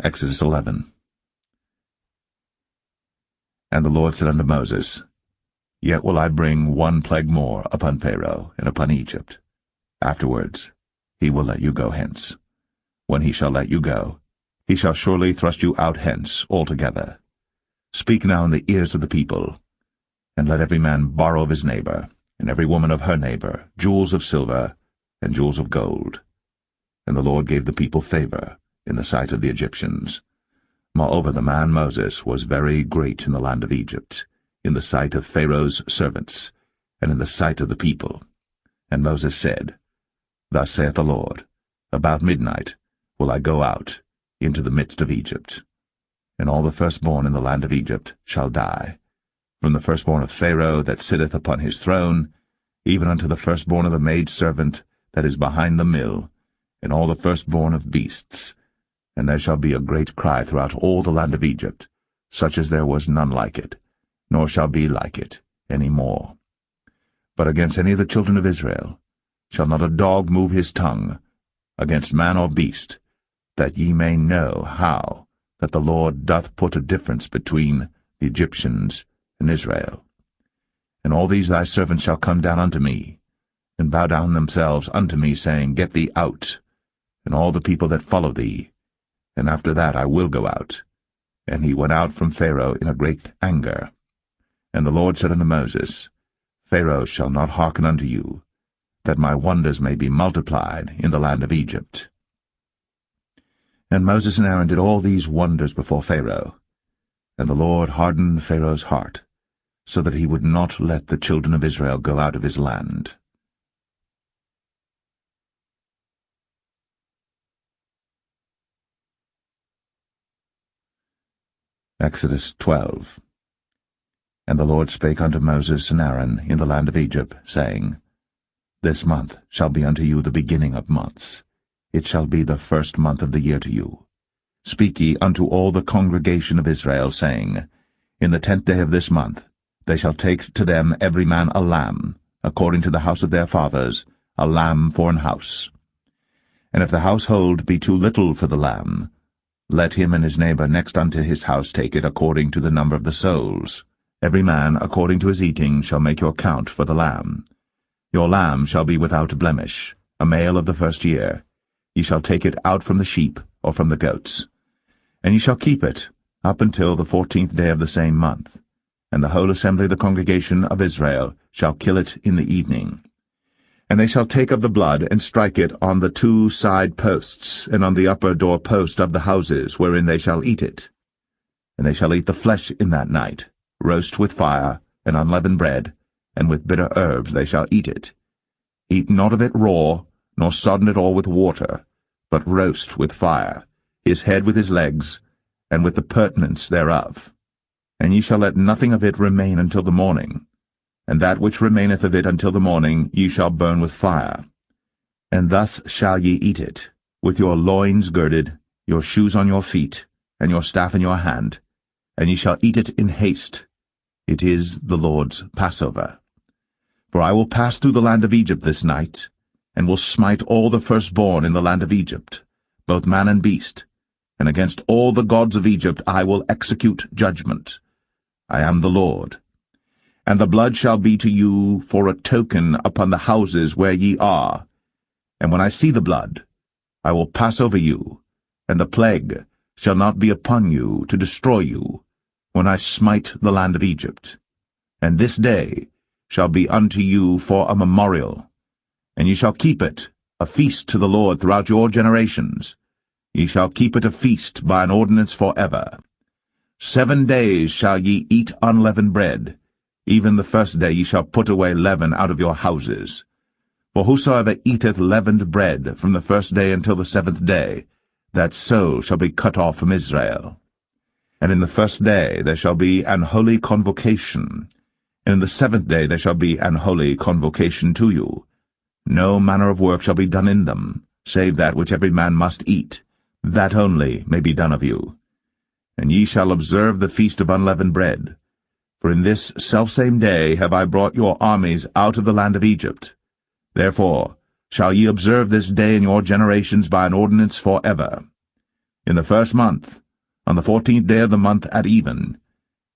Exodus 11. And the Lord said unto Moses, Yet will I bring one plague more upon Pharaoh and upon Egypt. Afterwards he will let you go hence. When he shall let you go, he shall surely thrust you out hence altogether. Speak now in the ears of the people, and let every man borrow of his neighbor, and every woman of her neighbor, jewels of silver and jewels of gold. And the Lord gave the people favor in the sight of the Egyptians. Moreover, the man Moses was very great in the land of Egypt, in the sight of Pharaoh's servants, and in the sight of the people. And Moses said, Thus saith the Lord, About midnight will I go out into the midst of Egypt, and all the firstborn in the land of Egypt shall die, from the firstborn of Pharaoh that sitteth upon his throne, even unto the firstborn of the maidservant that is behind the mill, and all the firstborn of beasts. And there shall be a great cry throughout all the land of Egypt, such as there was none like it, nor shall be like it any more. But against any of the children of Israel shall not a dog move his tongue, against man or beast, that ye may know how that the Lord doth put a difference between the Egyptians and Israel. And all these thy servants shall come down unto me, and bow down themselves unto me, saying, Get thee out, and all the people that follow thee, and after that I will go out. And he went out from Pharaoh in a great anger. And the Lord said unto Moses, Pharaoh shall not hearken unto you, that my wonders may be multiplied in the land of Egypt. And Moses and Aaron did all these wonders before Pharaoh. And the Lord hardened Pharaoh's heart, so that he would not let the children of Israel go out of his land. Exodus 12. And the Lord spake unto Moses and Aaron in the land of Egypt, saying, This month shall be unto you the beginning of months. It shall be the first month of the year to you. Speak ye unto all the congregation of Israel, saying, In the 10th day of this month they shall take to them every man a lamb, according to the house of their fathers, a lamb for an house. And if the household be too little for the lamb, let him and his neighbor next unto his house take it according to the number of the souls. Every man according to his eating shall make your count for the lamb. Your lamb shall be without blemish, a male of the first year. Ye shall take it out from the sheep or from the goats. And ye shall keep it up until the 14th day of the same month. And the whole assembly of the congregation of Israel shall kill it in the evening. And they shall take of the blood, and strike it on the 2 side posts, and on the upper door post of the houses wherein they shall eat it. And they shall eat the flesh in that night, roast with fire, and unleavened bread, and with bitter herbs they shall eat it. Eat not of it raw, nor sodden it all with water, but roast with fire, his head with his legs, and with the purtenance thereof. And ye shall let nothing of it remain until the morning. And that which remaineth of it until the morning ye shall burn with fire. And thus shall ye eat it, with your loins girded, your shoes on your feet, and your staff in your hand, and ye shall eat it in haste. It is the Lord's Passover. For I will pass through the land of Egypt this night, and will smite all the firstborn in the land of Egypt, both man and beast, and against all the gods of Egypt I will execute judgment. I am the Lord. And the blood shall be to you for a token upon the houses where ye are. And when I see the blood, I will pass over you, and the plague shall not be upon you to destroy you, when I smite the land of Egypt. And this day shall be unto you for a memorial, and ye shall keep it a feast to the Lord throughout your generations. Ye shall keep it a feast by an ordinance forever. 7 days shall ye eat unleavened bread. Even the first day ye shall put away leaven out of your houses. For whosoever eateth leavened bread from the first day until the 7th day, that soul shall be cut off from Israel. And in the first day there shall be an holy convocation, and in the 7th day there shall be an holy convocation to you. No manner of work shall be done in them, save that which every man must eat, that only may be done of you. And ye shall observe the feast of unleavened bread. For in this selfsame day have I brought your armies out of the land of Egypt. Therefore shall ye observe this day in your generations by an ordinance forever. In the 1st month, on the 14th day of the month at even,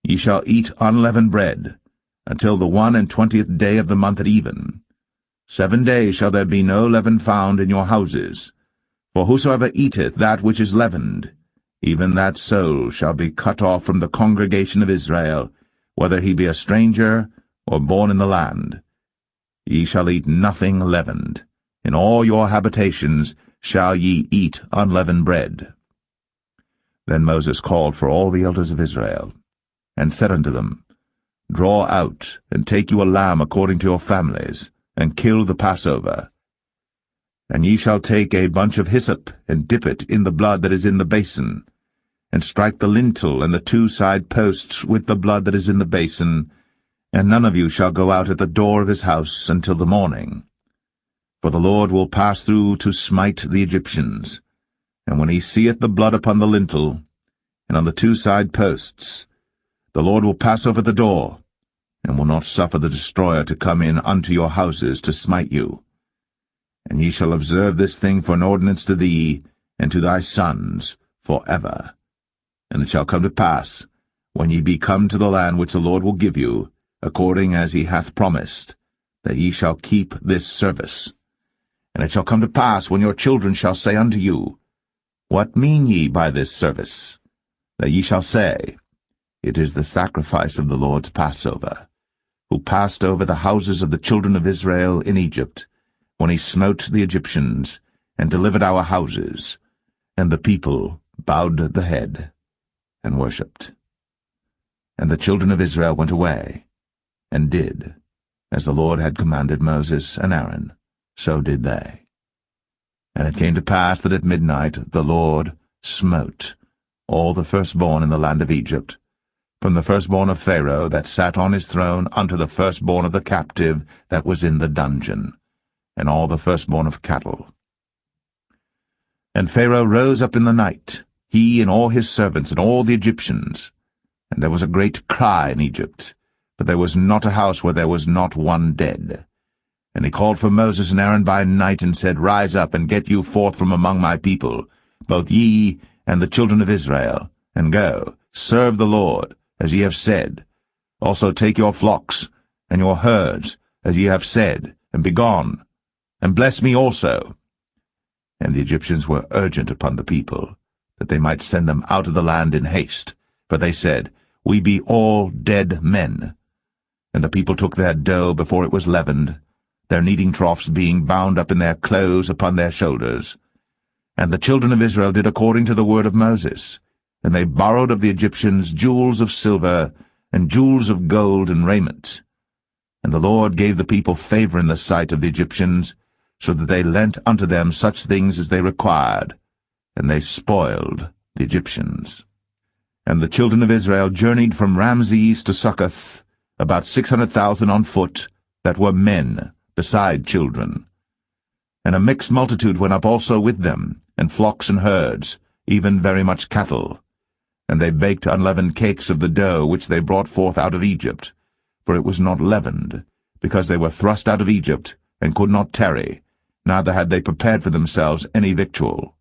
ye shall eat unleavened bread, until the 21st day of the month at even. 7 days shall there be no leaven found in your houses. For whosoever eateth that which is leavened, even that soul shall be cut off from the congregation of Israel, whether he be a stranger or born in the land. Ye shall eat nothing leavened. In all your habitations shall ye eat unleavened bread. Then Moses called for all the elders of Israel, and said unto them, Draw out, and take you a lamb according to your families, and kill the Passover. And ye shall take a bunch of hyssop, and dip it in the blood that is in the basin, and strike the lintel and the 2 side posts with the blood that is in the basin, and none of you shall go out at the door of his house until the morning. For the Lord will pass through to smite the Egyptians, and when he seeth the blood upon the lintel, and on the 2 side posts, the Lord will pass over the door, and will not suffer the destroyer to come in unto your houses to smite you. And ye shall observe this thing for an ordinance to thee, and to thy sons, for ever. And it shall come to pass, when ye be come to the land which the Lord will give you, according as he hath promised, that ye shall keep this service. And it shall come to pass, when your children shall say unto you, What mean ye by this service? That ye shall say, It is the sacrifice of the Lord's Passover, who passed over the houses of the children of Israel in Egypt, when he smote the Egyptians, and delivered our houses. And the people bowed the head, and worshipped. And the children of Israel went away, and did, as the Lord had commanded Moses and Aaron, so did they. And it came to pass that at midnight the Lord smote all the firstborn in the land of Egypt, from the firstborn of Pharaoh that sat on his throne unto the firstborn of the captive that was in the dungeon, and all the firstborn of cattle. And Pharaoh rose up in the night, he and all his servants and all the Egyptians, and there was a great cry in Egypt, but there was not a house where there was not one dead. And he called for Moses and Aaron by night, and said, Rise up, and get you forth from among my people, both ye and the children of Israel, and go, serve the Lord, as ye have said. Also take your flocks and your herds, as ye have said, and be gone, and bless me also. And the Egyptians were urgent upon the people, that they might send them out of the land in haste. For they said, We be all dead men. And the people took their dough before it was leavened, their kneading troughs being bound up in their clothes upon their shoulders. And the children of Israel did according to the word of Moses, and they borrowed of the Egyptians jewels of silver, and jewels of gold and raiment. And the Lord gave the people favor in the sight of the Egyptians, so that they lent unto them such things as they required, and they spoiled the Egyptians. And the children of Israel journeyed from Ramses to Succoth, about 600,000 on foot, that were men, beside children. And a mixed multitude went up also with them, and flocks and herds, even very much cattle. And they baked unleavened cakes of the dough which they brought forth out of Egypt, for it was not leavened, because they were thrust out of Egypt, and could not tarry, neither had they prepared for themselves any victual.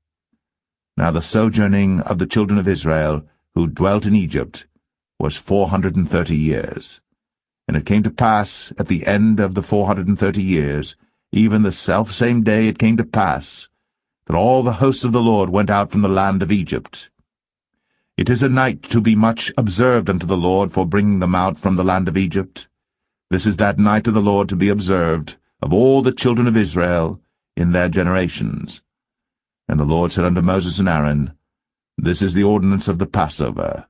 Now the sojourning of the children of Israel, who dwelt in Egypt, was 430 years. And it came to pass, at the end of the 430 years, even the selfsame day it came to pass, that all the hosts of the Lord went out from the land of Egypt. It is a night to be much observed unto the Lord for bringing them out from the land of Egypt. This is that night of the Lord to be observed of all the children of Israel in their generations. And the Lord said unto Moses and Aaron, This is the ordinance of the Passover.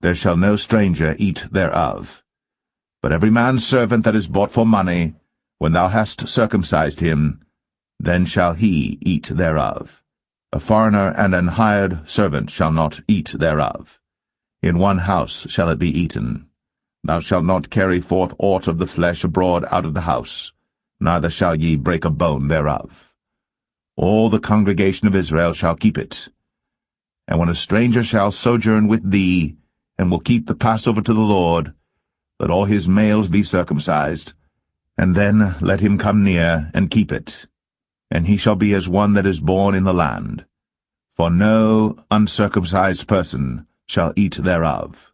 There shall no stranger eat thereof. But every man's servant that is bought for money, when thou hast circumcised him, then shall he eat thereof. A foreigner and an hired servant shall not eat thereof. In one house shall it be eaten. Thou shalt not carry forth aught of the flesh abroad out of the house, neither shall ye break a bone thereof. All the congregation of Israel shall keep it. And when a stranger shall sojourn with thee, and will keep the Passover to the Lord, let all his males be circumcised, and then let him come near and keep it. And he shall be as one that is born in the land. For no uncircumcised person shall eat thereof.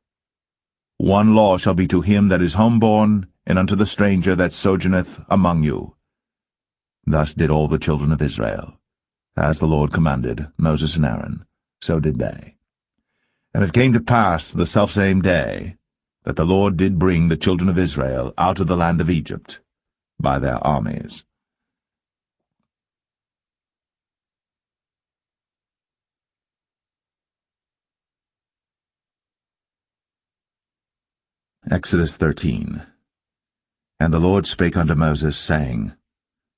One law shall be to him that is homeborn, and unto the stranger that sojourneth among you. Thus did all the children of Israel. As the Lord commanded Moses and Aaron, so did they. And it came to pass the selfsame day, that the Lord did bring the children of Israel out of the land of Egypt by their armies. Exodus 13. And the Lord spake unto Moses, saying,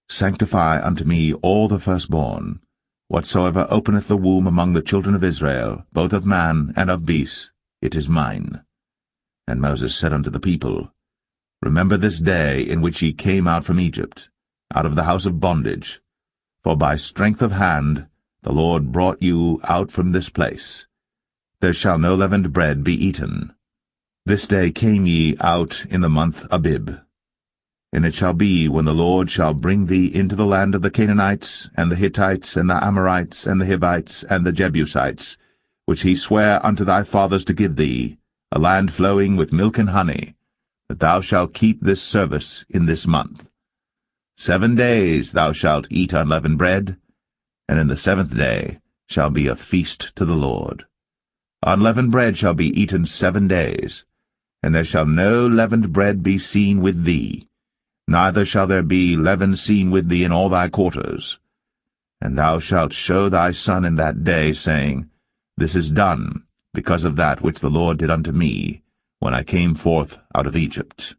Sanctify unto me all the firstborn, whatsoever openeth the womb among the children of Israel, both of man and of beast, it is mine. And Moses said unto the people, Remember this day in which ye came out from Egypt, out of the house of bondage, for by strength of hand the Lord brought you out from this place. There shall no leavened bread be eaten. This day came ye out in the month Abib. And it shall be, when the Lord shall bring thee into the land of the Canaanites, and the Hittites, and the Amorites, and the Hivites, and the Jebusites, which he sware unto thy fathers to give thee, a land flowing with milk and honey, that thou shalt keep this service in this month. 7 days thou shalt eat unleavened bread, and in the 7th day shall be a feast to the Lord. Unleavened bread shall be eaten 7 days, and there shall no leavened bread be seen with thee, neither shall there be leaven seen with thee in all thy quarters. And thou shalt show thy son in that day, saying, This is done, because of that which the Lord did unto me, when I came forth out of Egypt.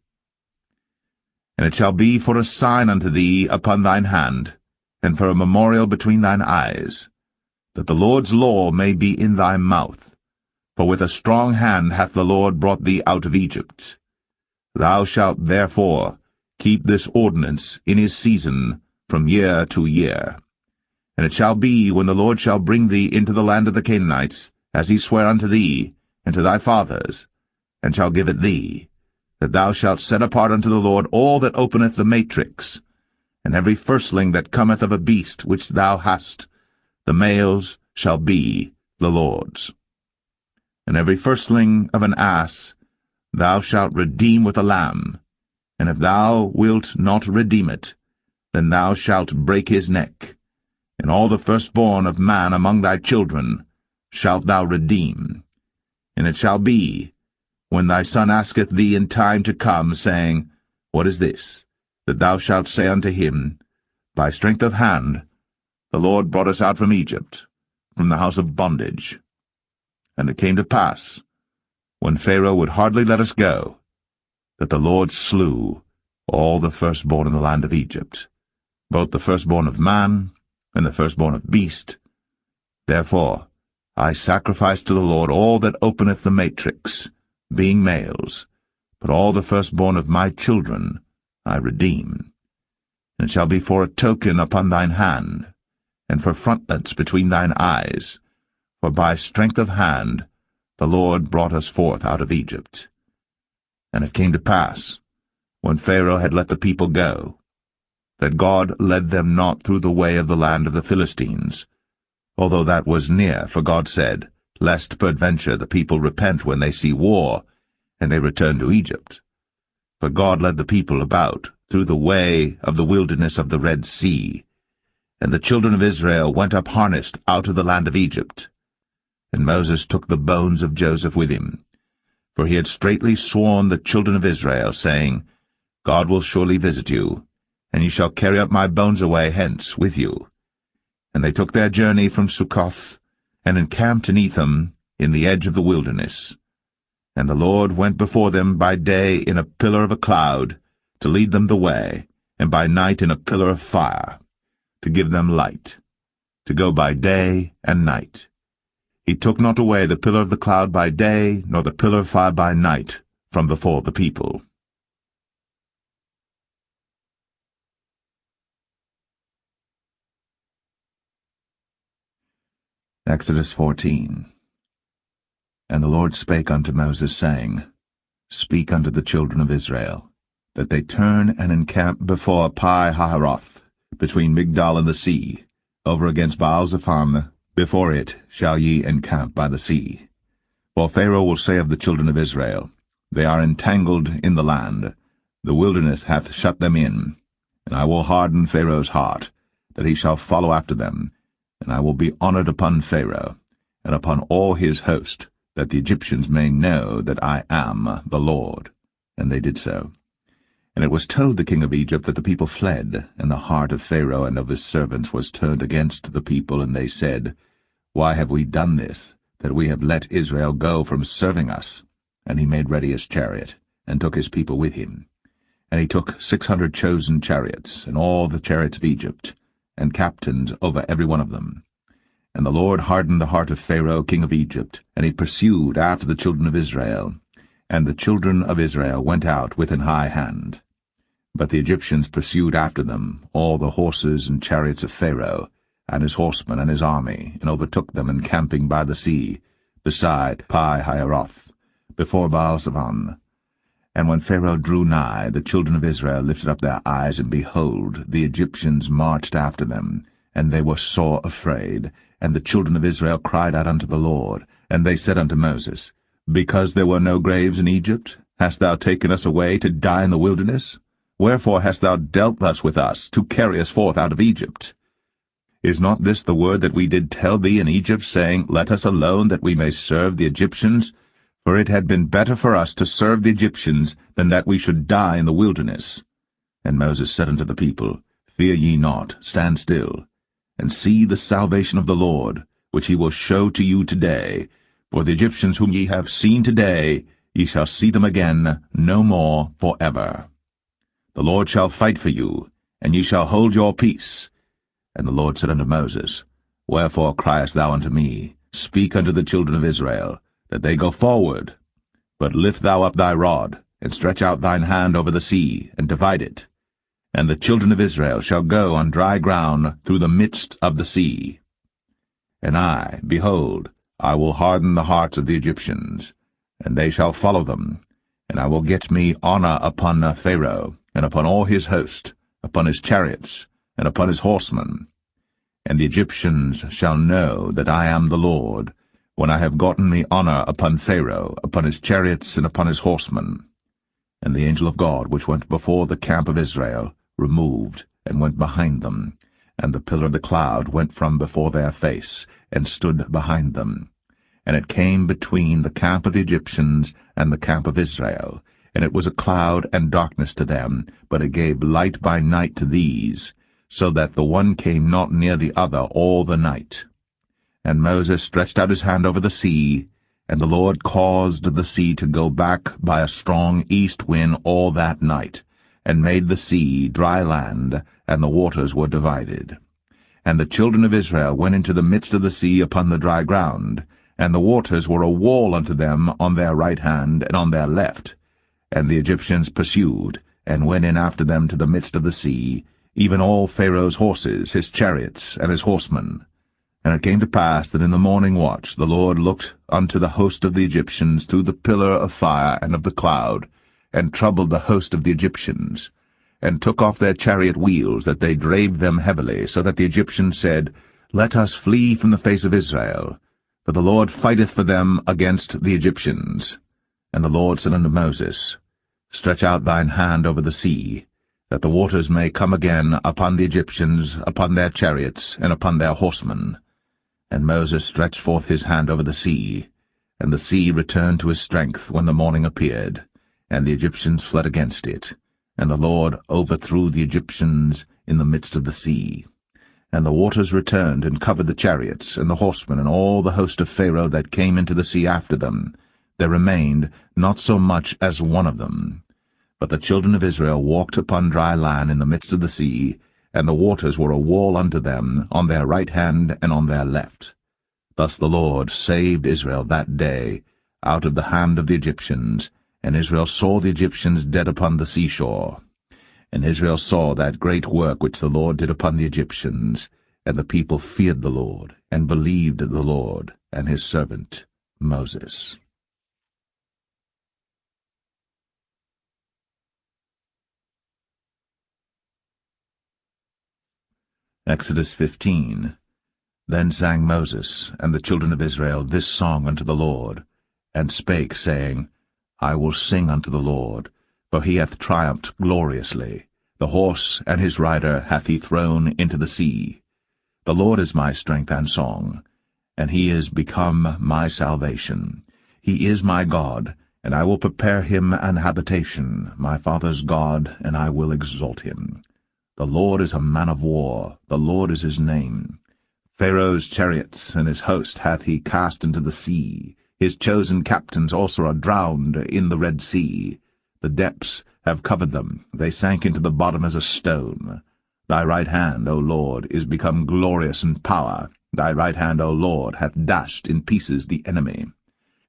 And it shall be for a sign unto thee upon thine hand, and for a memorial between thine eyes, that the Lord's law may be in thy mouth. For with a strong hand hath the Lord brought thee out of Egypt. Thou shalt therefore keep this ordinance in his season from year to year. And it shall be, when the Lord shall bring thee into the land of the Canaanites, as he sware unto thee, and to thy fathers, and shall give it thee, that thou shalt set apart unto the Lord all that openeth the matrix, and every firstling that cometh of a beast which thou hast, the males shall be the Lord's. And every firstling of an ass thou shalt redeem with a lamb, and if thou wilt not redeem it, then thou shalt break his neck. And all the firstborn of man among thy children shalt thou redeem. And it shall be, when thy son asketh thee in time to come, saying, What is this? That thou shalt say unto him, By strength of hand the Lord brought us out from Egypt, from the house of bondage. And it came to pass, when Pharaoh would hardly let us go, that the Lord slew all the firstborn in the land of Egypt, both the firstborn of man and the firstborn of beast. Therefore I sacrifice to the Lord all that openeth the matrix, being males, but all the firstborn of my children I redeem. And it shall be for a token upon thine hand, and for frontlets between thine eyes, for by strength of hand the Lord brought us forth out of Egypt. And it came to pass, when Pharaoh had let the people go, that God led them not through the way of the land of the Philistines, although that was near, for God said, Lest peradventure the people repent when they see war, and they return to Egypt. For God led the people about through the way of the wilderness of the Red Sea, and the children of Israel went up harnessed out of the land of Egypt. And Moses took the bones of Joseph with him, for he had straitly sworn the children of Israel, saying, God will surely visit you, and ye shall carry up my bones away hence with you. And they took their journey from Succoth, and encamped in Etham, in the edge of the wilderness. And the Lord went before them by day in a pillar of a cloud, to lead them the way, and by night in a pillar of fire, to give them light, to go by day and night. He took not away the pillar of the cloud by day, nor the pillar of fire by night, from before the people. Exodus 14. And the Lord spake unto Moses, saying, Speak unto the children of Israel, that they turn and encamp before Pi-hahiroth, between Migdol and the sea, over against Baal-zephon, Before it shall ye encamp by the sea. For Pharaoh will say of the children of Israel, They are entangled in the land, the wilderness hath shut them in. And I will harden Pharaoh's heart, that he shall follow after them. And I will be honored upon Pharaoh, and upon all his host, that the Egyptians may know that I am the Lord. And they did so. And it was told the king of Egypt that the people fled, and the heart of Pharaoh and of his servants was turned against the people, and they said, Why have we done this, that we have let Israel go from serving us? And he made ready his chariot, and took his people with him. And he took 600 chosen chariots, and all the chariots of Egypt, and captains over every one of them. And the Lord hardened the heart of Pharaoh king of Egypt, and he pursued after the children of Israel. And the children of Israel went out with an high hand. But the Egyptians pursued after them, all the horses and chariots of Pharaoh, and his horsemen and his army, and overtook them encamping by the sea, beside Pi-hahiroth, before Baal-zephon. And when Pharaoh drew nigh, the children of Israel lifted up their eyes, and behold, the Egyptians marched after them, and they were sore afraid. And the children of Israel cried out unto the Lord, and they said unto Moses, Because there were no graves in Egypt, hast thou taken us away to die in the wilderness? Wherefore hast thou dealt thus with us, to carry us forth out of Egypt? Is not this the word that we did tell thee in Egypt, saying, Let us alone, that we may serve the Egyptians? For it had been better for us to serve the Egyptians, than that we should die in the wilderness. And Moses said unto the people, Fear ye not, stand still, and see the salvation of the Lord, which he will show to you today. For the Egyptians whom ye have seen today, ye shall see them again no more for ever. The Lord shall fight for you, and ye shall hold your peace. And the Lord said unto Moses, Wherefore criest thou unto me? Speak unto the children of Israel, that they go forward. But lift thou up thy rod, and stretch out thine hand over the sea, and divide it. And the children of Israel shall go on dry ground through the midst of the sea. And I, behold, I will harden the hearts of the Egyptians, and they shall follow them. And I will get me honor upon Pharaoh, and upon all his host, upon his chariots, and upon his horsemen. And the Egyptians shall know that I am the Lord, when I have gotten me honor upon Pharaoh, upon his chariots, and upon his horsemen. And the angel of God, which went before the camp of Israel, removed, and went behind them. And the pillar of the cloud went from before their face, and stood behind them. And it came between the camp of the Egyptians and the camp of Israel. And it was a cloud and darkness to them, but it gave light by night to these, so that the one came not near the other all the night. And Moses stretched out his hand over the sea, and the Lord caused the sea to go back by a strong east wind all that night, and made the sea dry land, and the waters were divided. And the children of Israel went into the midst of the sea upon the dry ground, and the waters were a wall unto them on their right hand and on their left. And the Egyptians pursued, and went in after them to the midst of the sea, even all Pharaoh's horses, his chariots, and his horsemen. And it came to pass that in the morning watch the Lord looked unto the host of the Egyptians through the pillar of fire and of the cloud, and troubled the host of the Egyptians, and took off their chariot wheels, that they drave them heavily, so that the Egyptians said, Let us flee from the face of Israel, for the Lord fighteth for them against the Egyptians. And the Lord said unto Moses, Stretch out thine hand over the sea, that the waters may come again upon the Egyptians, upon their chariots, and upon their horsemen. And Moses stretched forth his hand over the sea, and the sea returned to his strength when the morning appeared, and the Egyptians fled against it. And the Lord overthrew the Egyptians in the midst of the sea. And the waters returned and covered the chariots, and the horsemen, and all the host of Pharaoh that came into the sea after them. There remained not so much as one of them. But the children of Israel walked upon dry land in the midst of the sea, and the waters were a wall unto them on their right hand and on their left. Thus the Lord saved Israel that day out of the hand of the Egyptians, and Israel saw the Egyptians dead upon the seashore. And Israel saw that great work which the Lord did upon the Egyptians, and the people feared the Lord, and believed the Lord and his servant Moses. Exodus 15. Then sang Moses and the children of Israel this song unto the Lord, and spake, saying, I will sing unto the Lord, for he hath triumphed gloriously. The horse and his rider hath he thrown into the sea. The Lord is my strength and song, and he is become my salvation. He is my God, and I will prepare him an habitation, my father's God, and I will exalt him. The Lord is a man of war, the Lord is his name. Pharaoh's chariots and his host hath he cast into the sea. His chosen captains also are drowned in the Red Sea. The depths have covered them, they sank into the bottom as a stone. Thy right hand, O Lord, is become glorious in power. Thy right hand, O Lord, hath dashed in pieces the enemy.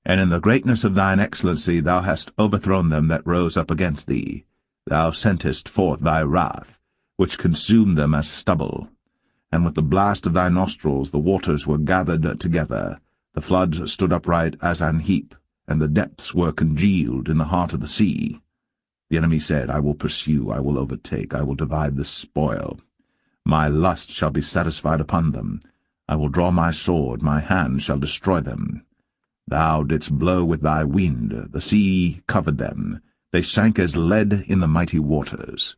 And in the greatness of thine excellency thou hast overthrown them that rose up against thee. Thou sentest forth thy wrath, which consumed them as stubble. And with the blast of thy nostrils the waters were gathered together. The floods stood upright as an heap, and the depths were congealed in the heart of the sea. The enemy said, I will pursue, I will overtake, I will divide the spoil. My lust shall be satisfied upon them. I will draw my sword, my hand shall destroy them. Thou didst blow with thy wind, the sea covered them. They sank as lead in the mighty waters.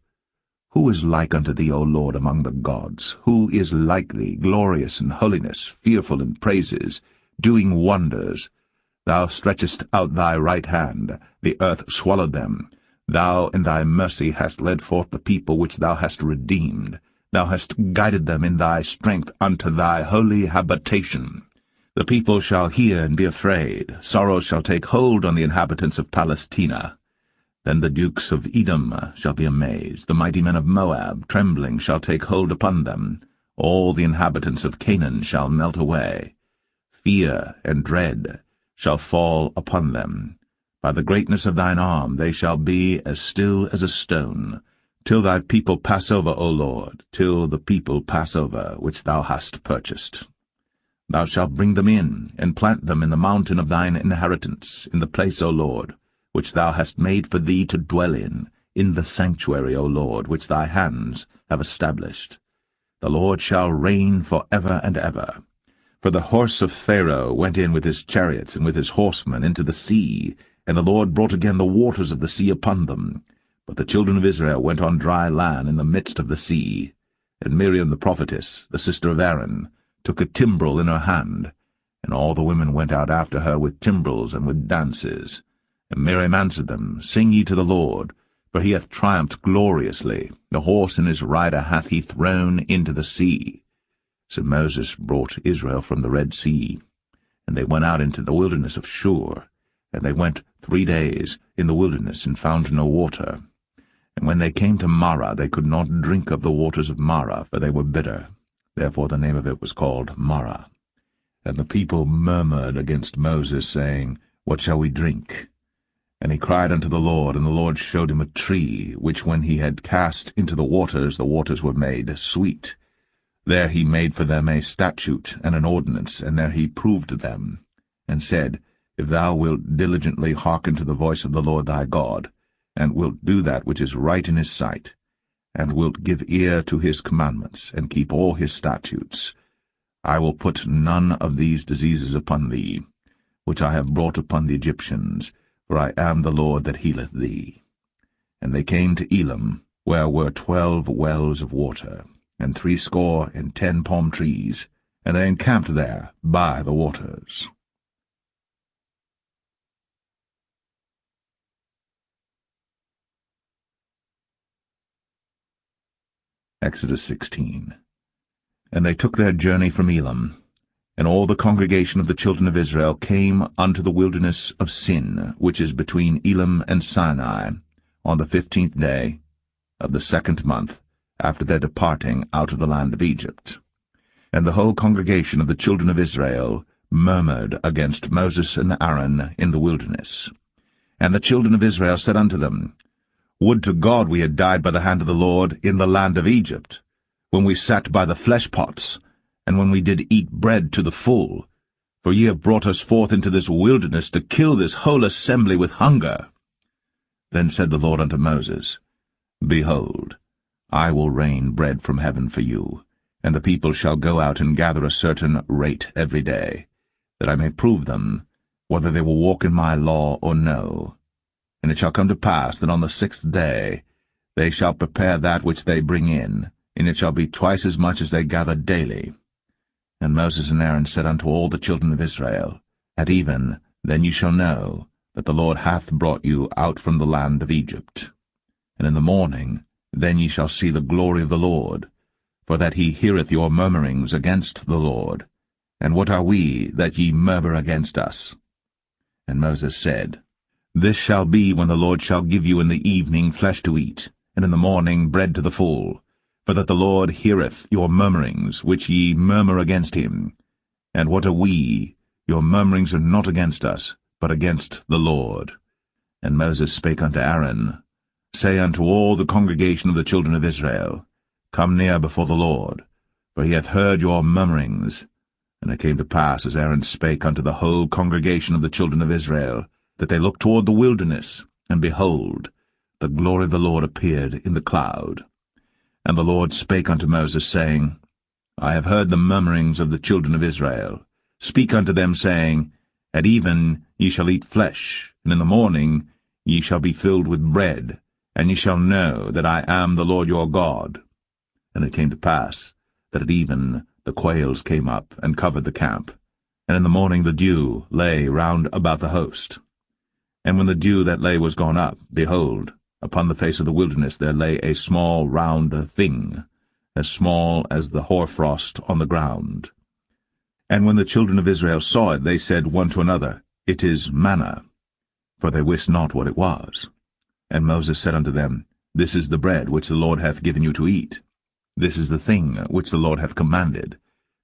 Who is like unto thee, O Lord, among the gods? Who is like thee, glorious in holiness, fearful in praises, doing wonders? Thou stretchest out thy right hand, the earth swallowed them. Thou in thy mercy hast led forth the people which thou hast redeemed. Thou hast guided them in thy strength unto thy holy habitation. The people shall hear and be afraid. Sorrow shall take hold on the inhabitants of Palestina. Then the dukes of Edom shall be amazed. The mighty men of Moab, trembling, shall take hold upon them. All the inhabitants of Canaan shall melt away. Fear and dread shall fall upon them. By the greatness of thine arm they shall be as still as a stone, till thy people pass over, O Lord, till the people pass over, which thou hast purchased. Thou shalt bring them in, and plant them in the mountain of thine inheritance, in the place, O Lord, which thou hast made for thee to dwell in the sanctuary, O Lord, which thy hands have established. The Lord shall reign for ever and ever. For the horse of Pharaoh went in with his chariots and with his horsemen into the sea, and the Lord brought again the waters of the sea upon them. But the children of Israel went on dry land in the midst of the sea. And Miriam the prophetess, the sister of Aaron, took a timbrel in her hand, and all the women went out after her with timbrels and with dances. And Miriam answered them, Sing ye to the Lord, for he hath triumphed gloriously. The horse and his rider hath he thrown into the sea. So Moses brought Israel from the Red Sea, and they went out into the wilderness of Shur. And they went 3 days in the wilderness, and found no water. And when they came to Marah, they could not drink of the waters of Marah, for they were bitter. Therefore the name of it was called Marah. And the people murmured against Moses, saying, What shall we drink? And he cried unto the Lord, and the Lord showed him a tree, which when he had cast into the waters were made sweet. There he made for them a statute and an ordinance, and there he proved them, and said, If thou wilt diligently hearken to the voice of the Lord thy God, and wilt do that which is right in his sight, and wilt give ear to his commandments, and keep all his statutes, I will put none of these diseases upon thee, which I have brought upon the Egyptians, for I am the Lord that healeth thee. And they came to Elim, where were 12 wells of water, and 70 palm trees, and they encamped there by the waters. Exodus 16. And they took their journey from Elim, and all the congregation of the children of Israel came unto the wilderness of Sin, which is between Elim and Sinai, on the 15th day of the 2nd month, after their departing out of the land of Egypt. And the whole congregation of the children of Israel murmured against Moses and Aaron in the wilderness. And the children of Israel said unto them, Would to God we had died by the hand of the Lord in the land of Egypt, when we sat by the flesh pots, and when we did eat bread to the full. For ye have brought us forth into this wilderness to kill this whole assembly with hunger. Then said the Lord unto Moses, Behold, I will rain bread from heaven for you, And the people shall go out and gather a certain rate every day, that I may prove them, whether they will walk in my law or no. And it shall come to pass that on the 6th day they shall prepare that which they bring in, and it shall be twice as much as they gather daily. And Moses and Aaron said unto all the children of Israel, At even, then ye shall know that the Lord hath brought you out from the land of Egypt. And in the morning, then ye shall see the glory of the Lord, for that he heareth your murmurings against the Lord. And what are we, that ye murmur against us? And Moses said, This shall be when the Lord shall give you in the evening flesh to eat, and in the morning bread to the full, for that the Lord heareth your murmurings, which ye murmur against him. And what are we? Your murmurings are not against us, but against the Lord. And Moses spake unto Aaron, Say unto all the congregation of the children of Israel, Come near before the Lord, for he hath heard your murmurings. And it came to pass, as Aaron spake unto the whole congregation of the children of Israel, that they looked toward the wilderness, and behold, the glory of the Lord appeared in the cloud. And the Lord spake unto Moses, saying, I have heard the murmurings of the children of Israel. Speak unto them, saying, At even ye shall eat flesh, and in the morning ye shall be filled with bread, and ye shall know that I am the Lord your God. And it came to pass, that at even the quails came up, and covered the camp, and in the morning the dew lay round about the host. And when the dew that lay was gone up, behold, upon the face of the wilderness there lay a small round thing, as small as the hoarfrost on the ground. And when the children of Israel saw it, they said one to another, It is manna, for they wist not what it was. And Moses said unto them, This is the bread which the Lord hath given you to eat. This is the thing which the Lord hath commanded.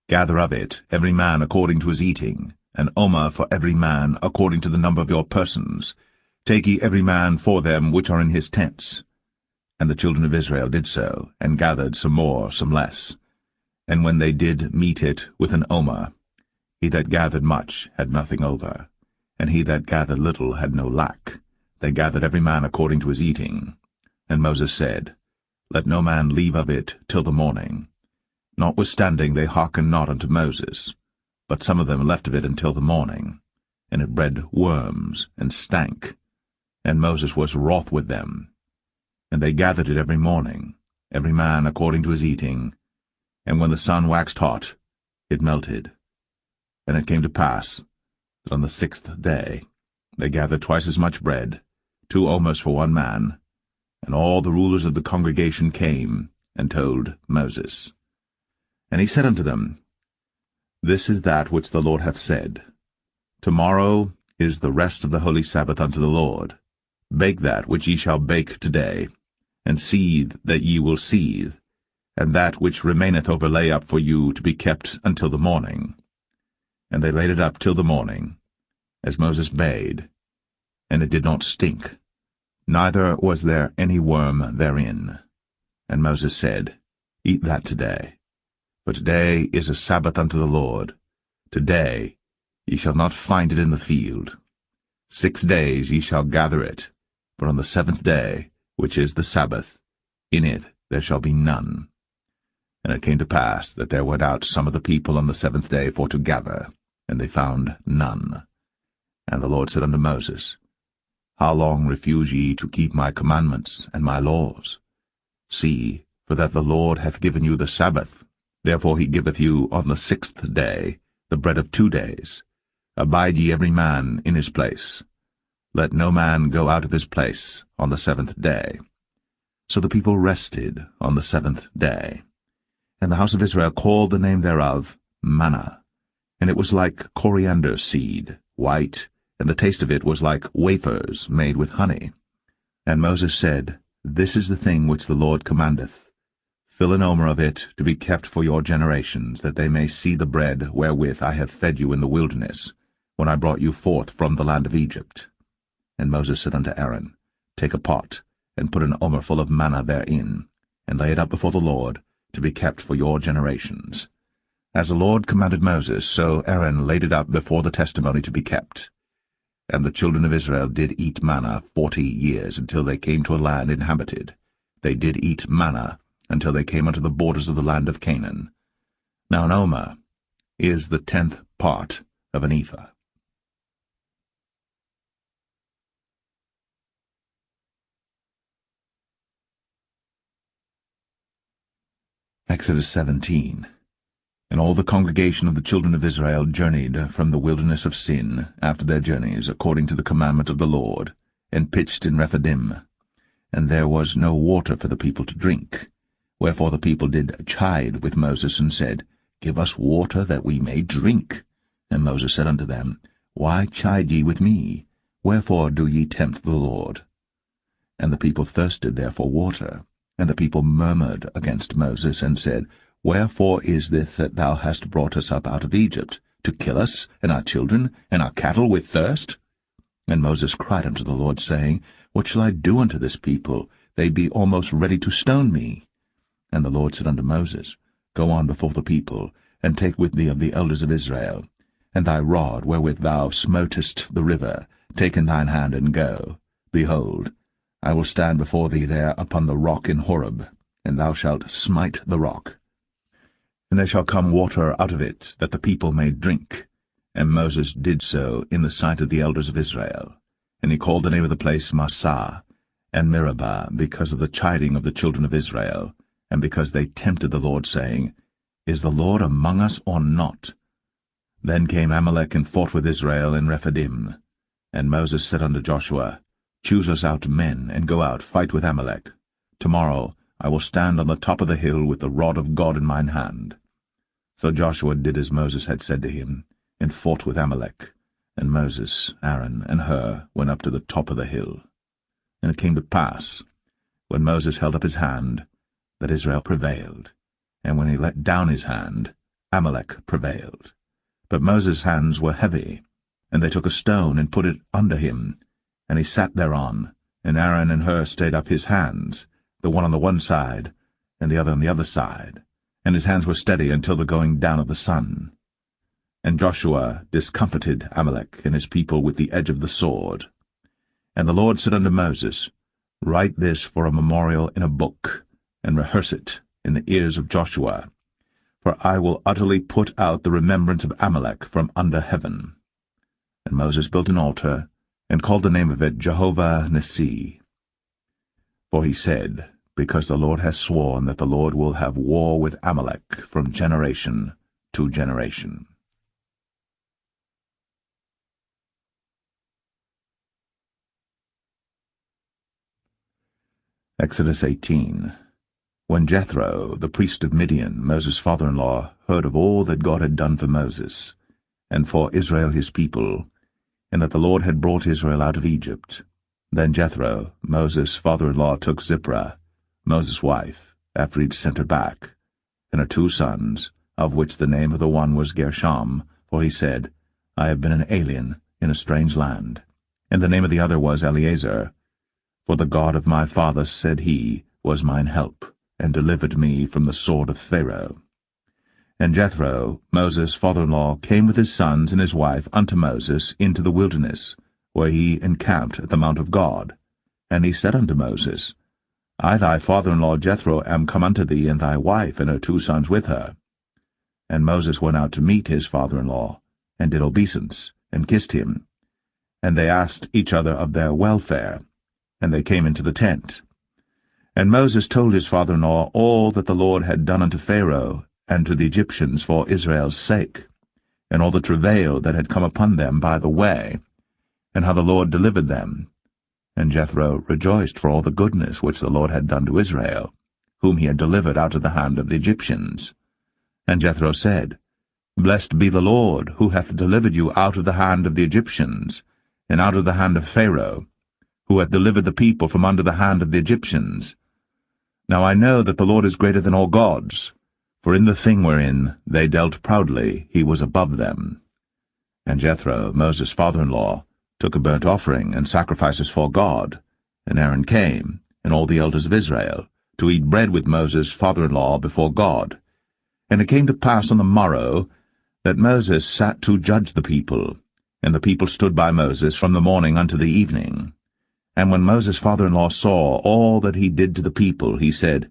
Gather of it every man according to his eating, an omer for every man according to the number of your persons. Take ye every man for them which are in his tents. And the children of Israel did so, and gathered some more, some less. And when they did meet it with an omer, he that gathered much had nothing over, and he that gathered little had no lack. They gathered every man according to his eating. And Moses said, Let no man leave of it till the morning. Notwithstanding they hearkened not unto Moses, but some of them left of it until the morning. And it bred worms, and stank. And Moses was wroth with them. And they gathered it every morning, every man according to his eating. And when the sun waxed hot, it melted. And it came to pass that on the 6th day they gathered twice as much bread, 2 omers for one man. And all the rulers of the congregation came and told Moses. And he said unto them, This is that which the Lord hath said. Tomorrow is the rest of the holy Sabbath unto the Lord. Bake that which ye shall bake today, and seethe that ye will seethe, and that which remaineth over lay up for you to be kept until the morning. And they laid it up till the morning, as Moses bade, and it did not stink, neither was there any worm therein. And Moses said, Eat that today, for today is a Sabbath unto the Lord. Today ye shall not find it in the field. 6 days ye shall gather it, but on the 7th day, which is the Sabbath, in it there shall be none. And it came to pass that there went out some of the people on the 7th day for to gather, and they found none. And the Lord said unto Moses, How long refuse ye to keep my commandments and my laws? See, for that the Lord hath given you the Sabbath. Therefore he giveth you on the 6th day the bread of 2 days. Abide ye every man in his place. Let no man go out of his place on the 7th day. So the people rested on the 7th day. And the house of Israel called the name thereof manna. And it was like coriander seed, white, and the taste of it was like wafers made with honey. And Moses said, This is the thing which the Lord commandeth. Fill an omer of it to be kept for your generations, that they may see the bread wherewith I have fed you in the wilderness, when I brought you forth from the land of Egypt. And Moses said unto Aaron, Take a pot, and put an omer full of manna therein, and lay it up before the Lord, to be kept for your generations. As the Lord commanded Moses, so Aaron laid it up before the testimony to be kept. And the children of Israel did eat manna 40 years, until they came to a land inhabited. They did eat manna, until they came unto the borders of the land of Canaan. Now an omer is the 10th part of an ephah. Exodus 17. And all the congregation of the children of Israel journeyed from the wilderness of Sin after their journeys, according to the commandment of the Lord, and pitched in Rephidim. And there was no water for the people to drink. Wherefore the people did chide with Moses, and said, Give us water that we may drink. And Moses said unto them, Why chide ye with me? Wherefore do ye tempt the Lord? And the people thirsted there for water. And the people murmured against Moses, and said, Wherefore is this that thou hast brought us up out of Egypt, to kill us, and our children, and our cattle with thirst? And Moses cried unto the Lord, saying, What shall I do unto this people? They be almost ready to stone me. And the Lord said unto Moses, Go on before the people, and take with thee of the elders of Israel, and thy rod wherewith thou smotest the river, take in thine hand, and go. Behold, I will stand before thee there upon the rock in Horeb, and thou shalt smite the rock. And there shall come water out of it, that the people may drink. And Moses did so in the sight of the elders of Israel. And he called the name of the place Massah and Meribah, because of the chiding of the children of Israel, and because they tempted the Lord, saying, Is the Lord among us or not? Then came Amalek and fought with Israel in Rephidim. And Moses said unto Joshua, Choose us out men, and go out, fight with Amalek. Tomorrow I will stand on the top of the hill with the rod of God in mine hand. So Joshua did as Moses had said to him, and fought with Amalek. And Moses, Aaron, and Hur went up to the top of the hill. And it came to pass, when Moses held up his hand, that Israel prevailed, and when he let down his hand, Amalek prevailed. But Moses' hands were heavy, and they took a stone and put it under him, and he sat thereon, and Aaron and Hur stayed up his hands, the one on the one side, and the other on the other side, and his hands were steady until the going down of the sun. And Joshua discomfited Amalek and his people with the edge of the sword. And the Lord said unto Moses, Write this for a memorial in a book, and rehearse it in the ears of Joshua, for I will utterly put out the remembrance of Amalek from under heaven. And Moses built an altar, and called the name of it Jehovah Nissi. For he said, Because the Lord has sworn that the Lord will have war with Amalek from generation to generation. Exodus 18. When Jethro, the priest of Midian, Moses' father-in-law, heard of all that God had done for Moses, and for Israel his people, and that the Lord had brought Israel out of Egypt, then Jethro, Moses' father-in-law, took Zipporah, Moses' wife, after he had sent her back, and her 2 sons, of which the name of the one was Gershom, for he said, I have been an alien in a strange land. And the name of the other was Eleazar, for the God of my father, said he, was mine help, and delivered me from the sword of Pharaoh. And Jethro, Moses' father-in-law, came with his sons and his wife unto Moses into the wilderness, where he encamped at the mount of God. And he said unto Moses, I thy father-in-law Jethro am come unto thee, and thy wife and her 2 sons with her. And Moses went out to meet his father-in-law, and did obeisance, and kissed him. And they asked each other of their welfare, and they came into the tent. And Moses told his father-in-law all that the Lord had done unto Pharaoh and to the Egyptians for Israel's sake, and all the travail that had come upon them by the way, and how the Lord delivered them. And Jethro rejoiced for all the goodness which the Lord had done to Israel, whom he had delivered out of the hand of the Egyptians. And Jethro said, Blessed be the Lord, who hath delivered you out of the hand of the Egyptians, and out of the hand of Pharaoh, who hath delivered the people from under the hand of the Egyptians. Now I know that the Lord is greater than all gods, for in the thing wherein they dealt proudly he was above them. And Jethro, Moses' father-in-law, took a burnt offering and sacrifices for God, and Aaron came, and all the elders of Israel, to eat bread with Moses' father-in-law before God. And it came to pass on the morrow that Moses sat to judge the people, and the people stood by Moses from the morning unto the evening. And when Moses' father-in-law saw all that he did to the people, he said,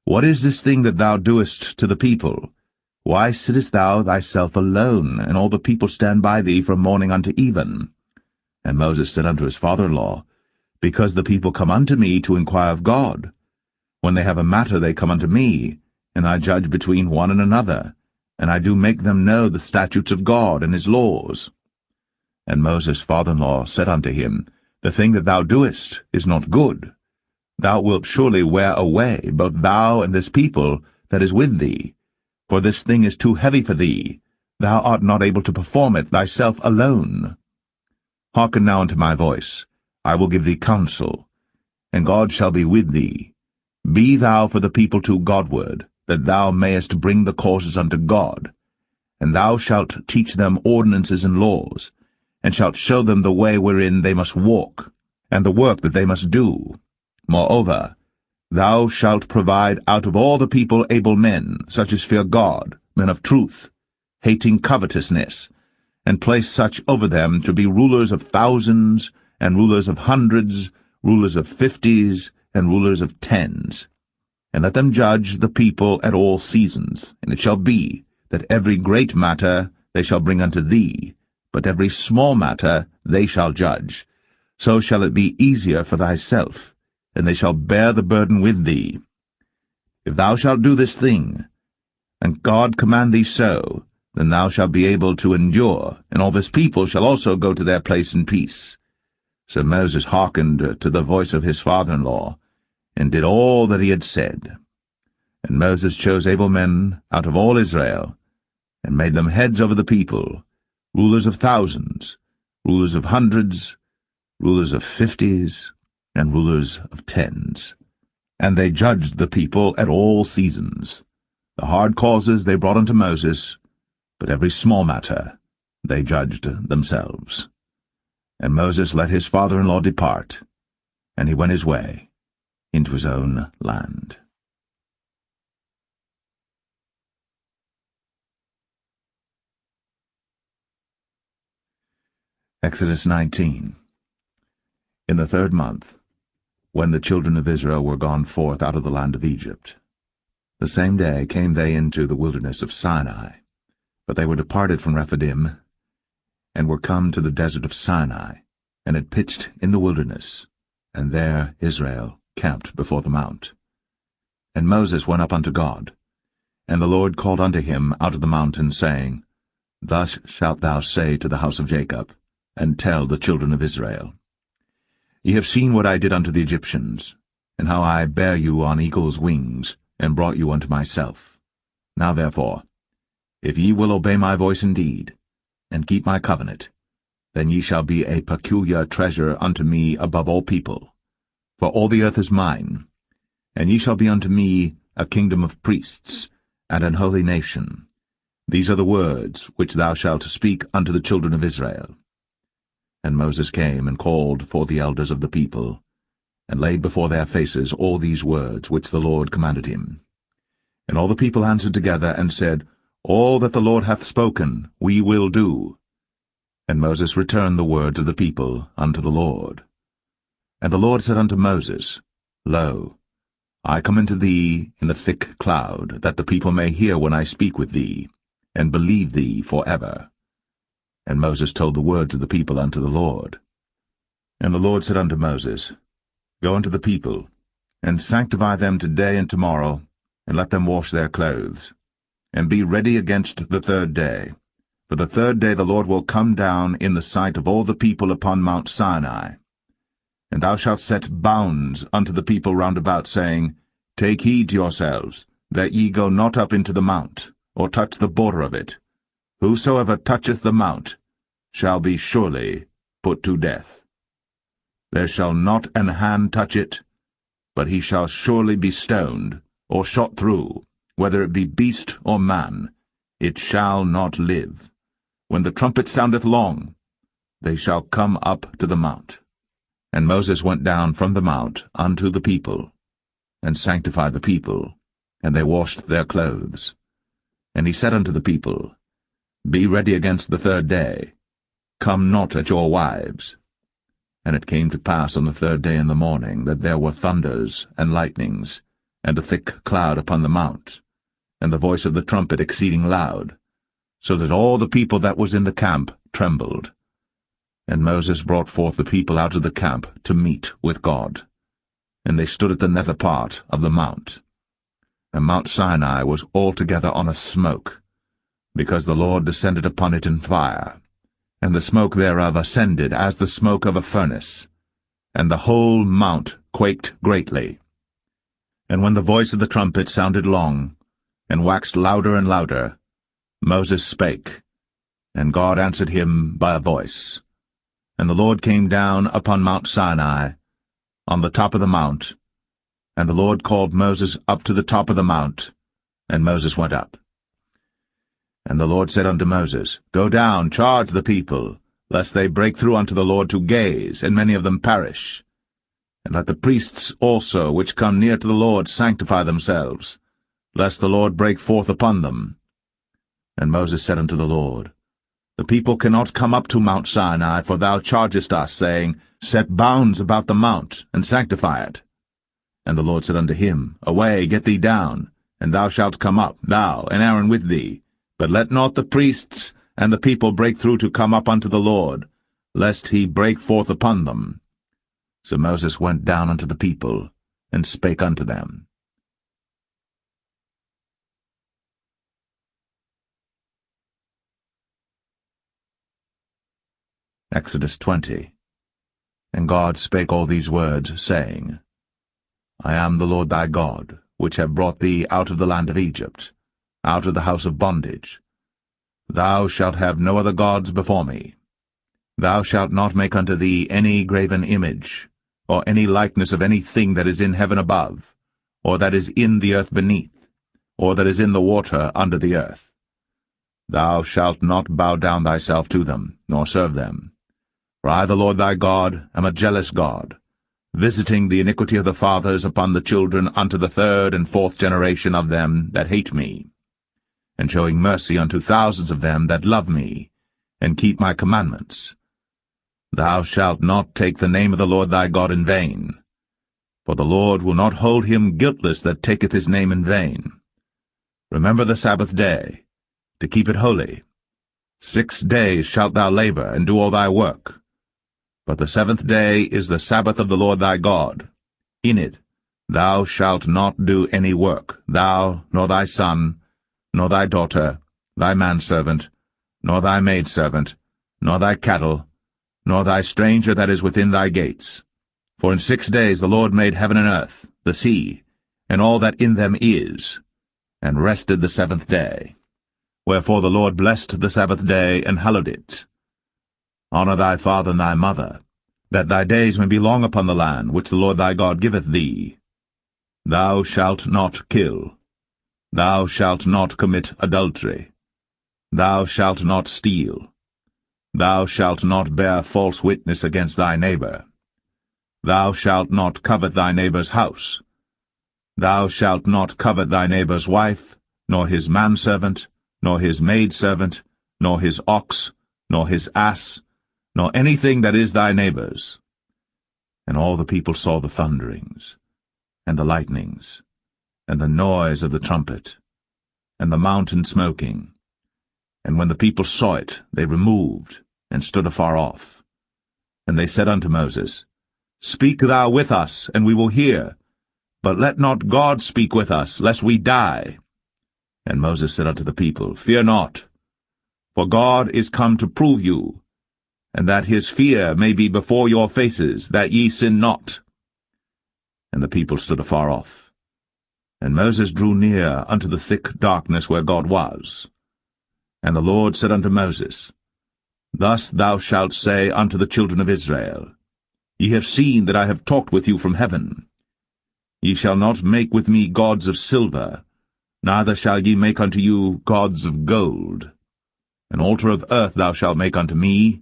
What is this thing that thou doest to the people? Why sittest thou thyself alone, and all the people stand by thee from morning unto even? And Moses said unto his father-in-law, Because the people come unto me to inquire of God. When they have a matter they come unto me, and I judge between one and another, and I do make them know the statutes of God and his laws. And Moses' father-in-law said unto him, The thing that thou doest is not good. Thou wilt surely wear away, both thou and this people that is with thee. For this thing is too heavy for thee. Thou art not able to perform it thyself alone. Hearken now unto my voice. I will give thee counsel, and God shall be with thee. Be thou for the people to Godward, that thou mayest bring the causes unto God. And thou shalt teach them ordinances and laws, and shalt show them the way wherein they must walk, and the work that they must do. Moreover, thou shalt provide out of all the people able men, such as fear God, men of truth, hating covetousness, and place such over them to be rulers of thousands, and rulers of hundreds, rulers of 50s, and rulers of 10s. And let them judge the people at all seasons. And it shall be, that every great matter they shall bring unto thee, but every small matter they shall judge. So shall it be easier for thyself, and they shall bear the burden with thee. If thou shalt do this thing, and God command thee so, then thou shalt be able to endure, and all this people shall also go to their place in peace. So Moses hearkened to the voice of his father-in-law, and did all that he had said. And Moses chose able men out of all Israel, and made them heads over the people, rulers of thousands, rulers of hundreds, rulers of 50s, and rulers of 10s. And they judged the people at all seasons. The hard causes they brought unto Moses, but every small matter they judged themselves. And Moses let his father-in-law depart, and he went his way into his own land. Exodus 19. In the 3rd month, when the children of Israel were gone forth out of the land of Egypt, the same day came they into the wilderness of Sinai. But they were departed from Rephidim, and were come to the desert of Sinai, and had pitched in the wilderness, and there Israel camped before the mount. And Moses went up unto God, and the Lord called unto him out of the mountain, saying, Thus shalt thou say to the house of Jacob, and tell the children of Israel, Ye have seen what I did unto the Egyptians, and how I bare you on eagle's wings, and brought you unto myself. Now therefore, if ye will obey my voice indeed, and keep my covenant, then ye shall be a peculiar treasure unto me above all people. For all the earth is mine, and ye shall be unto me a kingdom of priests, and an holy nation. These are the words which thou shalt speak unto the children of Israel. And Moses came and called for the elders of the people, and laid before their faces all these words which the Lord commanded him. And all the people answered together, and said, All that the Lord hath spoken we will do. And Moses returned the words of the people unto the Lord. And the Lord said unto Moses, Lo, I come unto thee in a thick cloud, that the people may hear when I speak with thee, and believe thee for ever. And Moses told the words of the people unto the Lord. And the Lord said unto Moses, Go unto the people, and sanctify them today and tomorrow, and let them wash their clothes, and be ready against the 3rd day. For the 3rd day the Lord will come down in the sight of all the people upon Mount Sinai. And thou shalt set bounds unto the people round about, saying, Take heed to yourselves, that ye go not up into the mount, or touch the border of it. Whosoever toucheth the mount shall be surely put to death. There shall not an hand touch it, but he shall surely be stoned, or shot through, whether it be beast or man, it shall not live. When the trumpet soundeth long, they shall come up to the mount. And Moses went down from the mount unto the people, and sanctified the people, and they washed their clothes. And he said unto the people, Be ready against the 3rd day, come not at your wives. And it came to pass on the 3rd day in the morning, that there were thunders and lightnings, and a thick cloud upon the mount, and the voice of the trumpet exceeding loud, so that all the people that was in the camp trembled. And Moses brought forth the people out of the camp to meet with God. And they stood at the nether part of the mount. And Mount Sinai was altogether on a smoke, because the Lord descended upon it in fire, and the smoke thereof ascended as the smoke of a furnace, and the whole mount quaked greatly. And when the voice of the trumpet sounded long, and waxed louder and louder, Moses spake, and God answered him by a voice. And the Lord came down upon Mount Sinai, on the top of the mount, and the Lord called Moses up to the top of the mount, and Moses went up. And the Lord said unto Moses, Go down, charge the people, lest they break through unto the Lord to gaze, and many of them perish. And let the priests also which come near to the Lord sanctify themselves, lest the Lord break forth upon them. And Moses said unto the Lord, The people cannot come up to Mount Sinai, for thou chargest us, saying, Set bounds about the mount, and sanctify it. And the Lord said unto him, Away, get thee down, and thou shalt come up, thou and Aaron with thee. But let not the priests and the people break through to come up unto the Lord, lest he break forth upon them. So Moses went down unto the people, and spake unto them. Exodus 20. And God spake all these words, saying, I am the Lord thy God, which have brought thee out of the land of Egypt, out of the house of bondage. Thou shalt have no other gods before me. Thou shalt not make unto thee any graven image, or any likeness of any thing that is in heaven above, or that is in the earth beneath, or that is in the water under the earth. Thou shalt not bow down thyself to them, nor serve them. For I, the Lord thy God, am a jealous God, visiting the iniquity of the fathers upon the children unto the third and fourth generation of them that hate me, and showing mercy unto thousands of them that love me, and keep my commandments. Thou shalt not take the name of the Lord thy God in vain, for the Lord will not hold him guiltless that taketh his name in vain. Remember the Sabbath day, to keep it holy. 6 days shalt thou labor, and do all thy work. But the seventh day is the Sabbath of the Lord thy God. In it thou shalt not do any work, thou, nor thy son, nor thy daughter, thy manservant, nor thy maidservant, nor thy cattle, nor thy stranger that is within thy gates. For in 6 days the Lord made heaven and earth, the sea, and all that in them is, and rested the seventh day. Wherefore the Lord blessed the Sabbath day, and hallowed it. Honor thy father and thy mother, that thy days may be long upon the land which the Lord thy God giveth thee. Thou shalt not kill. Thou shalt not commit adultery. Thou shalt not steal. Thou shalt not bear false witness against thy neighbor. Thou shalt not covet thy neighbor's house. Thou shalt not covet thy neighbor's wife, nor his manservant, nor his maidservant, nor his ox, nor his ass, nor anything that is thy neighbor's. And all the people saw the thunderings, and the lightnings, and the noise of the trumpet, and the mountain smoking. And when the people saw it, they removed, and stood afar off. And they said unto Moses, Speak thou with us, and we will hear, but let not God speak with us, lest we die. And Moses said unto the people, Fear not, for God is come to prove you, and that his fear may be before your faces, that ye sin not. And the people stood afar off. And Moses drew near unto the thick darkness where God was. And the Lord said unto Moses, Thus thou shalt say unto the children of Israel, Ye have seen that I have talked with you from heaven. Ye shall not make with me gods of silver, neither shall ye make unto you gods of gold. An altar of earth thou shalt make unto me,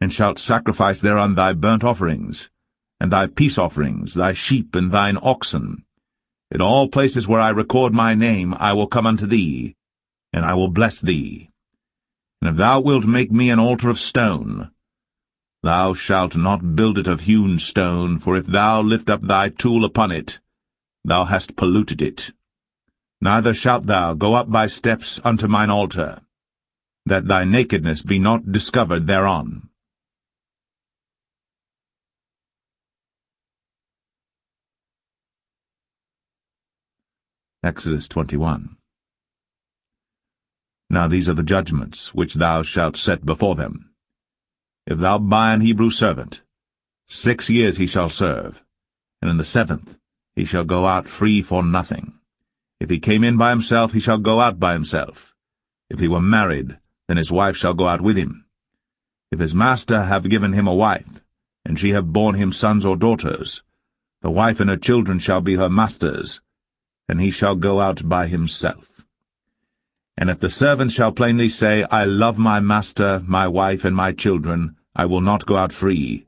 and shalt sacrifice thereon thy burnt offerings, and thy peace offerings, thy sheep and thine oxen. In all places where I record my name I will come unto thee, and I will bless thee. And if thou wilt make me an altar of stone, thou shalt not build it of hewn stone, for if thou lift up thy tool upon it, thou hast polluted it. Neither shalt thou go up by steps unto mine altar, that thy nakedness be not discovered thereon. Exodus 21. Now these are the judgments which thou shalt set before them. If thou buy an Hebrew servant, 6 years he shall serve, and in the 7th he shall go out free for nothing. If he came in by himself, he shall go out by himself. If he were married, then his wife shall go out with him. If his master have given him a wife, and she have borne him sons or daughters, the wife and her children shall be her master's, and he shall go out by himself. And if the servant shall plainly say, I love my master, my wife, and my children, I will not go out free,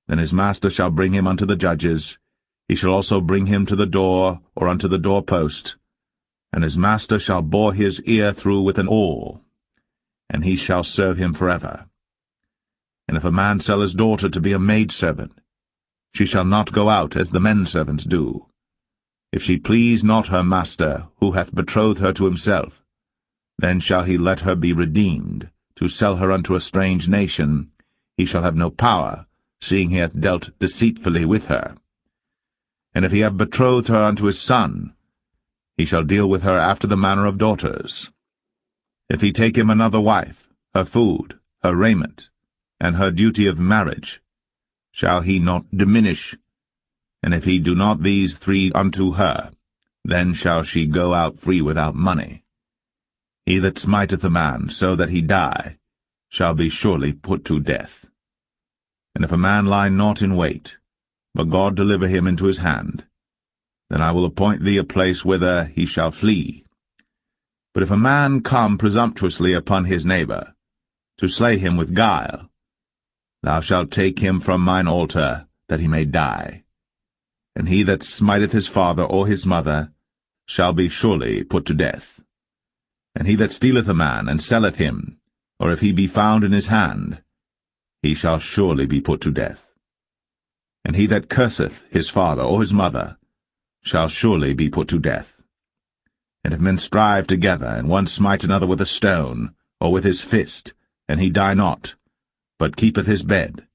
then his master shall bring him unto the judges. He shall also bring him to the door, or unto the doorpost, and his master shall bore his ear through with an awl, and he shall serve him forever. And if a man sell his daughter to be a maidservant, she shall not go out as the men servants do. If she please not her master, who hath betrothed her to himself, then shall he let her be redeemed, to sell her unto a strange nation. He shall have no power, seeing he hath dealt deceitfully with her. And if he have betrothed her unto his son, he shall deal with her after the manner of daughters. If he take him another wife, her food, her raiment, and her duty of marriage, shall he not diminish? And if he do not these 3 unto her, then shall she go out free without money. He that smiteth a man so that he die shall be surely put to death. And if a man lie not in wait, but God deliver him into his hand, then I will appoint thee a place whither he shall flee. But if a man come presumptuously upon his neighbor, to slay him with guile, thou shalt take him from mine altar, that he may die. And he that smiteth his father or his mother shall be surely put to death. And he that stealeth a man, and selleth him, or if he be found in his hand, he shall surely be put to death. And he that curseth his father or his mother shall surely be put to death. And if men strive together, and one smite another with a stone, or with his fist, and he die not, but keepeth his bed,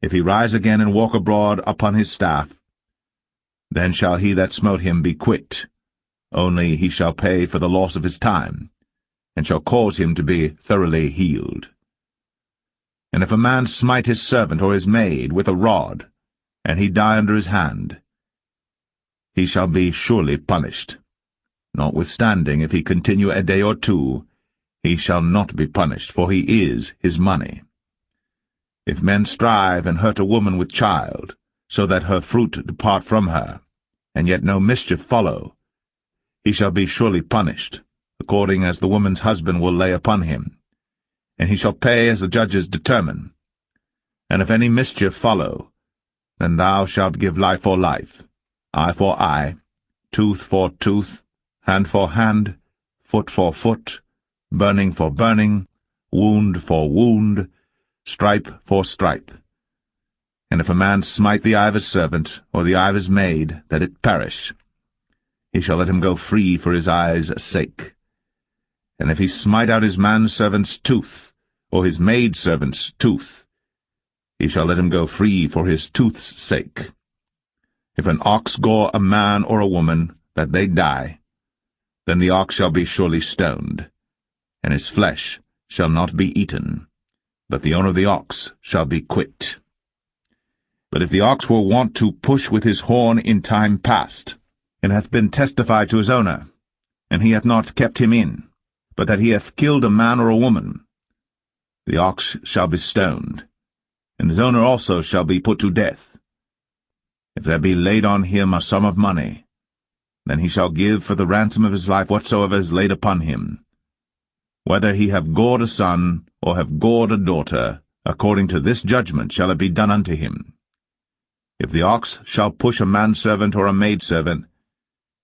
if he rise again and walk abroad upon his staff, then shall he that smote him be quit, only he shall pay for the loss of his time, and shall cause him to be thoroughly healed. And if a man smite his servant or his maid with a rod, and he die under his hand, he shall be surely punished. Notwithstanding, if he continue a day or 2, he shall not be punished, for he is his money. If men strive and hurt a woman with child, so that her fruit depart from her, and yet no mischief follow, he shall be surely punished, according as the woman's husband will lay upon him, and he shall pay as the judges determine. And if any mischief follow, then thou shalt give life for life, eye for eye, tooth for tooth, hand for hand, foot for foot, burning for burning, wound for wound, stripe for stripe. And if a man smite the eye of his servant, or the eye of his maid, that it perish, he shall let him go free for his eye's sake. And if he smite out his manservant's tooth, or his maidservant's tooth, he shall let him go free for his tooth's sake. If an ox gore a man or a woman, that they die, then the ox shall be surely stoned, and his flesh shall not be eaten, but the owner of the ox shall be quit. But if the ox were wont to push with his horn in time past, and hath been testified to his owner, and he hath not kept him in, but that he hath killed a man or a woman, the ox shall be stoned, and his owner also shall be put to death. If there be laid on him a sum of money, then he shall give for the ransom of his life whatsoever is laid upon him. Whether he have gored a son, or have gored a daughter, according to this judgment shall it be done unto him. If the ox shall push a manservant or a maidservant,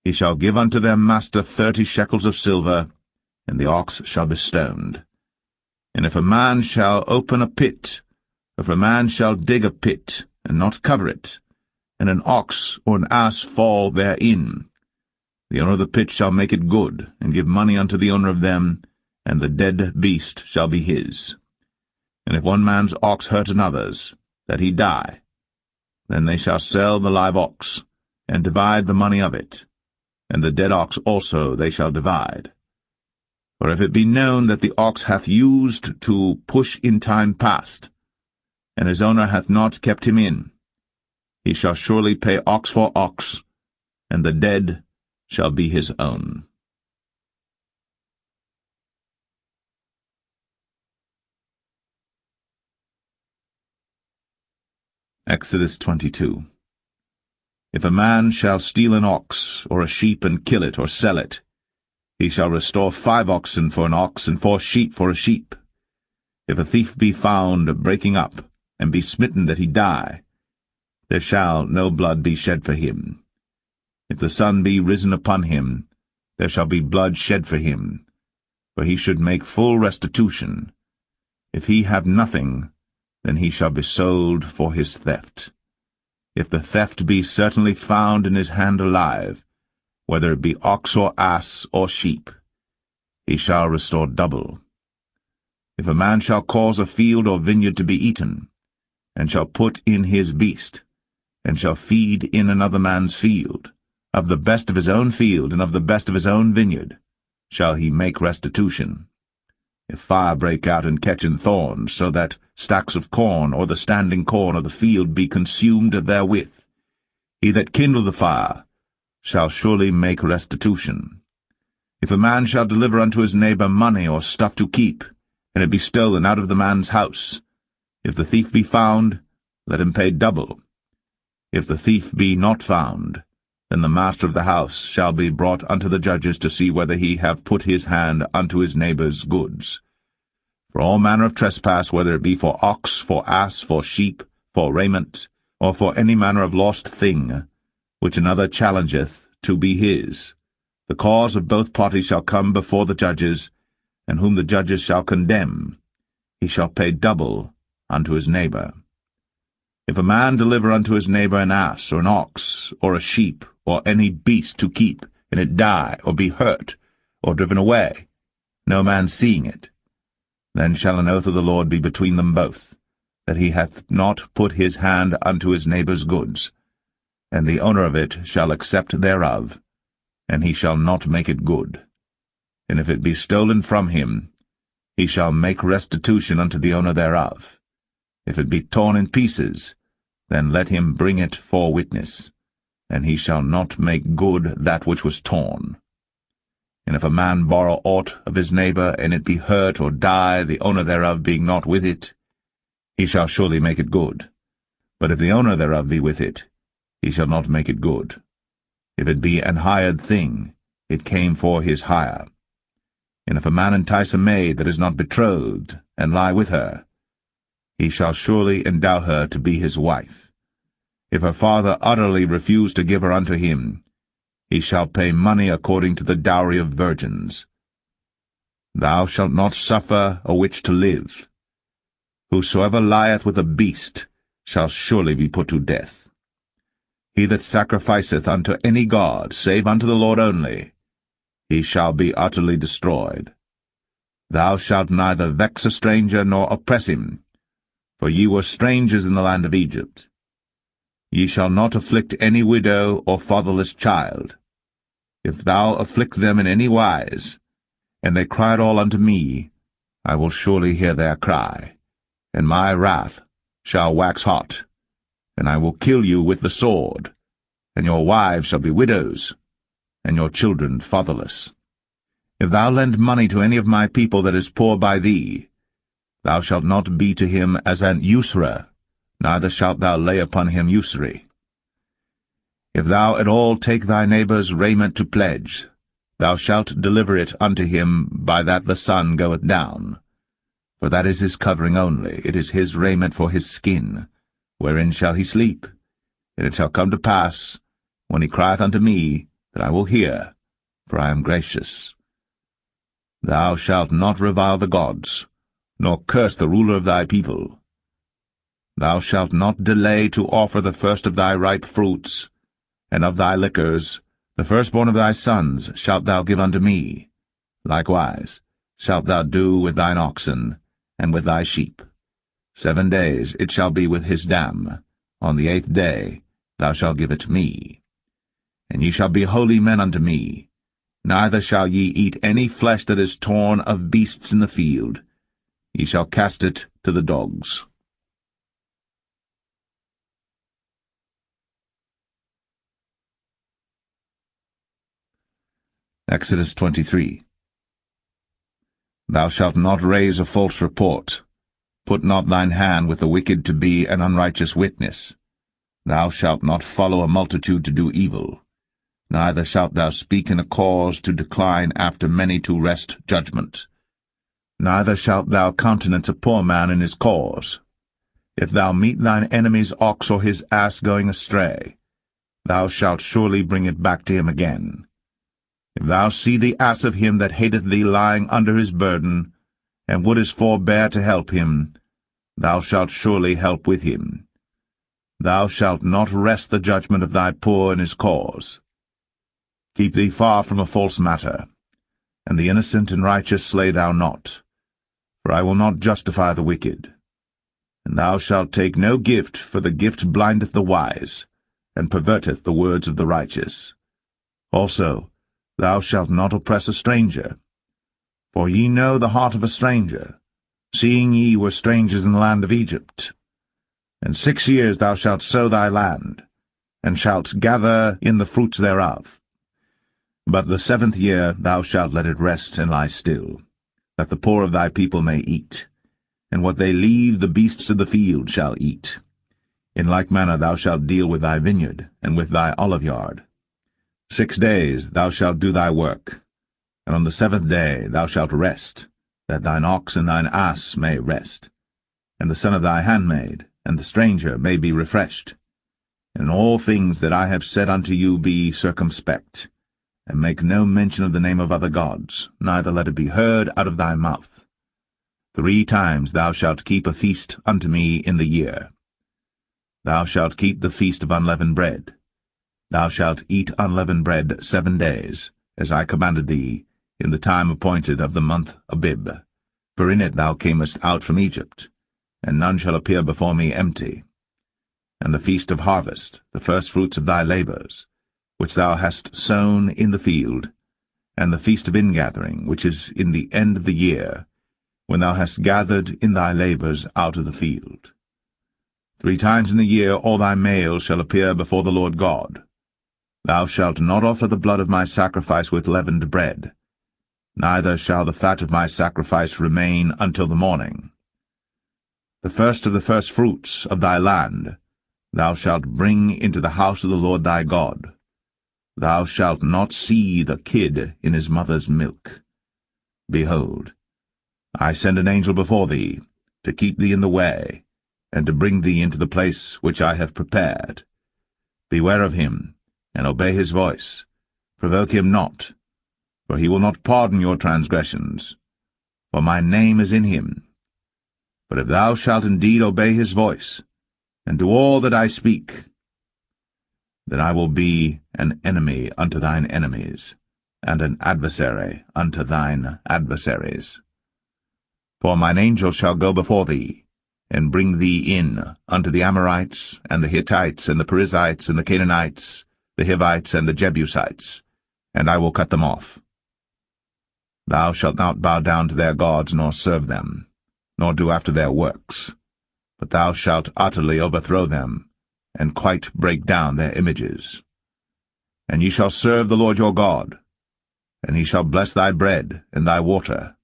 he shall give unto their master 30 shekels of silver, and the ox shall be stoned. And if a man shall open a pit, or if a man shall dig a pit, and not cover it, and an ox or an ass fall therein, The owner of the pit shall make it good, and give money unto the owner of them, and the dead beast shall be his. And if one man's ox hurt another's, that he die, then they shall sell the live ox, and divide the money of it, and the dead ox also they shall divide. For if it be known that the ox hath used to push in time past, and his owner hath not kept him in, he shall surely pay ox for ox, and the dead shall be his own. Exodus 22. If a man shall steal an ox or a sheep and kill it or sell it, he shall restore 5 oxen for an ox and 4 sheep for a sheep. If a thief be found breaking up, and be smitten that he die, there shall no blood be shed for him. If the sun be risen upon him, there shall be blood shed for him, for he should make full restitution. If he have nothing, then he shall be sold for his theft. If the theft be certainly found in his hand alive, whether it be ox or ass or sheep, he shall restore double. If a man shall cause a field or vineyard to be eaten, and shall put in his beast, and shall feed in another man's field, of the best of his own field and of the best of his own vineyard, shall he make restitution. If fire break out and catch in thorns, so that stacks of corn or the standing corn of the field be consumed therewith, he that kindled the fire shall surely make restitution. If a man shall deliver unto his neighbor money or stuff to keep, and it be stolen out of the man's house, if the thief be found, let him pay double. If the thief be not found, then the master of the house shall be brought unto the judges to see whether he have put his hand unto his neighbor's goods. For all manner of trespass, whether it be for ox, for ass, for sheep, for raiment, or for any manner of lost thing, which another challengeth to be his, the cause of both parties shall come before the judges, and whom the judges shall condemn, he shall pay double unto his neighbor. If a man deliver unto his neighbor an ass, or an ox, or a sheep, or any beast to keep, and it die, or be hurt, or driven away, no man seeing it, then shall an oath of the Lord be between them both, that he hath not put his hand unto his neighbor's goods, and the owner of it shall accept thereof, and he shall not make it good. And if it be stolen from him, he shall make restitution unto the owner thereof. If it be torn in pieces, then let him bring it for witness, and he shall not make good that which was torn. And if a man borrow aught of his neighbor, and it be hurt or die, the owner thereof being not with it, he shall surely make it good. But if the owner thereof be with it, he shall not make it good. If it be an hired thing, it came for his hire. And if a man entice a maid that is not betrothed, and lie with her, he shall surely endow her to be his wife. If her father utterly refuse to give her unto him, he shall pay money according to the dowry of virgins. Thou shalt not suffer a witch to live. Whosoever lieth with a beast shall surely be put to death. He that sacrificeth unto any god, save unto the Lord only, he shall be utterly destroyed. Thou shalt neither vex a stranger nor oppress him, for ye were strangers in the land of Egypt. Ye shall not afflict any widow or fatherless child. If thou afflict them in any wise, and they cry at all unto me, I will surely hear their cry, and my wrath shall wax hot, and I will kill you with the sword, and your wives shall be widows, and your children fatherless. If thou lend money to any of my people that is poor by thee, thou shalt not be to him as an usurer, neither shalt thou lay upon him usury. If thou at all take thy neighbor's raiment to pledge, thou shalt deliver it unto him by that the sun goeth down. For that is his covering only, it is his raiment for his skin, wherein shall he sleep. And it shall come to pass, when he crieth unto me, that I will hear, for I am gracious. Thou shalt not revile the gods, nor curse the ruler of thy people. Thou shalt not delay to offer the first of thy ripe fruits, and of thy liquors, The firstborn of thy sons shalt thou give unto me. Likewise shalt thou do with thine oxen, and with thy sheep. 7 days it shall be with his dam. On the 8th day thou shalt give it me. And ye shall be holy men unto me. Neither shall ye eat any flesh that is torn of beasts in the field. Ye shall cast it to the dogs. Exodus 23. Thou shalt not raise a false report. Put not thine hand with the wicked to be an unrighteous witness. Thou shalt not follow a multitude to do evil. Neither shalt thou speak in a cause to decline after many to wrest judgment. Neither shalt thou countenance a poor man in his cause. If thou meet thine enemy's ox or his ass going astray, thou shalt surely bring it back to him again. If thou see the ass of him that hateth thee lying under his burden, and wouldest forbear to help him, thou shalt surely help with him. Thou shalt not wrest the judgment of thy poor in his cause. Keep thee far from a false matter, and the innocent and righteous slay thou not, for I will not justify the wicked. And thou shalt take no gift, for the gift blindeth the wise, and perverteth the words of the righteous. Also, thou shalt not oppress a stranger. For ye know the heart of a stranger, seeing ye were strangers in the land of Egypt. And 6 years thou shalt sow thy land, and shalt gather in the fruits thereof. But the 7th year thou shalt let it rest and lie still, that the poor of thy people may eat, and what they leave the beasts of the field shall eat. In like manner thou shalt deal with thy vineyard, and with thy oliveyard. 6 days thou shalt do thy work, and on the 7th day thou shalt rest, that thine ox and thine ass may rest, and the son of thy handmaid, and the stranger may be refreshed. And in all things that I have said unto you be circumspect, and make no mention of the name of other gods, neither let it be heard out of thy mouth. 3 times thou shalt keep a feast unto me in the year. Thou shalt keep the feast of unleavened bread. Thou shalt eat unleavened bread 7 days, as I commanded thee, in the time appointed of the month Abib. For in it thou camest out from Egypt, and none shall appear before me empty. And the feast of harvest, the firstfruits of thy labours, which thou hast sown in the field, and the feast of ingathering, which is in the end of the year, when thou hast gathered in thy labours out of the field. 3 times in the year all thy males shall appear before the Lord God. Thou shalt not offer the blood of my sacrifice with leavened bread, neither shall the fat of my sacrifice remain until the morning. The first of the firstfruits of thy land thou shalt bring into the house of the Lord thy God. Thou shalt not see the kid in his mother's milk. Behold, I send an angel before thee, to keep thee in the way, and to bring thee into the place which I have prepared. Beware of him, and obey his voice. Provoke him not, for he will not pardon your transgressions, for my name is in him. But if thou shalt indeed obey his voice, and do all that I speak, then I will be an enemy unto thine enemies, and an adversary unto thine adversaries. For mine angel shall go before thee, and bring thee in unto the Amorites, and the Hittites, and the Perizzites, and the Canaanites, the Hivites, and the Jebusites, and I will cut them off. Thou shalt not bow down to their gods, nor serve them, nor do after their works, but thou shalt utterly overthrow them, and quite break down their images. And ye shall serve the Lord your God, and he shall bless thy bread and thy water,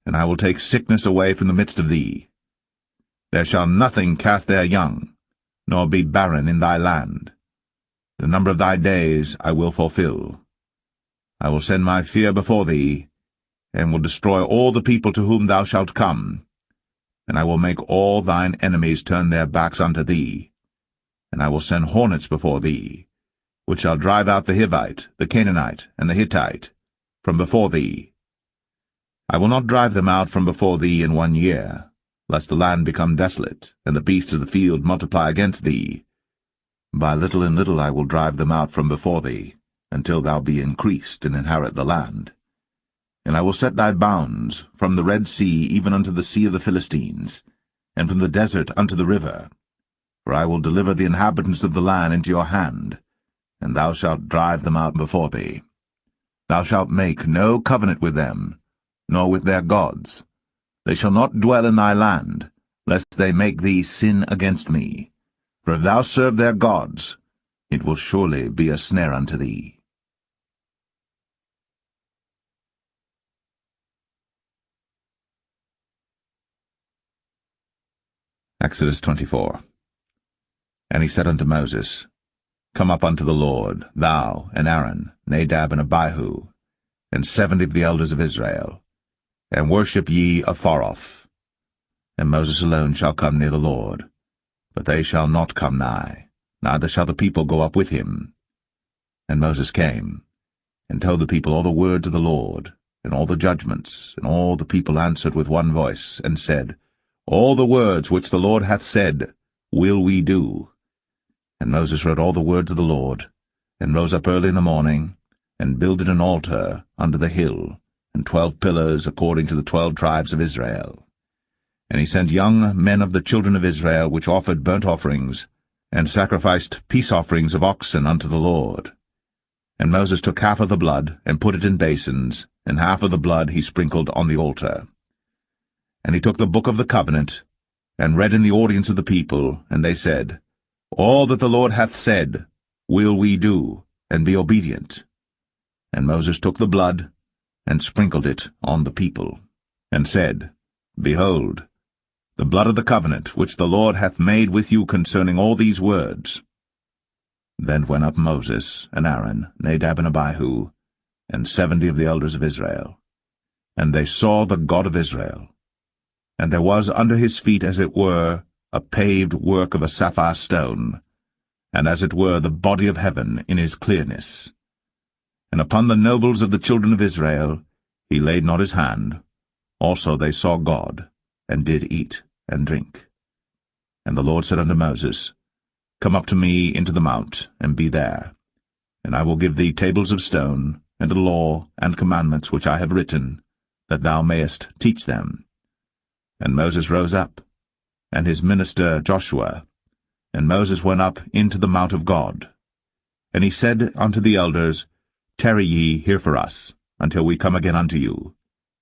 and I will take sickness away from the midst of thee. There shall nothing cast their young, nor be barren in thy land. The number of thy days I will fulfill. I will send my fear before thee, and will destroy all the people to whom thou shalt come, and I will make all thine enemies turn their backs unto thee. And I will send hornets before thee, which shall drive out the Hivite, the Canaanite, and the Hittite from before thee. I will not drive them out from before thee in 1 year, lest the land become desolate, and the beasts of the field multiply against thee. By little and little I will drive them out from before thee, until thou be increased and inherit the land. And I will set thy bounds from the Red Sea even unto the sea of the Philistines, and from the desert unto the river. For I will deliver the inhabitants of the land into your hand, and thou shalt drive them out before thee. Thou shalt make no covenant with them, nor with their gods. They shall not dwell in thy land, lest they make thee sin against me. For if thou serve their gods, it will surely be a snare unto thee. Exodus 24. And he said unto Moses, Come up unto the Lord, thou, and Aaron, Nadab, and Abihu, and 70 of the elders of Israel, and worship ye afar off. And Moses alone shall come near the Lord, but they shall not come nigh, neither shall the people go up with him. And Moses came, and told the people all the words of the Lord, and all the judgments, and all the people answered with one voice, and said, All the words which the Lord hath said will we do. And Moses wrote all the words of the Lord, and rose up early in the morning, and builded an altar under the hill, and 12 pillars according to the 12 tribes of Israel. And he sent young men of the children of Israel, which offered burnt offerings, and sacrificed peace offerings of oxen unto the Lord. And Moses took half of the blood, and put it in basins, and half of the blood he sprinkled on the altar. And he took the book of the covenant, and read in the audience of the people, and they said, All that the Lord hath said will we do, and be obedient. And Moses took the blood, and sprinkled it on the people, and said, Behold, the blood of the covenant which the Lord hath made with you concerning all these words. Then went up Moses, and Aaron, Nadab, and Abihu, and 70 of the elders of Israel. And they saw the God of Israel. And there was under his feet, as it were, a paved work of a sapphire stone, and as it were the body of heaven in his clearness. And upon the nobles of the children of Israel he laid not his hand. Also they saw God, and did eat and drink. And the Lord said unto Moses, Come up to me into the mount, and be there. And I will give thee tables of stone, and a law and commandments which I have written, that thou mayest teach them. And Moses rose up, and his minister Joshua, and Moses went up into the mount of God. And he said unto the elders, Tarry ye here for us, until we come again unto you.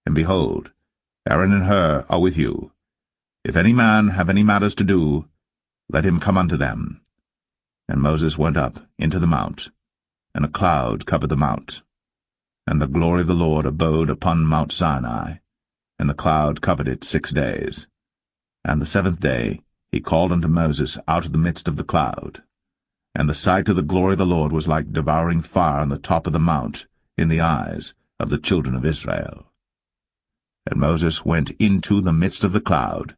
And behold, Aaron and Hur are with you. If any man have any matters to do, let him come unto them. And Moses went up into the mount, and a cloud covered the mount. And the glory of the Lord abode upon Mount Sinai, and the cloud covered it 6 days. And the 7th day he called unto Moses out of the midst of the cloud. And the sight of the glory of the Lord was like devouring fire on the top of the mount in the eyes of the children of Israel. And Moses went into the midst of the cloud,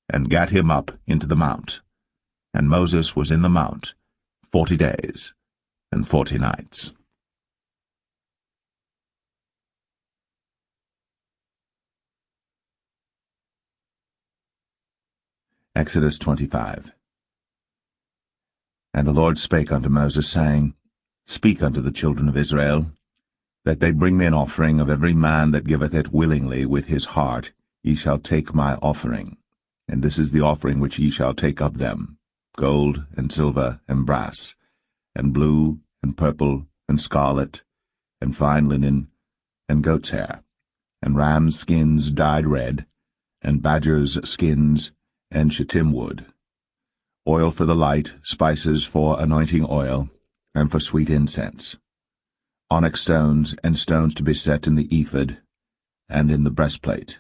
and gat him up into the mount. And Moses was in the mount 40 days and 40 nights. Exodus 25. And the Lord spake unto Moses, saying, Speak unto the children of Israel, that they bring me an offering of every man that giveth it willingly with his heart. Ye shall take my offering. And this is the offering which ye shall take of them, gold, and silver, and brass, and blue, and purple, and scarlet, and fine linen, and goat's hair, and rams' skins dyed red, and badgers' skins, and shittim wood, oil for the light, spices for anointing oil, and for sweet incense, onyx stones, and stones to be set in the ephod, and in the breastplate.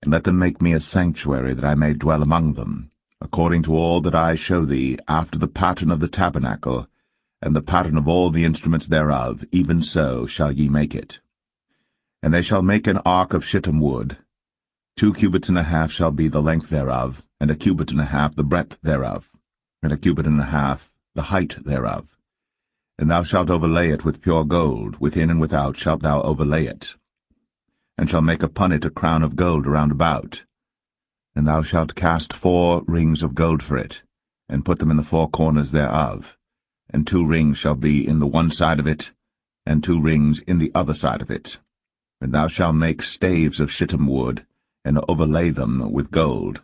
And let them make me a sanctuary, that I may dwell among them, according to all that I show thee, after the pattern of the tabernacle, and the pattern of all the instruments thereof, even so shall ye make it. And they shall make an ark of shittim wood. 2 cubits and a half shall be the length thereof, and 1 cubit and a half the breadth thereof, and 1 cubit and a half the height thereof. And thou shalt overlay it with pure gold, within and without shalt thou overlay it, and shalt make upon it a crown of gold round about. And thou shalt cast 4 rings of gold for it, and put them in the 4 corners thereof. and 2 rings shall be in the one side of it, and 2 rings in the other side of it. And thou shalt make staves of shittim wood, and overlay them with gold.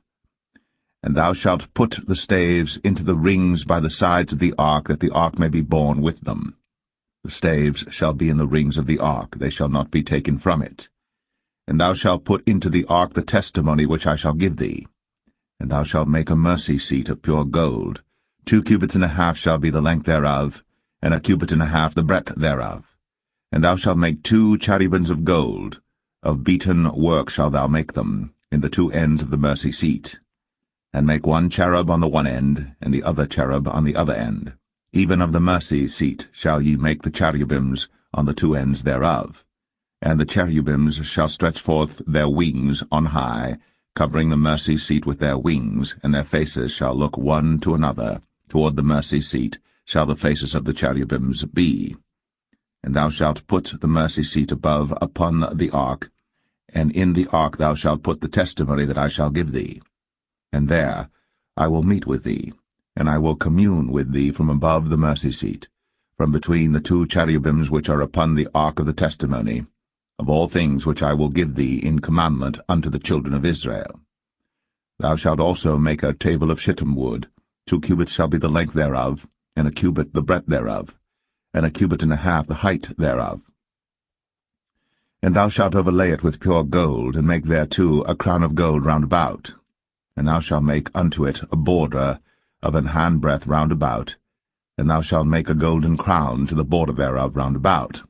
And thou shalt put the staves into the rings by the sides of the ark, that the ark may be borne with them. The staves shall be in the rings of the ark, they shall not be taken from it. And thou shalt put into the ark the testimony which I shall give thee. And thou shalt make a mercy seat of pure gold. 2 cubits and a half shall be the length thereof, and 1 cubit and a half the breadth thereof. And thou shalt make 2 cherubims of gold. Of beaten work shalt thou make them, in the 2 ends of the mercy seat. And make 1 cherub on the one end, and the other cherub on the other end. Even of the mercy seat shall ye make the cherubims on the 2 ends thereof. And the cherubims shall stretch forth their wings on high, covering the mercy seat with their wings, and their faces shall look one to another. Toward the mercy seat shall the faces of the cherubims be. And thou shalt put the mercy seat above upon the ark, and in the ark thou shalt put the testimony that I shall give thee. And there I will meet with thee, and I will commune with thee from above the mercy seat, from between the 2 cherubims which are upon the ark of the testimony, of all things which I will give thee in commandment unto the children of Israel. Thou shalt also make a table of shittim wood. 2 cubits shall be the length thereof, and 1 cubit the breadth thereof, and 1 cubit and a half the height thereof. And thou shalt overlay it with pure gold, and make thereto a crown of gold round about. And thou shalt make unto it a border of an handbreadth round about, and thou shalt make a golden crown to the border thereof round about.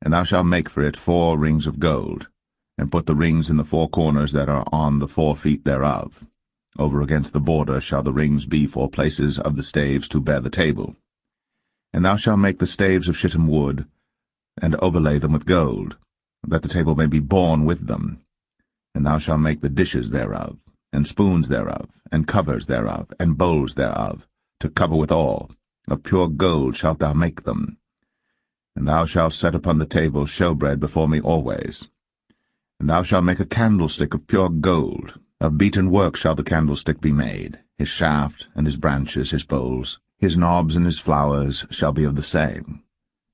And thou shalt make for it 4 rings of gold, and put the rings in the 4 corners that are on the 4 feet thereof. Over against the border shall the rings be for places of the staves to bear the table. And thou shalt make the staves of shittim wood, and overlay them with gold, that the table may be borne with them. And thou shalt make the dishes thereof, and spoons thereof, and covers thereof, and bowls thereof, to cover withal. Of pure gold shalt thou make them. And thou shalt set upon the table showbread before me always. And thou shalt make a candlestick of pure gold. Of beaten work shall the candlestick be made. His shaft, and his branches, his bowls, his knobs and his flowers shall be of the same.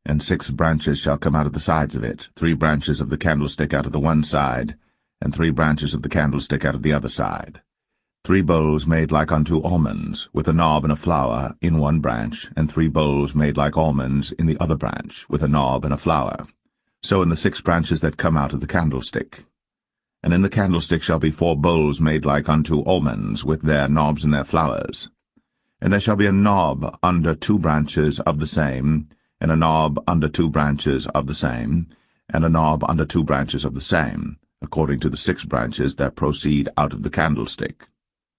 And 6 branches shall come out of the sides of it, 3 branches of the candlestick out of the one side, and 3 branches of the candlestick out of the other side. 3 bowls made like unto almonds, with a knob and a flower in one branch, and 3 bowls made like almonds in the other branch, with a knob and a flower. So in the 6 branches that come out of the candlestick. And in the candlestick shall be 4 bowls made like unto almonds, with their knobs and their flowers. And there shall be a knob under 2 branches of the same, and a knob under 2 branches of the same, and a knob under 2 branches of the same, according to the 6 branches that proceed out of the candlestick.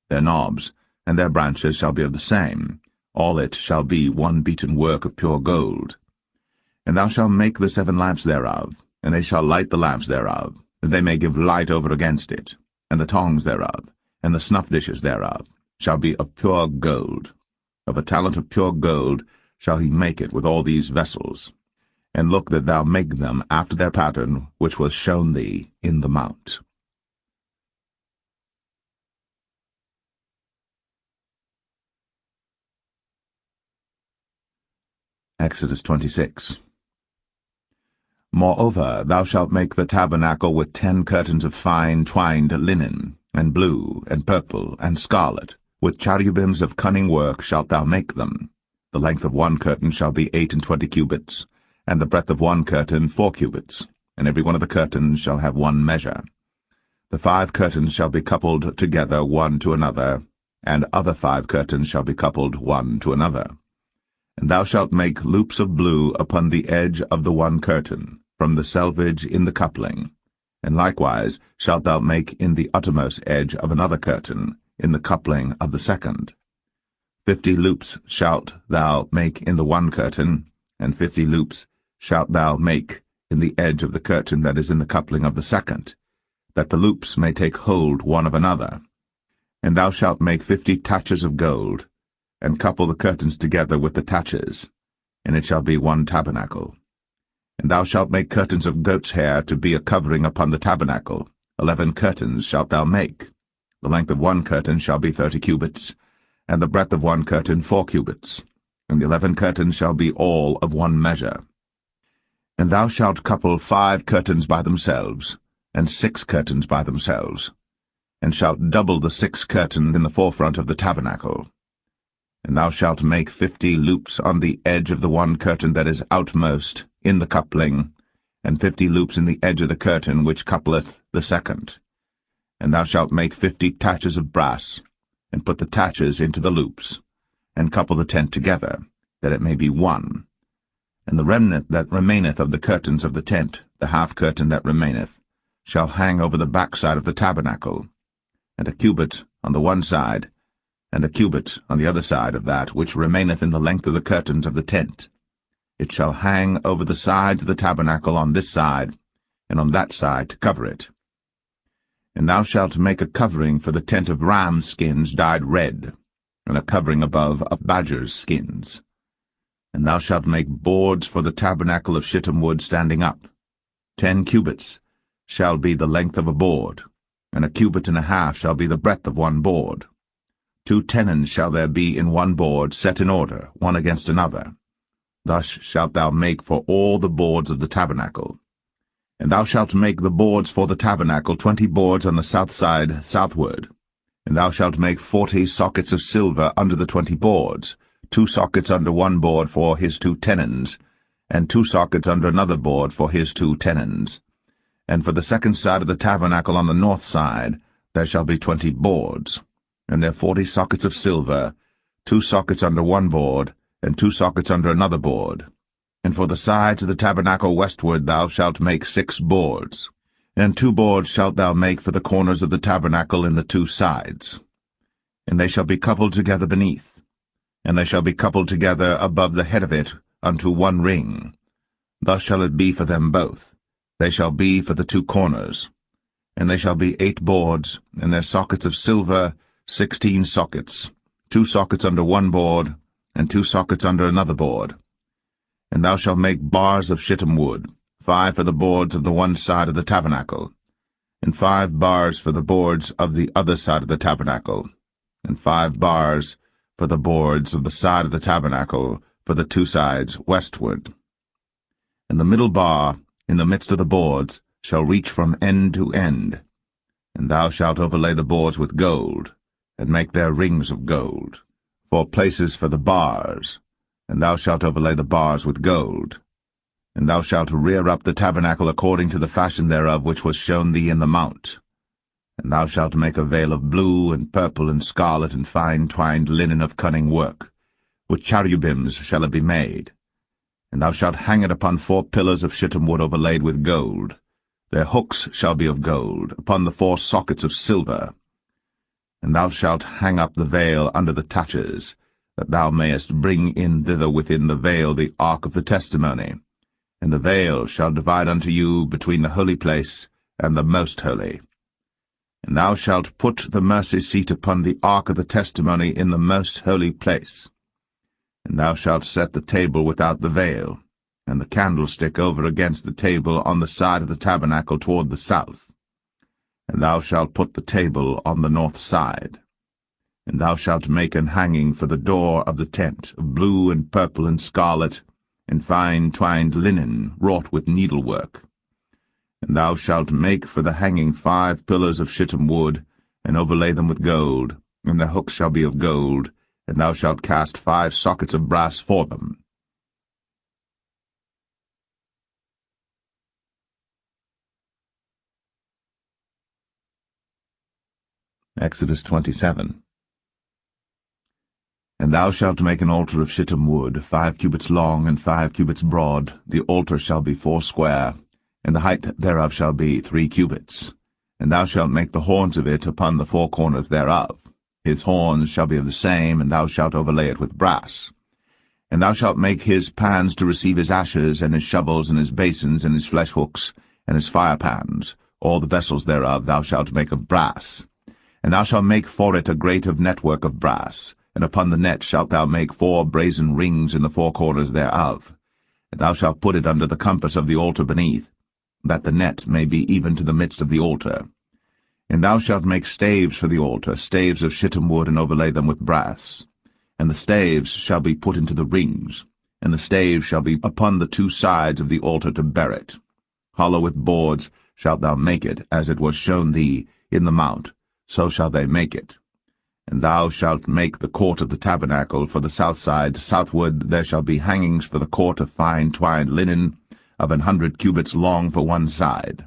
Their knobs and their branches shall be of the same. All it shall be one beaten work of pure gold. And thou shalt make the 7 lamps thereof, and they shall light the lamps thereof, that they may give light over against it. And the tongs thereof, and the snuff dishes thereof, shall be of pure gold. Of a talent of pure gold shall he make it with all these vessels. And look that thou make them after their pattern which was shown thee in the mount. Exodus 26. Moreover, thou shalt make the tabernacle with 10 curtains of fine twined linen, and blue, and purple, and scarlet. With cherubims of cunning work shalt thou make them. The length of 1 curtain shall be 28 cubits, and the breadth of 1 curtain 4 cubits, and every one of the curtains shall have 1 measure. The 5 curtains shall be coupled together one to another, and other 5 curtains shall be coupled one to another. And thou shalt make loops of blue upon the edge of the 1 curtain, from the selvage in the coupling. And likewise shalt thou make in the uttermost edge of another curtain, in the coupling of the 2nd. 50 loops shalt thou make in the 1 curtain, and 50 loops shalt thou make in the edge of the curtain that is in the coupling of the 2nd, that the loops may take hold one of another. And thou shalt make 50 taches of gold, and couple the curtains together with the taches, and it shall be 1 tabernacle. And thou shalt make curtains of goat's hair to be a covering upon the tabernacle. 11 curtains shalt thou make. The length of 1 curtain shall be 30 cubits, and the breadth of 1 curtain 4 cubits, and the 11 curtains shall be all of one measure. And thou shalt couple 5 curtains by themselves, and 6 curtains by themselves, and shalt double the 6 curtains in the forefront of the tabernacle. And thou shalt make 50 loops on the edge of the one curtain that is outmost in the coupling, and 50 loops in the edge of the curtain which coupleth the second. And thou shalt make 50 taches of brass, and put the taches into the loops, and couple the tent together, that it may be one. And the remnant that remaineth of the curtains of the tent, the half curtain that remaineth, shall hang over the backside of the tabernacle, and a cubit on the one side, and a cubit on the other side of that which remaineth in the length of the curtains of the tent. It shall hang over the sides of the tabernacle on this side, and on that side to cover it. And thou shalt make a covering for the tent of rams' skins dyed red, and a covering above of badgers' skins. And thou shalt make boards for the tabernacle of shittim wood standing up. 10 cubits shall be the length of a board, and a cubit and a half shall be the breadth of one board. 2 tenons shall there be in one board, set in order, one against another. Thus shalt thou make for all the boards of the tabernacle. And thou shalt make the boards for the tabernacle 20 boards on the south side southward. And thou shalt make 40 sockets of silver under the 20 boards, 2 sockets under one board for his 2 tenons, and 2 sockets under another board for his 2 tenons. And for the second side of the tabernacle on the north side there shall be 20 boards, and there 40 sockets of silver, 2 sockets under one board, and 2 sockets under another board. And for the sides of the tabernacle westward thou shalt make 6 boards, and 2 boards shalt thou make for the corners of the tabernacle in the 2 sides. And they shall be coupled together beneath, and they shall be coupled together above the head of it unto one ring. Thus shall it be for them both. They shall be for the 2 corners. And they shall be 8 boards, and their sockets of silver 16 sockets, 2 sockets under one board, and 2 sockets under another board. And thou shalt make bars of shittim wood, 5 for the boards of the one side of the tabernacle, and 5 bars for the boards of the other side of the tabernacle, and 5 bars for the boards of the side of the tabernacle for the 2 sides westward. And the middle bar in the midst of the boards shall reach from end to end. And thou shalt overlay the boards with gold, and make their rings of gold, for places for the bars, and thou shalt overlay the bars with gold. And thou shalt rear up the tabernacle according to the fashion thereof which was shown thee in the mount. And thou shalt make a veil of blue and purple and scarlet and fine twined linen of cunning work. With cherubims shall it be made. And thou shalt hang it upon 4 pillars of shittim wood overlaid with gold. Their hooks shall be of gold, upon the 4 sockets of silver. And thou shalt hang up the veil under the taches, that thou mayest bring in thither within the veil the ark of the testimony. And the veil shall divide unto you between the holy place and the most holy. And thou shalt put the mercy seat upon the ark of the testimony in the most holy place. And thou shalt set the table without the veil, and the candlestick over against the table on the side of the tabernacle toward the south. And thou shalt put the table on the north side. And thou shalt make an hanging for the door of the tent, of blue and purple and scarlet, and fine twined linen wrought with needlework. And thou shalt make for the hanging 5 pillars of shittim wood, and overlay them with gold, and the hooks shall be of gold, and thou shalt cast 5 sockets of brass for them. Exodus 27. And thou shalt make an altar of shittim wood, 5 cubits long and 5 cubits broad. The altar shall be 4 square, and the height thereof shall be 3 cubits. And thou shalt make the horns of it upon the 4 corners thereof. His horns shall be of the same, and thou shalt overlay it with brass. And thou shalt make his pans to receive his ashes, and his shovels, and his basins, and his flesh hooks, and his firepans. All the vessels thereof thou shalt make of brass. And thou shalt make for it a grate of network of brass, and upon the net shalt thou make 4 brazen rings in the 4 corners thereof. And thou shalt put it under the compass of the altar beneath, that the net may be even to the midst of the altar. And thou shalt make staves for the altar, staves of shittim wood, and overlay them with brass. And the staves shall be put into the rings, and the staves shall be upon the two sides of the altar to bear it. Hollow with boards shalt thou make it, as it was shown thee in the mount, so shall they make it. And thou shalt make the court of the tabernacle for the south side. Southward there shall be hangings for the court of fine twined linen, of 100 cubits long for one side.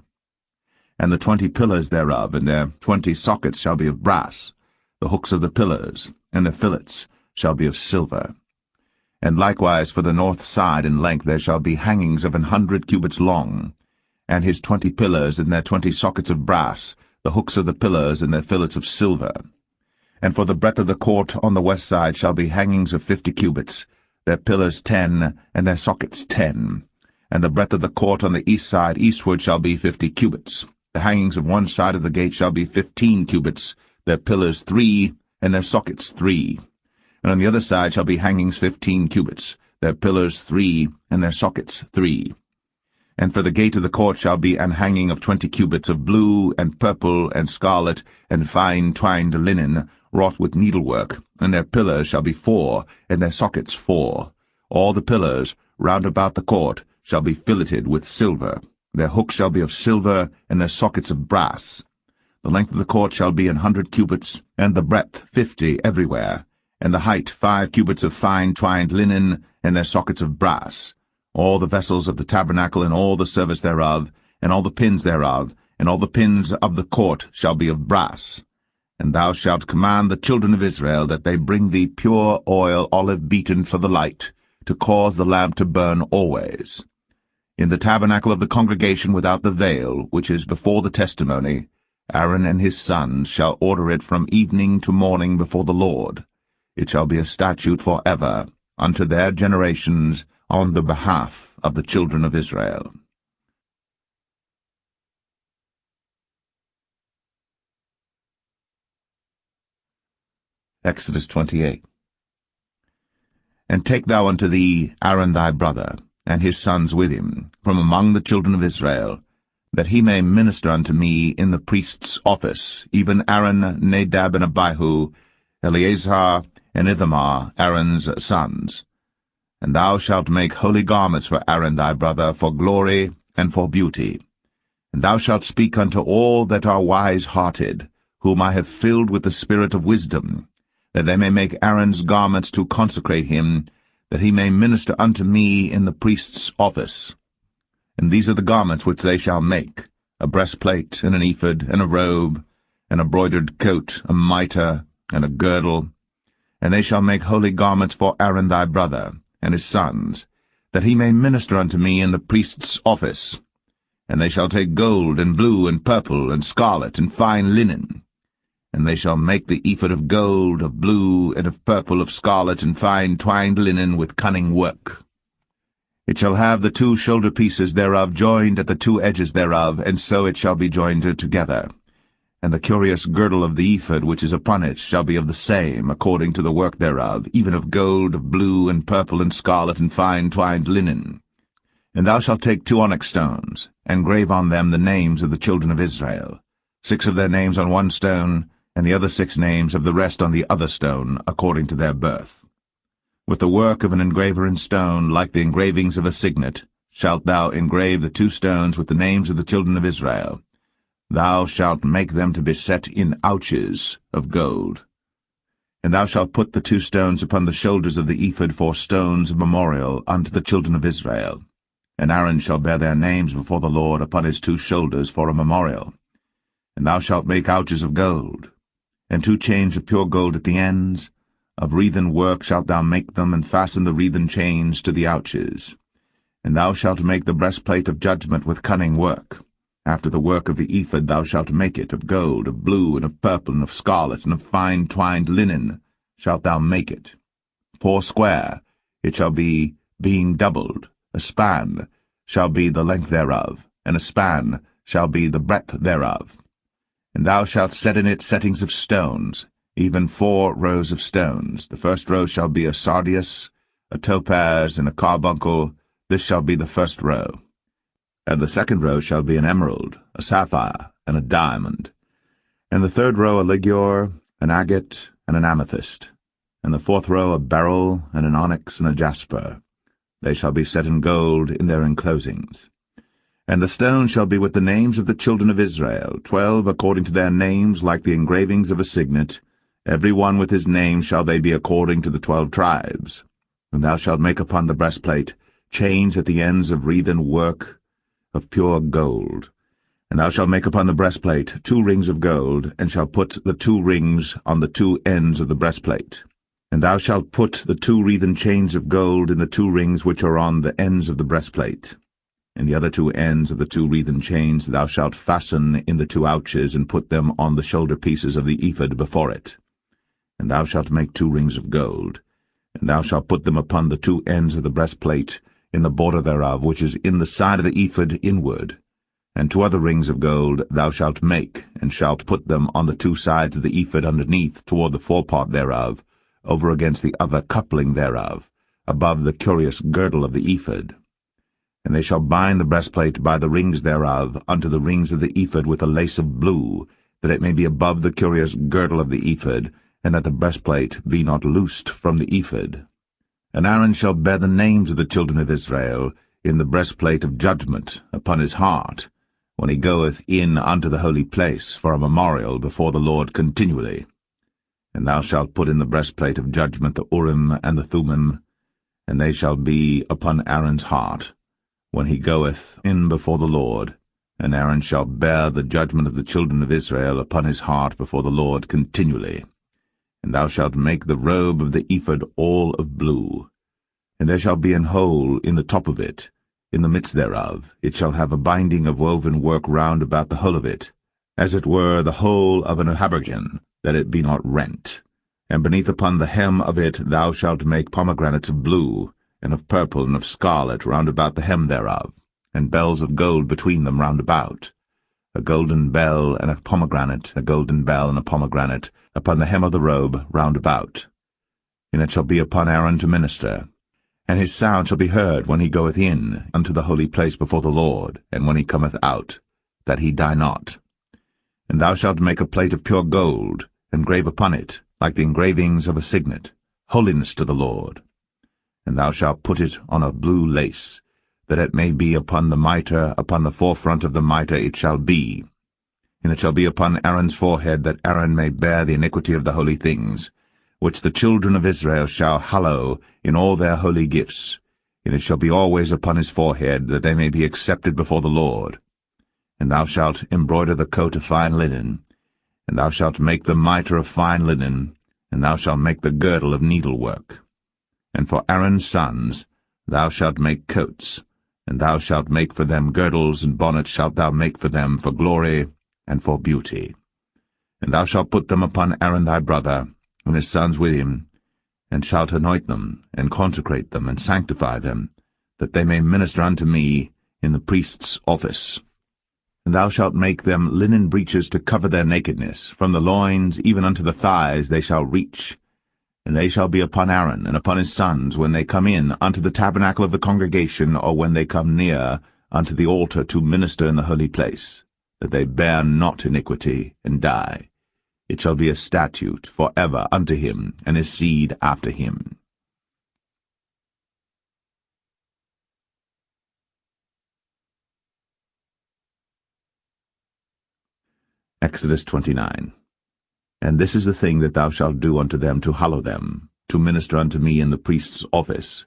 And the 20 pillars thereof, and their 20 sockets shall be of brass. The hooks of the pillars, and their fillets, shall be of silver. And likewise for the north side in length there shall be hangings of 100 cubits long, and his 20 pillars, and their 20 sockets of brass, the hooks of the pillars, and their fillets of silver. And for the breadth of the court on the west side shall be hangings of 50 cubits, their pillars 10, and their sockets 10. And the breadth of the court on the east side eastward shall be 50 cubits. The hangings of one side of the gate shall be 15 cubits, their pillars 3, and their sockets 3. And on the other side shall be hangings 15 cubits, their pillars 3, and their sockets 3. And for the gate of the court shall be an hanging of 20 cubits of blue, and purple, and scarlet, and fine twined linen, wrought with needlework, and their pillars shall be 4, and their sockets 4. All the pillars round about the court shall be filleted with silver. Their hooks shall be of silver, and their sockets of brass. The length of the court shall be 100 cubits, and the breadth 50 everywhere, and the height 5 cubits of fine twined linen, and their sockets of brass. All the vessels of the tabernacle, and all the service thereof, and all the pins thereof, and all the pins of the court shall be of brass. And thou shalt command the children of Israel that they bring thee pure oil, olive beaten for the light, to cause the lamp to burn always. In the tabernacle of the congregation without the veil, which is before the testimony, Aaron and his sons shall order it from evening to morning before the Lord. It shall be a statute for ever, unto their generations, on the behalf of the children of Israel. Exodus 28. And take thou unto thee Aaron thy brother, and his sons with him, from among the children of Israel, that he may minister unto me in the priest's office, even Aaron, Nadab, and Abihu, Eleazar, and Ithamar, Aaron's sons. And thou shalt make holy garments for Aaron thy brother, for glory and for beauty. And thou shalt speak unto all that are wise-hearted, whom I have filled with the spirit of wisdom, that they may make Aaron's garments to consecrate him, that he may minister unto me in the priest's office. And these are the garments which they shall make, a breastplate, and an ephod, and a robe, and a broidered coat, a mitre, and a girdle. And they shall make holy garments for Aaron thy brother, and his sons, that he may minister unto me in the priest's office. And they shall take gold, and blue, and purple, and scarlet, and fine linen. And they shall make the ephod of gold, of blue, and of purple, of scarlet, and fine twined linen with cunning work. It shall have the 2 shoulder pieces thereof joined at the 2 edges thereof, and so it shall be joined together. And the curious girdle of the ephod which is upon it shall be of the same, according to the work thereof, even of gold, of blue, and purple, and scarlet, and fine twined linen. And thou shalt take 2 onyx stones, and grave on them the names of the children of Israel, 6 of their names on one stone, and the other 6 names of the rest on the other stone, according to their birth. With the work of an engraver in stone, like the engravings of a signet, shalt thou engrave the 2 stones with the names of the children of Israel. Thou shalt make them to be set in ouches of gold. And thou shalt put the 2 stones upon the shoulders of the ephod for stones of memorial unto the children of Israel. And Aaron shall bear their names before the Lord upon his 2 shoulders for a memorial. And thou shalt make ouches of gold, and 2 chains of pure gold at the ends. Of wreathen work shalt thou make them, and fasten the wreathen chains to the ouches. And thou shalt make the breastplate of judgment with cunning work. After the work of the ephod thou shalt make it, of gold, of blue, and of purple, and of scarlet, and of fine twined linen shalt thou make it. 4 square it shall be, being doubled. A span shall be the length thereof, and a span shall be the breadth thereof. And thou shalt set in it settings of stones, even 4 rows of stones. The first row shall be a sardius, a topaz, and a carbuncle. This shall be the first row. And the second row shall be an emerald, a sapphire, and a diamond. And the third row a ligure, an agate, and an amethyst. and the fourth row a beryl, and an onyx, and a jasper. They shall be set in gold in their enclosings. And the stone shall be with the names of the children of Israel, 12 according to their names, like the engravings of a signet. Every one with his name shall they be according to the 12 tribes. And thou shalt make upon the breastplate chains at the ends of wreathen work of pure gold. And thou shalt make upon the breastplate 2 rings of gold, and shalt put the 2 rings on the 2 ends of the breastplate. And thou shalt put the 2 wreathen chains of gold in the 2 rings which are on the ends of the breastplate. And the other 2 ends of the 2 wreathen chains thou shalt fasten in the 2 ouches, and put them on the shoulder pieces of the ephod before it. And thou shalt make 2 rings of gold, and thou shalt put them upon the 2 ends of the breastplate, in the border thereof, which is in the side of the ephod inward. And 2 other rings of gold thou shalt make, and shalt put them on the 2 sides of the ephod underneath, toward the forepart thereof, over against the other coupling thereof, above the curious girdle of the ephod. And they shall bind the breastplate by the rings thereof unto the rings of the ephod with a lace of blue, that it may be above the curious girdle of the ephod, and that the breastplate be not loosed from the ephod. And Aaron shall bear the names of the children of Israel in the breastplate of judgment upon his heart, when he goeth in unto the holy place for a memorial before the Lord continually. And thou shalt put in the breastplate of judgment the Urim and the Thummim, and they shall be upon Aaron's heart, when he goeth in before the Lord. And Aaron shall bear the judgment of the children of Israel upon his heart before the Lord continually. And thou shalt make the robe of the ephod all of blue. And there shall be an hole in the top of it, in the midst thereof. It shall have a binding of woven work round about the whole of it, as it were the whole of an habergeon, that it be not rent. And beneath upon the hem of it thou shalt make pomegranates of blue, and of purple, and of scarlet round about the hem thereof, and bells of gold between them round about, a golden bell and a pomegranate, a golden bell and a pomegranate, upon the hem of the robe round about. And it shall be upon Aaron to minister, and his sound shall be heard when he goeth in unto the holy place before the Lord, and when he cometh out, that he die not. And thou shalt make a plate of pure gold, and grave upon it, like the engravings of a signet, holiness to the Lord. And thou shalt put it on a blue lace, that it may be upon the mitre, upon the forefront of the mitre it shall be. And it shall be upon Aaron's forehead, that Aaron may bear the iniquity of the holy things, which the children of Israel shall hallow in all their holy gifts. And it shall be always upon his forehead, that they may be accepted before the Lord. And thou shalt embroider the coat of fine linen, and thou shalt make the mitre of fine linen, and thou shalt make the girdle of needlework. And for Aaron's sons thou shalt make coats, and thou shalt make for them girdles, and bonnets shalt thou make for them for glory and for beauty. And thou shalt put them upon Aaron thy brother, and his sons with him, and shalt anoint them, and consecrate them, and sanctify them, that they may minister unto me in the priest's office. And thou shalt make them linen breeches to cover their nakedness, from the loins even unto the thighs they shall reach. And they shall be upon Aaron and upon his sons when they come in unto the tabernacle of the congregation, or when they come near unto the altar to minister in the holy place, that they bear not iniquity and die. It shall be a statute for ever unto him and his seed after him. Exodus 29. And this is the thing that thou shalt do unto them to hallow them, to minister unto me in the priest's office.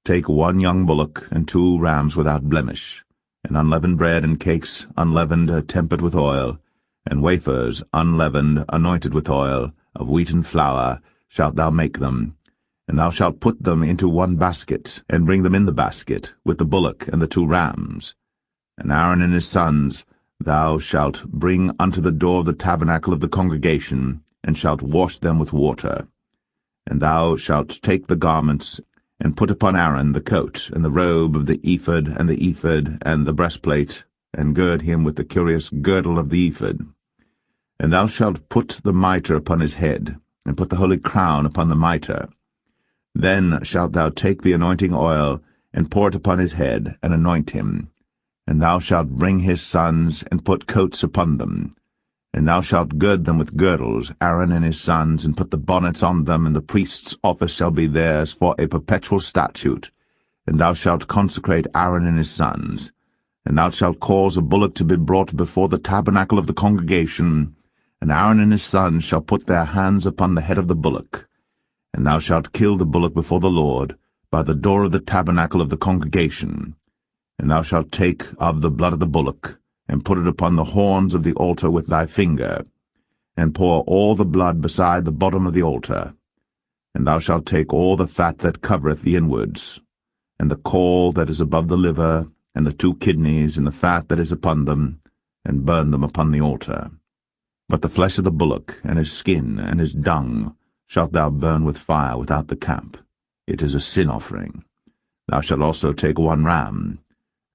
Take 1 young bullock, and 2 rams without blemish, and unleavened bread and cakes unleavened, tempered with oil, and wafers unleavened, anointed with oil, of wheaten flour shalt thou make them. And thou shalt put them into 1 basket, and bring them in the basket, with the bullock and the 2 rams. And Aaron and his sons thou shalt bring unto the door of the tabernacle of the congregation, and shalt wash them with water. And thou shalt take the garments, and put upon Aaron the coat, and the robe of the ephod, and the breastplate, and gird him with the curious girdle of the ephod. And thou shalt put the mitre upon his head, and put the holy crown upon the mitre. Then shalt thou take the anointing oil, and pour it upon his head, and anoint him. And thou shalt bring his sons, and put coats upon them. And thou shalt gird them with girdles, Aaron and his sons, and put the bonnets on them, and the priest's office shall be theirs for a perpetual statute. And thou shalt consecrate Aaron and his sons. And thou shalt cause a bullock to be brought before the tabernacle of the congregation, and Aaron and his sons shall put their hands upon the head of the bullock. And thou shalt kill the bullock before the Lord, by the door of the tabernacle of the congregation. And thou shalt take of the blood of the bullock, and put it upon the horns of the altar with thy finger, and pour all the blood beside the bottom of the altar. And thou shalt take all the fat that covereth the inwards, and the caul that is above the liver, and the 2 kidneys, and the fat that is upon them, and burn them upon the altar. But the flesh of the bullock, and his skin, and his dung, shalt thou burn with fire without the camp. It is a sin offering. Thou shalt also take 1 ram,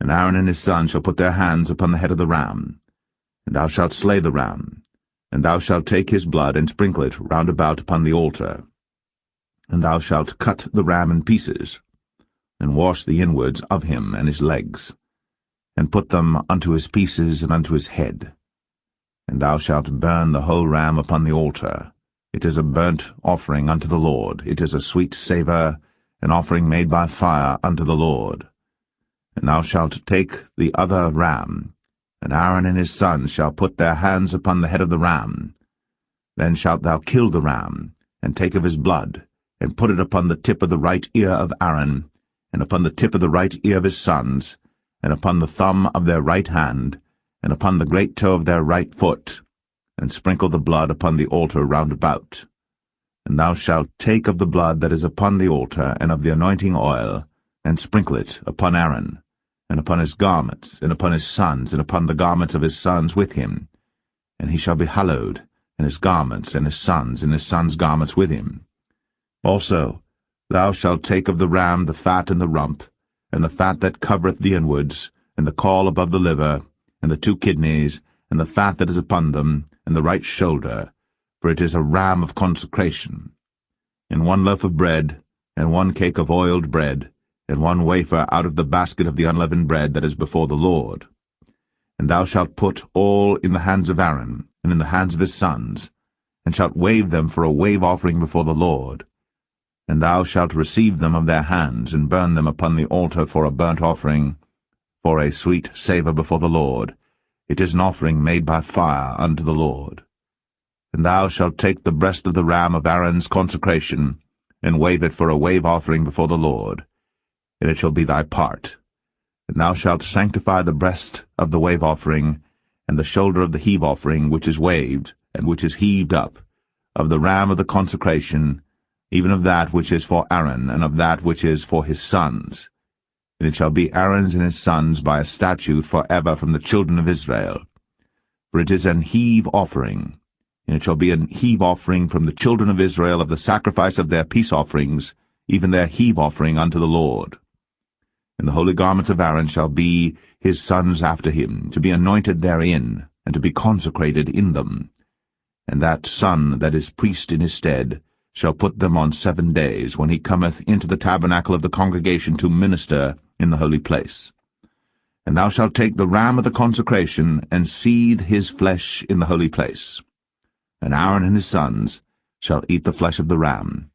and Aaron and his sons shall put their hands upon the head of the ram. And thou shalt slay the ram, and thou shalt take his blood, and sprinkle it round about upon the altar. And thou shalt cut the ram in pieces, and wash the inwards of him and his legs, and put them unto his pieces and unto his head. And thou shalt burn the whole ram upon the altar. It is a burnt offering unto the Lord. It is a sweet savour, an offering made by fire unto the Lord. And thou shalt take the other ram, and Aaron and his sons shall put their hands upon the head of the ram. Then shalt thou kill the ram, and take of his blood, and put it upon the tip of the right ear of Aaron, and upon the tip of the right ear of his sons, and upon the thumb of their right hand, and upon the great toe of their right foot, and sprinkle the blood upon the altar round about. And thou shalt take of the blood that is upon the altar, and of the anointing oil, and sprinkle it upon Aaron, and upon his garments, and upon his sons, and upon the garments of his sons with him. And he shall be hallowed, and his garments, and his sons' garments with him. Also thou shalt take of the ram the fat and the rump, and the fat that covereth the inwards, and the caul above the liver, and the 2 kidneys, and the fat that is upon them, and the right shoulder, for it is a ram of consecration. And 1 loaf of bread, and 1 cake of oiled bread, and 1 wafer out of the basket of the unleavened bread that is before the Lord. And thou shalt put all in the hands of Aaron, and in the hands of his sons, and shalt wave them for a wave offering before the Lord. And thou shalt receive them of their hands, and burn them upon the altar for a burnt offering, for a sweet savour before the Lord. It is an offering made by fire unto the Lord. And thou shalt take the breast of the ram of Aaron's consecration, and wave it for a wave offering before the Lord. And it shall be thy part. And thou shalt sanctify the breast of the wave offering, and the shoulder of the heave offering, which is waved, and which is heaved up, of the ram of the consecration, even of that which is for Aaron, and of that which is for his sons. And it shall be Aaron's and his sons by a statute for ever from the children of Israel. For it is an heave offering, and it shall be an heave offering from the children of Israel of the sacrifice of their peace offerings, even their heave offering unto the Lord. And the holy garments of Aaron shall be his sons after him, to be anointed therein, and to be consecrated in them. And that son that is priest in his stead shall put them on 7 days, when he cometh into the tabernacle of the congregation to minister in the holy place. And thou shalt take the ram of the consecration, and seethe his flesh in the holy place. And Aaron and his sons shall eat the flesh of the ram,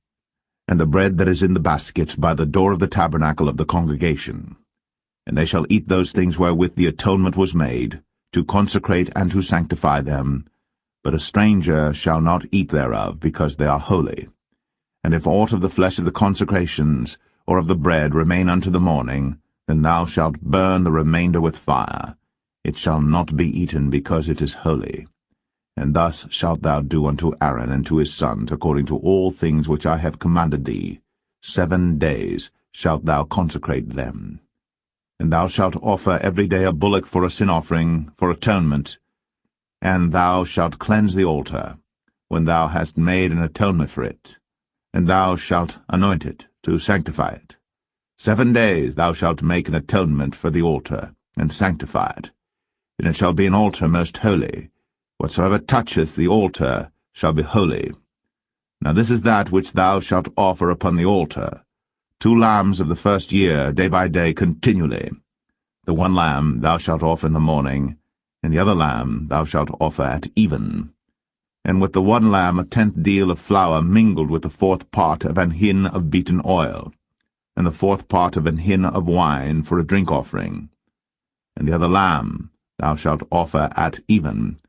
and the bread that is in the basket by the door of the tabernacle of the congregation. And they shall eat those things wherewith the atonement was made, to consecrate and to sanctify them. But a stranger shall not eat thereof, because they are holy. And if aught of the flesh of the consecrations, or of the bread, remain unto the morning, then thou shalt burn the remainder with fire. It shall not be eaten, because it is holy. And thus shalt thou do unto Aaron and to his sons, according to all things which I have commanded thee. 7 days shalt thou consecrate them. And thou shalt offer every day a bullock for a sin offering, for atonement. And thou shalt cleanse the altar, when thou hast made an atonement for it. And thou shalt anoint it, to sanctify it. 7 days thou shalt make an atonement for the altar, and sanctify it. And it shall be an altar most holy. Whatsoever toucheth the altar shall be holy. Now this is that which thou shalt offer upon the altar: 2 lambs of the first year, day by day, continually. The 1 lamb thou shalt offer in the morning, and the other lamb thou shalt offer at even. And with the one lamb 1/10 deal of flour mingled with the 4th part of an hin of beaten oil, and the 4th part of an hin of wine for a drink offering. And the other lamb thou shalt offer at even,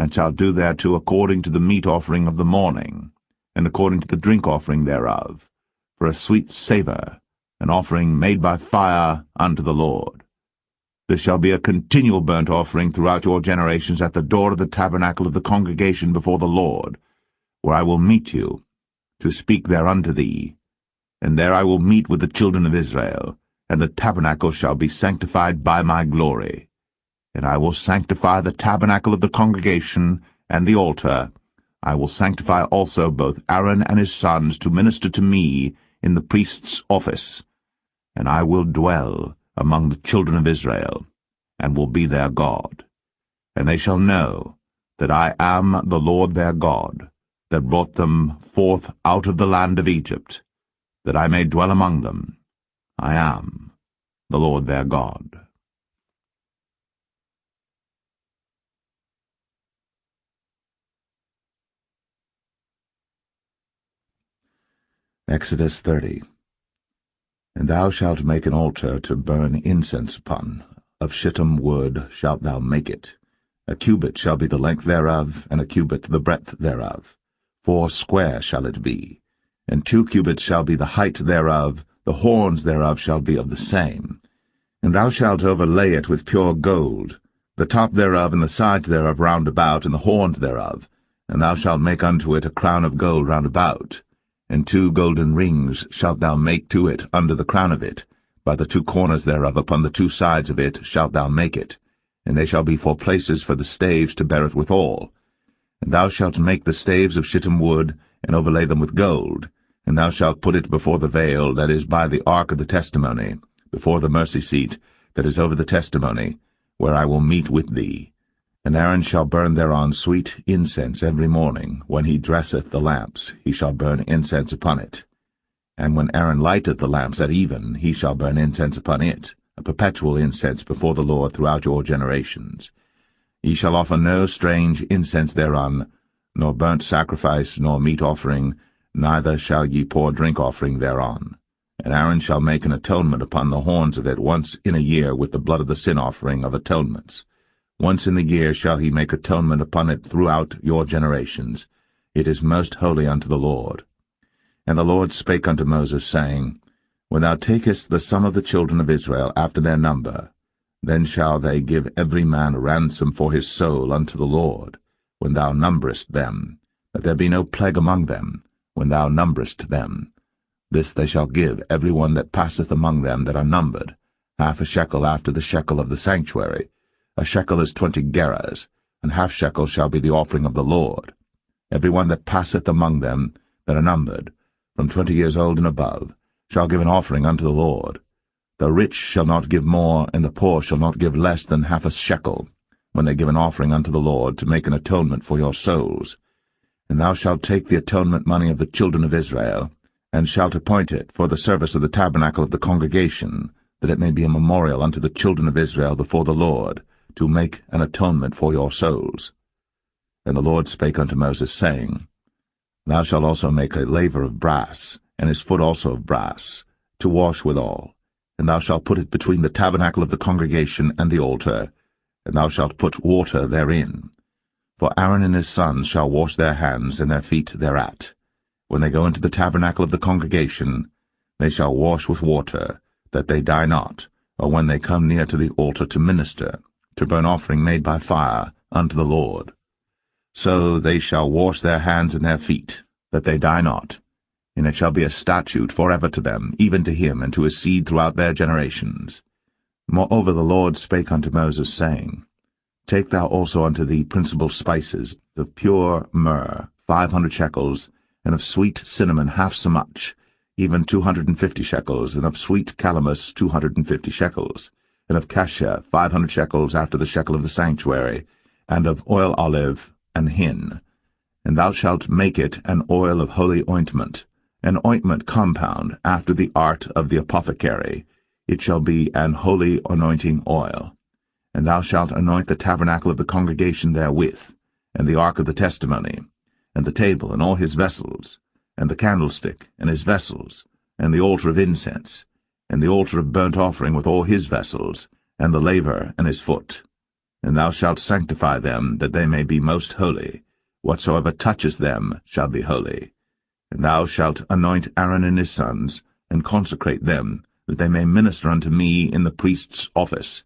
and shalt do thereto according to the meat offering of the morning, and according to the drink offering thereof, for a sweet savour, an offering made by fire unto the Lord. This shall be a continual burnt offering throughout your generations at the door of the tabernacle of the congregation before the Lord, where I will meet you, to speak there unto thee. And there I will meet with the children of Israel, and the tabernacle shall be sanctified by my glory. And I will sanctify the tabernacle of the congregation and the altar. I will sanctify also both Aaron and his sons to minister to me in the priest's office. And I will dwell among the children of Israel, and will be their God. And they shall know that I am the Lord their God, that brought them forth out of the land of Egypt, that I may dwell among them. I am the Lord their God. Exodus 30. And thou shalt make an altar to burn incense upon. Of shittim wood shalt thou make it. A cubit shall be the length thereof, and a cubit the breadth thereof. 4 square shall it be. And 2 cubits shall be the height thereof, the horns thereof shall be of the same. And thou shalt overlay it with pure gold, the top thereof and the sides thereof round about, and the horns thereof. And thou shalt make unto it a crown of gold round about. And 2 golden rings shalt thou make to it under the crown of it. By the 2 corners thereof upon the 2 sides of it shalt thou make it. And they shall be for places for the staves to bear it withal. And thou shalt make the staves of shittim wood, and overlay them with gold. And thou shalt put it before the veil that is by the ark of the testimony, before the mercy seat that is over the testimony, where I will meet with thee. And Aaron shall burn thereon sweet incense every morning. When he dresseth the lamps, he shall burn incense upon it. And when Aaron lighteth the lamps at even, he shall burn incense upon it, a perpetual incense before the Lord throughout your generations. Ye shall offer no strange incense thereon, nor burnt sacrifice, nor meat offering, neither shall ye pour drink offering thereon. And Aaron shall make an atonement upon the horns of it once in a year with the blood of the sin offering of atonements. Once in the year shall he make atonement upon it throughout your generations. It is most holy unto the Lord. And the Lord spake unto Moses, saying, When thou takest the sum of the children of Israel after their number, then shall they give every man a ransom for his soul unto the Lord, when thou numberest them, that there be no plague among them, when thou numberest them. This they shall give every one that passeth among them that are numbered, 1/2 shekel after the shekel of the sanctuary. A shekel is 20 gerahs, and 1/2 shekel shall be the offering of the Lord. Every one that passeth among them that are numbered, from 20 years old and above, shall give an offering unto the Lord. The rich shall not give more, and the poor shall not give less than 1/2 shekel, when they give an offering unto the Lord, to make an atonement for your souls. And thou shalt take the atonement money of the children of Israel, and shalt appoint it for the service of the tabernacle of the congregation, that it may be a memorial unto the children of Israel before the Lord, to make an atonement for your souls. And the Lord spake unto Moses, saying, Thou shalt also make a laver of brass, and his foot also of brass, to wash withal. And thou shalt put it between the tabernacle of the congregation and the altar, and thou shalt put water therein. For Aaron and his sons shall wash their hands and their feet thereat. When they go into the tabernacle of the congregation, they shall wash with water, that they die not, or when they come near to the altar to minister, to burn offering made by fire unto the Lord. So they shall wash their hands and their feet, that they die not. And it shall be a statute forever to them, even to him and to his seed throughout their generations. Moreover the Lord spake unto Moses, saying, Take thou also unto thee principal spices, of pure myrrh 500 shekels, and of sweet cinnamon half so much, even 250 shekels, and of sweet calamus 250 shekels, and of cassia 500 shekels after the shekel of the sanctuary, and of oil olive and hin. And thou shalt make it an oil of holy ointment, an ointment compound after the art of the apothecary. It shall be an holy anointing oil. And thou shalt anoint the tabernacle of the congregation therewith, and the ark of the testimony, and the table and all his vessels, and the candlestick and his vessels, and the altar of incense, and the altar of burnt offering with all his vessels, and the laver and his foot. And thou shalt sanctify them, that they may be most holy. Whatsoever toucheth them shall be holy. And thou shalt anoint Aaron and his sons, and consecrate them, that they may minister unto me in the priest's office.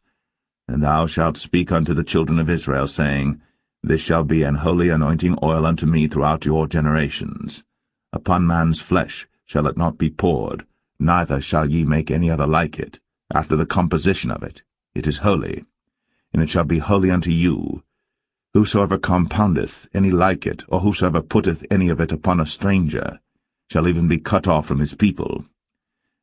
And thou shalt speak unto the children of Israel, saying, This shall be an holy anointing oil unto me throughout your generations. Upon man's flesh shall it not be poured, neither shall ye make any other like it, after the composition of it. It is holy, and it shall be holy unto you. Whosoever compoundeth any like it, or whosoever putteth any of it upon a stranger, shall even be cut off from his people.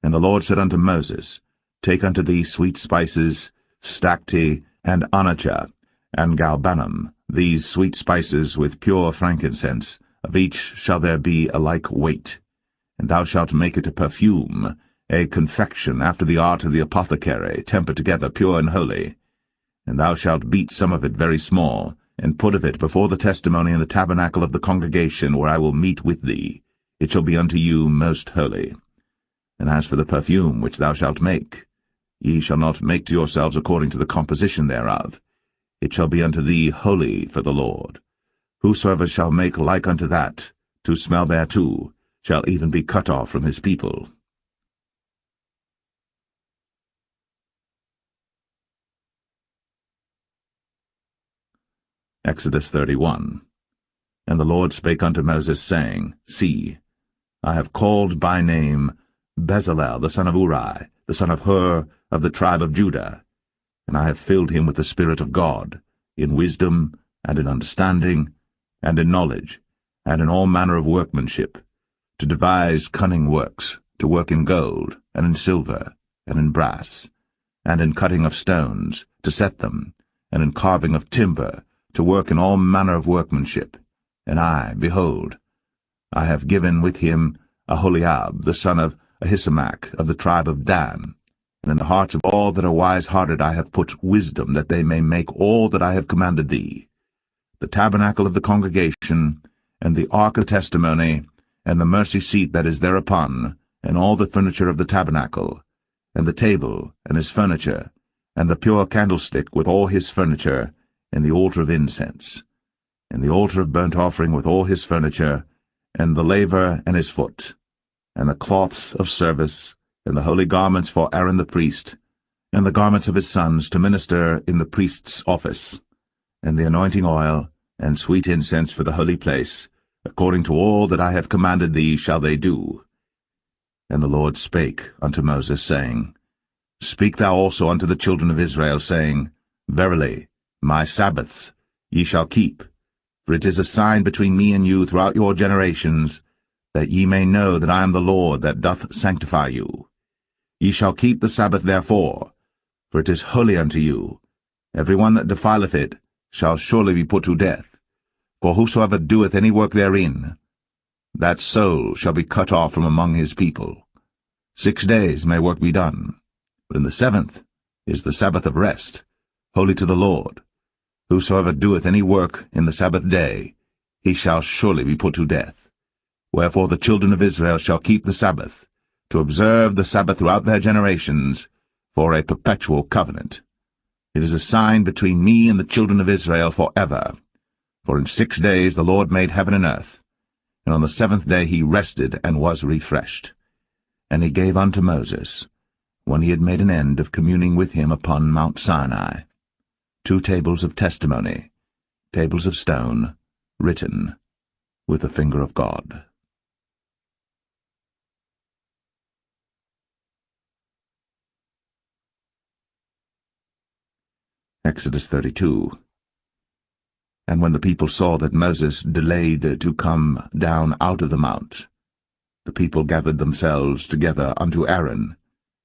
And the Lord said unto Moses, Take unto thee sweet spices, stacte, and onycha, and galbanum, these sweet spices with pure frankincense, of each shall there be a like weight. And thou shalt make it a perfume, a confection after the art of the apothecary, tempered together pure and holy. And thou shalt beat some of it very small, and put of it before the testimony in the tabernacle of the congregation, where I will meet with thee. It shall be unto you most holy. And as for the perfume which thou shalt make, ye shall not make to yourselves according to the composition thereof. It shall be unto thee holy for the Lord. Whosoever shall make like unto that, to smell thereto, shall even be cut off from his people. Exodus 31. And the Lord spake unto Moses, saying, See, I have called by name Bezalel the son of Uri, the son of Hur, of the tribe of Judah, and I have filled him with the Spirit of God, in wisdom, and in understanding, and in knowledge, and in all manner of workmanship, to devise cunning works, to work in gold, and in silver, and in brass, and in cutting of stones, to set them, and in carving of timber, to work in all manner of workmanship. And I, behold, I have given with him Aholiab, the son of Ahisamach, of the tribe of Dan. And in the hearts of all that are wise-hearted I have put wisdom, that they may make all that I have commanded thee: the tabernacle of the congregation, and the ark of testimony, and the mercy seat that is thereupon, and all the furniture of the tabernacle, and the table, and his furniture, and the pure candlestick with all his furniture, and the altar of incense, and the altar of burnt offering with all his furniture, and the laver and his foot, and the cloths of service, and the holy garments for Aaron the priest, and the garments of his sons to minister in the priest's office, and the anointing oil, and sweet incense for the holy place, according to all that I have commanded thee shall they do. And the Lord spake unto Moses, saying, Speak thou also unto the children of Israel, saying, Verily, my Sabbaths ye shall keep, for it is a sign between me and you throughout your generations, that ye may know that I am the Lord that doth sanctify you. Ye shall keep the Sabbath therefore, for it is holy unto you. Every one that defileth it shall surely be put to death. For whosoever doeth any work therein, that soul shall be cut off from among his people. 6 days may work be done, but in the 7th is the Sabbath of rest, holy to the Lord. Whosoever doeth any work in the Sabbath day, he shall surely be put to death. Wherefore the children of Israel shall keep the Sabbath, to observe the Sabbath throughout their generations, for a perpetual covenant. It is a sign between me and the children of Israel forever. For in 6 days the Lord made heaven and earth, and on the 7th day he rested and was refreshed. And he gave unto Moses, when he had made an end of communing with him upon Mount Sinai, 2 tables of testimony, tables of stone, written with the finger of God. Exodus 32. And when the people saw that Moses delayed to come down out of the mount, the people gathered themselves together unto Aaron,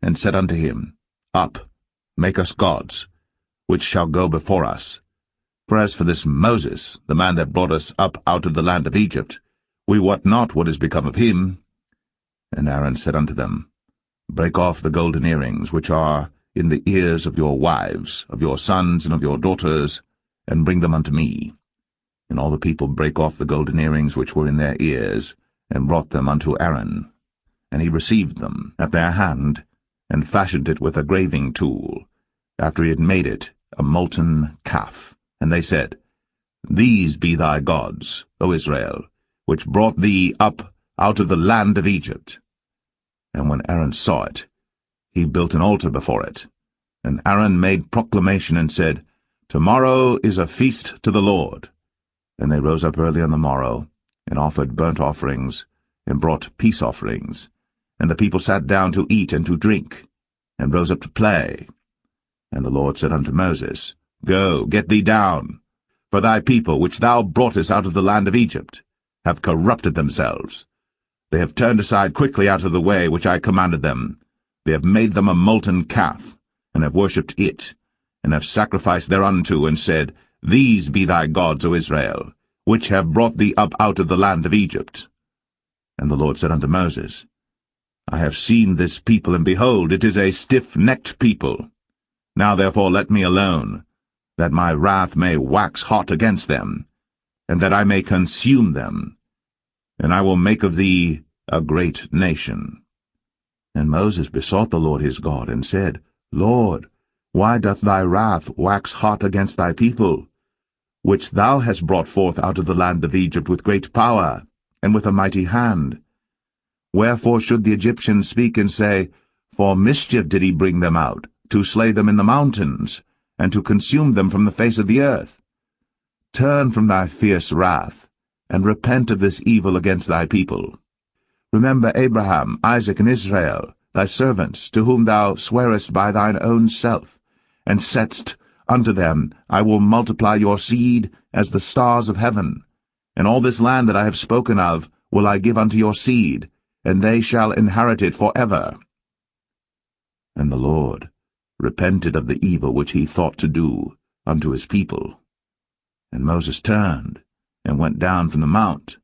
and said unto him, Up, make us gods, which shall go before us. For as for this Moses, the man that brought us up out of the land of Egypt, we wot not what is become of him. And Aaron said unto them, Break off the golden earrings which are in the ears of your wives, of your sons, and of your daughters, and bring them unto me. And all the people brake off the golden earrings which were in their ears, and brought them unto Aaron. And he received them at their hand, and fashioned it with a graving tool, after he had made it a molten calf. And they said, These be thy gods, O Israel, which brought thee up out of the land of Egypt. And when Aaron saw it, he built an altar before it. And Aaron made proclamation and said, Tomorrow is a feast to the Lord. And they rose up early on the morrow, and offered burnt offerings, and brought peace offerings. And the people sat down to eat and to drink, and rose up to play. And the Lord said unto Moses, Go, get thee down, for thy people, which thou broughtest out of the land of Egypt, have corrupted themselves. They have turned aside quickly out of the way which I commanded them. They have made them a molten calf, and have worshipped it, and have sacrificed thereunto, and said, These be thy gods, O Israel, which have brought thee up out of the land of Egypt. And the Lord said unto Moses, I have seen this people, and behold, it is a stiff-necked people. Now therefore let me alone, that my wrath may wax hot against them, and that I may consume them, and I will make of thee a great nation. And Moses besought the Lord his God, and said, Lord, why doth thy wrath wax hot against thy people, which thou hast brought forth out of the land of Egypt with great power, and with a mighty hand? Wherefore should the Egyptians speak and say, For mischief did he bring them out, to slay them in the mountains, and to consume them from the face of the earth? Turn from thy fierce wrath, and repent of this evil against thy people. Remember Abraham, Isaac, and Israel, thy servants, to whom thou swarest by thine own self, and saidst unto them, I will multiply your seed as the stars of heaven, and all this land that I have spoken of will I give unto your seed, and they shall inherit it for ever. And the Lord repented of the evil which he thought to do unto his people. And Moses turned, and went down from the mount,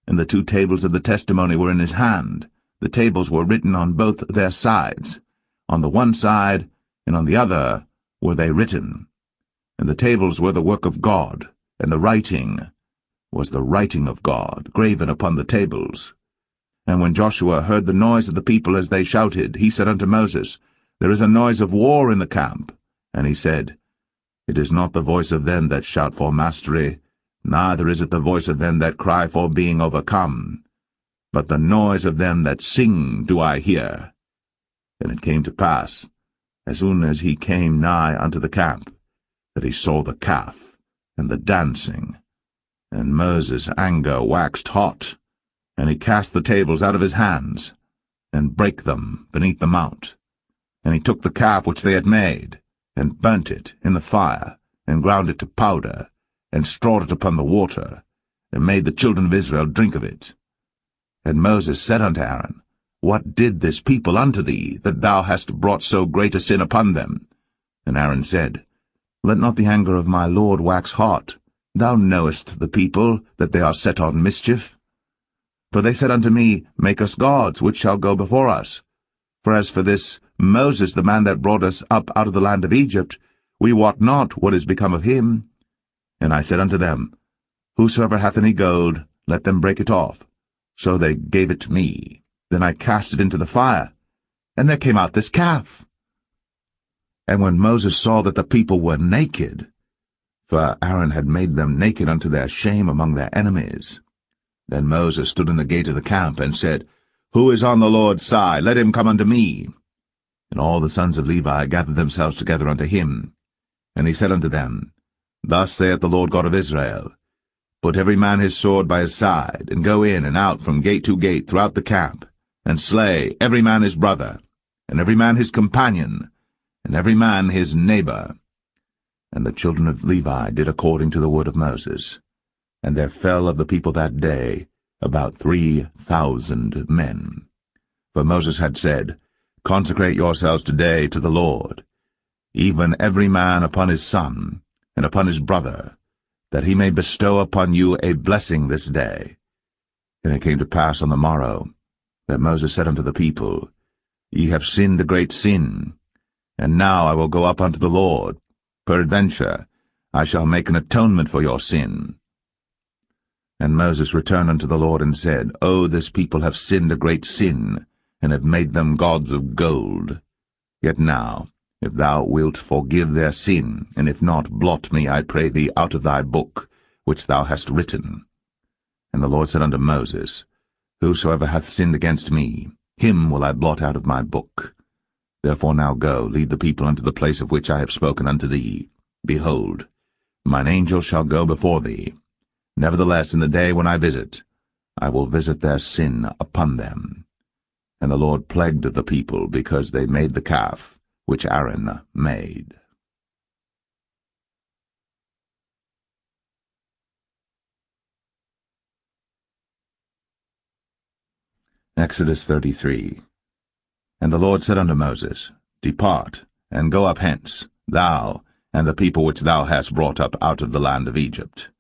and the 2 tables of the testimony were in his hand. The tables were written on both their sides. On the one side and on the other were they written. And the tables were the work of God, and the writing was the writing of God, graven upon the tables. And when Joshua heard the noise of the people as they shouted, he said unto Moses, There is a noise of war in the camp. And he said, It is not the voice of them that shout for mastery, neither is it the voice of them that cry for being overcome, but the noise of them that sing do I hear. And it came to pass, as soon as he came nigh unto the camp, that he saw the calf, and the dancing. And Moses' anger waxed hot, and he cast the tables out of his hands, and brake them beneath the mount. And he took the calf which they had made, and burnt it in the fire, and ground it to powder, and strawed it upon the water, and made the children of Israel drink of it. And Moses said unto Aaron, What did this people unto thee, that thou hast brought so great a sin upon them? And Aaron said, Let not the anger of my Lord wax hot. Thou knowest the people, that they are set on mischief. For they said unto me, Make us gods, which shall go before us. For as for this Moses, the man that brought us up out of the land of Egypt, we wot not what is become of him. And I said unto them, Whosoever hath any gold, let them break it off. So they gave it to me. Then I cast it into the fire, and there came out this calf. And when Moses saw that the people were naked, for Aaron had made them naked unto their shame among their enemies, then Moses stood in the gate of the camp, and said, Who is on the Lord's side? Let him come unto me. And all the sons of Levi gathered themselves together unto him. And he said unto them, Thus saith the Lord God of Israel, Put every man his sword by his side, and go in and out from gate to gate throughout the camp, and slay every man his brother, and every man his companion, and every man his neighbor. And the children of Levi did according to the word of Moses. And there fell of the people that day about 3,000 men. For Moses had said, Consecrate yourselves today to the Lord, even every man upon his son, and upon his brother, that he may bestow upon you a blessing this day. And it came to pass on the morrow, that Moses said unto the people, Ye have sinned a great sin, And now I will go up unto the Lord. Peradventure I shall make an atonement for your sin. And Moses returned unto the Lord and said, O this people have sinned a great sin, and have made them gods of gold. Yet now, if thou wilt forgive their sin, and if not, blot me, I pray thee, out of thy book, which thou hast written. And the Lord said unto Moses, Whosoever hath sinned against me, him will I blot out of my book. Therefore now go, lead the people unto the place of which I have spoken unto thee. Behold, mine angel shall go before thee. Nevertheless, in the day when I visit, I will visit their sin upon them. And the Lord plagued the people, because they made the calf which Aaron made. Exodus 33. And the Lord said unto Moses, Depart, and go up hence, thou, and the people which thou hast brought up out of the land of Egypt,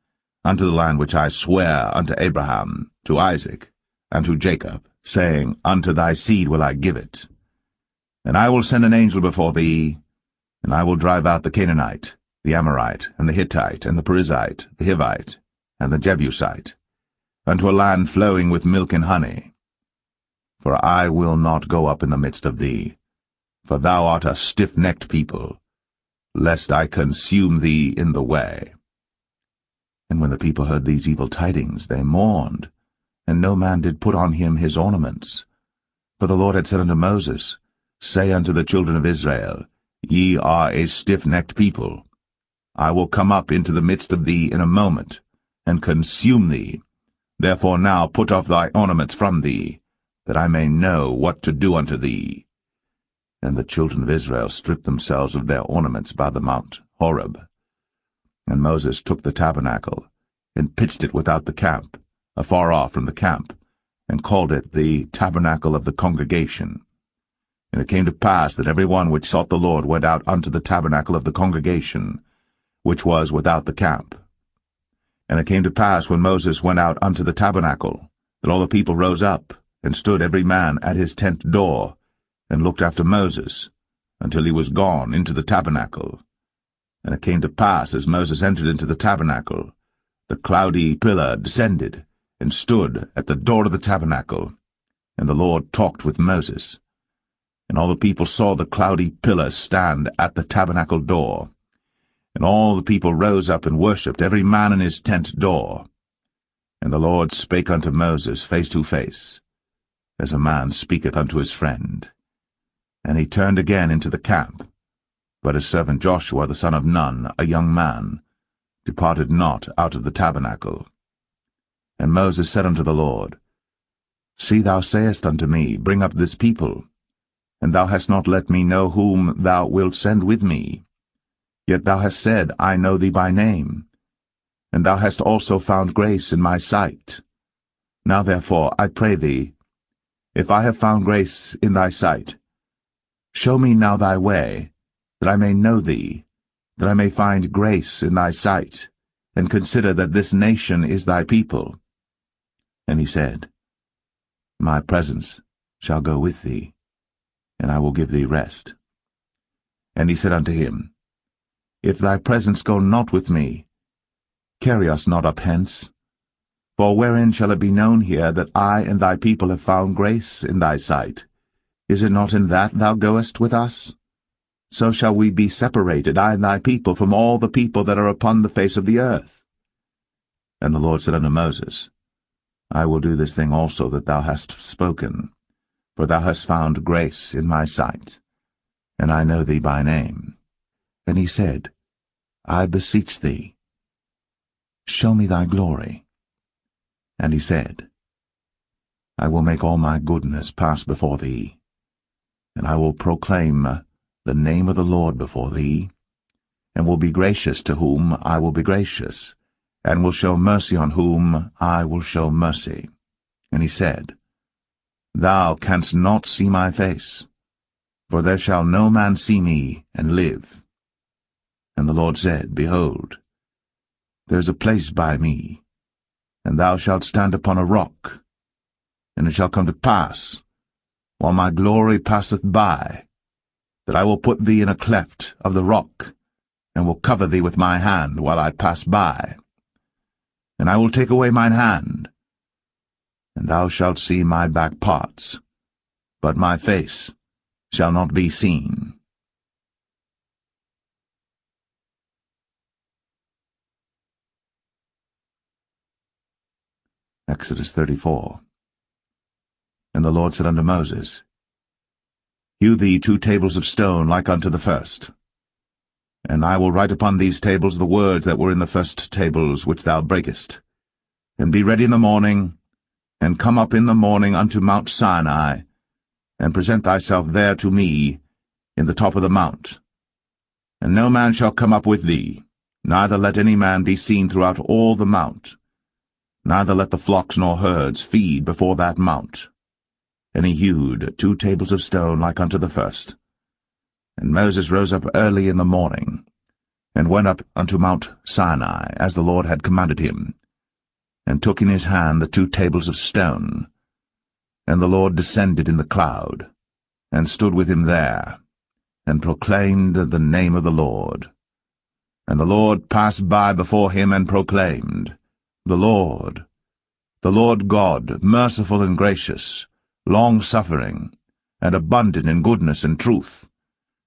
unto the land which I sware unto Abraham, to Isaac, and to Jacob, saying, Unto thy seed will I give it. And I will send an angel before thee, and I will drive out the Canaanite, the Amorite, and the Hittite, and the Perizzite, the Hivite, and the Jebusite, unto a land flowing with milk and honey. For I will not go up in the midst of thee, for thou art a stiff-necked people, lest I consume thee in the way. And when the people heard these evil tidings, they mourned, and no man did put on him his ornaments. For the Lord had said unto Moses, Say unto the children of Israel, Ye are a stiff-necked people. I will come up into the midst of thee in a moment, and consume thee. Therefore now put off thy ornaments from thee, that I may know what to do unto thee. And the children of Israel stripped themselves of their ornaments by the mount Horeb. And Moses took the tabernacle, and pitched it without the camp, afar off from the camp, and called it the tabernacle of the congregation. And it came to pass that every one which sought the Lord went out unto the tabernacle of the congregation, which was without the camp. And it came to pass, when Moses went out unto the tabernacle, that all the people rose up, and stood every man at his tent door, and looked after Moses, until he was gone into the tabernacle. And it came to pass, as Moses entered into the tabernacle, the cloudy pillar descended, and stood at the door of the tabernacle, and the Lord talked with Moses. And all the people saw the cloudy pillar stand at the tabernacle door. And all the people rose up and worshipped, every man in his tent door. And the Lord spake unto Moses face to face, as a man speaketh unto his friend. And he turned again into the camp. But his servant Joshua the son of Nun, a young man, departed not out of the tabernacle. And Moses said unto the Lord, See, thou sayest unto me, Bring up this people, and thou hast not let me know whom thou wilt send with me. Yet thou hast said, I know thee by name, and thou hast also found grace in my sight. Now therefore, I pray thee, if I have found grace in thy sight, show me now thy way, that I may know thee, that I may find grace in thy sight, and consider that this nation is thy people. And he said, My presence shall go with thee, and I will give thee rest. And he said unto him, If thy presence go not with me, carry us not up hence. For wherein shall it be known here that I and thy people have found grace in thy sight? Is it not in that thou goest with us? So shall we be separated, I and thy people, from all the people that are upon the face of the earth. And the Lord said unto Moses, I will do this thing also that thou hast spoken, for thou hast found grace in my sight, and I know thee by name. And he said, I beseech thee, show me thy glory. And he said, I will make all my goodness pass before thee, and I will proclaim the name of the Lord before thee, and will be gracious to whom I will be gracious, and will show mercy on whom I will show mercy. And he said, Thou canst not see my face, for there shall no man see me and live. And the Lord said, Behold, there is a place by me, and thou shalt stand upon a rock. And it shall come to pass, while my glory passeth by, that I will put thee in a cleft of the rock, and will cover thee with my hand while I pass by. And I will take away mine hand, and thou shalt see my back parts, but my face shall not be seen. Exodus 34. And the Lord said unto Moses, Hew thee 2 tables of stone like unto the first. And I will write upon these tables the words that were in the first tables which thou breakest. And be ready in the morning, and come up in the morning unto Mount Sinai, and present thyself there to me in the top of the mount. And no man shall come up with thee, neither let any man be seen throughout all the mount, neither let the flocks nor herds feed before that mount. And he hewed 2 tables of stone like unto the first. And Moses rose up early in the morning, and went up unto Mount Sinai, as the Lord had commanded him, and took in his hand the 2 tables of stone. And the Lord descended in the cloud, and stood with him there, and proclaimed the name of the Lord. And the Lord passed by before him, and proclaimed, The Lord God, merciful and gracious, long-suffering, and abundant in goodness and truth,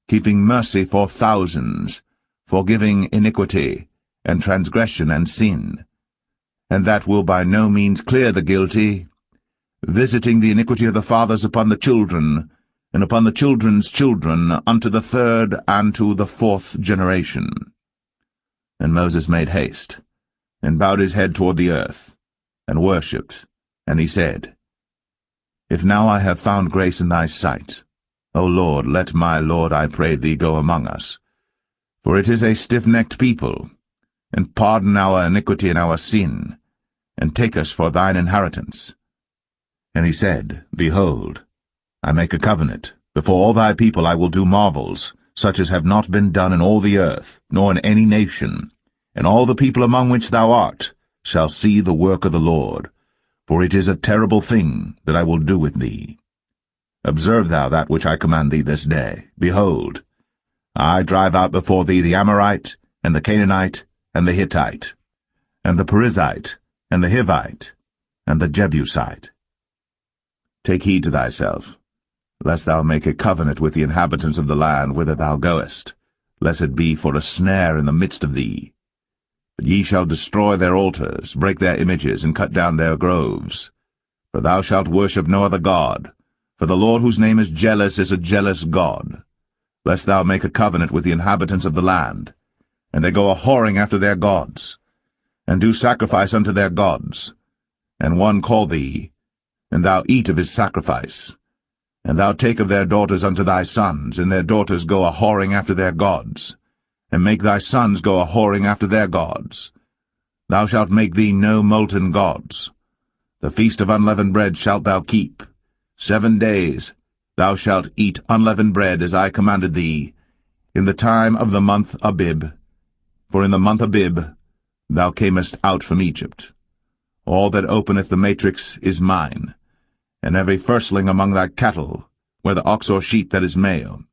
keeping mercy for thousands, forgiving iniquity, and transgression and sin, and that will by no means clear the guilty, visiting the iniquity of the fathers upon the children, and upon the children's children, unto the 3rd and to the 4th generation. And Moses made haste, and bowed his head toward the earth, and worshipped, and he said, If now I have found grace in thy sight, O Lord, let my Lord, I pray thee, go among us. For it is a stiff-necked people, and pardon our iniquity and our sin, and take us for thine inheritance. And he said, Behold, I make a covenant. Before all thy people I will do marvels, such as have not been done in all the earth, nor in any nation. And all the people among which thou art shall see the work of the Lord, for it is a terrible thing that I will do with thee. Observe thou that which I command thee this day. Behold, I drive out before thee the Amorite, and the Canaanite, and the Hittite, and the Perizzite, and the Hivite, and the Jebusite. Take heed to thyself, lest thou make a covenant with the inhabitants of the land whither thou goest, lest it be for a snare in the midst of thee. But ye shall destroy their altars, break their images, and cut down their groves. For thou shalt worship no other god, for the Lord whose name is a jealous God. Lest thou make a covenant with the inhabitants of the land, and they go a-whoring after their gods, and do sacrifice unto their gods, and one call thee, and thou eat of his sacrifice, and thou take of their daughters unto thy sons, and their daughters go a-whoring after their gods, and make thy sons go a-whoring after their gods. Thou shalt make thee no molten gods. The feast of unleavened bread shalt thou keep. 7 days thou shalt eat unleavened bread, as I commanded thee, in the time of the month Abib. For in the month Abib thou camest out from Egypt. All that openeth the matrix is mine, and every firstling among thy cattle, whether ox or sheep that is male.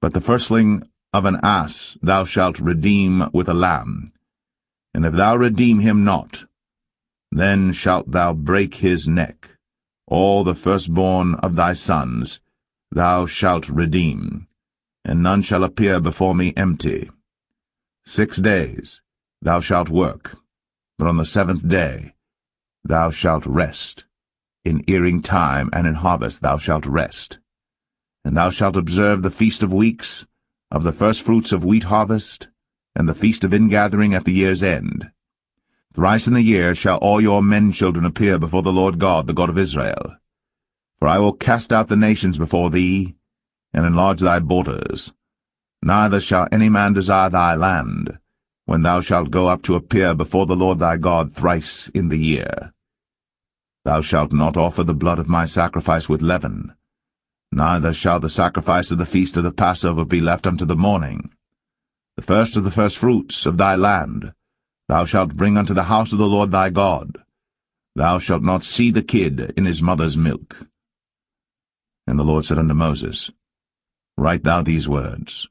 But the firstling of an ass thou shalt redeem with a lamb, and if thou redeem him not, then shalt thou break his neck. All the firstborn of thy sons thou shalt redeem, and none shall appear before me empty. 6 days thou shalt work, but on the 7th day thou shalt rest. In earing time and in harvest thou shalt rest. And thou shalt observe the feast of weeks, of the firstfruits of wheat harvest, and the feast of ingathering at the year's end. Thrice in the year shall all your men-children appear before the Lord God, the God of Israel. For I will cast out the nations before thee, and enlarge thy borders. Neither shall any man desire thy land, when thou shalt go up to appear before the Lord thy God thrice in the year. Thou shalt not offer the blood of my sacrifice with leaven, neither shall the sacrifice of the feast of the Passover be left unto the morning. The first of the firstfruits of thy land thou shalt bring unto the house of the Lord thy God. Thou shalt not see the kid in his mother's milk. And the Lord said unto Moses, Write thou these words.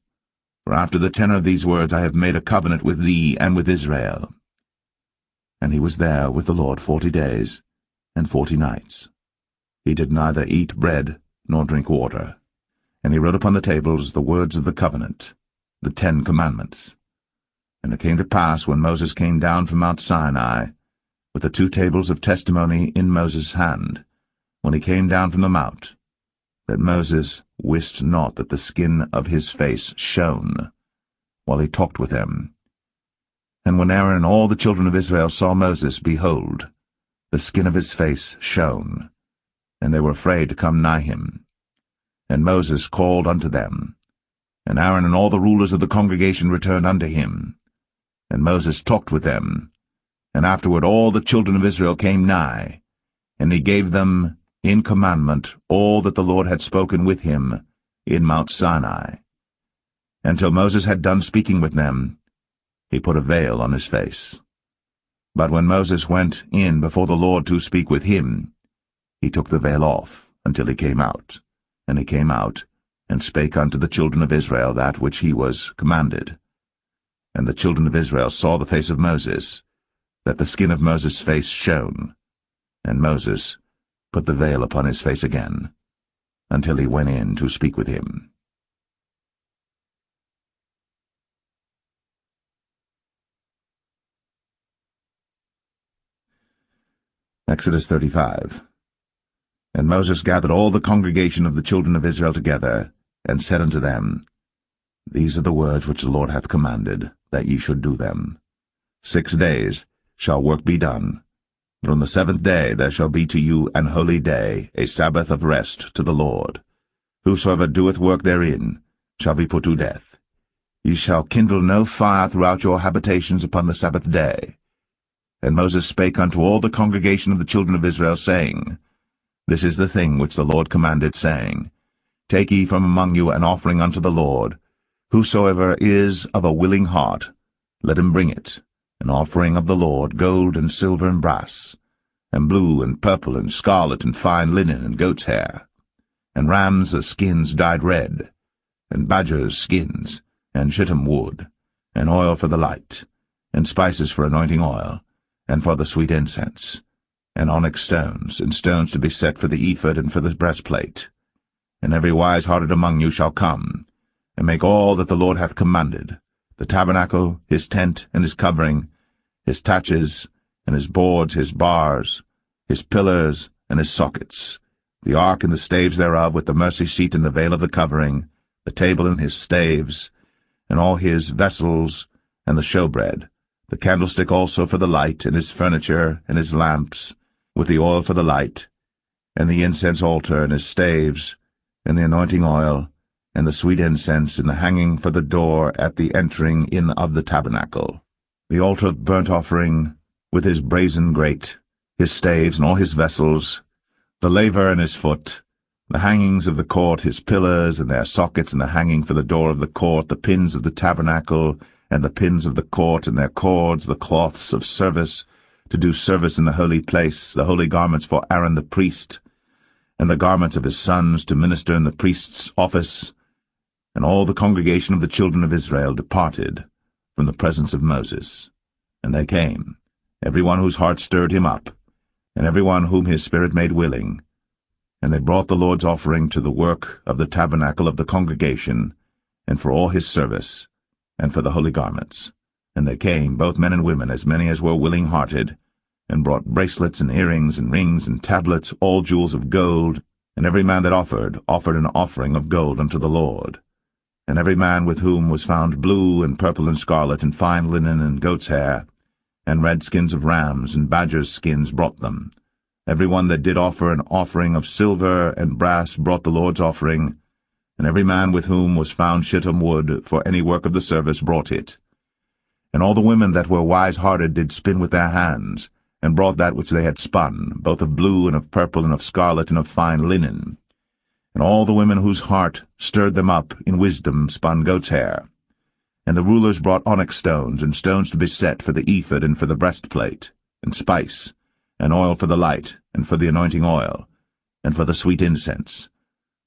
For after the tenor of these words I have made a covenant with thee and with Israel. And he was there with the Lord 40 days and 40 nights. He did neither eat bread nor drink water. And he wrote upon the tables the words of the covenant, the 10 commandments. And it came to pass, when Moses came down from Mount Sinai, with the 2 tables of testimony in Moses' hand, when he came down from the mount, that Moses wist not that the skin of his face shone, while he talked with him. And when Aaron and all the children of Israel saw Moses, behold, the skin of his face shone, and they were afraid to come nigh him. And Moses called unto them, and Aaron and all the rulers of the congregation returned unto him. And Moses talked with them, and afterward all the children of Israel came nigh, and he gave them in commandment all that the Lord had spoken with him in Mount Sinai. Until Moses had done speaking with them, he put a veil on his face. But when Moses went in before the Lord to speak with him, he took the veil off until he came out. And he came out, and spake unto the children of Israel that which he was commanded. And the children of Israel saw the face of Moses, that the skin of Moses' face shone. And Moses put the veil upon his face again, until he went in to speak with him. Exodus 35. And Moses gathered all the congregation of the children of Israel together, and said unto them, These are the words which the Lord hath commanded, that ye should do them. 6 days shall work be done, but on the 7th day there shall be to you an holy day, a Sabbath of rest to the Lord. Whosoever doeth work therein shall be put to death. Ye shall kindle no fire throughout your habitations upon the Sabbath day. And Moses spake unto all the congregation of the children of Israel, saying, This is the thing which the Lord commanded, saying, Take ye from among you an offering unto the Lord. Whosoever is of a willing heart, let him bring it, an offering of the Lord, gold and silver and brass, and blue and purple and scarlet and fine linen and goat's hair, and rams' skins dyed red, and badgers' skins, and shittim wood, and oil for the light, and spices for anointing oil, and for the sweet incense, and onyx stones, and stones to be set for the ephod and for the breastplate. And every wise-hearted among you shall come, and make all that the Lord hath commanded, the tabernacle, his tent, and his covering, his taches, and his boards, his bars, his pillars, and his sockets, the ark and the staves thereof, with the mercy seat and the veil of the covering, the table and his staves, and all his vessels, and the showbread, the candlestick also for the light, and his furniture, and his lamps, with the oil for the light, and the incense altar, and his staves, and the anointing oil, and the sweet incense, and the hanging for the door at the entering in of the tabernacle, the altar of burnt offering, with his brazen grate, his staves, and all his vessels, the laver and his foot, the hangings of the court, his pillars, and their sockets, and the hanging for the door of the court, the pins of the tabernacle, and the pins of the court, and their cords, the cloths of service, to do service in the holy place, the holy garments for Aaron the priest, and the garments of his sons to minister in the priest's office. And all the congregation of the children of Israel departed from the presence of Moses. And they came, every one whose heart stirred him up, and every one whom his spirit made willing. And they brought the Lord's offering to the work of the tabernacle of the congregation, and for all his service, and for the holy garments. And they came, both men and women, as many as were willing-hearted, and brought bracelets and earrings and rings and tablets, all jewels of gold. And every man that offered an offering of gold unto the Lord. And every man with whom was found blue and purple and scarlet and fine linen and goat's hair, and red skins of rams and badgers' skins brought them. Every one that did offer an offering of silver and brass brought the Lord's offering, and every man with whom was found shittim wood for any work of the service brought it. And all the women that were wise-hearted did spin with their hands, and brought that which they had spun, both of blue and of purple and of scarlet and of fine linen. And all the women whose heart stirred them up in wisdom spun goat's hair. And the rulers brought onyx stones, and stones to be set for the ephod and for the breastplate, and spice, and oil for the light, and for the anointing oil, and for the sweet incense,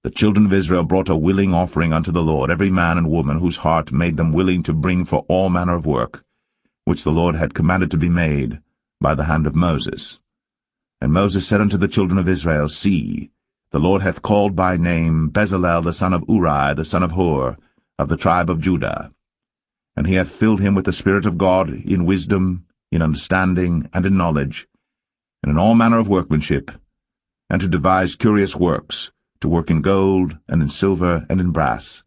the children of Israel brought a willing offering unto the Lord, every man and woman whose heart made them willing to bring for all manner of work, which the Lord had commanded to be made by the hand of Moses. And Moses said unto the children of Israel, See, the Lord hath called by name Bezalel the son of Uri, the son of Hur, of the tribe of Judah. And he hath filled him with the Spirit of God in wisdom, in understanding, and in knowledge, and in all manner of workmanship, and to devise curious works, to work in gold, and in silver, and in brass,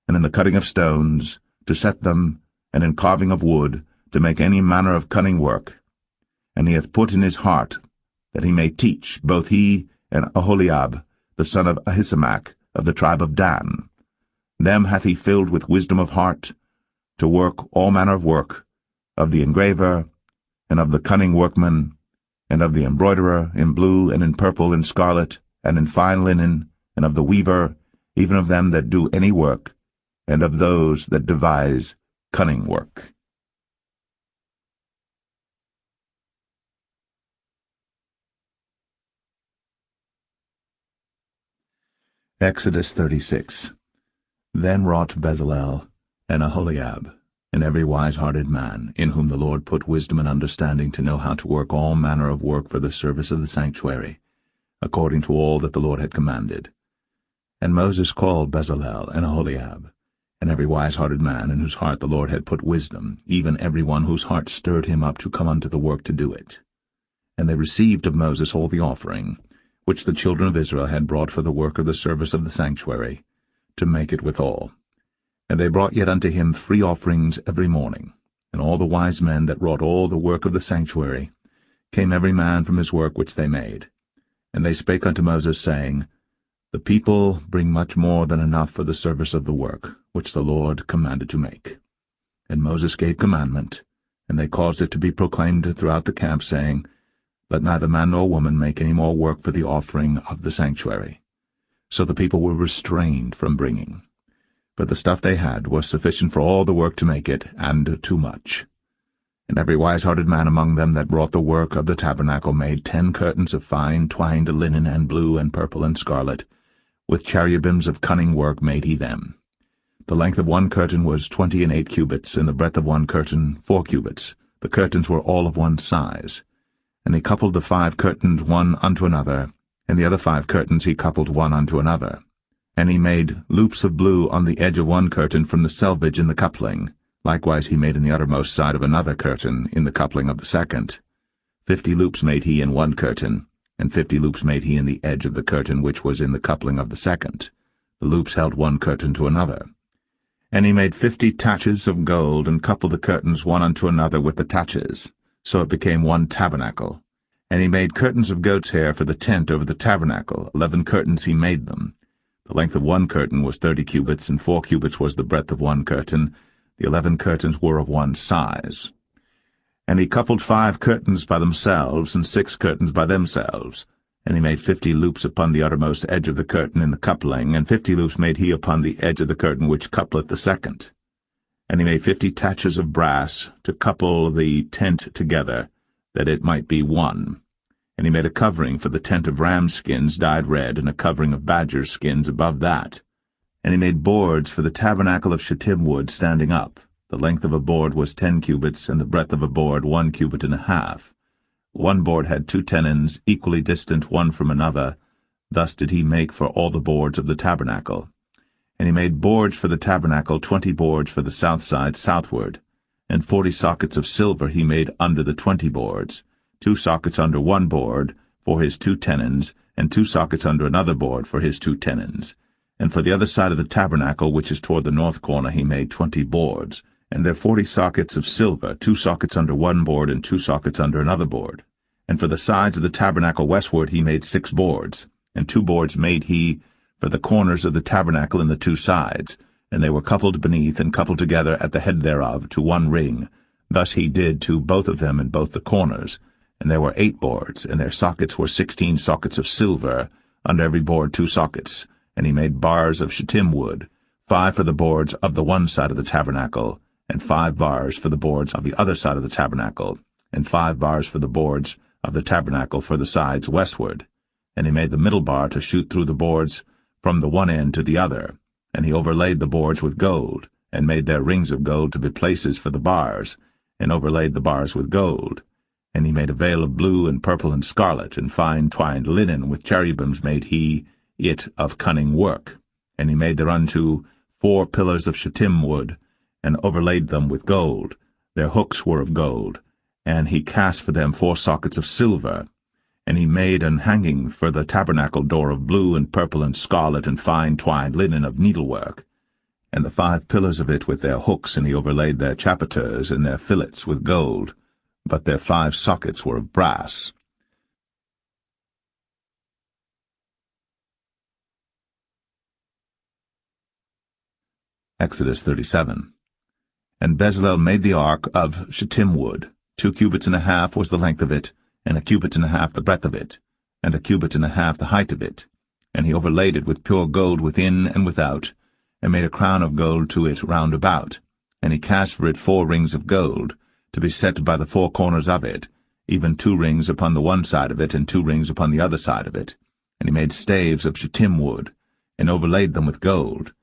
and in the cutting of stones, to set them, and in carving of wood, to make any manner of cunning work. And he hath put in his heart that he may teach, both he and Aholiab, the son of Ahisamach, of the tribe of Dan. Them hath he filled with wisdom of heart, to work all manner of work, of the engraver, and of the cunning workman, and of the embroiderer, in blue, and in purple, and scarlet, and in fine linen, and of the weaver, even of them that do any work, and of those that devise cunning work. Exodus 36. Then wrought Bezalel and Aholiab, and every wise-hearted man, in whom the Lord put wisdom and understanding to know how to work all manner of work for the service of the sanctuary, according to all that the Lord had commanded. And Moses called Bezalel and Aholiab, and every wise-hearted man, in whose heart the Lord had put wisdom, even every one whose heart stirred him up to come unto the work to do it. And they received of Moses all the offering, which the children of Israel had brought for the work of the service of the sanctuary, to make it withal. And they brought yet unto him free offerings every morning. And all the wise men that wrought all the work of the sanctuary came every man from his work which they made. And they spake unto Moses, saying, The people bring much more than enough for the service of the work, which the Lord commanded to make. And Moses gave commandment, and they caused it to be proclaimed throughout the camp, saying, Let neither man nor woman make any more work for the offering of the sanctuary. So the people were restrained from bringing. But the stuff they had was sufficient for all the work to make it, and too much. And every wise-hearted man among them that wrought the work of the tabernacle made 10 curtains of fine twined linen, and blue, and purple, and scarlet. With cherubims of cunning work made he them. The length of one curtain was 28 cubits, and the breadth of one curtain 4 cubits. The curtains were all of one size. And he coupled the 5 curtains one unto another, and the other 5 curtains he coupled one unto another. And he made loops of blue on the edge of one curtain from the selvage in the coupling. Likewise he made in the uttermost side of another curtain in the coupling of the second. 50 loops made he in one curtain, and 50 loops made he in the edge of the curtain which was in the coupling of the second. The loops held one curtain to another. And he made 50 taches of gold, and coupled the curtains one unto another with the taches. So it became one tabernacle. And he made curtains of goat's hair for the tent over the tabernacle. 11 curtains he made them. The length of one curtain was 30 cubits, and 4 cubits was the breadth of one curtain. The 11 curtains were of one size. And he coupled 5 curtains by themselves, and 6 curtains by themselves. And he made 50 loops upon the uttermost edge of the curtain in the coupling, and 50 loops made he upon the edge of the curtain which coupleth the second. And he made 50 taches of brass to couple the tent together, that it might be one. And he made a covering for the tent of ram skins dyed red, and a covering of badger skins above that. And he made boards for the tabernacle of shittim wood standing up. The length of a board was 10 cubits, and the breadth of a board 1 cubit and a half. One board had 2 tenons, equally distant one from another. Thus did he make for all the boards of the tabernacle. And he made boards for the tabernacle, 20 boards for the south side southward. And 40 sockets of silver he made under the 20 boards, 2 sockets under one board for his 2 tenons, and 2 sockets under another board for his 2 tenons. And for the other side of the tabernacle, which is toward the north corner, he made 20 boards, and there 40 sockets of silver, 2 sockets under one board, and 2 sockets under another board. And for the sides of the tabernacle westward he made 6 boards, and 2 boards made he for the corners of the tabernacle in the 2 sides, and they were coupled beneath and coupled together at the head thereof to one ring. Thus he did to both of them in both the corners. And there were 8 boards, and their sockets were 16 sockets of silver, under every board 2 sockets. And he made bars of shittim wood, 5 for the boards of the one side of the tabernacle, and 5 bars for the boards of the other side of the tabernacle, and 5 bars for the boards of the tabernacle for the sides westward. And he made the middle bar to shoot through the boards from the one end to the other, and he overlaid the boards with gold, and made their rings of gold to be places for the bars, and overlaid the bars with gold. And he made a veil of blue and purple and scarlet, and fine twined linen, with cherubims made he it of cunning work. And he made thereunto 4 pillars of shittim wood, and overlaid them with gold. Their hooks were of gold, and he cast for them 4 sockets of silver. And he made an hanging for the tabernacle door of blue and purple and scarlet and fine twined linen of needlework, and the 5 pillars of it with their hooks, and he overlaid their chapiters and their fillets with gold, but their 5 sockets were of brass. Exodus 37. And Bezalel made the ark of shittim wood. 2 cubits and a half was the length of it, and 1 cubit and a half the breadth of it, and 1 cubit and a half the height of it. And he overlaid it with pure gold within and without, and made a crown of gold to it round about. And he cast for it 4 rings of gold, to be set by the 4 corners of it, even 2 rings upon the one side of it, and 2 rings upon the other side of it. And he made staves of shittim wood, and overlaid them with gold.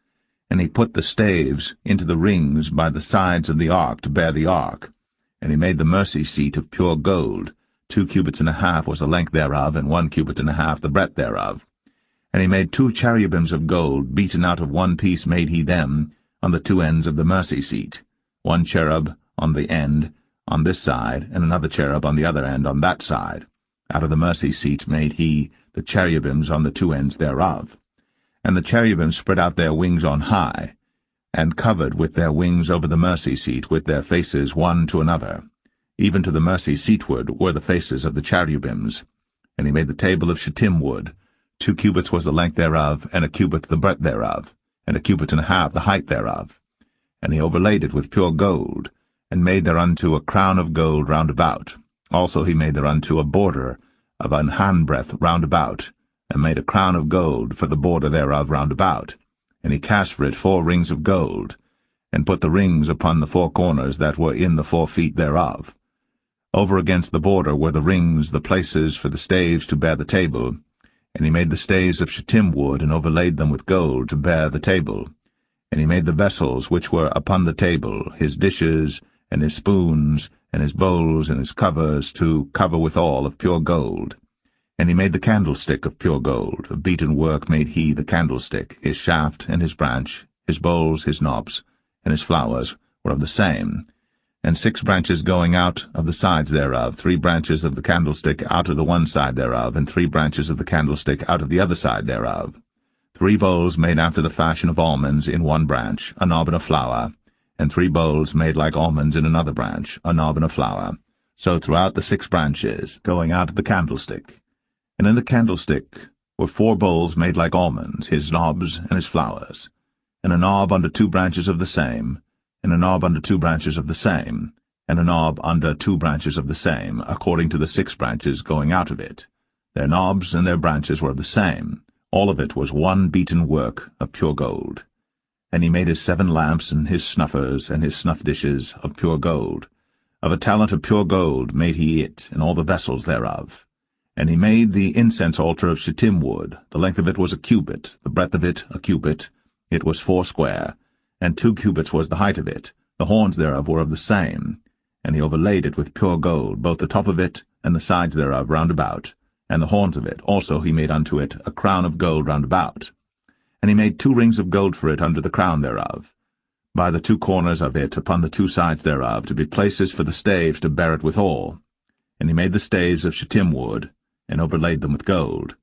And he put the staves into the rings by the sides of the ark to bear the ark. And he made the mercy seat of pure gold. 2 cubits and a half was the length thereof, and 1 cubit and a half the breadth thereof. And he made 2 cherubims of gold, beaten out of one piece made he them, on the 2 ends of the mercy seat, 1 cherub on the end on this side, and another cherub on the other end on that side. Out of the mercy seat made he the cherubims on the 2 ends thereof. And the cherubims spread out their wings on high, and covered with their wings over the mercy seat, with their faces one to another. Even to the mercy seatward were the faces of the cherubims. And he made the table of shittim wood. 2 cubits was the length thereof, and 1 cubit the breadth thereof, and 1 cubit and a half the height thereof. And he overlaid it with pure gold, and made thereunto a crown of gold round about. Also he made thereunto a border of an handbreadth round about, and made a crown of gold for the border thereof round about. And he cast for it 4 rings of gold, and put the rings upon the 4 corners that were in the 4 feet thereof. Over against the border were the rings, the places for the staves to bear the table. And he made the staves of shittim wood, and overlaid them with gold to bear the table. And he made the vessels which were upon the table, his dishes, and his spoons, and his bowls, and his covers, to cover withal of pure gold. And he made the candlestick of pure gold. Of beaten work made he the candlestick. His shaft and his branch, his bowls, his knobs, and his flowers were of the same. And 6 branches going out of the sides thereof, 3 branches of the candlestick out of the one side thereof, and 3 branches of the candlestick out of the other side thereof. 3 bowls made after the fashion of almonds in one branch, a knob and a flower, and 3 bowls made like almonds in another branch, a knob and a flower. So throughout the 6 branches, going out of the candlestick. And in the candlestick were 4 bowls made like almonds, his knobs and his flowers, and a knob under 2 branches of the same, and a knob under 2 branches of the same, and a knob under 2 branches of the same, according to the 6 branches going out of it. Their knobs and their branches were of the same. All of it was one beaten work of pure gold. And he made his 7 lamps, and his snuffers, and his snuff dishes of pure gold. Of a talent of pure gold made he it, and all the vessels thereof. And he made the incense altar of shittim wood. The length of it was 1 cubit, the breadth of it 1 cubit. It was 4 square, and 2 cubits was the height of it. The horns thereof were of the same. And he overlaid it with pure gold, both the top of it and the sides thereof round about, and the horns of it. Also he made unto it a crown of gold round about. And he made 2 rings of gold for it under the crown thereof, by the 2 corners of it upon the 2 sides thereof, to be places for the staves to bear it withal. And he made the staves of shittim wood, and overlaid them with gold.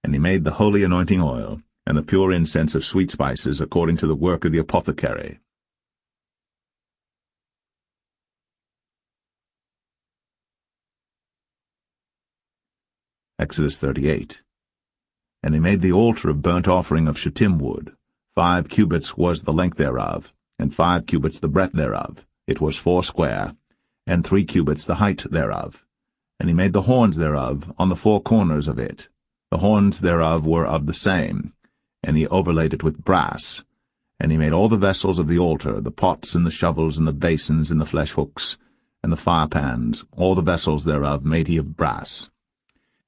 And he made the holy anointing oil, and the pure incense of sweet spices, according to the work of the apothecary. Exodus 38. And he made the altar of burnt offering of shittim wood. 5 cubits was the length thereof, and 5 cubits the breadth thereof. It was 4 square, and 3 cubits the height thereof. And he made the horns thereof on the 4 corners of it. The horns thereof were of the same, and he overlaid it with brass. And he made all the vessels of the altar, the pots and the shovels and the basins and the flesh hooks and the firepans, all the vessels thereof made he of brass.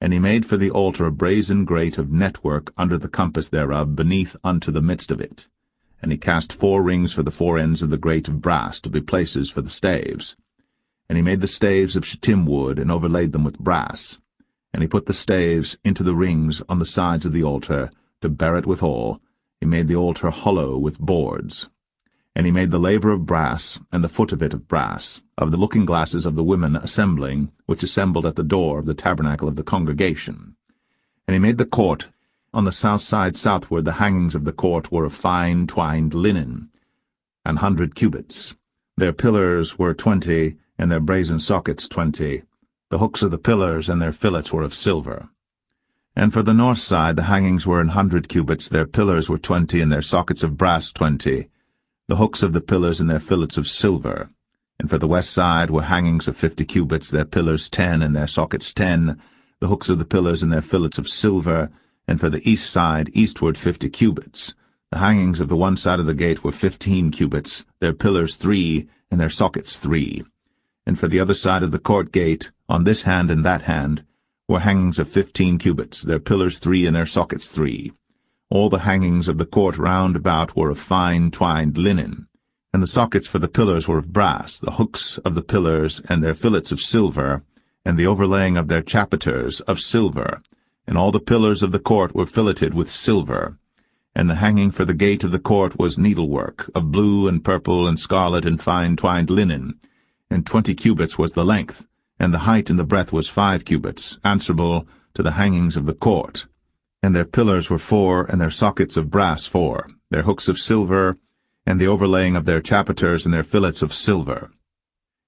And he made for the altar a brazen grate of network under the compass thereof, beneath unto the midst of it. And he cast 4 rings for the 4 ends of the grate of brass, to be places for the staves. And he made the staves of shittim wood, and overlaid them with brass. And he put the staves into the rings on the sides of the altar, to bear it withal. He made the altar hollow with boards. And he made the laver of brass, and the foot of it of brass, of the looking glasses of the women assembling, which assembled at the door of the tabernacle of the congregation. And he made the court. On the south side southward the hangings of the court were of fine twined linen, 100 cubits. Their pillars were 20, and their brazen sockets 20. The hooks of the pillars and their fillets were of silver. And for the north side the hangings were 100 cubits, their pillars were 20, and their sockets of brass 20. The hooks of the pillars and their fillets of silver. And for the west side were hangings of 50 cubits, their pillars 10, and their sockets 10, the hooks of the pillars and their fillets of silver. And for the east side eastward 50 cubits. The hangings of the one side of the gate were 15 cubits, their pillars 3, and their sockets 3. And for the other side of the court gate, on this hand and that hand, were hangings of 15 cubits, their pillars 3, and their sockets 3. All the hangings of the court round about were of fine twined linen, and the sockets for the pillars were of brass, the hooks of the pillars and their fillets of silver, and the overlaying of their chapiters of silver, and all the pillars of the court were filleted with silver. And the hanging for the gate of the court was needlework, of blue and purple and scarlet and fine twined linen, and 20 cubits was the length, and the height and the breadth was 5 cubits, answerable to the hangings of the court. And their pillars were 4, and their sockets of brass 4, their hooks of silver, and the overlaying of their chapiters and their fillets of silver.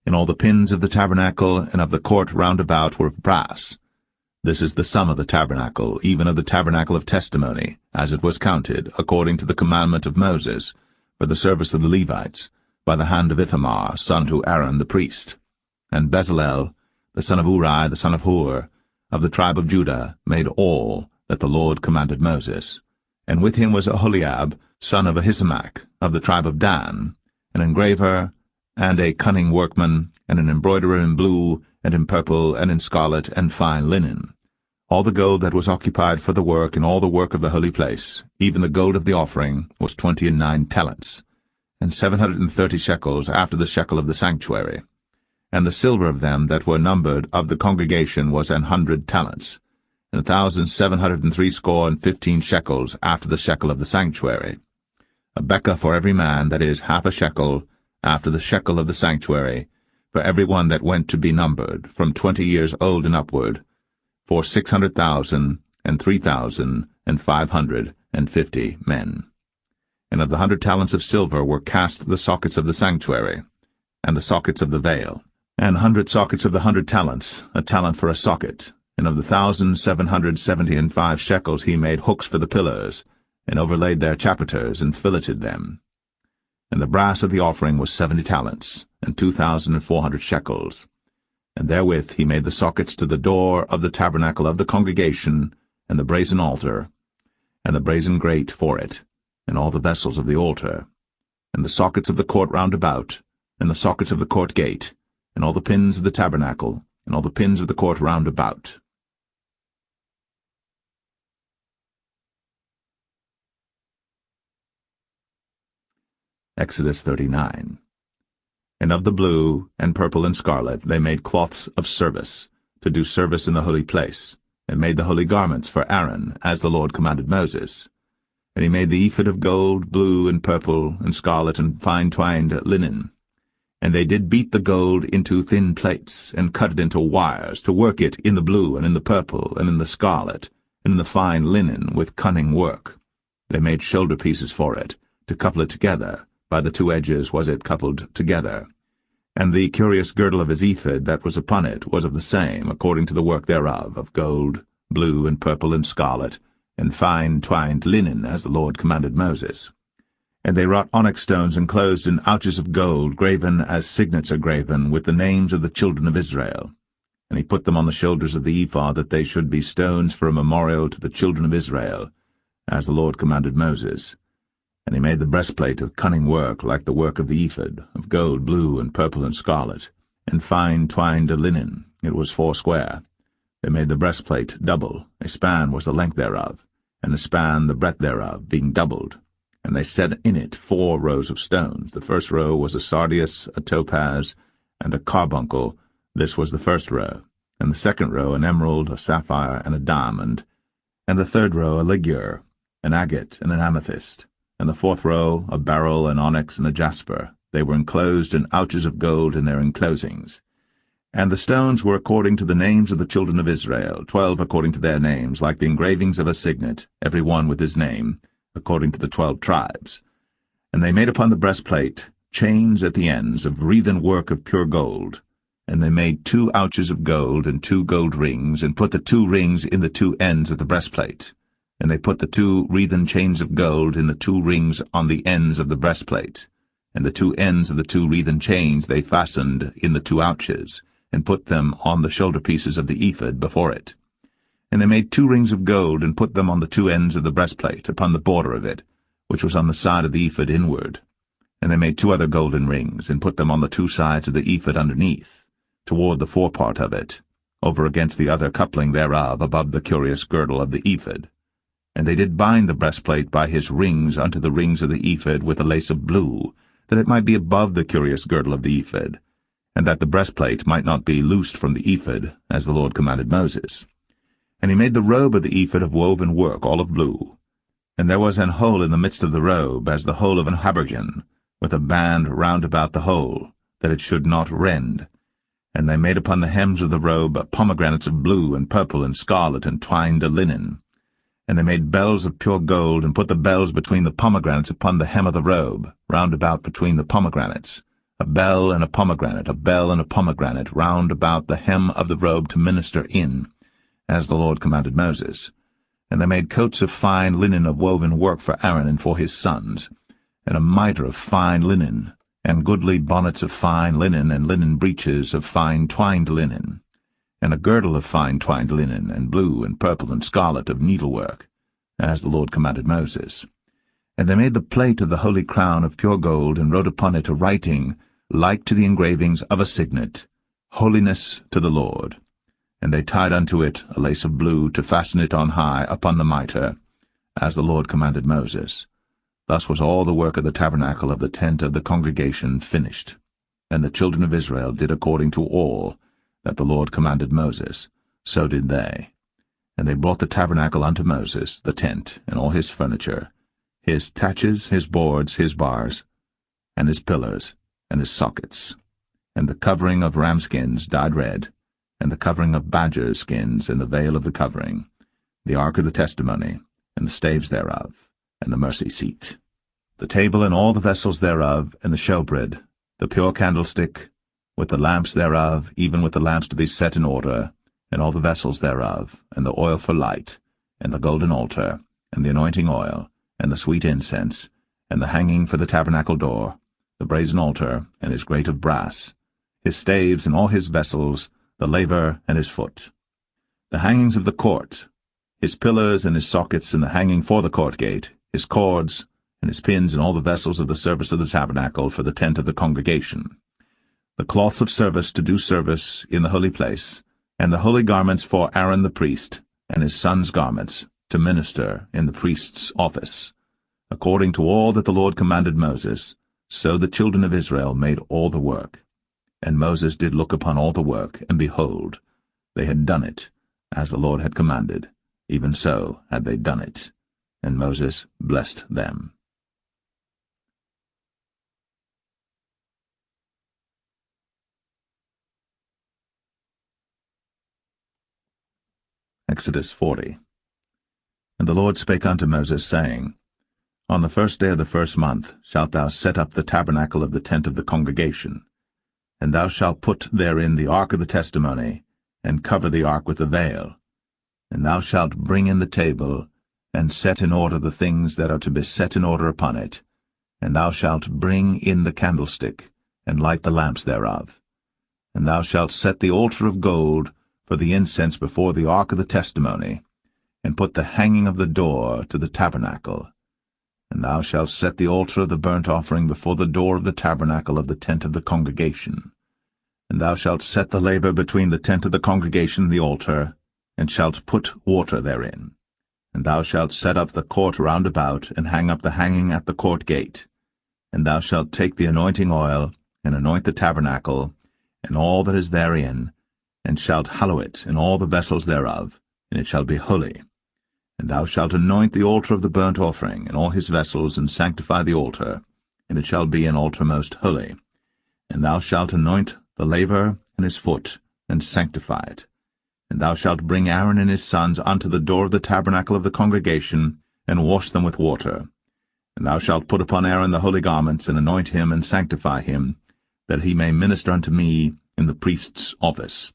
And all the pins of the tabernacle and of the court round about were of brass. This is the sum of the tabernacle, even of the tabernacle of testimony, as it was counted, according to the commandment of Moses, for the service of the Levites, by the hand of Ithamar, son to Aaron the priest. And Bezalel, the son of Uri, the son of Hur, of the tribe of Judah, made all that the Lord commanded Moses. And with him was Aholiab, son of Ahisamach, of the tribe of Dan, an engraver, and a cunning workman, and an embroiderer in blue, and in purple, and in scarlet, and fine linen. All the gold that was occupied for the work, and all the work of the holy place, even the gold of the offering, was 29 talents, and 730 shekels after the shekel of the sanctuary. And the silver of them that were numbered of the congregation was 100 talents, and 1,760 shekels after the shekel of the sanctuary. A bekah for every man, that is, half a shekel, after the shekel of the sanctuary, for every one that went to be numbered, from 20 years old and upward, for 600,000 and 3,550 men. And of the 100 talents of silver were cast the sockets of the sanctuary, and the sockets of the veil, and 100 sockets of the 100 talents, a talent for a socket. And of the 1,775 shekels he made hooks for the pillars, and overlaid their chapiters, and filleted them. And the brass of the offering was 70 talents, and 2,400 shekels. And therewith he made the sockets to the door of the tabernacle of the congregation, and the brazen altar, and the brazen grate for it, and all the vessels of the altar, and the sockets of the court round about, and the sockets of the court gate, and all the pins of the tabernacle, and all the pins of the court round about. Exodus 39. And of the blue, and purple, and scarlet they made cloths of service, to do service in the holy place, and made the holy garments for Aaron, as the Lord commanded Moses. And he made the ephod of gold, blue, and purple, and scarlet, and fine twined linen. And they did beat the gold into thin plates, and cut it into wires, to work it in the blue, and in the purple, and in the scarlet, and in the fine linen, with cunning work. They made shoulder pieces for it, to couple it together. By the 2 edges was it coupled together. And the curious girdle of his ephod that was upon it was of the same, according to the work thereof, of gold, blue, and purple, and scarlet, and fine twined linen, as the Lord commanded Moses. And they wrought onyx stones enclosed in ouches of gold, graven as signets are graven, with the names of the children of Israel. And he put them on the shoulders of the ephod, that they should be stones for a memorial to the children of Israel, as the Lord commanded Moses. And he made the breastplate of cunning work, like the work of the ephod, of gold, blue, and purple, and scarlet, and fine twined linen. It was 4 square. They made the breastplate double, a span was the length thereof, and a span the breadth thereof, being doubled. And they set in it 4 rows of stones. The first row was a sardius, a topaz, and a carbuncle. This was the first row. And the second row an emerald, a sapphire, and a diamond. And the third row a ligure, an agate, and an amethyst. And the fourth row a beryl, an onyx, and a jasper. They were enclosed in ouches of gold in their enclosings. And the stones were according to the names of the children of Israel, 12 according to their names, like the engravings of a signet, every one with his name, according to the 12 tribes. And they made upon the breastplate chains at the ends of wreathen work of pure gold. And they made 2 ouches of gold and 2 gold rings, and put the 2 rings in the 2 ends of the breastplate. And they put the 2 wreathen chains of gold in the 2 rings on the ends of the breastplate. And the 2 ends of the 2 wreathen chains they fastened in the 2 ouches, and put them on the shoulder pieces of the ephod before it. And they made 2 rings of gold, and put them on the 2 ends of the breastplate, upon the border of it, which was on the side of the ephod inward. And they made 2 other golden rings, and put them on the 2 sides of the ephod underneath, toward the forepart of it, over against the other coupling thereof, above the curious girdle of the ephod. And they did bind the breastplate by his rings unto the rings of the ephod with a lace of blue, that it might be above the curious girdle of the ephod, and that the breastplate might not be loosed from the ephod, as the Lord commanded Moses. And he made the robe of the ephod of woven work, all of blue. And there was an hole in the midst of the robe, as the hole of an habergeon, with a band round about the hole, that it should not rend. And they made upon the hems of the robe pomegranates of blue and purple and scarlet and twined linen. And they made bells of pure gold, and put the bells between the pomegranates upon the hem of the robe, round about between the pomegranates, a bell and a pomegranate, round about the hem of the robe to minister in, as the Lord commanded Moses. And they made coats of fine linen of woven work for Aaron and for his sons, and a mitre of fine linen, and goodly bonnets of fine linen, and linen breeches of fine twined linen, and a girdle of fine twined linen, and blue and purple and scarlet of needlework, as the Lord commanded Moses. And they made the plate of the holy crown of pure gold, and wrote upon it a writing like to the engravings of a signet, Holiness to the Lord. And they tied unto it a lace of blue, to fasten it on high upon the mitre, as the Lord commanded Moses. Thus was all the work of the tabernacle of the tent of the congregation finished. And the children of Israel did according to all that the Lord commanded Moses, so did they. And they brought the tabernacle unto Moses, the tent, and all his furniture, his taches, his boards, his bars, and his pillars, and his sockets, and the covering of ram skins dyed red, and the covering of badger skins, and the veil of the covering, the ark of the testimony, and the staves thereof, and the mercy seat, the table and all the vessels thereof, and the showbread, the pure candlestick, with the lamps thereof, even with the lamps to be set in order, and all the vessels thereof, and the oil for light, and the golden altar, and the anointing oil, and the sweet incense, and the hanging for the tabernacle door, the brazen altar, and his grate of brass, his staves and all his vessels, the laver and his foot, the hangings of the court, his pillars and his sockets, and the hanging for the court gate, his cords, and his pins, and all the vessels of the service of the tabernacle for the tent of the congregation, the cloths of service to do service in the holy place, and the holy garments for Aaron the priest, and his sons' garments, to minister in the priest's office, according to all that the Lord commanded Moses. So the children of Israel made all the work. And Moses did look upon all the work, and behold, they had done it, as the Lord had commanded, even so had they done it. And Moses blessed them. Exodus 40. And the Lord spake unto Moses, saying, On the 1st day of the 1st month shalt thou set up the tabernacle of the tent of the congregation, and thou shalt put therein the ark of the testimony, and cover the ark with a veil. And thou shalt bring in the table, and set in order the things that are to be set in order upon it. And thou shalt bring in the candlestick, and light the lamps thereof. And thou shalt set the altar of gold for the incense before the ark of the testimony, and put the hanging of the door to the tabernacle. And thou shalt set the altar of the burnt offering before the door of the tabernacle of the tent of the congregation. And thou shalt set the laver between the tent of the congregation and the altar, and shalt put water therein. And thou shalt set up the court round about, and hang up the hanging at the court gate. And thou shalt take the anointing oil, and anoint the tabernacle, and all that is therein, and shalt hallow it, and all the vessels thereof, and it shall be holy. And thou shalt anoint the altar of the burnt offering, and all his vessels, and sanctify the altar, and it shall be an altar most holy. And thou shalt anoint the laver and his foot, and sanctify it. And thou shalt bring Aaron and his sons unto the door of the tabernacle of the congregation, and wash them with water. And thou shalt put upon Aaron the holy garments, and anoint him, and sanctify him, that he may minister unto me in the priest's office.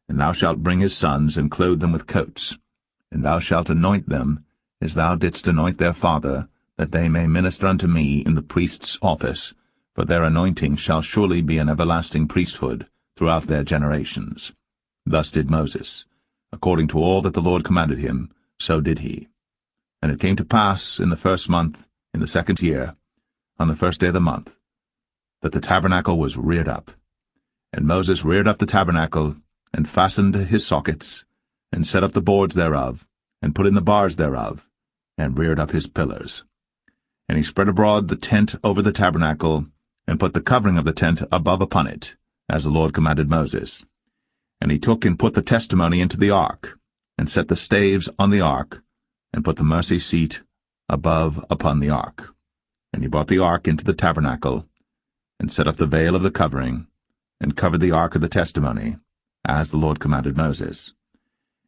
And thou shalt bring his sons, and clothe them with coats. And thou shalt anoint them, as thou didst anoint their father, that they may minister unto me in the priest's office, for their anointing shall surely be an everlasting priesthood throughout their generations. Thus did Moses. According to all that the Lord commanded him, so did he. And it came to pass in the 1st month, in the 2nd year, on the 1st day of the month, that the tabernacle was reared up. And Moses reared up the tabernacle, and fastened his sockets, and set up the boards thereof, and put in the bars thereof, and reared up his pillars. And he spread abroad the tent over the tabernacle, and put the covering of the tent above upon it, as the Lord commanded Moses. And he took and put the testimony into the ark, and set the staves on the ark, and put the mercy seat above upon the ark. And he brought the ark into the tabernacle, and set up the veil of the covering, and covered the ark of the testimony, as the Lord commanded Moses.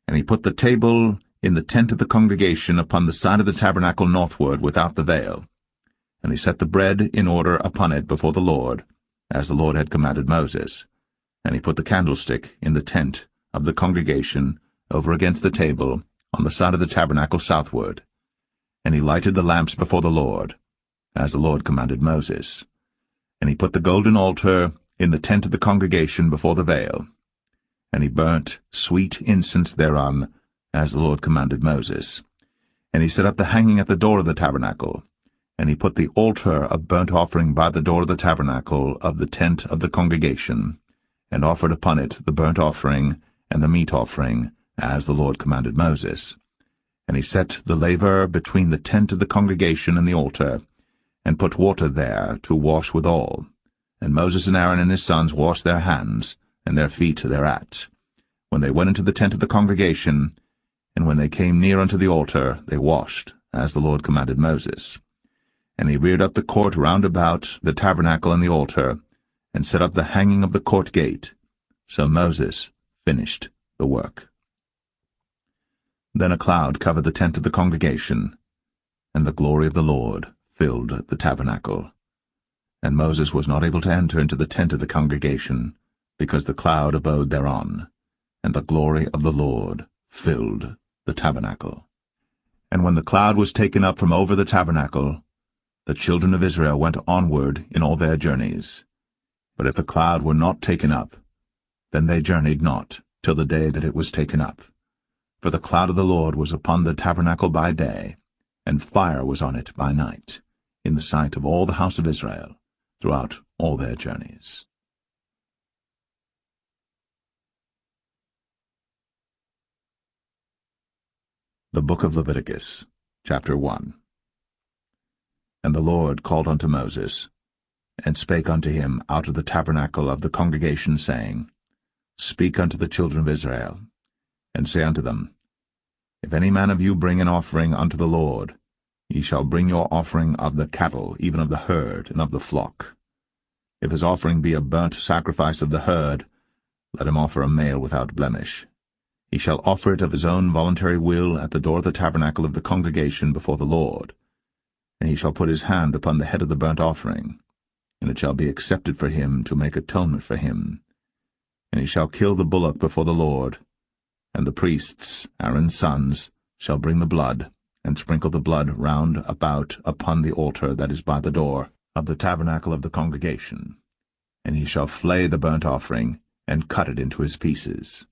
And he put the table in the tent of the congregation upon the side of the tabernacle northward without the veil. And he set the bread in order upon it before the Lord, as the Lord had commanded Moses. And he put the candlestick in the tent of the congregation over against the table on the side of the tabernacle southward. And he lighted the lamps before the Lord, as the Lord commanded Moses. And he put the golden altar in the tent of the congregation before the veil. And he burnt sweet incense thereon, as the Lord commanded Moses. And he set up the hanging at the door of the tabernacle. And he put the altar of burnt offering by the door of the tabernacle of the tent of the congregation, and offered upon it the burnt offering and the meat offering, as the Lord commanded Moses. And he set the laver between the tent of the congregation and the altar, and put water there to wash withal. And Moses and Aaron and his sons washed their hands, and their feet thereat, when they went into the tent of the congregation, and when they came near unto the altar, they washed, as the Lord commanded Moses. And he reared up the court round about the tabernacle and the altar, and set up the hanging of the court gate. So Moses finished the work. Then a cloud covered the tent of the congregation, and the glory of the Lord filled the tabernacle. And Moses was not able to enter into the tent of the congregation, because the cloud abode thereon, and the glory of the Lord filled the tabernacle. And when the cloud was taken up from over the tabernacle, the children of Israel went onward in all their journeys. But if the cloud were not taken up, then they journeyed not till the day that it was taken up. For the cloud of the Lord was upon the tabernacle by day, and fire was on it by night, in the sight of all the house of Israel, throughout all their journeys. The Book of Leviticus, chapter 1. And the Lord called unto Moses, and spake unto him out of the tabernacle of the congregation, saying, Speak unto the children of Israel, and say unto them, If any man of you bring an offering unto the Lord, ye shall bring your offering of the cattle, even of the herd, and of the flock. If his offering be a burnt sacrifice of the herd, let him offer a male without blemish. He shall offer it of his own voluntary will at the door of the tabernacle of the congregation before the Lord. And he shall put his hand upon the head of the burnt offering, and it shall be accepted for him to make atonement for him. And he shall kill the bullock before the Lord, and the priests, Aaron's sons, shall bring the blood, and sprinkle the blood round about upon the altar that is by the door of the tabernacle of the congregation. And he shall flay the burnt offering, and cut it into his pieces.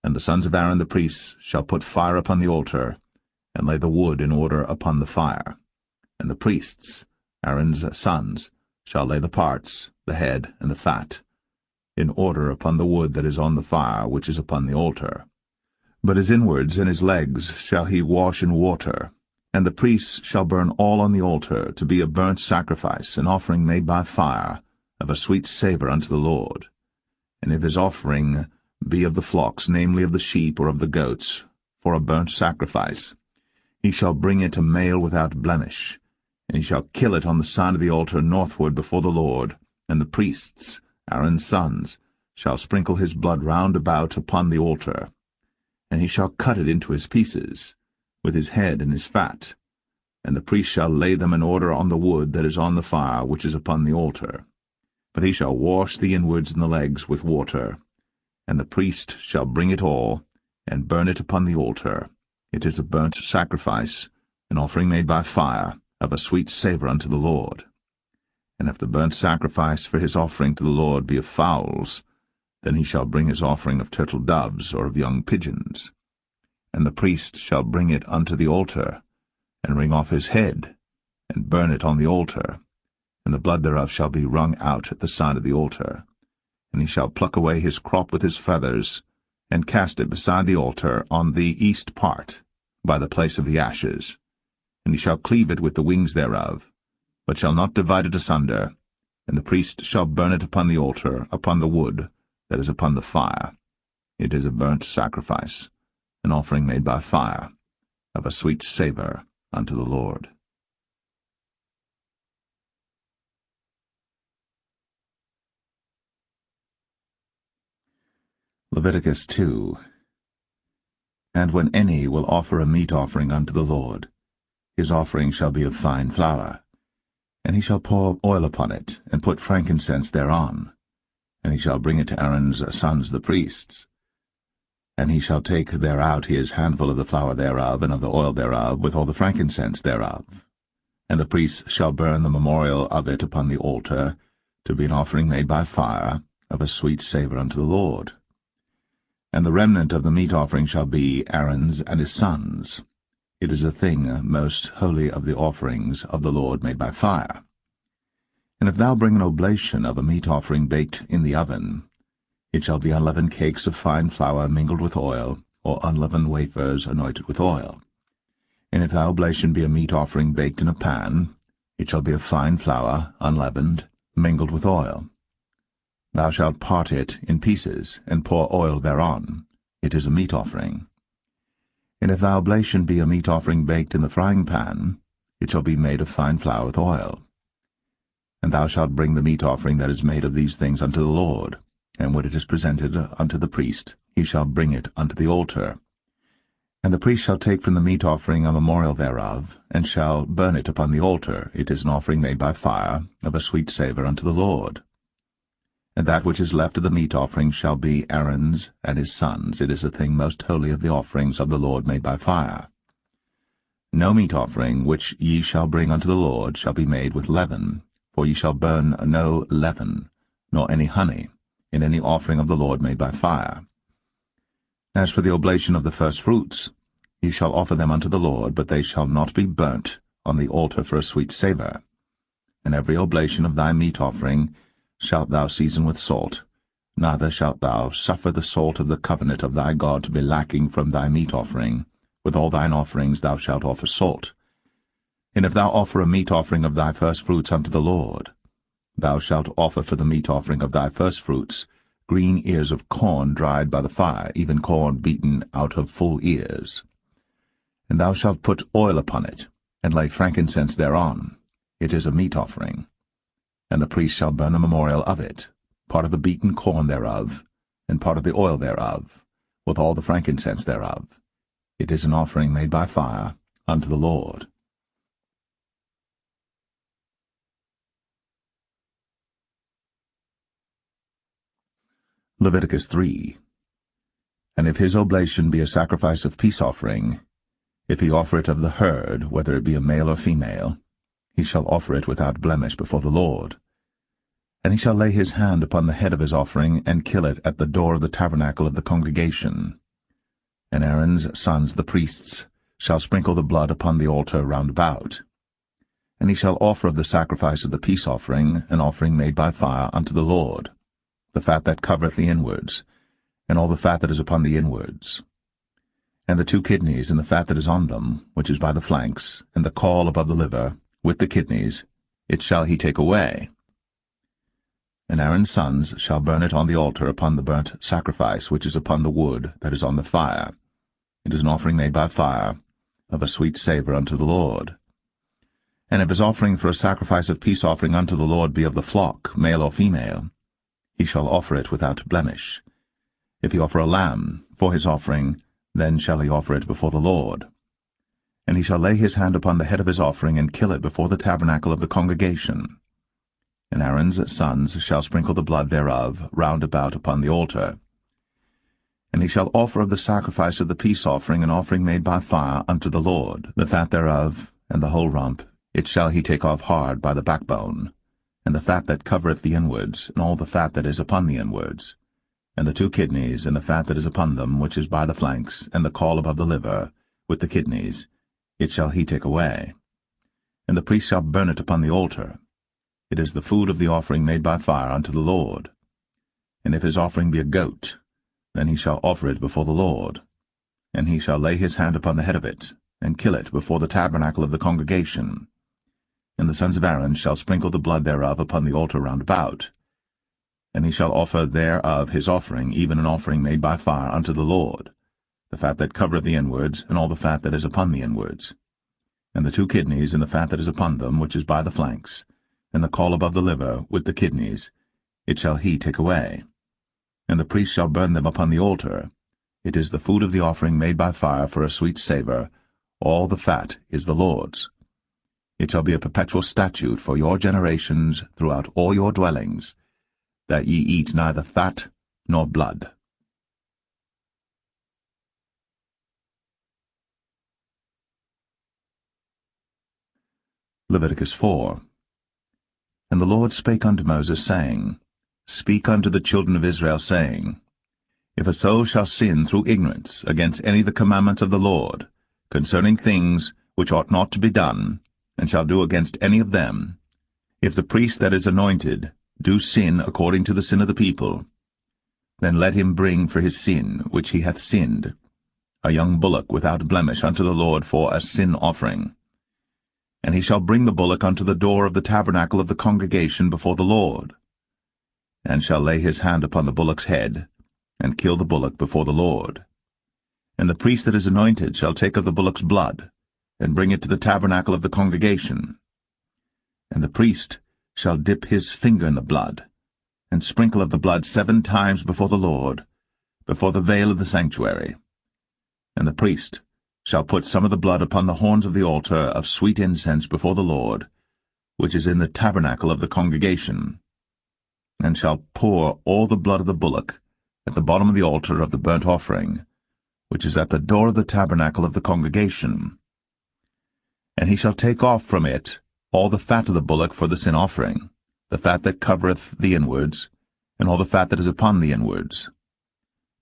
And the sons of Aaron the priests shall put fire upon the altar, and lay the wood in order upon the fire. And the priests, Aaron's sons, shall lay the parts, the head, and the fat, in order upon the wood that is on the fire which is upon the altar. But his inwards and his legs shall he wash in water, and the priests shall burn all on the altar to be a burnt sacrifice, an offering made by fire, of a sweet savour unto the Lord. And if his offering be of the flocks, namely of the sheep or of the goats, for a burnt sacrifice, he shall bring it a male without blemish, and he shall kill it on the side of the altar northward before the Lord, and the priests, Aaron's sons, shall sprinkle his blood round about upon the altar. And he shall cut it into his pieces, with his head and his fat, and the priest shall lay them in order on the wood that is on the fire which is upon the altar. But he shall wash the inwards and the legs with water, and the priest shall bring it all, and burn it upon the altar. It is a burnt sacrifice, an offering made by fire, of a sweet savour unto the Lord. And if the burnt sacrifice for his offering to the Lord be of fowls, then he shall bring his offering of turtle doves or of young pigeons. And the priest shall bring it unto the altar, and wring off his head, and burn it on the altar, and the blood thereof shall be wrung out at the side of the altar. And he shall pluck away his crop with his feathers, and cast it beside the altar on the east part, by the place of the ashes. And he shall cleave it with the wings thereof, but shall not divide it asunder, and the priest shall burn it upon the altar, upon the wood that is upon the fire. It is a burnt sacrifice, an offering made by fire, of a sweet savour unto the Lord. Leviticus 2. And when any will offer a meat offering unto the Lord, his offering shall be of fine flour, and he shall pour oil upon it, and put frankincense thereon, and he shall bring it to Aaron's sons the priests. And he shall take thereout his handful of the flour thereof, and of the oil thereof, with all the frankincense thereof. And the priests shall burn the memorial of it upon the altar, to be an offering made by fire, of a sweet savour unto the Lord. And the remnant of the meat offering shall be Aaron's and his sons. It is a thing most holy of the offerings of the Lord made by fire. And if thou bring an oblation of a meat offering baked in the oven, it shall be unleavened cakes of fine flour mingled with oil, or unleavened wafers anointed with oil. And if thy oblation be a meat offering baked in a pan, it shall be of fine flour, unleavened, mingled with oil. Thou shalt part it in pieces, and pour oil thereon. It is a meat offering. And if thy oblation be a meat offering baked in the frying pan, it shall be made of fine flour with oil. And thou shalt bring the meat offering that is made of these things unto the Lord, and when it is presented unto the priest, he shall bring it unto the altar. And the priest shall take from the meat offering a memorial thereof, and shall burn it upon the altar. It is an offering made by fire, of a sweet savour unto the Lord. And that which is left of the meat offering shall be Aaron's and his sons. It is a thing most holy of the offerings of the Lord made by fire. No meat offering which ye shall bring unto the Lord shall be made with leaven, for ye shall burn no leaven, nor any honey, in any offering of the Lord made by fire. As for the oblation of the firstfruits, ye shall offer them unto the Lord, but they shall not be burnt on the altar for a sweet savour. And every oblation of thy meat offering shalt thou season with salt, neither shalt thou suffer the salt of the covenant of thy God to be lacking from thy meat offering. With all thine offerings thou shalt offer salt. And if thou offer a meat offering of thy firstfruits unto the Lord, thou shalt offer for the meat offering of thy firstfruits green ears of corn dried by the fire, even corn beaten out of full ears. And thou shalt put oil upon it, and lay frankincense thereon. It is a meat offering. And the priest shall burn the memorial of it, part of the beaten corn thereof, and part of the oil thereof, with all the frankincense thereof. It is an offering made by fire unto the Lord. Leviticus 3. And if his oblation be a sacrifice of peace offering, if he offer it of the herd, whether it be a male or female, he shall offer it without blemish before the Lord. And he shall lay his hand upon the head of his offering, and kill it at the door of the tabernacle of the congregation. And Aaron's sons the priests shall sprinkle the blood upon the altar round about. And he shall offer of the sacrifice of the peace offering an offering made by fire unto the Lord, the fat that covereth the inwards, and all the fat that is upon the inwards. and the 2 kidneys, and the fat that is on them, which is by the flanks, and the caul above the liver, with the kidneys, it shall he take away. And Aaron's sons shall burn it on the altar upon the burnt sacrifice which is upon the wood that is on the fire. It is an offering made by fire, of a sweet savour unto the Lord. And if his offering for a sacrifice of peace offering unto the Lord be of the flock, male or female, he shall offer it without blemish. If he offer a lamb for his offering, then shall he offer it before the Lord. And he shall lay his hand upon the head of his offering, and kill it before the tabernacle of the congregation. And Aaron's sons shall sprinkle the blood thereof round about upon the altar. And he shall offer of the sacrifice of the peace offering an offering made by fire unto the Lord, the fat thereof, and the whole rump, it shall he take off hard by the backbone, and the fat that covereth the inwards, and all the fat that is upon the inwards, and the 2 kidneys, and the fat that is upon them, which is by the flanks, and the caul above the liver, with the kidneys, it shall he take away. And the priest shall burn it upon the altar. It is the food of the offering made by fire unto the Lord. And if his offering be a goat, then he shall offer it before the Lord. And he shall lay his hand upon the head of it, and kill it before the tabernacle of the congregation. And the sons of Aaron shall sprinkle the blood thereof upon the altar round about. And he shall offer thereof his offering, even an offering made by fire unto the Lord, the fat that covereth the inwards, and all the fat that is upon the inwards, and the 2 kidneys, and the fat that is upon them, which is by the flanks, and the caul above the liver, with the kidneys, it shall he take away. And the priest shall burn them upon the altar. It is the food of the offering made by fire for a sweet savour. All the fat is the Lord's. It shall be a perpetual statute for your generations throughout all your dwellings, that ye eat neither fat nor blood. Leviticus 4. And the Lord spake unto Moses, saying, Speak unto the children of Israel, saying, If a soul shall sin through ignorance against any of the commandments of the Lord, concerning things which ought not to be done, and shall do against any of them, if the priest that is anointed do sin according to the sin of the people, then let him bring for his sin which he hath sinned a young bullock without blemish unto the Lord for a sin offering. And he shall bring the bullock unto the door of the tabernacle of the congregation before the Lord, and shall lay his hand upon the bullock's head, and kill the bullock before the Lord. And the priest that is anointed shall take of the bullock's blood, and bring it to the tabernacle of the congregation. And the priest shall dip his finger in the blood, and sprinkle of the blood 7 times before the Lord, before the veil of the sanctuary. And the priest shall put some of the blood upon the horns of the altar of sweet incense before the Lord, which is in the tabernacle of the congregation, and shall pour all the blood of the bullock at the bottom of the altar of the burnt offering, which is at the door of the tabernacle of the congregation. And he shall take off from it all the fat of the bullock for the sin offering, the fat that covereth the inwards, and all the fat that is upon the inwards,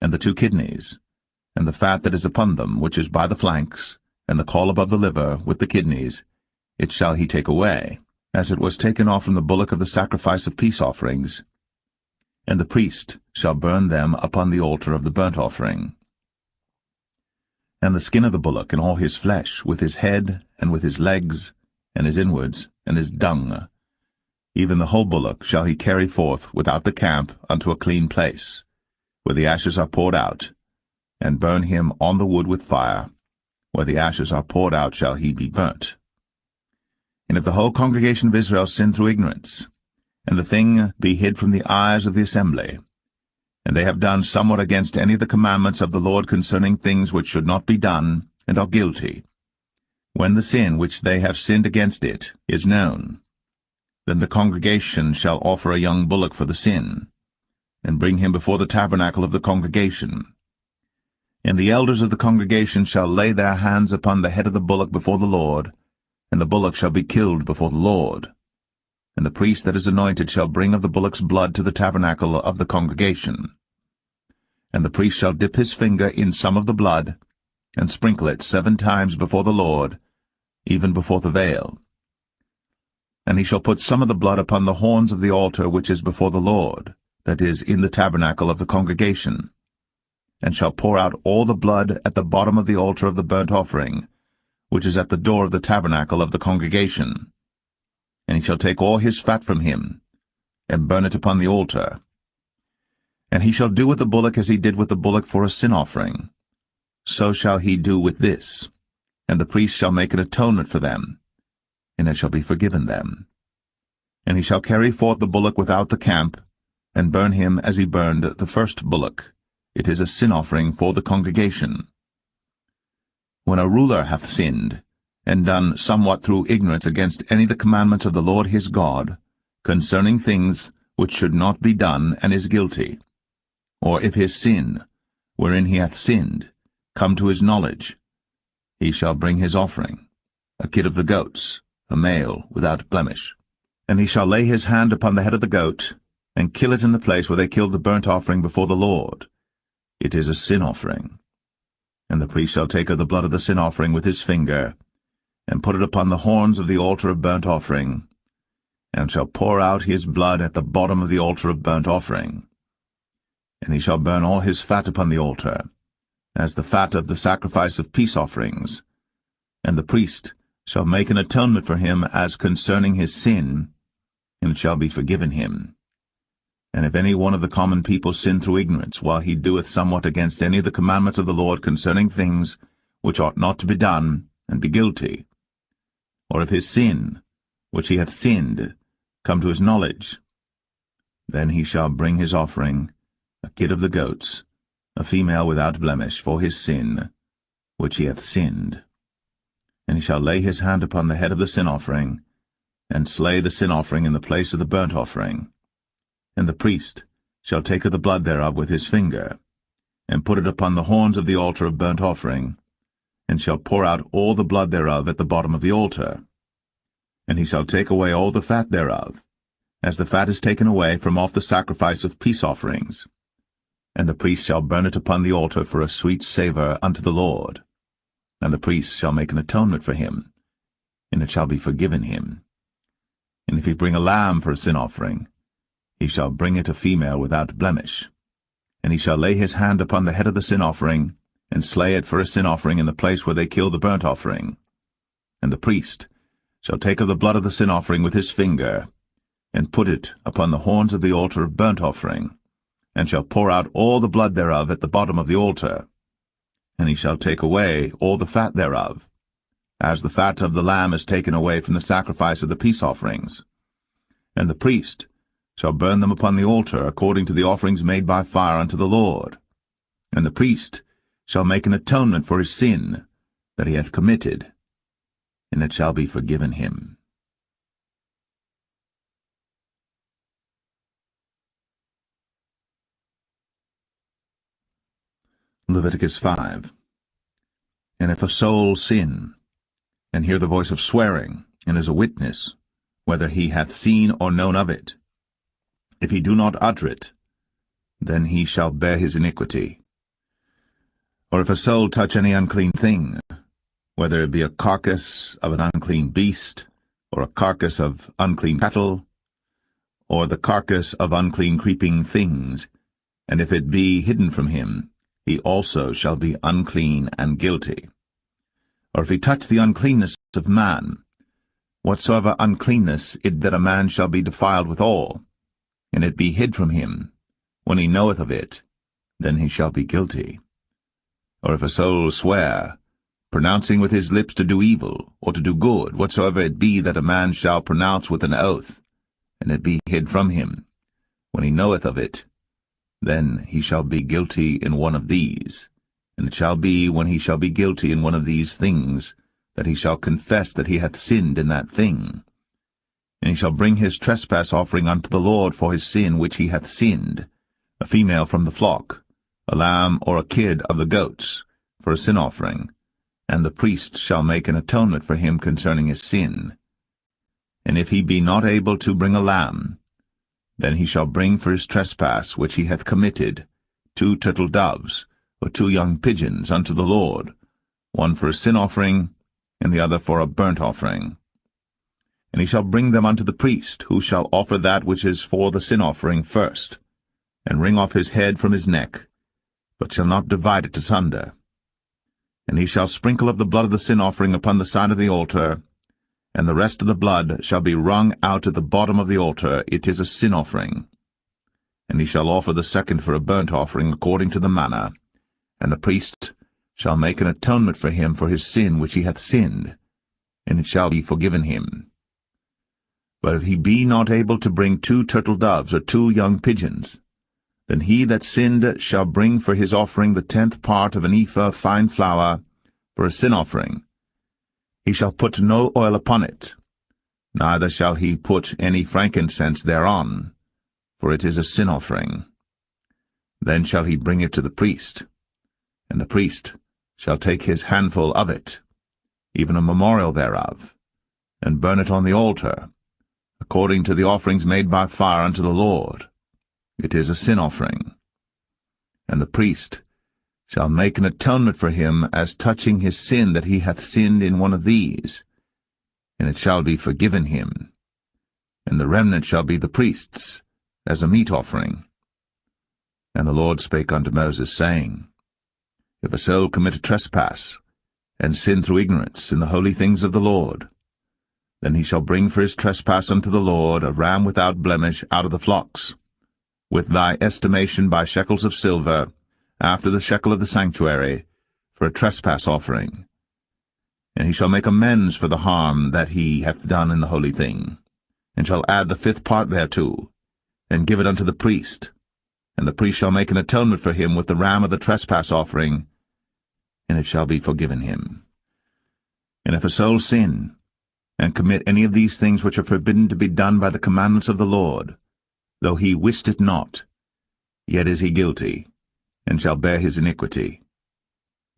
and the 2 kidneys, and the fat that is upon them, which is by the flanks, and the caul above the liver, with the kidneys, it shall he take away, as it was taken off from the bullock of the sacrifice of peace offerings. And the priest shall burn them upon the altar of the burnt offering. And the skin of the bullock, and all his flesh, with his head, and with his legs, and his inwards, and his dung, even the whole bullock shall he carry forth without the camp unto a clean place, where the ashes are poured out, and burn him on the wood with fire. Where the ashes are poured out shall he be burnt. And if the whole congregation of Israel sin through ignorance, and the thing be hid from the eyes of the assembly, and they have done somewhat against any of the commandments of the Lord concerning things which should not be done, and are guilty, when the sin which they have sinned against it is known, then the congregation shall offer a young bullock for the sin, and bring him before the tabernacle of the congregation. And the elders of the congregation shall lay their hands upon the head of the bullock before the Lord, and the bullock shall be killed before the Lord. And the priest that is anointed shall bring of the bullock's blood to the tabernacle of the congregation. And the priest shall dip his finger in some of the blood, and sprinkle it 7 times before the Lord, even before the veil. And he shall put some of the blood upon the horns of the altar which is before the Lord, that is, in the tabernacle of the congregation. and shall pour out all the blood at the bottom of the altar of the burnt offering, which is at the door of the tabernacle of the congregation. And he shall take all his fat from him, and burn it upon the altar. And he shall do with the bullock as he did with the bullock for a sin offering. So shall he do with this, and the priest shall make an atonement for them, and it shall be forgiven them. And he shall carry forth the bullock without the camp, and burn him as he burned the first bullock. It is a sin offering for the congregation. When a ruler hath sinned, and done somewhat through ignorance against any of the commandments of the Lord his God, concerning things which should not be done, and is guilty, or if his sin, wherein he hath sinned, come to his knowledge, he shall bring his offering, a kid of the goats, a male without blemish. And he shall lay his hand upon the head of the goat, and kill it in the place where they killed the burnt offering before the Lord. It is a sin offering. And the priest shall take of the blood of the sin offering with his finger, and put it upon the horns of the altar of burnt offering, and shall pour out his blood at the bottom of the altar of burnt offering. And he shall burn all his fat upon the altar, as the fat of the sacrifice of peace offerings. And the priest shall make an atonement for him as concerning his sin, and it shall be forgiven him. And if any one of the common people sin through ignorance, while he doeth somewhat against any of the commandments of the Lord concerning things which ought not to be done, and be guilty, or if his sin, which he hath sinned, come to his knowledge, then he shall bring his offering, a kid of the goats, a female without blemish, for his sin, which he hath sinned. And he shall lay his hand upon the head of the sin offering, and slay the sin offering in the place of the burnt offering. And the priest shall take of the blood thereof with his finger, and put it upon the horns of the altar of burnt offering, and shall pour out all the blood thereof at the bottom of the altar. And he shall take away all the fat thereof, as the fat is taken away from off the sacrifice of peace offerings. And the priest shall burn it upon the altar for a sweet savour unto the Lord. And the priest shall make an atonement for him, and it shall be forgiven him. And if he bring a lamb for a sin offering, he shall bring it a female without blemish. And he shall lay his hand upon the head of the sin offering, and slay it for a sin offering in the place where they kill the burnt offering. And the priest shall take of the blood of the sin offering with his finger, and put it upon the horns of the altar of burnt offering, and shall pour out all the blood thereof at the bottom of the altar. And he shall take away all the fat thereof, as the fat of the lamb is taken away from the sacrifice of the peace offerings. And the priest shall burn them upon the altar according to the offerings made by fire unto the Lord. And the priest shall make an atonement for his sin that he hath committed, and it shall be forgiven him. Leviticus 5. And if a soul sin, and hear the voice of swearing, and is a witness, whether he hath seen or known of it, if he do not utter it, then he shall bear his iniquity. Or if a soul touch any unclean thing, whether it be a carcass of an unclean beast, or a carcass of unclean cattle, or the carcass of unclean creeping things, and if it be hidden from him, he also shall be unclean and guilty. Or if he touch the uncleanness of man, whatsoever uncleanness it that a man shall be defiled withal, and it be hid from him, when he knoweth of it, then he shall be guilty. Or if a soul swear, pronouncing with his lips to do evil, or to do good, whatsoever it be that a man shall pronounce with an oath, and it be hid from him, when he knoweth of it, then he shall be guilty in one of these. And it shall be, when he shall be guilty in one of these things, that he shall confess that he hath sinned in that thing. And he shall bring his trespass offering unto the Lord for his sin which he hath sinned, a female from the flock, a lamb or a kid of the goats, for a sin offering, and the priest shall make an atonement for him concerning his sin. And if he be not able to bring a lamb, then he shall bring for his trespass which he hath committed 2 turtle doves, or 2 young pigeons unto the Lord, one for a sin offering, and the other for a burnt offering. And he shall bring them unto the priest, who shall offer that which is for the sin offering first, and wring off his head from his neck, but shall not divide it asunder. And he shall sprinkle of the blood of the sin offering upon the side of the altar, and the rest of the blood shall be wrung out at the bottom of the altar. It is a sin offering. And he shall offer the second for a burnt offering according to the manner, and the priest shall make an atonement for him for his sin which he hath sinned, and it shall be forgiven him. But if he be not able to bring 2 turtle doves or 2 young pigeons, then he that sinned shall bring for his offering the 10th part of an ephah of fine flour for a sin offering. He shall put no oil upon it, neither shall he put any frankincense thereon, for it is a sin offering. Then shall he bring it to the priest, and the priest shall take his handful of it, even a memorial thereof, and burn it on the altar, according to the offerings made by fire unto the Lord. It is a sin offering. And the priest shall make an atonement for him as touching his sin that he hath sinned in one of these, and it shall be forgiven him. And the remnant shall be the priest's, as a meat offering. And the Lord spake unto Moses, saying, If a soul commit a trespass, and sin through ignorance in the holy things of the Lord, then he shall bring for his trespass unto the Lord a ram without blemish out of the flocks, with thy estimation by shekels of silver, after the shekel of the sanctuary, for a trespass offering. And he shall make amends for the harm that he hath done in the holy thing, and shall add the 5th part thereto, and give it unto the priest. And the priest shall make an atonement for him with the ram of the trespass offering, and it shall be forgiven him. And if a soul sin, and commit any of these things which are forbidden to be done by the commandments of the Lord, though he wist it not, yet is he guilty, and shall bear his iniquity.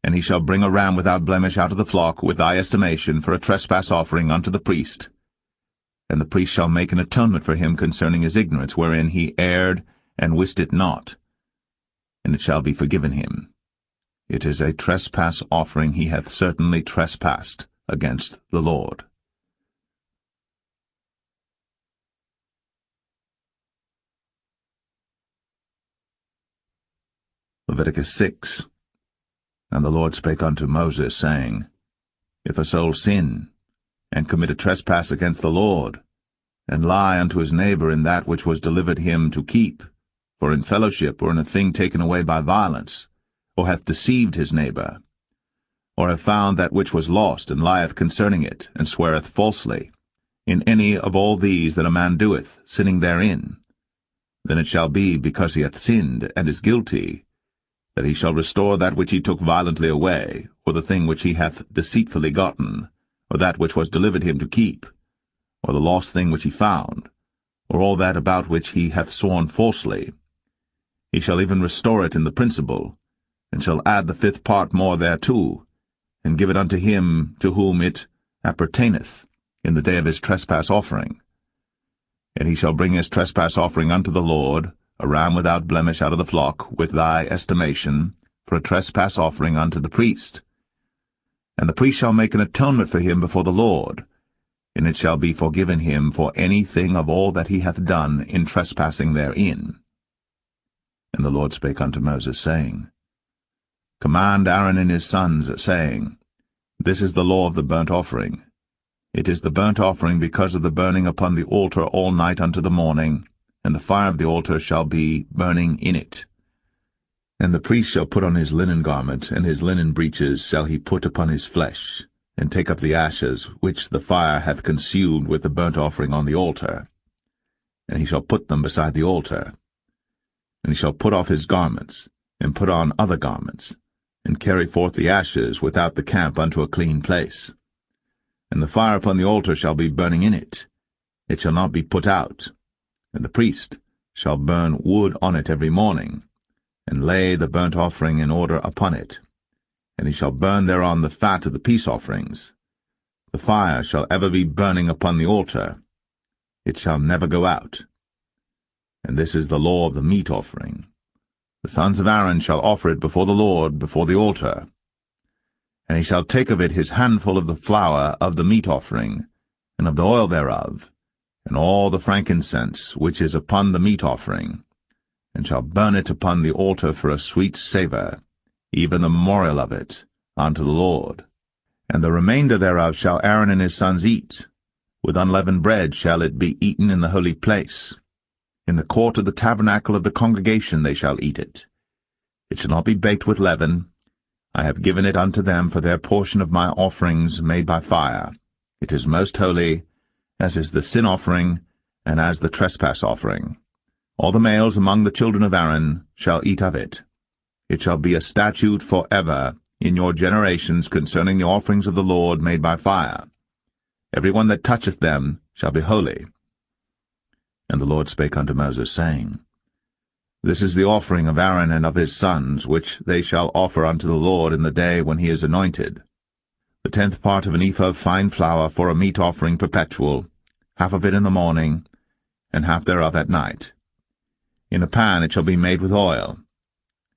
And he shall bring a ram without blemish out of the flock, with thy estimation, for a trespass offering unto the priest. And the priest shall make an atonement for him concerning his ignorance, wherein he erred, and wist it not, and it shall be forgiven him. It is a trespass offering. He hath certainly trespassed against the Lord. Leviticus 6. And the Lord spake unto Moses, saying, If a soul sin, and commit a trespass against the Lord, and lie unto his neighbor in that which was delivered him to keep, for in fellowship, or in a thing taken away by violence, or hath deceived his neighbor, or have found that which was lost, and lieth concerning it, and sweareth falsely, in any of all these that a man doeth, sinning therein, then it shall be, because he hath sinned, and is guilty, that he shall restore that which he took violently away, or the thing which he hath deceitfully gotten, or that which was delivered him to keep, or the lost thing which he found, or all that about which he hath sworn falsely. He shall even restore it in the principal, and shall add the 5th part more thereto, and give it unto him to whom it appertaineth, in the day of his trespass offering. And he shall bring his trespass offering unto the Lord, a ram without blemish out of the flock, with thy estimation, for a trespass offering unto the priest. And the priest shall make an atonement for him before the Lord, and it shall be forgiven him for any thing of all that he hath done in trespassing therein. And the Lord spake unto Moses, saying, Command Aaron and his sons, saying, This is the law of the burnt offering. It is the burnt offering because of the burning upon the altar all night unto the morning, and the fire of the altar shall be burning in it. And the priest shall put on his linen garment, and his linen breeches shall he put upon his flesh, and take up the ashes which the fire hath consumed with the burnt offering on the altar. And he shall put them beside the altar. And he shall put off his garments, and put on other garments, and carry forth the ashes without the camp unto a clean place. And the fire upon the altar shall be burning in it. It shall not be put out. And the priest shall burn wood on it every morning, and lay the burnt offering in order upon it. And he shall burn thereon the fat of the peace offerings. The fire shall ever be burning upon the altar. It shall never go out. And this is the law of the meat offering. The sons of Aaron shall offer it before the Lord, before the altar. And he shall take of it his handful of the flour of the meat offering, and of the oil thereof, and all the frankincense which is upon the meat offering, and shall burn it upon the altar for a sweet savour, even the memorial of it, unto the Lord. And the remainder thereof shall Aaron and his sons eat. With unleavened bread shall it be eaten in the holy place. In the court of the tabernacle of the congregation they shall eat it. It shall not be baked with leaven. I have given it unto them for their portion of my offerings made by fire. It is most holy, as is the sin offering, and as the trespass offering. All the males among the children of Aaron shall eat of it. It shall be a statute for ever in your generations concerning the offerings of the Lord made by fire. Every one that toucheth them shall be holy. And the Lord spake unto Moses, saying, This is the offering of Aaron and of his sons, which they shall offer unto the Lord in the day when he is anointed. The 10th part of an ephah of fine flour for a meat offering perpetual, half of it in the morning, and half thereof at night. In a pan it shall be made with oil,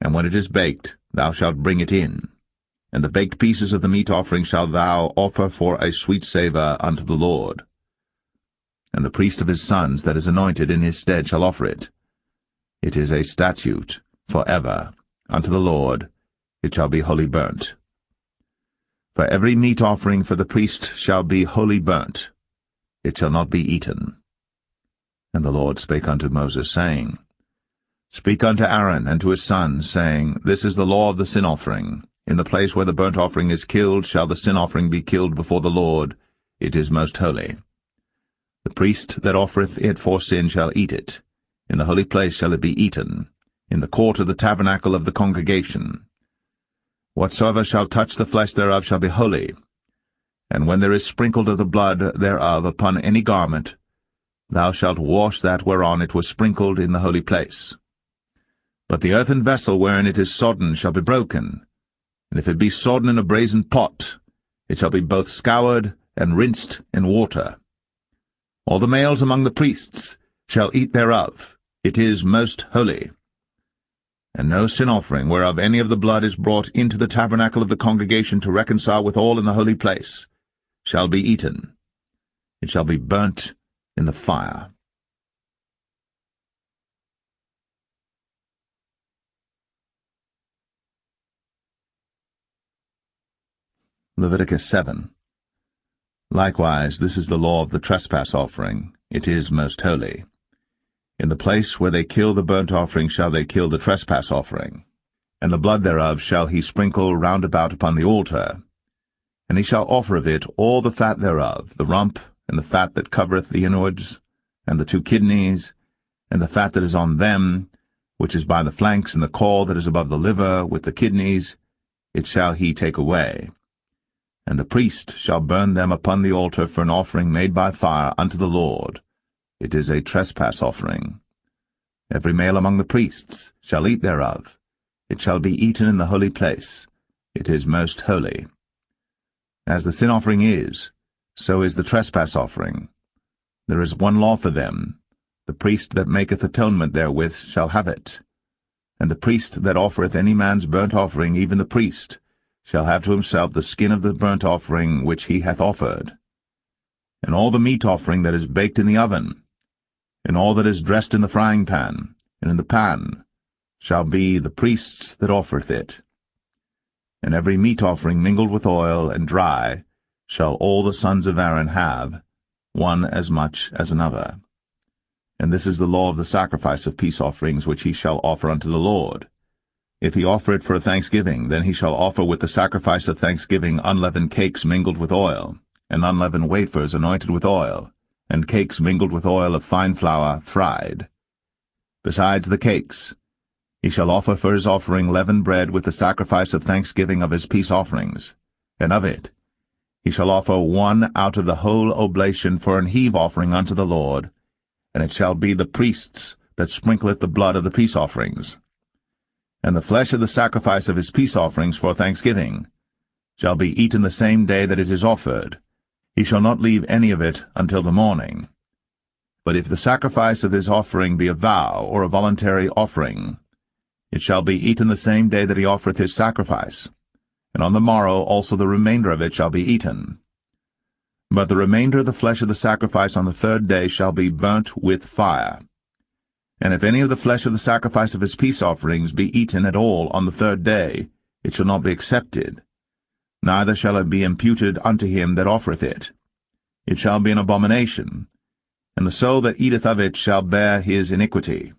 and when it is baked, thou shalt bring it in. And the baked pieces of the meat offering shalt thou offer for a sweet savour unto the Lord. And the priest of his sons that is anointed in his stead shall offer it. It is a statute for ever unto the Lord. It shall be wholly burnt. For every meat offering for the priest shall be wholly burnt. It shall not be eaten. And the Lord spake unto Moses, saying, Speak unto Aaron and to his sons, saying, This is the law of the sin offering. In the place where the burnt offering is killed shall the sin offering be killed before the Lord. It is most holy. The priest that offereth it for sin shall eat it. In the holy place shall it be eaten, in the court of the tabernacle of the congregation. Whatsoever shall touch the flesh thereof shall be holy. And when there is sprinkled of the blood thereof upon any garment, thou shalt wash that whereon it was sprinkled in the holy place. But the earthen vessel wherein it is sodden shall be broken, and if it be sodden in a brazen pot, it shall be both scoured and rinsed in water. All the males among the priests shall eat thereof. It is most holy. And no sin offering whereof any of the blood is brought into the tabernacle of the congregation to reconcile with all in the holy place shall be eaten. It shall be burnt in the fire. Leviticus 7. Likewise, this is the law of the trespass offering. It is most holy. In the place where they kill the burnt offering shall they kill the trespass offering, and the blood thereof shall he sprinkle round about upon the altar. And he shall offer of it all the fat thereof, the rump, and the fat that covereth the inwards, and the 2 kidneys, and the fat that is on them, which is by the flanks, and the caul that is above the liver, with the kidneys, it shall he take away. And the priest shall burn them upon the altar for an offering made by fire unto the Lord. It is a trespass offering. Every male among the priests shall eat thereof. It shall be eaten in the holy place. It is most holy. As the sin offering is, so is the trespass offering. There is one law for them. The priest that maketh atonement therewith shall have it. And the priest that offereth any man's burnt offering, even the priest, shall have to himself the skin of the burnt offering which he hath offered. And all the meat offering that is baked in the oven, and all that is dressed in the frying pan, and in the pan, shall be the priest's that offereth it. And every meat offering mingled with oil and dry shall all the sons of Aaron have, one as much as another. And this is the law of the sacrifice of peace offerings which he shall offer unto the Lord. If he offer it for a thanksgiving, then he shall offer with the sacrifice of thanksgiving unleavened cakes mingled with oil, and unleavened wafers anointed with oil, and cakes mingled with oil of fine flour fried. Besides the cakes, he shall offer for his offering leavened bread with the sacrifice of thanksgiving of his peace offerings, and of it he shall offer one out of the whole oblation for an heave offering unto the Lord, and it shall be the priest's that sprinkleth the blood of the peace offerings. And the flesh of the sacrifice of his peace offerings for thanksgiving shall be eaten the same day that it is offered. He shall not leave any of it until the morning. But if the sacrifice of his offering be a vow or a voluntary offering, it shall be eaten the same day that he offereth his sacrifice, and on the morrow also the remainder of it shall be eaten. But the remainder of the flesh of the sacrifice on the 3rd day shall be burnt with fire. And if any of the flesh of the sacrifice of his peace offerings be eaten at all on the third day, it shall not be accepted, neither shall it be imputed unto him that offereth it. It shall be an abomination, and the soul that eateth of it shall bear his iniquity.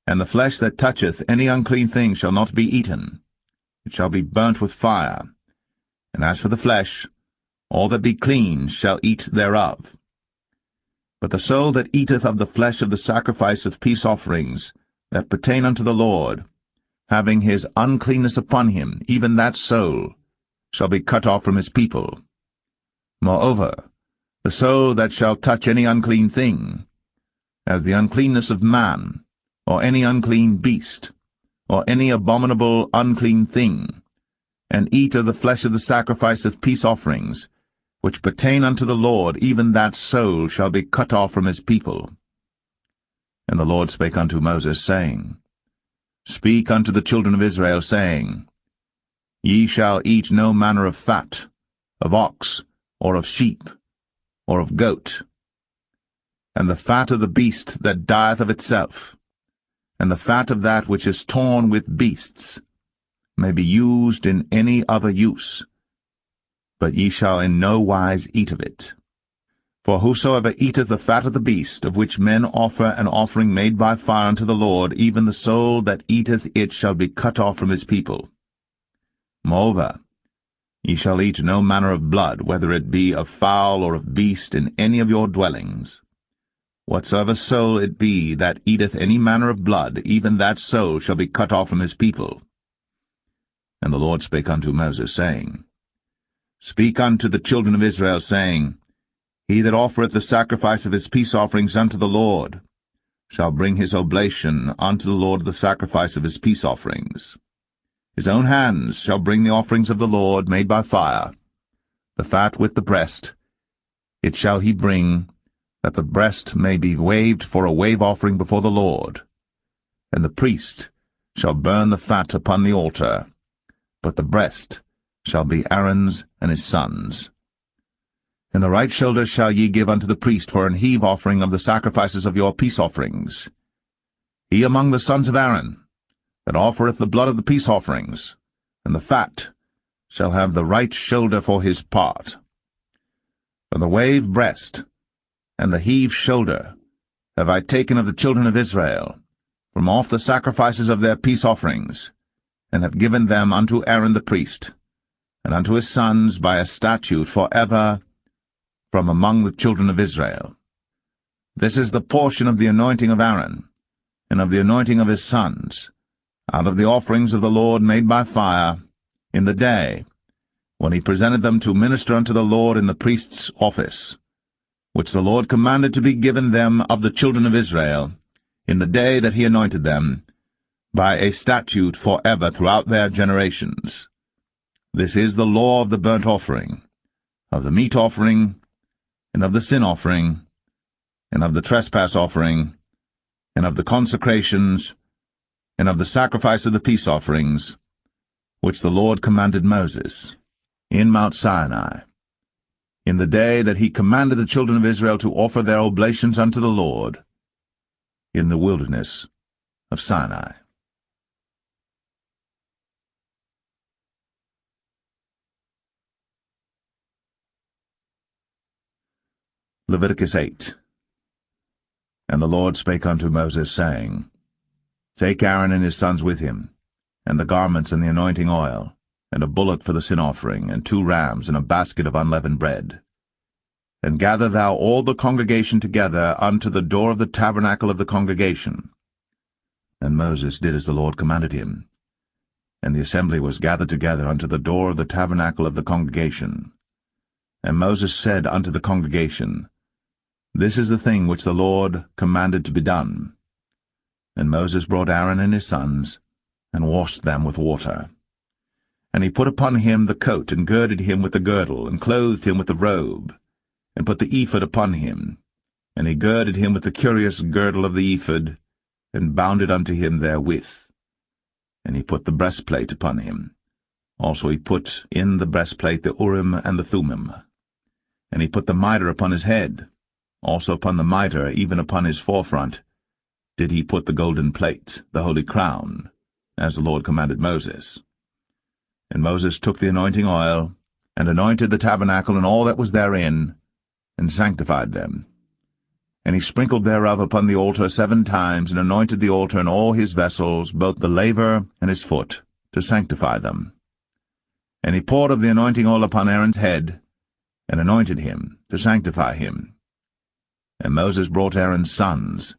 And the flesh that toucheth any unclean thing shall not be eaten, it shall be burnt with fire. And as for the flesh, all that be clean shall eat thereof. But the soul that eateth of the flesh of the sacrifice of peace offerings that pertain unto the Lord, having his uncleanness upon him, even that soul shall be cut off from his people. Moreover, the soul that shall touch any unclean thing, as the uncleanness of man, or any unclean beast, or any abominable unclean thing, and eat of the flesh of the sacrifice of peace offerings, which pertain unto the Lord, even that soul shall be cut off from his people. And the Lord spake unto Moses, saying, Speak unto the children of Israel, saying, Ye shall eat no manner of fat, of ox, or of sheep, or of goat, and the fat of the beast that dieth of itself, and the fat of that which is torn with beasts, may be used in any other use, but ye shall in no wise eat of it. For whosoever eateth the fat of the beast, of which men offer an offering made by fire unto the Lord, even the soul that eateth it shall be cut off from his people. Moreover, ye shall eat no manner of blood, whether it be of fowl or of beast, in any of your dwellings. Whatsoever soul it be that eateth any manner of blood, even that soul shall be cut off from his people. And the Lord spake unto Moses, saying, Speak unto the children of Israel, saying, He that offereth the sacrifice of his peace offerings unto the Lord shall bring his oblation unto the Lord of the sacrifice of his peace offerings. His own hands shall bring the offerings of the Lord made by fire, the fat with the breast. It shall he bring, that the breast may be waved for a wave offering before the Lord. And the priest shall burn the fat upon the altar, but the breast shall be Aaron's and his sons'. And the right shoulder shall ye give unto the priest for an heave offering of the sacrifices of your peace offerings. He among the sons of Aaron, that offereth the blood of the peace offerings, and the fat, shall have the right shoulder for his part. For the wave breast, and the heave shoulder, have I taken of the children of Israel, from off the sacrifices of their peace offerings, and have given them unto Aaron the priest, and unto his sons by a statute for ever from among the children of Israel. This is the portion of the anointing of Aaron, and of the anointing of his sons, out of the offerings of the Lord made by fire, in the day, when he presented them to minister unto the Lord in the priest's office, which the Lord commanded to be given them of the children of Israel, in the day that he anointed them, by a statute for ever throughout their generations. This is the law of the burnt offering, of the meat offering, and of the sin offering, and of the trespass offering, and of the consecrations, and of the sacrifice of the peace offerings, which the Lord commanded Moses, in Mount Sinai, in the day that he commanded the children of Israel to offer their oblations unto the Lord, in the wilderness of Sinai. Leviticus 8. And the Lord spake unto Moses, saying, Take Aaron and his sons with him, and the garments and the anointing oil, and a bullock for the sin offering, and 2 rams, and a basket of unleavened bread. And gather thou all the congregation together unto the door of the tabernacle of the congregation. And Moses did as the Lord commanded him. And the assembly was gathered together unto the door of the tabernacle of the congregation. And Moses said unto the congregation, This is the thing which the Lord commanded to be done. And Moses brought Aaron and his sons, and washed them with water. And he put upon him the coat, and girded him with the girdle, and clothed him with the robe, and put the ephod upon him. And he girded him with the curious girdle of the ephod, and bound it unto him therewith. And he put the breastplate upon him. Also he put in the breastplate the Urim and the Thummim. And he put the mitre upon his head, also upon the mitre, even upon his forefront, did he put the golden plate, the holy crown, as the Lord commanded Moses. And Moses took the anointing oil, and anointed the tabernacle and all that was therein, and sanctified them. And he sprinkled thereof upon the altar 7 times, and anointed the altar and all his vessels, both the laver and his foot, to sanctify them. And he poured of the anointing oil upon Aaron's head, and anointed him, to sanctify him. And Moses brought Aaron's sons,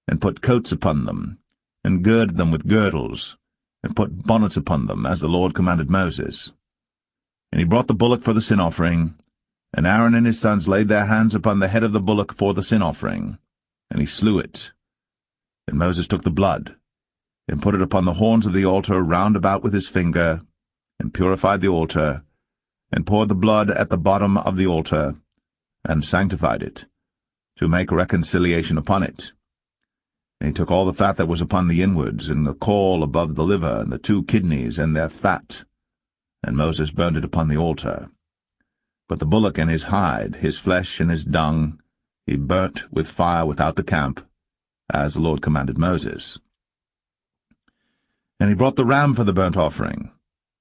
and put coats upon them, and girded them with girdles, and put bonnets upon them, as the Lord commanded Moses. And he brought the bullock for the sin offering, and Aaron and his sons laid their hands upon the head of the bullock for the sin offering, and he slew it. And Moses took the blood, and put it upon the horns of the altar round about with his finger, and purified the altar, and poured the blood at the bottom of the altar, and sanctified it, to make reconciliation upon it. And he took all the fat that was upon the inwards, and the caul above the liver, and the 2 kidneys, and their fat, and Moses burned it upon the altar. But the bullock and his hide, his flesh and his dung, he burnt with fire without the camp, as the Lord commanded Moses. And he brought the ram for the burnt offering,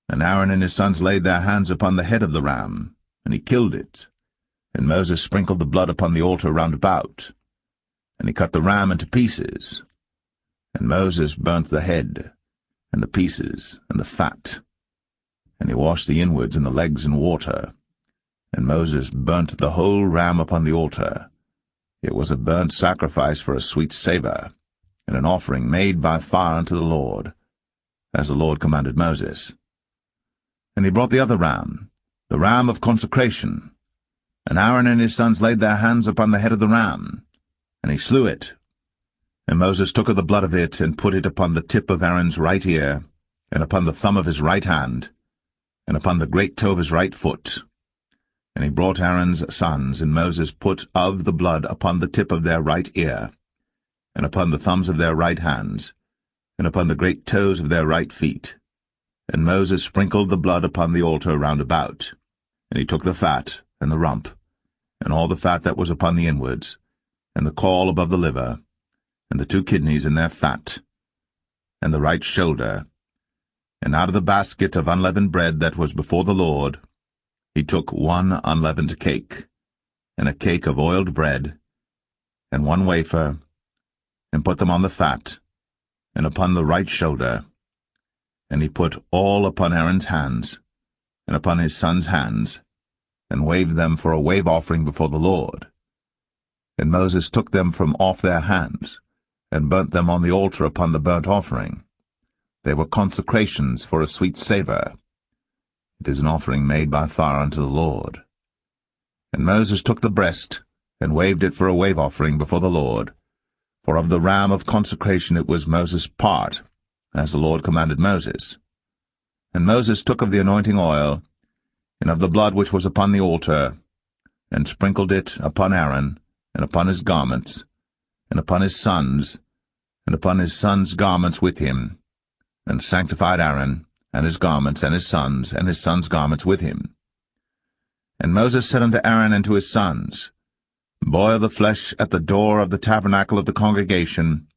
and Aaron and his sons laid their hands upon the head of the ram, and he killed it. And Moses sprinkled the blood upon the altar round about, and he cut the ram into pieces. And Moses burnt the head, and the pieces, and the fat, and he washed the inwards and the legs in water. And Moses burnt the whole ram upon the altar. It was a burnt sacrifice for a sweet savour, and an offering made by fire unto the Lord, as the Lord commanded Moses. And he brought the other ram, the ram of consecration. And Aaron and his sons laid their hands upon the head of the ram, and he slew it. And Moses took of the blood of it, and put it upon the tip of Aaron's right ear, and upon the thumb of his right hand, and upon the great toe of his right foot. And he brought Aaron's sons, and Moses put of the blood upon the tip of their right ear, and upon the thumbs of their right hands, and upon the great toes of their right feet. And Moses sprinkled the blood upon the altar round about. And he took the fat, and the rump, and all the fat that was upon the inwards, and the caul above the liver, and the 2 kidneys and their fat, and the right shoulder, and out of the basket of unleavened bread that was before the Lord, he took 1 unleavened cake, and a cake of oiled bread, and 1 wafer, and put them on the fat, and upon the right shoulder. And he put all upon Aaron's hands, and upon his sons' hands, and waved them for a wave offering before the Lord. And Moses took them from off their hands, and burnt them on the altar upon the burnt offering. They were consecrations for a sweet savour. It is an offering made by fire unto the Lord. And Moses took the breast, and waved it for a wave offering before the Lord. For of the ram of consecration it was Moses' part, as the Lord commanded Moses. And Moses took of the anointing oil, and of the blood which was upon the altar, and sprinkled it upon Aaron, and upon his garments, and upon his sons, and upon his sons' garments with him, and sanctified Aaron, and his garments, and his sons' garments with him. And Moses said unto Aaron and to his sons, Boil the flesh at the door of the tabernacle of the congregation,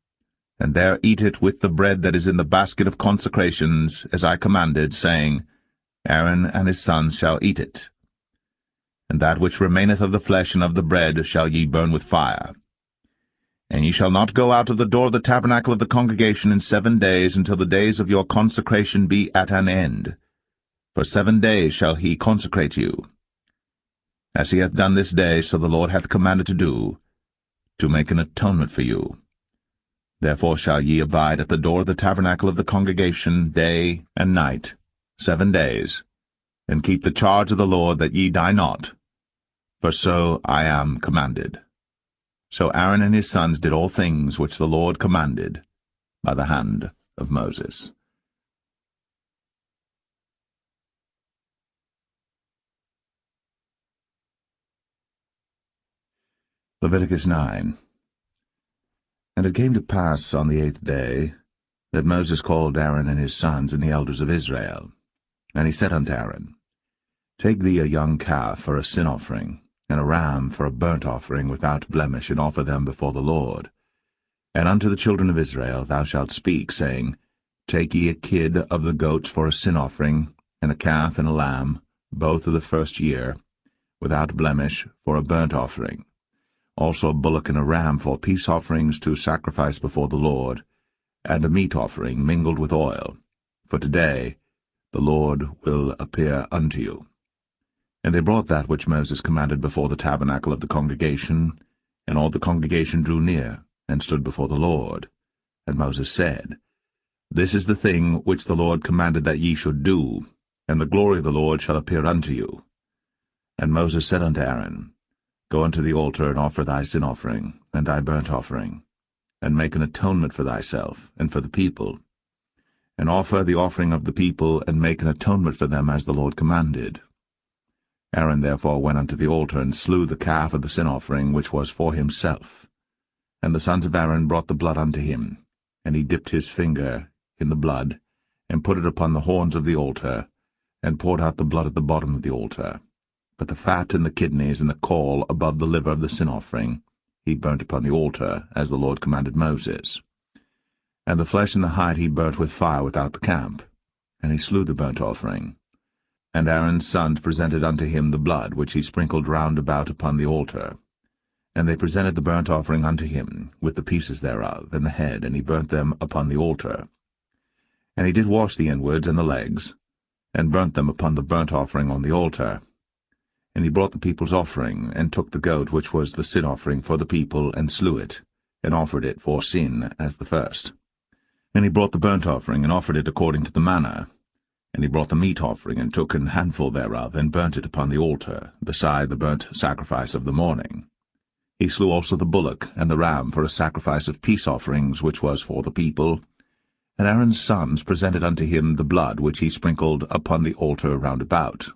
and there eat it with the bread that is in the basket of consecrations, as I commanded, saying, Aaron and his sons shall eat it. And that which remaineth of the flesh and of the bread shall ye burn with fire. And ye shall not go out of the door of the tabernacle of the congregation in 7 days, until the days of your consecration be at an end. For 7 days shall he consecrate you. As he hath done this day, so the Lord hath commanded to do, to make an atonement for you. Therefore shall ye abide at the door of the tabernacle of the congregation day and night, 7 days, and keep the charge of the Lord, that ye die not, for so I am commanded. So Aaron and his sons did all things which the Lord commanded by the hand of Moses. Leviticus 9. And it came to pass on the 8th day that Moses called Aaron and his sons and the elders of Israel. And he said unto Aaron, Take thee a young calf for a sin offering, and a ram for a burnt offering without blemish, and offer them before the Lord. And unto the children of Israel thou shalt speak, saying, Take ye a kid of the goats for a sin offering, and a calf and a lamb, both of the first year, without blemish, for a burnt offering. Also a bullock and a ram for peace offerings to sacrifice before the Lord, and a meat offering mingled with oil. For today the Lord will appear unto you. And they brought that which Moses commanded before the tabernacle of the congregation, and all the congregation drew near, and stood before the Lord. And Moses said, This is the thing which the Lord commanded that ye should do, and the glory of the Lord shall appear unto you. And Moses said unto Aaron, Go unto the altar, and offer thy sin offering, and thy burnt offering, and make an atonement for thyself, and for the people, and offer the offering of the people, and make an atonement for them as the Lord commanded. Aaron therefore went unto the altar, and slew the calf of the sin offering, which was for himself. And the sons of Aaron brought the blood unto him, and he dipped his finger in the blood, and put it upon the horns of the altar, and poured out the blood at the bottom of the altar. But the fat and the kidneys and the caul above the liver of the sin offering he burnt upon the altar, as the Lord commanded Moses. And the flesh and the hide he burnt with fire without the camp, and he slew the burnt offering. And Aaron's sons presented unto him the blood, which he sprinkled round about upon the altar. And they presented the burnt offering unto him, with the pieces thereof, and the head, and he burnt them upon the altar. And he did wash the inwards and the legs, and burnt them upon the burnt offering on the altar. And he brought the people's offering, and took the goat which was the sin offering for the people, and slew it, and offered it for sin as the first. And he brought the burnt offering, and offered it according to the manner. And he brought the meat offering, and took an handful thereof, and burnt it upon the altar, beside the burnt sacrifice of the morning. He slew also the bullock and the ram for a sacrifice of peace offerings, which was for the people. And Aaron's sons presented unto him the blood which he sprinkled upon the altar round about.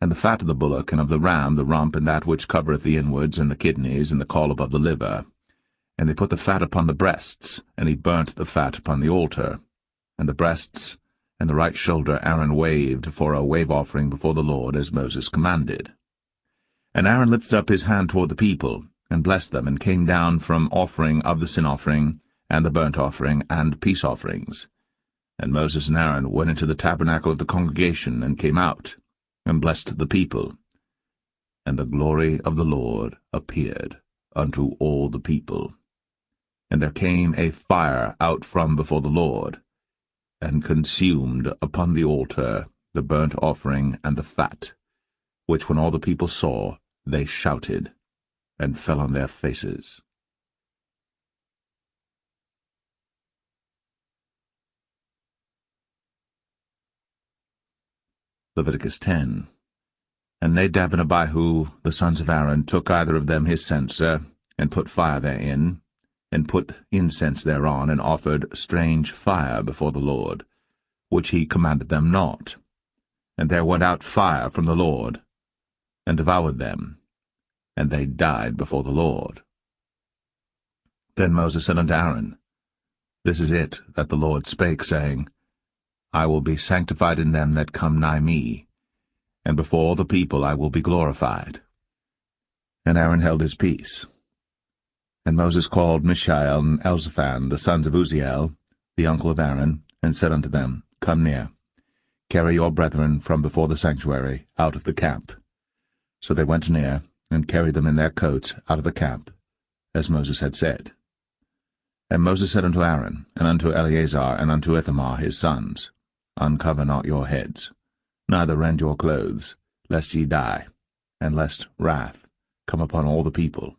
And the fat of the bullock and of the ram, the rump, and that which covereth the inwards, and the kidneys, and the caul above the liver. And they put the fat upon the breasts, and he burnt the fat upon the altar. And the breasts and the right shoulder Aaron waved for a wave offering before the Lord, as Moses commanded. And Aaron lifted up his hand toward the people, and blessed them, and came down from offering of the sin offering, and the burnt offering, and peace offerings. And Moses and Aaron went into the tabernacle of the congregation, and came out, and blessed the people. And the glory of the Lord appeared unto all the people. And there came a fire out from before the Lord, and consumed upon the altar the burnt offering and the fat, which when all the people saw, they shouted, and fell on their faces. Leviticus 10. And Nadab and Abihu, the sons of Aaron, took either of them his censer, and put fire therein, and put incense thereon, and offered strange fire before the Lord, which he commanded them not. And there went out fire from the Lord, and devoured them, and they died before the Lord. Then Moses said unto Aaron, This is it that the Lord spake, saying, I will be sanctified in them that come nigh me, and before all the people I will be glorified. And Aaron held his peace. And Moses called Mishael and Elzaphan, the sons of Uzziel, the uncle of Aaron, and said unto them, Come near, carry your brethren from before the sanctuary out of the camp. So they went near, and carried them in their coats out of the camp, as Moses had said. And Moses said unto Aaron, and unto Eleazar, and unto Ithamar his sons, Uncover not your heads, neither rend your clothes, lest ye die, and lest wrath come upon all the people.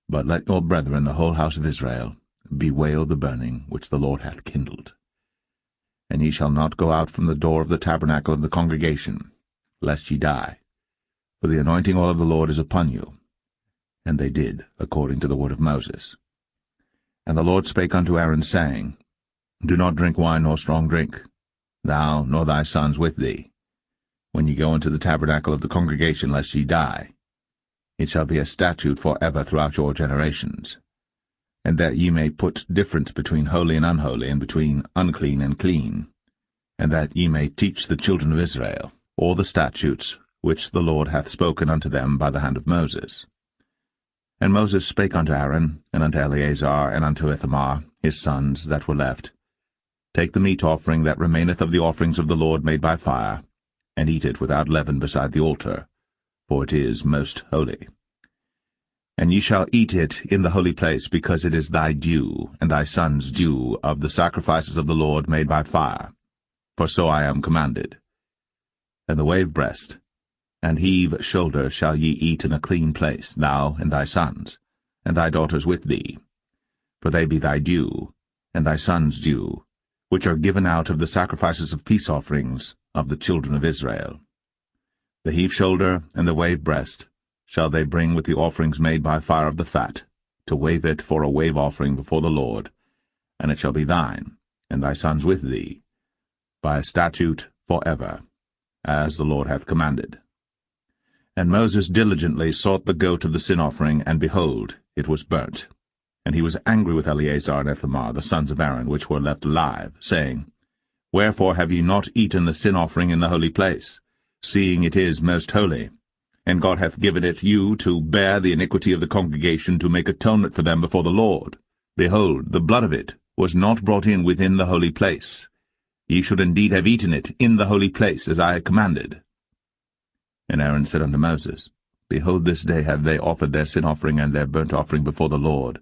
But let your brethren, the whole house of Israel, bewail the burning which the Lord hath kindled. And ye shall not go out from the door of the tabernacle of the congregation, lest ye die. For the anointing oil of the Lord is upon you. And they did according to the word of Moses. And the Lord spake unto Aaron, saying, Do not drink wine nor strong drink, thou nor thy sons with thee, when ye go into the tabernacle of the congregation, lest ye die. It shall be a statute for ever throughout your generations. And that ye may put difference between holy and unholy, and between unclean and clean, and that ye may teach the children of Israel all the statutes which the Lord hath spoken unto them by the hand of Moses. And Moses spake unto Aaron, and unto Eleazar, and unto Ithamar, his sons that were left, Take the meat offering that remaineth of the offerings of the Lord made by fire, and eat it without leaven beside the altar, for it is most holy. And ye shall eat it in the holy place, because it is thy due, and thy son's due, of the sacrifices of the Lord made by fire, for so I am commanded. And the wave breast and heave shoulder shall ye eat in a clean place, thou and thy sons, and thy daughters with thee, for they be thy due, and thy sons' due, which are given out of the sacrifices of peace offerings of the children of Israel. The heave shoulder and the wave breast shall they bring with the offerings made by fire of the fat, to wave it for a wave offering before the Lord, and it shall be thine, and thy sons with thee, by a statute for ever, as the Lord hath commanded. And Moses diligently sought the goat of the sin offering, and behold, it was burnt. And he was angry with Eleazar and Ithamar, the sons of Aaron, which were left alive, saying, Wherefore have ye not eaten the sin offering in the holy place, seeing it is most holy? And God hath given it you to bear the iniquity of the congregation, to make atonement for them before the Lord. Behold, the blood of it was not brought in within the holy place. Ye should indeed have eaten it in the holy place, as I commanded. And Aaron said unto Moses, Behold, this day have they offered their sin offering and their burnt offering before the Lord.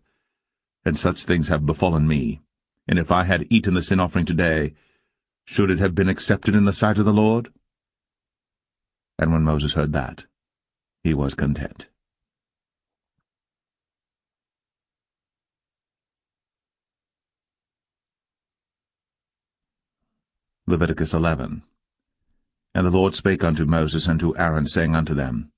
And such things have befallen me. And if I had eaten the sin offering today, should it have been accepted in the sight of the Lord? And when Moses heard that, he was content. Leviticus 11. And the Lord spake unto Moses and to Aaron, saying unto them,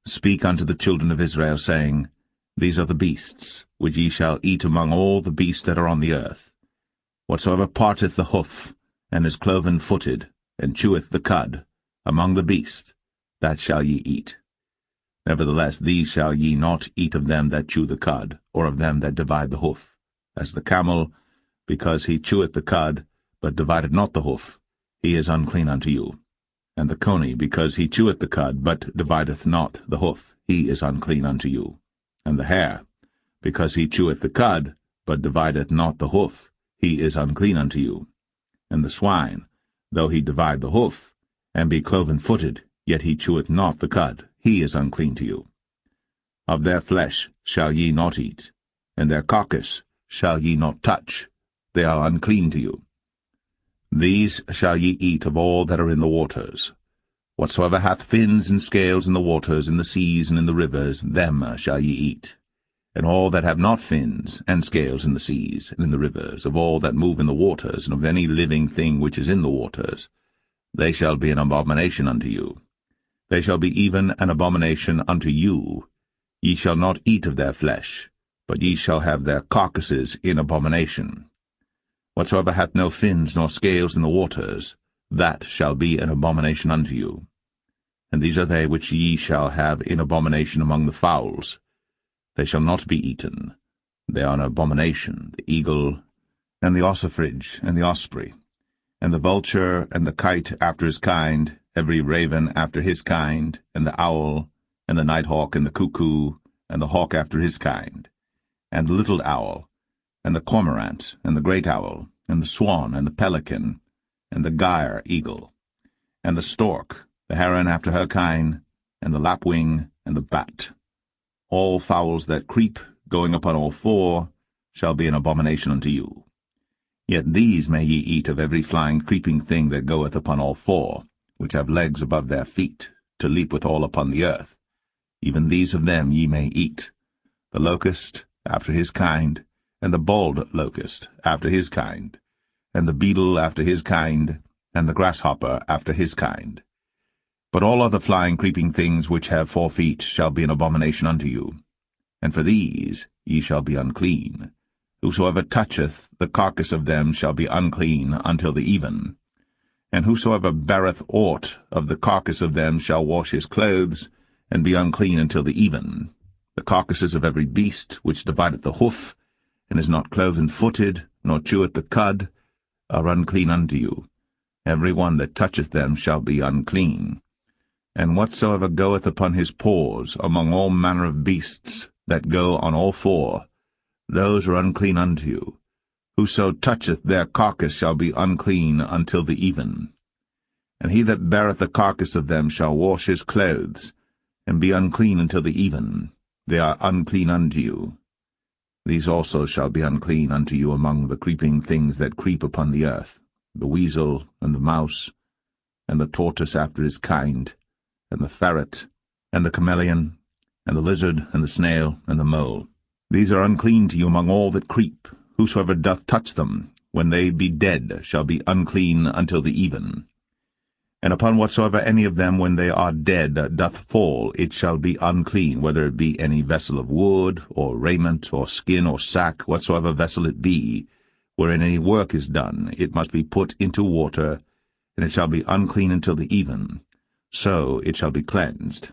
Speak unto the children of Israel, saying, These are the beasts, which ye shall eat among all the beasts that are on the earth. Whatsoever parteth the hoof, and is cloven-footed, and cheweth the cud, among the beasts, that shall ye eat. Nevertheless, these shall ye not eat of them that chew the cud, or of them that divide the hoof, as the camel, because he cheweth the cud, but divideth not the hoof, he is unclean unto you. And the coney, because he cheweth the cud, but divideth not the hoof, he is unclean unto you. And the hare, because he cheweth the cud, but divideth not the hoof, he is unclean unto you. And the swine, though he divide the hoof, and be cloven-footed, yet he cheweth not the cud, he is unclean to you. Of their flesh shall ye not eat, and their carcass shall ye not touch, they are unclean to you. These shall ye eat of all that are in the waters. Whatsoever hath fins and scales in the waters, in the seas, and in the rivers, them shall ye eat. And all that have not fins and scales in the seas, and in the rivers, of all that move in the waters, and of any living thing which is in the waters, they shall be an abomination unto you. They shall be even an abomination unto you. Ye shall not eat of their flesh, but ye shall have their carcasses in abomination. Whatsoever hath no fins nor scales in the waters, that shall be an abomination unto you. And these are they which ye shall have in abomination among the fowls. They shall not be eaten. They are an abomination, the eagle, and the ossifrage, and the osprey, and the vulture, and the kite after his kind, every raven after his kind, and the owl, and the nighthawk, and the cuckoo, and the hawk after his kind, and the little owl, and the cormorant, and the great owl, and the swan, and the pelican, and the gyre eagle, and the stork, the heron after her kind, and the lapwing, and the bat. All fowls that creep, going upon all four, shall be an abomination unto you. Yet these may ye eat of every flying creeping thing that goeth upon all four, which have legs above their feet, to leap withal upon the earth. Even these of them ye may eat, the locust after his kind, and the bald locust after his kind, and the beetle after his kind, and the grasshopper after his kind. But all other flying creeping things which have 4 feet shall be an abomination unto you, and for these ye shall be unclean. Whosoever toucheth the carcass of them shall be unclean until the even. And whosoever beareth aught of the carcass of them shall wash his clothes, and be unclean until the even. The carcasses of every beast which divideth the hoof, and is not cloven-footed, nor cheweth the cud, are unclean unto you. Every one that toucheth them shall be unclean. And whatsoever goeth upon his paws among all manner of beasts, that go on all four, those are unclean unto you. Whoso toucheth their carcass shall be unclean until the even. And he that beareth the carcass of them shall wash his clothes, and be unclean until the even. They are unclean unto you. These also shall be unclean unto you among the creeping things that creep upon the earth, the weasel, and the mouse, and the tortoise after his kind, and the ferret, and the chameleon, and the lizard, and the snail, and the mole. These are unclean to you among all that creep. Whosoever doth touch them, when they be dead, shall be unclean until the even. And upon whatsoever any of them, when they are dead, doth fall, it shall be unclean, whether it be any vessel of wood, or raiment, or skin, or sack, whatsoever vessel it be, wherein any work is done, it must be put into water, and it shall be unclean until the even. So it shall be cleansed.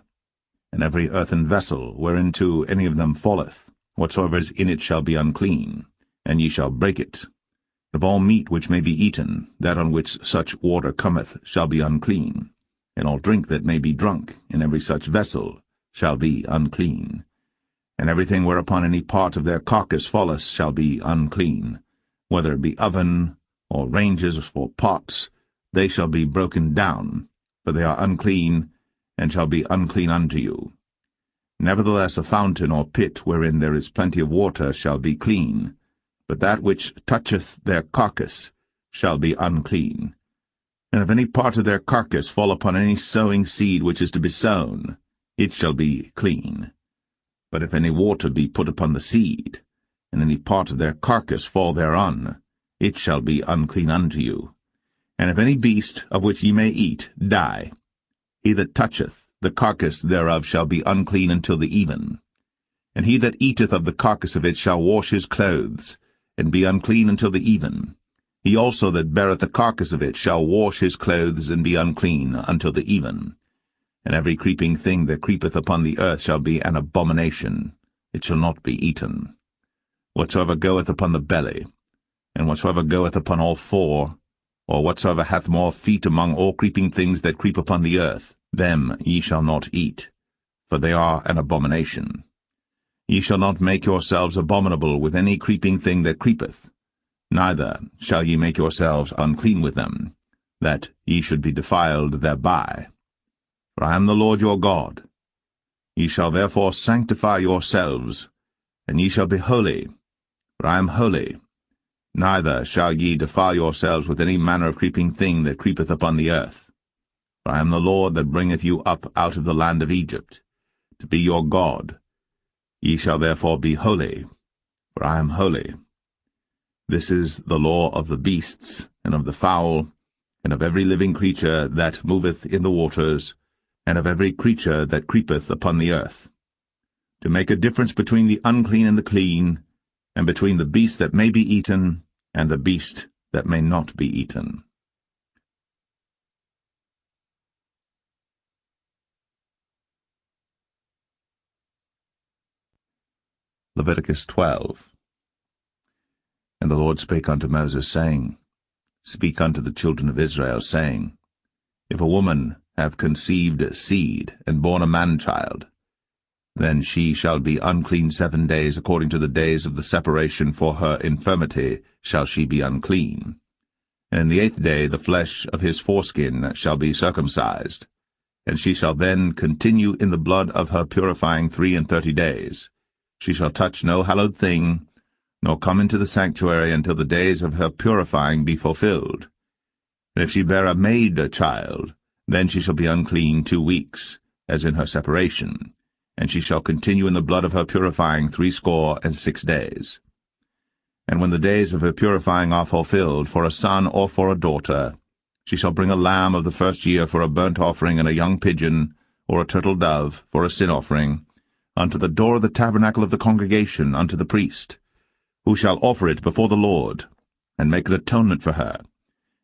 And every earthen vessel, whereinto any of them falleth, whatsoever is in it shall be unclean, and ye shall break it. Of all meat which may be eaten, that on which such water cometh shall be unclean, and all drink that may be drunk in every such vessel shall be unclean. And everything whereupon any part of their carcass falleth shall be unclean, whether it be oven, or ranges, or pots, they shall be broken down, for they are unclean, and shall be unclean unto you. Nevertheless a fountain or pit wherein there is plenty of water shall be clean, but that which toucheth their carcass shall be unclean. And if any part of their carcass fall upon any sowing seed which is to be sown, it shall be clean. But if any water be put upon the seed, and any part of their carcass fall thereon, it shall be unclean unto you. And if any beast, of which ye may eat, die, he that toucheth the carcass thereof shall be unclean until the even. And he that eateth of the carcass of it shall wash his clothes, and be unclean until the even. He also that beareth the carcass of it shall wash his clothes, and be unclean until the even. And every creeping thing that creepeth upon the earth shall be an abomination, it shall not be eaten. Whatsoever goeth upon the belly, and whatsoever goeth upon all four, or whatsoever hath more feet among all creeping things that creep upon the earth, them ye shall not eat, for they are an abomination. Ye shall not make yourselves abominable with any creeping thing that creepeth, neither shall ye make yourselves unclean with them, that ye should be defiled thereby. For I am the Lord your God. Ye shall therefore sanctify yourselves, and ye shall be holy, for I am holy. Neither shall ye defile yourselves with any manner of creeping thing that creepeth upon the earth. For I am the Lord that bringeth you up out of the land of Egypt, to be your God. Ye shall therefore be holy, for I am holy. This is the law of the beasts, and of the fowl, and of every living creature that moveth in the waters, and of every creature that creepeth upon the earth, to make a difference between the unclean and the clean, and between the beast that may be eaten, and the beast that may not be eaten. Leviticus 12. And the Lord spake unto Moses, saying, Speak unto the children of Israel, saying, If a woman have conceived seed, and born a man-child, then she shall be unclean 7 days, according to the days of the separation for her infirmity shall she be unclean. And in the 8th day the flesh of his foreskin shall be circumcised, and she shall then continue in the blood of her purifying 33 days. She shall touch no hallowed thing, nor come into the sanctuary until the days of her purifying be fulfilled. And if she bear a maid child, then she shall be unclean 2 weeks, as in her separation, and she shall continue in the blood of her purifying 66 days. And when the days of her purifying are fulfilled, for a son or for a daughter, she shall bring a lamb of the first year for a burnt offering, and a young pigeon, or a turtle dove, for a sin offering, unto the door of the tabernacle of the congregation, unto the priest, who shall offer it before the Lord, and make an atonement for her,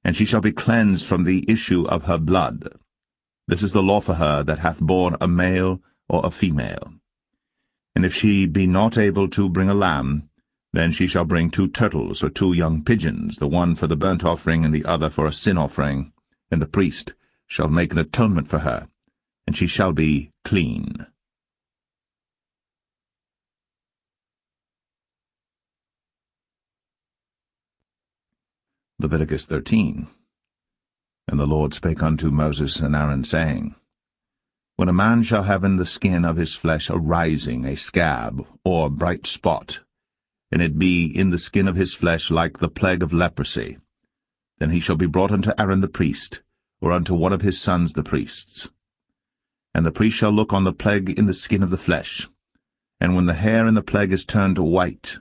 and she shall be cleansed from the issue of her blood. This is the law for her that hath borne a male or a female. And if she be not able to bring a lamb, then she shall bring 2 turtles or 2 young pigeons, the one for the burnt offering and the other for a sin offering, and the priest shall make an atonement for her, and she shall be clean. Leviticus 13. And the Lord spake unto Moses and Aaron, saying, When a man shall have in the skin of his flesh a rising, a scab, or bright spot, and it be in the skin of his flesh like the plague of leprosy, then he shall be brought unto Aaron the priest, or unto one of his sons the priests. And the priest shall look on the plague in the skin of the flesh, and when the hair in the plague is turned white,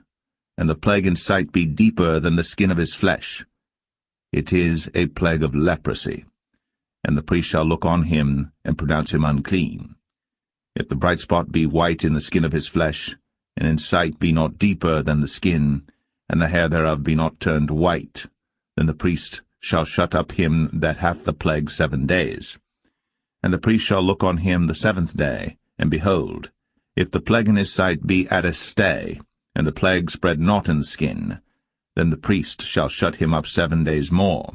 and the plague in sight be deeper than the skin of his flesh, it is a plague of leprosy, and the priest shall look on him, and pronounce him unclean. If the bright spot be white in the skin of his flesh, and in sight be not deeper than the skin, and the hair thereof be not turned white, then the priest shall shut up him that hath the plague 7 days. And the priest shall look on him the 7th day, and behold, if the plague in his sight be at a stay, and the plague spread not in the skin, then the priest shall shut him up 7 days more.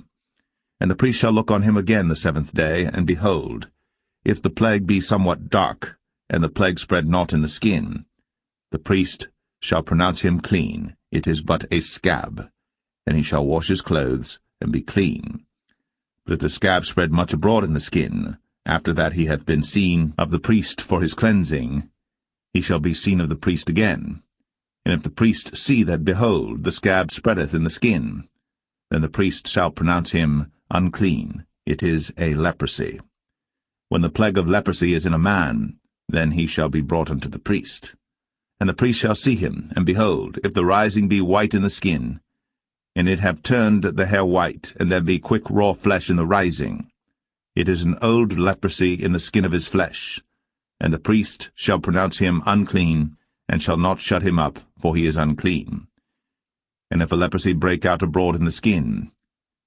And the priest shall look on him again the 7th day, and behold, if the plague be somewhat dark, and the plague spread not in the skin, the priest shall pronounce him clean, it is but a scab, and he shall wash his clothes, and be clean. But if the scab spread much abroad in the skin, after that he hath been seen of the priest for his cleansing, he shall be seen of the priest again. And if the priest see that, behold, the scab spreadeth in the skin, then the priest shall pronounce him unclean, it is a leprosy. When the plague of leprosy is in a man, then he shall be brought unto the priest. And the priest shall see him, and behold, if the rising be white in the skin, and it have turned the hair white, and there be quick raw flesh in the rising, it is an old leprosy in the skin of his flesh, and the priest shall pronounce him unclean, and shall not shut him up, for he is unclean. And if a leprosy break out abroad in the skin,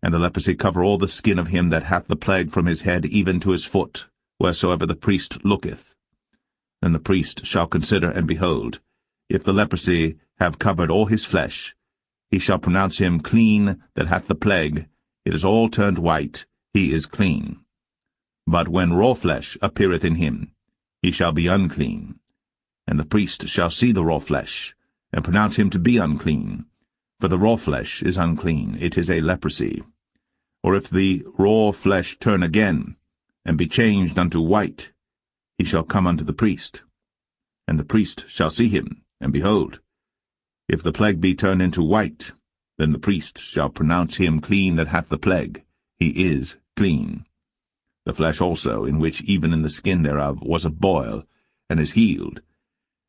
and the leprosy cover all the skin of him that hath the plague from his head even to his foot, wheresoever the priest looketh, then the priest shall consider, and behold, if the leprosy have covered all his flesh, he shall pronounce him clean that hath the plague, it is all turned white, he is clean. But when raw flesh appeareth in him, he shall be unclean. And the priest shall see the raw flesh, and pronounce him to be unclean. For the raw flesh is unclean, it is a leprosy. Or if the raw flesh turn again, and be changed unto white, he shall come unto the priest. And the priest shall see him, and behold, if the plague be turned into white, then the priest shall pronounce him clean that hath the plague, he is clean. The flesh also, in which even in the skin thereof was a boil, and is healed,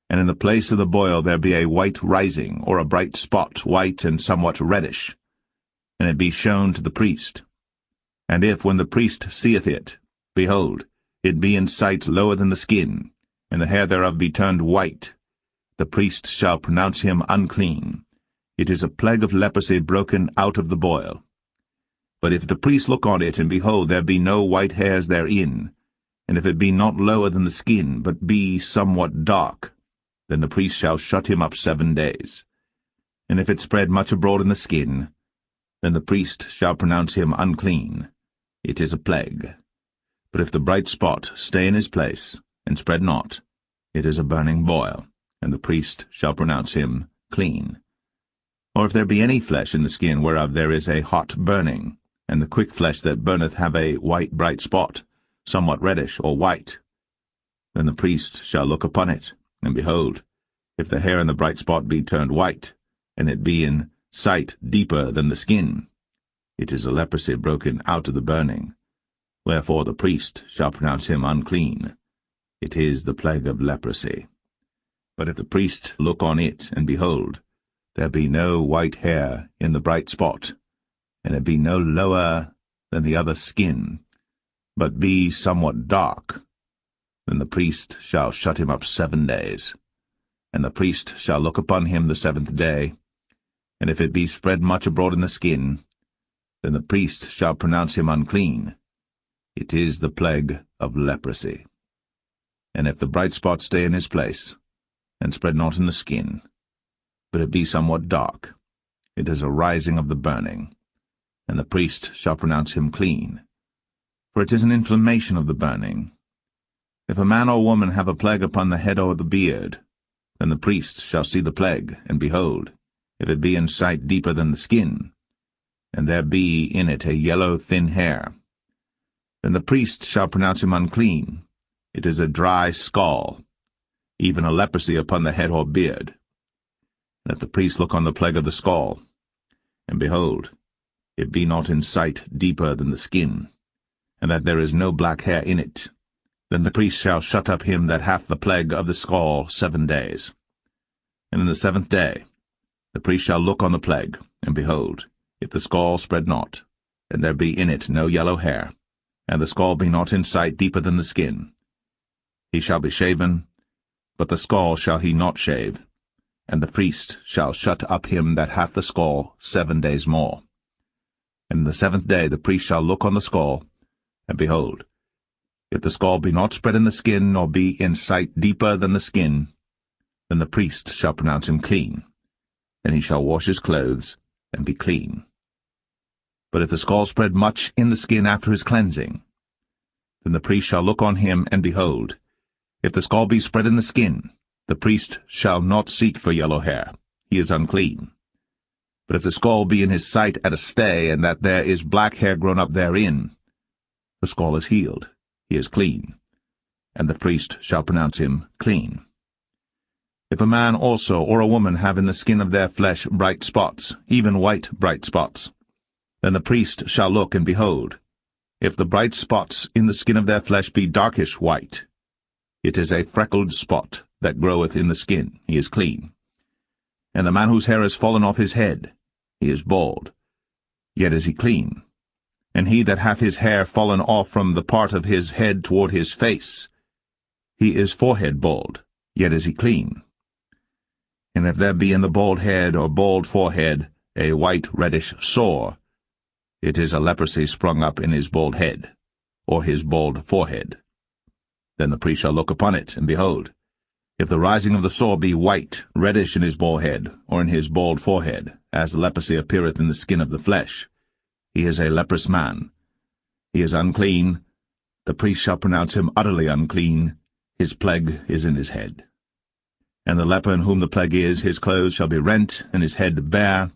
and in the place of the boil there be a white rising, or a bright spot, white and somewhat reddish, and it be shown to the priest. And if, when the priest seeth it, behold, it be in sight lower than the skin, and the hair thereof be turned white, the priest shall pronounce him unclean. It is a plague of leprosy broken out of the boil. But if the priest look on it, and behold, there be no white hairs therein, and if it be not lower than the skin, but be somewhat dark, then the priest shall shut him up 7 days. And if it spread much abroad in the skin, then the priest shall pronounce him unclean. It is a plague. But if the bright spot stay in his place, and spread not, it is a burning boil, and the priest shall pronounce him clean. Or if there be any flesh in the skin whereof there is a hot burning, and the quick flesh that burneth have a white bright spot, somewhat reddish or white, then the priest shall look upon it, and behold, if the hair in the bright spot be turned white, and it be in sight deeper than the skin, it is a leprosy broken out of the burning. Wherefore the priest shall pronounce him unclean. It is the plague of leprosy. But if the priest look on it, and behold, there be no white hair in the bright spot, and it be no lower than the other skin, but be somewhat dark, then the priest shall shut him up 7 days. And the priest shall look upon him the 7th day, and if it be spread much abroad in the skin, then the priest shall pronounce him unclean. It is the plague of leprosy. And if the bright spot stay in his place, and spread not in the skin, but it be somewhat dark, it is a rising of the burning, and the priest shall pronounce him clean. For it is an inflammation of the burning. If a man or woman have a plague upon the head or the beard, then the priest shall see the plague, and behold, if it be in sight deeper than the skin, and there be in it a yellow thin hair, then the priest shall pronounce him unclean. It is a dry scall, even a leprosy upon the head or beard. Let the priest look on the plague of the scall, and behold, it be not in sight deeper than the skin, and that there is no black hair in it. Then the priest shall shut up him that hath the plague of the scall 7 days. And in the 7th day the priest shall look on the plague, and behold, if the scall spread not, and there be in it no yellow hair, and the scall be not in sight deeper than the skin, he shall be shaven, but the scall shall he not shave, and the priest shall shut up him that hath the scall 7 days more. And in the 7th day the priest shall look on the scall, and behold, if the scall be not spread in the skin, nor be in sight deeper than the skin, then the priest shall pronounce him clean, and he shall wash his clothes, and be clean. But if the scall spread much in the skin after his cleansing, then the priest shall look on him, and behold, if the scall be spread in the skin, the priest shall not seek for yellow hair, he is unclean. But if the scall be in his sight at a stay, and that there is black hair grown up therein, the scall is healed, he is clean, and the priest shall pronounce him clean. If a man also or a woman have in the skin of their flesh bright spots, even white bright spots, then the priest shall look, and behold, if the bright spots in the skin of their flesh be darkish white, it is a freckled spot that groweth in the skin, he is clean. And the man whose hair is fallen off his head, he is bald, yet is he clean. And he that hath his hair fallen off from the part of his head toward his face, he is forehead bald, yet is he clean. And if there be in the bald head or bald forehead a white reddish sore, it is a leprosy sprung up in his bald head, or his bald forehead. Then the priest shall look upon it, and behold, if the rising of the sore be white, reddish in his bald head, or in his bald forehead, as the leprosy appeareth in the skin of the flesh, he is a leprous man. He is unclean. The priest shall pronounce him utterly unclean. His plague is in his head. And the leper in whom the plague is, his clothes shall be rent, and his head bare,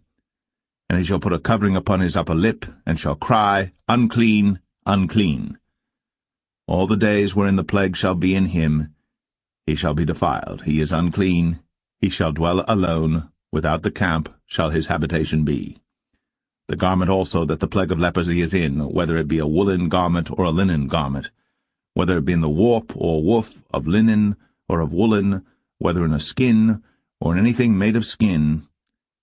and he shall put a covering upon his upper lip, and shall cry, Unclean, unclean. All the days wherein the plague shall be in him, he shall be defiled. He is unclean. He shall dwell alone. Without the camp shall his habitation be. The garment also that the plague of leprosy is in, whether it be a woolen garment or a linen garment, whether it be in the warp or woof of linen or of woolen, whether in a skin or in anything made of skin,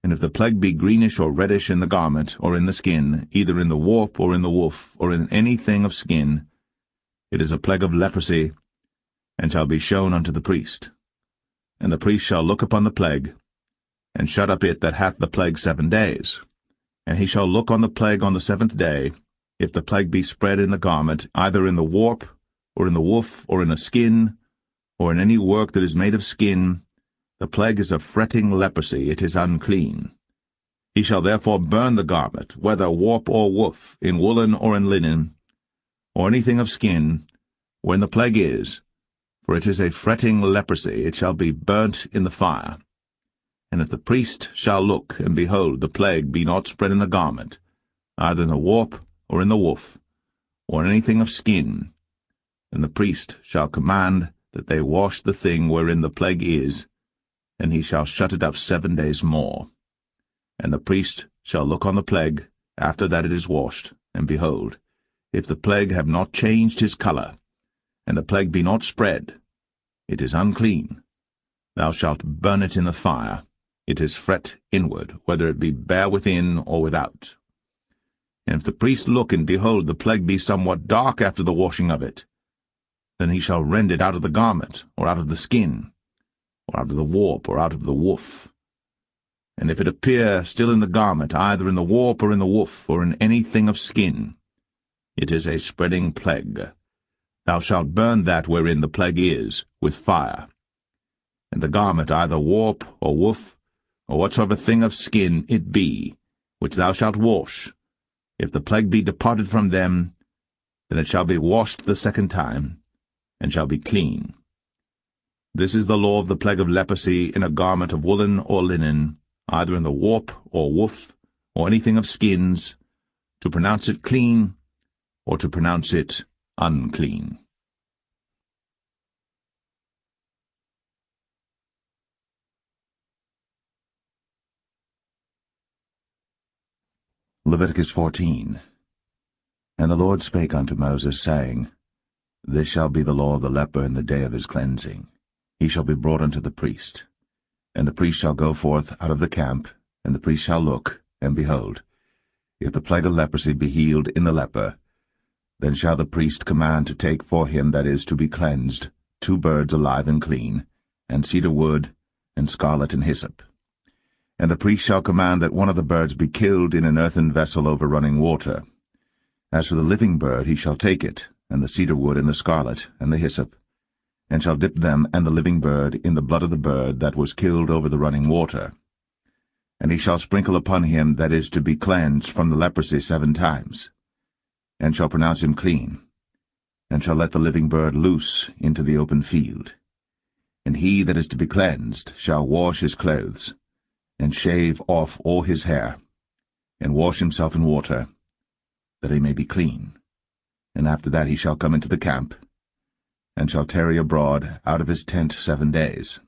and if the plague be greenish or reddish in the garment or in the skin, either in the warp or in the woof or in anything of skin, it is a plague of leprosy, and shall be shown unto the priest. And the priest shall look upon the plague, and shut up it that hath the plague 7 days. And he shall look on the plague on the 7th day, if the plague be spread in the garment, either in the warp, or in the woof, or in a skin, or in any work that is made of skin, the plague is a fretting leprosy, it is unclean. He shall therefore burn the garment, whether warp or woof, in woolen or in linen, or anything of skin, wherein the plague is, for it is a fretting leprosy, it shall be burnt in the fire. And if the priest shall look, and behold, the plague be not spread in the garment, either in the warp, or in the woof, or in anything of skin, then the priest shall command that they wash the thing wherein the plague is, and he shall shut it up 7 days more. And the priest shall look on the plague, after that it is washed, and behold, if the plague have not changed his colour, and the plague be not spread, it is unclean. Thou shalt burn it in the fire. It is fret inward, whether it be bare within or without. And if the priest look, and behold, the plague be somewhat dark after the washing of it, then he shall rend it out of the garment, or out of the skin, or out of the warp, or out of the woof. And if it appear still in the garment, either in the warp, or in the woof, or in anything of skin, it is a spreading plague. Thou shalt burn that wherein the plague is, with fire. And the garment, either warp, or woof, or whatsoever thing of skin it be, which thou shalt wash, if the plague be departed from them, then it shall be washed the 2nd time, and shall be clean. This is the law of the plague of leprosy in a garment of woolen or linen, either in the warp or woof, or anything of skins, to pronounce it clean or to pronounce it unclean. Leviticus 14. And the Lord spake unto Moses, saying, This shall be the law of the leper in the day of his cleansing. He shall be brought unto the priest. And the priest shall go forth out of the camp, and the priest shall look, and behold, if the plague of leprosy be healed in the leper, then shall the priest command to take for him that is to be cleansed 2 birds alive and clean, and cedar wood, and scarlet and hyssop. And the priest shall command that one of the birds be killed in an earthen vessel over running water. As for the living bird, he shall take it, and the cedar wood, and the scarlet, and the hyssop, and shall dip them and the living bird in the blood of the bird that was killed over the running water. And he shall sprinkle upon him that is to be cleansed from the leprosy 7 times, and shall pronounce him clean, and shall let the living bird loose into the open field. And he that is to be cleansed shall wash his clothes, and shave off all his hair, and wash himself in water, that he may be clean. And after that he shall come into the camp, and shall tarry abroad out of his tent 7 days.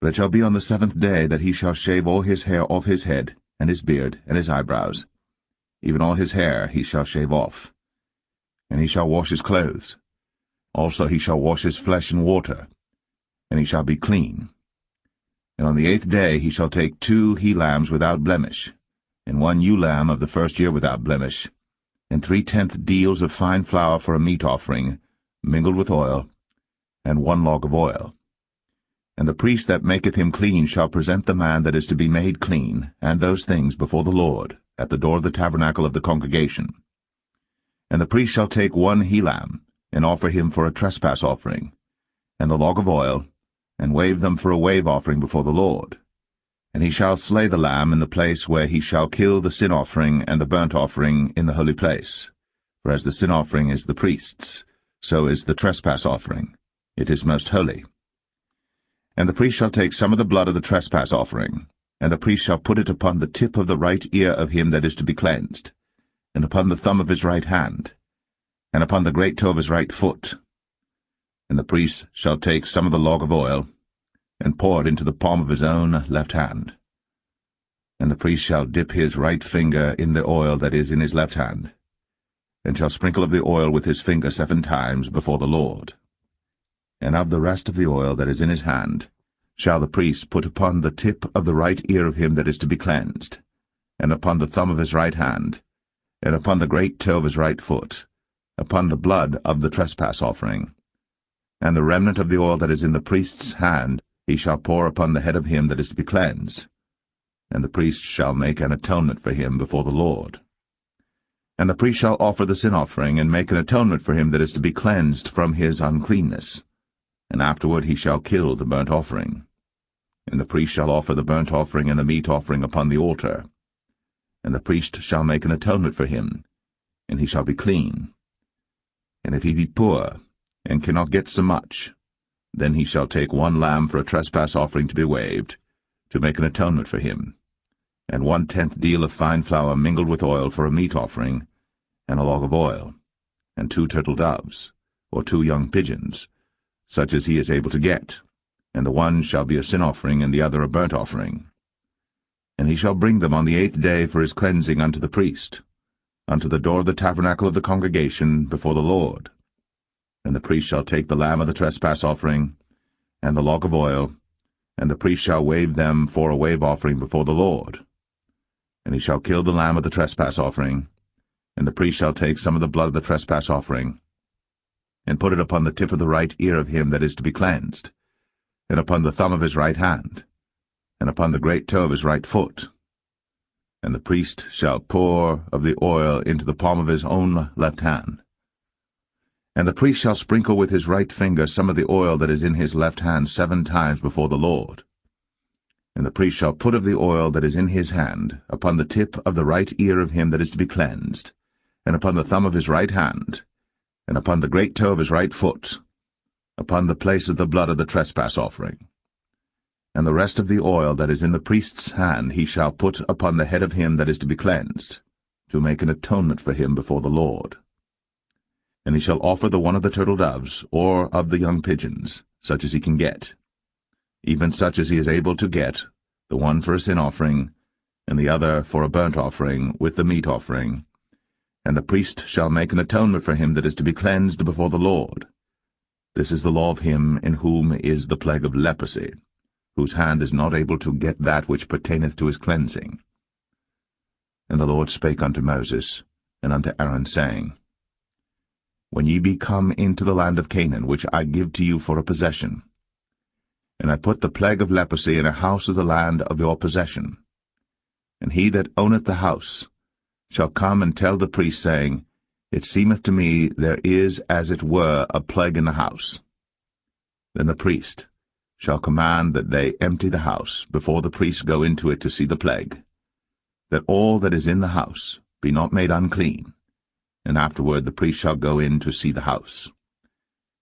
But it shall be on the 7th day that he shall shave all his hair off his head, and his beard, and his eyebrows. Even all his hair he shall shave off. And he shall wash his clothes. Also he shall wash his flesh in water, and he shall be clean. And on the 8th day he shall take 2 he-lambs without blemish, and 1 ewe-lamb of the 1st year without blemish, and 3/10 deals of fine flour for a meat offering, mingled with oil, and 1 log of oil. And the priest that maketh him clean shall present the man that is to be made clean, and those things before the Lord, at the door of the tabernacle of the congregation. And the priest shall take 1 he-lamb, and offer him for a trespass offering, and the log of oil, and wave them for a wave offering before the Lord. And he shall slay the lamb in the place where he shall kill the sin offering and the burnt offering in the holy place. For as the sin offering is the priest's, so is the trespass offering. It is most holy. And the priest shall take some of the blood of the trespass offering, and the priest shall put it upon the tip of the right ear of him that is to be cleansed, and upon the thumb of his right hand, and upon the great toe of his right foot. And the priest shall take some of the log of oil, and pour it into the palm of his own left hand. And the priest shall dip his right finger in the oil that is in his left hand, and shall sprinkle of the oil with his finger 7 times before the Lord. And of the rest of the oil that is in his hand shall the priest put upon the tip of the right ear of him that is to be cleansed, and upon the thumb of his right hand, and upon the great toe of his right foot, upon the blood of the trespass offering. And the remnant of the oil that is in the priest's hand he shall pour upon the head of him that is to be cleansed, and the priest shall make an atonement for him before the Lord. And the priest shall offer the sin offering, and make an atonement for him that is to be cleansed from his uncleanness. And afterward he shall kill the burnt offering. And the priest shall offer the burnt offering and the meat offering upon the altar. And the priest shall make an atonement for him, and he shall be clean. And if he be poor, and cannot get so much, then he shall take 1 lamb for a trespass offering to be waved, to make an atonement for him, and 1/10 deal of fine flour mingled with oil for a meat offering, and a log of oil, and 2 turtle doves, or 2 young pigeons, such as he is able to get, and the one shall be a sin offering, and the other a burnt offering. And he shall bring them on the 8th day for his cleansing unto the priest, unto the door of the tabernacle of the congregation before the Lord. And the priest shall take the lamb of the trespass offering, and the log of oil, and the priest shall wave them for a wave offering before the Lord. And he shall kill the lamb of the trespass offering, and the priest shall take some of the blood of the trespass offering, and put it upon the tip of the right ear of him that is to be cleansed, and upon the thumb of his right hand, and upon the great toe of his right foot. And the priest shall pour of the oil into the palm of his own left hand. And the priest shall sprinkle with his right finger some of the oil that is in his left hand 7 times before the Lord. And the priest shall put of the oil that is in his hand upon the tip of the right ear of him that is to be cleansed, and upon the thumb of his right hand, and upon the great toe of his right foot, upon the place of the blood of the trespass offering. And the rest of the oil that is in the priest's hand he shall put upon the head of him that is to be cleansed, to make an atonement for him before the Lord. And he shall offer the one of the turtle doves, or of the young pigeons, such as he can get, even such as he is able to get, the one for a sin offering, and the other for a burnt offering, with the meat offering. And the priest shall make an atonement for him that is to be cleansed before the Lord. This is the law of him in whom is the plague of leprosy, whose hand is not able to get that which pertaineth to his cleansing. And the Lord spake unto Moses and unto Aaron, saying, When ye be come into the land of Canaan, which I give to you for a possession, and I put the plague of leprosy in a house of the land of your possession, and he that owneth the house shall come and tell the priest, saying, It seemeth to me there is as it were a plague in the house. Then the priest shall command that they empty the house, before the priests go into it to see the plague, that all that is in the house be not made unclean, and afterward the priest shall go in to see the house.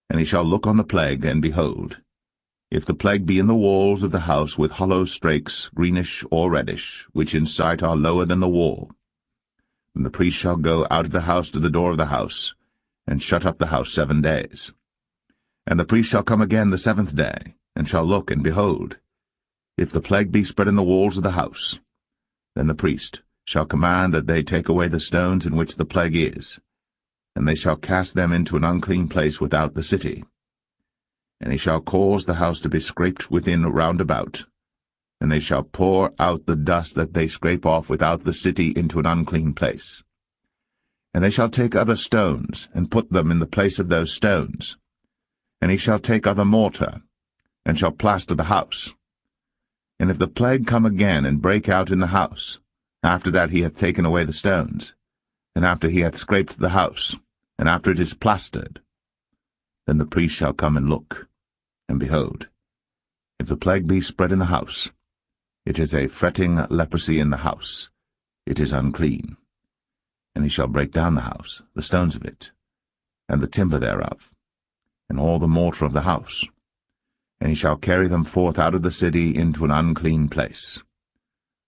And he shall look on the plague, and behold, if the plague be in the walls of the house with hollow strakes, greenish or reddish, which in sight are lower than the wall, then the priest shall go out of the house to the door of the house, and shut up the house 7 days. And the priest shall come again the 7th day, and shall look, and behold, if the plague be spread in the walls of the house, then the priest shall command that they take away the stones in which the plague is, and they shall cast them into an unclean place without the city. And he shall cause the house to be scraped within round about, and they shall pour out the dust that they scrape off without the city into an unclean place. And they shall take other stones, and put them in the place of those stones. And he shall take other mortar, and shall plaster the house. And if the plague come again, and break out in the house, after that he hath taken away the stones, and after he hath scraped the house, and after it is plastered, then the priest shall come and look. And behold, if the plague be spread in the house, it is a fretting leprosy in the house, it is unclean. And he shall break down the house, the stones of it, and the timber thereof, and all the mortar of the house, and he shall carry them forth out of the city into an unclean place.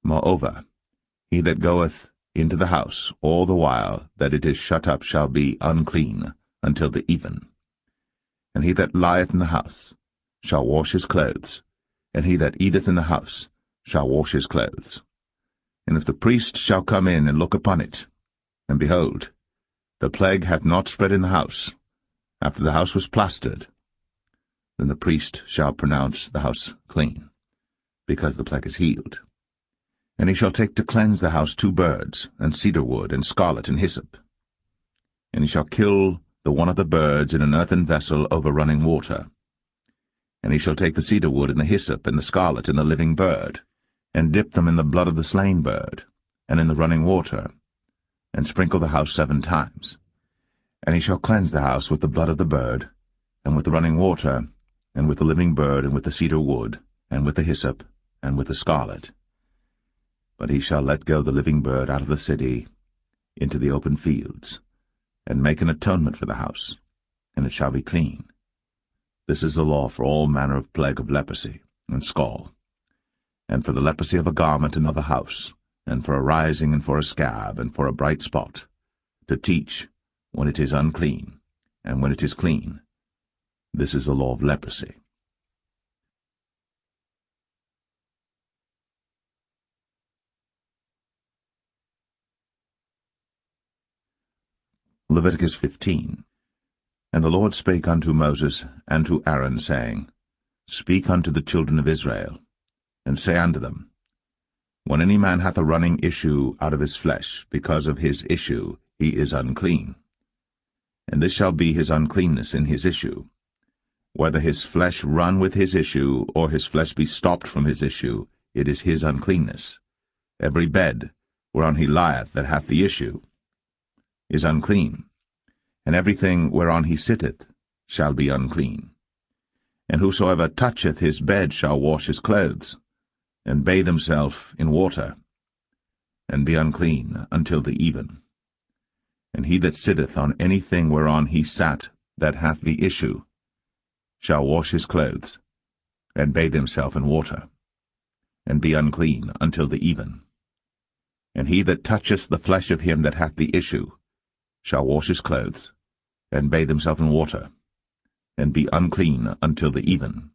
Moreover, he that goeth into the house all the while that it is shut up shall be unclean until the even. And he that lieth in the house shall wash his clothes, and he that eateth in the house shall wash his clothes. And if the priest shall come in and look upon it, and behold, the plague hath not spread in the house, after the house was plastered, then the priest shall pronounce the house clean, because the plague is healed. And he shall take to cleanse the house 2 birds, and cedar wood, and scarlet, and hyssop. And he shall kill the one of the birds in an earthen vessel over running water. And he shall take the cedar wood, and the hyssop, and the scarlet, and the living bird, and dip them in the blood of the slain bird, and in the running water, and sprinkle the house 7 times. And he shall cleanse the house with the blood of the bird, and with the running water, and with the living bird, and with the cedar wood, and with the hyssop, and with the scarlet. But he shall let go the living bird out of the city into the open fields, and make an atonement for the house, and it shall be clean. This is the law for all manner of plague of leprosy, and scall, and for the leprosy of a garment and of a house, and for a rising, and for a scab, and for a bright spot, to teach when it is unclean, and when it is clean. This is the law of leprosy. Leviticus 15. And the Lord spake unto Moses and to Aaron, saying, Speak unto the children of Israel, and say unto them, When any man hath a running issue out of his flesh, because of his issue he is unclean. And this shall be his uncleanness in his issue, whether his flesh run with his issue, or his flesh be stopped from his issue, it is his uncleanness. Every bed whereon he lieth that hath the issue is unclean, and everything whereon he sitteth shall be unclean. And whosoever toucheth his bed shall wash his clothes, and bathe himself in water, and be unclean until the even. And he that sitteth on anything whereon he sat that hath the issue shall wash his clothes, and bathe himself in water, and be unclean until the even. And he that toucheth the flesh of him that hath the issue shall wash his clothes, and bathe himself in water, and be unclean until the even.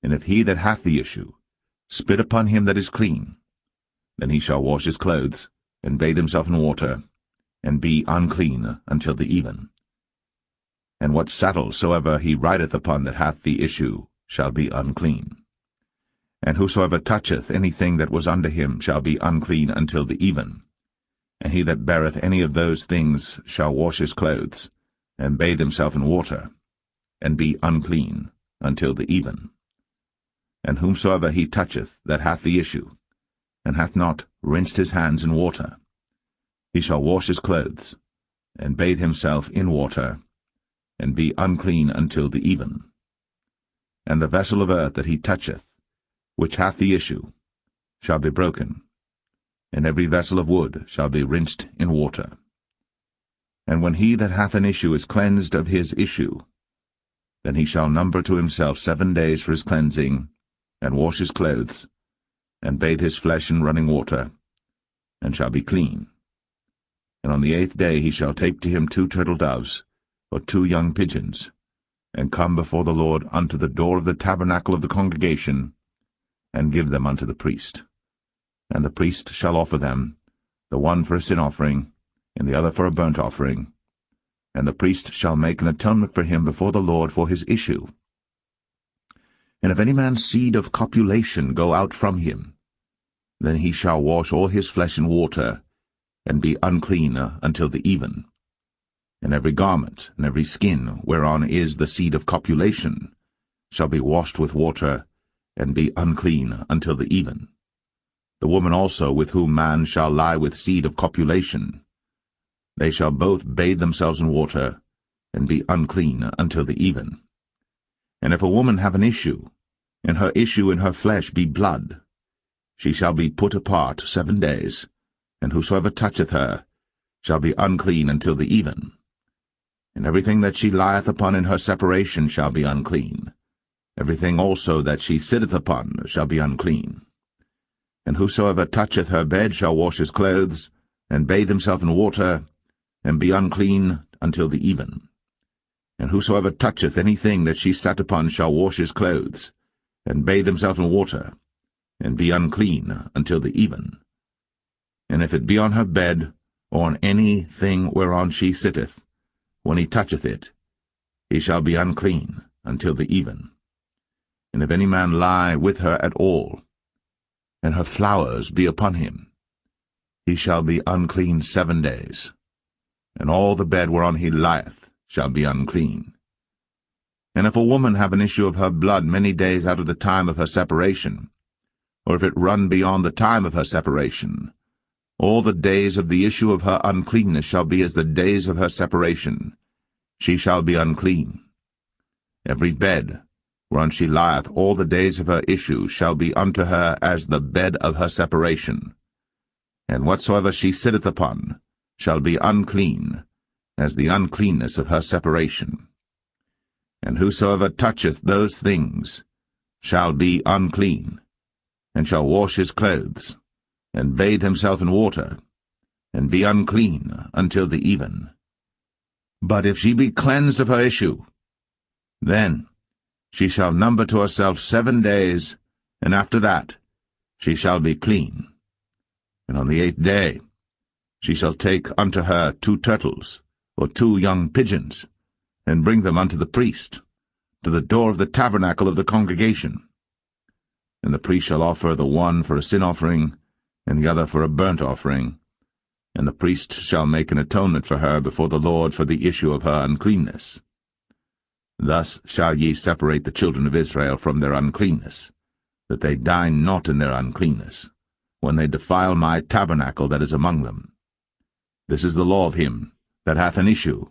And if he that hath the issue spit upon him that is clean, then he shall wash his clothes, and bathe himself in water, and be unclean until the even. And what saddle soever he rideth upon that hath the issue shall be unclean. And whosoever toucheth anything that was under him shall be unclean until the even. And he that beareth any of those things shall wash his clothes, and bathe himself in water, and be unclean until the even. And whomsoever he toucheth that hath the issue, and hath not rinsed his hands in water, he shall wash his clothes, and bathe himself in water, and be unclean until the even. And the vessel of earth that he toucheth, which hath the issue, shall be broken, and every vessel of wood shall be rinsed in water. And when he that hath an issue is cleansed of his issue, then he shall number to himself 7 days for his cleansing, and wash his clothes, and bathe his flesh in running water, and shall be clean. And on the 8th day he shall take to him 2 turtle doves, or 2 young pigeons, and come before the Lord unto the door of the tabernacle of the congregation, and give them unto the priest. And the priest shall offer them, the one for a sin offering, and the other for a burnt offering. And the priest shall make an atonement for him before the Lord for his issue. And if any man's seed of copulation go out from him, then he shall wash all his flesh in water, and be unclean until the even. And every garment and every skin whereon is the seed of copulation shall be washed with water, and be unclean until the even. The woman also with whom man shall lie with seed of copulation, they shall both bathe themselves in water, and be unclean until the even. And if a woman have an issue, and her issue in her flesh be blood, she shall be put apart 7 days, and whosoever toucheth her shall be unclean until the even. And everything that she lieth upon in her separation shall be unclean. Everything also that she sitteth upon shall be unclean. And whosoever toucheth her bed shall wash his clothes, and bathe himself in water, and be unclean until the even. And whosoever toucheth anything that she sat upon shall wash his clothes, and bathe himself in water, and be unclean until the even. And if it be on her bed, or on any thing whereon she sitteth, when he toucheth it, he shall be unclean until the even. And if any man lie with her at all, and her flowers be upon him, he shall be unclean 7 days, and all the bed whereon he lieth shall be unclean. And if a woman have an issue of her blood many days out of the time of her separation, or if it run beyond the time of her separation, all the days of the issue of her uncleanness shall be as the days of her separation. She shall be unclean. Every bed whereon she lieth all the days of her issue shall be unto her as the bed of her separation. And whatsoever she sitteth upon shall be unclean, as the uncleanness of her separation. And whosoever toucheth those things shall be unclean, and shall wash his clothes, and bathe himself in water, and be unclean until the even. But if she be cleansed of her issue, then she shall number to herself 7 days, and after that she shall be clean. And on the 8th day she shall take unto her 2 turtles, or 2 young pigeons, and bring them unto the priest, to the door of the tabernacle of the congregation. And the priest shall offer the one for a sin offering, and the other for a burnt offering, and the priest shall make an atonement for her before the Lord for the issue of her uncleanness. Thus shall ye separate the children of Israel from their uncleanness, that they die not in their uncleanness, when they defile my tabernacle that is among them. This is the law of him that hath an issue,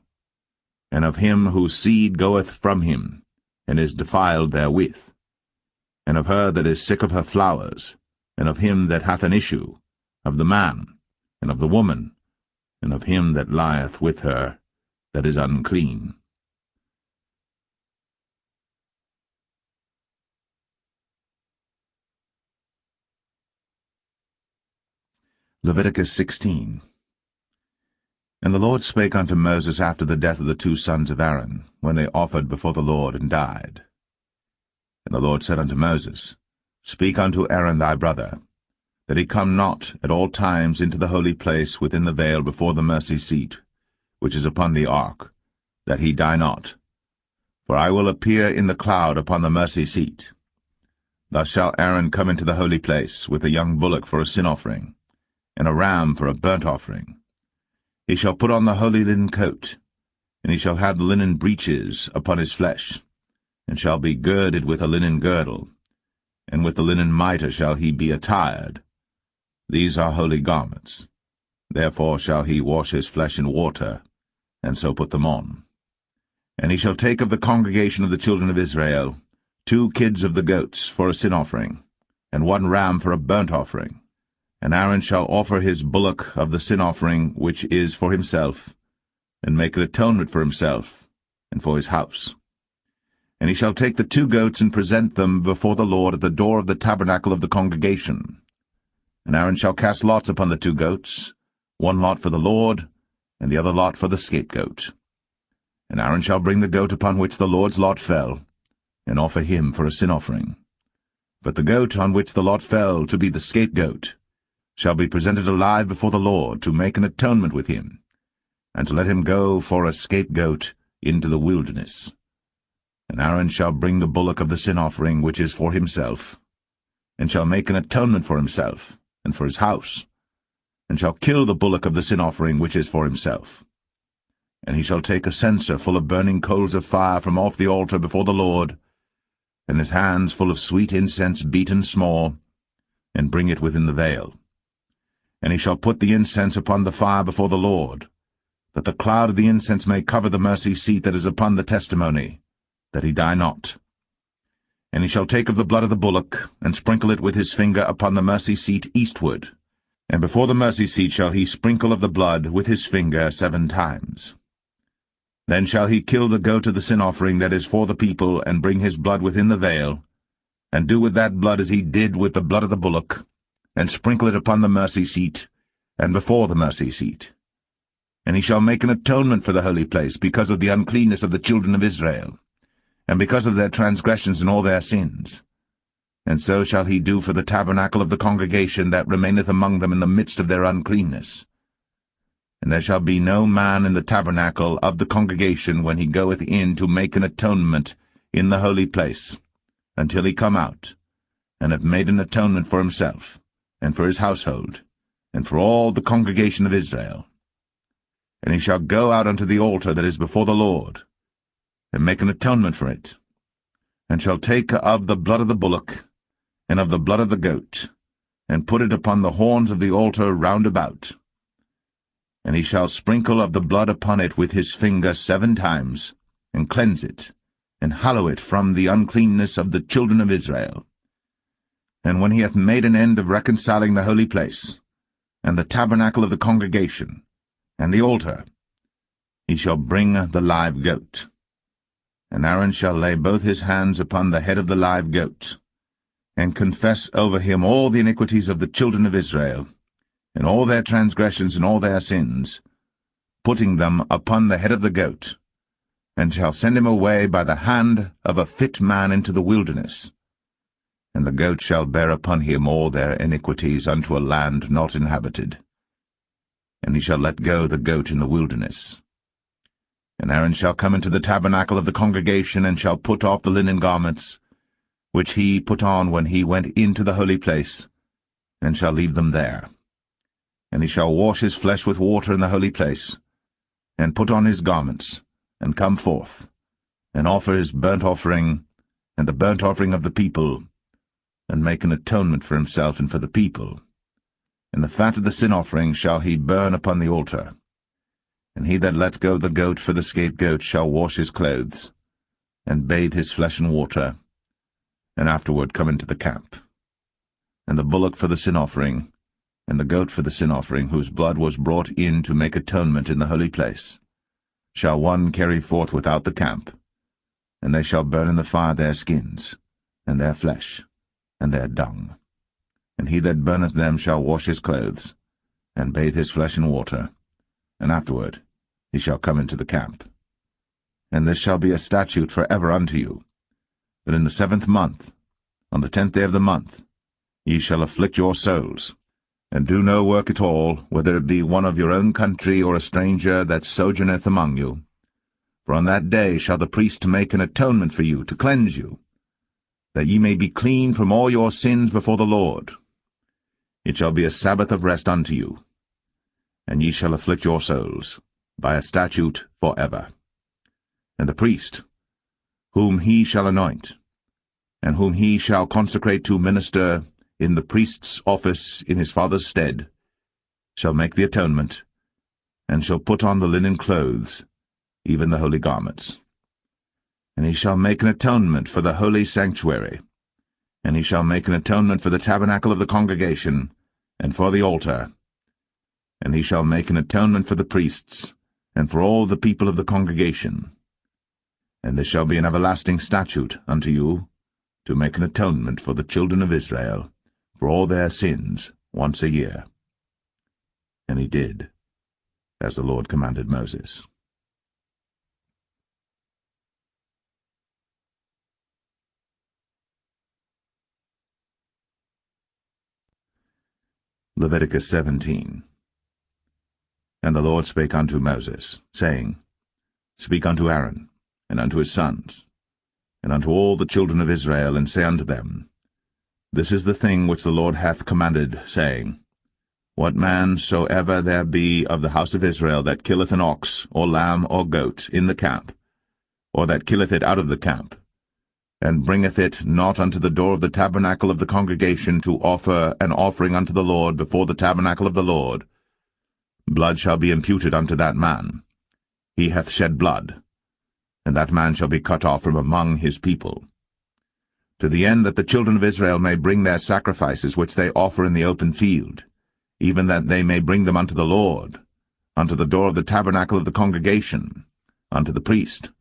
and of him whose seed goeth from him, and is defiled therewith, and of her that is sick of her flowers, and of him that hath an issue, of the man, and of the woman, and of him that lieth with her that is unclean. Leviticus 16. And the Lord spake unto Moses after the death of the two sons of Aaron, when they offered before the Lord and died. And the Lord said unto Moses, Speak unto Aaron thy brother, that he come not at all times into the holy place within the veil before the mercy seat, which is upon the ark, that he die not. For I will appear in the cloud upon the mercy seat. Thus shall Aaron come into the holy place with a young bullock for a sin offering, and a ram for a burnt offering. He shall put on the holy linen coat, and he shall have the linen breeches upon his flesh, and shall be girded with a linen girdle, and with the linen mitre shall he be attired. These are holy garments. Therefore shall he wash his flesh in water, and so put them on. And he shall take of the congregation of the children of Israel 2 kids of the goats for a sin offering, and 1 ram for a burnt offering. And Aaron shall offer his bullock of the sin offering which is for himself, and make an atonement for himself, and for his house. And he shall take the 2 goats and present them before the Lord at the door of the tabernacle of the congregation. And Aaron shall cast lots upon the 2 goats, 1 lot for the Lord, and the other lot for the scapegoat. And Aaron shall bring the goat upon which the Lord's lot fell, and offer him for a sin offering. But the goat on which the lot fell to be the scapegoat shall be presented alive before the Lord to make an atonement with him, and to let him go for a scapegoat into the wilderness. And Aaron shall bring the bullock of the sin offering which is for himself, and shall make an atonement for himself, and for his house, and shall kill the bullock of the sin offering which is for himself. And he shall take a censer full of burning coals of fire from off the altar before the Lord, and his hands full of sweet incense beaten small, and bring it within the veil. And he shall put the incense upon the fire before the Lord, that the cloud of the incense may cover the mercy seat that is upon the testimony, that he die not. And he shall take of the blood of the bullock, and sprinkle it with his finger upon the mercy seat eastward, and before the mercy seat shall he sprinkle of the blood with his finger 7 times. Then shall he kill the goat of the sin offering that is for the people, and bring his blood within the veil, and do with that blood as he did with the blood of the bullock, and sprinkle it upon the mercy seat, and before the mercy seat. And he shall make an atonement for the holy place, because of the uncleanness of the children of Israel, and because of their transgressions and all their sins. And so shall he do for the tabernacle of the congregation that remaineth among them in the midst of their uncleanness. And there shall be no man in the tabernacle of the congregation when he goeth in to make an atonement in the holy place, until he come out, and have made an atonement for himself, and for his household, and for all the congregation of Israel. And he shall go out unto the altar that is before the Lord, and make an atonement for it, and shall take of the blood of the bullock, and of the blood of the goat, and put it upon the horns of the altar round about. And he shall sprinkle of the blood upon it with his finger 7 times, and cleanse it, and hallow it from the uncleanness of the children of Israel. And when he hath made an end of reconciling the holy place, and the tabernacle of the congregation, and the altar, he shall bring the live goat. And Aaron shall lay both his hands upon the head of the live goat, and confess over him all the iniquities of the children of Israel, and all their transgressions and all their sins, putting them upon the head of the goat, and shall send him away by the hand of a fit man into the wilderness. And the goat shall bear upon him all their iniquities unto a land not inhabited. And he shall let go the goat in the wilderness. And Aaron shall come into the tabernacle of the congregation, and shall put off the linen garments, which he put on when he went into the holy place, and shall leave them there. And he shall wash his flesh with water in the holy place, and put on his garments, and come forth, and offer his burnt offering, and the burnt offering of the people, and make an atonement for himself and for the people. And the fat of the sin offering shall he burn upon the altar. And he that let go the goat for the scapegoat shall wash his clothes, and bathe his flesh in water, and afterward come into the camp. And the bullock for the sin offering, and the goat for the sin offering, whose blood was brought in to make atonement in the holy place, shall one carry forth without the camp, and they shall burn in the fire their skins, and their flesh, and their dung. And he that burneth them shall wash his clothes, and bathe his flesh in water, and afterward he shall come into the camp. And this shall be a statute for ever unto you, that in the 7th month, on the 10th day of the month, ye shall afflict your souls, and do no work at all, whether it be one of your own country or a stranger that sojourneth among you. For on that day shall the priest make an atonement for you, to cleanse you, that ye may be clean from all your sins before the Lord. It shall be a Sabbath of rest unto you, and ye shall afflict your souls, by a statute for ever. And the priest, whom he shall anoint, and whom he shall consecrate to minister in the priest's office in his father's stead, shall make the atonement, and shall put on the linen clothes, even the holy garments. And he shall make an atonement for the holy sanctuary, and he shall make an atonement for the tabernacle of the congregation, and for the altar. And he shall make an atonement for the priests, and for all the people of the congregation. And this shall be an everlasting statute unto you, to make an atonement for the children of Israel, for all their sins, once a year. And he did, as the Lord commanded Moses. Leviticus 17. And the Lord spake unto Moses, saying, Speak unto Aaron, and unto his sons, and unto all the children of Israel, and say unto them, This is the thing which the Lord hath commanded, saying, What man soever there be of the house of Israel that killeth an ox, or lamb, or goat, in the camp, or that killeth it out of the camp, and bringeth it not unto the door of the tabernacle of the congregation to offer an offering unto the Lord before the tabernacle of the Lord, blood shall be imputed unto that man. He hath shed blood, and that man shall be cut off from among his people. To the end that the children of Israel may bring their sacrifices which they offer in the open field, even that they may bring them unto the Lord, unto the door of the tabernacle of the congregation, unto the priest,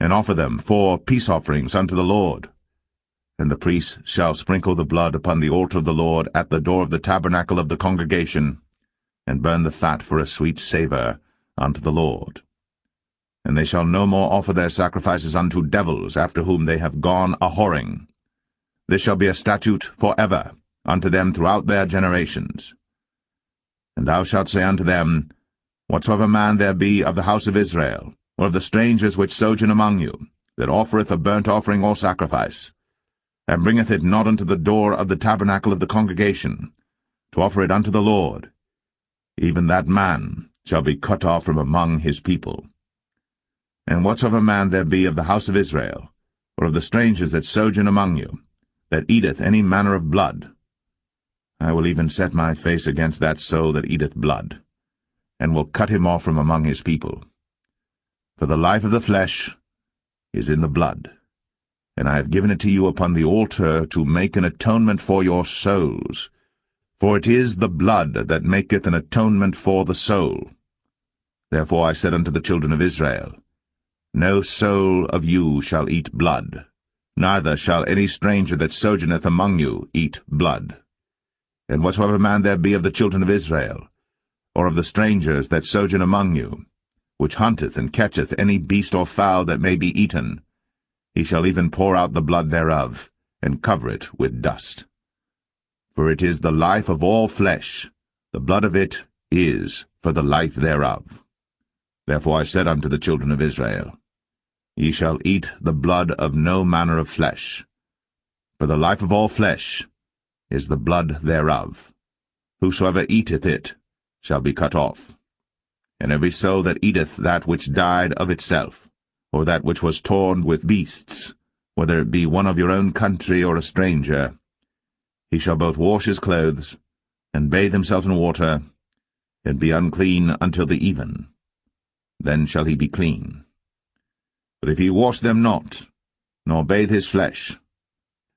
and offer them for peace offerings unto the Lord. And the priest shall sprinkle the blood upon the altar of the Lord at the door of the tabernacle of the congregation, and burn the fat for a sweet savour unto the Lord. And they shall no more offer their sacrifices unto devils, after whom they have gone a-whoring. This shall be a statute for ever unto them throughout their generations. And thou shalt say unto them, Whatsoever man there be of the house of Israel, or of the strangers which sojourn among you, that offereth a burnt offering or sacrifice, and bringeth it not unto the door of the tabernacle of the congregation, to offer it unto the Lord, even that man shall be cut off from among his people. And whatsoever man there be of the house of Israel, or of the strangers that sojourn among you, that eateth any manner of blood, I will even set my face against that soul that eateth blood, and will cut him off from among his people. For the life of the flesh is in the blood, and I have given it to you upon the altar to make an atonement for your souls. For it is the blood that maketh an atonement for the soul. Therefore I said unto the children of Israel, No soul of you shall eat blood, neither shall any stranger that sojourneth among you eat blood. And whatsoever man there be of the children of Israel, or of the strangers that sojourn among you, which hunteth and catcheth any beast or fowl that may be eaten, he shall even pour out the blood thereof, and cover it with dust. For it is the life of all flesh, the blood of it is for the life thereof. Therefore I said unto the children of Israel, Ye shall eat the blood of no manner of flesh, for the life of all flesh is the blood thereof. Whosoever eateth it shall be cut off. And every soul that eateth that which died of itself, or that which was torn with beasts, whether it be one of your own country or a stranger, he shall both wash his clothes, and bathe himself in water, and be unclean until the even. Then shall he be clean. But if he wash them not, nor bathe his flesh,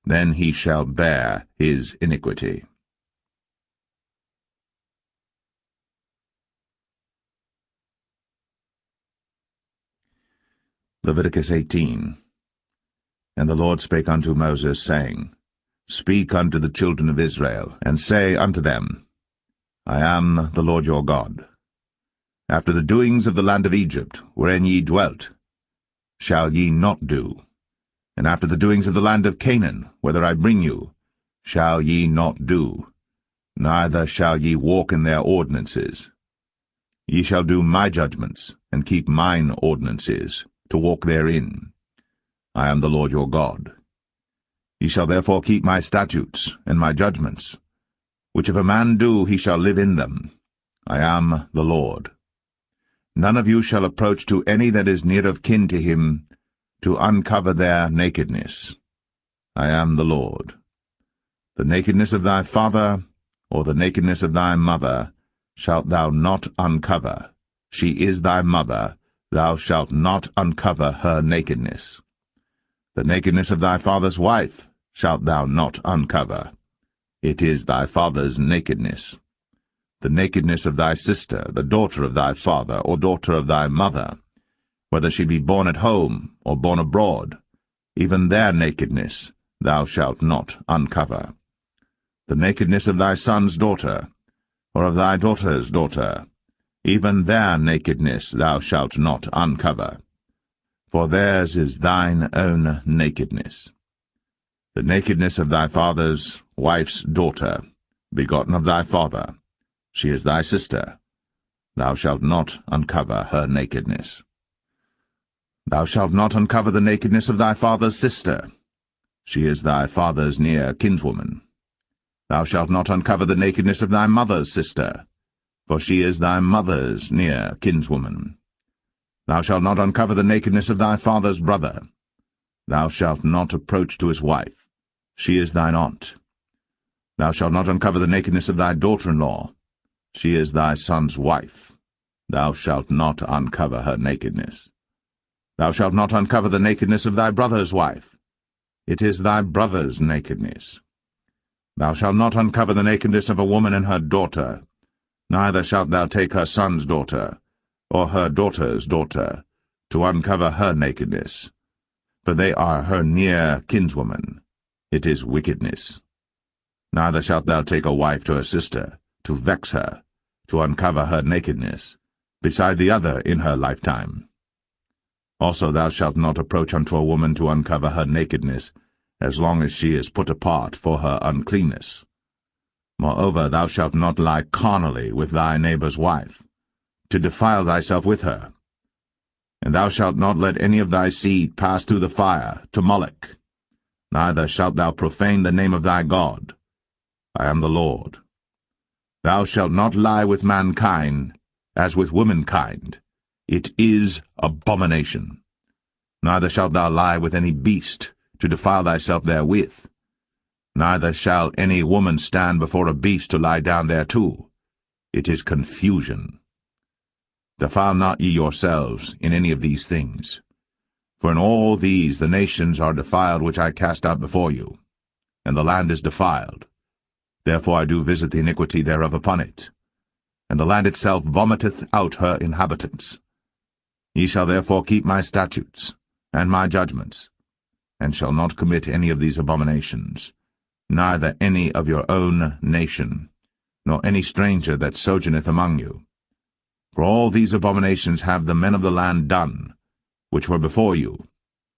then he shall bear his iniquity. Leviticus 18. And the Lord spake unto Moses, saying, Speak unto the children of Israel, and say unto them, I am the Lord your God. After the doings of the land of Egypt, wherein ye dwelt, shall ye not do, and after the doings of the land of Canaan, whither I bring you, shall ye not do, neither shall ye walk in their ordinances. Ye shall do my judgments, and keep mine ordinances, to walk therein. I am the Lord your God. Ye shall therefore keep my statutes and my judgments, which if a man do, he shall live in them. I am the Lord. None of you shall approach to any that is near of kin to him, to uncover their nakedness. I am the Lord. The nakedness of thy father, or the nakedness of thy mother, shalt thou not uncover. She is thy mother, thou shalt not uncover her nakedness. The nakedness of thy father's wife shalt thou not uncover. It is thy father's nakedness. The nakedness of thy sister, the daughter of thy father, or daughter of thy mother, whether she be born at home, or born abroad, even their nakedness thou shalt not uncover. The nakedness of thy son's daughter, or of thy daughter's daughter, even their nakedness thou shalt not uncover. For theirs is thine own nakedness. The nakedness of thy father's wife's daughter, begotten of thy father, she is thy sister. Thou shalt not uncover her nakedness. Thou shalt not uncover the nakedness of thy father's sister. She is thy father's near kinswoman. Thou shalt not uncover the nakedness of thy mother's sister, for she is thy mother's near kinswoman. Thou shalt not uncover the nakedness of thy father's brother. Thou shalt not approach to his wife. She is thine aunt. Thou shalt not uncover the nakedness of thy daughter-in-law. She is thy son's wife. Thou shalt not uncover her nakedness. Thou shalt not uncover the nakedness of thy brother's wife. It is thy brother's nakedness. Thou shalt not uncover the nakedness of a woman and her daughter, neither shalt thou take her son's daughter, or her daughter's daughter, to uncover her nakedness, for they are her near kinswoman. It is wickedness. Neither shalt thou take a wife to her sister, to vex her, to uncover her nakedness, beside the other in her lifetime. Also thou shalt not approach unto a woman to uncover her nakedness, as long as she is put apart for her uncleanness. Moreover, thou shalt not lie carnally with thy neighbour's wife, to defile thyself with her. And thou shalt not let any of thy seed pass through the fire to Moloch, neither shalt thou profane the name of thy God. I am the Lord. Thou shalt not lie with mankind, as with womankind. It is abomination. Neither shalt thou lie with any beast, to defile thyself therewith. Neither shall any woman stand before a beast to lie down thereto. It is confusion. Defile not ye yourselves in any of these things. For in all these the nations are defiled which I cast out before you, and the land is defiled. Therefore I do visit the iniquity thereof upon it, and the land itself vomiteth out her inhabitants. Ye shall therefore keep my statutes and my judgments, and shall not commit any of these abominations, neither any of your own nation, nor any stranger that sojourneth among you. For all these abominations have the men of the land done, which were before you,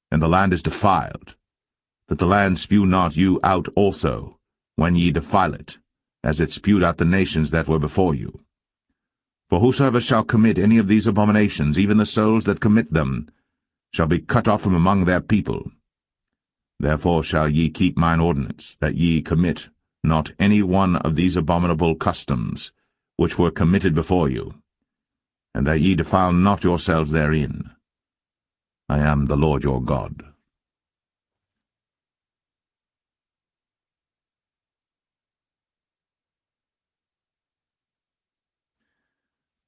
and the land is defiled, that the land spew not you out also, when ye defile it, as it spewed out the nations that were before you. For whosoever shall commit any of these abominations, even the souls that commit them, shall be cut off from among their people. Therefore shall ye keep mine ordinance, that ye commit not any one of these abominable customs, which were committed before you, and that ye defile not yourselves therein. I am the Lord your God.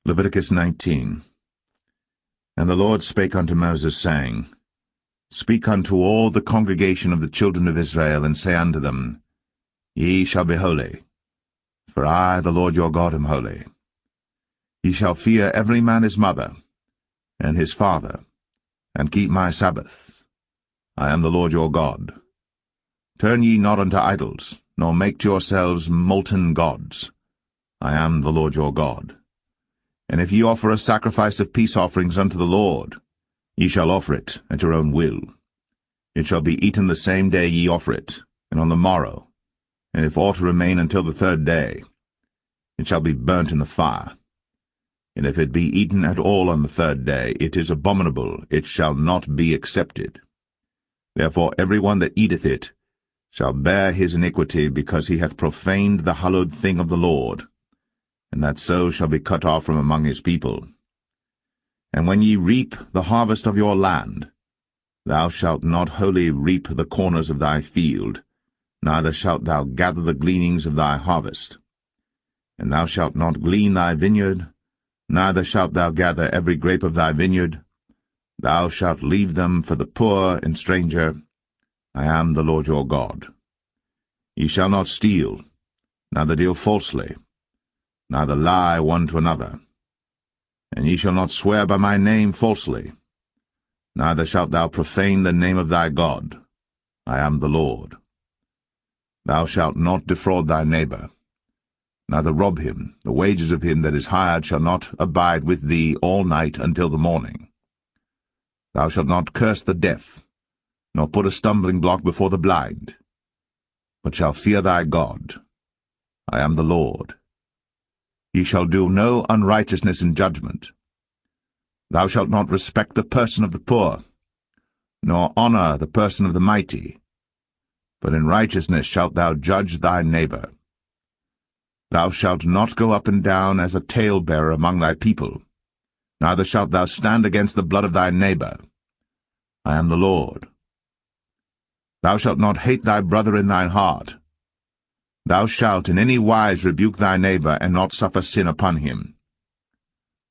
Leviticus 19. And the Lord spake unto Moses, saying, Speak unto all the congregation of the children of Israel, and say unto them, Ye shall be holy, for I, the Lord your God, am holy. Ye shall fear every man his mother, and his father, and keep my Sabbaths. I am the Lord your God. Turn ye not unto idols, nor make to yourselves molten gods. I am the Lord your God. And if ye offer a sacrifice of peace offerings unto the Lord, ye shall offer it at your own will. It shall be eaten the same day ye offer it, and on the morrow, and if aught remain until the third day, it shall be burnt in the fire. And if it be eaten at all on the third day, it is abominable, it shall not be accepted. Therefore every one that eateth it shall bear his iniquity, because he hath profaned the hallowed thing of the Lord, and that so shall be cut off from among his people. And when ye reap the harvest of your land, thou shalt not wholly reap the corners of thy field, neither shalt thou gather the gleanings of thy harvest. And thou shalt not glean thy vineyard, neither shalt thou gather every grape of thy vineyard. Thou shalt leave them for the poor and stranger. I am the Lord your God. Ye shall not steal, neither deal falsely, neither lie one to another. And ye shall not swear by my name falsely, neither shalt thou profane the name of thy God. I am the Lord. Thou shalt not defraud thy neighbor, neither rob him. The wages of him that is hired shall not abide with thee all night until the morning. Thou shalt not curse the deaf, nor put a stumbling block before the blind, but shall fear thy God. I am the Lord. Ye shall do no unrighteousness in judgment. Thou shalt not respect the person of the poor, nor honor the person of the mighty, but in righteousness shalt thou judge thy neighbor. Thou shalt not go up and down as a talebearer among thy people, neither shalt thou stand against the blood of thy neighbor. I am the Lord. Thou shalt not hate thy brother in thine heart. Thou shalt in any wise rebuke thy neighbor, and not suffer sin upon him.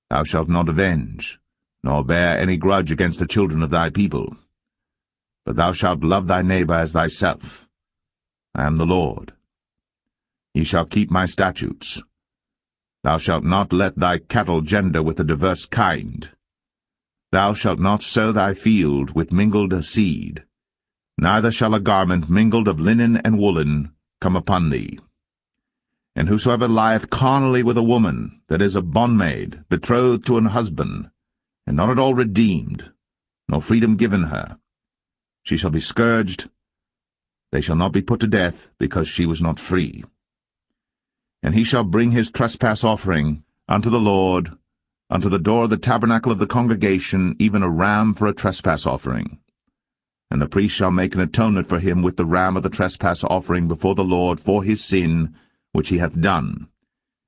Thou shalt not avenge, nor bear any grudge against the children of thy people, but thou shalt love thy neighbor as thyself. I am the Lord. Ye shall keep my statutes. Thou shalt not let thy cattle gender with a diverse kind. Thou shalt not sow thy field with mingled seed, neither shall a garment mingled of linen and woolen come upon thee. And whosoever lieth carnally with a woman that is a bondmaid, betrothed to an husband, and not at all redeemed, nor freedom given her, she shall be scourged. They shall not be put to death, because she was not free. And he shall bring his trespass offering unto the Lord, unto the door of the tabernacle of the congregation, even a ram for a trespass offering. And the priest shall make an atonement for him with the ram of the trespass offering before the Lord for his sin which he hath done,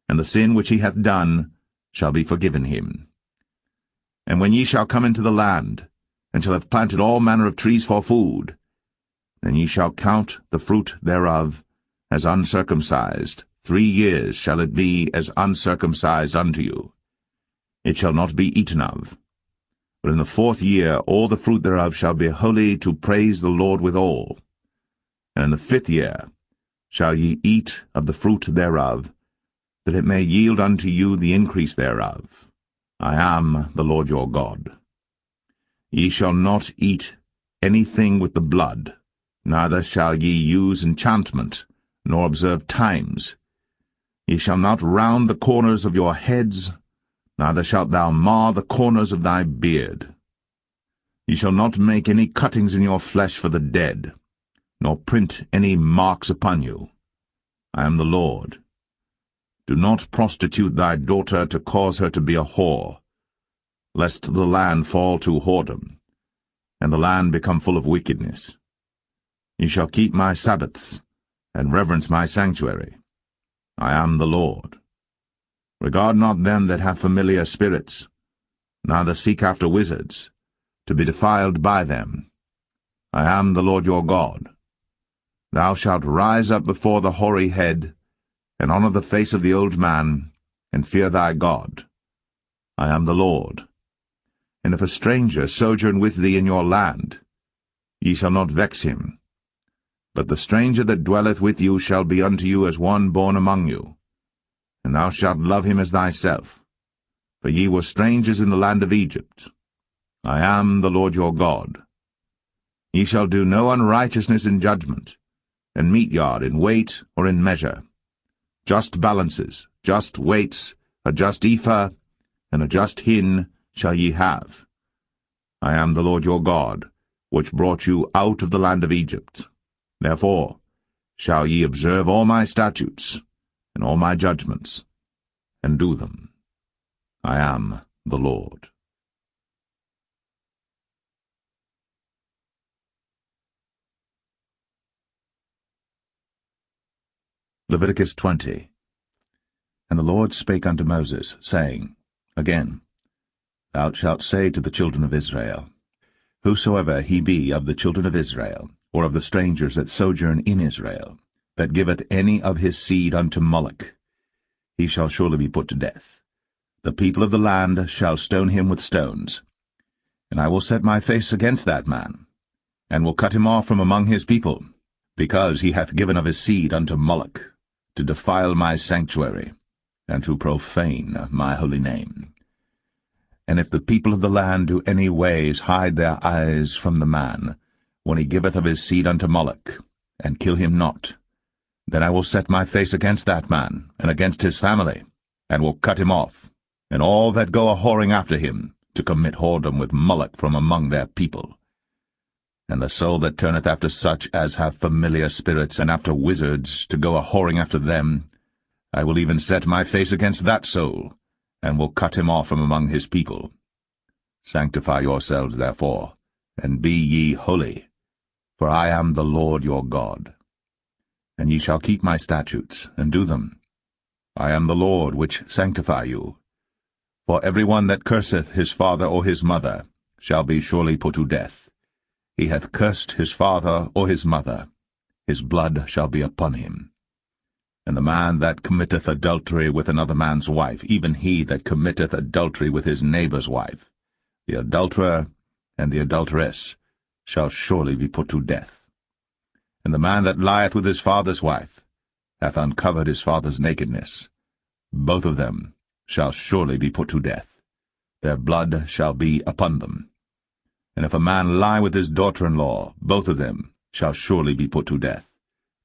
and the sin which he hath done shall be forgiven him. And when ye shall come into the land, and shall have planted all manner of trees for food, then ye shall count the fruit thereof as uncircumcised. 3 years shall it be as uncircumcised unto you. It shall not be eaten of. But in the 4th year all the fruit thereof shall be holy, to praise the Lord withal. And in the 5th year shall ye eat of the fruit thereof, that it may yield unto you the increase thereof. I am the Lord your God. Ye shall not eat anything with the blood, neither shall ye use enchantment, nor observe times. Ye shall not round the corners of your heads, neither shalt thou mar the corners of thy beard. Ye shall not make any cuttings in your flesh for the dead, nor print any marks upon you. I am the Lord. Do not prostitute thy daughter to cause her to be a whore, lest the land fall to whoredom, and the land become full of wickedness. Ye shall keep my Sabbaths, and reverence my sanctuary. I am the Lord. Regard not them that have familiar spirits, neither seek after wizards, to be defiled by them. I am the Lord your God. Thou shalt rise up before the hoary head, and honor the face of the old man, and fear thy God. I am the Lord. And if a stranger sojourn with thee in your land, ye shall not vex him. But the stranger that dwelleth with you shall be unto you as one born among you, and thou shalt love him as thyself. For ye were strangers in the land of Egypt. I am the Lord your God. Ye shall do no unrighteousness in judgment, and meet yard in weight or in measure. Just balances just weights, a just ephah, and a just hin shall ye have. I am the Lord your God, which brought you out of the land of Egypt. Therefore shall ye observe all my statutes, and all my judgments, and do them. I am the Lord. Leviticus 20. And the Lord spake unto Moses, saying, Again, thou shalt say to the children of Israel, Whosoever he be of the children of Israel, or of the strangers that sojourn in Israel, that giveth any of his seed unto Moloch, he shall surely be put to death. The people of the land shall stone him with stones. And I will set my face against that man, and will cut him off from among his people, because he hath given of his seed unto Moloch, to defile my sanctuary, and to profane my holy name. And if the people of the land do any ways hide their eyes from the man, when he giveth of his seed unto Moloch, and kill him not, then I will set my face against that man, and against his family, and will cut him off, and all that go a-whoring after him, to commit whoredom with Moloch from among their people. And the soul that turneth after such as have familiar spirits, and after wizards, to go a-whoring after them, I will even set my face against that soul, and will cut him off from among his people. Sanctify yourselves, therefore, and be ye holy, for I am the Lord your God. And ye shall keep my statutes, and do them. I am the Lord which sanctify you. For every one that curseth his father or his mother shall be surely put to death. He hath cursed his father or his mother, his blood shall be upon him. And the man that committeth adultery with another man's wife, even he that committeth adultery with his neighbour's wife, the adulterer and the adulteress, shall surely be put to death. And the man that lieth with his father's wife hath uncovered his father's nakedness. Both of them shall surely be put to death. Their blood shall be upon them. And if a man lie with his daughter-in-law, both of them shall surely be put to death.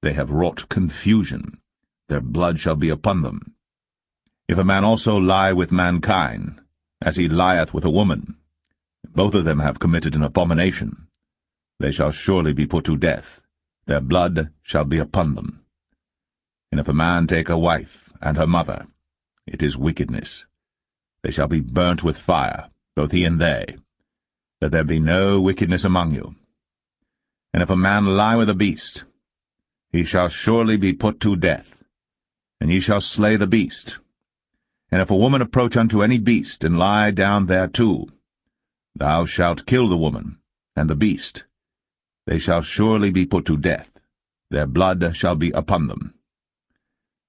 They have wrought confusion. Their blood shall be upon them. If a man also lie with mankind, as he lieth with a woman, both of them have committed an abomination. They shall surely be put to death. Their blood shall be upon them. And if a man take a wife and her mother, it is wickedness. They shall be burnt with fire, both he and they, that there be no wickedness among you. And if a man lie with a beast, he shall surely be put to death, and ye shall slay the beast. And if a woman approach unto any beast, and lie down thereto, thou shalt kill the woman and the beast. They shall surely be put to death. Their blood shall be upon them.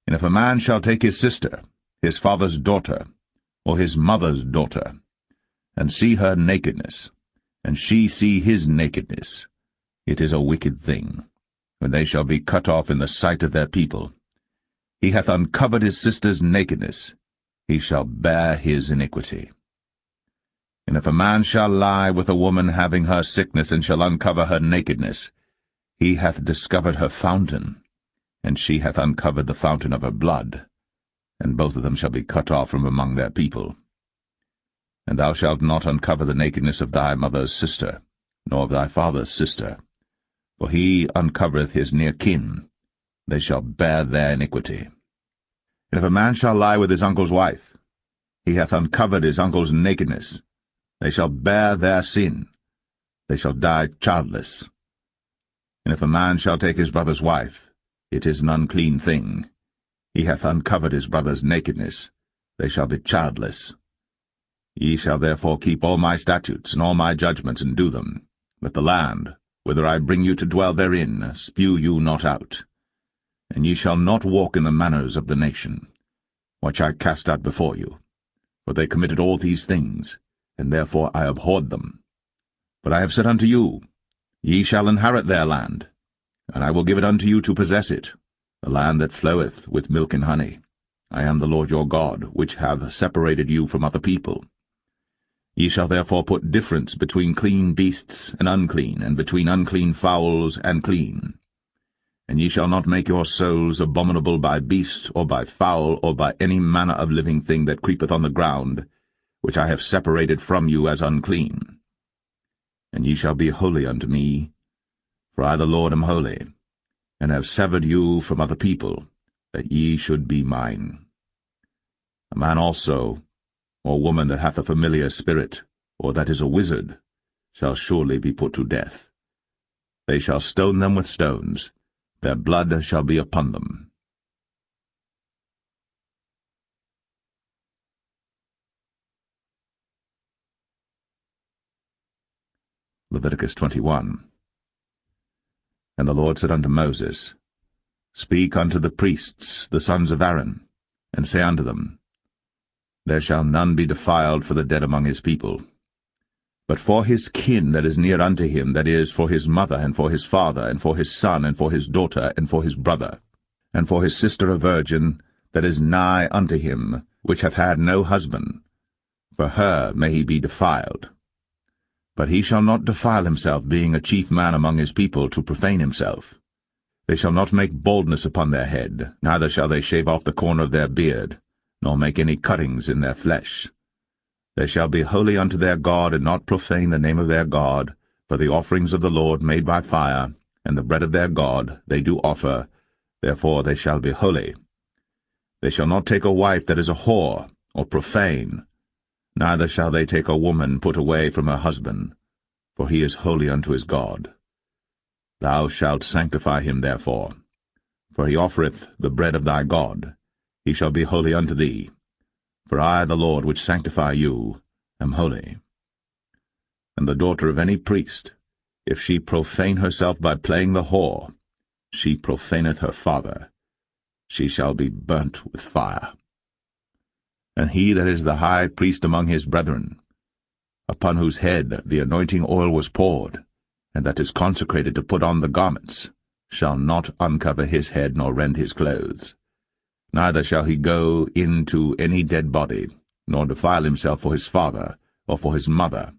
And if a man shall take his sister, his father's daughter, or his mother's daughter, and see her nakedness, and she see his nakedness, it is a wicked thing, when they shall be cut off in the sight of their people. He hath uncovered his sister's nakedness, he shall bear his iniquity. And if a man shall lie with a woman having her sickness, and shall uncover her nakedness, he hath discovered her fountain, and she hath uncovered the fountain of her blood, and both of them shall be cut off from among their people. And thou shalt not uncover the nakedness of thy mother's sister, nor of thy father's sister, for he uncovereth his near kin, they shall bear their iniquity. And if a man shall lie with his uncle's wife, he hath uncovered his uncle's nakedness, they shall bear their sin, they shall die childless. And if a man shall take his brother's wife, it is an unclean thing. He hath uncovered his brother's nakedness, they shall be childless. Ye shall therefore keep all my statutes and all my judgments, and do them, that the land, whither I bring you to dwell therein, spew you not out. And ye shall not walk in the manners of the nation, which I cast out before you. For they committed all these things, and therefore I abhorred them. But I have said unto you, Ye shall inherit their land, and I will give it unto you to possess it, a land that floweth with milk and honey. I am the Lord your God, which have separated you from other people. Ye shall therefore put difference between clean beasts and unclean, and between unclean fowls and clean. And ye shall not make your souls abominable by beast, or by fowl, or by any manner of living thing that creepeth on the ground, which I have separated from you as unclean. And ye shall be holy unto me, for I the Lord am holy, and have severed you from other people, that ye should be mine. A man also, or woman that hath a familiar spirit, or that is a wizard, shall surely be put to death. They shall stone them with stones, their blood shall be upon them. Leviticus 21. And the Lord said unto Moses, Speak unto the priests, the sons of Aaron, and say unto them, There shall none be defiled for the dead among his people. But for his kin that is near unto him, that is, for his mother, and for his father, and for his son, and for his daughter, and for his brother, and for his sister a virgin, that is nigh unto him, which hath had no husband, for her may he be defiled. But he shall not defile himself, being a chief man among his people, to profane himself. They shall not make baldness upon their head, neither shall they shave off the corner of their beard, nor make any cuttings in their flesh. They shall be holy unto their God, and not profane the name of their God, for the offerings of the Lord made by fire, and the bread of their God, they do offer, therefore they shall be holy. They shall not take a wife that is a whore, or profane, neither shall they take a woman put away from her husband, for he is holy unto his God. Thou shalt sanctify him therefore, for he offereth the bread of thy God. He shall be holy unto thee. For I, the Lord, which sanctify you, am holy. And the daughter of any priest, if she profane herself by playing the whore, she profaneth her father. She shall be burnt with fire. And he that is the high priest among his brethren, upon whose head the anointing oil was poured, and that is consecrated to put on the garments, shall not uncover his head nor rend his clothes. Neither shall he go into any dead body, nor defile himself for his father, or for his mother.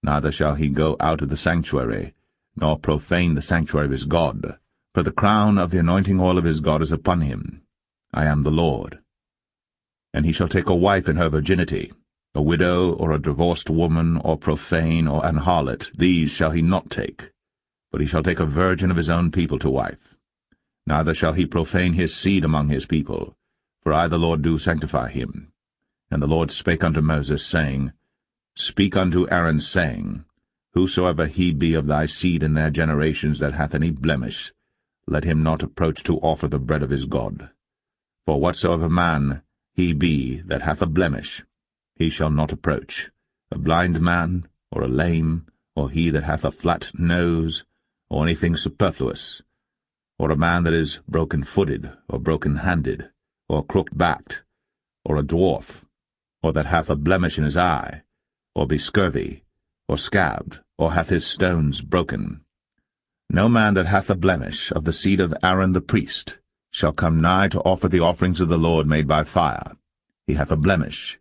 Neither shall he go out of the sanctuary, nor profane the sanctuary of his God. For the crown of the anointing oil of his God is upon him. I am the Lord. And he shall take a wife in her virginity, a widow, or a divorced woman, or profane, or an harlot. These shall he not take, but he shall take a virgin of his own people to wife. Neither shall he profane his seed among his people, for I the Lord do sanctify him. And the Lord spake unto Moses, saying, Speak unto Aaron, saying, Whosoever he be of thy seed in their generations that hath any blemish, let him not approach to offer the bread of his God. For whatsoever man he be that hath a blemish, he shall not approach, a blind man, or a lame, or he that hath a flat nose, or anything superfluous, or a man that is broken-footed, or broken-handed, or crooked-backed, or a dwarf, or that hath a blemish in his eye, or be scurvy, or scabbed, or hath his stones broken. No man that hath a blemish of the seed of Aaron the priest shall come nigh to offer the offerings of the Lord made by fire. He hath a blemish.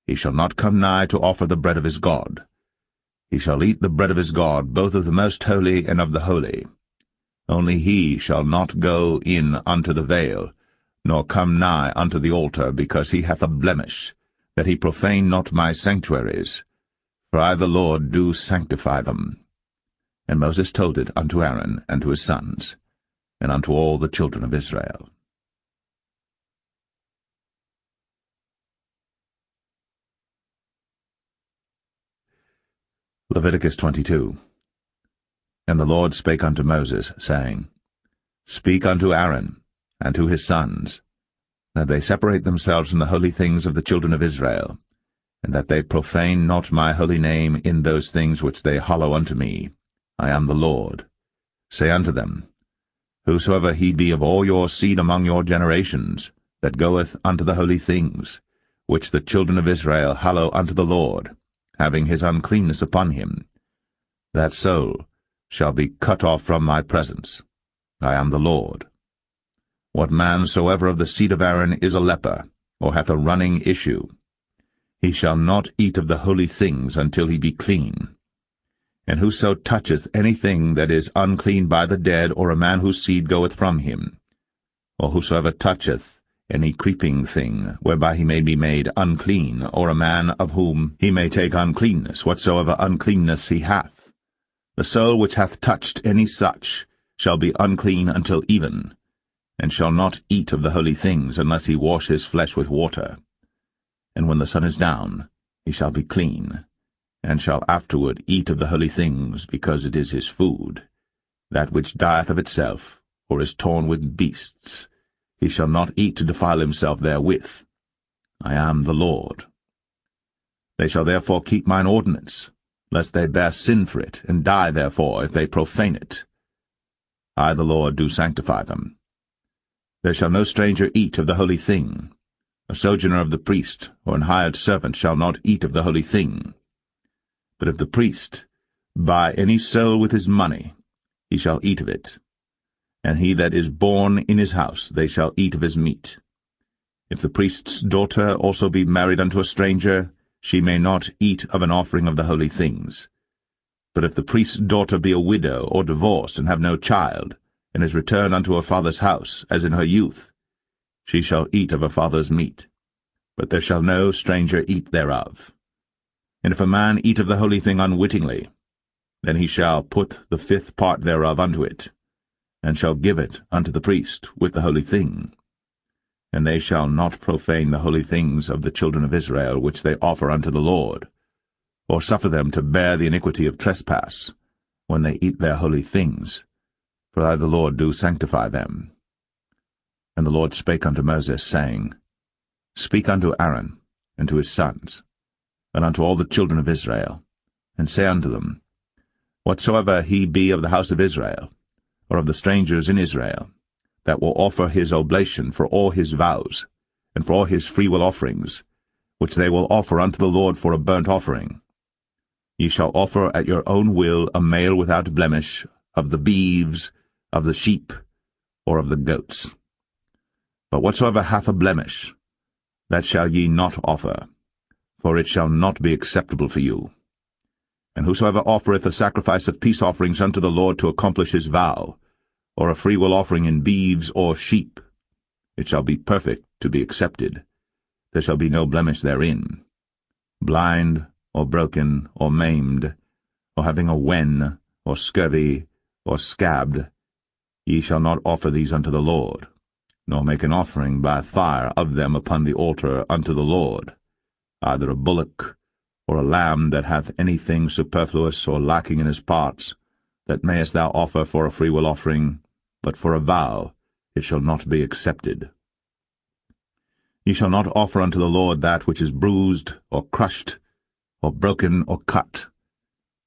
He shall not come nigh to offer the bread of his God. He shall eat the bread of his God, both of the most holy and of the holy. Only he shall not go in unto the veil, nor come nigh unto the altar, because he hath a blemish, that he profane not my sanctuaries. For I the Lord do sanctify them. And Moses told it unto Aaron and to his sons, and unto all the children of Israel. Leviticus 22. And the Lord spake unto Moses, saying, Speak unto Aaron and to his sons, that they separate themselves from the holy things of the children of Israel, and that they profane not my holy name in those things which they hallow unto me. I am the Lord. Say unto them, Whosoever he be of all your seed among your generations, that goeth unto the holy things, which the children of Israel hallow unto the Lord, having his uncleanness upon him, that soul shall be cut off from my presence. I am the Lord. What man soever of the seed of Aaron is a leper, or hath a running issue, he shall not eat of the holy things until he be clean. And whoso toucheth anything that is unclean by the dead, or a man whose seed goeth from him, or whosoever toucheth any creeping thing, whereby he may be made unclean, or a man of whom he may take uncleanness, whatsoever uncleanness he hath, the soul which hath touched any such shall be unclean until even, and shall not eat of the holy things, unless he wash his flesh with water. And when the sun is down, he shall be clean, and shall afterward eat of the holy things, because it is his food. That which dieth of itself, or is torn with beasts, he shall not eat to defile himself therewith. I am the Lord. They shall therefore keep mine ordinance, lest they bear sin for it, and die therefore if they profane it. I the Lord do sanctify them. There shall no stranger eat of the holy thing. A sojourner of the priest, or an hired servant, shall not eat of the holy thing. But if the priest buy any soul with his money, he shall eat of it. And he that is born in his house, they shall eat of his meat. If the priest's daughter also be married unto a stranger, she may not eat of an offering of the holy things. But if the priest's daughter be a widow, or divorced, and have no child, and is returned unto her father's house, as in her youth, she shall eat of her father's meat. But there shall no stranger eat thereof. And if a man eat of the holy thing unwittingly, then he shall put the fifth part thereof unto it, and shall give it unto the priest with the holy thing. And they shall not profane the holy things of the children of Israel, which they offer unto the Lord, or suffer them to bear the iniquity of trespass, when they eat their holy things. For I the Lord do sanctify them. And the Lord spake unto Moses, saying, Speak unto Aaron, and to his sons, and unto all the children of Israel, and say unto them, Whatsoever he be of the house of Israel, or of the strangers in Israel, that will offer his oblation for all his vows, and for all his freewill offerings, which they will offer unto the Lord for a burnt offering, ye shall offer at your own will a male without blemish, of the beeves, of the sheep, or of the goats. But whatsoever hath a blemish, that shall ye not offer, for it shall not be acceptable for you. And whosoever offereth a sacrifice of peace offerings unto the Lord to accomplish his vow, or a freewill offering in beeves or sheep, it shall be perfect to be accepted. There shall be no blemish therein. Blind, or broken, or maimed, or having a wen, or scurvy, or scabbed, ye shall not offer these unto the Lord, nor make an offering by fire of them upon the altar unto the Lord, either a bullock, or a lamb that hath anything superfluous or lacking in his parts, that mayest thou offer for a freewill offering, but for a vow it shall not be accepted. Ye shall not offer unto the Lord that which is bruised, or crushed, or broken, or cut.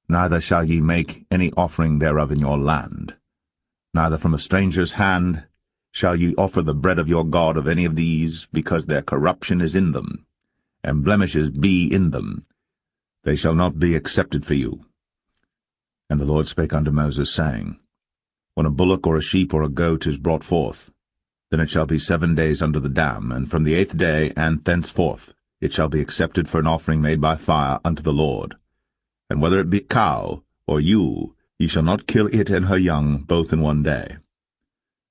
Neither shall ye make any offering thereof in your land. Neither from a stranger's hand shall ye offer the bread of your God of any of these, because their corruption is in them, and blemishes be in them. They shall not be accepted for you. And the Lord spake unto Moses, saying, When a bullock or a sheep or a goat is brought forth, then it shall be 7 days under the dam, and from the 8th day and thenceforth it shall be accepted for an offering made by fire unto the Lord. And whether it be cow or ewe, ye shall not kill it and her young both in 1 day.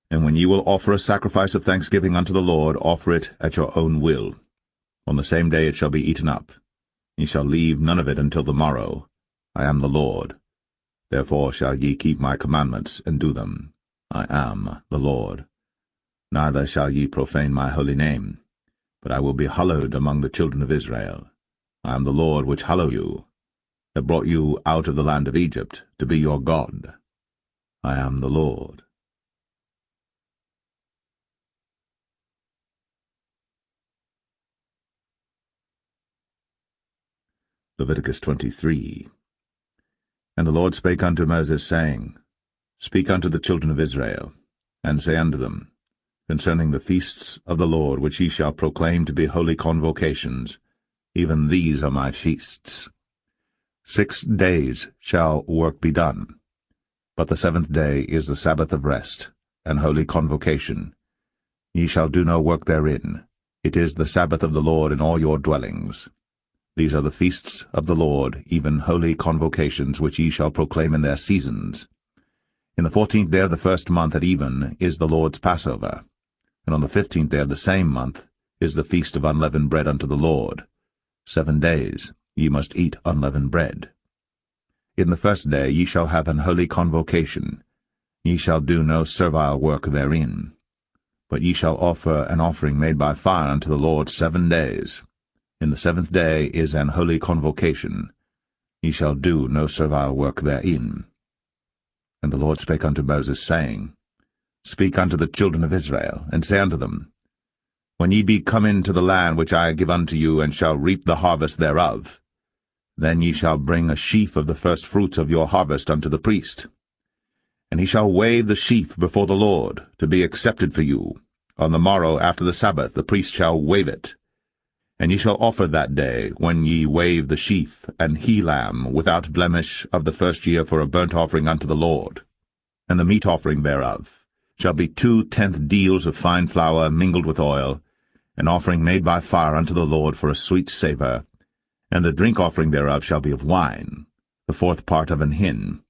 And when ye will offer a sacrifice of thanksgiving unto the Lord, offer it at your own will. On the same day it shall be eaten up. Ye shall leave none of it until the morrow. I am the Lord. Therefore shall ye keep my commandments, and do them. I am the Lord. Neither shall ye profane my holy name, but I will be hallowed among the children of Israel. I am the Lord which hallow you, that brought you out of the land of Egypt, to be your God. I am the Lord. Leviticus 23. And the Lord spake unto Moses, saying, Speak unto the children of Israel, and say unto them, Concerning the feasts of the Lord, which ye shall proclaim to be holy convocations, even these are my feasts. 6 days shall work be done, but the 7th day is the Sabbath of rest, and holy convocation. Ye shall do no work therein. It is the Sabbath of the Lord in all your dwellings. These are the feasts of the Lord, even holy convocations, which ye shall proclaim in their seasons. In the 14th day of the first month at even is the Lord's Passover, and on the 15th day of the same month is the feast of unleavened bread unto the Lord. 7 days ye must eat unleavened bread. In the first day ye shall have an holy convocation. Ye shall do no servile work therein. But ye shall offer an offering made by fire unto the Lord 7 days. In the 7th day is an holy convocation. Ye shall do no servile work therein. And the Lord spake unto Moses, saying, Speak unto the children of Israel, and say unto them, When ye be come into the land which I give unto you, and shall reap the harvest thereof, then ye shall bring a sheaf of the first fruits of your harvest unto the priest. And he shall wave the sheaf before the Lord, to be accepted for you. On the morrow after the Sabbath the priest shall wave it. And ye shall offer that day, when ye wave the sheaf, an he-lamb without blemish of the first year for a burnt offering unto the Lord. And the meat offering thereof shall be 2/10 deals of fine flour mingled with oil, an offering made by fire unto the Lord for a sweet savour. And the drink offering thereof shall be of wine, the 4th part of an hin.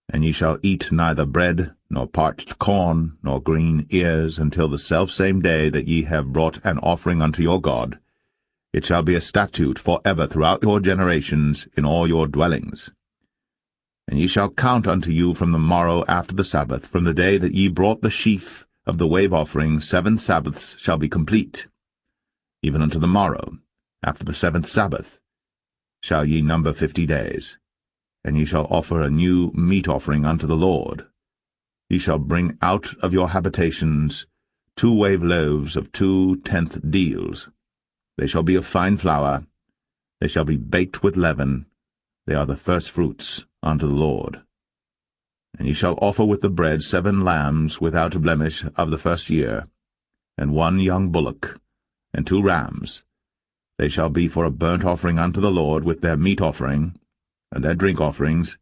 And ye shall eat neither bread, nor parched corn, nor green ears, until the selfsame day that ye have brought an offering unto your God. It shall be a statute for ever throughout your generations in all your dwellings. And ye shall count unto you from the morrow after the Sabbath, from the day that ye brought the sheaf of the wave offering, 7 Sabbaths shall be complete. Even unto the morrow, after the 7th Sabbath, shall ye number 50 days. And ye shall offer a new meat offering unto the Lord. Ye shall bring out of your habitations 2 wave loaves of 2/10 deals. They shall be of fine flour. They shall be baked with leaven. They are the first fruits unto the Lord. And ye shall offer with the bread 7 lambs without a blemish of the first year, and 1 young bullock, and 2 rams. They shall be for a burnt offering unto the Lord, with their meat offering, and their drink offerings,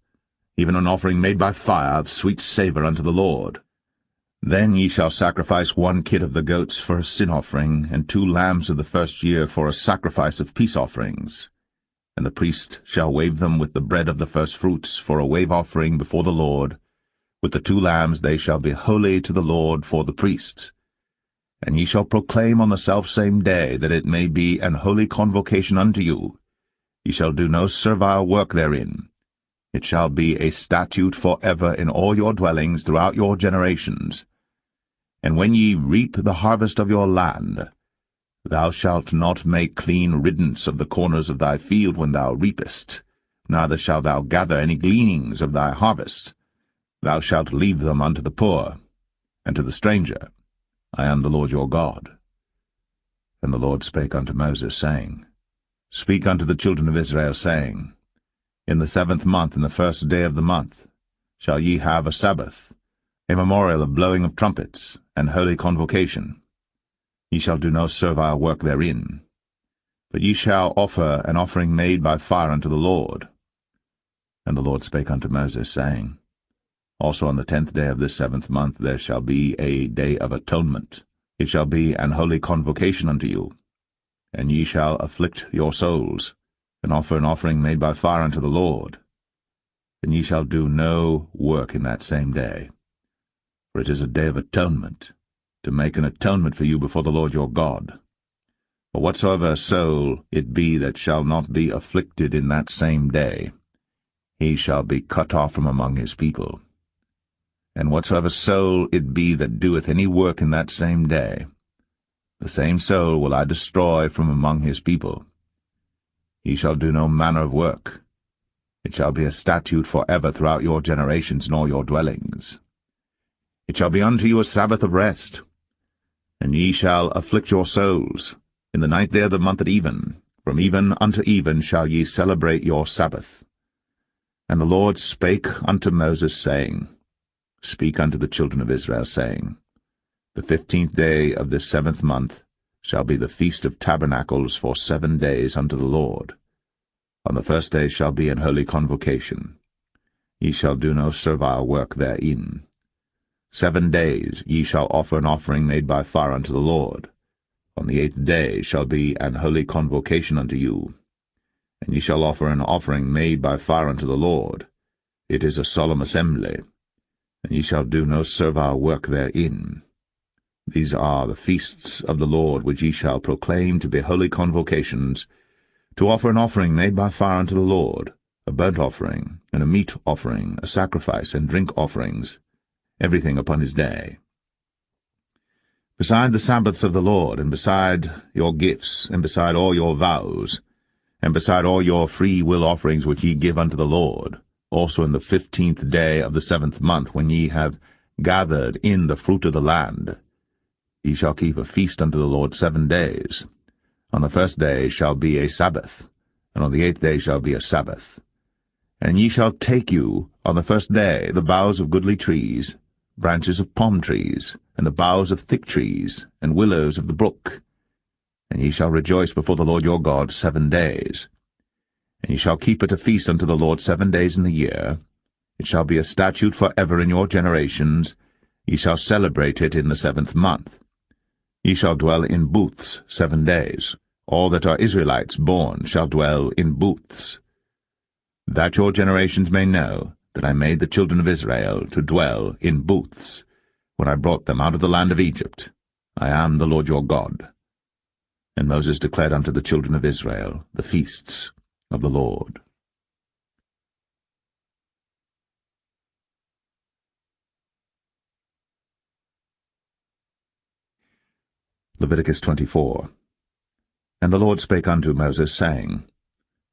even an offering made by fire of sweet savour unto the Lord. Then ye shall sacrifice 1 kid of the goats for a sin offering, and 2 lambs of the first year for a sacrifice of peace offerings. And the priest shall wave them with the bread of the first fruits for a wave offering before the Lord. With the 2 lambs they shall be holy to the Lord for the priests. And ye shall proclaim on the selfsame day, that it may be an holy convocation unto you. Ye shall do no servile work therein. It shall be a statute for ever in all your dwellings throughout your generations. And when ye reap the harvest of your land, thou shalt not make clean riddance of the corners of thy field when thou reapest, neither shalt thou gather any gleanings of thy harvest. Thou shalt leave them unto the poor, and to the stranger. I am the Lord your God. And the Lord spake unto Moses, saying, Speak unto the children of Israel, saying, In the 7th month, in the 1st day of the month, shall ye have a Sabbath, a memorial of blowing of trumpets, and holy convocation. Ye shall do no servile work therein, but ye shall offer an offering made by fire unto the Lord. And the Lord spake unto Moses, saying, Also on the 10th day of this 7th month there shall be a day of atonement. It shall be an holy convocation unto you. And ye shall afflict your souls, and offer an offering made by fire unto the Lord. And ye shall do no work in that same day. For it is a day of atonement, to make an atonement for you before the Lord your God. For whatsoever soul it be that shall not be afflicted in that same day, he shall be cut off from among his people. And whatsoever soul it be that doeth any work in that same day, the same soul will I destroy from among his people. He shall do no manner of work. It shall be a statute for ever throughout your generations in all your dwellings. It shall be unto you a Sabbath of rest, and ye shall afflict your souls. In the 9th day of the month at even, from even unto even shall ye celebrate your Sabbath. And the Lord spake unto Moses, saying, Speak unto the children of Israel, saying, The 15th day of this 7th month shall be the feast of tabernacles for 7 days unto the Lord. On the 1st day shall be an holy convocation. Ye shall do no servile work therein. 7 days ye shall offer an offering made by fire unto the Lord. On the 8th day shall be an holy convocation unto you. And ye shall offer an offering made by fire unto the Lord. It is a solemn assembly, and ye shall do no servile work therein. These are the feasts of the Lord, which ye shall proclaim to be holy convocations, to offer an offering made by fire unto the Lord, a burnt offering, and a meat offering, a sacrifice, and drink offerings, everything upon his day. Beside the Sabbaths of the Lord, and beside your gifts, and beside all your vows, and beside all your free will offerings which ye give unto the Lord, also in the 15th day of the 7th month, when ye have gathered in the fruit of the land, ye shall keep a feast unto the Lord 7 days. On the 1st day shall be a Sabbath, and on the 8th day shall be a Sabbath. And ye shall take you on the 1st day the boughs of goodly trees, branches of palm trees, and the boughs of thick trees, and willows of the brook. And ye shall rejoice before the Lord your God 7 days. And ye shall keep it a feast unto the Lord 7 days in the year. It shall be a statute for ever in your generations. Ye shall celebrate it in the 7th month. Ye shall dwell in booths 7 days. All that are Israelites born shall dwell in booths. That your generations may know that I made the children of Israel to dwell in booths, when I brought them out of the land of Egypt. I am the Lord your God. And Moses declared unto the children of Israel the feasts of the Lord. Leviticus 24. And the Lord spake unto Moses, saying,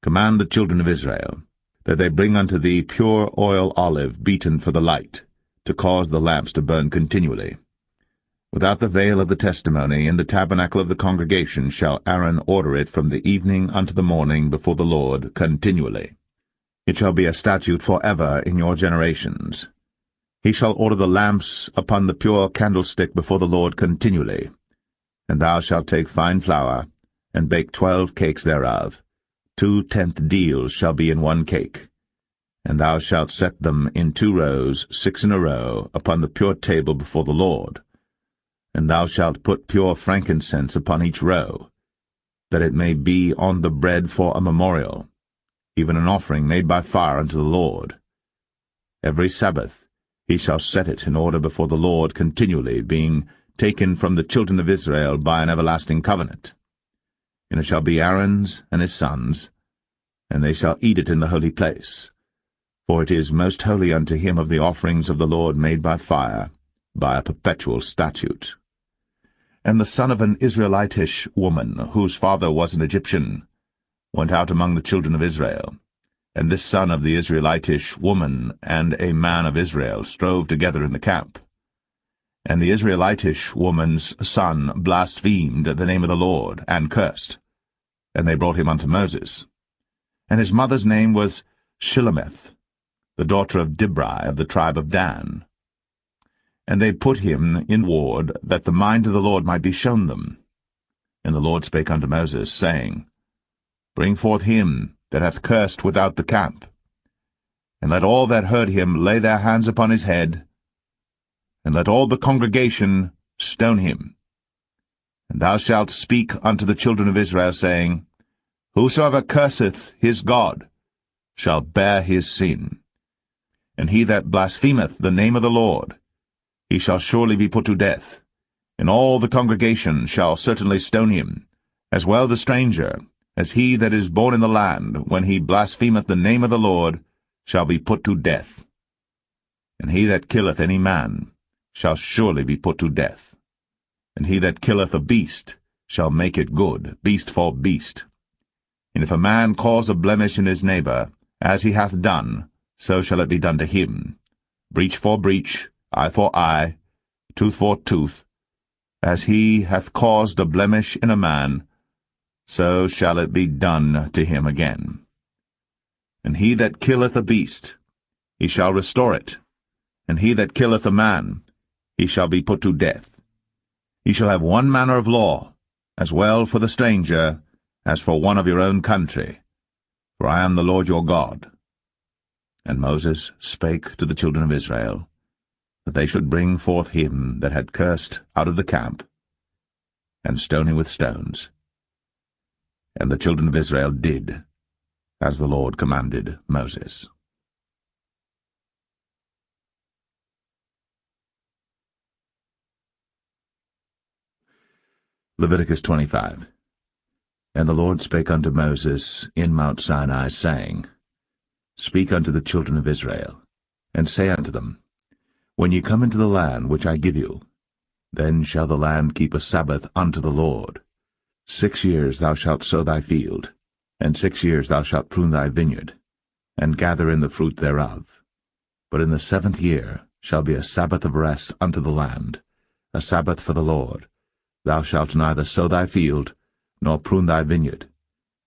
Command the children of Israel, that they bring unto thee pure oil olive beaten for the light, to cause the lamps to burn continually. Without the veil of the testimony, in the tabernacle of the congregation, shall Aaron order it from the evening unto the morning before the Lord continually. It shall be a statute for ever in your generations. He shall order the lamps upon the pure candlestick before the Lord continually. And thou shalt take fine flour, and bake 12 cakes thereof. 2/10 deals shall be in 1 cake. And thou shalt set them in 2 rows, 6 in a row, upon the pure table before the Lord. And thou shalt put pure frankincense upon each row, that it may be on the bread for a memorial, even an offering made by fire unto the Lord. Every Sabbath he shall set it in order before the Lord continually, being taken from the children of Israel by an everlasting covenant. And it shall be Aaron's and his sons, and they shall eat it in the holy place. For it is most holy unto him of the offerings of the Lord made by fire, by a perpetual statute. And the son of an Israelitish woman, whose father was an Egyptian, went out among the children of Israel. And this son of the Israelitish woman and a man of Israel strove together in the camp. And the Israelitish woman's son blasphemed the name of the Lord, and cursed. And they brought him unto Moses. And his mother's name was Shilemeth, the daughter of Dibri of the tribe of Dan. And they put him in ward, that the mind of the Lord might be shown them. And the Lord spake unto Moses, saying, Bring forth him that hath cursed without the camp, and let all that heard him lay their hands upon his head, and let all the congregation stone him. And thou shalt speak unto the children of Israel, saying, Whosoever curseth his God shall bear his sin. And he that blasphemeth the name of the Lord, he shall surely be put to death. And all the congregation shall certainly stone him, as well the stranger, as he that is born in the land, when he blasphemeth the name of the Lord, shall be put to death. And he that killeth any man shall surely be put to death. And he that killeth a beast shall make it good, beast for beast. And if a man cause a blemish in his neighbor, as he hath done, so shall it be done to him. Breach for breach, eye for eye, tooth for tooth. As he hath caused a blemish in a man, so shall it be done to him again. And he that killeth a beast, he shall restore it. And he that killeth a man, he shall be put to death. Ye shall have one manner of law, as well for the stranger as for one of your own country, for I am the Lord your God. And Moses spake to the children of Israel, that they should bring forth him that had cursed out of the camp, and stone him with stones. And the children of Israel did, as the Lord commanded Moses. Leviticus 25. And the Lord spake unto Moses in Mount Sinai, saying, Speak unto the children of Israel, and say unto them, When ye come into the land which I give you, then shall the land keep a Sabbath unto the Lord. 6 years thou shalt sow thy field, and 6 years thou shalt prune thy vineyard, and gather in the fruit thereof. But in the 7th year shall be a Sabbath of rest unto the land, a Sabbath for the Lord. Thou shalt neither sow thy field, nor prune thy vineyard.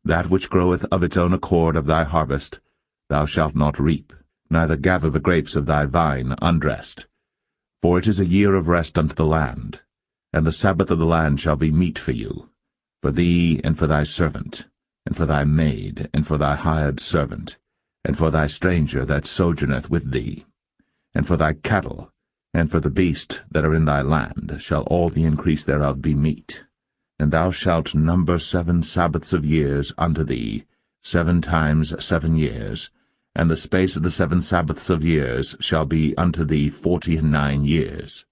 That which groweth of its own accord of thy harvest thou shalt not reap, neither gather the grapes of thy vine undressed. For it is a year of rest unto the land, and the Sabbath of the land shall be meat for you, for thee and for thy servant, and for thy maid, and for thy hired servant, and for thy stranger that sojourneth with thee, and for thy cattle, and for the beasts that are in thy land shall all the increase thereof be meat. And thou shalt number 7 Sabbaths of years unto thee, 7 times 7 years, and the space of the 7 Sabbaths of years shall be unto thee 49 years.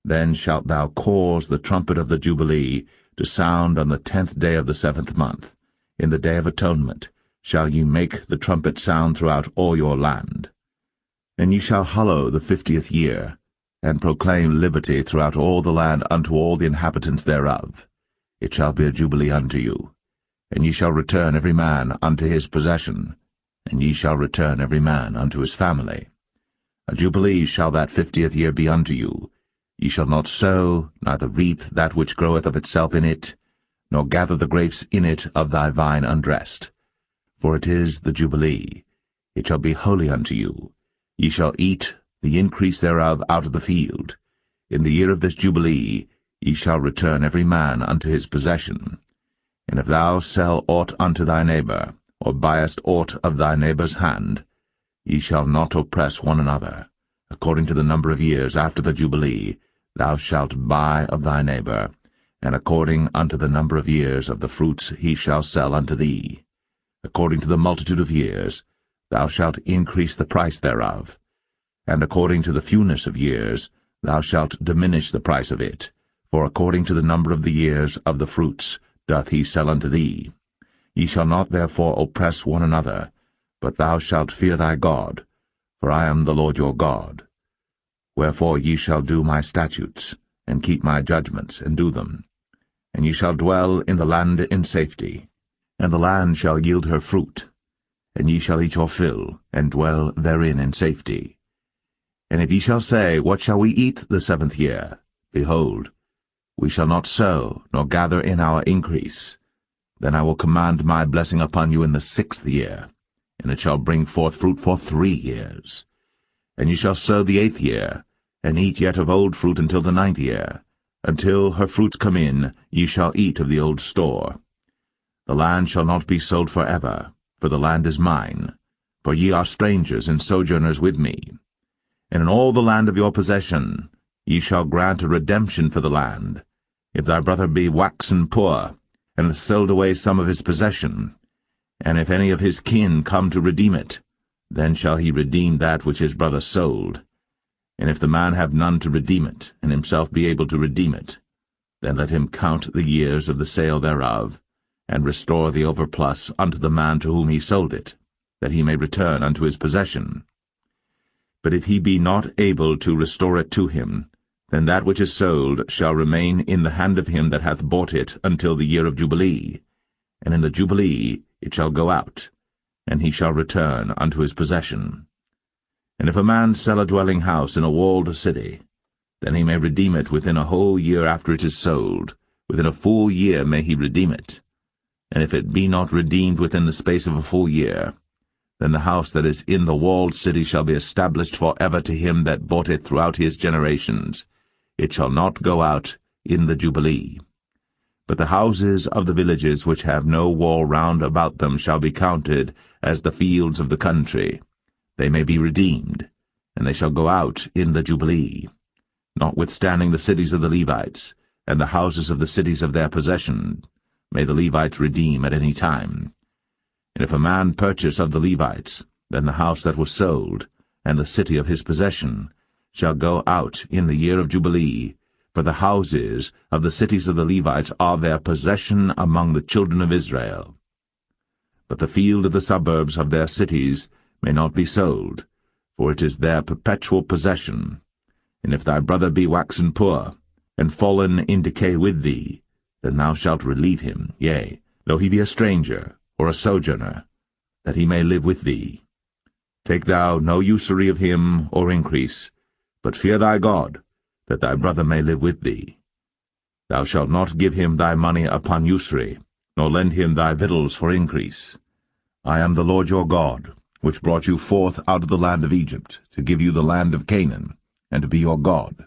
Then shalt thou cause the trumpet of the Jubilee to sound on the 10th day of the 7th month. In the day of atonement shall ye make the trumpet sound throughout all your land. And ye shall hallow the 50th year, and proclaim liberty throughout all the land unto all the inhabitants thereof. It shall be a jubilee unto you, and ye shall return every man unto his possession, and ye shall return every man unto his family. A jubilee shall that 50th year be unto you. Ye shall not sow, neither reap that which groweth of itself in it, nor gather the grapes in it of thy vine undressed. For it is the jubilee. It shall be holy unto you. Ye shall eat the increase thereof out of the field. In the year of this jubilee ye shall return every man unto his possession. And if thou sell aught unto thy neighbor, or buyest aught of thy neighbor's hand, ye shall not oppress one another. According to the number of years after the jubilee thou shalt buy of thy neighbor, and according unto the number of years of the fruits he shall sell unto thee. According to the multitude of years thou shalt increase the price thereof, and according to the fewness of years thou shalt diminish the price of it. For according to the number of the years of the fruits doth he sell unto thee. Ye shall not therefore oppress one another, but thou shalt fear thy God, for I am the Lord your God. Wherefore ye shall do my statutes, and keep my judgments, and do them. And ye shall dwell in the land in safety, and the land shall yield her fruit, and ye shall eat your fill, and dwell therein in safety. And if ye shall say, What shall we eat the 7th year? Behold, we shall not sow, nor gather in our increase. Then I will command my blessing upon you in the 6th year, and it shall bring forth fruit for 3 years. And ye shall sow the 8th year, and eat yet of old fruit until the 9th year. Until her fruits come in, ye shall eat of the old store. The land shall not be sold forever, for the land is mine, for ye are strangers and sojourners with me. And in all the land of your possession ye shall grant a redemption for the land. If thy brother be waxen poor, and hath sold away some of his possession, and if any of his kin come to redeem it, then shall he redeem that which his brother sold. And if the man have none to redeem it, and himself be able to redeem it, then let him count the years of the sale thereof, and restore the overplus unto the man to whom he sold it, that he may return unto his possession. But if he be not able to restore it to him, then that which is sold shall remain in the hand of him that hath bought it until the year of Jubilee, and in the Jubilee it shall go out, and he shall return unto his possession. And if a man sell a dwelling house in a walled city, then he may redeem it within a whole year after it is sold. Within a full year may he redeem it. And if it be not redeemed within the space of a full year, then the house that is in the walled city shall be established for ever to him that bought it throughout his generations. It shall not go out in the Jubilee. But the houses of the villages which have no wall round about them shall be counted as the fields of the country. They may be redeemed, and they shall go out in the Jubilee. Notwithstanding the cities of the Levites, and the houses of the cities of their possession, may the Levites redeem at any time. And if a man purchase of the Levites, then the house that was sold, and the city of his possession, shall go out in the year of Jubilee, for the houses of the cities of the Levites are their possession among the children of Israel. But the field of the suburbs of their cities may not be sold, for it is their perpetual possession. And if thy brother be waxen poor, and fallen in decay with thee, then thou shalt relieve him, yea, though he be a stranger, or a sojourner, that he may live with thee. Take thou no usury of him, or increase, but fear thy God, that thy brother may live with thee. Thou shalt not give him thy money upon usury, nor lend him thy victuals for increase. I am the Lord your God, which brought you forth out of the land of Egypt, to give you the land of Canaan, and to be your God.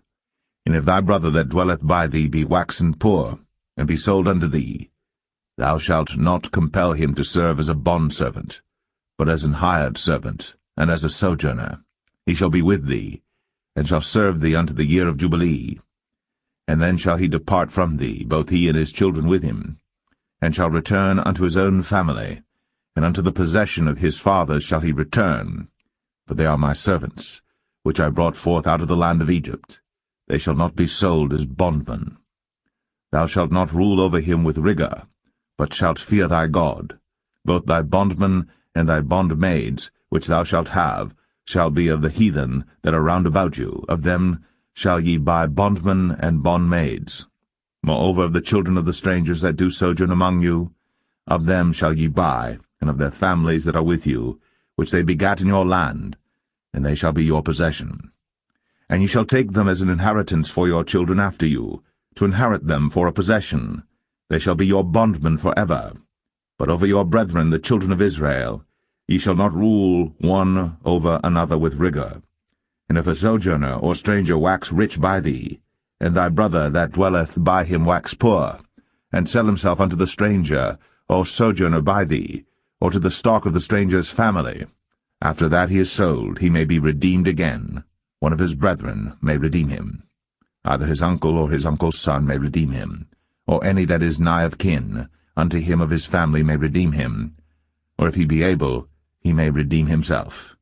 And if thy brother that dwelleth by thee be waxen poor, and be sold unto thee, thou shalt not compel him to serve as a bondservant, but as an hired servant, and as a sojourner. He shall be with thee, and shall serve thee unto the year of Jubilee. And then shall he depart from thee, both he and his children with him, and shall return unto his own family, and unto the possession of his fathers shall he return, for they are my servants, which I brought forth out of the land of Egypt. They shall not be sold as bondmen. Thou shalt not rule over him with rigor, but shalt fear thy God. Both thy bondmen and thy bondmaids, which thou shalt have, shall be of the heathen that are round about you. Of them shall ye buy bondmen and bondmaids. Moreover, of the children of the strangers that do sojourn among you, of them shall ye buy, and of their families that are with you, which they begat in your land, and they shall be your possession. And ye shall take them as an inheritance for your children after you, to inherit them for a possession. They shall be your bondmen for ever. But over your brethren, the children of Israel, ye shall not rule one over another with rigor. And if a sojourner or stranger wax rich by thee, and thy brother that dwelleth by him wax poor, and sell himself unto the stranger or sojourner by thee, or to the stock of the stranger's family, after that he is sold, he may be redeemed again. One of his brethren may redeem him. Either his uncle or his uncle's son may redeem him, or any that is nigh of kin unto him of his family may redeem him, or if he be able, he may redeem himself.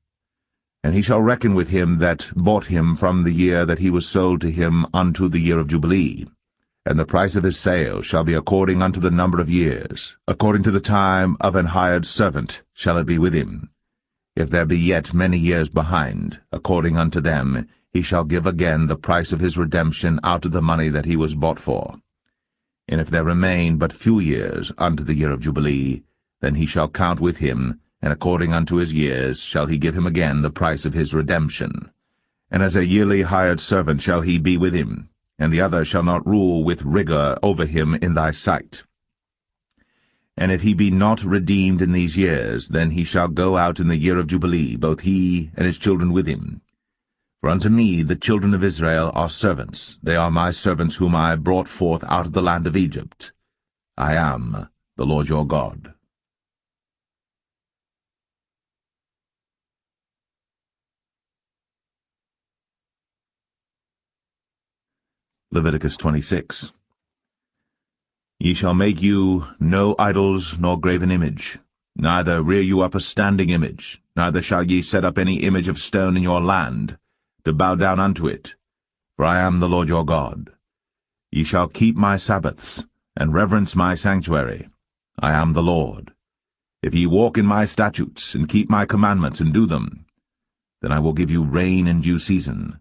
And he shall reckon with him that bought him from the year that he was sold to him unto the year of Jubilee, and the price of his sale shall be according unto the number of years, according to the time of an hired servant shall it be with him. If there be yet many years behind, according unto them, he shall give again the price of his redemption out of the money that he was bought for. And if there remain but few years unto the year of Jubilee, then he shall count with him, and according unto his years shall he give him again the price of his redemption. And as a yearly hired servant shall he be with him, and the other shall not rule with rigor over him in thy sight. And if he be not redeemed in these years, then he shall go out in the year of Jubilee, both he and his children with him. For unto me the children of Israel are servants. They are my servants whom I brought forth out of the land of Egypt. I am the Lord your God. Leviticus 26. Ye shall make you no idols nor graven image, neither rear you up a standing image, neither shall ye set up any image of stone in your land, to bow down unto it, for I am the Lord your God. Ye shall keep my Sabbaths, and reverence my sanctuary. I am the Lord. If ye walk in my statutes, and keep my commandments, and do them, then I will give you rain in due season,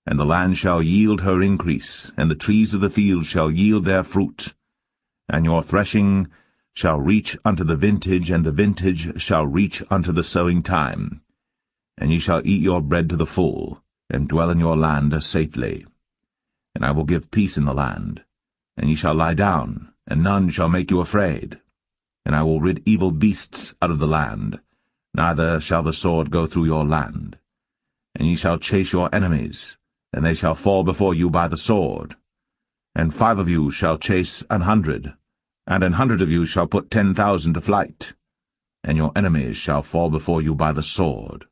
and the land shall yield her increase, and the trees of the field shall yield their fruit. And your threshing shall reach unto the vintage, and the vintage shall reach unto the sowing time. And ye shall eat your bread to the full, and dwell in your land safely. And I will give peace in the land, and ye shall lie down, and none shall make you afraid. And I will rid evil beasts out of the land, neither shall the sword go through your land. And ye shall chase your enemies, and they shall fall before you by the sword. And 5 of you shall chase 100, and 100 of you shall put 10,000 to flight, and your enemies shall fall before you by the sword.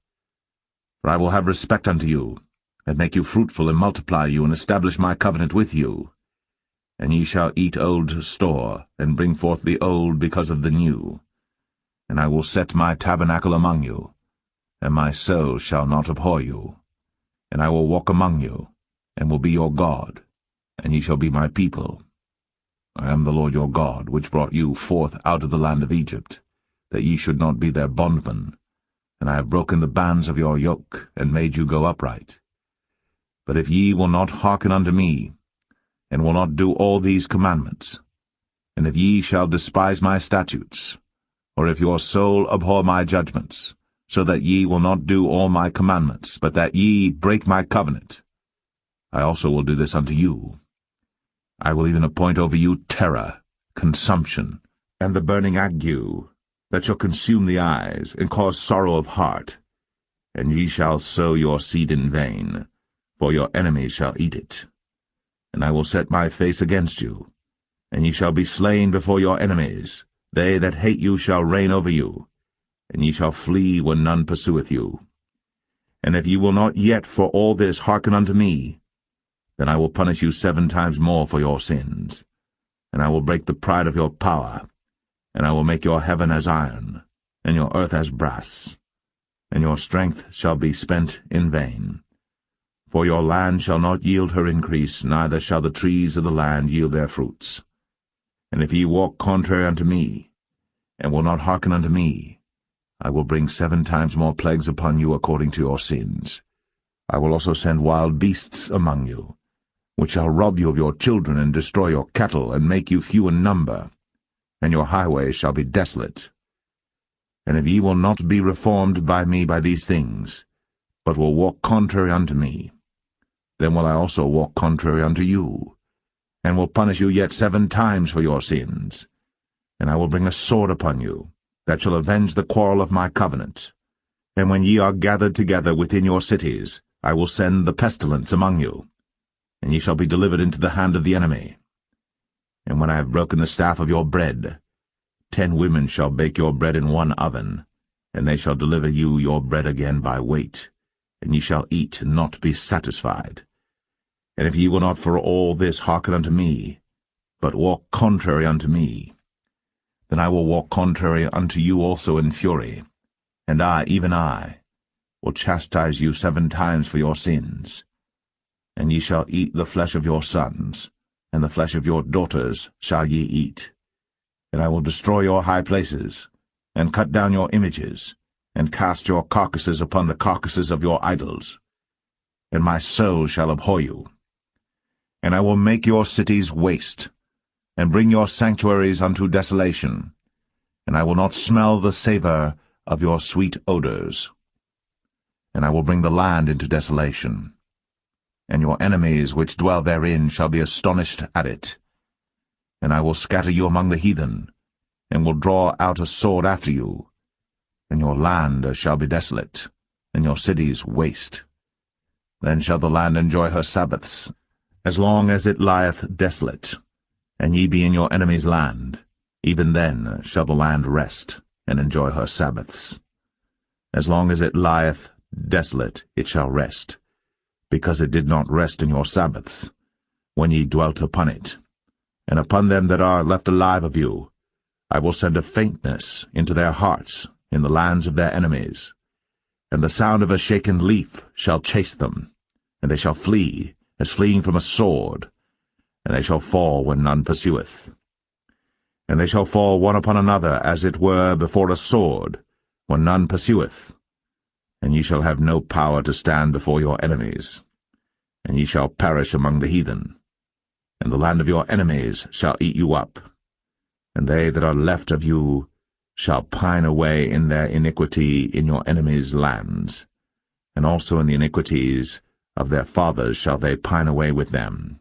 For I will have respect unto you, and make you fruitful, and multiply you, and establish my covenant with you. And ye shall eat old store, and bring forth the old because of the new. And I will set my tabernacle among you, and my soul shall not abhor you. And I will walk among you, and will be your God, and ye shall be my people. I am the Lord your God, which brought you forth out of the land of Egypt, that ye should not be their bondmen. And I have broken the bands of your yoke, and made you go upright. But if ye will not hearken unto me, and will not do all these commandments, and if ye shall despise my statutes, or if your soul abhor my judgments, so that ye will not do all my commandments, but that ye break my covenant, I also will do this unto you. I will even appoint over you terror, consumption, and the burning ague, that shall consume the eyes, and cause sorrow of heart. And ye shall sow your seed in vain, for your enemies shall eat it. And I will set my face against you, and ye shall be slain before your enemies. They that hate you shall reign over you, and ye shall flee when none pursueth you. And if ye will not yet for all this hearken unto me, then I will punish you 7 times more for your sins. And I will break the pride of your power, and I will make your heaven as iron, and your earth as brass, and your strength shall be spent in vain. For your land shall not yield her increase, neither shall the trees of the land yield their fruits. And if ye walk contrary unto me, and will not hearken unto me, I will bring 7 times more plagues upon you according to your sins. I will also send wild beasts among you, which shall rob you of your children, and destroy your cattle, and make you few in number, and your highways shall be desolate. And if ye will not be reformed by me by these things, but will walk contrary unto me, then will I also walk contrary unto you, and will punish you yet 7 times for your sins. And I will bring a sword upon you, that shall avenge the quarrel of my covenant. And when ye are gathered together within your cities, I will send the pestilence among you, and ye shall be delivered into the hand of the enemy. And when I have broken the staff of your bread, 10 women shall bake your bread in one oven, and they shall deliver you your bread again by weight, and ye shall eat and not be satisfied. And if ye will not for all this hearken unto me, but walk contrary unto me, then I will walk contrary unto you also in fury, and I, even I, will chastise you 7 times for your sins. And ye shall eat the flesh of your sons, and the flesh of your daughters shall ye eat. And I will destroy your high places, and cut down your images, and cast your carcasses upon the carcasses of your idols. And my soul shall abhor you. And I will make your cities waste, and bring your sanctuaries unto desolation, and I will not smell the savour of your sweet odours. And I will bring the land into desolation, and your enemies which dwell therein shall be astonished at it. And I will scatter you among the heathen, and will draw out a sword after you, and your land shall be desolate, and your cities waste. Then shall the land enjoy her Sabbaths, as long as it lieth desolate, and ye be in your enemy's land, even then shall the land rest, and enjoy her Sabbaths. As long as it lieth desolate it shall rest, because it did not rest in your Sabbaths, when ye dwelt upon it. And upon them that are left alive of you I will send a faintness into their hearts in the lands of their enemies, and the sound of a shaken leaf shall chase them, and they shall flee, as fleeing from a sword, and they shall fall when none pursueth. And they shall fall one upon another, as it were before a sword, when none pursueth. And ye shall have no power to stand before your enemies, and ye shall perish among the heathen. And the land of your enemies shall eat you up, and they that are left of you shall pine away in their iniquity in your enemies' lands, and also in the iniquities of their fathers shall they pine away with them,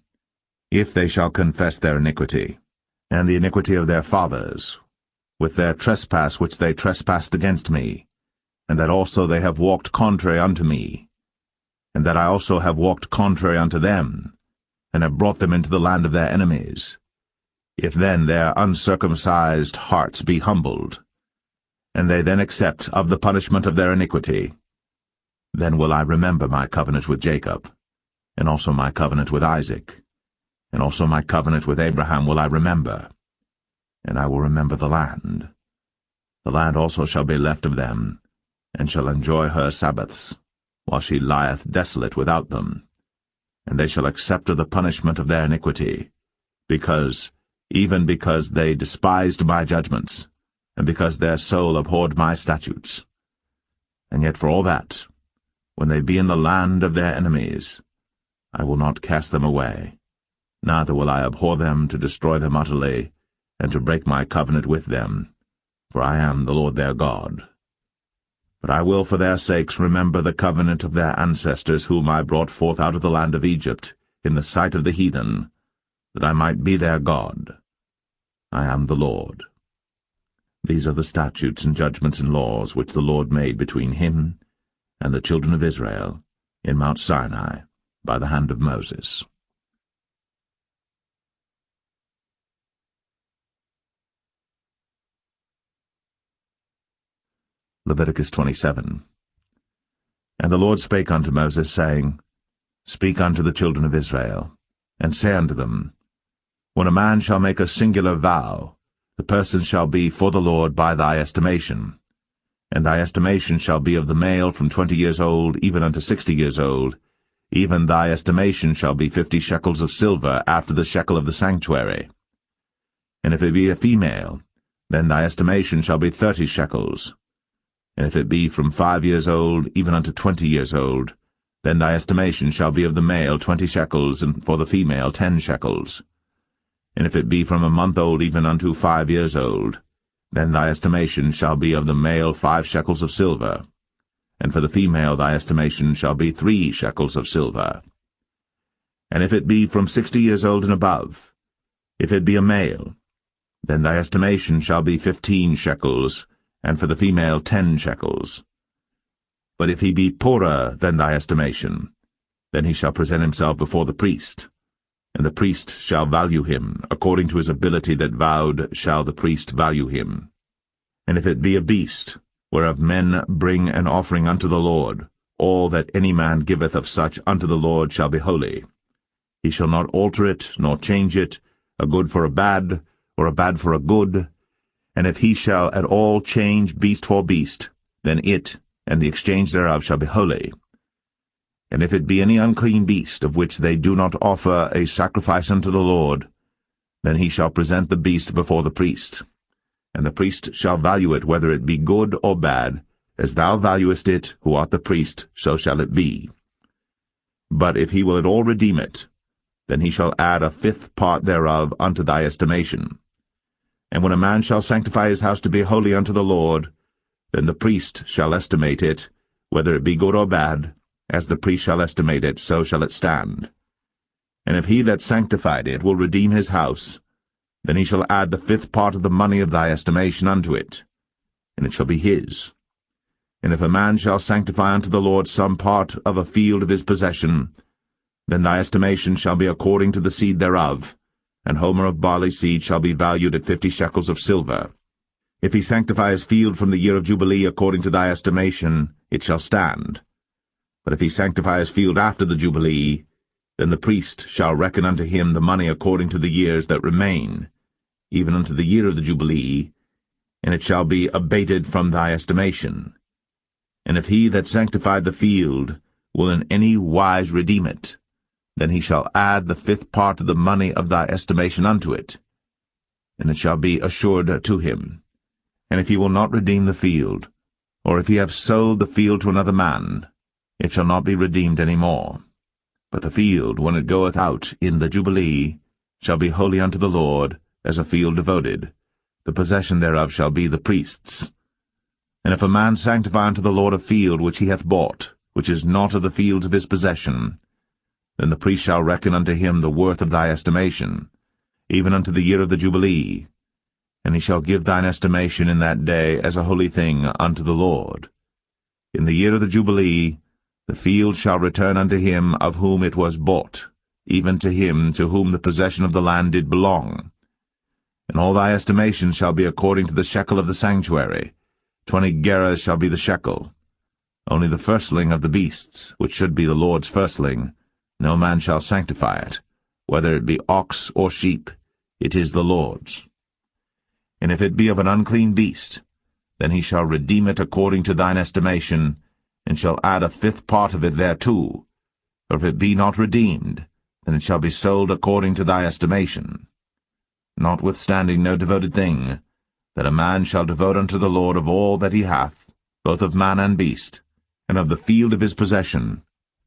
if they shall confess their iniquity, and the iniquity of their fathers, with their trespass which they trespassed against me, and that also they have walked contrary unto me, and that I also have walked contrary unto them, and have brought them into the land of their enemies. If then their uncircumcised hearts be humbled, and they then accept of the punishment of their iniquity, then will I remember my covenant with Jacob, and also my covenant with Isaac, and also my covenant with Abraham will I remember, and I will remember the The land also shall be left of them, and shall enjoy her Sabbaths, while she lieth desolate without them. And they shall accept of the punishment of their iniquity, even because they despised my judgments, and because their soul abhorred my statutes. And yet for all that, when they be in the land of their enemies, I will not cast them away, neither will I abhor them to destroy them utterly, and to break my covenant with them, for I am the Lord their God. But I will for their sakes remember the covenant of their ancestors whom I brought forth out of the land of Egypt, in the sight of the heathen, that I might be their God. I am the Lord. These are the statutes and judgments and laws which the Lord made between him and the children of Israel in Mount Sinai by the hand of Moses. Leviticus 27. And the Lord spake unto Moses, saying, Speak unto the children of Israel, and say unto them, When a man shall make a singular vow, the person shall be for the Lord by thy estimation. And thy estimation shall be of the male from 20 years old even unto 60 years old. Even thy estimation shall be 50 shekels of silver after the shekel of the sanctuary. And if it be a female, then thy estimation shall be 30 shekels. And if it be from 5 years old even unto 20 years old, then thy estimation shall be of the male 20 shekels, and for the female 10 shekels. And if it be from a month old even unto 5 years old, then thy estimation shall be of the male 5 shekels of silver, and for the female thy estimation shall be 3 shekels of silver. And if it be from 60 years old and above, if it be a male, then thy estimation shall be 15 shekels, and for the female 10 shekels. But if he be poorer than thy estimation, then he shall present himself before the priest, and the priest shall value him, according to his ability that vowed shall the priest value him. And if it be a beast, whereof men bring an offering unto the Lord, all that any man giveth of such unto the Lord shall be holy. He shall not alter it, nor change it, a good for a bad, or a bad for a good. And if he shall at all change beast for beast, then it, and the exchange thereof, shall be holy. And if it be any unclean beast, of which they do not offer a sacrifice unto the Lord, then he shall present the beast before the priest. And the priest shall value it, whether it be good or bad, as thou valuest it, who art the priest, so shall it be. But if he will at all redeem it, then he shall add a 5th part thereof unto thy estimation. And when a man shall sanctify his house to be holy unto the Lord, then the priest shall estimate it, whether it be good or bad, as the priest shall estimate it, so shall it stand. And if he that sanctified it will redeem his house, then he shall add the 5th part of the money of thy estimation unto it, and it shall be his. And if a man shall sanctify unto the Lord some part of a field of his possession, then thy estimation shall be according to the seed thereof, and homer of barley seed shall be valued at 50 shekels of silver. If he sanctify his field from the year of Jubilee according to thy estimation, it shall stand. But if he sanctify his field after the Jubilee, then the priest shall reckon unto him the money according to the years that remain, even unto the year of the Jubilee, and it shall be abated from thy estimation. And if he that sanctified the field will in any wise redeem it, then he shall add the 5th part of the money of thy estimation unto it, and it shall be assured to him. And if he will not redeem the field, or if he have sold the field to another man, it shall not be redeemed any more. But the field, when it goeth out in the Jubilee, shall be holy unto the Lord, as a field devoted. The possession thereof shall be the priest's. And if a man sanctify unto the Lord a field which he hath bought, which is not of the fields of his possession, then the priest shall reckon unto him the worth of thy estimation, even unto the year of the Jubilee, and he shall give thine estimation in that day as a holy thing unto the Lord. In the year of the Jubilee the field shall return unto him of whom it was bought, even to him to whom the possession of the land did belong. And all thy estimation shall be according to the shekel of the sanctuary. 20 gerahs shall be the shekel. Only the firstling of the beasts, which should be the Lord's firstling, no man shall sanctify it, whether it be ox or sheep, it is the Lord's. And if it be of an unclean beast, then he shall redeem it according to thine estimation, and shall add a fifth part of it thereto. Or if it be not redeemed, then it shall be sold according to thy estimation. Notwithstanding no devoted thing, that a man shall devote unto the Lord of all that he hath, both of man and beast, and of the field of his possession,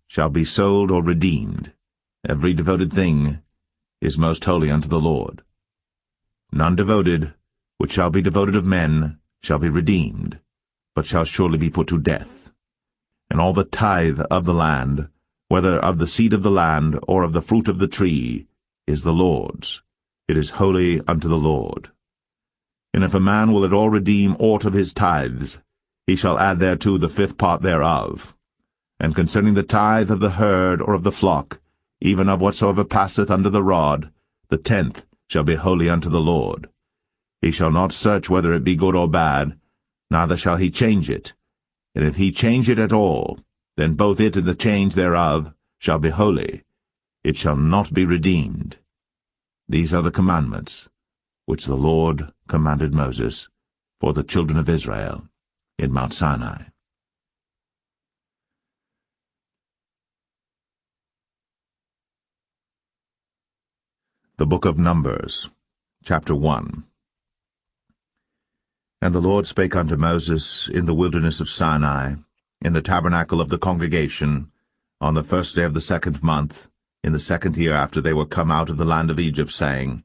shall be sold or redeemed. Every devoted thing is most holy unto the Lord. None devoted, which shall be devoted of men, shall be redeemed, but shall surely be put to death. And all the tithe of the land, whether of the seed of the land or of the fruit of the tree, is the Lord's. It is holy unto the Lord. And if a man will at all redeem aught of his tithes, he shall add thereto the fifth part thereof. And concerning the tithe of the herd or of the flock, even of whatsoever passeth under the rod, the tenth shall be holy unto the Lord. He shall not search whether it be good or bad, neither shall he change it. And if he change it at all, then both it and the change thereof shall be holy. It shall not be redeemed. These are the commandments which the Lord commanded Moses for the children of Israel in Mount Sinai. The Book of Numbers, chapter 1. And the Lord spake unto Moses in the wilderness of Sinai, in the tabernacle of the congregation, on the first day of the 2nd month, in the 2nd year after they were come out of the land of Egypt, saying,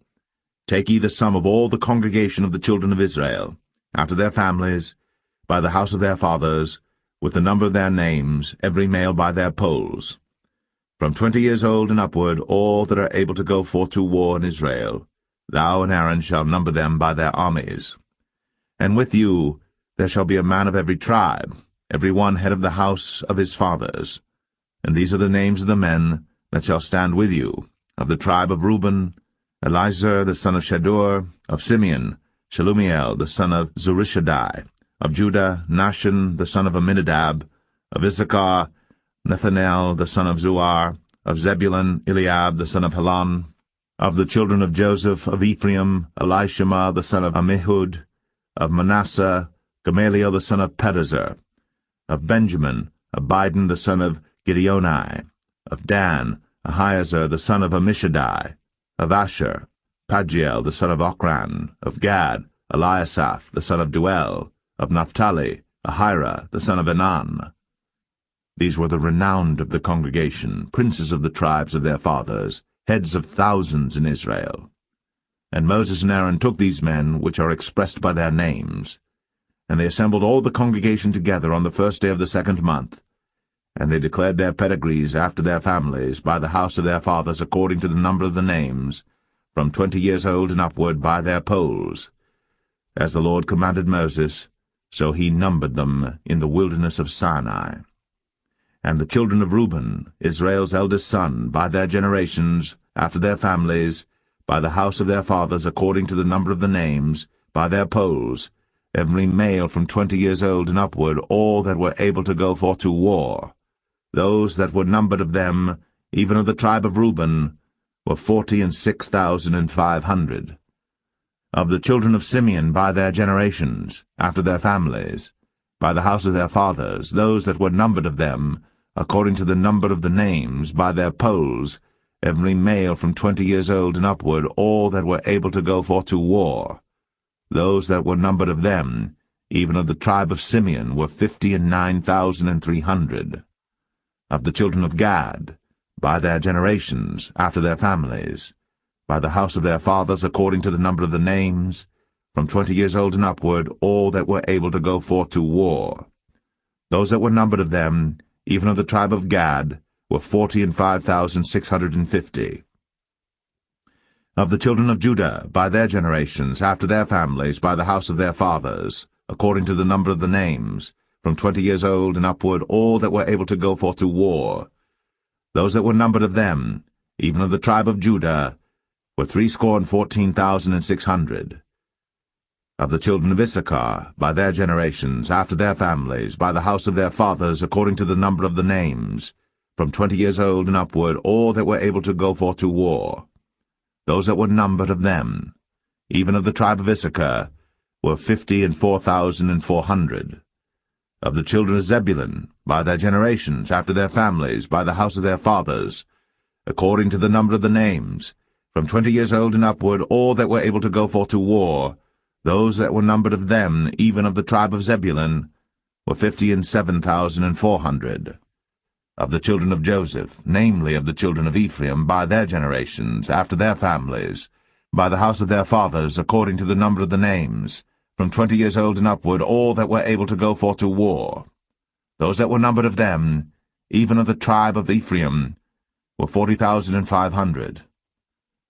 Take ye the sum of all the congregation of the children of Israel, after their families, by the house of their fathers, with the number of their names, every male by their polls. From 20 years old and upward, all that are able to go forth to war in Israel, thou and Aaron shall number them by their armies. And with you there shall be a man of every tribe, every one head of the house of his fathers. And these are the names of the men that shall stand with you. Of the tribe of Reuben, Elizur the son of Shadur; of Simeon, Shelumiel the son of Zurishaddai; of Judah, Nahshon the son of Amminadab; of Issachar, Nethanel the son of Zuar; of Zebulun, Eliab the son of Helon; of the children of Joseph; of Ephraim, Elishama the son of Ammihud; of Manasseh, Gamaliel the son of Pedazur; of Benjamin, Abidan the son of Gideoni; of Dan, Ahiezer the son of Ammishaddai; of Asher, Pagiel the son of Ochran; of Gad, Eliasaph the son of Duel; of Naphtali, Ahira the son of Enan. These were the renowned of the congregation, princes of the tribes of their fathers, heads of thousands in Israel. And Moses and Aaron took these men, which are expressed by their names, and they assembled all the congregation together on the first day of the 2nd month, and they declared their pedigrees after their families, by the house of their fathers, according to the number of the names, from 20 years old and upward, by their polls. As the Lord commanded Moses, so he numbered them in the wilderness of Sinai. And the children of Reuben, Israel's eldest son, by their generations, after their families, by the house of their fathers, according to the number of the names, by their polls, every male from 20 years old and upward, all that were able to go forth to war. Those that were numbered of them, even of the tribe of Reuben, were 46,500. Of the children of Simeon by their generations, after their families, by the house of their fathers, those that were numbered of them, according to the number of the names, by their polls, every male from 20 years old and upward, all that were able to go forth to war. Those that were numbered of them, even of the tribe of Simeon, were 59,300. Of the children of Gad, by their generations, after their families, by the house of their fathers, according to the number of the names, from 20 years old and upward, all that were able to go forth to war. Those that were numbered of them, even of the tribe of Gad, were 45,650. Of the children of Judah, by their generations, after their families, by the house of their fathers, according to the number of the names, from 20 years old and upward, all that were able to go forth to war. Those that were numbered of them, even of the tribe of Judah, were 314,600. Of the children of Issachar, by their generations, after their families, by the house of their fathers, according to the number of the names, from 20 years old and upward, all that were able to go forth to war. Those that were numbered of them, even of the tribe of Issachar, were 50,004,400. Of the children of Zebulun, by their generations, after their families, by the house of their fathers, according to the number of the names, from 20 years old and upward, all that were able to go forth to war, those that were numbered of them, even of the tribe of Zebulun, were 57,400. Of the children of Joseph, namely of the children of Ephraim, by their generations, after their families, by the house of their fathers, according to the number of the names, from 20 years old and upward, all that were able to go forth to war, those that were numbered of them, even of the tribe of Ephraim, were 40,500.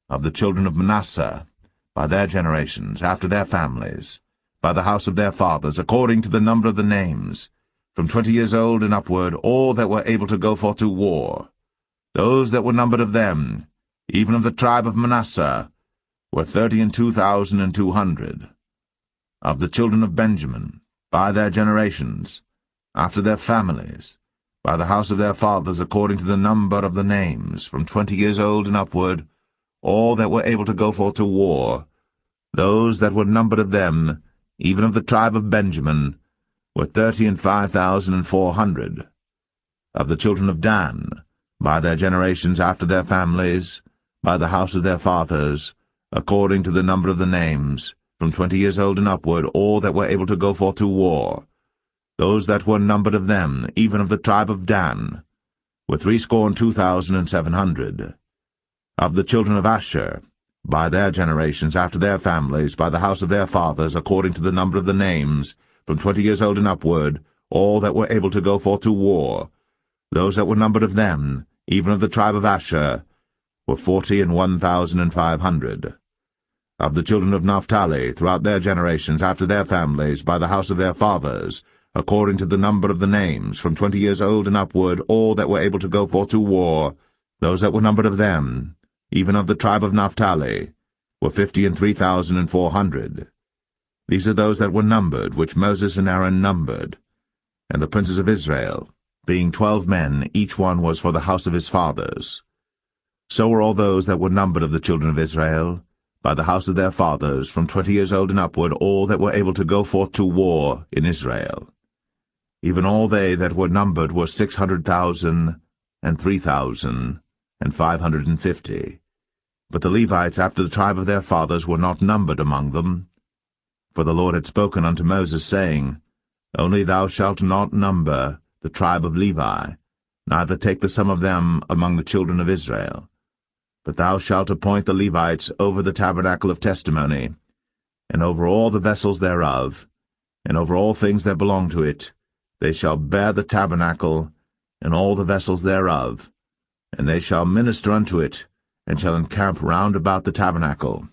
Of the children of Manasseh, by their generations, after their families, by the house of their fathers, according to the number of the names, from 20 years old and upward, all that were able to go forth to war, those that were numbered of them, even of the tribe of Manasseh, were 32,200. Of the children of Benjamin, by their generations, after their families, by the house of their fathers, according to the number of the names, from 20 years old and upward, all that were able to go forth to war, those that were numbered of them, even of the tribe of Benjamin, were 35,400. Of the children of Dan, by their generations, after their families, by the house of their fathers, according to the number of the names, from 20 years old and upward, all that were able to go forth to war, those that were numbered of them, even of the tribe of Dan, were 62,700. Of the children of Asher, by their generations, after their families, by the house of their fathers, according to the number of the names, from 20 years old and upward, all that were able to go forth to war, those that were numbered of them, even of the tribe of Asher, were 41,500. Of the children of Naphtali, throughout their generations, after their families, by the house of their fathers, according to the number of the names, from 20 years old and upward, all that were able to go forth to war, those that were numbered of them, even of the tribe of Naphtali, were 53,400. These are those that were numbered, which Moses and Aaron numbered, and the princes of Israel, being 12 men, each one was for the house of his fathers. So were all those that were numbered of the children of Israel, by the house of their fathers, from 20 years old and upward, all that were able to go forth to war in Israel. Even all they that were numbered were 600,000 and 3,550. But the Levites after the tribe of their fathers were not numbered among them. For the Lord had spoken unto Moses, saying, Only thou shalt not number the tribe of Levi, neither take the sum of them among the children of Israel. But thou shalt appoint the Levites over the tabernacle of testimony, and over all the vessels thereof, and over all things that belong to it. They shall bear the tabernacle, and all the vessels thereof, and they shall minister unto it, and shall encamp round about the tabernacle.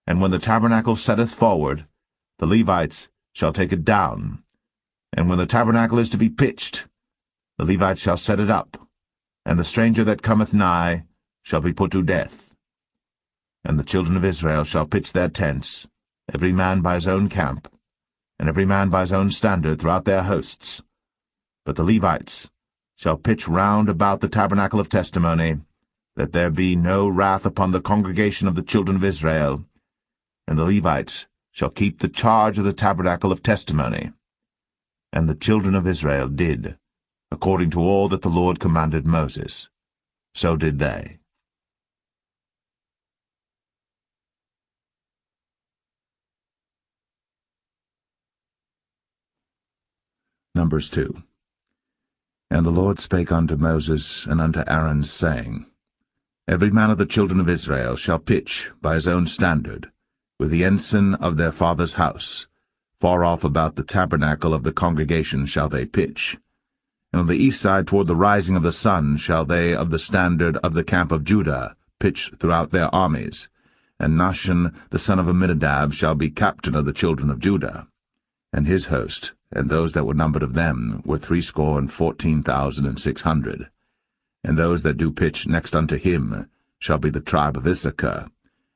And when the tabernacle setteth forward, the Levites shall take it down. And when the tabernacle is to be pitched, the Levites shall set it up, and the stranger that cometh nigh shall be put to death. And the children of Israel shall pitch their tents, every man by his own camp, and every man by his own standard throughout their hosts. But the Levites shall pitch round about the tabernacle of testimony, that there be no wrath upon the congregation of the children of Israel, and the Levites shall keep the charge of the tabernacle of testimony. And the children of Israel did, according to all that the Lord commanded Moses. So did they. Numbers 2. And the Lord spake unto Moses and unto Aaron, saying, Every man of the children of Israel shall pitch by his own standard, with the ensign of their father's house. Far off about the tabernacle of the congregation shall they pitch. And on the east side toward the rising of the sun shall they of the standard of the camp of Judah pitch throughout their armies. And Nahshon the son of Amminadab shall be captain of the children of Judah. And his host, and those that were numbered of them, were 314,600. And those that do pitch next unto him shall be the tribe of Issachar.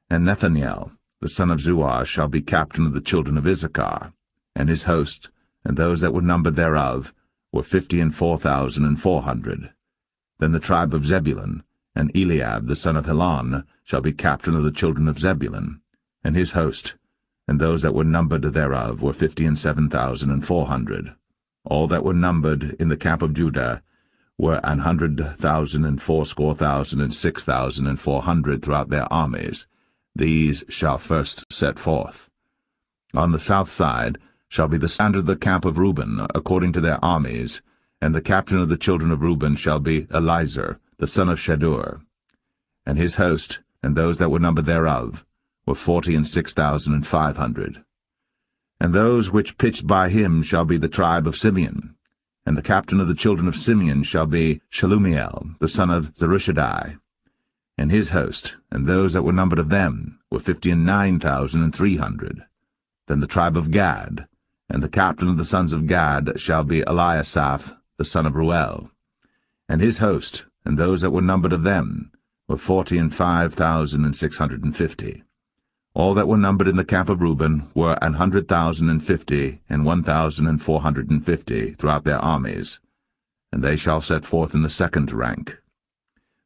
And Nethaniel the son of Zuar shall be captain of the children of Issachar. And his host, and those that were numbered thereof, were 54,400. Then the tribe of Zebulun, and Eliab the son of Helon, shall be captain of the children of Zebulun. And his host, and those that were numbered thereof were 57,400. All that were numbered in the camp of Judah were 100,000 and fourscore thousand and 6,400 throughout their armies. These shall first set forth. On the south side shall be the standard of the camp of Reuben, according to their armies, and the captain of the children of Reuben shall be Elizur, the son of Shadur. And his host, and those that were numbered thereof, were 46,500. And those which pitched by him shall be the tribe of Simeon. And the captain of the children of Simeon shall be Shelumiel, the son of Zerushadai. And his host, and those that were numbered of them, were 59,300. Then the tribe of Gad, and the captain of the sons of Gad shall be Eliasaph, the son of Ruel. And his host, and those that were numbered of them, were 45,650. All that were numbered in the camp of Reuben were 100,050 and 1,450 throughout their armies, and they shall set forth in the second rank.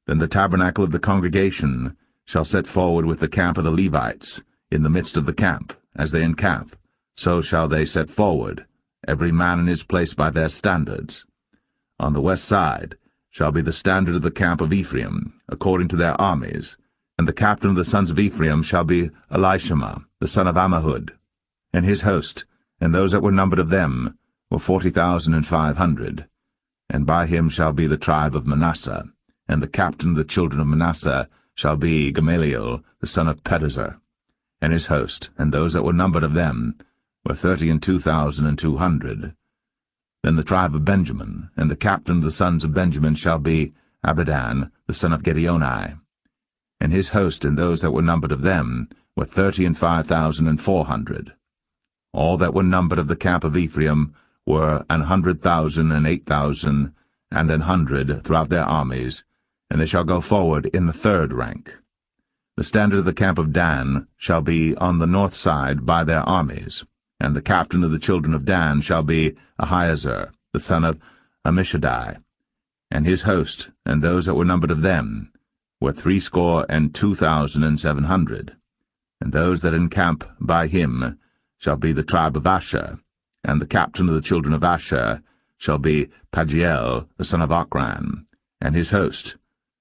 Then the tabernacle of the congregation shall set forward with the camp of the Levites, in the midst of the camp, as they encamp, so shall they set forward, every man in his place by their standards. On the west side shall be the standard of the camp of Ephraim, according to their armies, and the captain of the sons of Ephraim shall be Elishama, the son of Ammihud. And his host, and those that were numbered of them, were 40,500. And by him shall be the tribe of Manasseh, and the captain of the children of Manasseh shall be Gamaliel, the son of Pedazur. And his host, and those that were numbered of them, were 32,200. Then the tribe of Benjamin, and the captain of the sons of Benjamin shall be Abidan, the son of Gideoni. And his host, and those that were numbered of them, were 35,400. All that were numbered of the camp of Ephraim were 100,000 and 8,000 and 100 throughout their armies, and they shall go forward in the third rank. The standard of the camp of Dan shall be on the north side by their armies, and the captain of the children of Dan shall be Ahiezer, the son of Ammishaddai. And his host, and those that were numbered of them, were 62,700. And those that encamp by him shall be the tribe of Asher, and the captain of the children of Asher shall be Pagiel, the son of Ochran, and his host,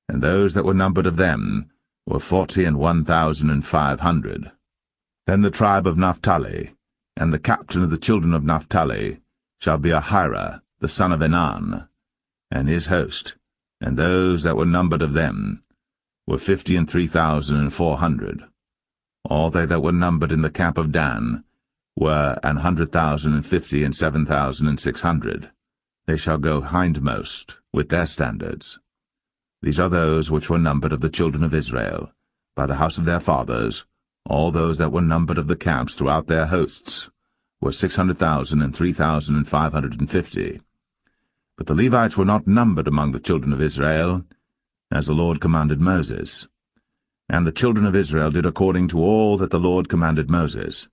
and those that were numbered of them were 41,500. Then the tribe of Naphtali, and the captain of the children of Naphtali shall be Ahira, the son of Enan, and his host, and those that were numbered of them were 53,400. All they that were numbered in the camp of Dan were 100,050 and 7,600. They shall go hindmost with their standards. These are those which were numbered of the children of Israel, by the house of their fathers. All those that were numbered of the camps throughout their hosts were 600,000 and 3,550. But the Levites were not numbered among the children of Israel, as the Lord commanded Moses. And the children of Israel did according to all that the Lord commanded Moses.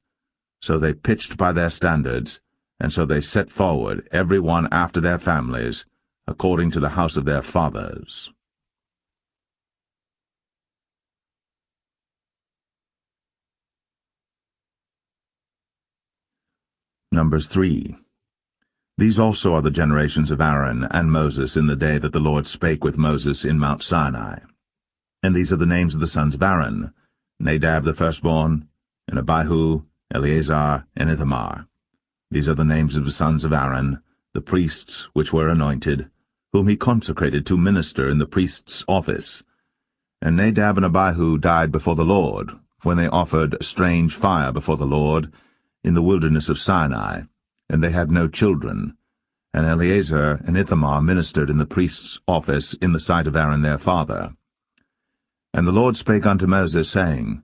So they pitched by their standards, and so they set forward, every one after their families, according to the house of their fathers. Numbers 3. These also are the generations of Aaron and Moses in the day that the Lord spake with Moses in Mount Sinai. And these are the names of the sons of Aaron: Nadab the firstborn, and Abihu, Eleazar, and Ithamar. These are the names of the sons of Aaron, the priests which were anointed, whom he consecrated to minister in the priest's office. And Nadab and Abihu died before the Lord, when they offered strange fire before the Lord in the wilderness of Sinai, and they had no children. And Eleazar and Ithamar ministered in the priest's office in the sight of Aaron their father. And the Lord spake unto Moses, saying,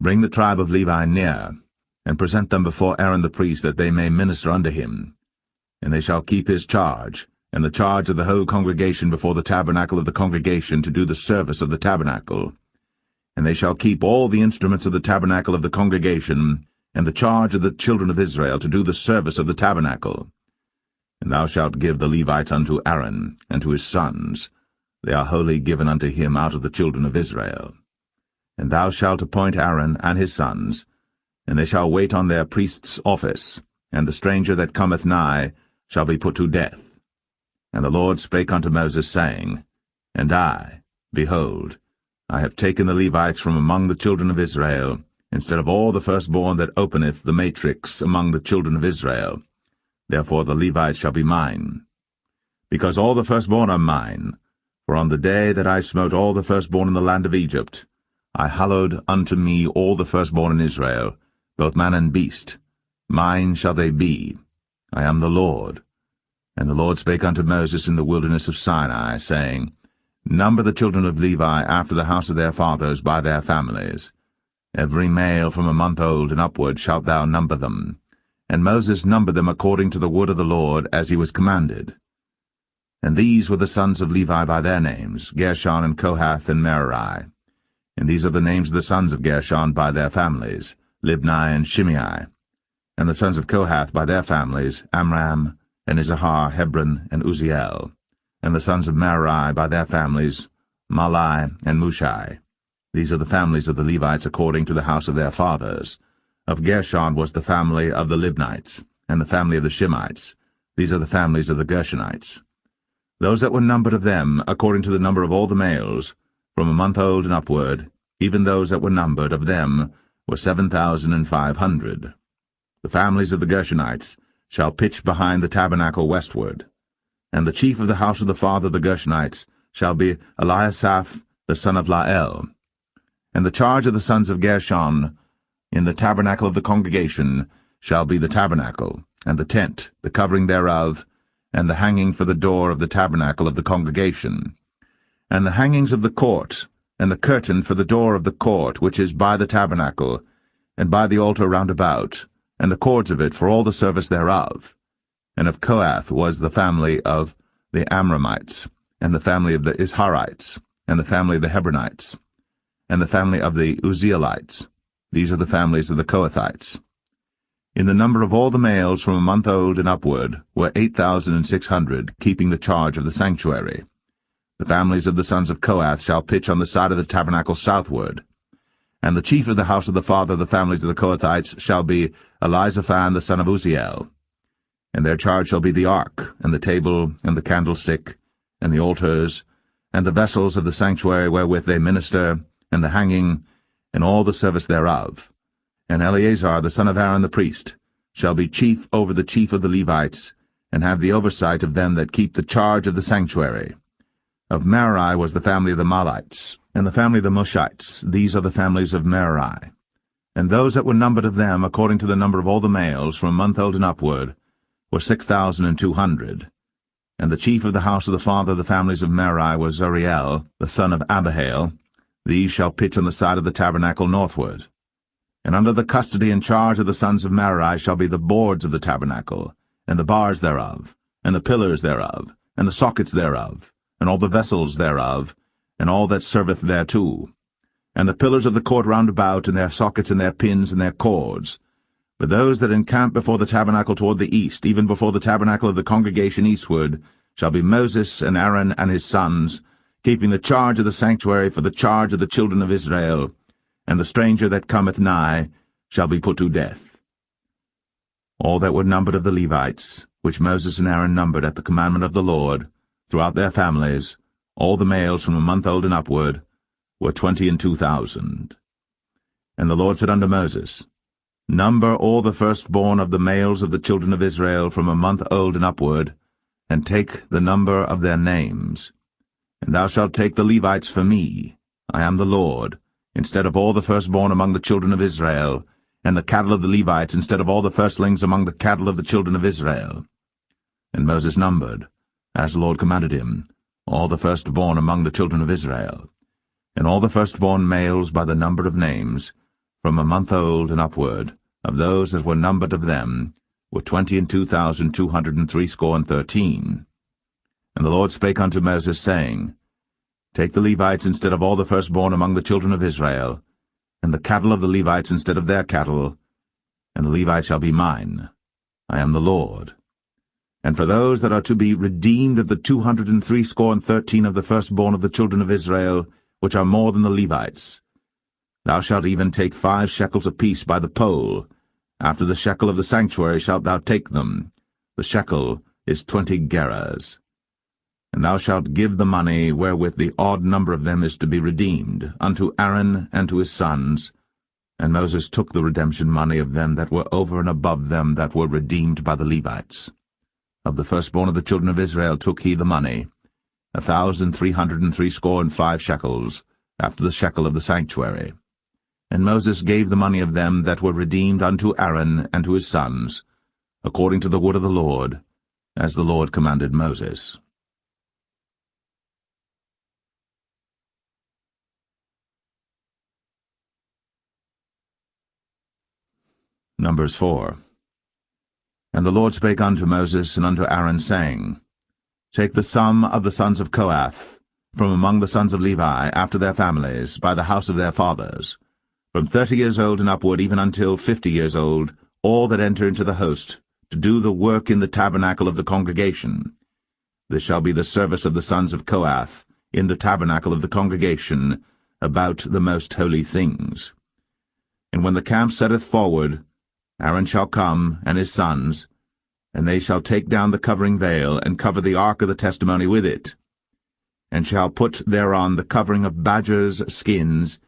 Bring the tribe of Levi near, and present them before Aaron the priest, that they may minister unto him. And they shall keep his charge, and the charge of the whole congregation before the tabernacle of the congregation, to do the service of the tabernacle. And they shall keep all the instruments of the tabernacle of the congregation, and the charge of the children of Israel, to do the service of the tabernacle. And thou shalt give the Levites unto Aaron, and to his sons. They are wholly given unto him out of the children of Israel. And thou shalt appoint Aaron and his sons, and they shall wait on their priest's office, and the stranger that cometh nigh shall be put to death. And the Lord spake unto Moses, saying, And I, behold, I have taken the Levites from among the children of Israel, instead of all the firstborn that openeth the matrix among the children of Israel. Therefore the Levites shall be mine. Because all the firstborn are mine, for on the day that I smote all the firstborn in the land of Egypt, I hallowed unto me all the firstborn in Israel, both man and beast. Mine shall they be. I am the Lord. And the Lord spake unto Moses in the wilderness of Sinai, saying, Number the children of Levi after the house of their fathers by their families. Every male from a month old and upward shalt thou number them. And Moses numbered them according to the word of the Lord, as he was commanded. And these were the sons of Levi by their names, Gershon and Kohath and Merari. And these are the names of the sons of Gershon by their families, Libni and Shimei. And the sons of Kohath by their families, Amram, and Izahar, Hebron, and Uzziel. And the sons of Merari by their families, Mahli and Mushai. These are the families of the Levites according to the house of their fathers. Of Gershon was the family of the Libnites, and the family of the Shimites. These are the families of the Gershonites. Those that were numbered of them, according to the number of all the males, from a month old and upward, even those that were numbered of them, were 7,500. The families of the Gershonites shall pitch behind the tabernacle westward. And the chief of the house of the father of the Gershonites shall be Eliasaph the son of Lael. And the charge of the sons of Gershon in the tabernacle of the congregation shall be the tabernacle, and the tent, the covering thereof, and the hanging for the door of the tabernacle of the congregation, and the hangings of the court, and the curtain for the door of the court which is by the tabernacle, and by the altar round about, and the cords of it for all the service thereof. And of Kohath was the family of the Amramites, and the family of the Isharites, and the family of the Hebronites, and the family of the Uzzielites. These are the families of the Kohathites. In the number of all the males from a month old and upward were 8,600, keeping the charge of the sanctuary. The families of the sons of Kohath shall pitch on the side of the tabernacle southward. And the chief of the house of the father of the families of the Kohathites shall be Elizaphan the son of Uzziel. And their charge shall be the ark, and the table, and the candlestick, and the altars, and the vessels of the sanctuary wherewith they minister, and the hanging, and all the service thereof. And Eleazar the son of Aaron the priest shall be chief over the chief of the Levites, and have the oversight of them that keep the charge of the sanctuary. Of Merari was the family of the Mahlites, and the family of the Mushites. These are the families of Merari. And those that were numbered of them, according to the number of all the males, from a month old and upward, were 6,200. And the chief of the house of the father of the families of Merari was Zuriel, the son of Abihail. These shall pitch on the side of the tabernacle northward. And under the custody and charge of the sons of Merari shall be the boards of the tabernacle, and the bars thereof, and the pillars thereof, and the sockets thereof, and all the vessels thereof, and all that serveth thereto, and the pillars of the court round about, and their sockets, and their pins, and their cords. But those that encamp before the tabernacle toward the east, even before the tabernacle of the congregation eastward, shall be Moses and Aaron and his sons, keeping the charge of the sanctuary for the charge of the children of Israel, and the stranger that cometh nigh shall be put to death. All that were numbered of the Levites, which Moses and Aaron numbered at the commandment of the Lord, throughout their families, all the males from a month old and upward, were 22,000. And the Lord said unto Moses, Number all the firstborn of the males of the children of Israel from a month old and upward, and take the number of their names. And thou shalt take the Levites for me, I am the Lord, instead of all the firstborn among the children of Israel, and the cattle of the Levites instead of all the firstlings among the cattle of the children of Israel. And Moses numbered, as the Lord commanded him, all the firstborn among the children of Israel, and all the firstborn males by the number of names, from a month old and upward, of those that were numbered of them, were 22,213. And the Lord spake unto Moses, saying, Take the Levites instead of all the firstborn among the children of Israel, and the cattle of the Levites instead of their cattle, and the Levites shall be mine. I am the Lord. And for those that are to be redeemed of the 213 of the firstborn of the children of Israel, which are more than the Levites, Thou shalt even take 5 shekels apiece by the pole. After the shekel of the sanctuary shalt thou take them. The shekel is 20 gerahs. And thou shalt give the money wherewith the odd number of them is to be redeemed, unto Aaron and to his sons. And Moses took the redemption money of them that were over and above them that were redeemed by the Levites. Of the firstborn of the children of Israel took he the money, 1,365 shekels, after the shekel of the sanctuary. And Moses gave the money of them that were redeemed unto Aaron and to his sons, according to the word of the Lord, as the Lord commanded Moses. Numbers 4. And the Lord spake unto Moses and unto Aaron, saying, Take the sum of the sons of Kohath, from among the sons of Levi, after their families, by the house of their fathers, from 30 years old and upward, even until 50 years old, all that enter into the host, to do the work in the tabernacle of the congregation. This shall be the service of the sons of Kohath, in the tabernacle of the congregation, about the most holy things. And when the camp setteth forward, Aaron shall come, and his sons, and they shall take down the covering veil, and cover the ark of the testimony with it, and shall put thereon the covering of badgers' skins,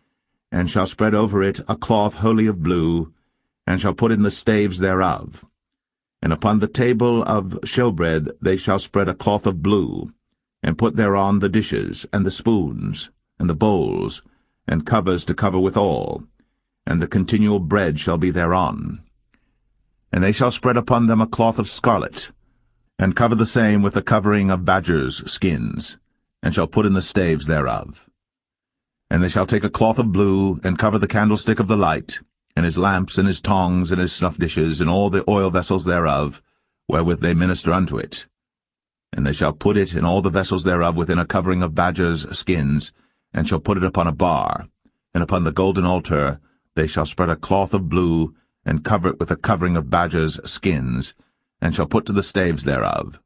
and shall spread over it a cloth wholly of blue, and shall put in the staves thereof. And upon the table of showbread they shall spread a cloth of blue, and put thereon the dishes, and the spoons, and the bowls, and covers to cover withal, and the continual bread shall be thereon. And they shall spread upon them a cloth of scarlet, and cover the same with the covering of badgers' skins, and shall put in the staves thereof. And they shall take a cloth of blue, and cover the candlestick of the light, and his lamps, and his tongs, and his snuff dishes, and all the oil vessels thereof, wherewith they minister unto it. And they shall put it and all the vessels thereof within a covering of badgers' skins, and shall put it upon a bar. And upon the golden altar they shall spread a cloth of blue, and cover it with a covering of badgers' skins, and shall put to the staves thereof.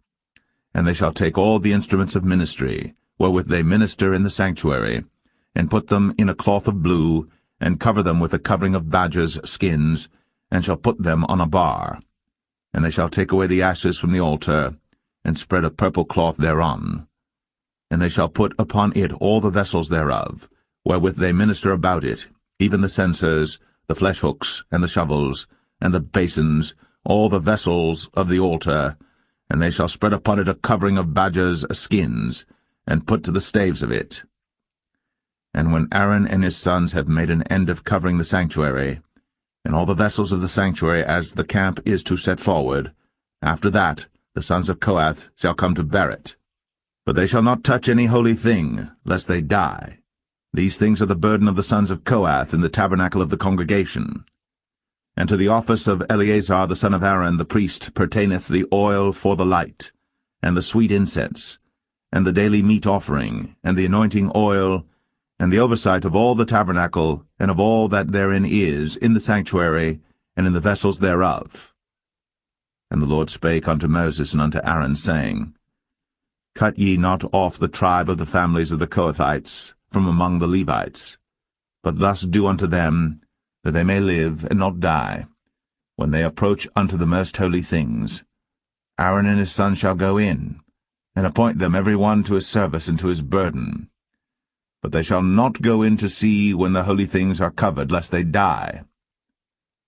And they shall take all the instruments of ministry, wherewith they minister in the sanctuary, and put them in a cloth of blue, and cover them with a covering of badgers' skins, and shall put them on a bar. And they shall take away the ashes from the altar, and spread a purple cloth thereon. And they shall put upon it all the vessels thereof, wherewith they minister about it, even the censers, the fleshhooks, and the shovels, and the basins, all the vessels of the altar, and they shall spread upon it a covering of badgers' skins, and put to the staves of it. And when Aaron and his sons have made an end of covering the sanctuary, and all the vessels of the sanctuary as the camp is to set forward, after that the sons of Kohath shall come to bear it. But they shall not touch any holy thing, lest they die. These things are the burden of the sons of Kohath in the tabernacle of the congregation. And to the office of Eleazar the son of Aaron the priest pertaineth the oil for the light, and the sweet incense, and the daily meat offering, and the anointing oil, and the oversight of all the tabernacle, and of all that therein is, in the sanctuary, and in the vessels thereof. And the Lord spake unto Moses and unto Aaron, saying, Cut ye not off the tribe of the families of the Kohathites from among the Levites, but thus do unto them, that they may live and not die, when they approach unto the most holy things. Aaron and his sons shall go in, and appoint them every one to his service and to his burden. But they shall not go in to see when the holy things are covered, lest they die.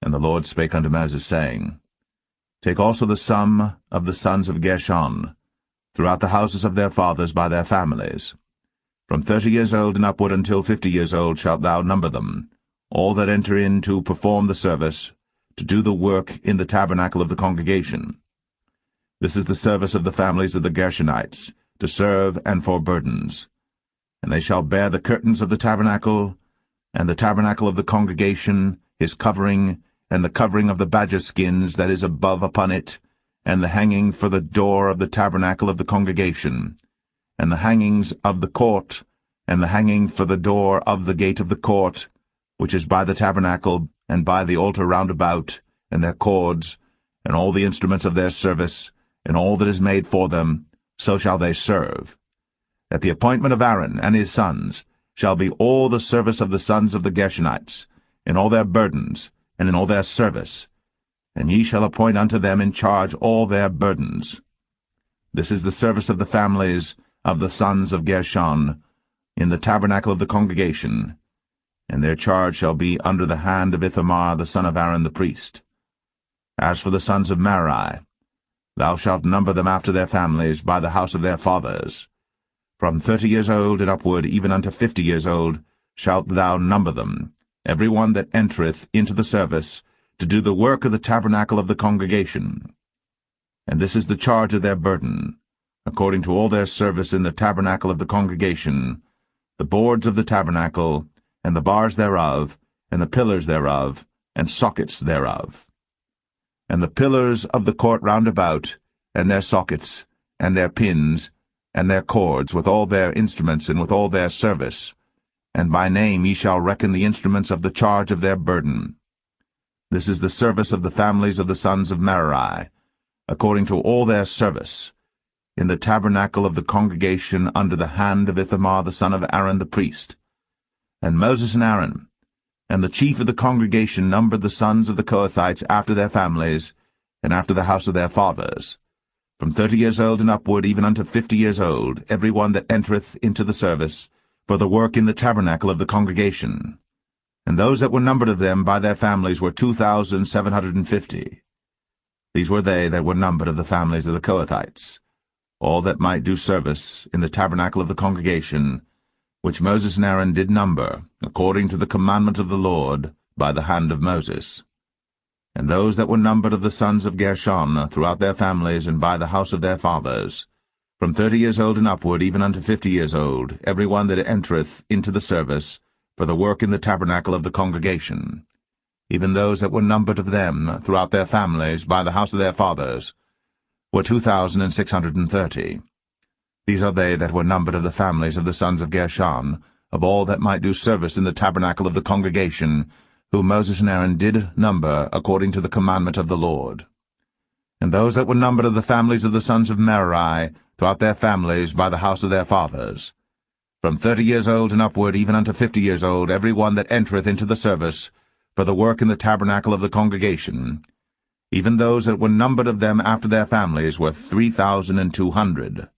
And the Lord spake unto Moses, saying, Take also the sum of the sons of Gershon, throughout the houses of their fathers by their families. From 30 years old and upward until 50 years old shalt thou number them, all that enter in to perform the service, to do the work in the tabernacle of the congregation. This is the service of the families of the Gershonites, to serve and for burdens. And they shall bear the curtains of the tabernacle, and the tabernacle of the congregation, his covering, and the covering of the badger skins that is above upon it, and the hanging for the door of the tabernacle of the congregation, and the hangings of the court, and the hanging for the door of the gate of the court, which is by the tabernacle, and by the altar round about, and their cords, and all the instruments of their service, and all that is made for them, so shall they serve. At the appointment of Aaron and his sons, shall be all the service of the sons of the Gershonites, in all their burdens, and in all their service, and ye shall appoint unto them in charge all their burdens. This is the service of the families of the sons of Gershon, in the tabernacle of the congregation, and their charge shall be under the hand of Ithamar the son of Aaron the priest. As for the sons of Merari, thou shalt number them after their families by the house of their fathers. From 30 years old and upward, even unto 50 years old, shalt thou number them, every one that entereth into the service, to do the work of the tabernacle of the congregation. And this is the charge of their burden, according to all their service in the tabernacle of the congregation, the boards of the tabernacle, and the bars thereof, and the pillars thereof, and sockets thereof. And the pillars of the court round about, and their sockets, and their pins, and their cords, with all their instruments, and with all their service. And by name ye shall reckon the instruments of the charge of their burden. This is the service of the families of the sons of Merari, according to all their service, in the tabernacle of the congregation under the hand of Ithamar the son of Aaron the priest. And Moses and Aaron, and the chief of the congregation numbered the sons of the Kohathites after their families, and after the house of their fathers, from 30 years old and upward, even unto 50 years old, every one that entereth into the service, for the work in the tabernacle of the congregation. And those that were numbered of them by their families were 2,750. These were they that were numbered of the families of the Kohathites, all that might do service in the tabernacle of the congregation, which Moses and Aaron did number, according to the commandment of the Lord, by the hand of Moses. And those that were numbered of the sons of Gershon throughout their families and by the house of their fathers, from 30 years old and upward, even unto 50 years old, every one that entereth into the service, for the work in the tabernacle of the congregation, even those that were numbered of them throughout their families by the house of their fathers, were 2,630. These are they that were numbered of the families of the sons of Gershon, of all that might do service in the tabernacle of the congregation, whom Moses and Aaron did number according to the commandment of the Lord. And those that were numbered of the families of the sons of Merari throughout their families by the house of their fathers, from 30 years old and upward, even unto 50 years old, every one that entereth into the service, for the work in the tabernacle of the congregation, even those that were numbered of them after their families were 3,200.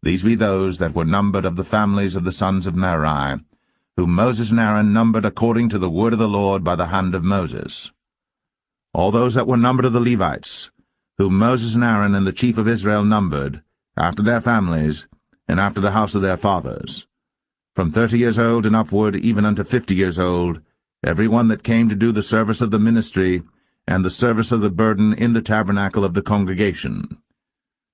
These be those that were numbered of the families of the sons of Merari, whom Moses and Aaron numbered according to the word of the Lord by the hand of Moses. All those that were numbered of the Levites, whom Moses and Aaron and the chief of Israel numbered, after their families, and after the house of their fathers, from 30 years old and upward, even unto 50 years old, every one that came to do the service of the ministry, and the service of the burden in the tabernacle of the congregation.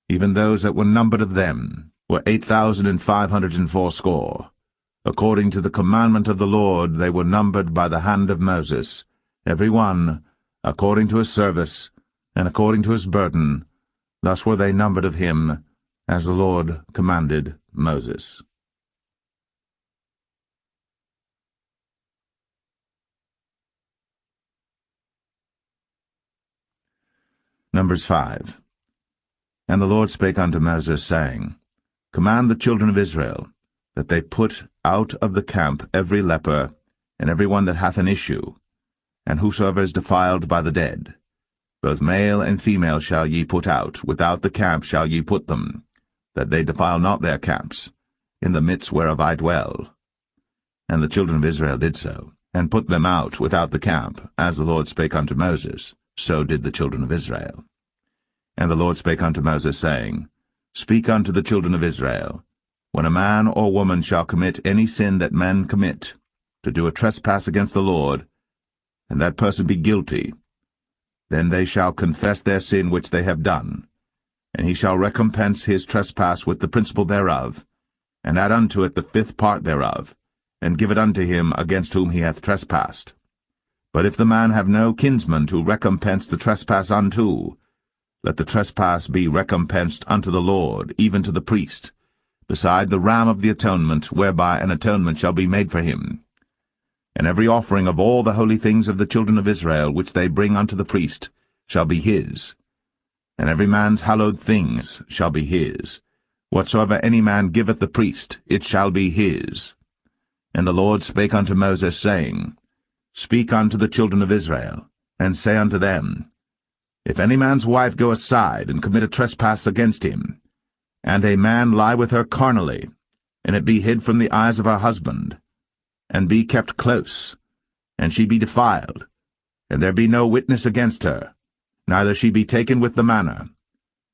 Even those that were numbered of them were 8,580. According to the commandment of the Lord they were numbered by the hand of Moses, every one according to his service, and according to his burden. Thus were they numbered of him, as the Lord commanded Moses. Numbers 5. And the Lord spake unto Moses, saying, Command the children of Israel, that they put out of the camp every leper, and every one that hath an issue, and whosoever is defiled by the dead. Both male and female shall ye put out, without the camp shall ye put them, that they defile not their camps, in the midst whereof I dwell. And the children of Israel did so, and put them out without the camp, as the Lord spake unto Moses. So did the children of Israel. And the Lord spake unto Moses, saying, Speak unto the children of Israel, when a man or woman shall commit any sin that men commit, to do a trespass against the Lord, and that person be guilty, then they shall confess their sin which they have done, and he shall recompense his trespass with the principal thereof, and add unto it the 5th part thereof, and give it unto him against whom he hath trespassed. But if the man have no kinsman to recompense the trespass unto, let the trespass be recompensed unto the Lord, even to the priest, beside the ram of the atonement, whereby an atonement shall be made for him. And every offering of all the holy things of the children of Israel, which they bring unto the priest, shall be his. And every man's hallowed things shall be his. Whatsoever any man giveth the priest, it shall be his. And the Lord spake unto Moses, saying, Speak unto the children of Israel, and say unto them, If any man's wife go aside, and commit a trespass against him, and a man lie with her carnally, and it be hid from the eyes of her husband, and be kept close, and she be defiled, and there be no witness against her, neither she be taken with the manner,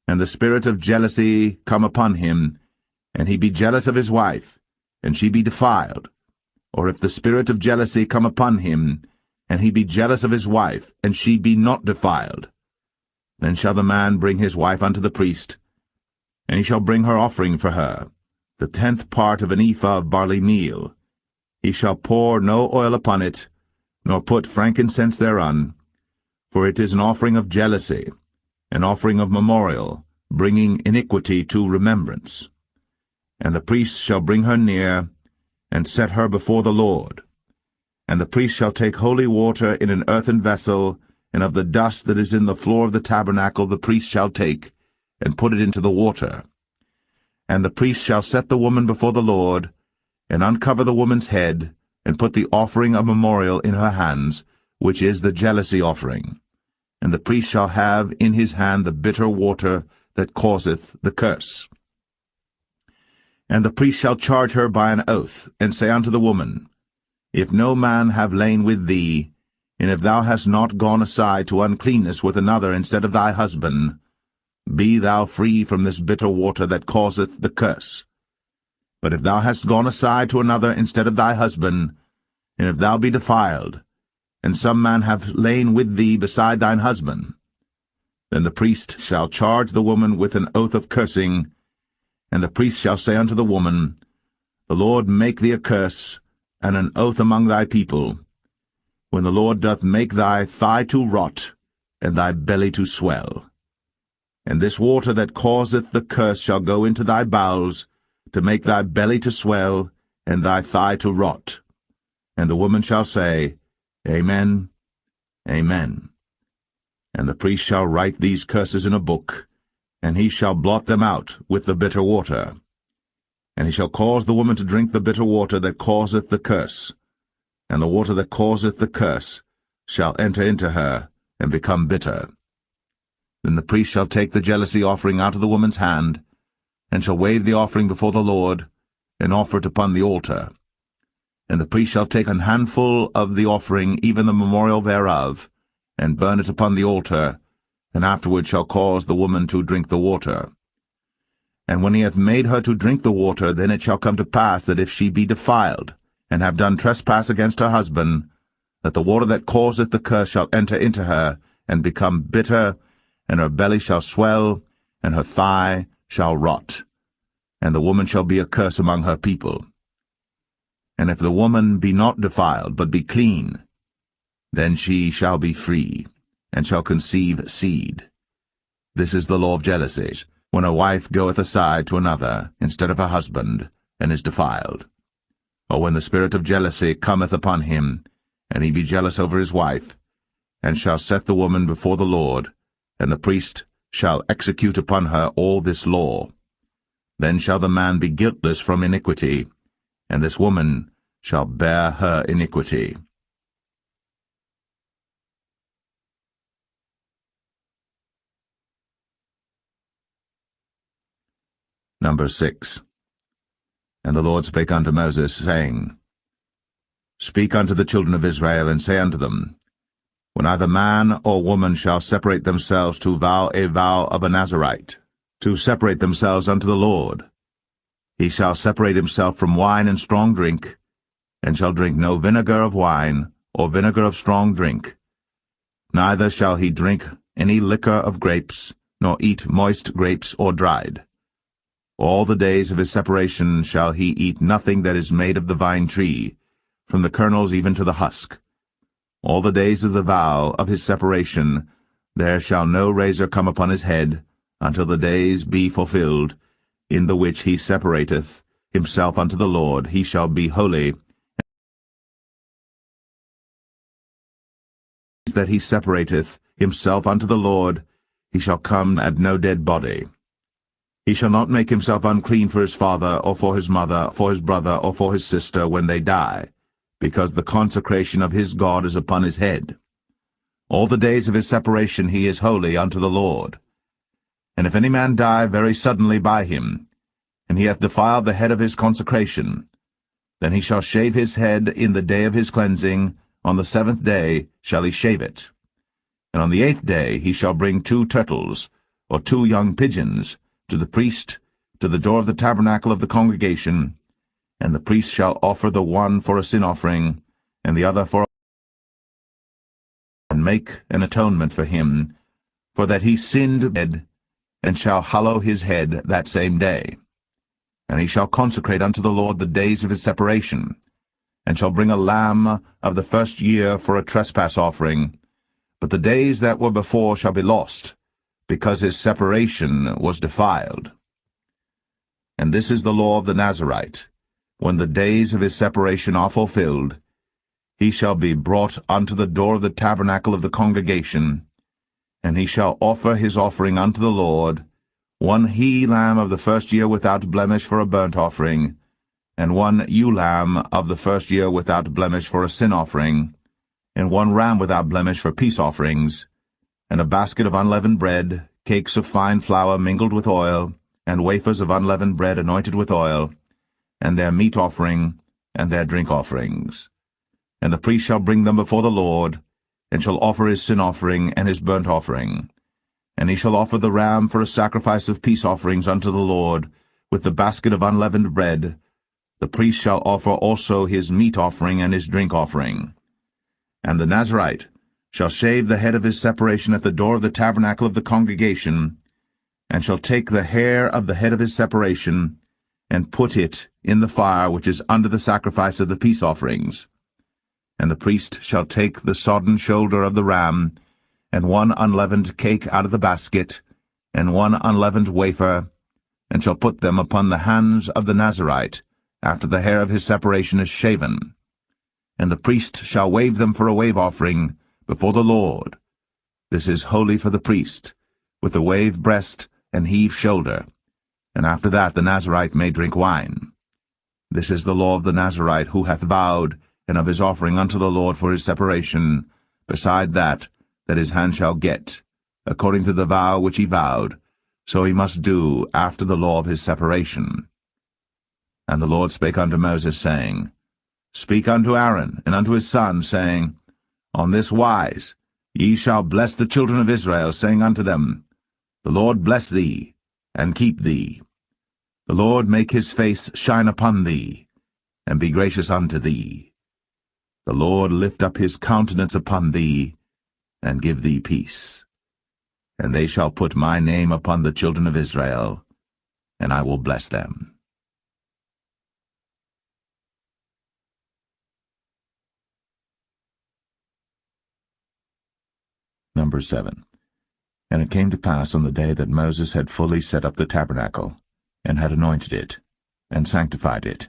and the spirit of jealousy come upon him, and he be jealous of his wife, and she be defiled, or if the spirit of jealousy come upon him, and he be jealous of his wife, and she be not defiled, then shall the man bring his wife unto the priest, and he shall bring her offering for her, the 10th part of an ephah of barley meal. He shall pour no oil upon it, nor put frankincense thereon, for it is an offering of jealousy, an offering of memorial, bringing iniquity to remembrance. And the priest shall bring her near, and set her before the Lord. And the priest shall take holy water in an earthen vessel, and of the dust that is in the floor of the tabernacle the priest shall take, and put it into the water. And the priest shall set the woman before the Lord, and uncover the woman's head, and put the offering of memorial in her hands, which is the jealousy offering. And the priest shall have in his hand the bitter water that causeth the curse. And the priest shall charge her by an oath, and say unto the woman, If no man have lain with thee, and if thou hast not gone aside to uncleanness with another instead of thy husband, be thou free from this bitter water that causeth the curse. But if thou hast gone aside to another instead of thy husband, and if thou be defiled, and some man have lain with thee beside thine husband, then the priest shall charge the woman with an oath of cursing, and the priest shall say unto the woman, The Lord make thee a curse, and an oath among thy people, when the Lord doth make thy thigh to rot, and thy belly to swell. And this water that causeth the curse shall go into thy bowels, to make thy belly to swell, and thy thigh to rot. And the woman shall say, Amen, Amen. And the priest shall write these curses in a book, and he shall blot them out with the bitter water. And he shall cause the woman to drink the bitter water that causeth the curse, and the water that causeth the curse shall enter into her, and become bitter. Then the priest shall take the jealousy offering out of the woman's hand, and shall wave the offering before the Lord, and offer it upon the altar. And the priest shall take an handful of the offering, even the memorial thereof, and burn it upon the altar, and afterward shall cause the woman to drink the water. And when he hath made her to drink the water, then it shall come to pass that if she be defiled, and have done trespass against her husband, that the water that causeth the curse shall enter into her, and become bitter, and her belly shall swell, and her thigh shall rot, and the woman shall be a curse among her people. And if the woman be not defiled, but be clean, then she shall be free, and shall conceive seed. This is the law of jealousy, when a wife goeth aside to another instead of her husband, and is defiled. Or when the spirit of jealousy cometh upon him, and he be jealous over his wife, and shall set the woman before the Lord, and the priest shall execute upon her all this law. Then shall the man be guiltless from iniquity, and this woman shall bear her iniquity. Number 6. And the Lord spake unto Moses, saying, Speak unto the children of Israel, and say unto them, When either man or woman shall separate themselves to vow a vow of a Nazarite, to separate themselves unto the Lord, he shall separate himself from wine and strong drink, and shall drink no vinegar of wine, or vinegar of strong drink. Neither shall he drink any liquor of grapes, nor eat moist grapes or dried. All the days of his separation shall he eat nothing that is made of the vine tree, from the kernels even to the husk. All the days of the vow of his separation there shall no razor come upon his head, until the days be fulfilled, in the which he separateth himself unto the Lord. He shall be holy, that he separateth himself unto the Lord, he shall come at no dead body. He shall not make himself unclean for his father, or for his mother, for his brother, or for his sister when they die, because the consecration of his God is upon his head. All the days of his separation he is holy unto the Lord. And if any man die very suddenly by him, and he hath defiled the head of his consecration, then he shall shave his head in the day of his cleansing, on the 7th day shall he shave it. And on the 8th day he shall bring 2 turtles, or 2 young pigeons, to the priest, to the door of the tabernacle of the congregation, and the priest shall offer the one for a sin offering, and the other for and make an atonement for him, for that he sinned, and shall hallow his head that same day. And he shall consecrate unto the Lord the days of his separation, and shall bring a lamb of the first year for a trespass offering, but the days that were before shall be lost, because his separation was defiled. And this is the law of the Nazarite. When the days of his separation are fulfilled, he shall be brought unto the door of the tabernacle of the congregation, and he shall offer his offering unto the Lord, 1 he-lamb of the first year without blemish for a burnt offering, and 1 ewe-lamb of the first year without blemish for a sin offering, and 1 ram without blemish for peace offerings, and a basket of unleavened bread, cakes of fine flour mingled with oil, and wafers of unleavened bread anointed with oil, and their meat offering, and their drink offerings. And the priest shall bring them before the Lord, and shall offer his sin offering and his burnt offering. And he shall offer the ram for a sacrifice of peace offerings unto the Lord, with the basket of unleavened bread. The priest shall offer also his meat offering and his drink offering. And the Nazarite shall shave the head of his separation at the door of the tabernacle of the congregation, and shall take the hair of the head of his separation, and put it in the fire which is under the sacrifice of the peace offerings. And the priest shall take the sodden shoulder of the ram, and 1 unleavened cake out of the basket, and 1 unleavened wafer, and shall put them upon the hands of the Nazarite, after the hair of his separation is shaven. And the priest shall wave them for a wave offering before the Lord. This is holy for the priest, with the wave breast and heave shoulder. And after that the Nazarite may drink wine. This is the law of the Nazarite who hath vowed, and of his offering unto the Lord for his separation, beside that his hand shall get, according to the vow which he vowed, so he must do after the law of his separation. And the Lord spake unto Moses, saying, Speak unto Aaron and unto his sons, saying, On this wise ye shall bless the children of Israel, saying unto them, The Lord bless thee, and keep thee. The Lord make his face shine upon thee, and be gracious unto thee. The Lord lift up his countenance upon thee, and give thee peace. And they shall put my name upon the children of Israel, and I will bless them. Number 7. And it came to pass on the day that Moses had fully set up the tabernacle, and had anointed it, and sanctified it,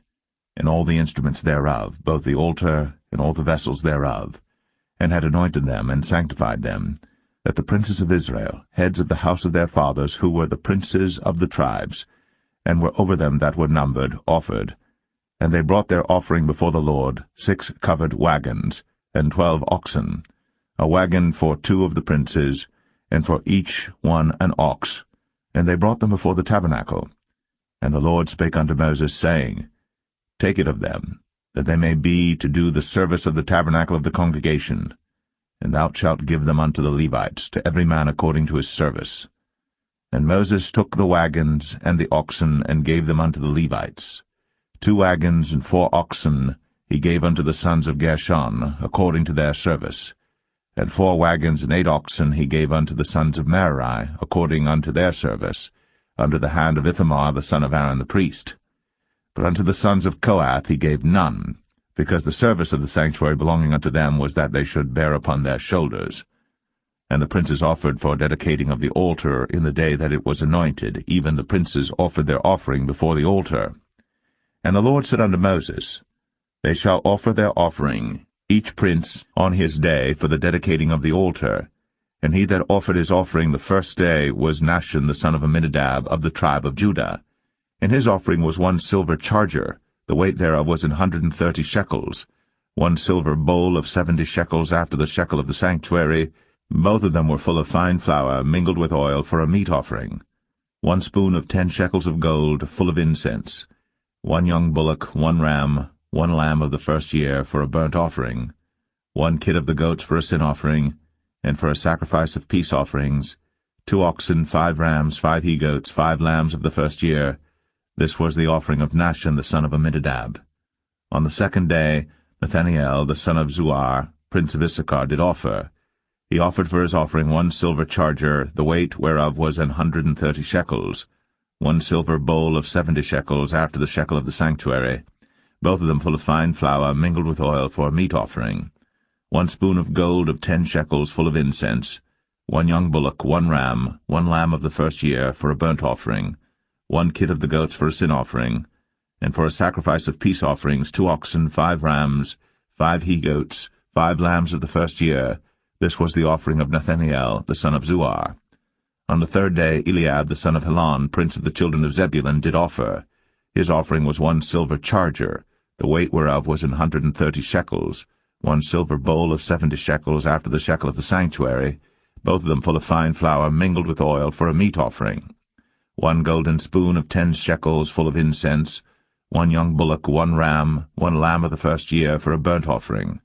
and all the instruments thereof, both the altar and all the vessels thereof, and had anointed them and sanctified them, that the princes of Israel, heads of the house of their fathers, who were the princes of the tribes, and were over them that were numbered, offered. And they brought their offering before the Lord, 6 covered wagons, and 12 oxen, a wagon for 2 of the princes, and for each one an ox. And they brought them before the tabernacle. And the Lord spake unto Moses, saying, Take it of them, that they may be to do the service of the tabernacle of the congregation, and thou shalt give them unto the Levites, to every man according to his service. And Moses took the wagons and the oxen, and gave them unto the Levites. 2 wagons and 4 oxen he gave unto the sons of Gershon, according to their service. And 4 wagons and 8 oxen he gave unto the sons of Merari, according unto their service, under the hand of Ithamar the son of Aaron the priest. But unto the sons of Kohath he gave none, because the service of the sanctuary belonging unto them was that they should bear upon their shoulders. And the princes offered for dedicating of the altar in the day that it was anointed, even the princes offered their offering before the altar. And the Lord said unto Moses, They shall offer their offering, each prince on his day, for the dedicating of the altar, And he that offered his offering the first day was Nahshon the son of Amminadab of the tribe of Judah. And his offering was 1 silver charger, the weight thereof was 130 shekels, 1 silver bowl of 70 shekels after the shekel of the sanctuary, both of them were full of fine flour mingled with oil for a meat offering, 1 spoon of 10 shekels of gold, full of incense, 1 young bullock, 1 ram, 1 lamb of the first year for a burnt offering, 1 kid of the goats for a sin offering, and for a sacrifice of peace offerings, 2 oxen, 5 rams, 5 he-goats, 5 lambs of the first year. This was the offering of Nahshon the son of Amminadab. On the second day, Nathaniel the son of Zuar, prince of Issachar, did offer. He offered for his offering 1 silver charger, the weight whereof was 130 shekels, 1 silver bowl of 70 shekels after the shekel of the sanctuary, both of them full of fine flour mingled with oil for a meat offering, 1 spoon of gold of 10 shekels full of incense, 1 young bullock, 1 ram, 1 lamb of the first year for a burnt offering, 1 kid of the goats for a sin offering, and for a sacrifice of peace offerings 2 oxen, 5 rams, 5 he-goats, 5 lambs of the first year. This was the offering of Nathaniel the son of Zuar. On the third day Eliab the son of Helon, prince of the children of Zebulun, did offer. His offering was 1 silver charger, the weight whereof was 130 shekels, 1 silver bowl of 70 shekels after the shekel of the sanctuary, both of them full of fine flour mingled with oil for a meat offering, 1 golden spoon of 10 shekels full of incense, 1 young bullock, 1 ram, 1 lamb of the first year for a burnt offering,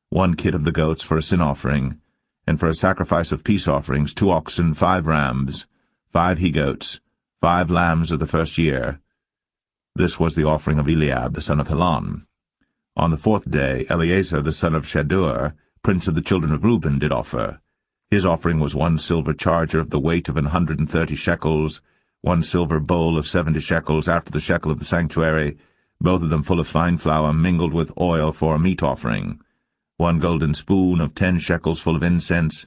1 kid of the goats for a sin offering, and for a sacrifice of peace offerings 2 oxen, 5 rams, 5 he-goats, 5 lambs of the first year. This was the offering of Eliab the son of Helon. On the fourth day Eleazar the son of Shedeur, prince of the children of Reuben, did offer. His offering was 1 silver charger of the weight of 130 shekels, 1 silver bowl of 70 shekels after the shekel of the sanctuary, both of them full of fine flour mingled with oil for a meat offering, 1 golden spoon of 10 shekels full of incense,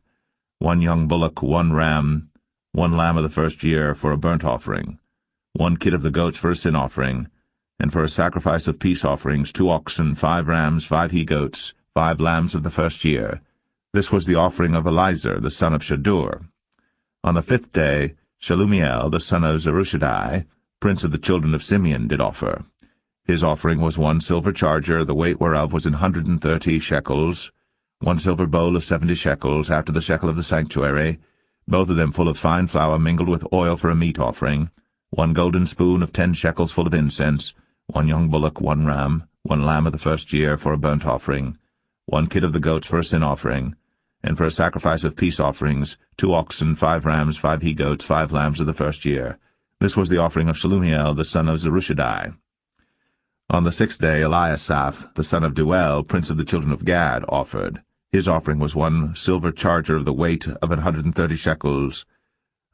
1 young bullock, 1 ram, 1 lamb of the first year for a burnt offering, 1 kid of the goats for a sin offering, and for a sacrifice of peace offerings 2 oxen, 5 rams, 5 he-goats, 5 lambs of the first year. This was the offering of Elizur the son of Shedeur. On the fifth day Shelumiel the son of Zerushadai, prince of the children of Simeon, did offer. His offering was 1 silver charger, the weight whereof was 130 shekels, 1 silver bowl of 70 shekels after the shekel of the sanctuary, both of them full of fine flour mingled with oil for a meat offering, 1 golden spoon of 10 shekels full of incense, 1 young bullock, 1 ram, 1 lamb of the first year for a burnt offering, 1 kid of the goats for a sin offering, and for a sacrifice of peace offerings 2 oxen, 5 rams, 5 he-goats, 5 lambs of the first year. This was the offering of Shelumiel the son of Zerushadai. On the sixth day Eliasaph the son of Deuel, prince of the children of Gad, offered. His offering was 1 silver charger of the weight of 130 shekels,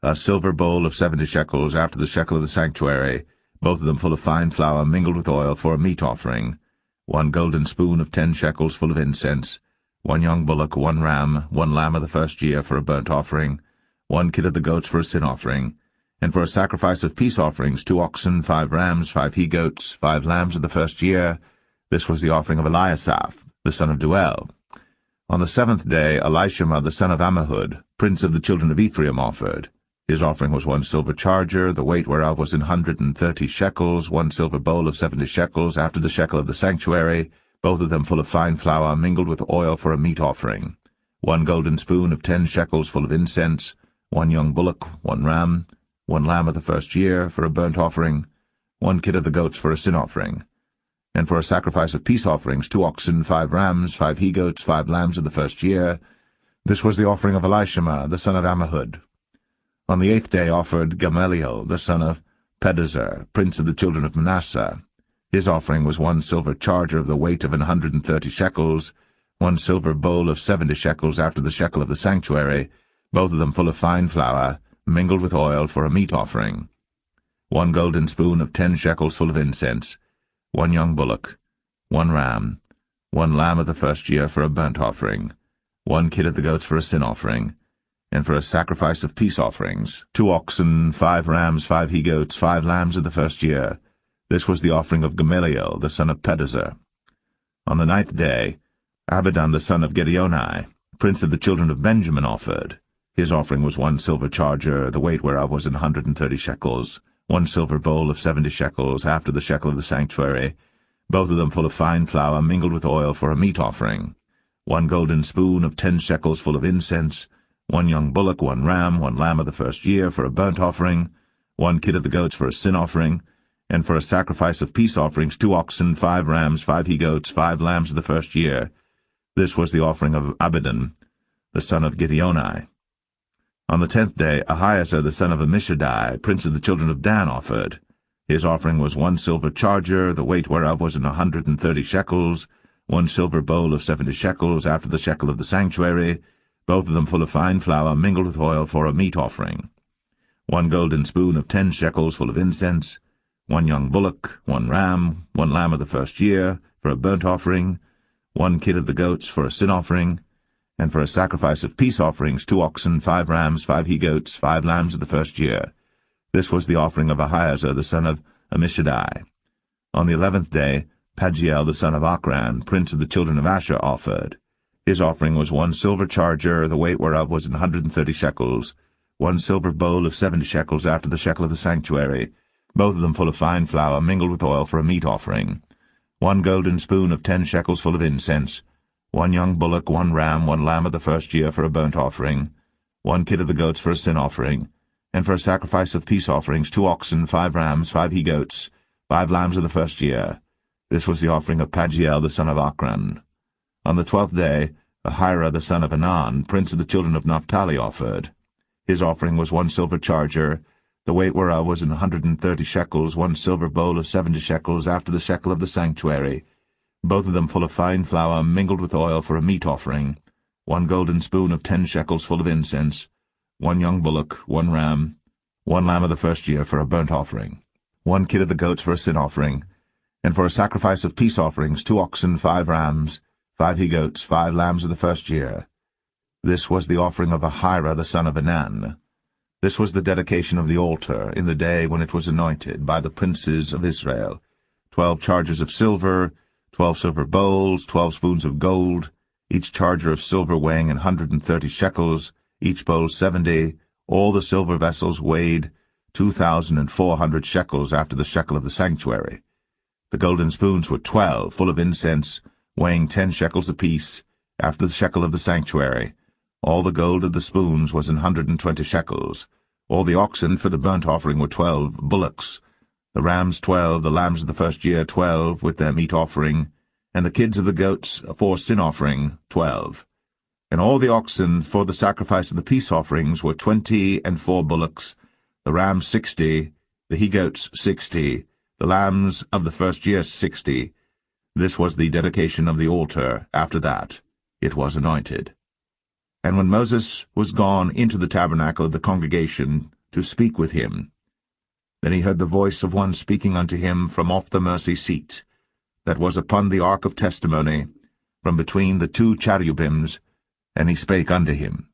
a silver bowl of 70 shekels after the shekel of the sanctuary, both of them full of fine flour mingled with oil for a meat offering, 1 golden spoon of 10 shekels full of incense, 1 young bullock, 1 ram, 1 lamb of the first year for a burnt offering, 1 kid of the goats for a sin offering, and for a sacrifice of peace offerings 2 oxen, 5 rams, 5 he-goats, 5 lambs of the first year. This was the offering of Eliasaph the son of Deuel. On the seventh day Elishama the son of Ammihud, prince of the children of Ephraim, offered. His offering was 1 silver charger, the weight whereof was 130 shekels, 1 silver bowl of 70 shekels after the shekel of the sanctuary, both of them full of fine flour mingled with oil for a meat offering, 1 golden spoon of 10 shekels full of incense, 1 young bullock, 1 ram, 1 lamb of the first year for a burnt offering, 1 kid of the goats for a sin offering, and for a sacrifice of peace offerings 2 oxen, 5 rams, 5 he-goats, 5 lambs of the first year. This was the offering of Elishama the son of Ammihud. On the eighth day offered Gamaliel the son of Pedahzur, prince of the children of Manasseh. His offering was 1 silver charger of the weight of 130 shekels, 1 silver bowl of 70 shekels after the shekel of the sanctuary, both of them full of fine flour, mingled with oil for a meat offering, 1 golden spoon of 10 shekels full of incense, 1 young bullock, 1 ram, 1 lamb of the first year for a burnt offering, 1 kid of the goats for a sin offering, and for a sacrifice of peace offerings 2 oxen, 5 rams, 5 he-goats, 5 lambs of the first year. This was the offering of Gamaliel the son of Pedahzur. On the ninth day Abidan the son of Gideoni, prince of the children of Benjamin, offered. His offering was 1 silver charger, the weight whereof was 130 shekels, 1 silver bowl of 70 shekels, after the shekel of the sanctuary, both of them full of fine flour mingled with oil for a meat offering, 1 golden spoon of 10 shekels full of incense, 1 young bullock, 1 ram, 1 lamb of the first year for a burnt offering, 1 kid of the goats for a sin offering, and for a sacrifice of peace offerings 2 oxen, 5 rams, 5 he-goats, 5 lambs of the first year. This was the offering of Abidan, the son of Gideoni. On the 10th day Ahiezer the son of Ammishaddai, prince of the children of Dan, offered. His offering was 1 silver charger, the weight whereof was 130 shekels, 1 silver bowl of 70 shekels, after the shekel of the sanctuary, both of them full of fine flour mingled with oil for a meat offering, 1 golden spoon of 10 shekels full of incense, 1 young bullock, 1 ram, 1 lamb of the first year for a burnt offering, 1 kid of the goats for a sin offering, and for a sacrifice of peace offerings 2 oxen, 5 rams, 5 he-goats, 5 lambs of the first year. This was the offering of Ahiezer the son of Ammishaddai. On the 11th day Pagiel the son of Ochran, prince of the children of Asher, offered. His offering was 1 silver charger, the weight whereof was 130 shekels, 1 silver bowl of 70 shekels, after the shekel of the sanctuary, both of them full of fine flour mingled with oil for a meat offering, 1 golden spoon of 10 shekels full of incense, 1 young bullock, 1 ram, 1 lamb of the first year for a burnt offering, 1 kid of the goats for a sin offering, and for a sacrifice of peace offerings 2 oxen, 5 rams, 5 he-goats, 5 lambs of the first year. This was the offering of Pagiel the son of Ochran. On the 12th day Ahira the son of Anan, prince of the children of Naphtali, offered. His offering was 1 silver charger, the weight whereof was 130 shekels, 1 silver bowl of 70 shekels, after the shekel of the sanctuary, both of them full of fine flour mingled with oil for a meat offering, 1 golden spoon of 10 shekels full of incense, 1 young bullock, 1 ram, 1 lamb of the first year for a burnt offering, 1 kid of the goats for a sin offering, and for a sacrifice of peace offerings 2 oxen, 5 rams, 5 he-goats, 5 lambs of the first year. This was the offering of Ahira the son of Anan. This was the dedication of the altar in the day when it was anointed by the princes of Israel, 12 chargers of silver, 12 silver bowls, 12 spoons of gold, each charger of silver weighing 130 shekels, each bowl 70, all the silver vessels weighed 2,400 shekels, after the shekel of the sanctuary. The golden spoons were 12, full of incense, weighing 10 shekels apiece, after the shekel of the sanctuary. All the gold of the spoons was 120 shekels. All the oxen for the burnt offering were 12 bullocks, the rams 12, the lambs of the first year 12, with their meat offering, and the kids of the goats for sin offering 12. And all the oxen for the sacrifice of the peace offerings were 24 bullocks, the rams 60, the he-goats 60, the lambs of the first year 60. This was the dedication of the altar. After that it was anointed. And when Moses was gone into the tabernacle of the congregation to speak with him, then he heard the voice of one speaking unto him from off the mercy seat, that was upon the ark of testimony, from between the 2 cherubims, and he spake unto him.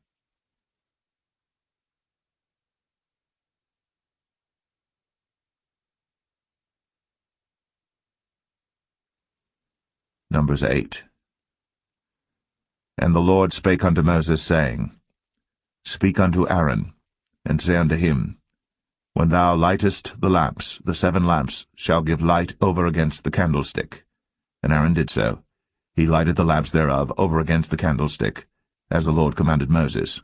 Numbers 8. And the Lord spake unto Moses, saying, Speak unto Aaron, and say unto him, When thou lightest the lamps, the 7 lamps shall give light over against the candlestick. And Aaron did so. He lighted the lamps thereof over against the candlestick, as the Lord commanded Moses.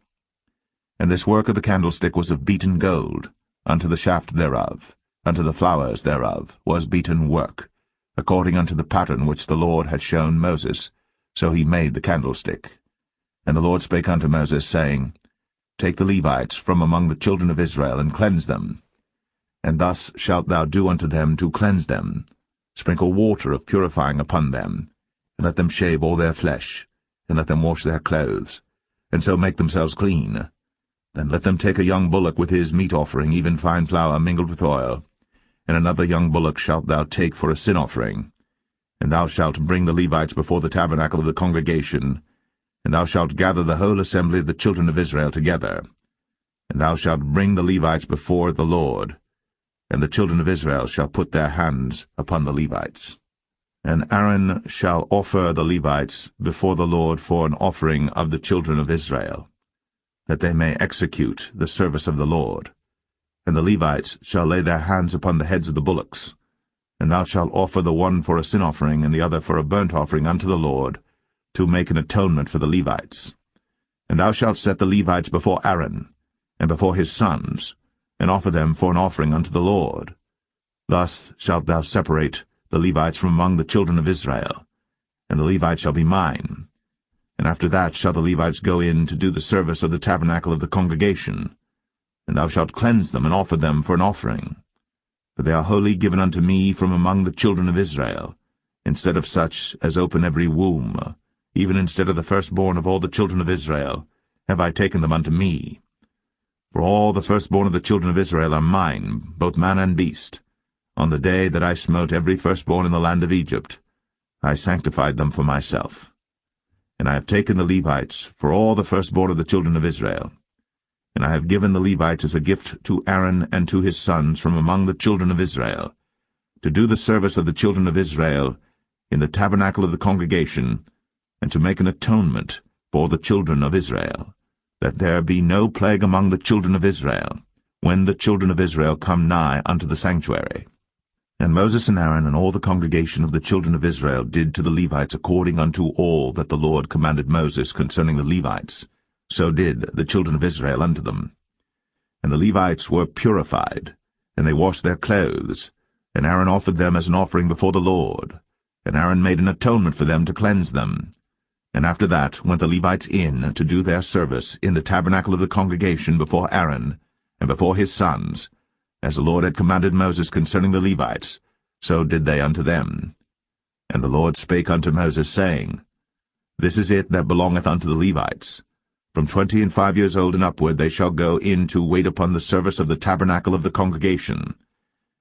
And this work of the candlestick was of beaten gold, unto the shaft thereof, unto the flowers thereof was beaten work, according unto the pattern which the Lord had shown Moses. So he made the candlestick. And the Lord spake unto Moses, saying, Take the Levites from among the children of Israel, and cleanse them. And thus shalt thou do unto them to cleanse them. Sprinkle water of purifying upon them, and let them shave all their flesh, and let them wash their clothes, and so make themselves clean. Then let them take a young bullock with his meat offering, even fine flour mingled with oil, and another young bullock shalt thou take for a sin offering. And thou shalt bring the Levites before the tabernacle of the congregation, and thou shalt gather the whole assembly of the children of Israel together. And thou shalt bring the Levites before the Lord, and the children of Israel shall put their hands upon the Levites. And Aaron shall offer the Levites before the Lord for an offering of the children of Israel. that they may execute the service of the Lord. And the Levites shall lay their hands upon the heads of the bullocks, and thou shalt offer the one for a sin offering, and the other for a burnt offering unto the Lord, to make an atonement for the Levites. And thou shalt set the Levites before Aaron, and before his sons, and offer them for an offering unto the Lord. Thus shalt thou separate the Levites from among the children of Israel, and the Levites shall be mine. And after that shall the Levites go in to do the service of the tabernacle of the congregation, and thou shalt cleanse them and offer them for an offering. For they are wholly given unto me from among the children of Israel, instead of such as open every womb, even instead of the firstborn of all the children of Israel, have I taken them unto me. For all the firstborn of the children of Israel are mine, both man and beast. On the day that I smote every firstborn in the land of Egypt, I sanctified them for myself. And I have taken the Levites for all the firstborn of the children of Israel. And I have given the Levites as a gift to Aaron and to his sons from among the children of Israel, to do the service of the children of Israel in the tabernacle of the congregation, and to make an atonement for the children of Israel, that there be no plague among the children of Israel, when the children of Israel come nigh unto the sanctuary. And Moses and Aaron and all the congregation of the children of Israel did to the Levites according unto all that the Lord commanded Moses concerning the Levites. So did the children of Israel unto them. And the Levites were purified, and they washed their clothes, and Aaron offered them as an offering before the Lord. And Aaron made an atonement for them to cleanse them. And after that went the Levites in to do their service in the tabernacle of the congregation before Aaron, and before his sons, as the Lord had commanded Moses concerning the Levites, so did they unto them. And the Lord spake unto Moses, saying, This is it that belongeth unto the Levites. From 25 years old and upward they shall go in to wait upon the service of the tabernacle of the congregation.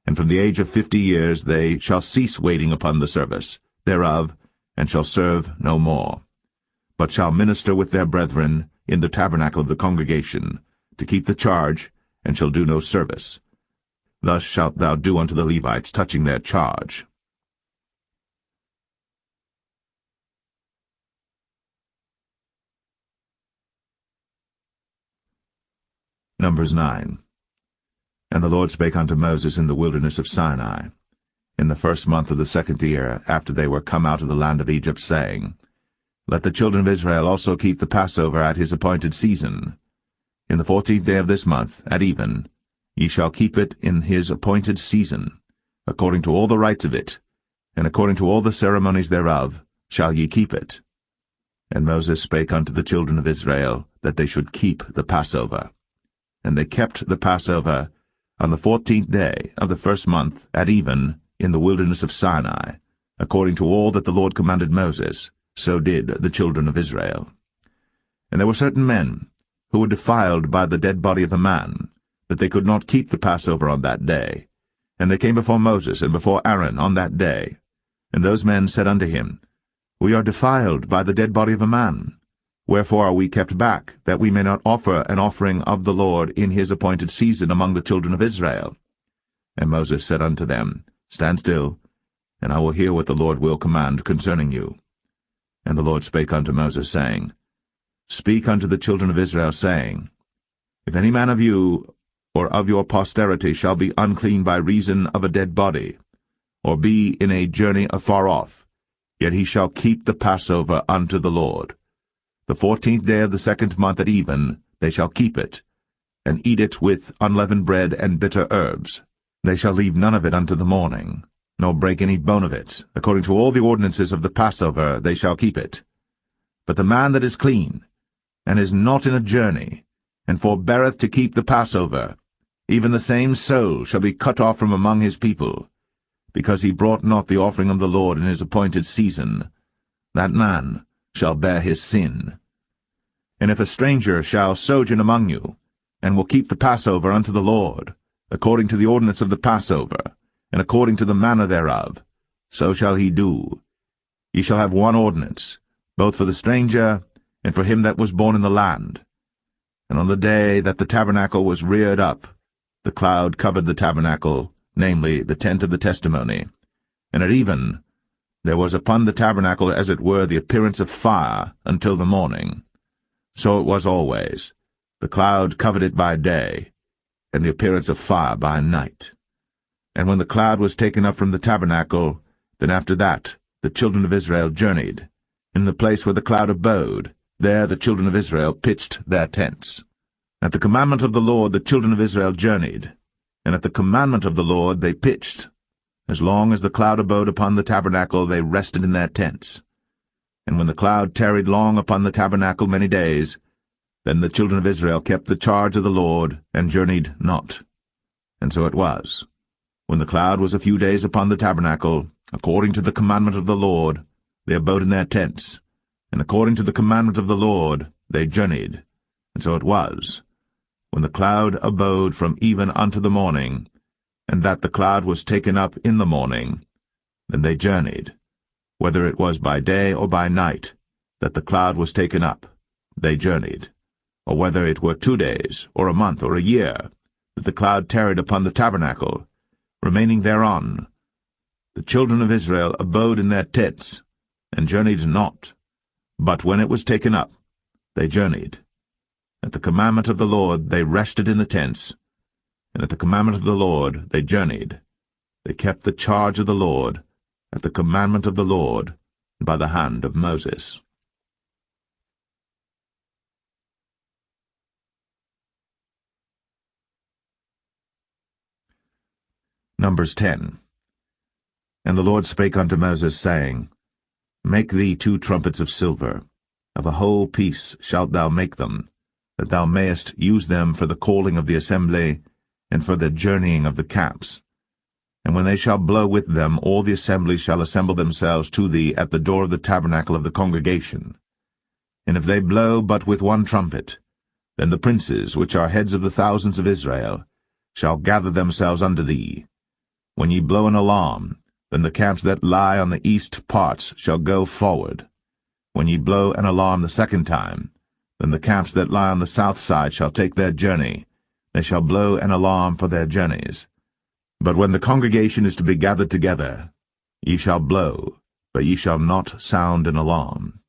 And from the age of 50 years they shall cease waiting upon the service thereof, and shall serve no more, but shall minister with their brethren in the tabernacle of the congregation, to keep the charge, and shall do no service. Thus shalt thou do unto the Levites touching their charge. Numbers 9. And the Lord spake unto Moses in the wilderness of Sinai, in the first month of the 2nd year, after they were come out of the land of Egypt, saying, Let the children of Israel also keep the Passover at his appointed season. In the 14th day of this month, at even, ye shall keep it in his appointed season, according to all the rites of it, and according to all the ceremonies thereof, shall ye keep it. And Moses spake unto the children of Israel, that they should keep the Passover. And they kept the Passover on the 14th day of the first month, at even, in the wilderness of Sinai, according to all that the Lord commanded Moses, so did the children of Israel. And there were certain men, who were defiled by the dead body of a man, that they could not keep the Passover on that day. And they came before Moses and before Aaron on that day. And those men said unto him, We are defiled by the dead body of a man. Wherefore are we kept back, that we may not offer an offering of the Lord in his appointed season among the children of Israel? And Moses said unto them, Stand still, and I will hear what the Lord will command concerning you. And the Lord spake unto Moses, saying, Speak unto the children of Israel, saying, If any man of you or of your posterity shall be unclean by reason of a dead body, or be in a journey afar off, yet he shall keep the Passover unto the Lord. The 14th day of the 2nd month at even they shall keep it, and eat it with unleavened bread and bitter herbs. They shall leave none of it unto the morning, nor break any bone of it. According to all the ordinances of the Passover they shall keep it. But the man that is clean, and is not in a journey, and forbeareth to keep the Passover, even the same soul shall be cut off from among his people, because he brought not the offering of the Lord in his appointed season. That man shall bear his sin. And if a stranger shall sojourn among you, and will keep the Passover unto the Lord, according to the ordinance of the Passover, and according to the manner thereof, so shall he do. Ye shall have one ordinance, both for the stranger and for him that was born in the land. And on the day that the tabernacle was reared up, the cloud covered the tabernacle, namely, the tent of the testimony. And at even there was upon the tabernacle as it were the appearance of fire until the morning. So it was always. The cloud covered it by day, and the appearance of fire by night. And when the cloud was taken up from the tabernacle, then after that the children of Israel journeyed. In the place where the cloud abode, there the children of Israel pitched their tents. At the commandment of the Lord the children of Israel journeyed, and at the commandment of the Lord they pitched. As long as the cloud abode upon the tabernacle, they rested in their tents. And when the cloud tarried long upon the tabernacle many days, then the children of Israel kept the charge of the Lord, and journeyed not. And so it was, when the cloud was a few days upon the tabernacle, according to the commandment of the Lord, they abode in their tents, and according to the commandment of the Lord they journeyed. And so it was, when the cloud abode from even unto the morning, and that the cloud was taken up in the morning, then they journeyed. Whether it was by day or by night, that the cloud was taken up, they journeyed. Or whether it were 2 days, or a month, or a year, that the cloud tarried upon the tabernacle, remaining thereon, the children of Israel abode in their tents, and journeyed not. But when it was taken up, they journeyed. At the commandment of the Lord they rested in the tents, and at the commandment of the Lord they journeyed. They kept the charge of the Lord, at the commandment of the Lord, by the hand of Moses. Numbers 10. And the Lord spake unto Moses, saying, Make thee 2 trumpets of silver, of a whole piece shalt thou make them, that thou mayest use them for the calling of the assembly, and for the journeying of the camps. And when they shall blow with them, all the assembly shall assemble themselves to thee at the door of the tabernacle of the congregation. And if they blow but with 1 trumpet, then the princes, which are heads of the thousands of Israel, shall gather themselves unto thee. When ye blow an alarm, then the camps that lie on the east parts shall go forward. When ye blow an alarm the 2nd time, then the camps that lie on the south side shall take their journey. They shall blow an alarm for their journeys. But when the congregation is to be gathered together, ye shall blow, but ye shall not sound an alarm.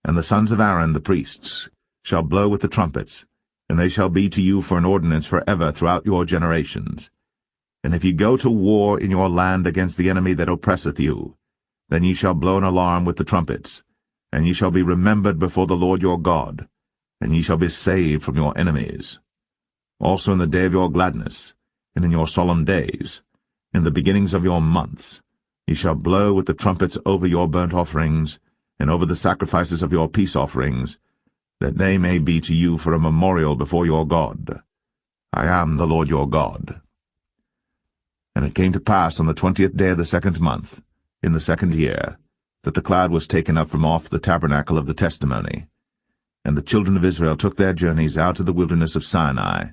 And the sons of Aaron the priests shall blow with the trumpets, and they shall be to you for an ordinance forever throughout your generations. And if ye go to war in your land against the enemy that oppresseth you, then ye shall blow an alarm with the trumpets, and ye shall be remembered before the Lord your God, and ye shall be saved from your enemies. Also in the day of your gladness, and in your solemn days, in the beginnings of your months, ye shall blow with the trumpets over your burnt offerings, and over the sacrifices of your peace offerings, that they may be to you for a memorial before your God. I am the Lord your God. And it came to pass on the 20th day of the 2nd month, in the 2nd year, that the cloud was taken up from off the tabernacle of the testimony. And the children of Israel took their journeys out of the wilderness of Sinai,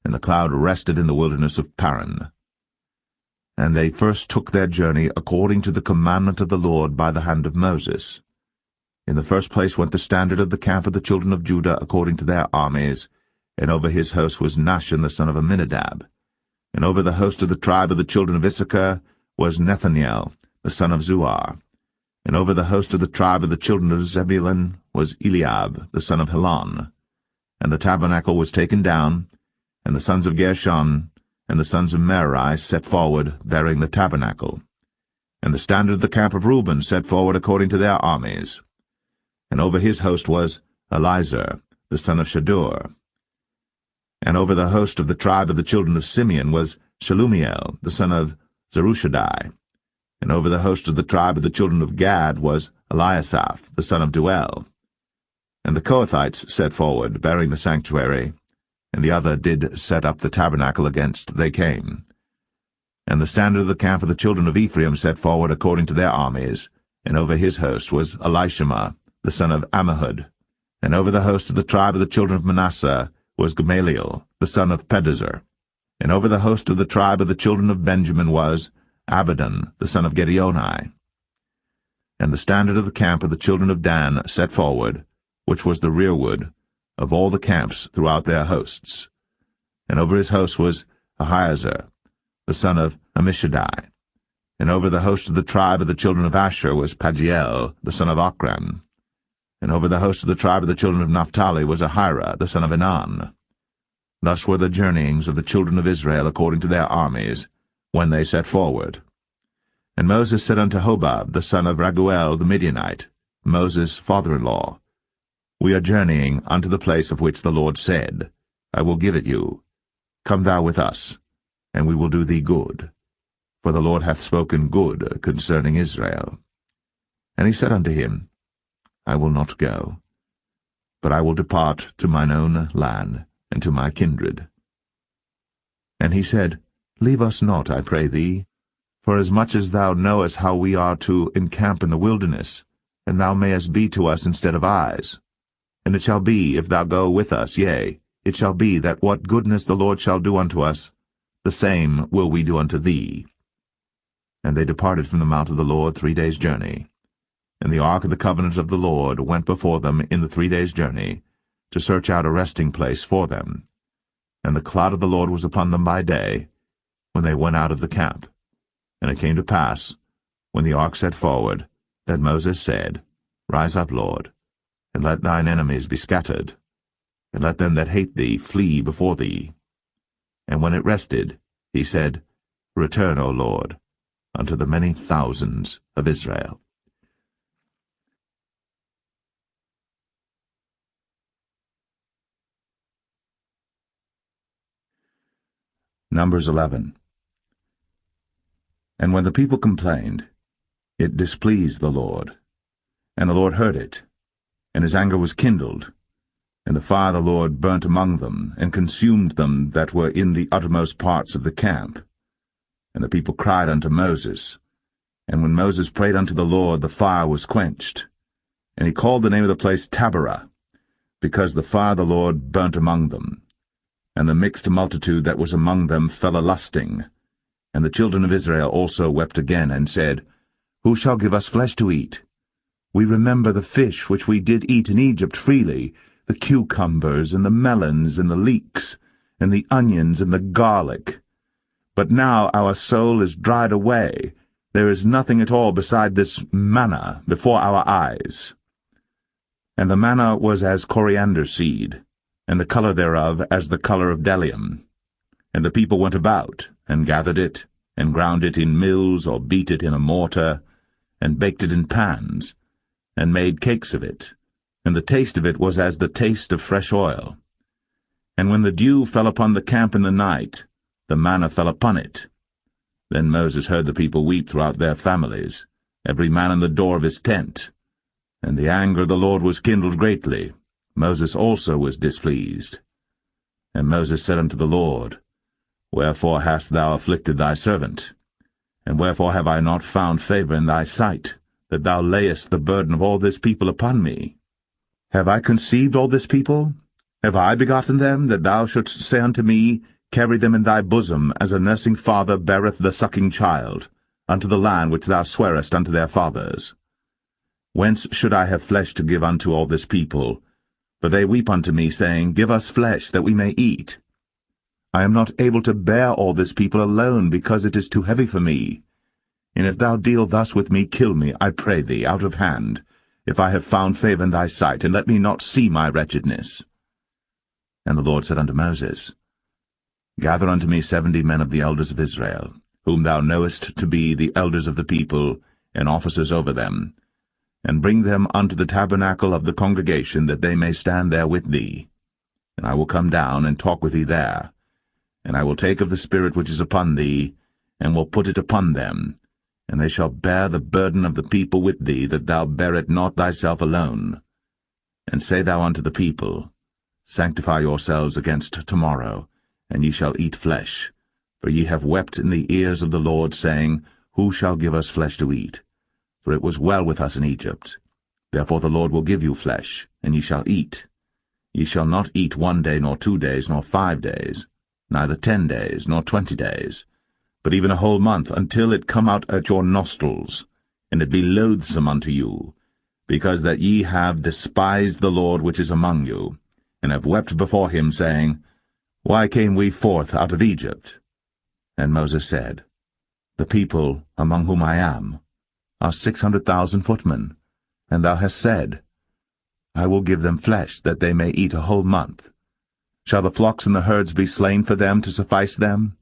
and the cloud rested in the wilderness of Paran. And they first took their journey according to the commandment of the Lord by the hand of Moses. In the first place went the standard of the camp of the children of Judah according to their armies, and over his host was Nahshon the son of Amminadab. And over the host of the tribe of the children of Issachar was Nethaniel the son of Zuar. And over the host of the tribe of the children of Zebulun was Eliab the son of Helon. And the tabernacle was taken down, and the sons of Gershon and the sons of Merari set forward, bearing the tabernacle. And the standard of the camp of Reuben set forward according to their armies. And over his host was Elizur the son of Shadur. And over the host of the tribe of the children of Simeon was Shelumiel the son of Zerushadai. And over the host of the tribe of the children of Gad was Eliasaph the son of Duel. And the Kohathites set forward, bearing the sanctuary, and the other did set up the tabernacle against they came. And the standard of the camp of the children of Ephraim set forward according to their armies, and over his host was Elishama the son of Ammihud. And over the host of the tribe of the children of Manasseh was Gamaliel the son of Pedazur. And over the host of the tribe of the children of Benjamin was Abidan the son of Gideoni. And the standard of the camp of the children of Dan set forward, which was the rearward of all the camps throughout their hosts. And over his host was Ahiezer the son of Ammishaddai. And over the host of the tribe of the children of Asher was Pagiel the son of Ochran. And over the host of the tribe of the children of Naphtali was Ahira, the son of Enan. Thus were the journeyings of the children of Israel according to their armies, when they set forward. And Moses said unto Hobab, the son of Raguel the Midianite, Moses' father-in-law, We are journeying unto the place of which the Lord said, I will give it you. Come thou with us, and we will do thee good. For the Lord hath spoken good concerning Israel. And he said unto him, I will not go, but I will depart to mine own land, and to my kindred. And he said, Leave us not, I pray thee, for as much as thou knowest how we are to encamp in the wilderness, and thou mayest be to us instead of eyes. And it shall be, if thou go with us, yea, it shall be that what goodness the Lord shall do unto us, the same will we do unto thee. And they departed from the mount of the Lord 3 days' journey. And the ark of the covenant of the Lord went before them in the 3 days' journey, to search out a resting place for them. And the cloud of the Lord was upon them by day, when they went out of the camp. And it came to pass, when the ark set forward, that Moses said, Rise up, Lord, and let thine enemies be scattered, and let them that hate thee flee before thee. And when it rested, he said, Return, O Lord, unto the many thousands of Israel. Numbers 11. And when the people complained, it displeased the Lord. And the Lord heard it, and his anger was kindled, and the fire of the Lord burnt among them, and consumed them that were in the uttermost parts of the camp. And the people cried unto Moses. And when Moses prayed unto the Lord, the fire was quenched. And he called the name of the place Taberah, because the fire of the Lord burnt among them. And the mixed multitude that was among them fell a-lusting. And the children of Israel also wept again, and said, Who shall give us flesh to eat? We remember the fish which we did eat in Egypt freely, the cucumbers, and the melons, and the leeks, and the onions, and the garlic. But now our soul is dried away. There is nothing at all beside this manna before our eyes. And the manna was as coriander seed, and the color thereof as the color of bdellium. And the people went about, and gathered it, and ground it in mills, or beat it in a mortar, and baked it in pans, and made cakes of it. And the taste of it was as the taste of fresh oil. And when the dew fell upon the camp in the night, the manna fell upon it. Then Moses heard the people weep throughout their families, every man in the door of his tent. And the anger of the Lord was kindled greatly. Moses also was displeased. And Moses said unto the Lord, Wherefore hast thou afflicted thy servant? And wherefore have I not found favor in thy sight, that thou layest the burden of all this people upon me? Have I conceived all this people? Have I begotten them, that thou shouldst say unto me, Carry them in thy bosom, as a nursing father beareth the sucking child, unto the land which thou swarest unto their fathers? Whence should I have flesh to give unto all this people? For they weep unto me, saying, Give us flesh, that we may eat. I am not able to bear all this people alone, because it is too heavy for me. And if thou deal thus with me, kill me, I pray thee, out of hand, if I have found favor in thy sight, and let me not see my wretchedness. And the Lord said unto Moses, Gather unto me 70 men of the elders of Israel, whom thou knowest to be the elders of the people, and officers over them, and bring them unto the tabernacle of the congregation, that they may stand there with thee. And I will come down and talk with thee there. And I will take of the Spirit which is upon thee, and will put it upon them, and they shall bear the burden of the people with thee, that thou bear it not thyself alone. And say thou unto the people, Sanctify yourselves against tomorrow, and ye shall eat flesh. For ye have wept in the ears of the Lord, saying, Who shall give us flesh to eat? For it was well with us in Egypt. Therefore the Lord will give you flesh, and ye shall eat. Ye shall not eat 1 day, nor 2 days, nor 5 days, neither 10 days, nor 20 days, but even a whole month, until it come out at your nostrils, and it be loathsome unto you, because that ye have despised the Lord which is among you, and have wept before him, saying, Why came we forth out of Egypt? And Moses said, The people among whom I am are 600,000 footmen, and thou hast said, I will give them flesh, that they may eat a whole month. Shall the flocks and the herds be slain for them to suffice them?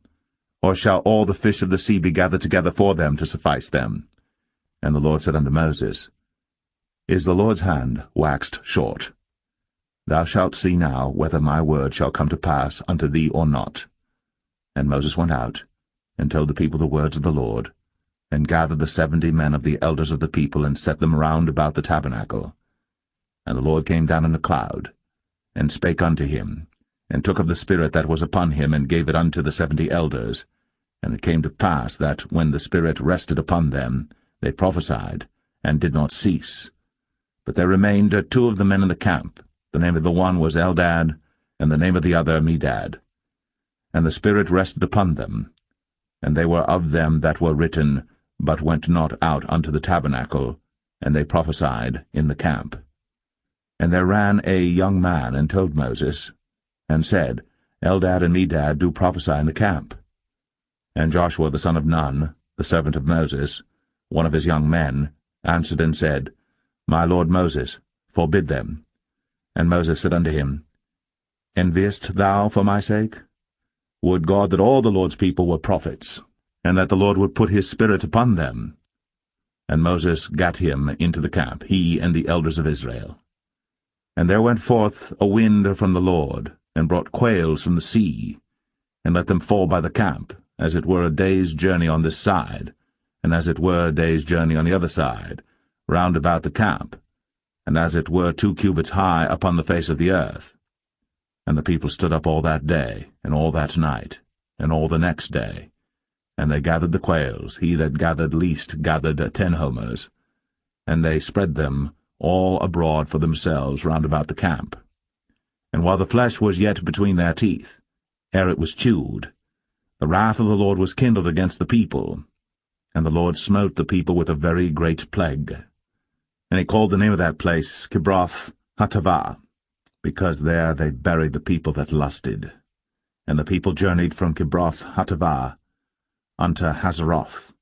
Or shall all the fish of the sea be gathered together for them to suffice them? And the Lord said unto Moses, Is the Lord's hand waxed short? Thou shalt see now whether my word shall come to pass unto thee or not. And Moses went out, and told the people the words of the Lord, and gathered the 70 men of the elders of the people, and set them round about the tabernacle. And the Lord came down in a cloud, and spake unto him, and took of the Spirit that was upon him, and gave it unto the 70 elders. And it came to pass that, when the Spirit rested upon them, they prophesied, and did not cease. But there remained 2 of the men in the camp. The name of the one was Eldad, and the name of the other Medad. And the Spirit rested upon them, and they were of them that were written, but went not out unto the tabernacle, and they prophesied in the camp. And there ran a young man, and told Moses, and said, Eldad and Medad do prophesy in the camp. And Joshua the son of Nun, the servant of Moses, one of his young men, answered and said, My lord Moses, forbid them. And Moses said unto him, Enviest thou for my sake? Would God that all the Lord's people were prophets, and that the Lord would put his Spirit upon them. And Moses gat him into the camp, he and the elders of Israel. And there went forth a wind from the Lord, and brought quails from the sea, and let them fall by the camp, as it were a day's journey on this side, and as it were a day's journey on the other side, round about the camp, and as it were 2 cubits high upon the face of the earth. And the people stood up all that day, and all that night, and all the next day. And they gathered the quails, he that gathered least gathered 10 homers, and they spread them all abroad for themselves round about the camp. And while the flesh was yet between their teeth, ere it was chewed, the wrath of the Lord was kindled against the people, and the Lord smote the people with a very great plague. And he called the name of that place Kibroth Hattaavah, because there they buried the people that lusted. And the people journeyed from Kibroth Hattaavah unto Hazeroth,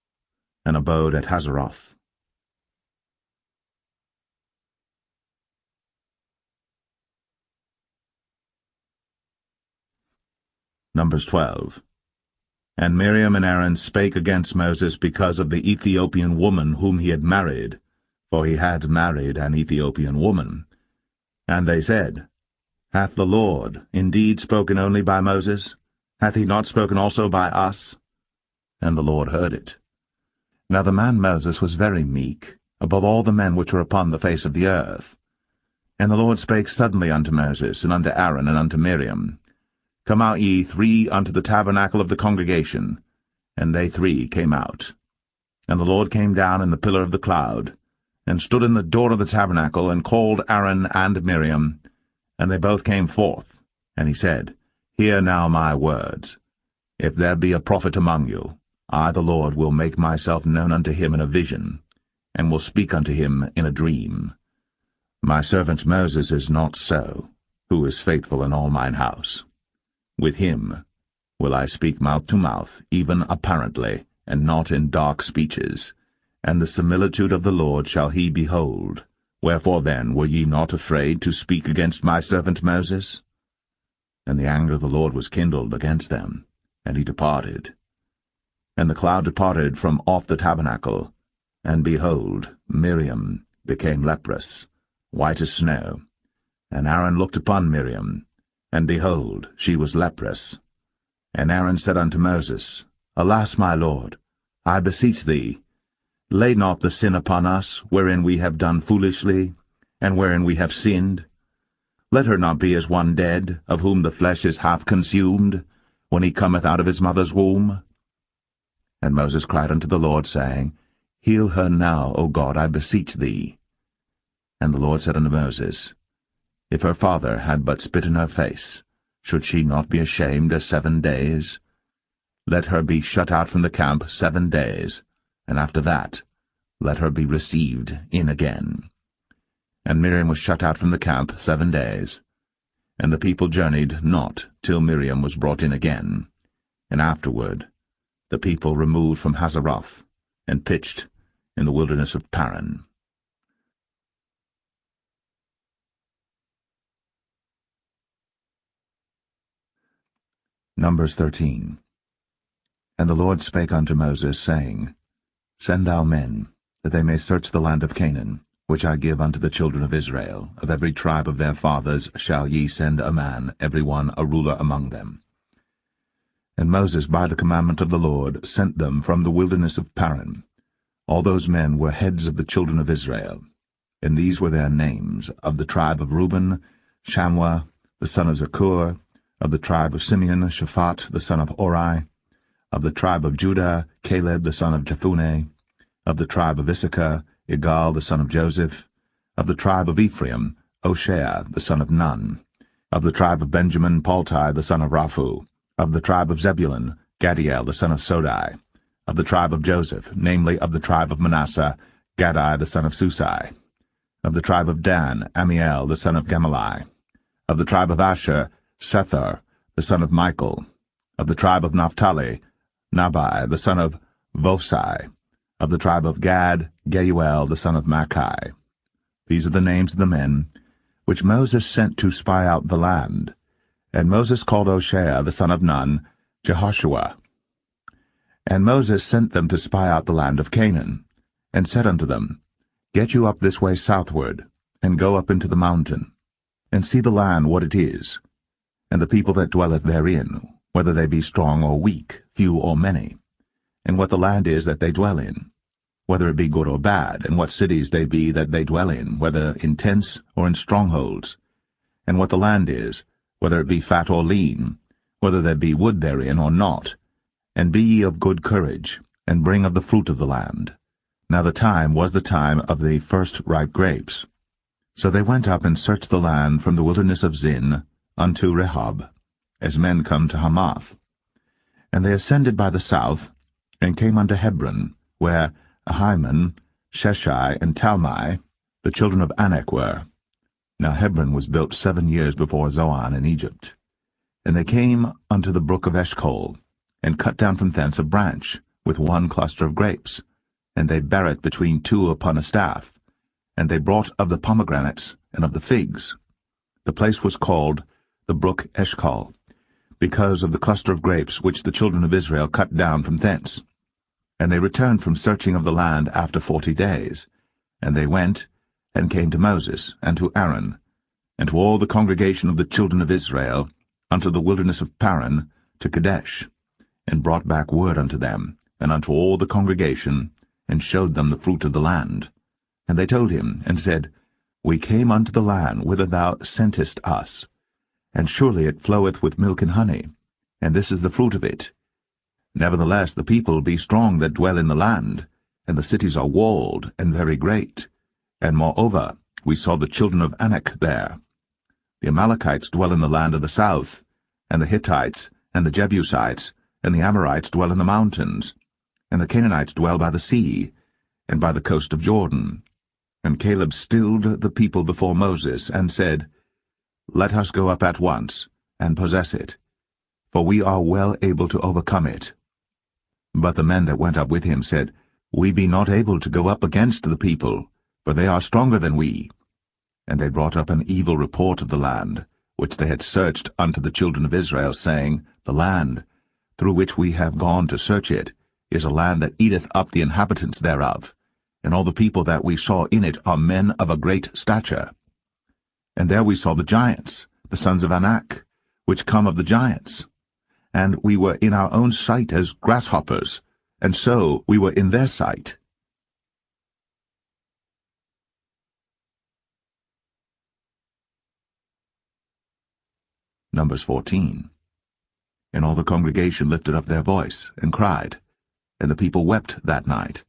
and abode at Hazeroth. Numbers 12. And Miriam and Aaron spake against Moses because of the Ethiopian woman whom he had married, for he had married an Ethiopian woman. And they said, Hath the Lord indeed spoken only by Moses? Hath he not spoken also by us? And the Lord heard it. Now the man Moses was very meek, above all the men which were upon the face of the earth. And the Lord spake suddenly unto Moses, and unto Aaron, and unto Miriam, Come out ye 3 unto the tabernacle of the congregation. And they 3 came out. And the Lord came down in the pillar of the cloud, and stood in the door of the tabernacle, and called Aaron and Miriam, and they both came forth. And he said, Hear now my words. If there be a prophet among you, I the Lord will make myself known unto him in a vision, and will speak unto him in a dream. My servant Moses is not so, who is faithful in all mine house. With him will I speak mouth to mouth, even apparently, and not in dark speeches. And the similitude of the Lord shall he behold. Wherefore then were ye not afraid to speak against my servant Moses? And the anger of the Lord was kindled against them, and he departed. And the cloud departed from off the tabernacle, and behold, Miriam became leprous, white as snow. And Aaron looked upon Miriam, and behold, she was leprous. And Aaron said unto Moses, Alas, my Lord, I beseech thee, lay not the sin upon us, wherein we have done foolishly, and wherein we have sinned. Let her not be as one dead, of whom the flesh is half consumed, when he cometh out of his mother's womb. And Moses cried unto the Lord, saying, Heal her now, O God, I beseech thee. And the Lord said unto Moses, If her father had but spit in her face, should she not be ashamed 7 days? Let her be shut out from the camp 7 days, and after that let her be received in again. And Miriam was shut out from the camp 7 days. And the people journeyed not till Miriam was brought in again. And afterward the people removed from Hazeroth, and pitched in the wilderness of Paran. Numbers 13. And the Lord spake unto Moses, saying, Send thou men, that they may search the land of Canaan, which I give unto the children of Israel. Of every tribe of their fathers shall ye send a man, every one a ruler among them. And Moses, by the commandment of the Lord, sent them from the wilderness of Paran. All those men were heads of the children of Israel. And these were their names: of the tribe of Reuben, Shammua, the son of Zakur; of the tribe of Simeon, Shaphat, the son of Hori; of the tribe of Judah, Caleb, the son of Jephunneh; of the tribe of Issachar, Igal, the son of Joseph; of the tribe of Ephraim, Hoshea, the son of Nun; of the tribe of Benjamin, Palti, the son of Raphu; of the tribe of Zebulun, Gadiel, the son of Sodai; of the tribe of Joseph, namely, of the tribe of Manasseh, Gadai, the son of Susai; of the tribe of Dan, Amiel, the son of Gemalli; of the tribe of Asher, Sethur, the son of Michael; of the tribe of Naphtali, Nabai, the son of Vosai; of the tribe of Gad, Geuel, the son of Machi. These are the names of the men which Moses sent to spy out the land. And Moses called Hoshea, the son of Nun, Jehoshua. And Moses sent them to spy out the land of Canaan, and said unto them, Get you up this way southward, and go up into the mountain, and see the land what it is, and the people that dwelleth therein, whether they be strong or weak, few or many, and what the land is that they dwell in, whether it be good or bad, and what cities they be that they dwell in, whether in tents or in strongholds, and what the land is, whether it be fat or lean, whether there be wood therein or not. And be ye of good courage, and bring of the fruit of the land. Now the time was the time of the first ripe grapes. So they went up and searched the land from the wilderness of Zin unto Rehob, as men come to Hamath. And they ascended by the south, and came unto Hebron, where Ahiman, Sheshai, and Talmai, the children of Anak, were. Now Hebron was built 7 years before Zoan in Egypt. And they came unto the brook of Eshcol, and cut down from thence a branch, with one cluster of grapes, and they bare it between two upon a staff. And they brought of the pomegranates and of the figs. The place was called the brook Eshcol, because of the cluster of grapes which the children of Israel cut down from thence. And they returned from searching of the land after 40 days. And they went, and came to Moses, and to Aaron, and to all the congregation of the children of Israel, unto the wilderness of Paran, to Kadesh, and brought back word unto them, and unto all the congregation, and showed them the fruit of the land. And they told him, and said, We came unto the land whither thou sentest us, and surely it floweth with milk and honey, and this is the fruit of it. Nevertheless the people be strong that dwell in the land, and the cities are walled and very great. And moreover, we saw the children of Anak there. The Amalekites dwell in the land of the south, and the Hittites, and the Jebusites, and the Amorites dwell in the mountains, and the Canaanites dwell by the sea, and by the coast of Jordan. And Caleb stilled the people before Moses, and said, Let us go up at once, and possess it, for we are well able to overcome it. But the men that went up with him said, We be not able to go up against the people, for they are stronger than we. And they brought up an evil report of the land, which they had searched unto the children of Israel, saying, The land, through which we have gone to search it, is a land that eateth up the inhabitants thereof, and all the people that we saw in it are men of a great stature. And there we saw the giants, the sons of Anak, which come of the giants. And we were in our own sight as grasshoppers, and so we were in their sight. Numbers 14. And all the congregation lifted up their voice, and cried, and the people wept that night.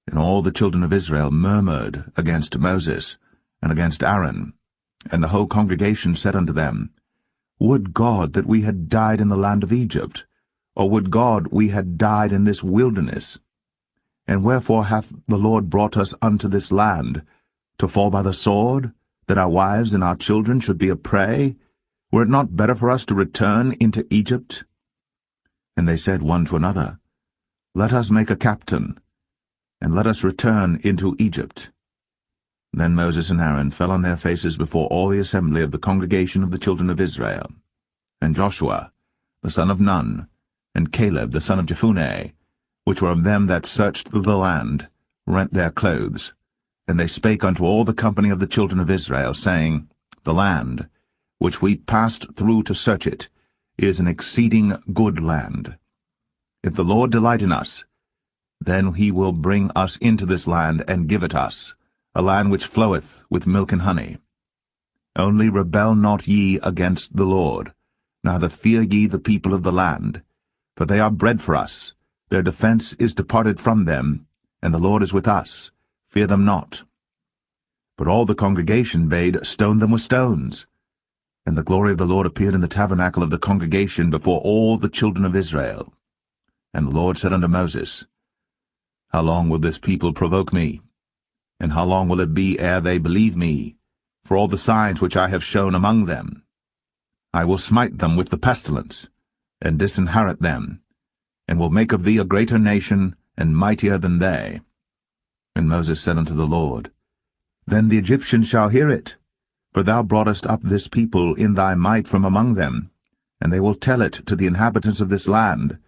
And all the children of Israel murmured against Moses, and against Aaron. And the whole congregation said unto them, Would God that we had died in the land of Egypt, or would God we had died in this wilderness? And wherefore hath the Lord brought us unto this land, to fall by the sword, that our wives and our children should be a prey? Were it not better for us to return into Egypt? And they said one to another, Let us make a captain, and let us return into Egypt. Then Moses and Aaron fell on their faces before all the assembly of the congregation of the children of Israel. And Joshua, the son of Nun, and Caleb the son of Jephunneh, which were of them that searched the land, rent their clothes. And they spake unto all the company of the children of Israel, saying, The land, which we passed through to search it, is an exceeding good land. If the Lord delight in us, then he will bring us into this land, and give it us, a land which floweth with milk and honey. Only rebel not ye against the Lord, neither fear ye the people of the land, for they are bread for us, their defense is departed from them, and the Lord is with us, fear them not. But all the congregation bade stone them with stones. And the glory of the Lord appeared in the tabernacle of the congregation before all the children of Israel. And the Lord said unto Moses, How long will this people provoke me? And how long will it be ere they believe me, for all the signs which I have shown among them? I will smite them with the pestilence, and disinherit them, and will make of thee a greater nation, and mightier than they. And Moses said unto the Lord, Then the Egyptians shall hear it, for thou broughtest up this people in thy might from among them, and they will tell it to the inhabitants of this land,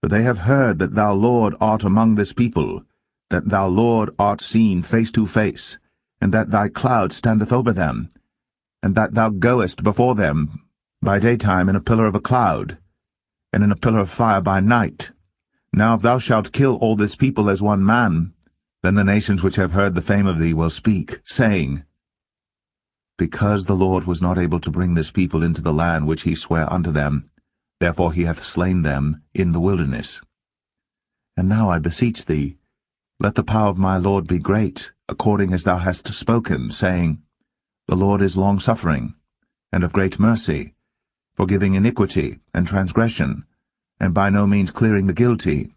for they have heard that thou, Lord, art among this people, that thou, Lord, art seen face to face, and that thy cloud standeth over them, and that thou goest before them by daytime in a pillar of a cloud, and in a pillar of fire by night. Now if thou shalt kill all this people as one man, then the nations which have heard the fame of thee will speak, saying, Because the Lord was not able to bring this people into the land which he sware unto them, therefore he hath slain them in the wilderness. And now I beseech thee, let the power of my Lord be great, according as thou hast spoken, saying, The Lord is long-suffering, and of great mercy, forgiving iniquity and transgression, and by no means clearing the guilty,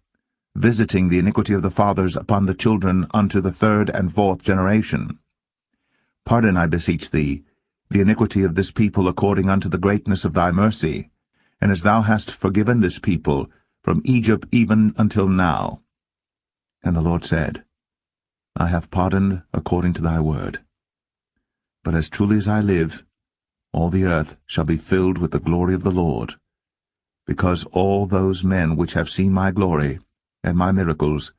visiting the iniquity of the fathers upon the children unto the third and fourth generation. Pardon, I beseech thee, the iniquity of this people according unto the greatness of thy mercy, and as thou hast forgiven this people from Egypt even until now. And the Lord said, I have pardoned according to thy word. But as truly as I live, all the earth shall be filled with the glory of the Lord, because all those men which have seen my glory and my miracles,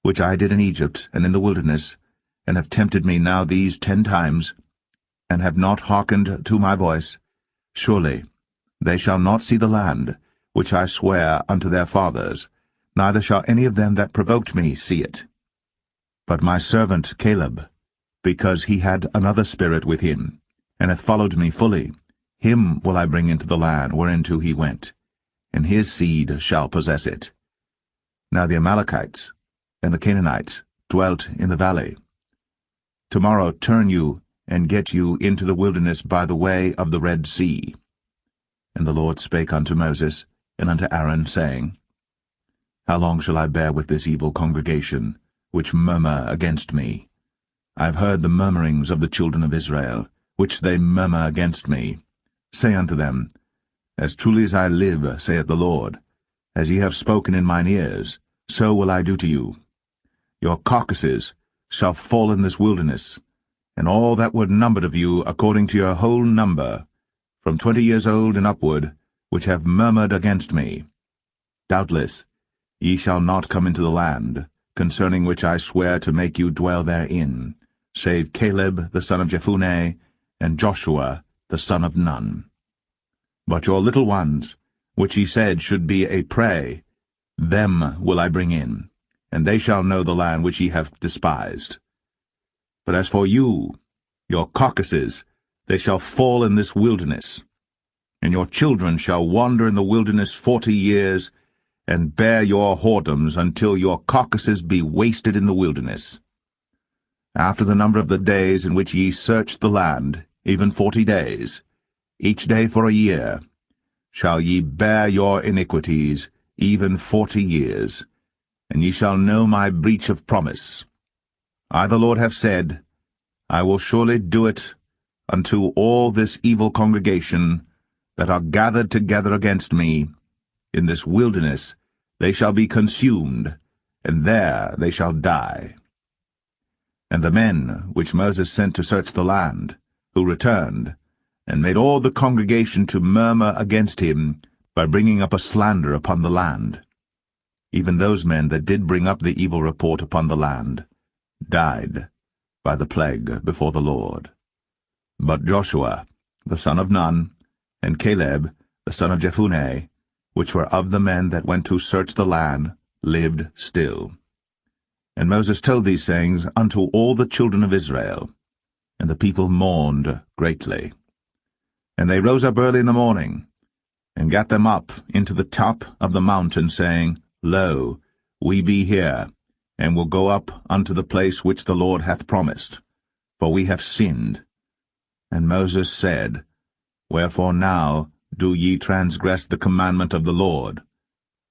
which I did in Egypt and in the wilderness, and have tempted me now these 10 times, and have not hearkened to my voice, surely they shall not see the land, which I sware unto their fathers, neither shall any of them that provoked me see it. But my servant Caleb, because he had another spirit with him, and hath followed me fully, him will I bring into the land whereinto he went, and his seed shall possess it. Now the Amalekites and the Canaanites dwelt in the valley. Tomorrow turn you, and get you into the wilderness by the way of the Red Sea. And the Lord spake unto Moses and unto Aaron, saying, How long shall I bear with this evil congregation, which murmur against me? I have heard the murmurings of the children of Israel, which they murmur against me. Say unto them, As truly as I live, saith the Lord, as ye have spoken in mine ears, so will I do to you. Your carcasses shall fall in this wilderness, and all that were numbered of you according to your whole number, from 20 years old and upward, which have murmured against me. Doubtless ye shall not come into the land, concerning which I swear to make you dwell therein, save Caleb the son of Jephunneh, and Joshua the son of Nun. But your little ones, which ye said should be a prey, them will I bring in, and they shall know the land which ye have despised. But as for you, your carcasses, they shall fall in this wilderness, and your children shall wander in the wilderness 40 years, and bear your whoredoms until your carcasses be wasted in the wilderness. After the number of the days in which ye searched the land, even 40 days, each day for a year, shall ye bear your iniquities, even 40 years, and ye shall know my breach of promise. I the Lord have said, I will surely do it unto all this evil congregation that are gathered together against me. In this wilderness they shall be consumed, and there they shall die. And the men which Moses sent to search the land, who returned, and made all the congregation to murmur against him, by bringing up a slander upon the land. Even those men that did bring up the evil report upon the land died by the plague before the Lord. But Joshua, the son of Nun, and Caleb, the son of Jephunneh, which were of the men that went to search the land, lived still. And Moses told these sayings unto all the children of Israel, and the people mourned greatly. And they rose up early in the morning, and gat them up into the top of the mountain, saying, Lo, we be here, and will go up unto the place which the Lord hath promised, for we have sinned. And Moses said, Wherefore now do ye transgress the commandment of the Lord?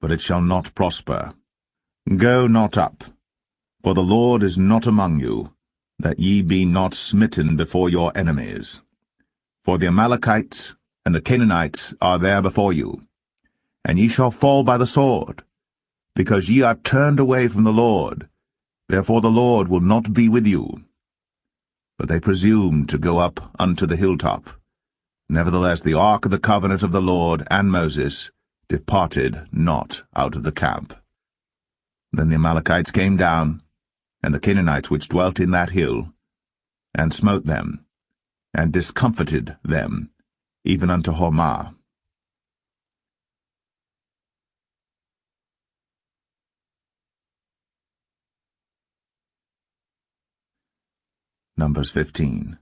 But it shall not prosper. Go not up, for the Lord is not among you, that ye be not smitten before your enemies. For the Amalekites and the Canaanites are there before you, and ye shall fall by the sword, because ye are turned away from the Lord. Therefore the Lord will not be with you. But they presumed to go up unto the hilltop. Nevertheless the ark of the covenant of the Lord and Moses departed not out of the camp. Then the Amalekites came down, and the Canaanites which dwelt in that hill, and smote them, and discomfited them, even unto Hormah. Numbers 15.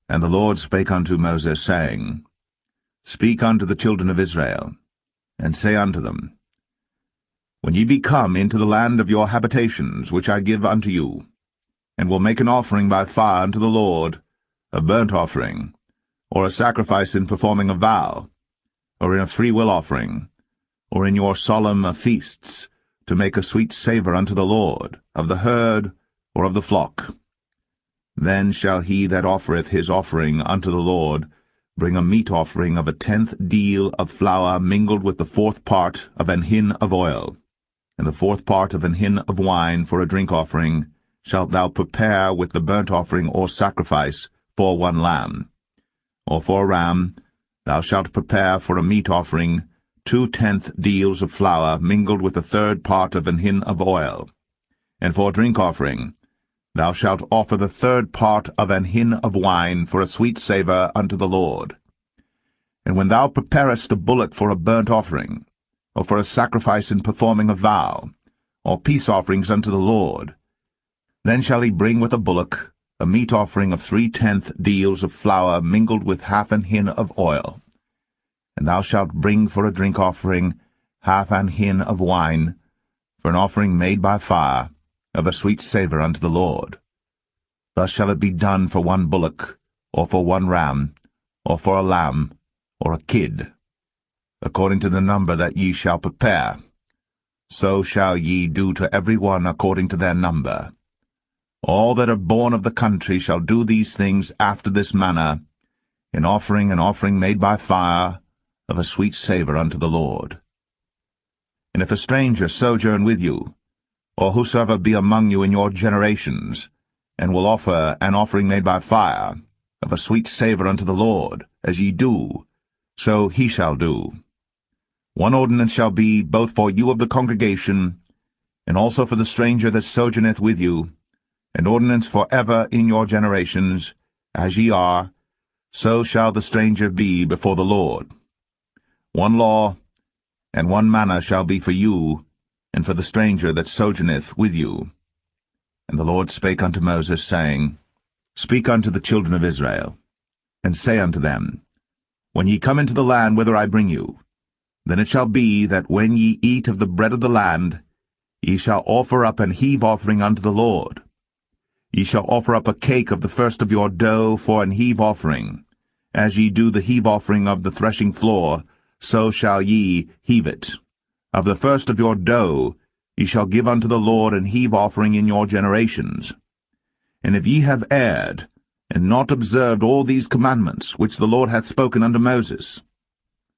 And the Lord spake unto Moses, saying, Speak unto the children of Israel, and say unto them, When ye be come into the land of your habitations, which I give unto you, and will make an offering by fire unto the Lord, a burnt offering, or a sacrifice in performing a vow, or in a freewill offering, or in your solemn feasts, to make a sweet savour unto the Lord, of the herd or of the flock, then shall he that offereth his offering unto the Lord bring a meat offering of 1/10 deal of flour mingled with the 4th part of an hin of oil, and the 4th part of an hin of wine for a drink offering shalt thou prepare with the burnt offering or sacrifice for 1 lamb. Or for a ram thou shalt prepare for a meat offering 2/10 deals of flour mingled with the 3rd part of an hin of oil. And for a drink offering thou shalt offer the 3rd part of an hin of wine for a sweet savour unto the Lord. And when thou preparest a bullock for a burnt offering, or for a sacrifice in performing a vow, or peace offerings unto the Lord, then shall he bring with a bullock a meat offering of 3/10 deals of flour mingled with half an hin of oil. And thou shalt bring for a drink offering half an hin of wine, for an offering made by fire, of a sweet savour unto the Lord. Thus shall it be done for 1 bullock, or for 1 ram, or for a lamb, or a kid, according to the number that ye shall prepare. So shall ye do to every one according to their number. All that are born of the country shall do these things after this manner, in offering an offering made by fire, of a sweet savour unto the Lord. And if a stranger sojourn with you, or whosoever be among you in your generations, and will offer an offering made by fire, of a sweet savour unto the Lord, as ye do, so he shall do. 1 ordinance shall be both for you of the congregation, and also for the stranger that sojourneth with you, an ordinance for ever in your generations, as ye are, so shall the stranger be before the Lord. 1 law and 1 manner shall be for you, and for the stranger that sojourneth with you. And the Lord spake unto Moses, saying, Speak unto the children of Israel, and say unto them, When ye come into the land whither I bring you, then it shall be that when ye eat of the bread of the land, ye shall offer up an heave offering unto the Lord. Ye shall offer up a cake of the first of your dough for an heave offering. As ye do the heave offering of the threshing floor, so shall ye heave it. Of the first of your dough ye shall give unto the Lord an heave offering in your generations. And if ye have erred, and not observed all these commandments which the Lord hath spoken unto Moses,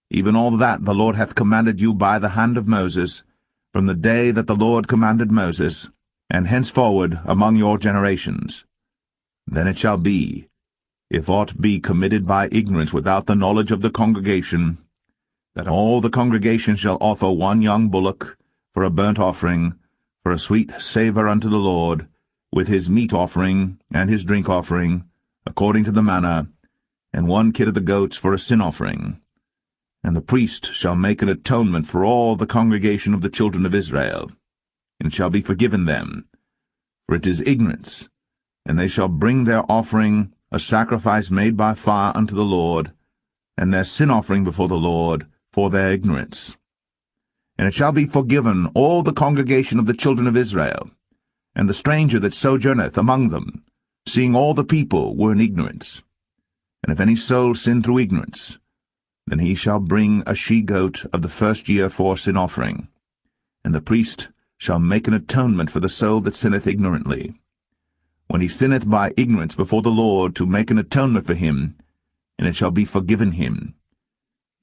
even all that the Lord hath commanded you by the hand of Moses, from the day that the Lord commanded Moses, and henceforward among your generations, then it shall be, if aught be committed by ignorance without the knowledge of the congregation, that all the congregation shall offer one young bullock for a burnt offering, for a sweet savour unto the Lord, with his meat offering and his drink offering, according to the manner, and one kid of the goats for a sin offering. And the priest shall make an atonement for all the congregation of the children of Israel, and shall be forgiven them, for it is ignorance. And they shall bring their offering, a sacrifice made by fire unto the Lord, and their sin offering before the Lord, for their ignorance. And it shall be forgiven all the congregation of the children of Israel, and the stranger that sojourneth among them, seeing all the people were in ignorance. And if any soul sin through ignorance, then he shall bring a she-goat of the first year for sin offering, and the priest shall make an atonement for the soul that sinneth ignorantly. When he sinneth by ignorance before the Lord, to make an atonement for him, and it shall be forgiven him.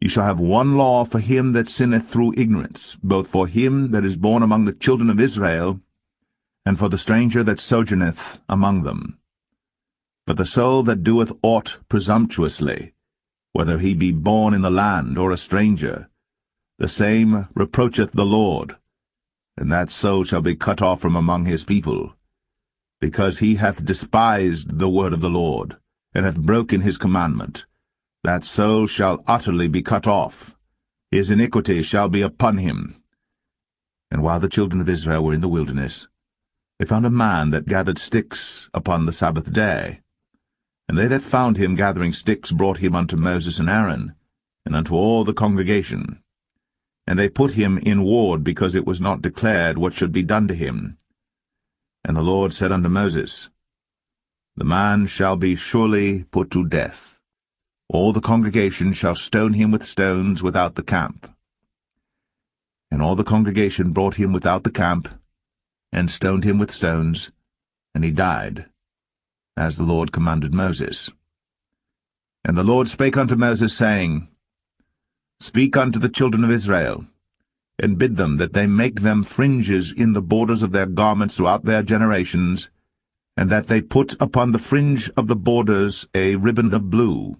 You shall have one law for him that sinneth through ignorance, both for him that is born among the children of Israel, and for the stranger that sojourneth among them. But the soul that doeth aught presumptuously, whether he be born in the land or a stranger, the same reproacheth the Lord, and that soul shall be cut off from among his people, because he hath despised the word of the Lord, and hath broken his commandment. That soul shall utterly be cut off. His iniquity shall be upon him. And while the children of Israel were in the wilderness, they found a man that gathered sticks upon the Sabbath day. And they that found him gathering sticks brought him unto Moses and Aaron, and unto all the congregation. And they put him in ward, because it was not declared what should be done to him. And the Lord said unto Moses, The man shall be surely put to death. All the congregation shall stone him with stones without the camp. And all the congregation brought him without the camp, and stoned him with stones, and he died, as the Lord commanded Moses. And the Lord spake unto Moses, saying, Speak unto the children of Israel, and bid them that they make them fringes in the borders of their garments throughout their generations, and that they put upon the fringe of the borders a ribbon of blue.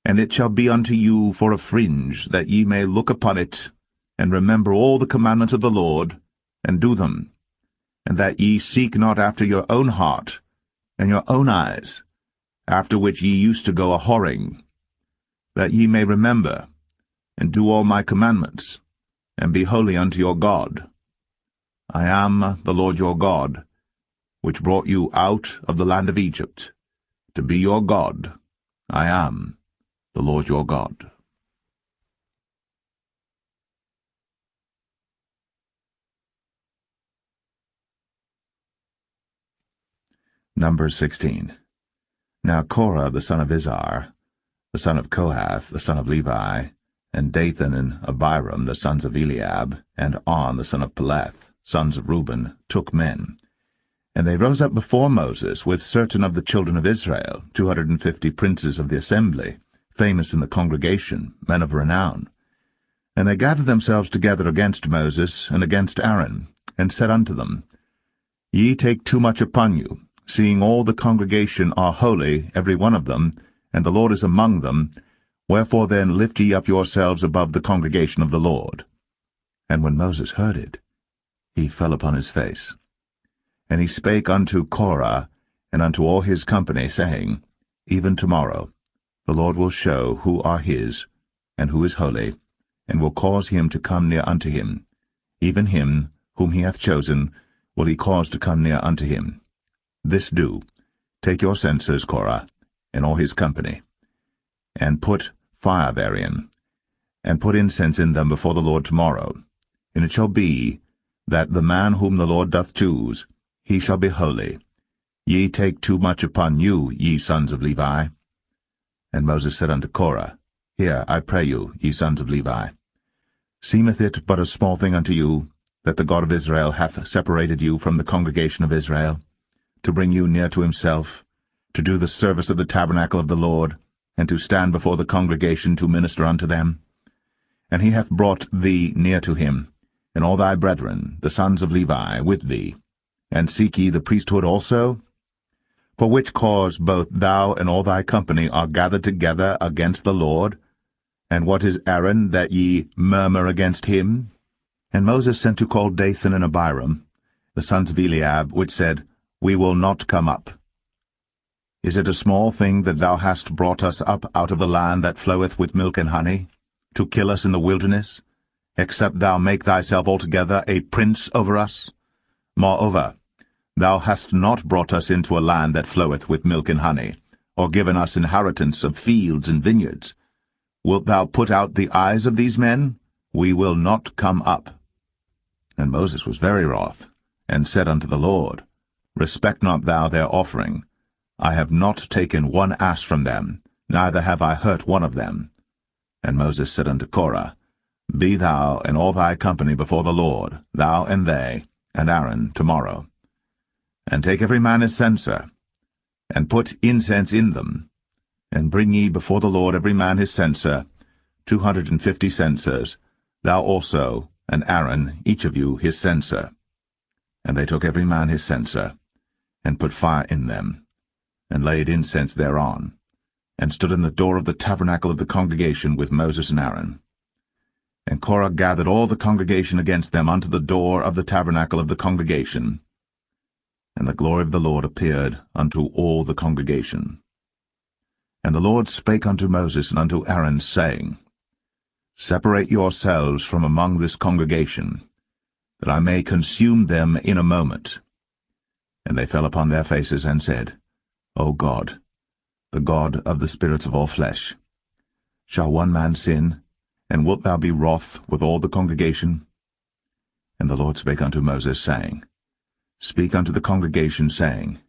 And it shall be unto you for a fringe, that ye may look upon it, and remember all the commandments of the Lord, and do them, and that ye seek not after your own heart, and your own eyes, after which ye used to go a-whoring, that ye may remember, and do all my commandments, and be holy unto your God. I am the Lord your God, which brought you out of the land of Egypt, to be your God. I am the Lord your God. Numbers 16. Now Korah the son of Izhar, the son of Kohath, the son of Levi, and Dathan and Abiram, the sons of Eliab, and On, the son of Paulett, sons of Reuben, took men. And they rose up before Moses with certain of the children of Israel, 250 princes of the assembly, famous in the congregation, men of renown. And they gathered themselves together against Moses and against Aaron, and said unto them, Ye take too much upon you, seeing all the congregation are holy, every one of them, and the Lord is among them. Wherefore then lift ye up yourselves above the congregation of the Lord. And when Moses heard it, he fell upon his face. And he spake unto Korah and unto all his company, saying, Even tomorrow the Lord will show who are his, and who is holy, and will cause him to come near unto him. Even him whom he hath chosen will he cause to come near unto him. This do, take your censers, Korah, and all his company, and put fire therein, and put incense in them before the Lord tomorrow. And it shall be, that the man whom the Lord doth choose, he shall be holy. Ye take too much upon you, ye sons of Levi. And Moses said unto Korah, Hear, I pray you, ye sons of Levi. Seemeth it but a small thing unto you, that the God of Israel hath separated you from the congregation of Israel, to bring you near to himself, to do the service of the tabernacle of the Lord, and to stand before the congregation to minister unto them? And he hath brought thee near to him, and all thy brethren, the sons of Levi, with thee. And seek ye the priesthood also? For which cause both thou and all thy company are gathered together against the Lord? And what is Aaron, that ye murmur against him? And Moses sent to call Dathan and Abiram, the sons of Eliab, which said, We will not come up. Is it a small thing that thou hast brought us up out of the land that floweth with milk and honey, to kill us in the wilderness, except thou make thyself altogether a prince over us? Moreover, thou hast not brought us into a land that floweth with milk and honey, or given us inheritance of fields and vineyards. Wilt thou put out the eyes of these men? We will not come up. And Moses was very wroth, and said unto the Lord, Respect not thou their offering. I have not taken one ass from them, neither have I hurt one of them. And Moses said unto Korah, Be thou and all thy company before the Lord, thou and they, and Aaron, tomorrow. And take every man his censer, and put incense in them, and bring ye before the Lord every man his censer, 250 censers, thou also, and Aaron, each of you, his censer. And they took every man his censer, and put fire in them, and laid incense thereon, and stood in the door of the tabernacle of the congregation with Moses and Aaron. And Korah gathered all the congregation against them unto the door of the tabernacle of the congregation. And the glory of the Lord appeared unto all the congregation. And the Lord spake unto Moses and unto Aaron, saying, Separate yourselves from among this congregation, that I may consume them in a moment. And they fell upon their faces and said, O God, the God of the spirits of all flesh, shall one man sin, and wilt thou be wroth with all the congregation? And the Lord spake unto Moses, saying, Speak unto the congregation, saying,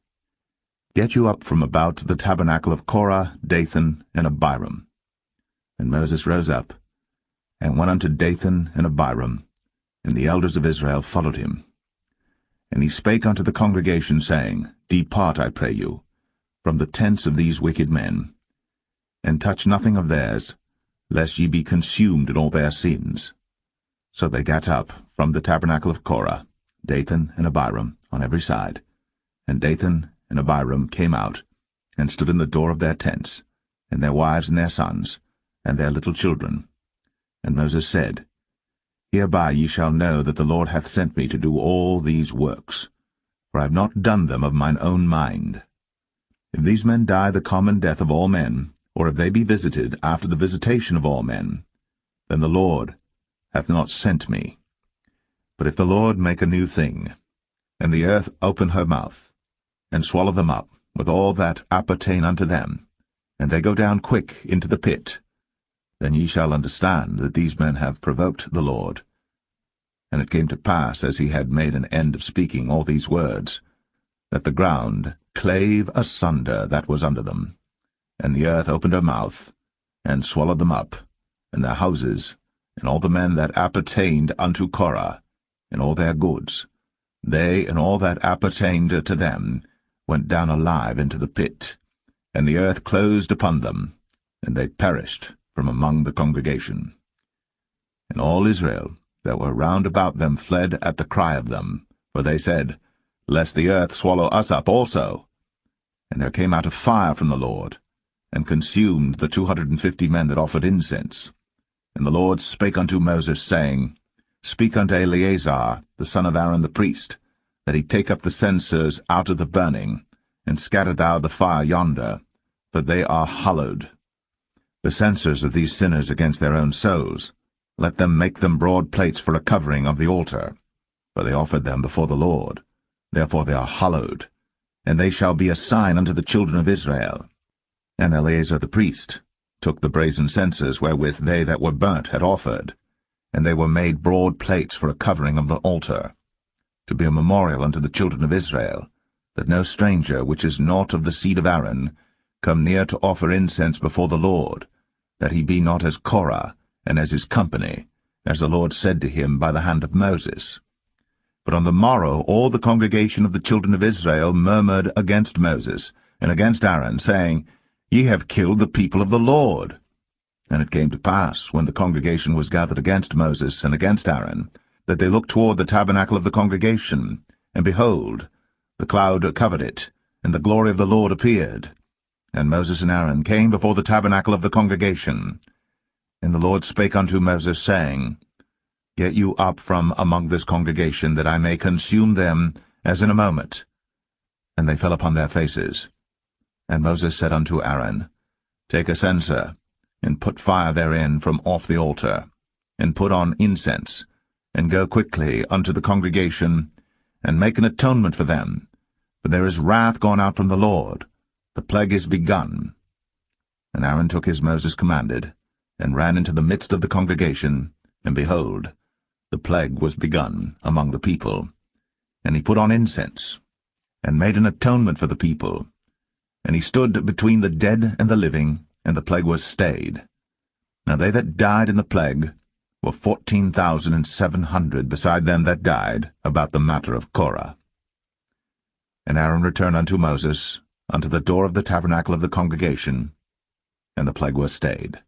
Get you up from about the tabernacle of Korah, Dathan, and Abiram. And Moses rose up, and went unto Dathan and Abiram, and the elders of Israel followed him. And he spake unto the congregation, saying, Depart, I pray you, from the tents of these wicked men, and touch nothing of theirs, lest ye be consumed in all their sins. So they gat up from the tabernacle of Korah, Dathan and Abiram, on every side. And Dathan and Abiram came out, and stood in the door of their tents, and their wives and their sons, and their little children. And Moses said, Hereby ye shall know that the Lord hath sent me to do all these works, for I have not done them of mine own mind. If these men die the common death of all men, or if they be visited after the visitation of all men, then the Lord hath not sent me. But if the Lord make a new thing, and the earth open her mouth, and swallow them up with all that appertain unto them, and they go down quick into the pit, then ye shall understand that these men have provoked the Lord. And it came to pass, as he had made an end of speaking all these words, that the ground clave asunder that was under them, and the earth opened her mouth, and swallowed them up, and their houses, and all the men that appertained unto Korah, and all their goods. They and all that appertained to them went down alive into the pit, and the earth closed upon them, and they perished from among the congregation. And all Israel that were round about them fled at the cry of them, for they said, Lest the earth swallow us up also. And there came out a fire from the Lord, and consumed the 250 men that offered incense. And the Lord spake unto Moses, saying, Speak unto Eleazar, the son of Aaron the priest, that he take up the censers out of the burning, and scatter thou the fire yonder, for they are hallowed. The censers of these sinners against their own souls, let them make them broad plates for a covering of the altar, for they offered them before the Lord. Therefore they are hallowed, and they shall be a sign unto the children of Israel. And Eleazar the priest took the brazen censers wherewith they that were burnt had offered, and they were made broad plates for a covering of the altar, to be a memorial unto the children of Israel, that no stranger which is not of the seed of Aaron come near to offer incense before the Lord, that he be not as Korah, and as his company, as the Lord said to him by the hand of Moses. But on the morrow all the congregation of the children of Israel murmured against Moses, and against Aaron, saying, Ye have killed the people of the Lord. And it came to pass, when the congregation was gathered against Moses and against Aaron, that they looked toward the tabernacle of the congregation, and behold, the cloud covered it, and the glory of the Lord appeared. And Moses and Aaron came before the tabernacle of the congregation. And the Lord spake unto Moses, saying, Get you up from among this congregation, that I may consume them as in a moment. And they fell upon their faces. And Moses said unto Aaron, Take a censer, and put fire therein from off the altar, and put on incense, and go quickly unto the congregation, and make an atonement for them. For there is wrath gone out from the Lord, the plague is begun. And Aaron took as Moses commanded, and ran into the midst of the congregation, and behold, the plague was begun among the people. And he put on incense, and made an atonement for the people. And he stood between the dead and the living, and the plague was stayed. Now they that died in the plague were 14,700, beside them that died about the matter of Korah. And Aaron returned unto Moses, unto the door of the tabernacle of the congregation, and the plague was stayed.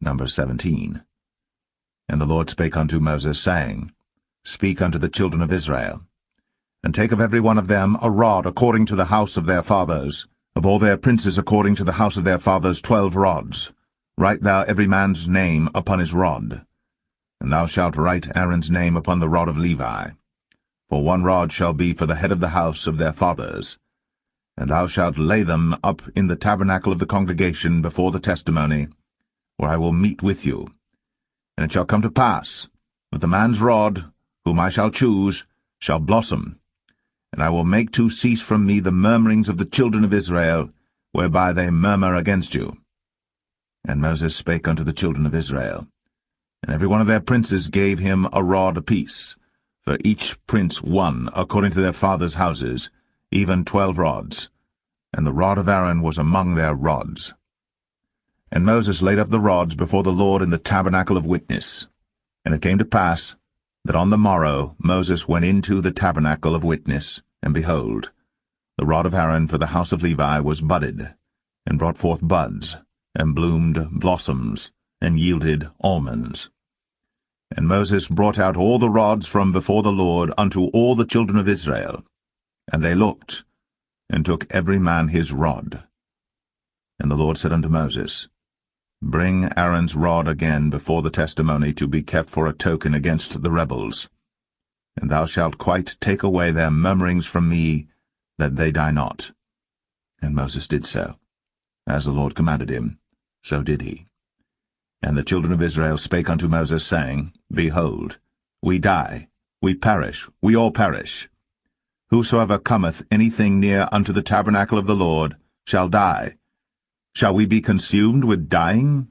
Number 17. And the Lord spake unto Moses, saying, Speak unto the children of Israel, and take of every one of them a rod according to the house of their fathers, of all their princes according to the house of their fathers 12 rods. Write thou every man's name upon his rod. And thou shalt write Aaron's name upon the rod of Levi. For 1 rod shall be for the head of the house of their fathers. And thou shalt lay them up in the tabernacle of the congregation before the testimony, where I will meet with you. And it shall come to pass that the man's rod, whom I shall choose, shall blossom, and I will make to cease from me the murmurings of the children of Israel, whereby they murmur against you. And Moses spake unto the children of Israel, and every one of their princes gave him a rod apiece, for each prince 1 according to their fathers' houses, even 12 rods, and the rod of Aaron was among their rods. And Moses laid up the rods before the Lord in the tabernacle of witness. And it came to pass that on the morrow Moses went into the tabernacle of witness, and behold, the rod of Aaron for the house of Levi was budded, and brought forth buds, and bloomed blossoms, and yielded almonds. And Moses brought out all the rods from before the Lord unto all the children of Israel. And they looked, and took every man his rod. And the Lord said unto Moses, Bring Aaron's rod again before the testimony, to be kept for a token against the rebels. And thou shalt quite take away their murmurings from me, that they die not. And Moses did so. As the Lord commanded him, so did he. And the children of Israel spake unto Moses, saying, Behold, we die, we perish, we all perish. Whosoever cometh anything near unto the tabernacle of the Lord shall die. Shall we be consumed with dying?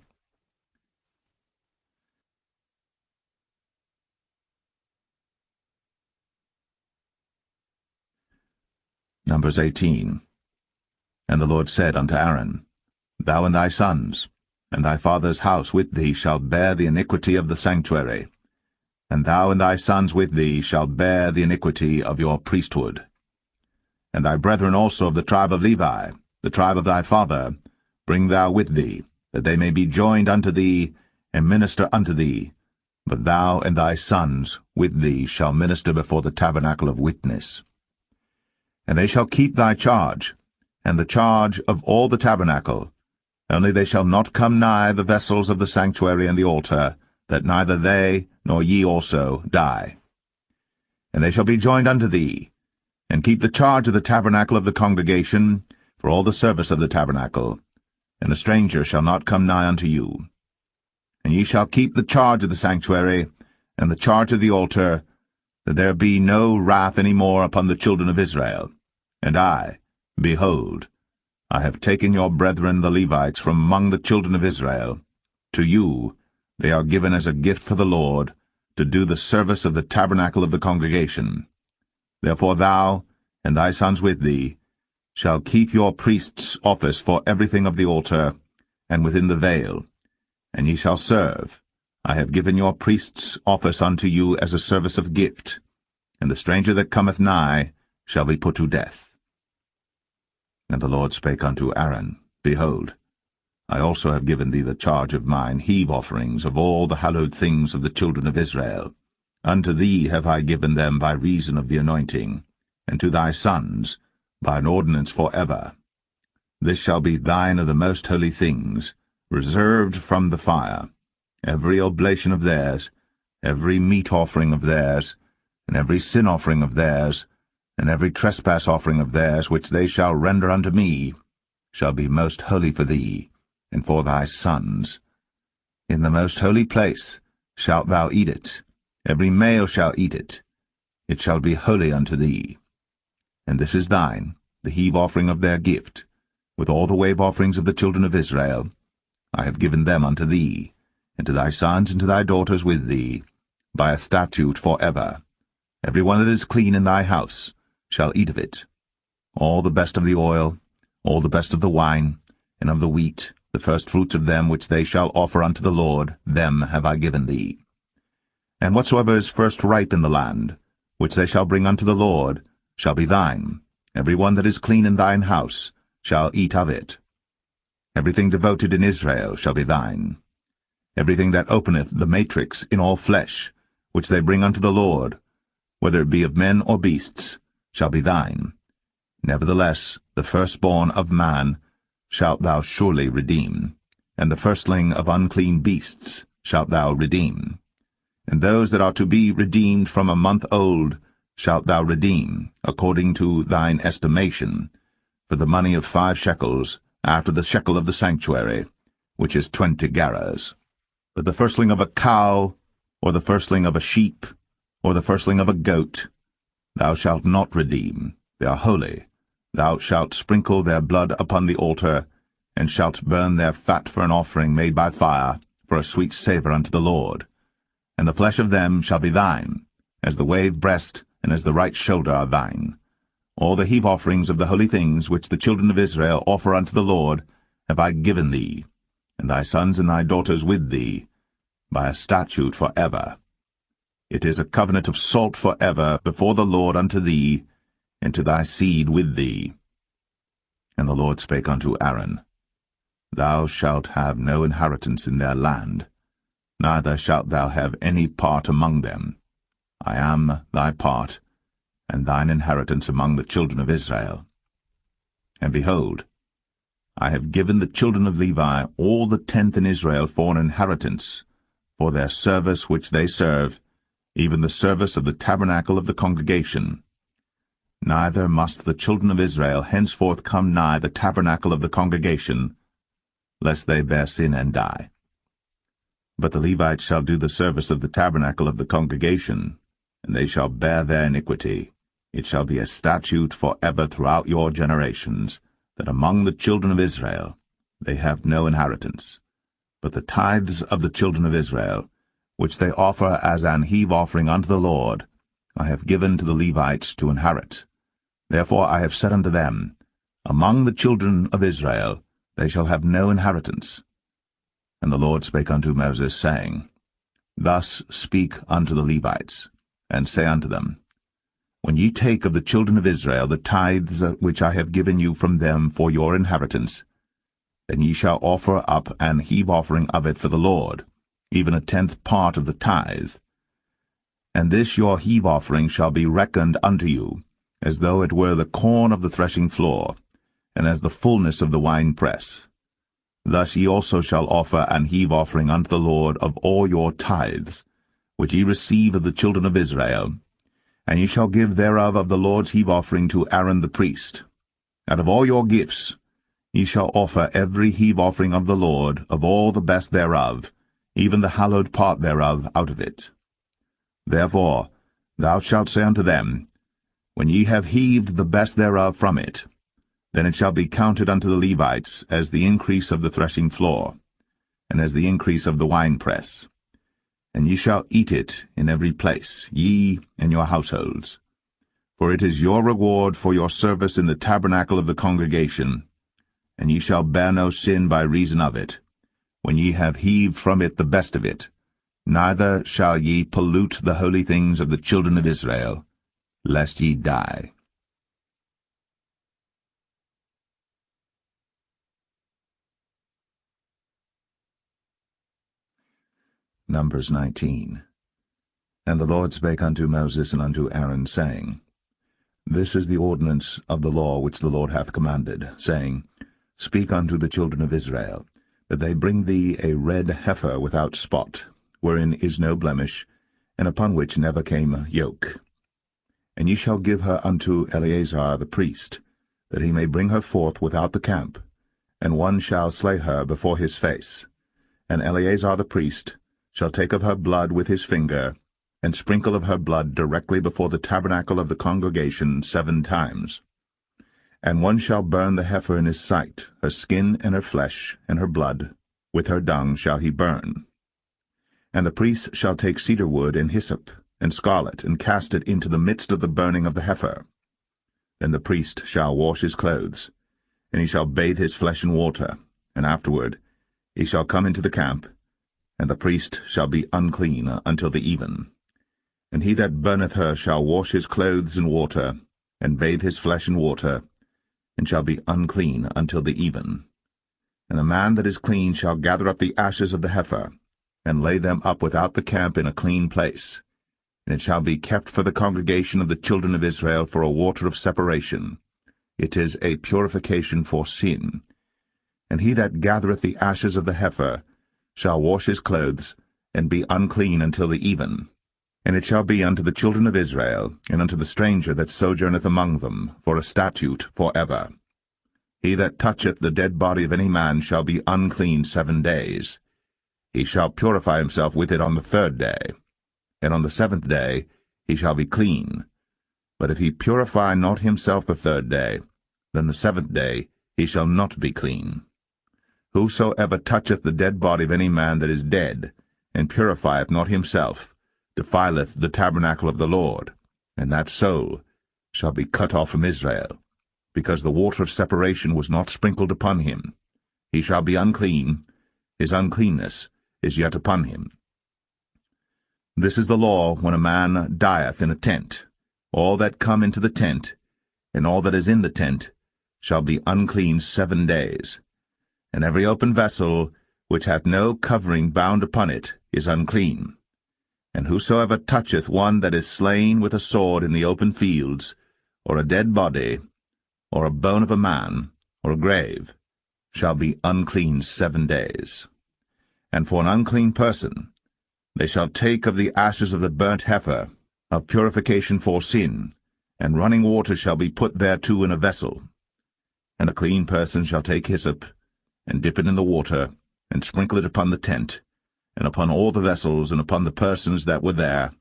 Numbers 18. And the Lord said unto Aaron, Thou and thy sons, and thy father's house with thee shall bear the iniquity of the sanctuary, and thou and thy sons with thee shall bear the iniquity of your priesthood. And thy brethren also of the tribe of Levi, the tribe of thy father, bring thou with thee, that they may be joined unto thee, and minister unto thee. But thou and thy sons with thee shall minister before the tabernacle of witness. And they shall keep thy charge, and the charge of all the tabernacle. Only they shall not come nigh the vessels of the sanctuary and the altar, that neither they nor ye also die. And they shall be joined unto thee, and keep the charge of the tabernacle of the congregation, for all the service of the tabernacle. And a stranger shall not come nigh unto you. And ye shall keep the charge of the sanctuary, and the charge of the altar, that there be no wrath any more upon the children of Israel. And I, behold, I have taken your brethren the Levites from among the children of Israel. To you they are given as a gift for the Lord, to do the service of the tabernacle of the congregation. Therefore thou, and thy sons with thee, shall keep your priest's office for everything of the altar, and within the veil, and ye shall serve. I have given your priest's office unto you as a service of gift, and the stranger that cometh nigh shall be put to death. And the Lord spake unto Aaron, Behold, I also have given thee the charge of mine heave offerings of all the hallowed things of the children of Israel. Unto thee have I given them by reason of the anointing, and to thy sons, by an ordinance for ever. This shall be thine of the most holy things, reserved from the fire, every oblation of theirs, every meat offering of theirs, and every sin offering of theirs, and every trespass offering of theirs, which they shall render unto me, shall be most holy for thee, and for thy sons. In the most holy place shalt thou eat it, every male shall eat it. It shall be holy unto thee. And this is thine, the heave offering of their gift, with all the wave offerings of the children of Israel. I have given them unto thee, and to thy sons and to thy daughters with thee, by a statute for ever. Every one that is clean in thy house shall eat of it. All the best of the oil, all the best of the wine, and of the wheat, the firstfruits of them which they shall offer unto the Lord, them have I given thee. And whatsoever is first ripe in the land, which they shall bring unto the Lord, shall be thine. Every one that is clean in thine house shall eat of it. Everything devoted in Israel shall be thine. Everything that openeth the matrix in all flesh, which they bring unto the Lord, whether it be of men or beasts, shall be thine. Nevertheless, the firstborn of man shalt thou surely redeem, and the firstling of unclean beasts shalt thou redeem. And those that are to be redeemed from a month old shalt thou redeem, according to thine estimation, for the money of 5 shekels, after the shekel of the sanctuary, which is 20 gerahs. But the firstling of a cow, or the firstling of a sheep, or the firstling of a goat, thou shalt not redeem. They are holy. Thou shalt sprinkle their blood upon the altar, and shalt burn their fat for an offering made by fire, for a sweet savour unto the Lord. And the flesh of them shall be thine, as the wave breast and as the right shoulder are thine. All the heave offerings of the holy things which the children of Israel offer unto the Lord have I given thee, and thy sons and thy daughters with thee, by a statute for ever. It is a covenant of salt for ever before the Lord unto thee, and to thy seed with thee. And the Lord spake unto Aaron, Thou shalt have no inheritance in their land, neither shalt thou have any part among them. I am thy part, and thine inheritance among the children of Israel. And behold, I have given the children of Levi all the tenth in Israel for an inheritance, for their service which they serve, even the service of the tabernacle of the congregation. Neither must the children of Israel henceforth come nigh the tabernacle of the congregation, lest they bear sin and die. But the Levites shall do the service of the tabernacle of the congregation, and they shall bear their iniquity. It shall be a statute for ever throughout your generations, that among the children of Israel they have no inheritance. But the tithes of the children of Israel, which they offer as an heave offering unto the Lord, I have given to the Levites to inherit. Therefore I have said unto them, Among the children of Israel they shall have no inheritance. And the Lord spake unto Moses, saying, Thus speak unto the Levites, and say unto them, When ye take of the children of Israel the tithes which I have given you from them for your inheritance, then ye shall offer up an heave offering of it for the Lord, even a 10th part of the tithe. And this your heave offering shall be reckoned unto you, as though it were the corn of the threshing floor, and as the fullness of the winepress. Thus ye also shall offer an heave offering unto the Lord of all your tithes, which ye receive of the children of Israel, and ye shall give thereof of the Lord's heave offering to Aaron the priest. Out of all your gifts ye shall offer every heave offering of the Lord, of all the best thereof, even the hallowed part thereof out of it. Therefore thou shalt say unto them, When ye have heaved the best thereof from it, then it shall be counted unto the Levites as the increase of the threshing floor, and as the increase of the winepress. And ye shall eat it in every place, ye and your households. For it is your reward for your service in the tabernacle of the congregation, and ye shall bear no sin by reason of it, when ye have heaved from it the best of it, neither shall ye pollute the holy things of the children of Israel, lest ye die. Numbers 19. And the Lord spake unto Moses and unto Aaron, saying, This is the ordinance of the law which the Lord hath commanded, saying, Speak unto the children of Israel, that they bring thee a red heifer without spot, wherein is no blemish, and upon which never came yoke. And ye shall give her unto Eleazar the priest, that he may bring her forth without the camp, and one shall slay her before his face. And Eleazar the priest shall take of her blood with his finger, and sprinkle of her blood directly before the tabernacle of the congregation 7 times. And one shall burn the heifer in his sight, her skin and her flesh, and her blood, with her dung shall he burn. And the priest shall take cedar wood and hyssop, and scarlet, and cast it into the midst of the burning of the heifer. Then the priest shall wash his clothes, and he shall bathe his flesh in water, and afterward he shall come into the camp, and the priest shall be unclean until the even. And he that burneth her shall wash his clothes in water, and bathe his flesh in water, and shall be unclean until the even. And the man that is clean shall gather up the ashes of the heifer, and lay them up without the camp in a clean place. And it shall be kept for the congregation of the children of Israel for a water of separation. It is a purification for sin. And he that gathereth the ashes of the heifer shall wash his clothes, and be unclean until the even. And it shall be unto the children of Israel, and unto the stranger that sojourneth among them, for a statute for ever. He that toucheth the dead body of any man shall be unclean 7 days. He shall purify himself with it on the 3rd day, and on the 7th day he shall be clean. But if he purify not himself the 3rd day, then the 7th day he shall not be clean. Whosoever toucheth the dead body of any man that is dead, and purifieth not himself, defileth the tabernacle of the Lord, and that soul shall be cut off from Israel, because the water of separation was not sprinkled upon him. He shall be unclean, his uncleanness is yet upon him. This is the law when a man dieth in a tent. All that come into the tent, and all that is in the tent, shall be unclean 7 days. And every open vessel, which hath no covering bound upon it, is unclean. And whosoever toucheth one that is slain with a sword in the open fields, or a dead body, or a bone of a man, or a grave, shall be unclean 7 days. And for an unclean person they shall take of the ashes of the burnt heifer, of purification for sin, and running water shall be put thereto in a vessel. And a clean person shall take hyssop, and dip it in the water, and sprinkle it upon the tent, and upon all the vessels, and upon the persons that were there,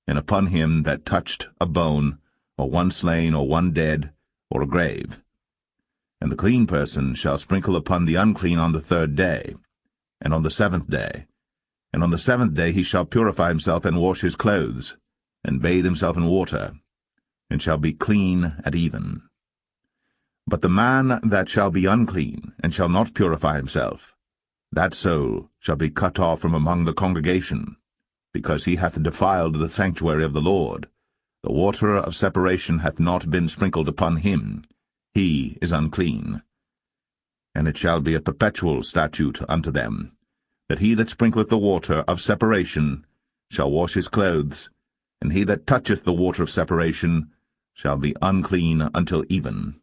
and upon him that touched a bone, or one slain, or one dead, or a grave. And the clean person shall sprinkle upon the unclean on the 3rd day, and on the 7th day. And on the 7th day he shall purify himself, and wash his clothes, and bathe himself in water, and shall be clean at even. But the man that shall be unclean, and shall not purify himself, that soul shall be cut off from among the congregation, because he hath defiled the sanctuary of the Lord. The water of separation hath not been sprinkled upon him. He is unclean. And it shall be a perpetual statute unto them, that he that sprinkleth the water of separation shall wash his clothes, and he that toucheth the water of separation shall be unclean until even.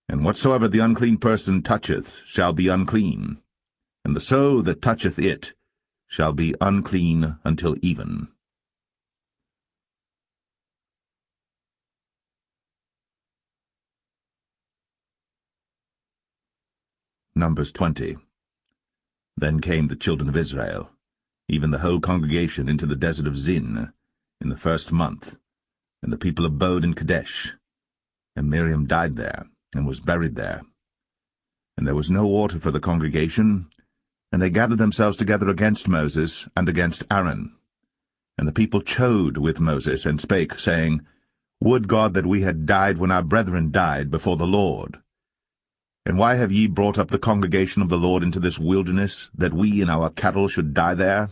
And whatsoever the unclean person toucheth shall be unclean, and the soul that toucheth it shall be unclean until even. Numbers 20. Then came the children of Israel, even the whole congregation, into the desert of Zin, in the 1st month, and the people abode in Kadesh. And Miriam died there, and was buried there. And there was no water for the congregation, and they gathered themselves together against Moses and against Aaron. And the people chode with Moses, and spake, saying, Would God that we had died when our brethren died before the Lord! And why have ye brought up the congregation of the Lord into this wilderness, that we and our cattle should die there?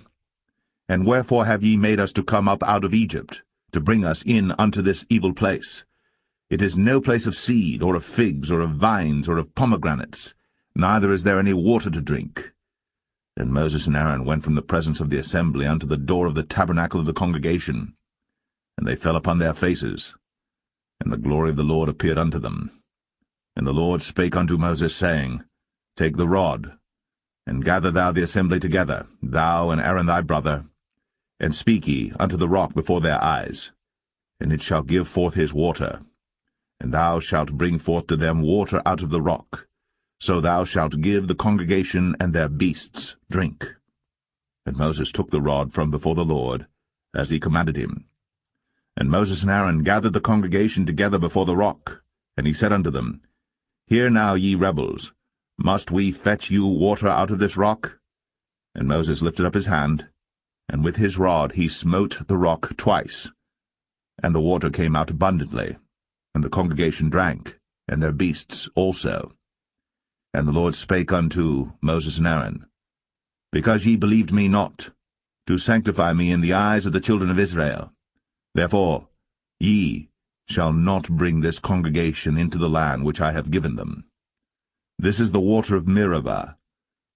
And wherefore have ye made us to come up out of Egypt, to bring us in unto this evil place? It is no place of seed, or of figs, or of vines, or of pomegranates, neither is there any water to drink. Then Moses and Aaron went from the presence of the assembly unto the door of the tabernacle of the congregation, and they fell upon their faces. And the glory of the Lord appeared unto them. And the Lord spake unto Moses, saying, Take the rod, and gather thou the assembly together, thou and Aaron thy brother, and speak ye unto the rock before their eyes, and it shall give forth his water. And thou shalt bring forth to them water out of the rock, so thou shalt give the congregation and their beasts drink. And Moses took the rod from before the Lord, as he commanded him. And Moses and Aaron gathered the congregation together before the rock, and he said unto them, Hear now, ye rebels, must we fetch you water out of this rock? And Moses lifted up his hand, and with his rod he smote the rock twice, and the water came out abundantly, and the congregation drank, and their beasts also. And the Lord spake unto Moses and Aaron, Because ye believed me not, to sanctify me in the eyes of the children of Israel, therefore ye shall not bring this congregation into the land which I have given them. This is the water of Meribah,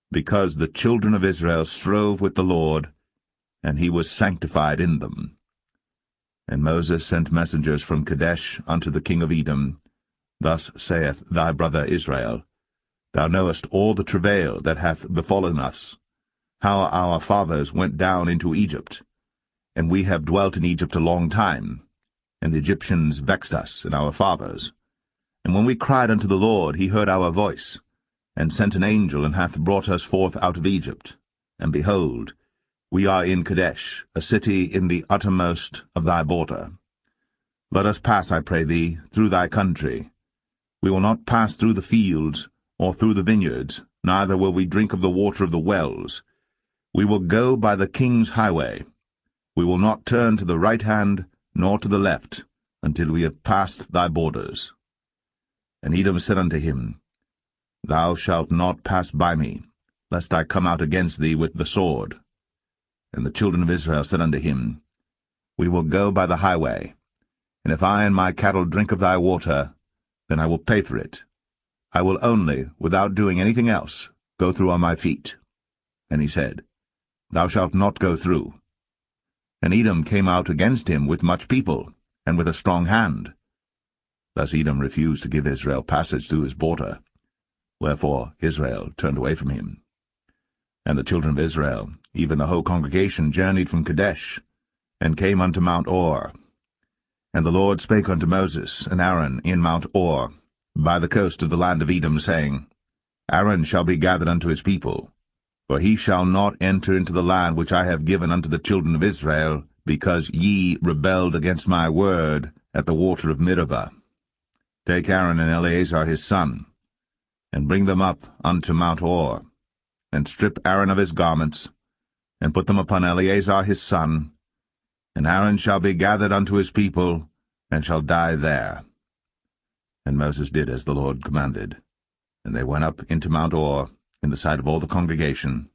because the children of Israel strove with the Lord, and he was sanctified in them. And Moses sent messengers from Kadesh unto the king of Edom. Thus saith thy brother Israel, Thou knowest all the travail that hath befallen us, how our fathers went down into Egypt, and we have dwelt in Egypt a long time, and the Egyptians vexed us and our fathers. And when we cried unto the Lord, he heard our voice, and sent an angel, and hath brought us forth out of Egypt. And behold, we are in Kadesh, a city in the uttermost of thy border. Let us pass, I pray thee, through thy country. We will not pass through the fields, or through the vineyards, neither will we drink of the water of the wells. We will go by the king's highway. We will not turn to the right hand, nor to the left, until we have passed thy borders. And Edom said unto him, Thou shalt not pass by me, lest I come out against thee with the sword. And the children of Israel said unto him, We will go by the highway, and if I and my cattle drink of thy water, then I will pay for it. I will only, without doing anything else, go through on my feet. And he said, Thou shalt not go through. And Edom came out against him with much people, and with a strong hand. Thus Edom refused to give Israel passage through his border, wherefore Israel turned away from him. And the children of Israel, even the whole congregation, journeyed from Kadesh, and came unto Mount Or. And the Lord spake unto Moses and Aaron in Mount Or, by the coast of the land of Edom, saying, Aaron shall be gathered unto his people, for he shall not enter into the land which I have given unto the children of Israel, because ye rebelled against my word at the water of Meribah. Take Aaron and Eleazar his son, and bring them up unto Mount Or, and strip Aaron of his garments, and put them upon Eleazar his son, and Aaron shall be gathered unto his people, and shall die there. And Moses did as the Lord commanded, and they went up into Mount Or, in the sight of all the congregation.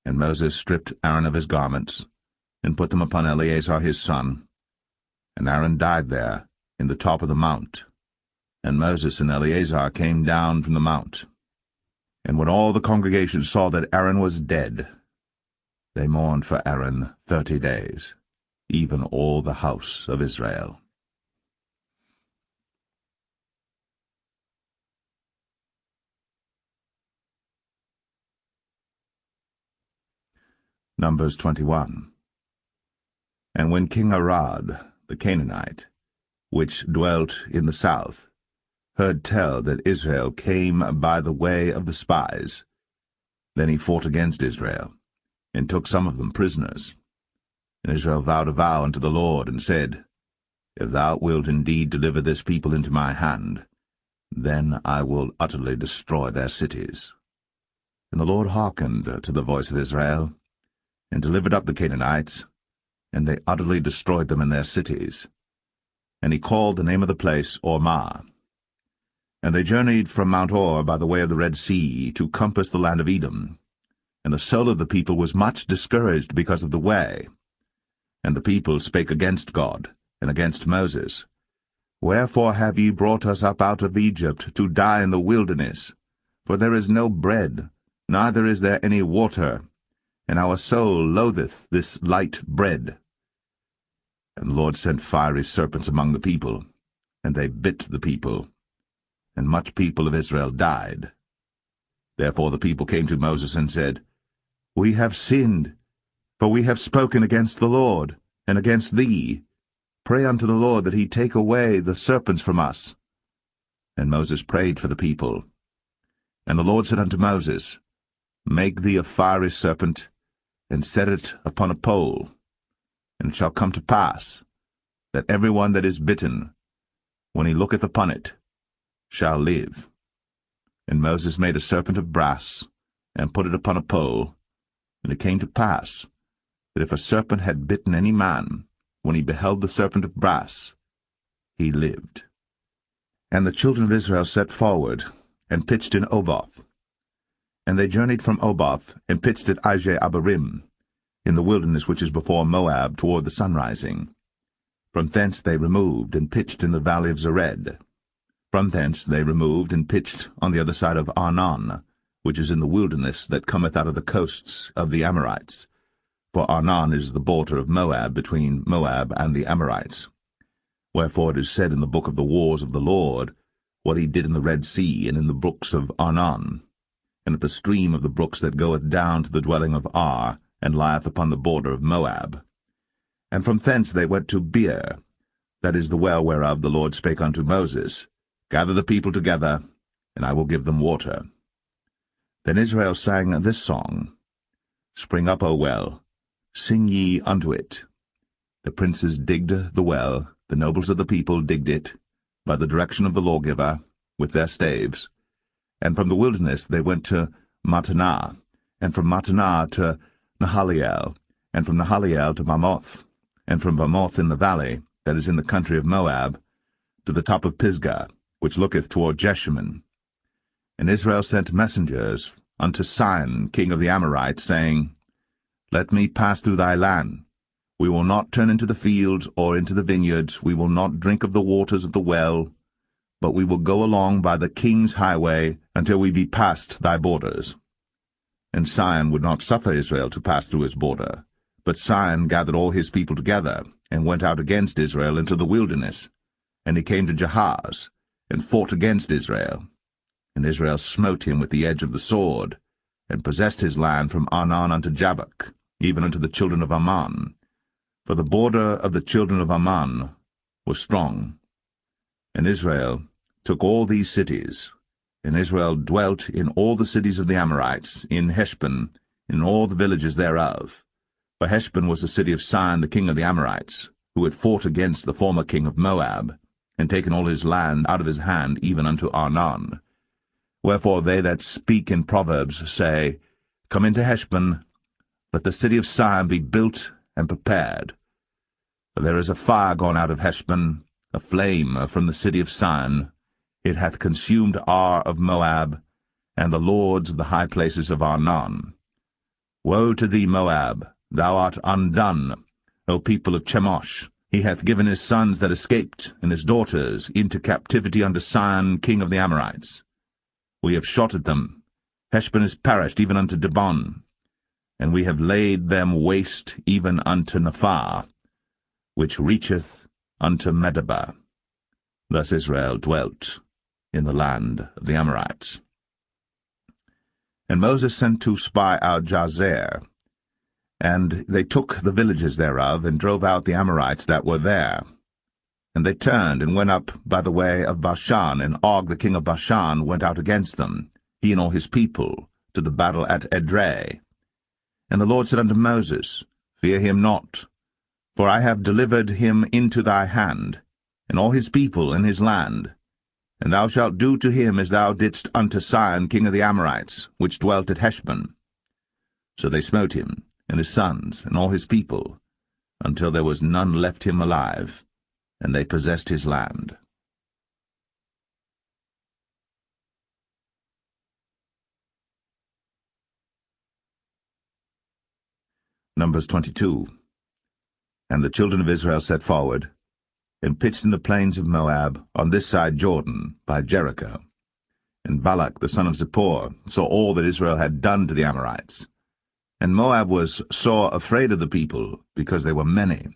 And Moses stripped Aaron of his garments, and put them upon Eleazar his son. And Aaron died there, in the top of the mount. And Moses and Eleazar came down from the mount. And when all the congregation saw that Aaron was dead, they mourned for Aaron 30 days, even all the house of Israel. Numbers 21. And when King Arad, the Canaanite, which dwelt in the south, heard tell that Israel came by the way of the spies, then he fought against Israel, and took some of them prisoners. And Israel vowed a vow unto the Lord, and said, If thou wilt indeed deliver this people into my hand, then I will utterly destroy their cities. And the Lord hearkened to the voice of Israel, and delivered up the Canaanites, and they utterly destroyed them in their cities. And he called the name of the place Ormah. And they journeyed from Mount Or by the way of the Red Sea to compass the land of Edom. And the soul of the people was much discouraged because of the way. And the people spake against God, and against Moses. Wherefore have ye brought us up out of Egypt to die in the wilderness? For there is no bread, neither is there any water, and our soul loatheth this light bread. And the Lord sent fiery serpents among the people, and they bit the people, and much people of Israel died. Therefore the people came to Moses and said, We have sinned, for we have spoken against the Lord, and against thee. Pray unto the Lord that he take away the serpents from us. And Moses prayed for the people. And the Lord said unto Moses, Make thee a fiery serpent, and set it upon a pole. And it shall come to pass, that every one that is bitten, when he looketh upon it, shall live. And Moses made a serpent of brass, and put it upon a pole. And it came to pass, that if a serpent had bitten any man, when he beheld the serpent of brass, he lived. And the children of Israel set forward, and pitched in Oboth. And they journeyed from Oboth, and pitched at Abarim, in the wilderness which is before Moab, toward the sunrising. From thence they removed, and pitched in the valley of Zered. From thence they removed, and pitched on the other side of Arnon, which is in the wilderness that cometh out of the coasts of the Amorites. For Arnon is the border of Moab, between Moab and the Amorites. Wherefore it is said in the book of the wars of the Lord, what he did in the Red Sea, and in the brooks of Arnon, and at the stream of the brooks that goeth down to the dwelling of Ar, and lieth upon the border of Moab. And from thence they went to Beer, that is the well whereof the Lord spake unto Moses, Gather the people together, and I will give them water. Then Israel sang this song, Spring up, O well, sing ye unto it. The princes digged the well, the nobles of the people digged it, by the direction of the lawgiver, with their staves. And from the wilderness they went to Mattanah, and from Mattanah to Nahaliel, and from Nahaliel to Bamoth, and from Bamoth in the valley, that is in the country of Moab, to the top of Pisgah, which looketh toward Jeshimon. And Israel sent messengers unto Sihon, king of the Amorites, saying, Let me pass through thy land. We will not turn into the fields or into the vineyards, we will not drink of the waters of the well, but we will go along by the king's highway until we be past thy borders. And Sihon would not suffer Israel to pass through his border. But Sihon gathered all his people together, and went out against Israel into the wilderness. And he came to Jahaz, and fought against Israel. And Israel smote him with the edge of the sword, and possessed his land from Arnon unto Jabbok, even unto the children of Ammon. For the border of the children of Ammon was strong. And Israel took all these cities, and Israel dwelt in all the cities of the Amorites, in Heshbon, in all the villages thereof. For Heshbon was the city of Sihon the king of the Amorites, who had fought against the former king of Moab, and taken all his land out of his hand, even unto Arnon. Wherefore they that speak in Proverbs say, Come into Heshbon, let the city of Sihon be built and prepared. For there is a fire gone out of Heshbon, a flame from the city of Sihon. It hath consumed Ar of Moab, and the lords of the high places of Arnon. Woe to thee, Moab! Thou art undone, O people of Chemosh! He hath given his sons that escaped, and his daughters, into captivity unto Sihon king of the Amorites. We have shot at them. Heshbon is perished even unto Dibon, and we have laid them waste even unto Nephah, which reacheth unto Medeba. Thus Israel dwelt in the land of the Amorites. And Moses sent to spy out Jazer, and they took the villages thereof, and drove out the Amorites that were there. And they turned, and went up by the way of Bashan, and Og the king of Bashan went out against them, he and all his people, to the battle at Edrei. And the Lord said unto Moses, Fear him not, for I have delivered him into thy hand, and all his people and his land. And thou shalt do to him as thou didst unto Sihon king of the Amorites, which dwelt at Heshbon. So they smote him, and his sons, and all his people, until there was none left him alive, and they possessed his land. Numbers 22. And the children of Israel set forward, and pitched in the plains of Moab, on this side Jordan, by Jericho. And Balak the son of Zippor saw all that Israel had done to the Amorites. And Moab was sore afraid of the people, because they were many.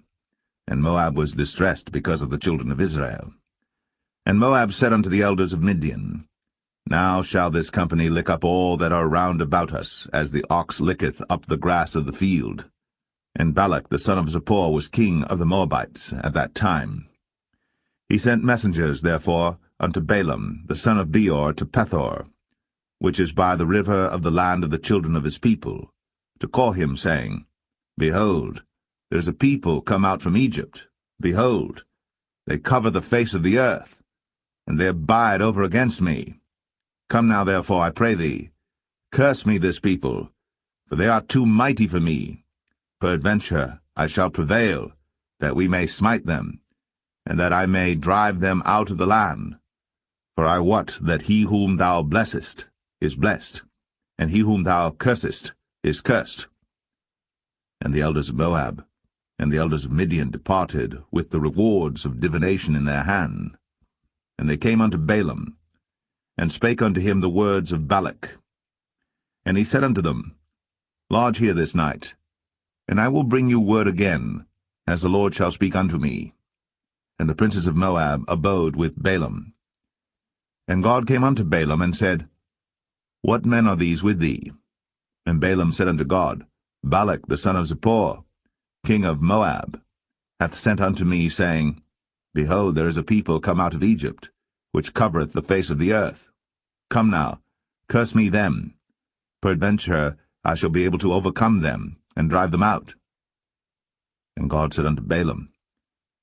And Moab was distressed because of the children of Israel. And Moab said unto the elders of Midian, Now shall this company lick up all that are round about us, as the ox licketh up the grass of the field. And Balak the son of Zippor was king of the Moabites at that time. He sent messengers, therefore, unto Balaam the son of Beor to Pethor, which is by the river of the land of the children of his people, to call him, saying, Behold, there is a people come out from Egypt. Behold, they cover the face of the earth, and they abide over against me. Come now, therefore, I pray thee, curse me this people, for they are too mighty for me. Peradventure I shall prevail, that we may smite them, and that I may drive them out of the land. For I wot that he whom thou blessest is blessed, and he whom thou cursest is cursed. And the elders of Moab and the elders of Midian departed with the rewards of divination in their hand. And they came unto Balaam, and spake unto him the words of Balak. And he said unto them, Lodge here this night, and I will bring you word again, as the Lord shall speak unto me. And the princes of Moab abode with Balaam. And God came unto Balaam, and said, What men are these with thee? And Balaam said unto God, Balak the son of Zippor, king of Moab, hath sent unto me, saying, Behold, there is a people come out of Egypt, which covereth the face of the earth. Come now, curse me them. Peradventure I shall be able to overcome them, and drive them out. And God said unto Balaam,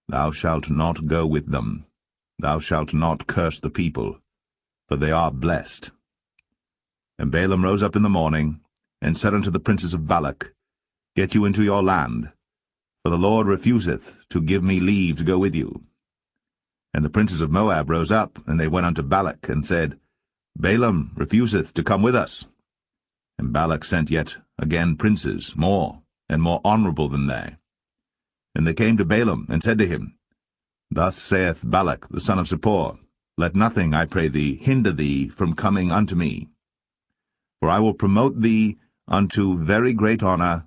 Thou shalt not go with them. Thou shalt not curse the people, for they are blessed. And Balaam rose up in the morning, and said unto the princes of Balak, Get you into your land, for the Lord refuseth to give me leave to go with you. And the princes of Moab rose up, and they went unto Balak, and said, Balaam refuseth to come with us. And Balak sent yet again princes, more and more honorable than they. And they came to Balaam, and said to him, Thus saith Balak the son of Zippor, Let nothing, I pray thee, hinder thee from coming unto me. For I will promote thee unto very great honor,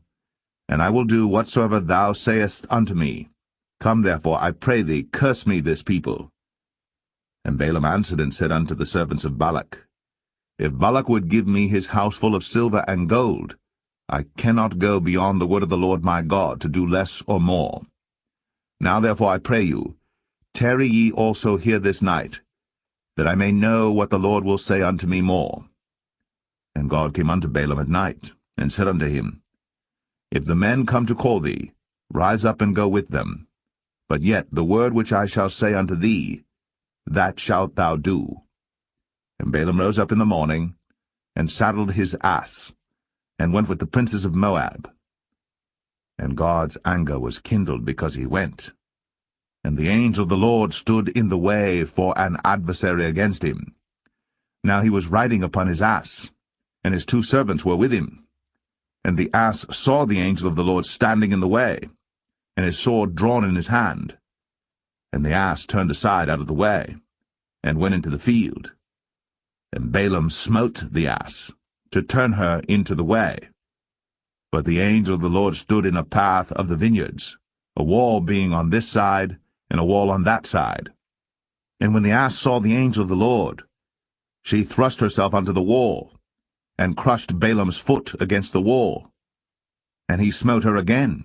and I will do whatsoever thou sayest unto me. Come therefore, I pray thee, curse me this people. And Balaam answered and said unto the servants of Balak, If Balak would give me his house full of silver and gold, I cannot go beyond the word of the Lord my God to do less or more. Now therefore I pray you, tarry ye also here this night, that I may know what the Lord will say unto me more. And God came unto Balaam at night, and said unto him, If the men come to call thee, rise up and go with them. But yet the word which I shall say unto thee, that shalt thou do. And Balaam rose up in the morning, and saddled his ass, and went with the princes of Moab. And God's anger was kindled because he went. And the angel of the Lord stood in the way for an adversary against him. Now he was riding upon his ass, and his 2 servants were with him. And the ass saw the angel of the Lord standing in the way, and his sword drawn in his hand. And the ass turned aside out of the way, and went into the field. And Balaam smote the ass, to turn her into the way. But the angel of the Lord stood in a path of the vineyards, a wall being on this side, and a wall on that side. And when the ass saw the angel of the Lord, she thrust herself unto the wall, and crushed Balaam's foot against the wall. And he smote her again.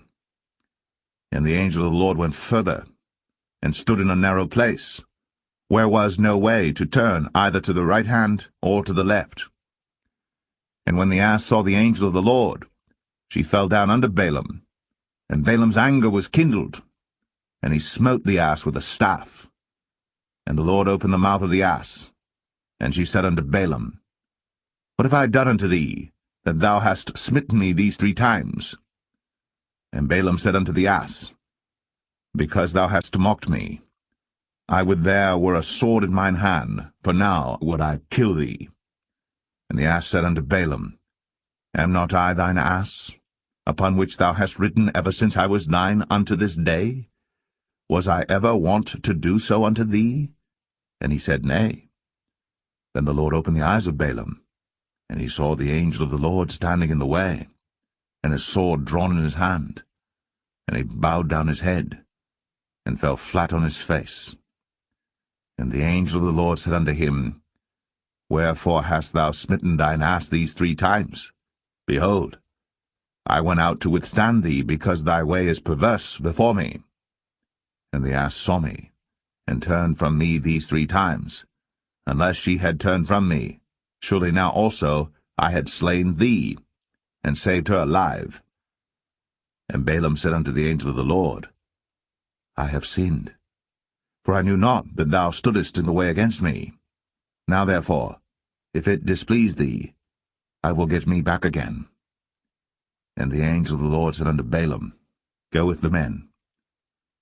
And the angel of the Lord went further, and stood in a narrow place, where was no way to turn either to the right hand or to the left. And when the ass saw the angel of the Lord, she fell down under Balaam, and Balaam's anger was kindled, and he smote the ass with a staff. And the Lord opened the mouth of the ass, and she said unto Balaam, What have I done unto thee, that thou hast smitten me these 3 times? And Balaam said unto the ass, Because thou hast mocked me. I would there were a sword in mine hand, for now would I kill thee. And the ass said unto Balaam, Am not I thine ass, upon which thou hast ridden ever since I was thine unto this day? Was I ever wont to do so unto thee? And he said, Nay. Then the Lord opened the eyes of Balaam, and he saw the angel of the Lord standing in the way, and his sword drawn in his hand. And he bowed down his head, and fell flat on his face. And the angel of the Lord said unto him, Wherefore hast thou smitten thine ass these 3 times? Behold, I went out to withstand thee, because thy way is perverse before me. And the ass saw me, and turned from me these 3 times. Unless she had turned from me, surely now also I had slain thee, and saved her alive. And Balaam said unto the angel of the Lord, I have sinned, for I knew not that thou stoodest in the way against me. Now therefore, if it displease thee, I will get me back again. And the angel of the Lord said unto Balaam, Go with the men,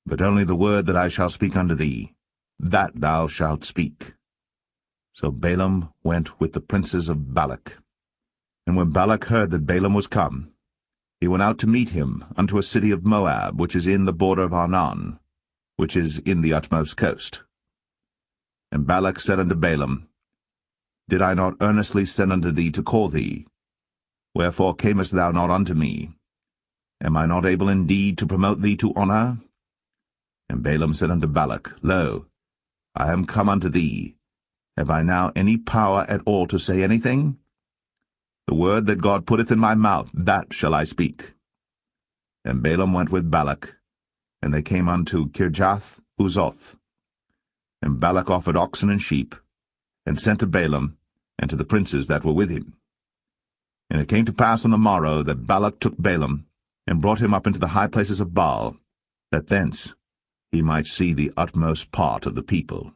but only the word that I shall speak unto thee, that thou shalt speak. So Balaam went with the princes of Balak. And when Balak heard that Balaam was come, he went out to meet him unto a city of Moab, which is in the border of Arnon, which is in the utmost coast. And Balak said unto Balaam, Did I not earnestly send unto thee to call thee? Wherefore camest thou not unto me? Am I not able indeed to promote thee to honour? And Balaam said unto Balak, Lo, I am come unto thee. Have I now any power at all to say anything? The word that God putteth in my mouth, that shall I speak. And Balaam went with Balak, and they came unto Kirjath-Huzoth. And Balak offered oxen and sheep, and sent to Balaam, and to the princes that were with him. And it came to pass on the morrow that Balak took Balaam, and brought him up into the high places of Baal, that thence he might see the utmost part of the people.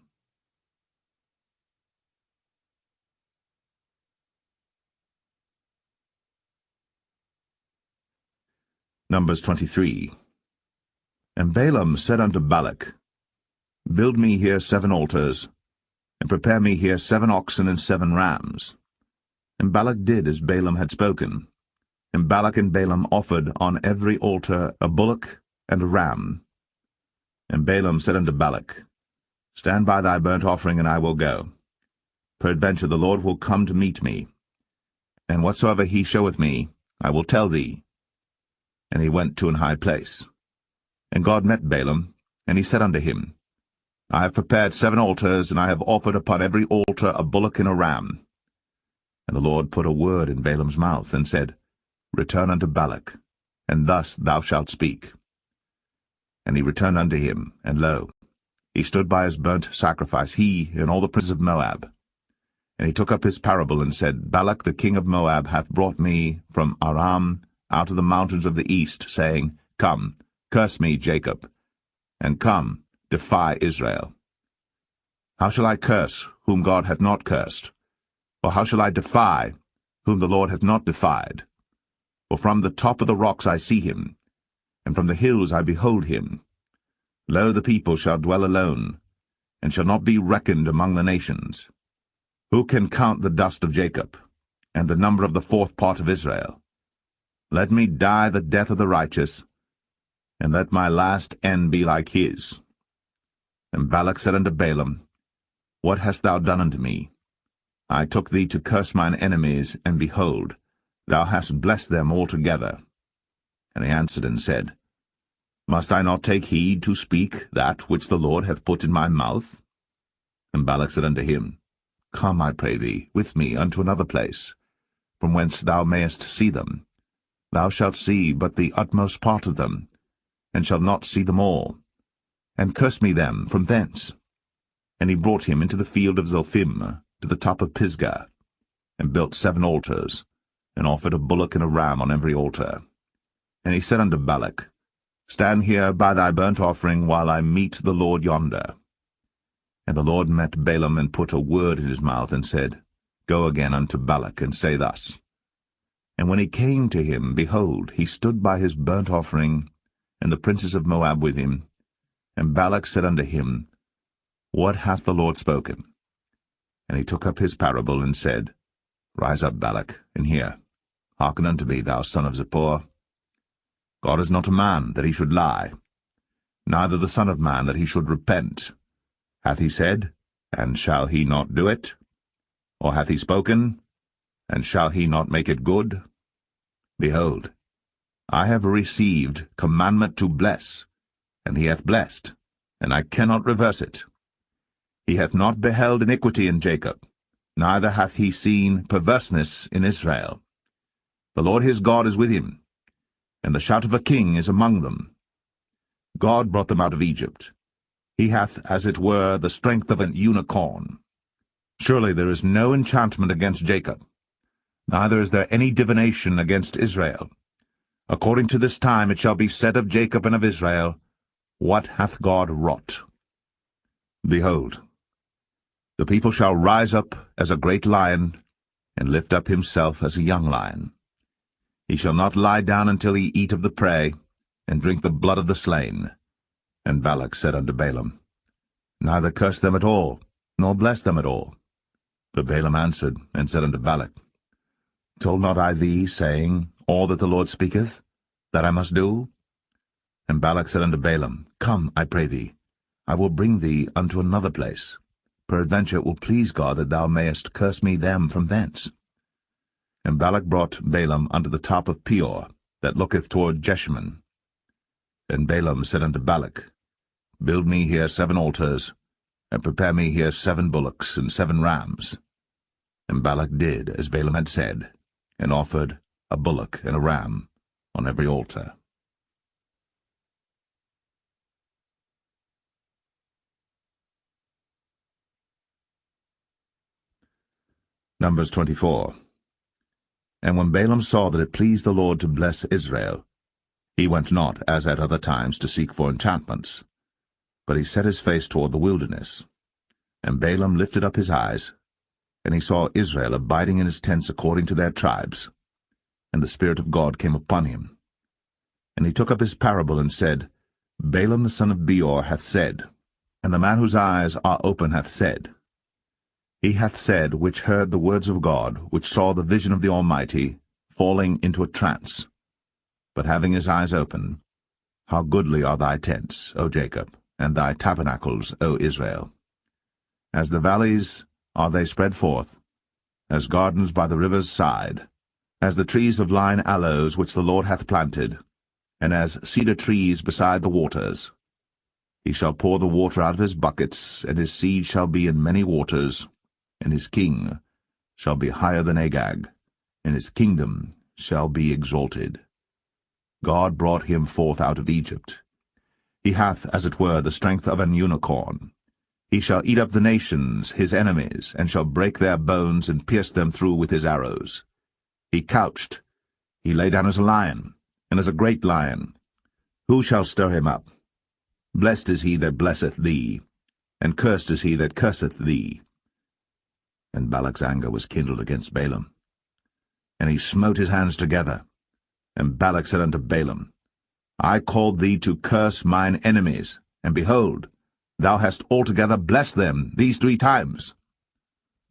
Numbers 23. And Balaam said unto Balak, Build me here 7 altars, and prepare me here 7 oxen and 7 rams. And Balak did as Balaam had spoken. And Balak and Balaam offered on every altar a bullock and a ram. And Balaam said unto Balak, Stand by thy burnt offering, and I will go. Peradventure the Lord will come to meet me, and whatsoever he showeth me, I will tell thee. And he went to an high place. And God met Balaam, and he said unto him, I have prepared 7 altars, and I have offered upon every altar a bullock and a ram. And the Lord put a word in Balaam's mouth, and said, Return unto Balak, and thus thou shalt speak. And he returned unto him, and lo, he stood by his burnt sacrifice, he and all the princes of Moab. And he took up his parable, and said, Balak the king of Moab hath brought me from Aram out of the mountains of the east, saying, Come, curse me, Jacob, and come, defy Israel. How shall I curse whom God hath not cursed? Or how shall I defy whom the Lord hath not defied? For from the top of the rocks I see him, and from the hills I behold him. Lo, the people shall dwell alone, and shall not be reckoned among the nations. Who can count the dust of Jacob, and the number of the 4th part of Israel? Let me die the death of the righteous, and let my last end be like his. And Balak said unto Balaam, What hast thou done unto me? I took thee to curse mine enemies, and behold, thou hast blessed them altogether. And he answered and said, Must I not take heed to speak that which the Lord hath put in my mouth? And Balak said unto him, Come, I pray thee, with me unto another place, from whence thou mayest see them. Thou shalt see but the utmost part of them, and shalt not see them all. And curse me them from thence. And he brought him into the field of Zophim, to the top of Pisgah, and built 7 altars, and offered a bullock and a ram on every altar. And he said unto Balak, Stand here by thy burnt offering, while I meet the Lord yonder. And the Lord met Balaam, and put a word in his mouth, and said, Go again unto Balak, and say thus. And when he came to him, behold, he stood by his burnt offering, and the princes of Moab with him. And Balak said unto him, What hath the Lord spoken? And he took up his parable, and said, Rise up, Balak, and hear. Hearken unto me, thou son of Zippor. God is not a man, that he should lie, neither the Son of Man, that he should repent. Hath he said, and shall he not do it? Or hath he spoken, and shall he not make it good? Behold, I have received commandment to bless, and he hath blessed, and I cannot reverse it. He hath not beheld iniquity in Jacob, neither hath he seen perverseness in Israel. The Lord his God is with him, and the shout of a king is among them. God brought them out of Egypt. He hath, as it were, the strength of an unicorn. Surely there is no enchantment against Jacob, neither is there any divination against Israel. According to this time it shall be said of Jacob and of Israel, What hath God wrought? Behold, the people shall rise up as a great lion, and lift up himself as a young lion. He shall not lie down until he eat of the prey, and drink the blood of the slain. And Balak said unto Balaam, Neither curse them at all, nor bless them at all. But Balaam answered, and said unto Balak, Told not I thee, saying, All that the Lord speaketh, that I must do? And Balak said unto Balaam, Come, I pray thee, I will bring thee unto another place. Peradventure it will please God that thou mayest curse me them from thence. And Balak brought Balaam unto the top of Peor, that looketh toward Jeshimon. And Balaam said unto Balak, Build me here 7 altars, and prepare me here 7 bullocks and 7 rams. And Balak did as Balaam had said, and offered a bullock and a ram on every altar. Numbers 24. And when Balaam saw that it pleased the Lord to bless Israel, he went not, as at other times, to seek for enchantments, but he set his face toward the wilderness. And Balaam lifted up his eyes, and he saw Israel abiding in his tents according to their tribes. And the Spirit of God came upon him. And he took up his parable, and said, Balaam the son of Beor hath said, and the man whose eyes are open hath said. He hath said, which heard the words of God, which saw the vision of the Almighty, falling into a trance, but having his eyes open, How goodly are thy tents, O Jacob, and thy tabernacles, O Israel! As the valleys are they spread forth, as gardens by the river's side, as the trees of lign aloes which the Lord hath planted, and as cedar trees beside the waters. He shall pour the water out of his buckets, and his seed shall be in many waters, and his king shall be higher than Agag, and his kingdom shall be exalted. God brought him forth out of Egypt. He hath, as it were, the strength of an unicorn. He shall eat up the nations, his enemies, and shall break their bones and pierce them through with his arrows. He couched, he lay down as a lion, and as a great lion. Who shall stir him up? Blessed is he that blesseth thee, and cursed is he that curseth thee. And Balak's anger was kindled against Balaam. And he smote his hands together. And Balak said unto Balaam, I called thee to curse mine enemies, and behold, thou hast altogether blessed them these 3 times.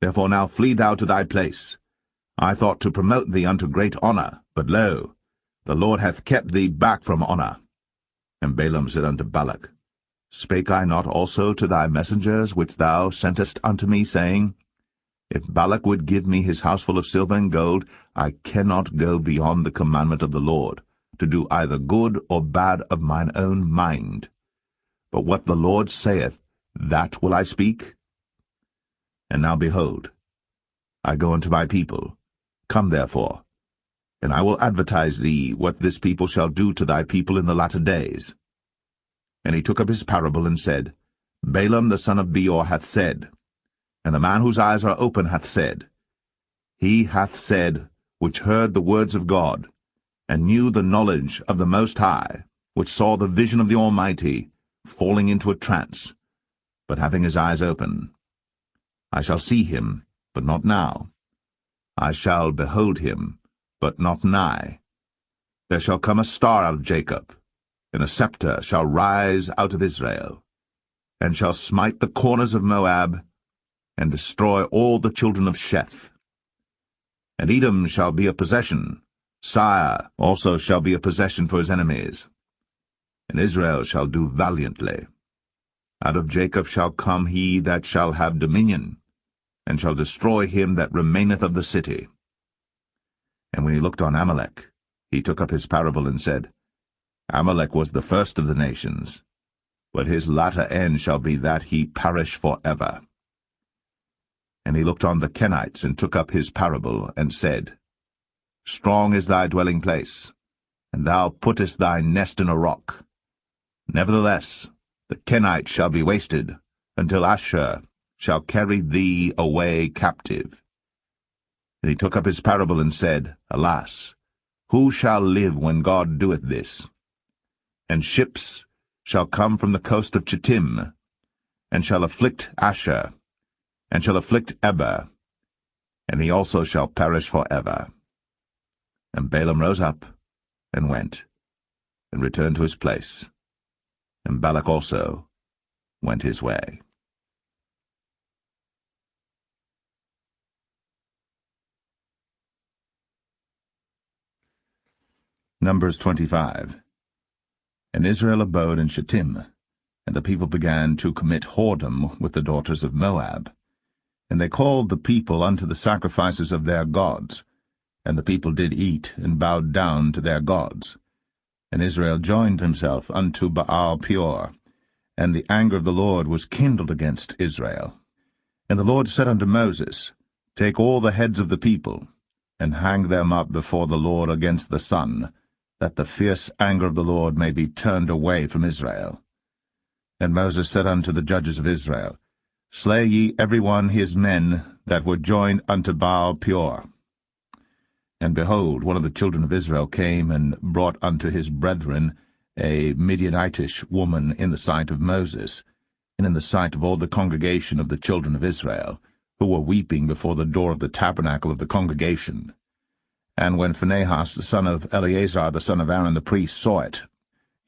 Therefore now flee thou to thy place. I thought to promote thee unto great honour, but lo, the Lord hath kept thee back from honour. And Balaam said unto Balak, Spake I not also to thy messengers which thou sentest unto me, saying, If Balak would give me his house full of silver and gold, I cannot go beyond the commandment of the Lord, to do either good or bad of mine own mind. But what the Lord saith, that will I speak. And now behold, I go unto my people. Come therefore, and I will advertise thee what this people shall do to thy people in the latter days. And he took up his parable, and said, Balaam the son of Beor hath said, and the man whose eyes are open hath said. He hath said, which heard the words of God, and knew the knowledge of the Most High, which saw the vision of the Almighty, falling into a trance, but having his eyes open. I shall see him, but not now. I shall behold him, but not nigh. There shall come a star out of Jacob, and a scepter shall rise out of Israel, and shall smite the corners of Moab, and destroy all the children of Sheth. And Edom shall be a possession, Sire also shall be a possession for his enemies. And Israel shall do valiantly. Out of Jacob shall come he that shall have dominion, and shall destroy him that remaineth of the city. And when he looked on Amalek, he took up his parable, and said, Amalek was the first of the nations, but his latter end shall be that he perish for ever. And he looked on the Kenites, and took up his parable, and said, Strong is thy dwelling place, and thou puttest thy nest in a rock. Nevertheless, the Kenites shall be wasted, until Ashur shall carry thee away captive. And he took up his parable, and said, Alas, who shall live when God doeth this? And ships shall come from the coast of Chittim, and shall afflict Ashur, and shall afflict Eber, and he also shall perish for ever. And Balaam rose up, and went, and returned to his place. And Balak also went his way. Numbers 25. And Israel abode in Shittim, and the people began to commit whoredom with the daughters of Moab. And they called the people unto the sacrifices of their gods, and the people did eat, and bowed down to their gods. And Israel joined himself unto Baal Peor, and the anger of the Lord was kindled against Israel. And the Lord said unto Moses, Take all the heads of the people, and hang them up before the Lord against the sun, that the fierce anger of the Lord may be turned away from Israel. And Moses said unto the judges of Israel, Slay ye every one his men that were joined unto Baal Peor. And behold, one of the children of Israel came and brought unto his brethren a Midianitish woman in the sight of Moses, and in the sight of all the congregation of the children of Israel, who were weeping before the door of the tabernacle of the congregation. And when Phinehas the son of Eleazar the son of Aaron the priest saw it,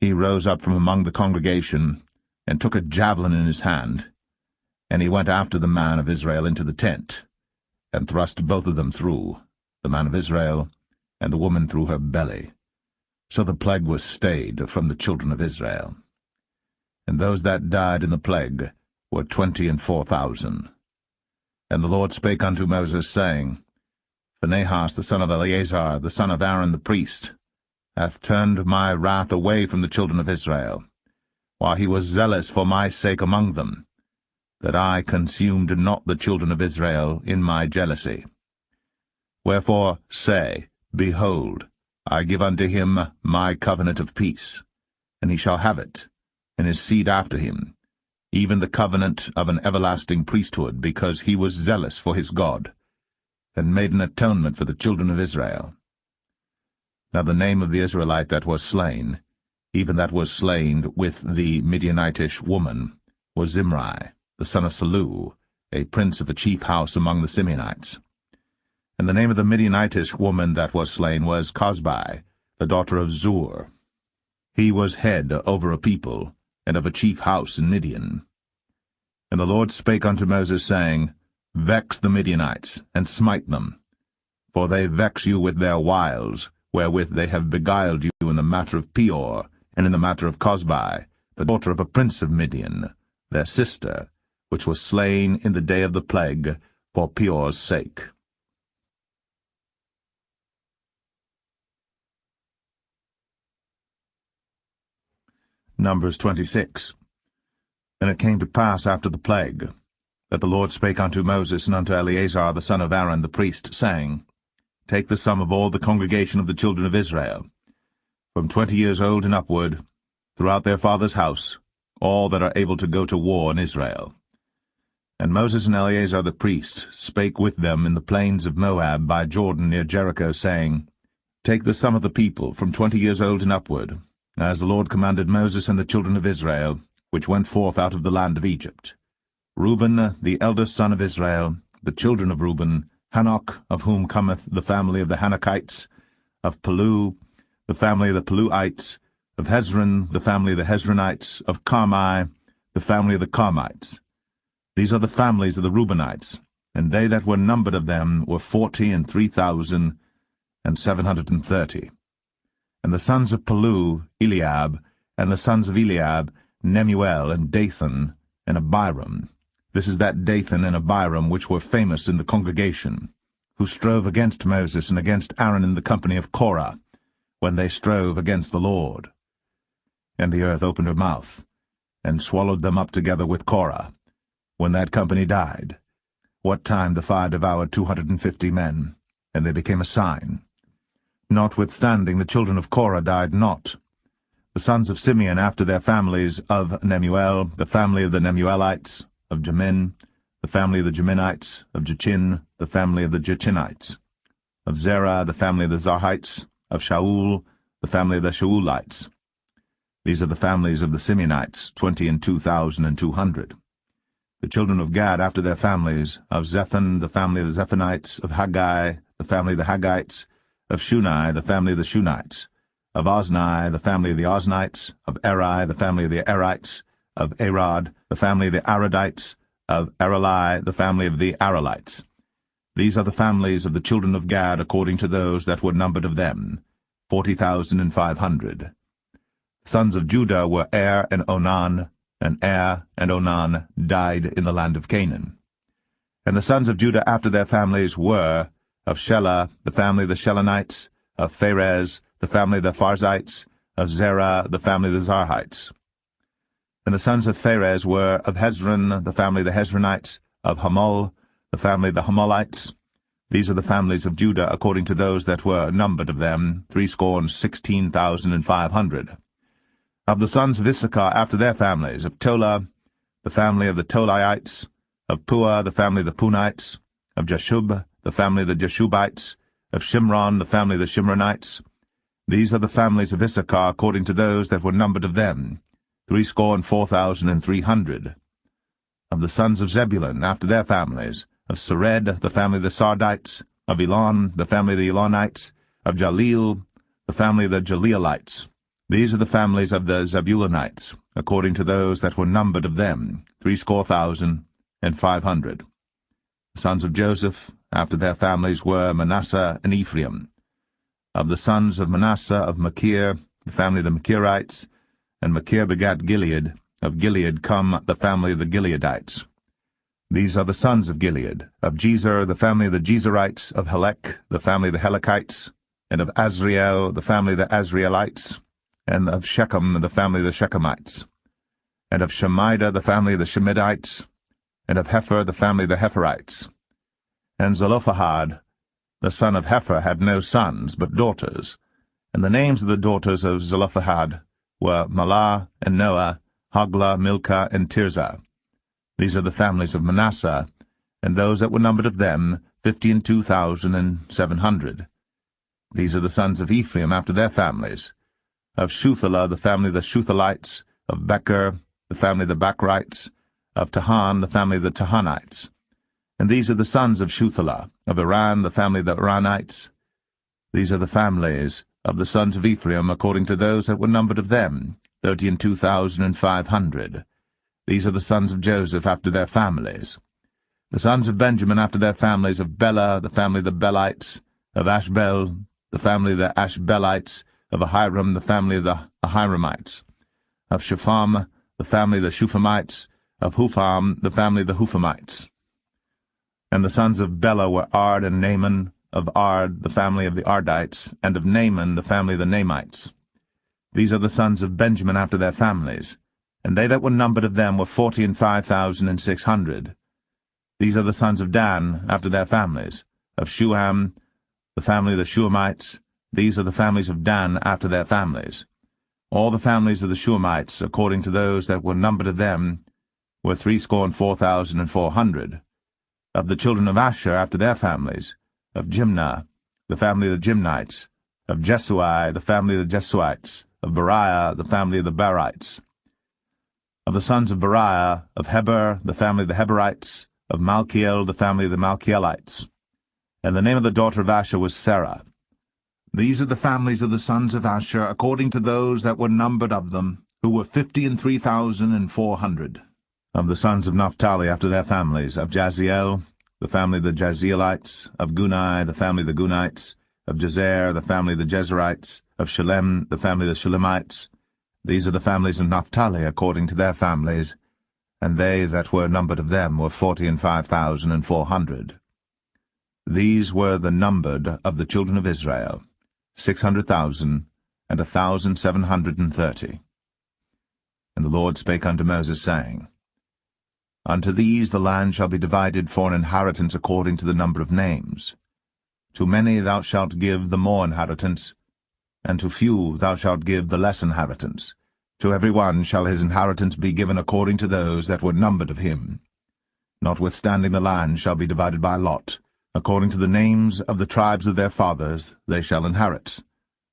he rose up from among the congregation, and took a javelin in his hand, and he went after the man of Israel into the tent, and thrust both of them through, the man of Israel, and the woman through her belly. So the plague was stayed from the children of Israel. And those that died in the plague were 24,000. And the Lord spake unto Moses, saying, Phinehas the son of Eleazar, the son of Aaron the priest, hath turned my wrath away from the children of Israel, while he was zealous for my sake among them, that I consumed not the children of Israel in my jealousy. Wherefore say, Behold, I give unto him my covenant of peace, and he shall have it, and his seed after him, even the covenant of an everlasting priesthood, because he was zealous for his God, and made an atonement for the children of Israel. Now the name of the Israelite that was slain, even that was slain with the Midianitish woman, was Zimri, the son of Salu, a prince of a chief house among the Simeonites. And the name of the Midianitish woman that was slain was Cosbi, the daughter of Zur. He was head over a people, and of a chief house in Midian. And the Lord spake unto Moses, saying, Vex the Midianites, and smite them, for they vex you with their wiles, wherewith they have beguiled you in the matter of Peor, and in the matter of Cosbi, the daughter of a prince of Midian, their sister, which was slain in the day of the plague, for Peor's sake. Numbers 26. And it came to pass after the plague, that the Lord spake unto Moses and unto Eleazar the son of Aaron the priest, saying, Take the sum of all the congregation of the children of Israel, from 20 years old and upward, throughout their father's house, all that are able to go to war in Israel. And Moses and Eleazar the priest spake with them in the plains of Moab by Jordan near Jericho, saying, Take the sum of the people from 20 years old and upward, as the Lord commanded Moses and the children of Israel, which went forth out of the land of Egypt. Reuben, the eldest son of Israel, the children of Reuben, Hanok, of whom cometh the family of the Hanokites, of Palu, the family of the Paluites, of Hezron, the family of the Hezronites, of Carmi, the family of the Carmites. These are the families of the Reubenites, and they that were numbered of them were 40,003,730. And the sons of Palu, Eliab, and the sons of Eliab, Nemuel, and Dathan, and Abiram. This is that Dathan and Abiram which were famous in the congregation, who strove against Moses and against Aaron in the company of Korah, when they strove against the Lord. And the earth opened her mouth, and swallowed them up together with Korah, when that company died, what time the fire devoured 250 men, and they became a sign. Notwithstanding, the children of Korah died not. The sons of Simeon after their families of Nemuel, the family of the Nemuelites, of Jamin, the family of the Jaminites, of Jachin, the family of the Jachinites, of Zerah, the family of the Zarhites, of Shaul, the family of the Shaulites. These are the families of the Simeonites, 22,200. The children of Gad after their families, of Zephon, the family of the Zephonites, of Haggai, the family of the Haggites, of Shuni, the family of the Shunites, of Ozni, the family of the Oznites, of Eri, the family of the Erites, of Arad, the family of the Aradites, of Arali, the family of the Aralites. These are the families of the children of Gad according to those that were numbered of them, 40,500. The sons of Judah were Er and Onan, and Er and Onan died in the land of Canaan. And the sons of Judah after their families were, of Shelah, the family of the Shelonites, of Pharez, the family of the Pharzites, of Zerah, the family of the Zarhites. And the sons of Pharez were, of Hezron, the family of the Hezronites, of Hamul, the family of the Hamulites. These are the families of Judah according to those that were numbered of them, 16,500. Of the sons of Issachar after their families, of Tola, the family of the Tolaites, of Pua, the family of the Punites, of Jashub, the family of the Jashubites, of Shimron, the family of the Shimronites. These are the families of Issachar according to those that were numbered of them, 64,300. Of the sons of Zebulun after their families, of Sered, the family of the Sardites, of Elon, the family of the Elonites, of Jaleel, the family of the Jaleelites. These are the families of the Zebulunites, according to those that were numbered of them, 60,500. The sons of Joseph, after their families, were Manasseh and Ephraim. Of the sons of Manasseh, of Machir, the family of the Machirites, and Machir begat Gilead. Of Gilead come the family of the Gileadites. These are the sons of Gilead. Of Jezer, the family of the Jezerites, of Helek, the family of the Helekites, and of Azriel, the family of the Azrielites, and of Shechem, the family of the Shechemites, and of Shemida, the family of the Shemidites, and of Hepher, the family of the Hepherites. And Zelophehad, the son of Hepher, had no sons, but daughters. And the names of the daughters of Zelophehad were Mahlah and Noah, Hoglah, Milcah, and Tirzah. These are the families of Manasseh, and those that were numbered of them, 52,700. These are the sons of Ephraim after their families. Of Shuthelah, the family of the Shuthalites, of Becher, the family of the Bachrites, of Tahan, the family of the Tahanites. And these are the sons of Shuthelah, of Iran, the family of the Iranites. These are the families of the sons of Ephraim according to those that were numbered of them, 32,500. These are the sons of Joseph after their families. The sons of Benjamin after their families, of Bela, the family of the Belites, of Ashbel, the family of the Ashbelites, of Ahiram, the family of the Ahiramites, of Shepham, the family of the Shuphamites, of Hupham, the family of the Huphamites. And the sons of Bela were Ard and Naaman, of Ard, the family of the Ardites, and of Naaman, the family of the Naamites. These are the sons of Benjamin after their families, and they that were numbered of them were 45,600. These are the sons of Dan after their families, of Shuham, the family of the Shuhamites. These are the families of Dan after their families. All the families of the Shuhamites, according to those that were numbered of them, were 64,400. Of the children of Asher after their families, of Jimnah, the family of the Jimnites, of Jesui, the family of the Jesuites, of Beriah, the family of the Berites. Of the sons of Beriah, of Heber, the family of the Heberites, of Malchiel, the family of the Malchielites. And the name of the daughter of Asher was Sarah. These are the families of the sons of Asher, according to those that were numbered of them, who were 53,400. Of the sons of Naphtali after their families, of Jaziel, the family of the Jazielites, of Gunai, the family of the Gunites, of Jezer, the family of the Jezerites, of Shalem, the family of the Shalemites. These are the families of Naphtali according to their families, and they that were numbered of them were 45,400. These were the numbered of the children of Israel, 600,000 and 1,730. And the Lord spake unto Moses, saying, Unto these the land shall be divided for an inheritance according to the number of names. To many thou shalt give the more inheritance, and to few thou shalt give the less inheritance. To every one shall his inheritance be given according to those that were numbered of him. Notwithstanding the land shall be divided by lot. According to the names of the tribes of their fathers they shall inherit.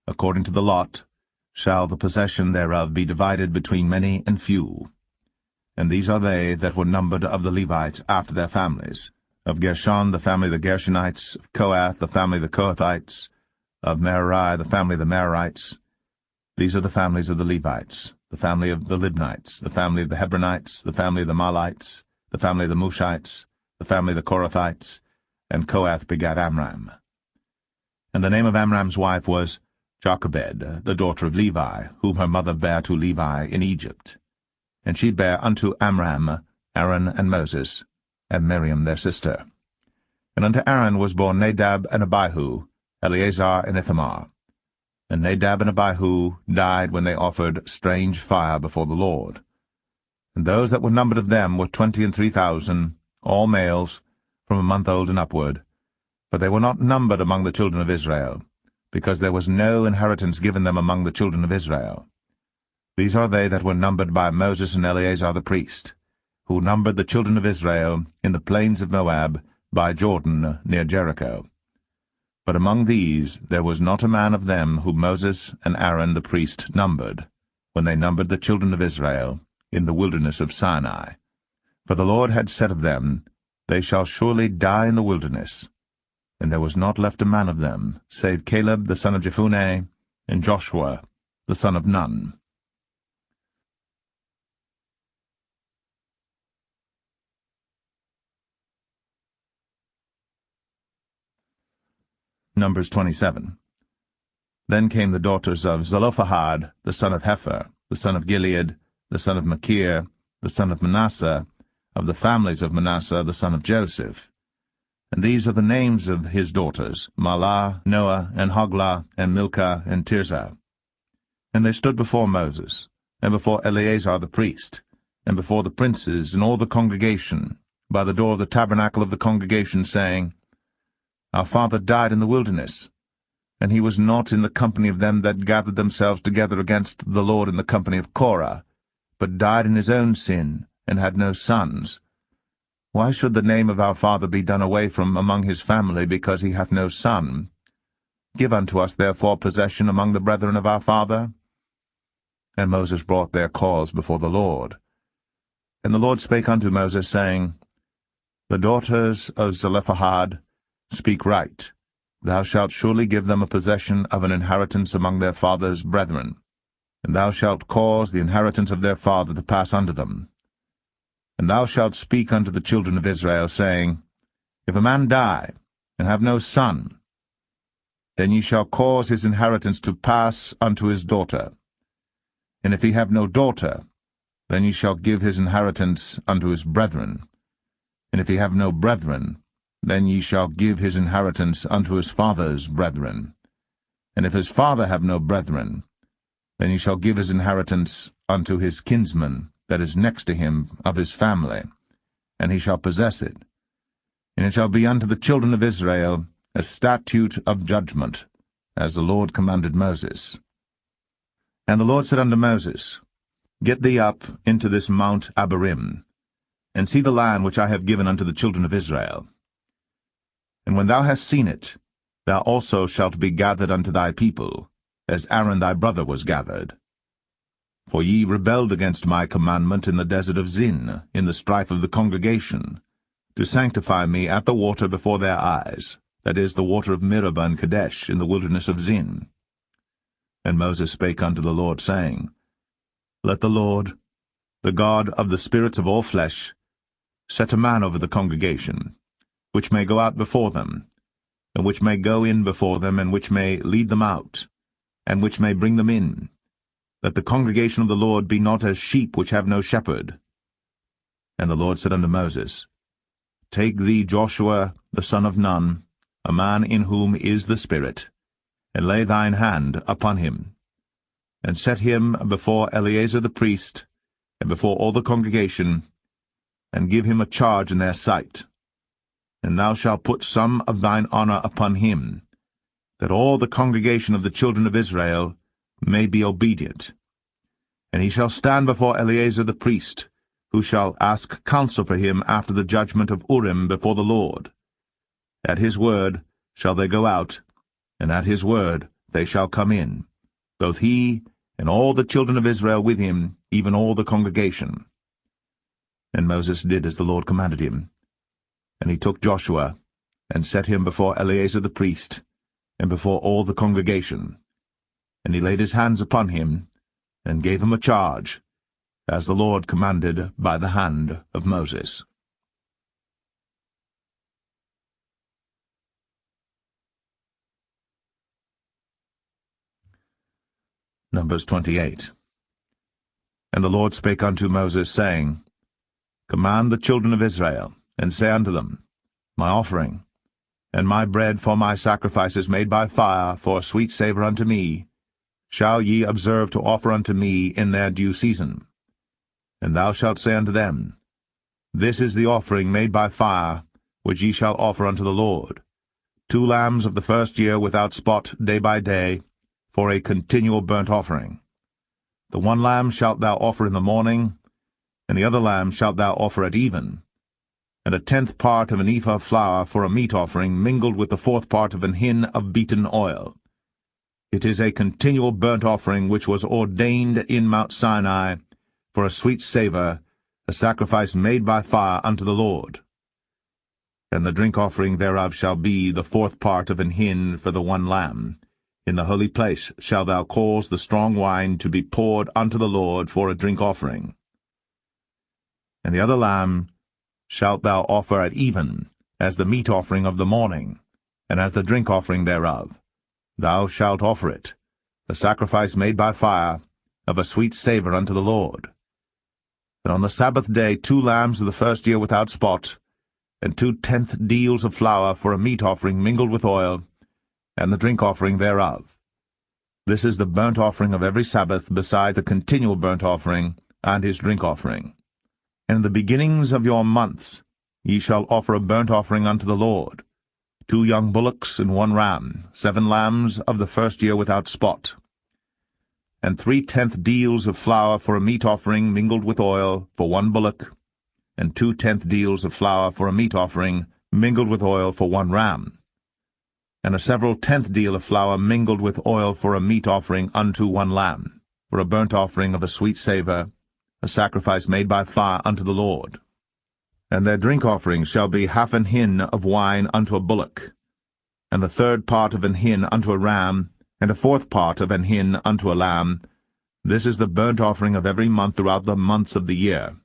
According to the lot shall the possession thereof be divided between many and few. And these are they that were numbered of the Levites after their families. Of Gershon the family of the Gershonites, of Kohath the family of the Kohathites, of Merari the family of the Merarites. These are the families of the Levites, the family of the Libnites, the family of the Hebronites, the family of the Mahlites, the family of the Mushites, the family of the Korathites, and Kohath begat Amram. And the name of Amram's wife was Jochebed, the daughter of Levi, whom her mother bare to Levi in Egypt. And she bare unto Amram Aaron and Moses, and Miriam their sister. And unto Aaron was born Nadab and Abihu, Eleazar and Ithamar. And Nadab and Abihu died when they offered strange fire before the Lord. And those that were numbered of them were 23,000, all males, from a month old and upward. But they were not numbered among the children of Israel, because there was no inheritance given them among the children of Israel. These are they that were numbered by Moses and Eleazar the priest, who numbered the children of Israel in the plains of Moab, by Jordan near Jericho. But among these there was not a man of them whom Moses and Aaron the priest numbered, when they numbered the children of Israel in the wilderness of Sinai. For the Lord had said of them, They shall surely die in the wilderness. And there was not left a man of them, save Caleb the son of Jephunneh, and Joshua the son of Nun. Numbers 27. Then came the daughters of Zelophehad, the son of Hepher, the son of Gilead, the son of Machir, the son of Manasseh, of the families of Manasseh, the son of Joseph. And these are the names of his daughters, Mahlah, Noah, and Hoglah, and Milcah, and Tirzah. And they stood before Moses, and before Eleazar the priest, and before the princes and all the congregation, by the door of the tabernacle of the congregation, saying, Our father died in the wilderness, and he was not in the company of them that gathered themselves together against the Lord in the company of Korah, but died in his own sin, and had no sons. Why should the name of our father be done away from among his family, because he hath no son? Give unto us therefore possession among the brethren of our father. And Moses brought their cause before the Lord. And the Lord spake unto Moses, saying, The daughters of Zelophehad speak right. Thou shalt surely give them a possession of an inheritance among their father's brethren, and thou shalt cause the inheritance of their father to pass unto them. And thou shalt speak unto the children of Israel, saying, If a man die, and have no son, then ye shall cause his inheritance to pass unto his daughter. And if he have no daughter, then ye shall give his inheritance unto his brethren. And if he have no brethren, then ye shall give his inheritance unto his father's brethren. And if his father have no brethren, then he shall give his inheritance unto his kinsman that is next to him of his family, and he shall possess it. And it shall be unto the children of Israel a statute of judgment, as the Lord commanded Moses. And the Lord said unto Moses, Get thee up into this Mount Abarim, and see the land which I have given unto the children of Israel. And when thou hast seen it, thou also shalt be gathered unto thy people, as Aaron thy brother was gathered. For ye rebelled against my commandment in the desert of Zin, in the strife of the congregation, to sanctify me at the water before their eyes, that is, the water of Meribah and Kadesh, in the wilderness of Zin. And Moses spake unto the Lord, saying, Let the Lord, the God of the spirits of all flesh, set a man over the congregation, which may go out before them, and which may go in before them, and which may lead them out, and which may bring them in, that the congregation of the Lord be not as sheep which have no shepherd. And the Lord said unto Moses, Take thee Joshua the son of Nun, a man in whom is the Spirit, and lay thine hand upon him, and set him before Eleazar the priest, and before all the congregation, and give him a charge in their sight. And thou shalt put some of thine honor upon him, that all the congregation of the children of Israel may be obedient. And he shall stand before Eleazar the priest, who shall ask counsel for him after the judgment of Urim before the Lord. At his word shall they go out, and at his word they shall come in, both he and all the children of Israel with him, even all the congregation. And Moses did as the Lord commanded him. And he took Joshua, and set him before Eleazar the priest, and before all the congregation. And he laid his hands upon him, and gave him a charge, as the Lord commanded by the hand of Moses. Numbers 28. And the Lord spake unto Moses, saying, Command the children of Israel, and say unto them, My offering, and my bread for my sacrifices made by fire for a sweet savour unto me, shall ye observe to offer unto me in their due season. And thou shalt say unto them, This is the offering made by fire, which ye shall offer unto the Lord, 2 lambs of the first year without spot day by day, for a continual burnt offering. The 1 lamb shalt thou offer in the morning, and the other lamb shalt thou offer at even, and 1/10 part of an ephah of flour for a meat offering mingled with the 4th part of an hin of beaten oil. It is a continual burnt offering which was ordained in Mount Sinai, for a sweet savour, a sacrifice made by fire unto the Lord. And the drink offering thereof shall be the 4th part of an hin for the 1 lamb. In the holy place shalt thou cause the strong wine to be poured unto the Lord for a drink offering. And the other lamb shalt thou offer at even, as the meat offering of the morning, and as the drink offering thereof. Thou shalt offer it, a sacrifice made by fire, of a sweet savour unto the Lord. And on the Sabbath day 2 lambs of the first year without spot, and 2/10 deals of flour for a meat offering mingled with oil, and the drink offering thereof. This is the burnt offering of every Sabbath, beside the continual burnt offering, and his drink offering. And in the beginnings of your months ye shall offer a burnt offering unto the Lord, 2 young bullocks and 1 ram, 7 lambs of the first year without spot, and 3/10 deals of flour for a meat offering mingled with oil for 1 bullock, and 2/10 deals of flour for a meat offering mingled with oil for 1 ram, and a several 10th deal of flour mingled with oil for a meat offering unto 1 lamb, for a burnt offering of a sweet savour, a sacrifice made by fire unto the Lord. And their drink offering shall be 1/2 an hin of wine unto a bullock, and the 1/3 part of an hin unto a ram, and a 4th part of an hin unto a lamb. This is the burnt offering of every month throughout the months of the year.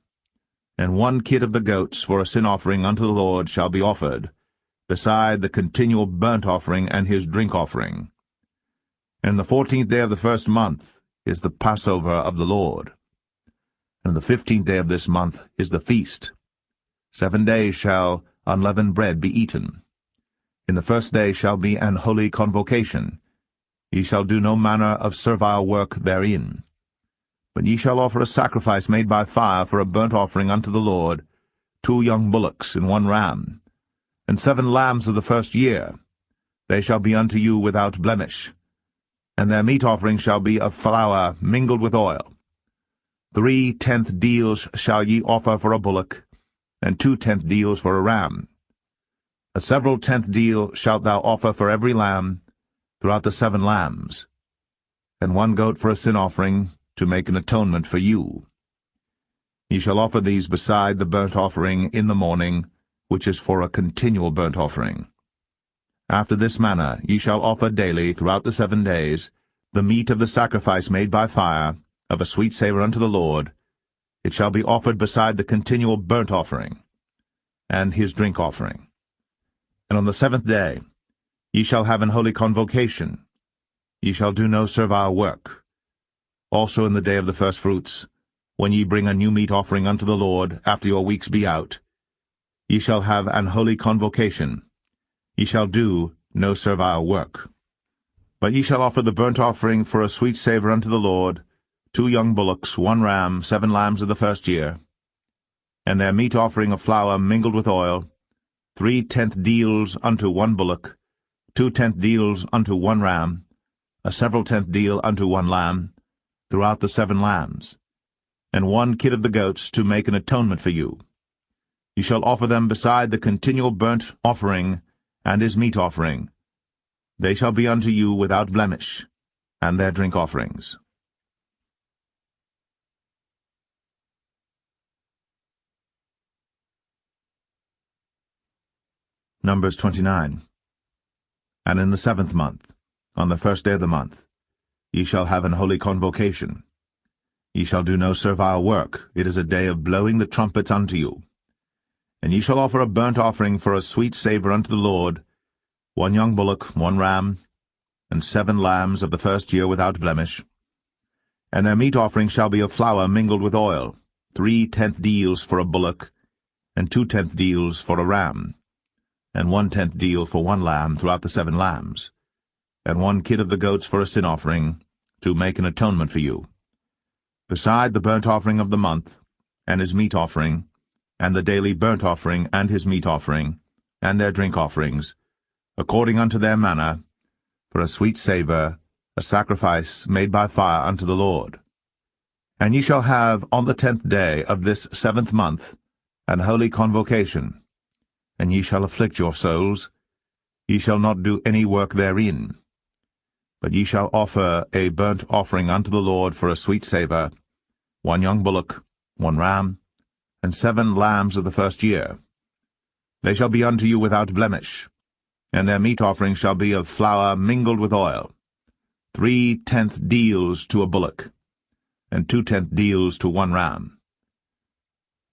And 1 kid of the goats for a sin offering unto the Lord shall be offered, beside the continual burnt offering and his drink offering. And the 14th day of the first month is the Passover of the Lord. And the 15th day of this month is the feast. 7 days shall unleavened bread be eaten. In the first day shall be an holy convocation. Ye shall do no manner of servile work therein. But ye shall offer a sacrifice made by fire for a burnt offering unto the Lord, 2 young bullocks and 1 ram, and 7 lambs of the first year. They shall be unto you without blemish. And their meat offering shall be of flour mingled with oil. 3/10 deals shall ye offer for a bullock, and 2/10 deals for a ram. A several 10th deal shalt thou offer for every lamb, throughout the 7 lambs, and 1 goat for a sin offering, to make an atonement for you. Ye shall offer these beside the burnt offering in the morning, which is for a continual burnt offering. After this manner ye shall offer daily throughout the 7 days the meat of the sacrifice made by fire, of a sweet savour unto the Lord. It shall be offered beside the continual burnt offering, and his drink offering. And on the 7th day ye shall have an holy convocation. Ye shall do no servile work. Also in the day of the firstfruits, when ye bring a new meat offering unto the Lord, after your weeks be out, ye shall have an holy convocation. Ye shall do no servile work. But ye shall offer the burnt offering for a sweet savour unto the Lord, 2 young bullocks, 1 ram, 7 lambs of the first year, and their meat offering of flour mingled with oil, 3 tenth deals unto 1 bullock, 2 tenth deals unto 1 ram, a several tenth deal unto 1 lamb, throughout the 7 lambs, and 1 kid of the goats to make an atonement for you. You shall offer them beside the continual burnt offering and his meat offering. They shall be unto you without blemish, and their drink offerings. Numbers 29. And in the 7th month, on the 1st day of the month, ye shall have an holy convocation. Ye shall do no servile work. It is a day of blowing the trumpets unto you. And ye shall offer a burnt offering for a sweet savour unto the Lord, 1 young bullock, 1 ram, and 7 lambs of the first year without blemish. And their meat offering shall be of flour mingled with oil, 3 tenth deals for a bullock, and 2 tenth deals for a ram, and 1 tenth deal for 1 lamb throughout the 7 lambs, and 1 kid of the goats for a sin offering, to make an atonement for you, beside the burnt offering of the month, and his meat offering, and the daily burnt offering and his meat offering, and their drink offerings, according unto their manner, for a sweet savour, a sacrifice made by fire unto the Lord. And ye shall have on the 10th day of this 7th month an holy convocation, and ye shall afflict your souls. Ye shall not do any work therein. But ye shall offer a burnt offering unto the Lord for a sweet savour, 1 young bullock, 1 ram, and 7 lambs of the first year. They shall be unto you without blemish, and their meat offering shall be of flour mingled with oil, 3 tenth deals to a bullock, and 2 tenth deals to 1 ram,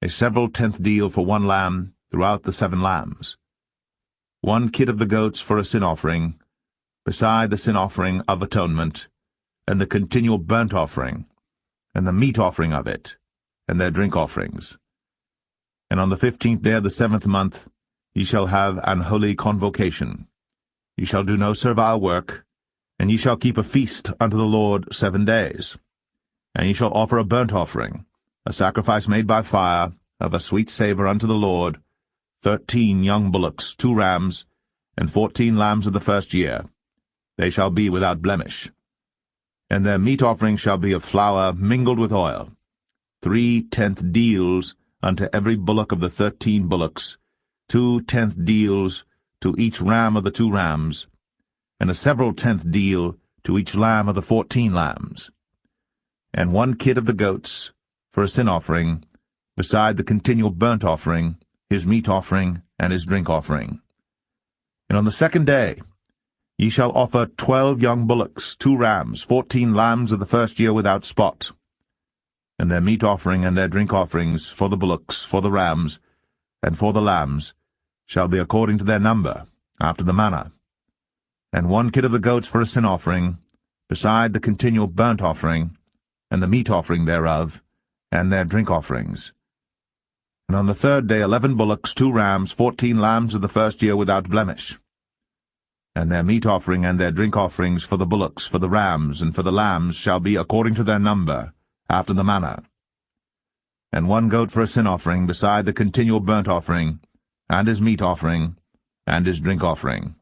a several tenth deal for 1 lamb throughout the 7 lambs, 1 kid of the goats for a sin offering, beside the sin offering of atonement, and the continual burnt offering, and the meat offering of it, and their drink offerings. And on the 15th day of the 7th month ye shall have an holy convocation. Ye shall do no servile work, and ye shall keep a feast unto the Lord 7 days. And ye shall offer a burnt offering, a sacrifice made by fire, of a sweet savour unto the Lord, 13 young bullocks, 2 rams, and 14 lambs of the first year. They shall be without blemish. And their meat offering shall be of flour mingled with oil, 3 tenth deals unto every bullock of the 13 bullocks, 2 tenth deals to each ram of the 2 rams, and a several tenth deal to each lamb of the 14 lambs, and 1 kid of the goats for a sin offering, beside the continual burnt offering, his meat offering, and his drink offering. And on the 2nd day ye shall offer 12 young bullocks, 2 rams, 14 lambs of the first year without spot, and their meat offering and their drink offerings for the bullocks, for the rams, and for the lambs, shall be according to their number, after the manner, and 1 kid of the goats for a sin offering, beside the continual burnt offering, and the meat offering thereof, and their drink offerings. And on the 3rd day 11 bullocks, 2 rams, 14 lambs of the first year without blemish, and their meat offering and their drink offerings for the bullocks, for the rams, and for the lambs shall be according to their number, after the manner, and 1 goat for a sin offering, beside the continual burnt offering, and his meat offering, and his drink offering.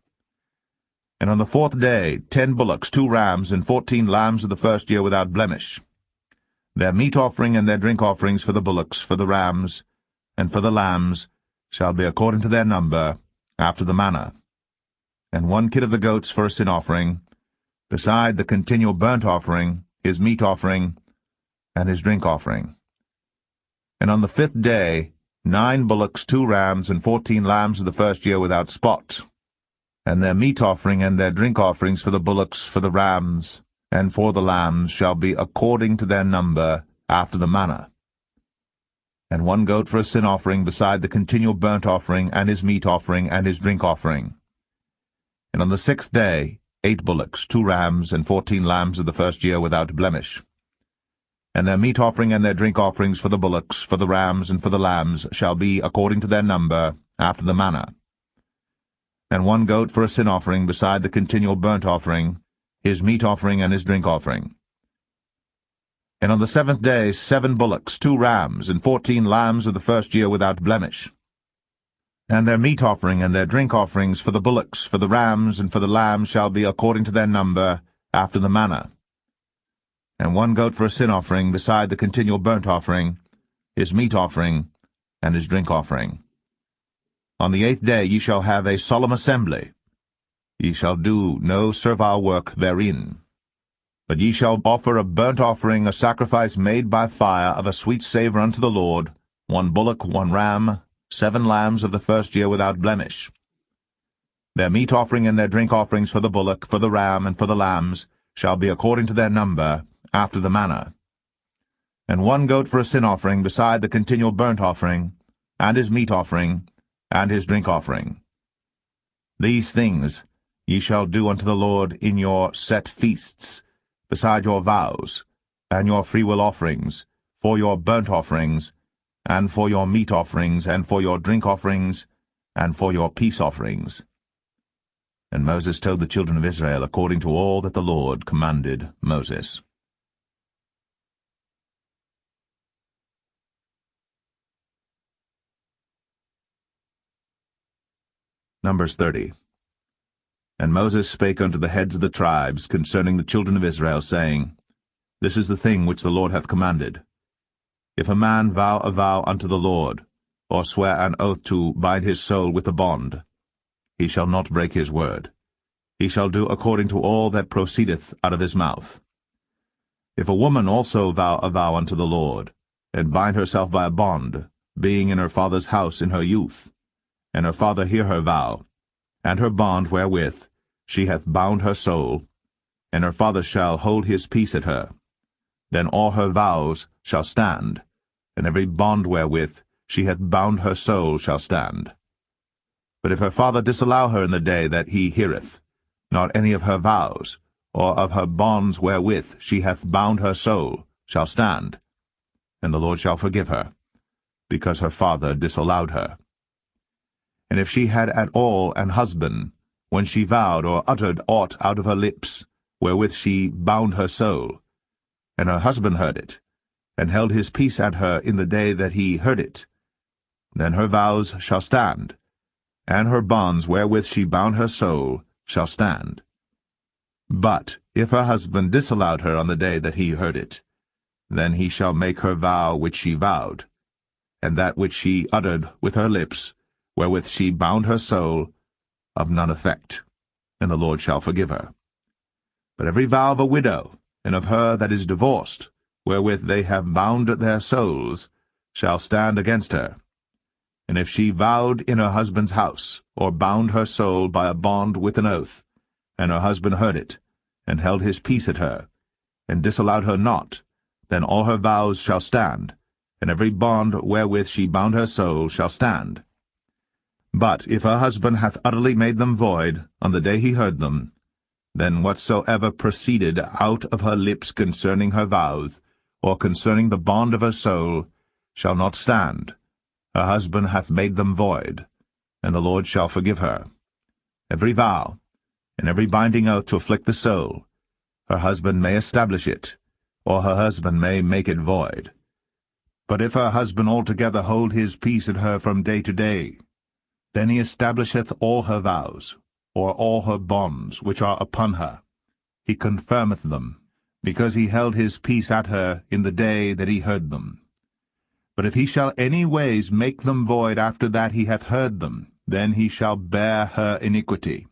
And on the 4th day 10 bullocks, 2 rams, and 14 lambs of the first year without blemish, their meat offering and their drink offerings for the bullocks, for the rams, and for the lambs shall be according to their number, after the manner, and 1 kid of the goats for a sin offering, beside the continual burnt offering, his meat offering, and his drink offering. And on the 5th day 9 bullocks, 2 rams, and 14 lambs of the first year without spot, and their meat offering and their drink offerings for the bullocks, for the rams, and for the lambs shall be according to their number, after the manner, and 1 goat for a sin offering, beside the continual burnt offering, and his meat offering, and his drink offering. And on the 6th day 8 bullocks, 2 rams, and 14 lambs of the first year without blemish, and their meat offering and their drink offerings for the bullocks, for the rams, and for the lambs shall be according to their number, after the manner, and 1 goat for a sin offering, beside the continual burnt offering, his meat offering and his drink offering. And on the 7th day 7 bullocks, 2 rams, and 14 lambs of the first year without blemish. And their meat offering and their drink offerings for the bullocks, for the rams, and for the lambs shall be according to their number, after the manner. And 1 goat for a sin offering, beside the continual burnt offering, his meat offering, and his drink offering. On the 8th day ye shall have a solemn assembly. Ye shall do no servile work therein. But ye shall offer a burnt offering, a sacrifice made by fire, of a sweet savour unto the Lord, 1 bullock, 1 ram, 7 lambs of the first year without blemish. Their meat offering and their drink offerings for the bullock, for the ram, and for the lambs shall be according to their number, after the manner. And 1 goat for a sin offering, beside the continual burnt offering, and his meat offering, and his drink offering. These things ye shall do unto the Lord in your set feasts, beside your vows, and your freewill offerings, for your burnt offerings, and for your meat offerings, and for your drink offerings, and for your peace offerings. And Moses told the children of Israel according to all that the Lord commanded Moses. Numbers 30. And Moses spake unto the heads of the tribes concerning the children of Israel, saying, This is the thing which the Lord hath commanded. If a man vow a vow unto the Lord, or swear an oath to bind his soul with a bond, he shall not break his word. He shall do according to all that proceedeth out of his mouth. If a woman also vow a vow unto the Lord, and bind herself by a bond, being in her father's house in her youth, and her father hear her vow, and her bond wherewith she hath bound her soul, and her father shall hold his peace at her, then all her vows shall stand, and every bond wherewith she hath bound her soul shall stand. But if her father disallow her in the day that he heareth, not any of her vows, or of her bonds wherewith she hath bound her soul, shall stand, and the Lord shall forgive her, because her father disallowed her. And if she had at all an husband, when she vowed or uttered aught out of her lips, wherewith she bound her soul, and her husband heard it, and held his peace at her in the day that he heard it, then her vows shall stand, and her bonds wherewith she bound her soul shall stand. But if her husband disallowed her on the day that he heard it, then he shall make her vow which she vowed, and that which she uttered with her lips, wherewith she bound her soul, of none effect, and the Lord shall forgive her. But every vow of a widow, and of her that is divorced, wherewith they have bound their souls, shall stand against her. And if she vowed in her husband's house, or bound her soul by a bond with an oath, and her husband heard it, and held his peace at her, and disallowed her not, then all her vows shall stand, and every bond wherewith she bound her soul shall stand. But if her husband hath utterly made them void on the day he heard them, then whatsoever proceeded out of her lips concerning her vows, or concerning the bond of her soul, shall not stand. Her husband hath made them void, and the Lord shall forgive her. Every vow, and every binding oath to afflict the soul, her husband may establish it, or her husband may make it void. But if her husband altogether hold his peace at her from day to day, then he establisheth all her vows, or all her bonds which are upon her. He confirmeth them, because he held his peace at her in the day that he heard them. But if he shall any ways make them void after that he hath heard them, then he shall bear her iniquity.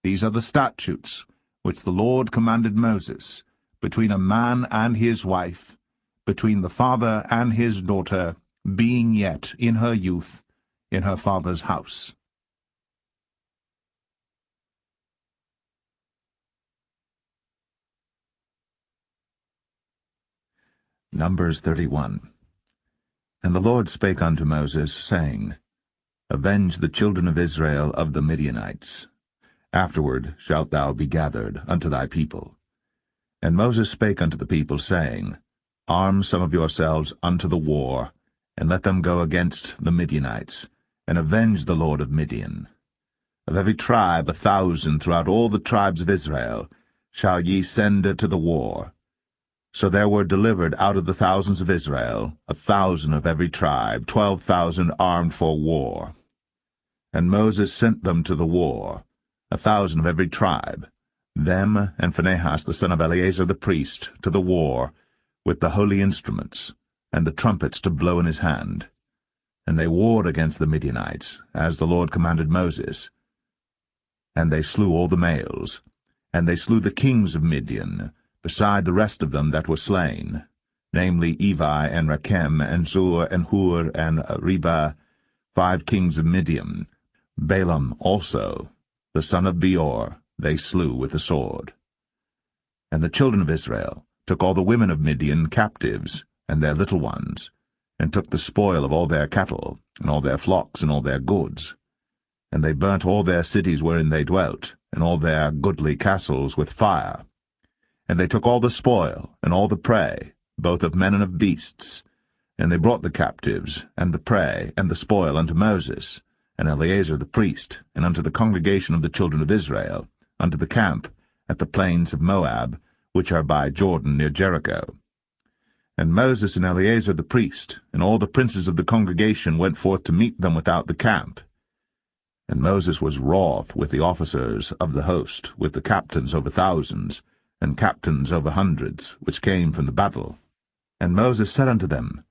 These are the statutes which the Lord commanded Moses, between a man and his wife, between the father and his daughter, being yet in her youth, in her father's house. Numbers 31. And the Lord spake unto Moses, saying, Avenge the children of Israel of the Midianites. Afterward shalt thou be gathered unto thy people. And Moses spake unto the people, saying, Arm some of yourselves unto the war, and let them go against the Midianites, and avenge the Lord of Midian. Of every tribe 1,000 throughout all the tribes of Israel shall ye send to the war. So there were delivered out of the thousands of Israel 1,000 of every tribe, 12,000 armed for war. And Moses sent them to the war, 1,000 of every tribe, them and Phinehas the son of Eleazar the priest, to the war, with the holy instruments, and the trumpets to blow in his hand. And they warred against the Midianites, as the Lord commanded Moses. And they slew all the males, and they slew the kings of Midian, beside the rest of them that were slain, namely Evi, and Rechem, and Zur, and Hur, and Reba, 5 kings of Midian. Balaam also, the son of Beor, they slew with the sword. And the children of Israel took all the women of Midian captives, and their little ones, and took the spoil of all their cattle, and all their flocks, and all their goods. And they burnt all their cities wherein they dwelt, and all their goodly castles with fire. And they took all the spoil, and all the prey, both of men and of beasts. And they brought the captives, and the prey, and the spoil unto Moses, and Eleazar the priest, and unto the congregation of the children of Israel, unto the camp, at the plains of Moab, which are by Jordan near Jericho. And Moses and Eleazar the priest, and all the princes of the congregation went forth to meet them without the camp. And Moses was wroth with the officers of the host, with the captains over thousands, and captains over hundreds, which came from the battle. And Moses said unto them,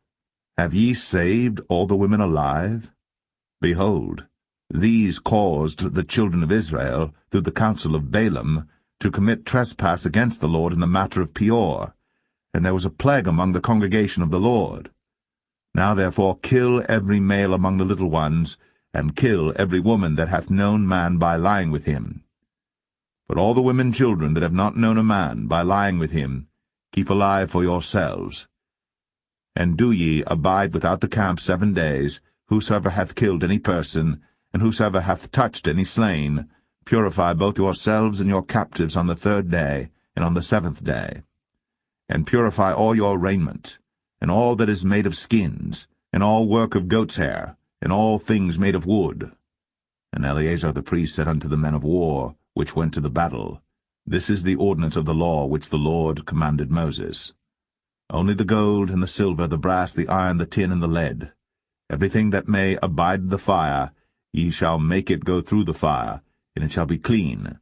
Have ye saved all the women alive? Behold, these caused the children of Israel, through the counsel of Balaam, to commit trespass against the Lord in the matter of Peor, and there was a plague among the congregation of the Lord. Now therefore kill every male among the little ones, and kill every woman that hath known man by lying with him. But all the women children that have not known a man by lying with him, keep alive for yourselves. And do ye abide without the camp 7 days, whosoever hath killed any person, and whosoever hath touched any slain, purify both yourselves and your captives on the 3rd day, and on the 7th day. And purify all your raiment, and all that is made of skins, and all work of goat's hair, and all things made of wood. And Eleazar the priest said unto the men of war, which went to the battle, This is the ordinance of the law which the Lord commanded Moses. Only the gold, and the silver, the brass, the iron, the tin, and the lead, everything that may abide the fire, ye shall make it go through the fire, and it shall be clean.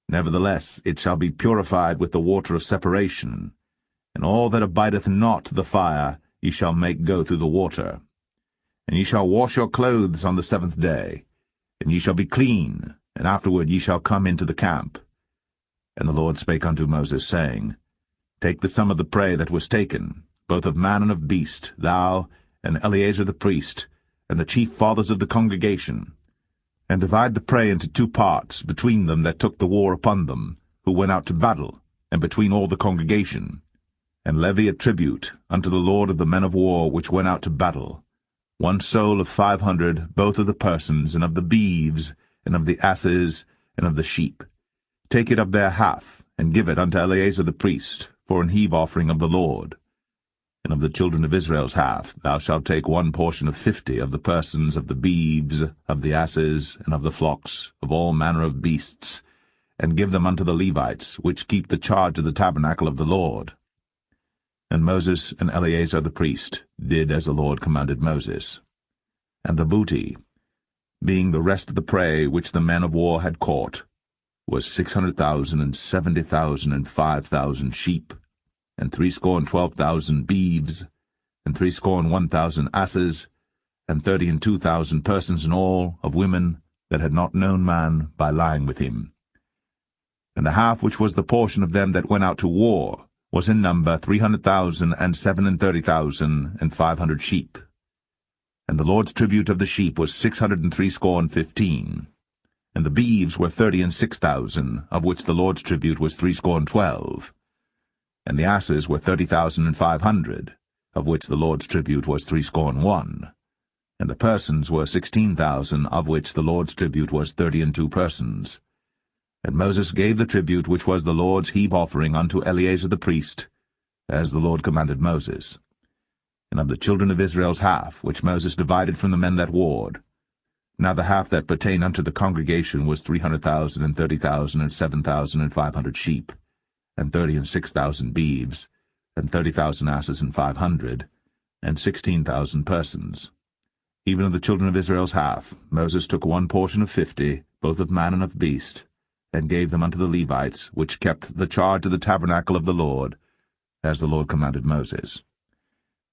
Nevertheless it shall be purified with the water of separation, and all that abideth not the fire ye shall make go through the water. And ye shall wash your clothes on the 7th day, and ye shall be clean, and afterward ye shall come into the camp. And the Lord spake unto Moses, saying, Take the sum of the prey that was taken, both of man and of beast, thou, and Eleazar the priest, and the chief fathers of the congregation, and divide the prey into 2 parts, between them that took the war upon them, who went out to battle, and between all the congregation. And levy a tribute unto the Lord of the men of war which went out to battle, 1 soul of 500, both of the persons, and of the beeves, and of the asses, and of the sheep. Take it of their half, and give it unto Eleazar the priest, for an heave offering of the Lord. And of the children of Israel's half thou shalt take 1 portion of 50 of the persons, of the beeves, of the asses, and of the flocks, of all manner of beasts, and give them unto the Levites, which keep the charge of the tabernacle of the Lord. And Moses and Eleazar the priest did as the Lord commanded Moses. And the booty, being the rest of the prey which the men of war had caught, was 600,000, and 70,000, and 5,000 sheep, and 12,000 beeves, and 1,000 asses, and 32,000 persons in all, of women that had not known man by lying with him. And the half which was the portion of them that went out to war was in number 300,000, and 37,000, and 500 sheep. And the Lord's tribute of the sheep was 615, and the beeves were 36,000, of which the Lord's tribute was 312. And the asses were 30,500, of which the Lord's tribute was 301. And the persons were 16,000, of which the Lord's tribute was 32 persons. And Moses gave the tribute which was the Lord's heave offering unto Eleazar the priest, as the Lord commanded Moses. And of the children of Israel's half, which Moses divided from the men that warred, now the half that pertained unto the congregation was 300,000, and 30,000, and 7,500 sheep, and 36,000 beeves, and 30,000 asses and 500, and 16,000 persons. Even of the children of Israel's half, Moses took one portion of 50, both of man and of beast, and gave them unto the Levites, which kept the charge of the tabernacle of the Lord, as the Lord commanded Moses.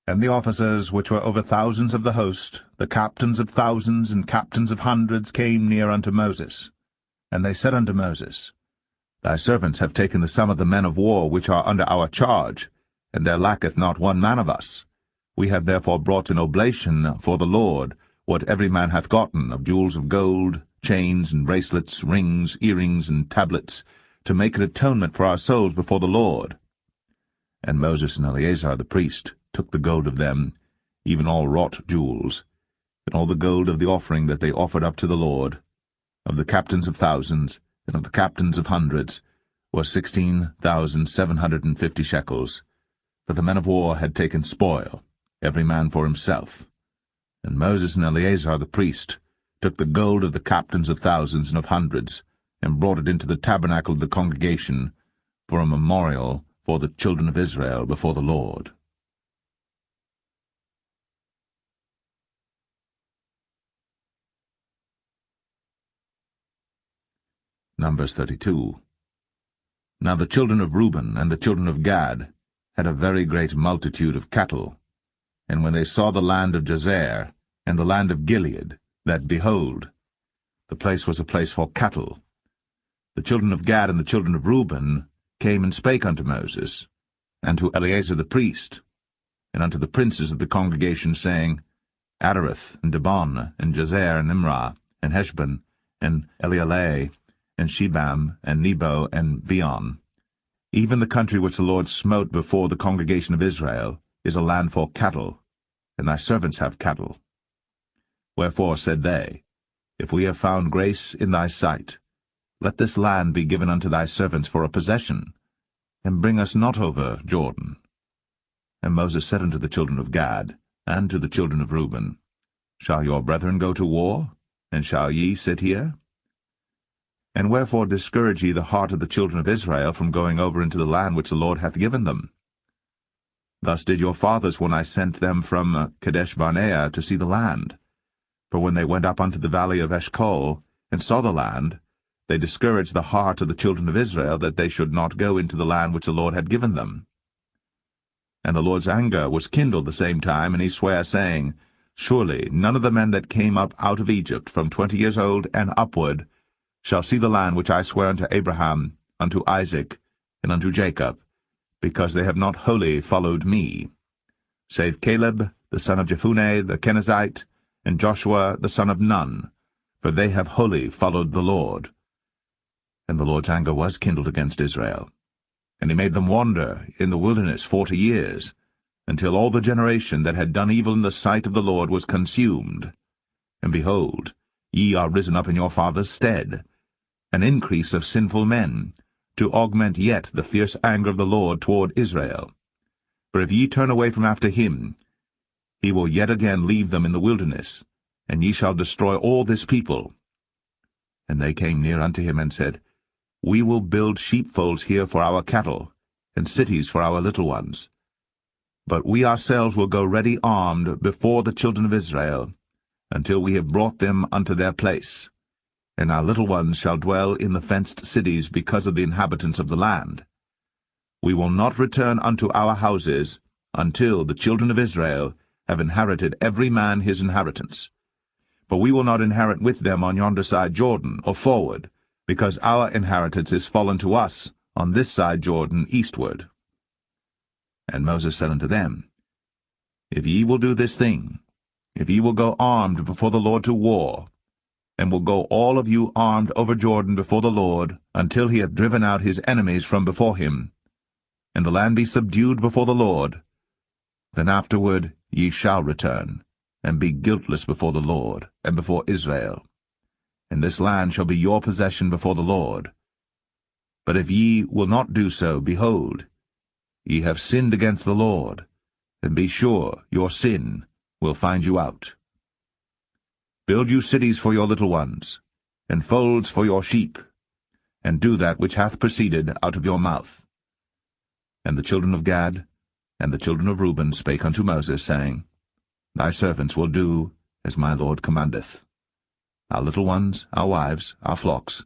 And the officers which were over thousands of the host, the captains of thousands and captains of hundreds, came near unto Moses. And they said unto Moses, Thy servants have taken the sum of the men of war which are under our charge, and there lacketh not one man of us. We have therefore brought an oblation for the Lord, what every man hath gotten, of jewels of gold, chains and bracelets, rings, earrings, and tablets, to make an atonement for our souls before the Lord. And Moses and Eleazar the priest took the gold of them, even all wrought jewels, and all the gold of the offering that they offered up to the Lord, of the captains of thousands, and of the captains of hundreds, was 16,750 shekels. For the men of war had taken spoil, every man for himself. And Moses and Eleazar the priest took the gold of the captains of thousands and of hundreds, and brought it into the tabernacle of the congregation, for a memorial for the children of Israel before the Lord. Numbers 32. Now the children of Reuben and the children of Gad had a very great multitude of cattle. And when they saw the land of Jazer, and the land of Gilead, that, behold, the place was a place for cattle, the children of Gad and the children of Reuben came and spake unto Moses, and to Eleazar the priest, and unto the princes of the congregation, saying, Adareth, and Dibon, and Jazer, and Imrah, and Heshbon, and Elealeh, and Shebam, and Nebo, and Beon, even the country which the Lord smote before the congregation of Israel, is a land for cattle, and thy servants have cattle. Wherefore said they, If we have found grace in thy sight, let this land be given unto thy servants for a possession, and bring us not over Jordan. And Moses said unto the children of Gad, and to the children of Reuben, Shall your brethren go to war, and shall ye sit here? And wherefore discourage ye the heart of the children of Israel from going over into the land which the Lord hath given them? Thus did your fathers when I sent them from Kadesh-barnea to see the land. For when they went up unto the valley of Eshcol, and saw the land, they discouraged the heart of the children of Israel, that they should not go into the land which the Lord had given them. And the Lord's anger was kindled the same time, and he sware, saying, Surely none of the men that came up out of Egypt from 20 years old and upward shall see the land which I swear unto Abraham, unto Isaac, and unto Jacob, because they have not wholly followed me, save Caleb the son of Jephunneh the Kenizzite, and Joshua the son of Nun, for they have wholly followed the Lord. And the Lord's anger was kindled against Israel, and he made them wander in the wilderness 40 years, until all the generation that had done evil in the sight of the Lord was consumed. And behold, ye are risen up in your father's stead, an increase of sinful men, to augment yet the fierce anger of the Lord toward Israel. For if ye turn away from after him, he will yet again leave them in the wilderness, and ye shall destroy all this people. And they came near unto him, and said, We will build sheepfolds here for our cattle, and cities for our little ones. But we ourselves will go ready armed before the children of Israel, until we have brought them unto their place. And our little ones shall dwell in the fenced cities because of the inhabitants of the land. We will not return unto our houses until the children of Israel have inherited every man his inheritance. For we will not inherit with them on yonder side Jordan, or forward, because our inheritance is fallen to us on this side Jordan eastward. And Moses said unto them, If ye will do this thing, if ye will go armed before the Lord to war, and will go all of you armed over Jordan before the Lord, until he hath driven out his enemies from before him, and the land be subdued before the Lord, then afterward ye shall return, and be guiltless before the Lord, and before Israel. And this land shall be your possession before the Lord. But if ye will not do so, behold, ye have sinned against the Lord, and be sure your sin will find you out. Build you cities for your little ones, and folds for your sheep, and do that which hath proceeded out of your mouth. And the children of Gad, And the children of Reuben spake unto Moses, saying, Thy servants will do as my Lord commandeth. Our little ones, our wives, our flocks,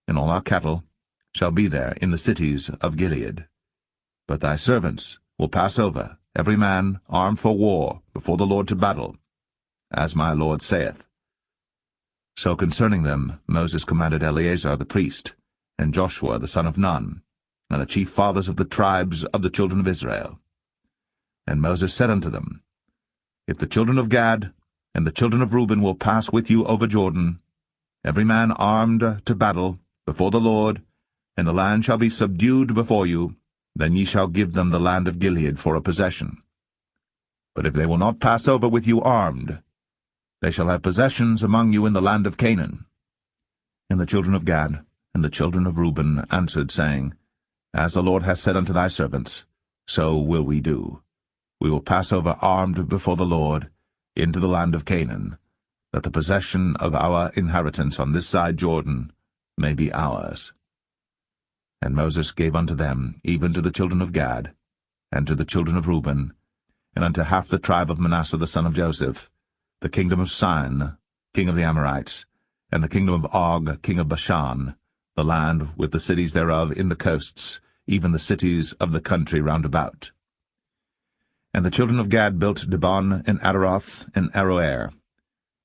and all our cattle shall be there in the cities of Gilead. But thy servants will pass over, every man armed for war, before the Lord to battle, as my Lord saith. So concerning them Moses commanded Eleazar the priest, and Joshua the son of Nun, and the chief fathers of the tribes of the children of Israel. And Moses said unto them, If the children of Gad and the children of Reuben will pass with you over Jordan, every man armed to battle, before the Lord, and the land shall be subdued before you, then ye shall give them the land of Gilead for a possession. But if they will not pass over with you armed, they shall have possessions among you in the land of Canaan. And the children of Gad and the children of Reuben answered, saying, As the Lord hath said unto thy servants, so will we do. We will pass over armed before the Lord into the land of Canaan, that the possession of our inheritance on this side Jordan may be ours. And Moses gave unto them, even to the children of Gad, and to the children of Reuben, and unto half the tribe of Manasseh the son of Joseph, the kingdom of Sihon, king of the Amorites, and the kingdom of Og, king of Bashan, the land with the cities thereof in the coasts, even the cities of the country round about. And the children of Gad built Dibon, and Adaroth, and Aroer,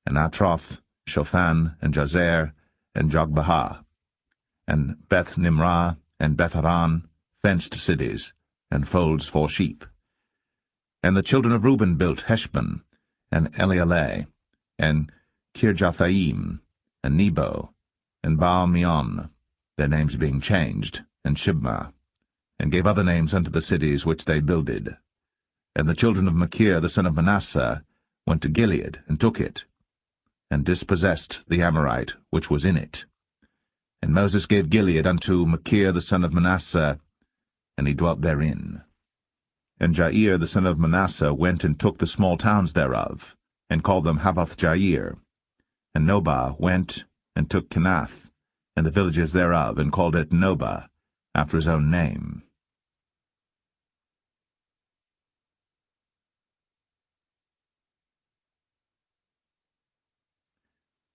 and Atroth, Shophan, and Jazer, and Jogbehah, and Beth-Nimrah, and Beth-Haran, fenced cities, and folds for sheep. And the children of Reuben built Heshbon, and Elealeh, and Kirjathaim, and Nebo, and Baal-meon, their names being changed, and Shibmah, and gave other names unto the cities which they builded. And the children of Machir the son of Manasseh went to Gilead, and took it, and dispossessed the Amorite which was in it. And Moses gave Gilead unto Machir the son of Manasseh, and he dwelt therein. And Jair the son of Manasseh went and took the small towns thereof, and called them Havoth-Jair. And Nobah went and took Kenath, and the villages thereof, and called it Nobah, after his own name.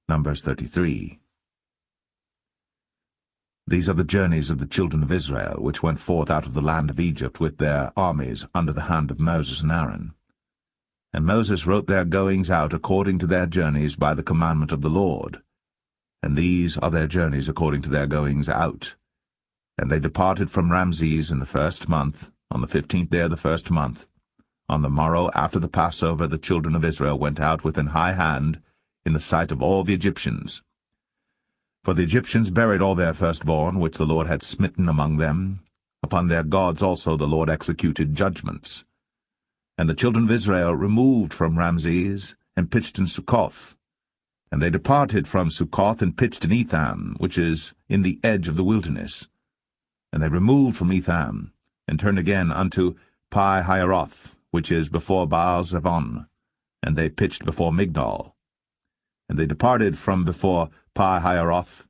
Numbers 33. These are the journeys of the children of Israel, which went forth out of the land of Egypt with their armies under the hand of Moses and Aaron. And Moses wrote their goings out according to their journeys by the commandment of the Lord. And these are their journeys according to their goings out. And they departed from Ramses in the 1st month, on the 15th day of the 1st month. On the morrow after the Passover the children of Israel went out with an high hand, in the sight of all the Egyptians. For the Egyptians buried all their firstborn, which the Lord had smitten among them. Upon their gods also the Lord executed judgments. And the children of Israel removed from Ramses, and pitched in Succoth. And they departed from Succoth, and pitched in Etham, which is in the edge of the wilderness. And they removed from Etham, and turned again unto Pi-Hahiroth, which is before Baal-Zevon, and they pitched before Migdol. And they departed from before Pi-Hahiroth,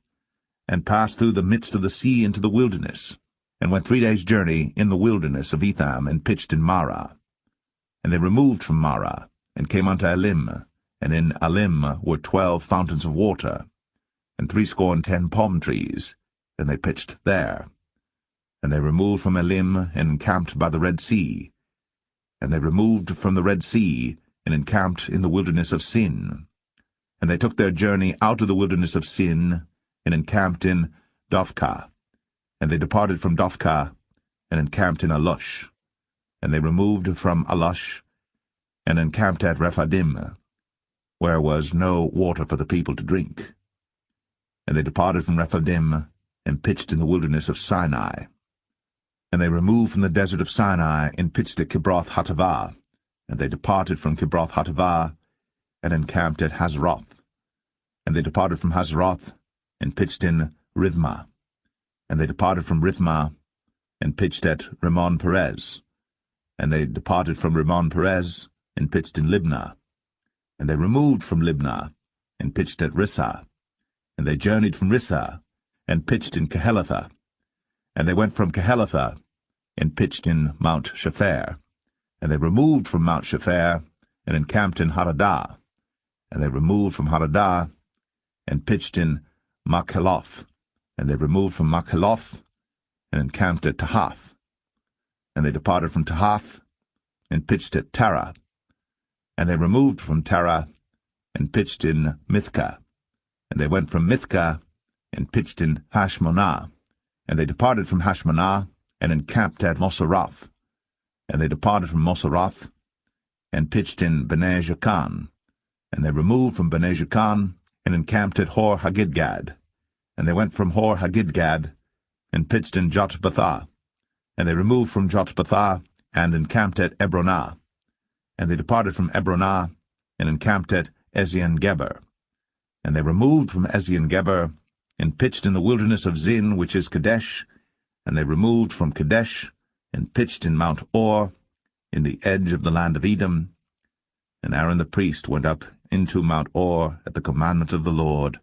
and passed through the midst of the sea into the wilderness, and went 3 days' journey in the wilderness of Etham, and pitched in Marah. And they removed from Marah, and came unto Elim, and in Elim were 12 fountains of water, and 70 palm trees, and they pitched there. And they removed from Elim, and encamped by the Red Sea. And they removed from the Red Sea, and encamped in the wilderness of Sin. And they took their journey out of the wilderness of Sin, and encamped in Dophkah. And they departed from Dophkah, and encamped in Alush. And they removed from Alush, and encamped at Rephidim, where was no water for the people to drink. And they departed from Rephidim, and pitched in the wilderness of Sinai. And they removed from the desert of Sinai, and pitched at Kibroth-Hattaavah. And they departed from Kibroth-Hattaavah, and encamped at Hazeroth. And they departed from Hazeroth, and pitched in Rithmah. And they departed from Rithmah, and pitched at Rimmon-Perez. And they departed from Rimmon-Perez, and pitched in Libnah. And they removed from Libnah, and pitched at Rissah. And they journeyed from Rissah, and pitched in Kehelatha. And they went from Kehelatha, and pitched in Mount Shepher. And they removed from Mount Shepher, and encamped in Hadadah. And they removed from Hadadah, and pitched in Makheloth. And they removed from Makheloth, and encamped at Tahath. And they departed from Tahath, and pitched at Tara. And they removed from Tara, and pitched in Mithkah. And they went from Mithkah, and pitched in Hashmonah. And they departed from Hashmonah, and encamped at Moseroth. And they departed from Moseroth, and pitched in Bene Jaakan. And they removed from Bene Jaakan, and encamped at Hor-Haggidgad. And they went from Hor-Haggidgad, and pitched in Jotbathah. And they removed from Jotbathah, and encamped at Ebronah. And they departed from Ebronah, and encamped at Ezion-Geber. And they removed from Ezion-Geber, and pitched in the wilderness of Zin, which is Kadesh. And they removed from Kadesh, and pitched in Mount Or, in the edge of the land of Edom. And Aaron the priest went up into Mount Or at the commandment of the Lord,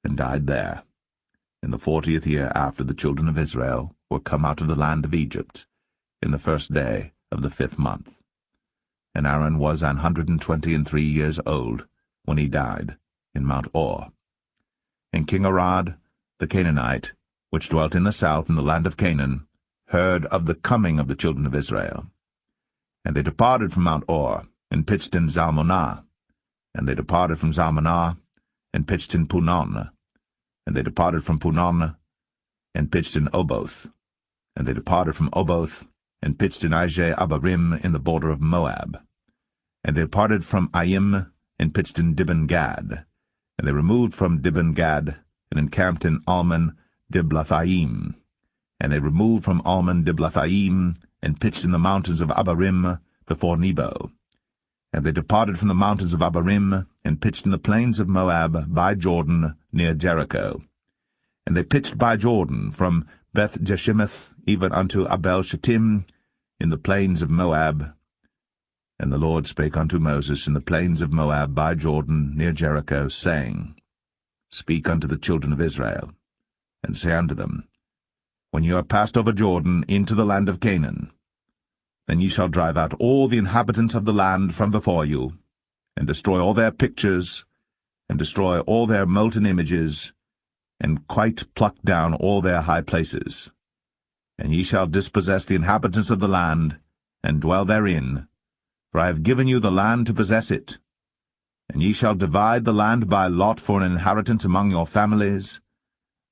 and died there, in the 40th year after the children of Israel were come out of the land of Egypt, in the 1st day of the 5th month. And Aaron was 123 years old when he died in Mount Or. And King Arad, the Canaanite, which dwelt in the south in the land of Canaan, heard of the coming of the children of Israel. And they departed from Mount Or, and pitched in Zalmonah. And they departed from Zalmonah, and pitched in Punon. And they departed from Punon, and pitched in Oboth. And they departed from Oboth, and pitched in Ije-Abarim in the border of Moab. And they departed from Aim, and pitched in Dibon-Gad. And they removed from Dibon-Gad, and encamped in Almon-Diblathaim. And they removed from Almon-Diblathaim, and pitched in the mountains of Abarim before Nebo. And they departed from the mountains of Abarim, and pitched in the plains of Moab by Jordan near Jericho. And they pitched by Jordan from Beth-Jeshimoth even unto Abel-Shittim in the plains of Moab. And the Lord spake unto Moses in the plains of Moab by Jordan near Jericho, saying, Speak unto the children of Israel, and say unto them, When you are passed over Jordan into the land of Canaan, then ye shall drive out all the inhabitants of the land from before you, and destroy all their pictures, and destroy all their molten images, and quite pluck down all their high places. And ye shall dispossess the inhabitants of the land, and dwell therein, for I have given you the land to possess it. And ye shall divide the land by lot for an inheritance among your families,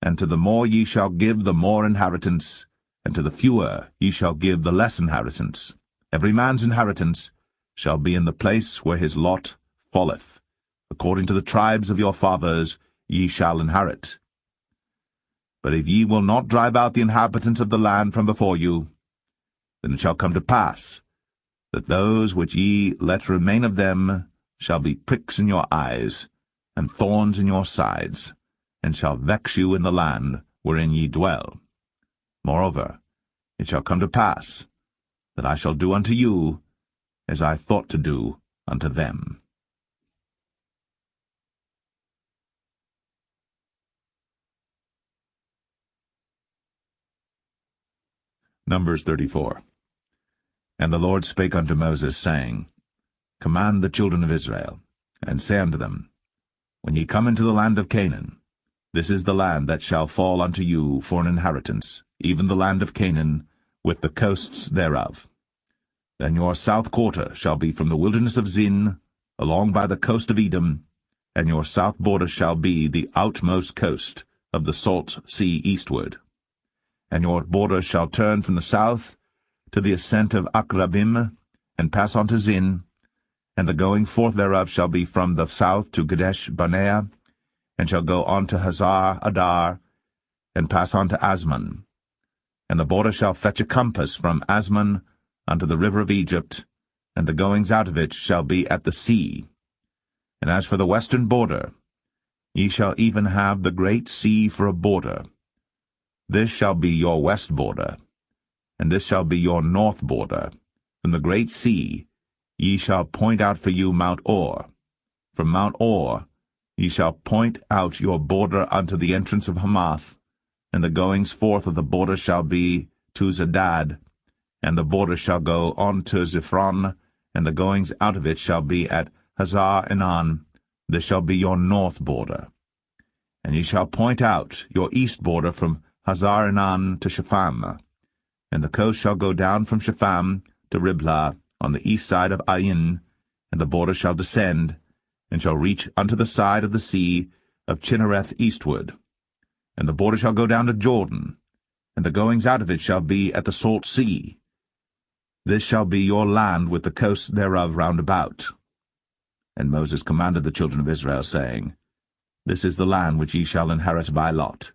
and to the more ye shall give the more inheritance, and to the fewer ye shall give the less inheritance. Every man's inheritance shall be in the place where his lot falleth. According to the tribes of your fathers ye shall inherit. But if ye will not drive out the inhabitants of the land from before you, then it shall come to pass that those which ye let remain of them shall be pricks in your eyes, and thorns in your sides, and shall vex you in the land wherein ye dwell. Moreover, it shall come to pass that I shall do unto you as I thought to do unto them. Numbers 34. And the Lord spake unto Moses, saying, Command the children of Israel, and say unto them, When ye come into the land of Canaan, this is the land that shall fall unto you for an inheritance, even the land of Canaan, with the coasts thereof. Then your south quarter shall be from the wilderness of Zin, along by the coast of Edom, and your south border shall be the outmost coast of the salt sea eastward. And your border shall turn from the south to the ascent of Akrabim, and pass on to Zin, and the going forth thereof shall be from the south to Kadesh Barnea, and shall go on to Hazar Adar, and pass on to Asmon. And the border shall fetch a compass from Asmon unto the river of Egypt, and the goings out of it shall be at the sea. And as for the western border, ye shall even have the great sea for a border. This shall be your west border, and this shall be your north border. From the great sea ye shall point out for you Mount Or. From Mount Or ye shall point out your border unto the entrance of Hamath, and the goings forth of the border shall be to Zedad, And the border shall go on to Ziphron, and the goings out of it shall be at Hazar-Enan. This shall be your north border. And ye shall point out your east border from Hazar-Enan to Shepham. And the coast shall go down from Shepham to Riblah on the east side of Ain, and the border shall descend, and shall reach unto the side of the sea of Chinnereth eastward. And the border shall go down to Jordan, and the goings out of it shall be at the salt sea. This shall be your land with the coasts thereof round about. And Moses commanded the children of Israel, saying, This is the land which ye shall inherit by lot,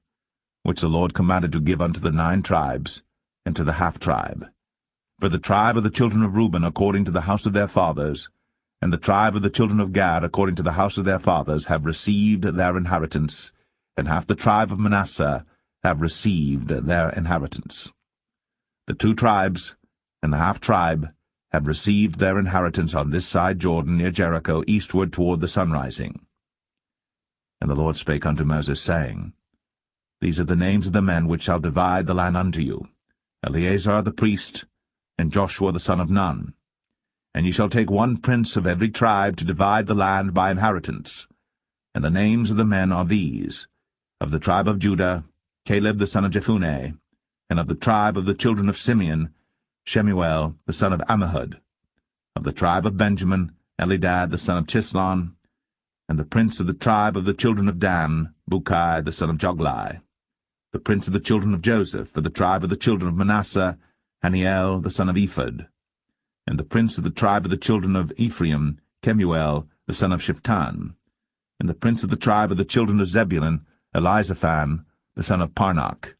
which the Lord commanded to give unto the 9 tribes, and to the half-tribe. For the tribe of the children of Reuben according to the house of their fathers, and the tribe of the children of Gad according to the house of their fathers have received their inheritance, and half the tribe of Manasseh have received their inheritance. The 2 tribes and the half-tribe have received their inheritance on this side Jordan near Jericho, eastward toward the sunrising. And the Lord spake unto Moses, saying, These are the names of the men which shall divide the land unto you, Eleazar the priest, and Joshua the son of Nun. And ye shall take 1 prince of every tribe to divide the land by inheritance. And the names of the men are these: of the tribe of Judah, Caleb the son of Jephunneh, and of the tribe of the children of Simeon, Shemuel the son of Ammihud. Of the tribe of Benjamin, Elidad the son of Chislon, and the prince of the tribe of the children of Dan, Bukai the son of Joglai. The prince of the children of Joseph, for the tribe of the children of Manasseh, Haniel the son of Ephod. And the prince of the tribe of the children of Ephraim, Kemuel the son of Shiptan. And the prince of the tribe of the children of Zebulun, Elizaphan the son of Parnach.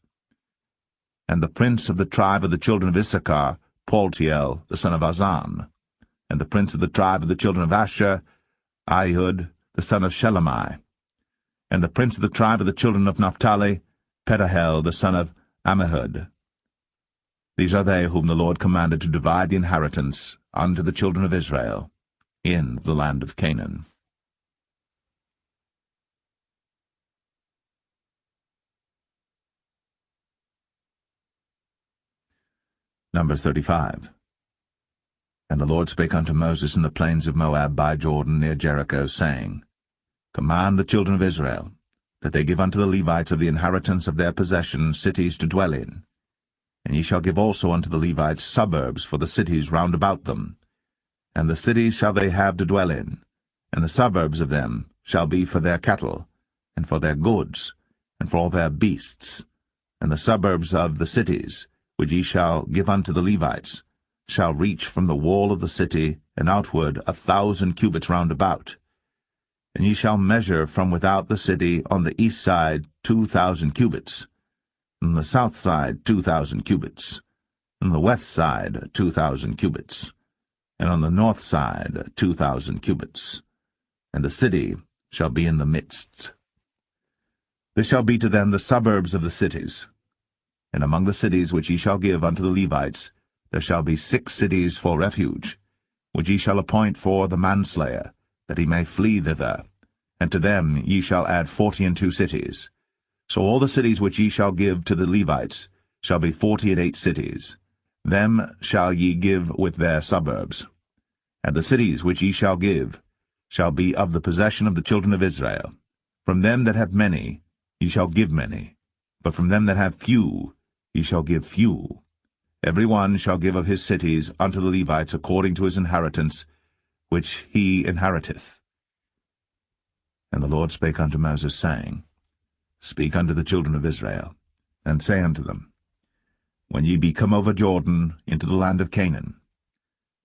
And the prince of the tribe of the children of Issachar, Paltiel the son of Azan. And the prince of the tribe of the children of Asher, Ahud the son of Shelemai. And the prince of the tribe of the children of Naphtali, Pedahel the son of Ammihud. These are they whom the Lord commanded to divide the inheritance unto the children of Israel in the land of Canaan. Numbers 35. And the Lord spake unto Moses in the plains of Moab by Jordan near Jericho, saying, Command the children of Israel, that they give unto the Levites of the inheritance of their possession cities to dwell in. And ye shall give also unto the Levites suburbs for the cities round about them. And the cities shall they have to dwell in, and the suburbs of them shall be for their cattle, and for their goods, and for all their beasts. And the suburbs of the cities, which ye shall give unto the Levites, shall reach from the wall of the city and outward 1,000 cubits round about. And ye shall measure from without the city on the east side 2,000 cubits, on the south side 2,000 cubits, on the west side 2,000 cubits, and on the north side 2,000 cubits. And the city shall be in the midst. This shall be to them the suburbs of the cities. And among the cities which ye shall give unto the Levites, there shall be 6 cities for refuge, which ye shall appoint for the manslayer, that he may flee thither. And to them ye shall add 42 cities. So all the cities which ye shall give to the Levites shall be 48 cities. Them shall ye give with their suburbs. And the cities which ye shall give shall be of the possession of the children of Israel. From them that have many ye shall give many, but from them that have few ye shall give few. Every one shall give of his cities unto the Levites according to his inheritance, which he inheriteth. And the Lord spake unto Moses, saying, Speak unto the children of Israel, and say unto them, When ye be come over Jordan into the land of Canaan,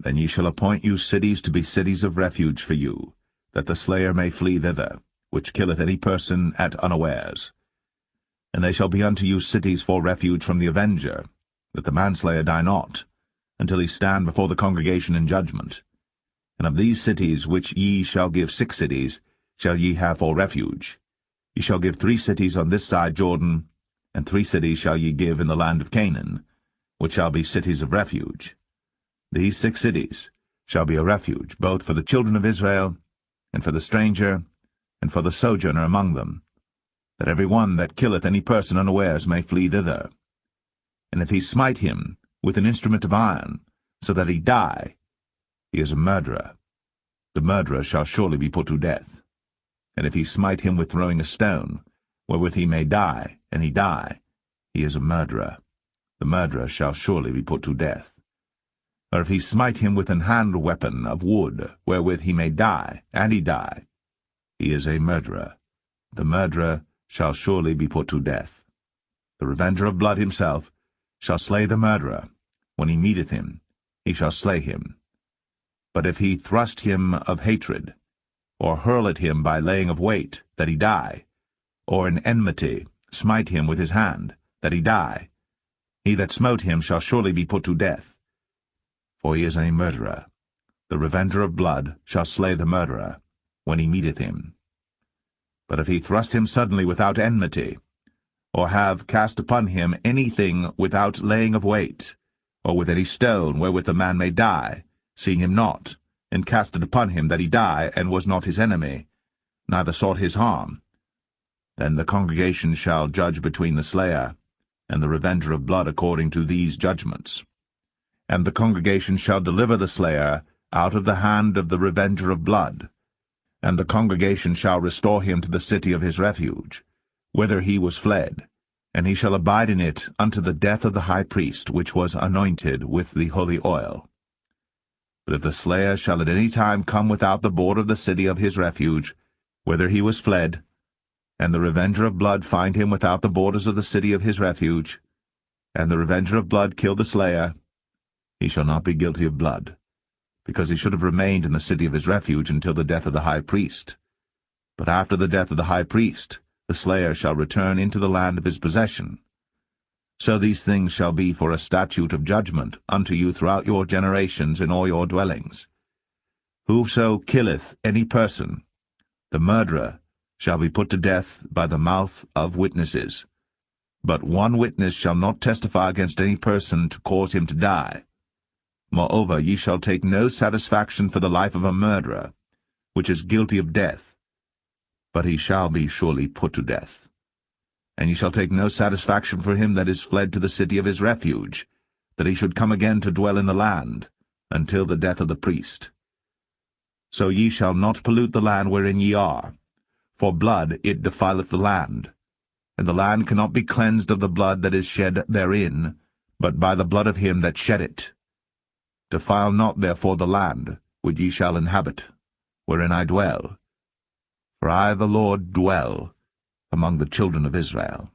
then ye shall appoint you cities to be cities of refuge for you, that the slayer may flee thither, which killeth any person at unawares. And they shall be unto you cities for refuge from the avenger, that the manslayer die not, until he stand before the congregation in judgment. And of these cities which ye shall give 6 cities shall ye have for refuge. Ye shall give 3 cities on this side Jordan, and 3 cities shall ye give in the land of Canaan, which shall be cities of refuge. These 6 cities shall be a refuge, both for the children of Israel, and for the stranger, and for the sojourner among them, that every one that killeth any person unawares may flee thither. And if he smite him with an instrument of iron, so that he die, he is a murderer. The murderer shall surely be put to death. And if he smite him with throwing a stone, wherewith he may die, and he die, he is a murderer. The murderer shall surely be put to death. Or if he smite him with an hand weapon of wood, wherewith he may die, and he die, he is a murderer. The murderer shall surely be put to death. The revenger of blood himself shall slay the murderer. When he meeteth him, he shall slay him. But if he thrust him of hatred, or hurl at him by laying of weight, that he die, or in enmity smite him with his hand, that he die, he that smote him shall surely be put to death. For he is a murderer. The revenger of blood shall slay the murderer, when he meeteth him. But if he thrust him suddenly without enmity, or have cast upon him anything without laying of weight, or with any stone wherewith a man may die, seeing him not, and cast it upon him that he die, and was not his enemy, neither sought his harm, then the congregation shall judge between the slayer and the revenger of blood according to these judgments. And the congregation shall deliver the slayer out of the hand of the revenger of blood, and the congregation shall restore him to the city of his refuge, whither he was fled, and he shall abide in it unto the death of the high priest, which was anointed with the holy oil. But if the slayer shall at any time come without the border of the city of his refuge, whither he was fled, and the revenger of blood find him without the borders of the city of his refuge, and the revenger of blood kill the slayer, he shall not be guilty of blood, because he should have remained in the city of his refuge until the death of the high priest. But after the death of the high priest, the slayer shall return into the land of his possession. So these things shall be for a statute of judgment unto you throughout your generations in all your dwellings. Whoso killeth any person, the murderer, shall be put to death by the mouth of witnesses. But one witness shall not testify against any person to cause him to die. Moreover, ye shall take no satisfaction for the life of a murderer, which is guilty of death, but he shall be surely put to death. And ye shall take no satisfaction for him that is fled to the city of his refuge, that he should come again to dwell in the land, until the death of the priest. So ye shall not pollute the land wherein ye are, for blood it defileth the land, and the land cannot be cleansed of the blood that is shed therein, but by the blood of him that shed it. Defile not therefore the land which ye shall inhabit, wherein I dwell. For I the Lord dwell among the children of Israel.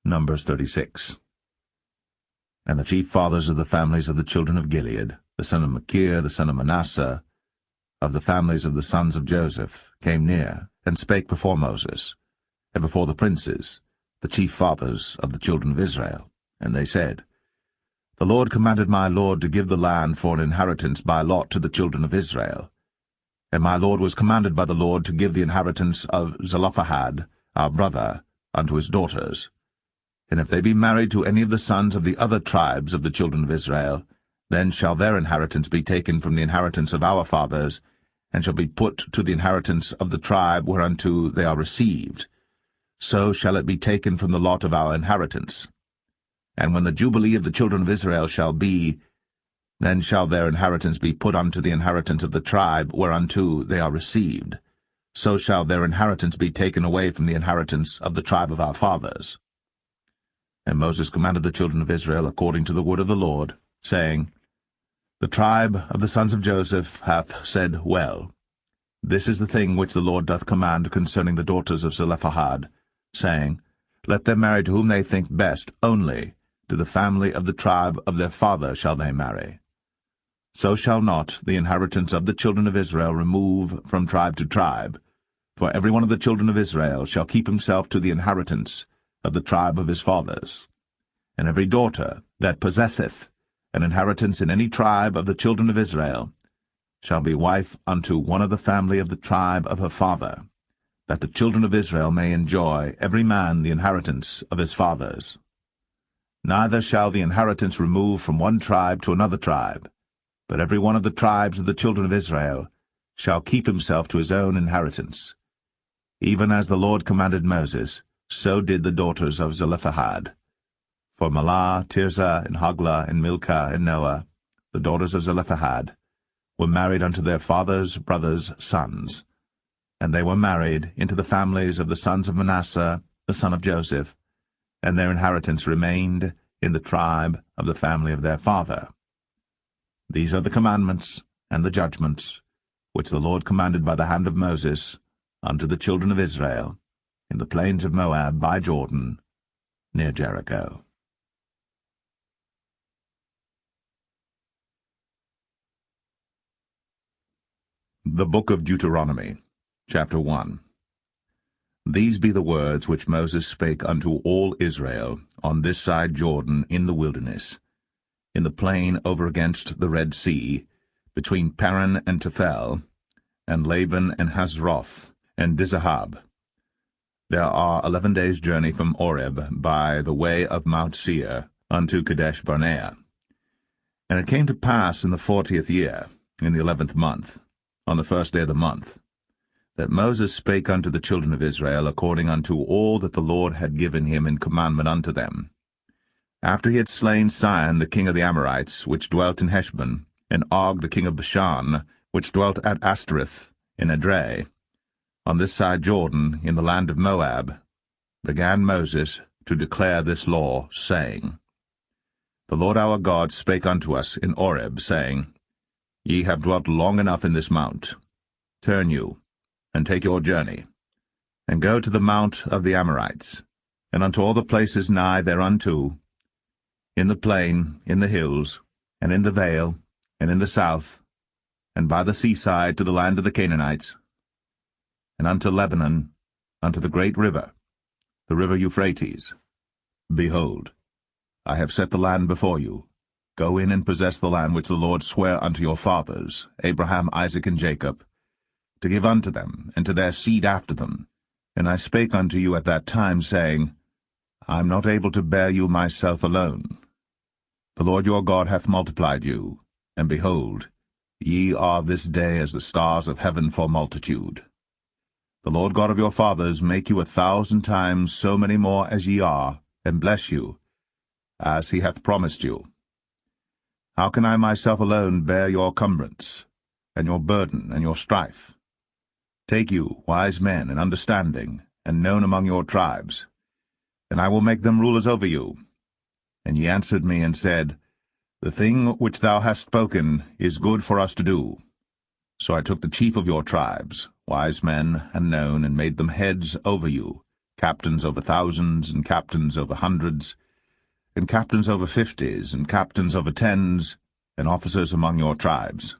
Numbers 36. And the chief fathers of the families of the children of Gilead, the son of Machir, the son of Manasseh, of the families of the sons of Joseph, came near, and spake before Moses, and before the princes, the chief fathers of the children of Israel. And they said, The Lord commanded my Lord to give the land for an inheritance by lot to the children of Israel. And my Lord was commanded by the Lord to give the inheritance of Zelophehad, our brother, unto his daughters. And if they be married to any of the sons of the other tribes of the children of Israel, then shall their inheritance be taken from the inheritance of our fathers, and shall be put to the inheritance of the tribe whereunto they are received. So shall it be taken from the lot of our inheritance. And when the jubilee of the children of Israel shall be, then shall their inheritance be put unto the inheritance of the tribe whereunto they are received. So shall their inheritance be taken away from the inheritance of the tribe of our fathers. And Moses commanded the children of Israel according to the word of the Lord, saying, The tribe of the sons of Joseph hath said well. This is the thing which the Lord doth command concerning the daughters of Zelophehad, saying, Let them marry to whom they think best, only to the family of the tribe of their father shall they marry. So shall not the inheritance of the children of Israel remove from tribe to tribe, for every one of the children of Israel shall keep himself to the inheritance of the tribe of his fathers. And every daughter that possesseth an inheritance in any tribe of the children of Israel shall be wife unto one of the family of the tribe of her father, that the children of Israel may enjoy every man the inheritance of his fathers. Neither shall the inheritance remove from one tribe to another tribe, but every one of the tribes of the children of Israel shall keep himself to his own inheritance, Even as the Lord commanded Moses, so did the daughters of Zelophehad. For Mahlah, Tirzah, and Hoglah, and Milcah, and Noah, the daughters of Zelophehad, were married unto their father's brothers' sons. And they were married into the families of the sons of Manasseh, the son of Joseph, and their inheritance remained in the tribe of the family of their father. These are the commandments and the judgments which the Lord commanded by the hand of Moses unto the children of Israel in the plains of Moab by Jordan, near Jericho. The Book of Deuteronomy, chapter 1. These be the words which Moses spake unto all Israel on this side Jordan in the wilderness, in the plain over against the Red Sea, between Paran and Tephel, and Laban and Hazroth, and Dizahab. There are 11 days' journey from Oreb by the way of Mount Seir unto Kadesh-barnea. And it came to pass in the 40th year, in the 11th month, on the first day of the month, that Moses spake unto the children of Israel according unto all that the Lord had given him in commandment unto them. After he had slain Sihon the king of the Amorites, which dwelt in Heshbon, and Og the king of Bashan, which dwelt at Ashtoreth in Edrei, on this side Jordan, in the land of Moab, began Moses to declare this law, saying, The Lord our God spake unto us in Oreb, saying, Ye have dwelt long enough in this mount. Turn you, and take your journey, and go to the mount of the Amorites, and unto all the places nigh thereunto, in the plain, in the hills, and in the vale, and in the south, and by the seaside to the land of the Canaanites, and unto Lebanon, unto the great river, the river Euphrates. Behold, I have set the land before you. Go in and possess the land which the Lord sware unto your fathers, Abraham, Isaac, and Jacob, to give unto them, and to their seed after them. And I spake unto you at that time, saying, I am not able to bear you myself alone. The Lord your God hath multiplied you, and behold, ye are this day as the stars of heaven for multitude. The Lord God of your fathers make you 1,000 times so many more as ye are, and bless you, as he hath promised you. How can I myself alone bear your cumbrance, and your burden, and your strife? Take you wise men and understanding, and known among your tribes, and I will make them rulers over you. And ye answered me and said, The thing which thou hast spoken is good for us to do. So I took the chief of your tribes, wise men and known, and made them heads over you, captains over thousands, and captains over hundreds, and captains over 50s, and captains over 10s, and officers among your tribes.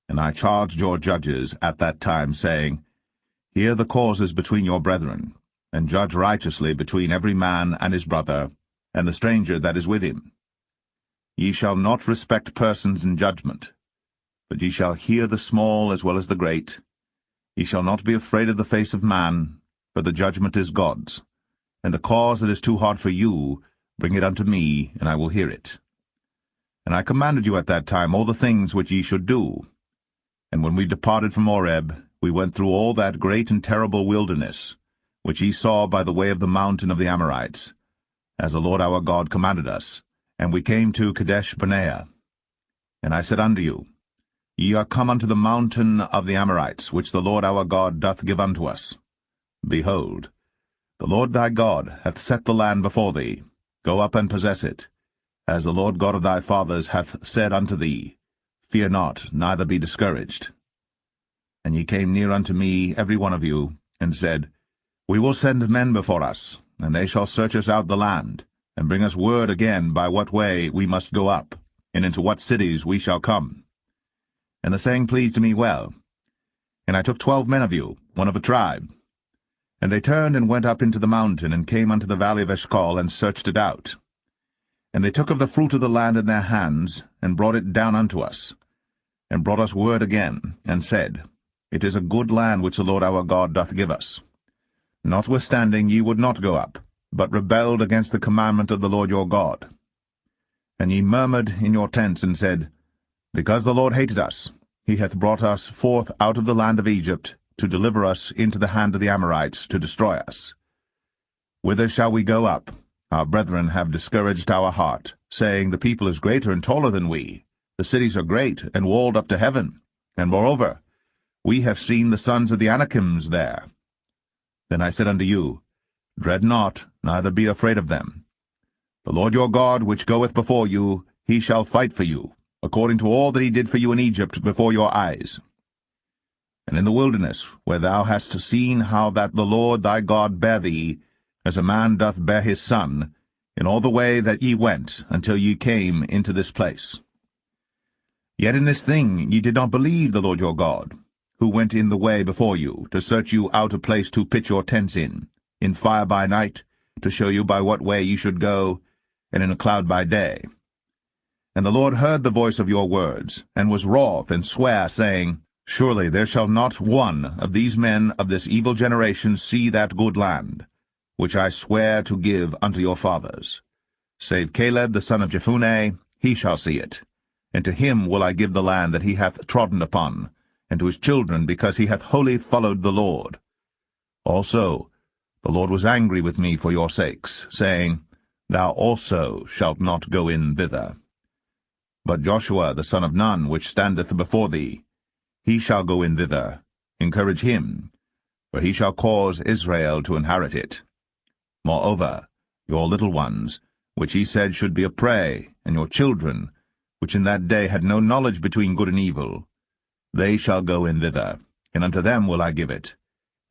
And I charged your judges at that time, saying, Hear the causes between your brethren, and judge righteously between every man and his brother, and the stranger that is with him. Ye shall not respect persons in judgment, but ye shall hear the small as well as the great. Ye shall not be afraid of the face of man, for the judgment is God's. And the cause that is too hard for you, bring it unto me, and I will hear it. And I commanded you at that time all the things which ye should do. And when we departed from Oreb, we went through all that great and terrible wilderness, which ye saw by the way of the mountain of the Amorites, as the Lord our God commanded us. And we came to Kadesh-barnea. And I said unto you, Ye are come unto the mountain of the Amorites, which the Lord our God doth give unto us. Behold, the Lord thy God hath set the land before thee. Go up and possess it, as the Lord God of thy fathers hath said unto thee. Fear not, neither be discouraged. And ye came near unto me, every one of you, and said, We will send men before us, and they shall search us out the land, and bring us word again by what way we must go up, and into what cities we shall come. And the saying pleased me well. And I took 12 men of you, one of a tribe. And they turned and went up into the mountain, and came unto the valley of Eshcol, and searched it out. And they took of the fruit of the land in their hands, and brought it down unto us, and brought us word again, and said, It is a good land which the Lord our God doth give us. Notwithstanding ye would not go up, but rebelled against the commandment of the Lord your God. And ye murmured in your tents, and said, Because the Lord hated us, he hath brought us forth out of the land of Egypt, to deliver us into the hand of the Amorites to destroy us. Whither shall we go up? Our brethren have discouraged our heart, saying, The people is greater and taller than we. The cities are great and walled up to heaven. And moreover, we have seen the sons of the Anakims there. Then I said unto you, Dread not, neither be afraid of them. The Lord your God, which goeth before you, he shall fight for you, according to all that he did for you in Egypt before your eyes. And in the wilderness, where thou hast seen how that the Lord thy God bare thee, as a man doth bear his son, in all the way that ye went, until ye came into this place. Yet in this thing ye did not believe the Lord your God, who went in the way before you, to search you out a place to pitch your tents in fire by night, to show you by what way ye should go, and in a cloud by day. And the Lord heard the voice of your words, and was wroth, and sware, saying, Surely there shall not one of these men of this evil generation see that good land, which I swear to give unto your fathers. Save Caleb the son of Jephunneh, he shall see it. And to him will I give the land that he hath trodden upon, and to his children, because he hath wholly followed the Lord. Also the Lord was angry with me for your sakes, saying, Thou also shalt not go in thither. But Joshua the son of Nun, which standeth before thee, he shall go in thither. Encourage him, for he shall cause Israel to inherit it. Moreover, your little ones, which he said should be a prey, and your children, which in that day had no knowledge between good and evil, they shall go in thither, and unto them will I give it,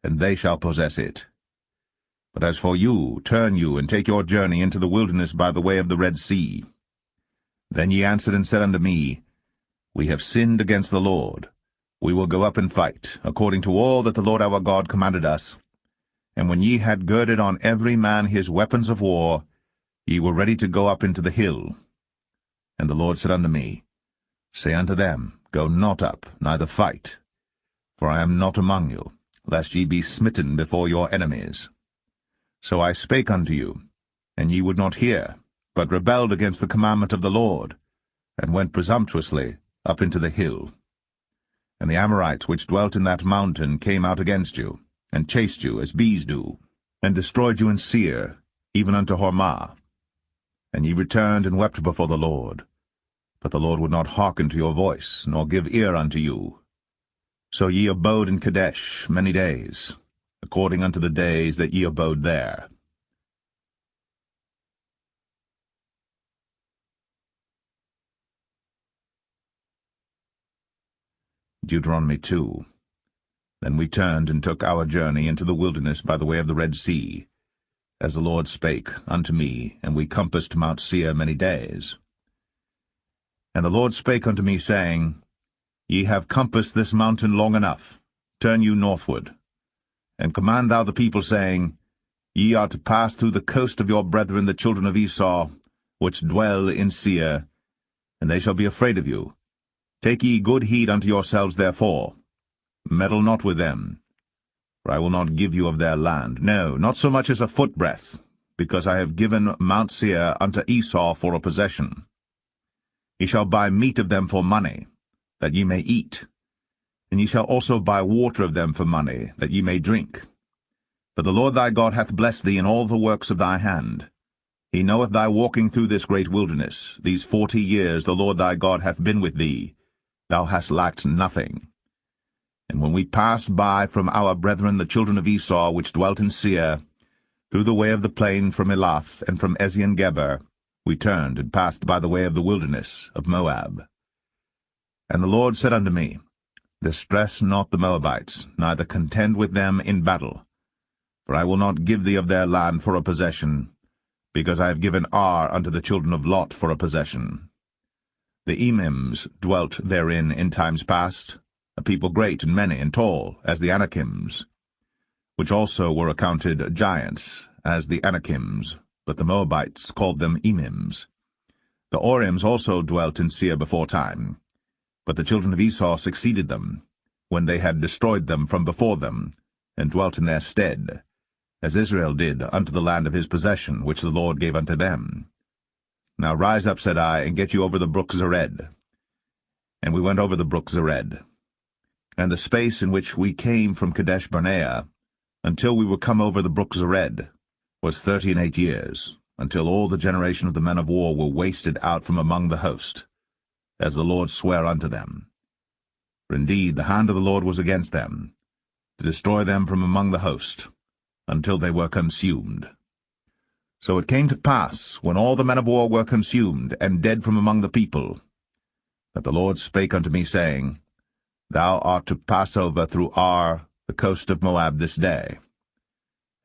and they shall possess it. But as for you, turn you, and take your journey into the wilderness by the way of the Red Sea. Then ye answered and said unto me, We have sinned against the Lord. We will go up and fight, according to all that the Lord our God commanded us. And when ye had girded on every man his weapons of war, ye were ready to go up into the hill. And the Lord said unto me, Say unto them, Go not up, neither fight, for I am not among you, lest ye be smitten before your enemies. So I spake unto you, and ye would not hear, but rebelled against the commandment of the Lord, and went presumptuously up into the hill. And the Amorites which dwelt in that mountain came out against you, and chased you as bees do, and destroyed you in Seir, even unto Hormah. And ye returned and wept before the Lord. But the Lord would not hearken to your voice, nor give ear unto you. So ye abode in Kadesh many days, according unto the days that ye abode there. Deuteronomy 2. Then we turned and took our journey into the wilderness by the way of the Red Sea, as the Lord spake unto me, and we compassed Mount Seir many days. And the Lord spake unto me, saying, Ye have compassed this mountain long enough. Turn you northward, and command thou the people, saying, Ye are to pass through the coast of your brethren the children of Esau, which dwell in Seir, and they shall be afraid of you. Take ye good heed unto yourselves therefore. Meddle not with them, for I will not give you of their land, no, not so much as a footbreadth, because I have given Mount Seir unto Esau for a possession. Ye shall buy meat of them for money, that ye may eat, and ye shall also buy water of them for money, that ye may drink. For the Lord thy God hath blessed thee in all the works of thy hand. He knoweth thy walking through this great wilderness. These 40 years the Lord thy God hath been with thee. Thou hast lacked nothing. And when we passed by from our brethren the children of Esau, which dwelt in Seir, through the way of the plain from Elath and from Ezion-Geber, we turned and passed by the way of the wilderness of Moab. And the Lord said unto me, Distress not the Moabites, neither contend with them in battle. For I will not give thee of their land for a possession, because I have given Ar unto the children of Lot for a possession. The Emims dwelt therein in times past, a people great and many and tall, as the Anakims, which also were accounted giants, as the Anakims, but the Moabites called them Emims. The Orims also dwelt in Seir before time, but the children of Esau succeeded them, when they had destroyed them from before them, and dwelt in their stead, as Israel did unto the land of his possession, which the Lord gave unto them. Now rise up, said I, and get you over the brook Zered. And we went over the brook Zered. And the space in which we came from Kadesh-barnea, until we were come over the brook Zered, was 38 years, until all the generation of the men of war were wasted out from among the host, as the Lord sware unto them. For indeed the hand of the Lord was against them, to destroy them from among the host, until they were consumed. So it came to pass, when all the men of war were consumed, and dead from among the people, that the Lord spake unto me, saying, Thou art to pass over through Ar, the coast of Moab, this day.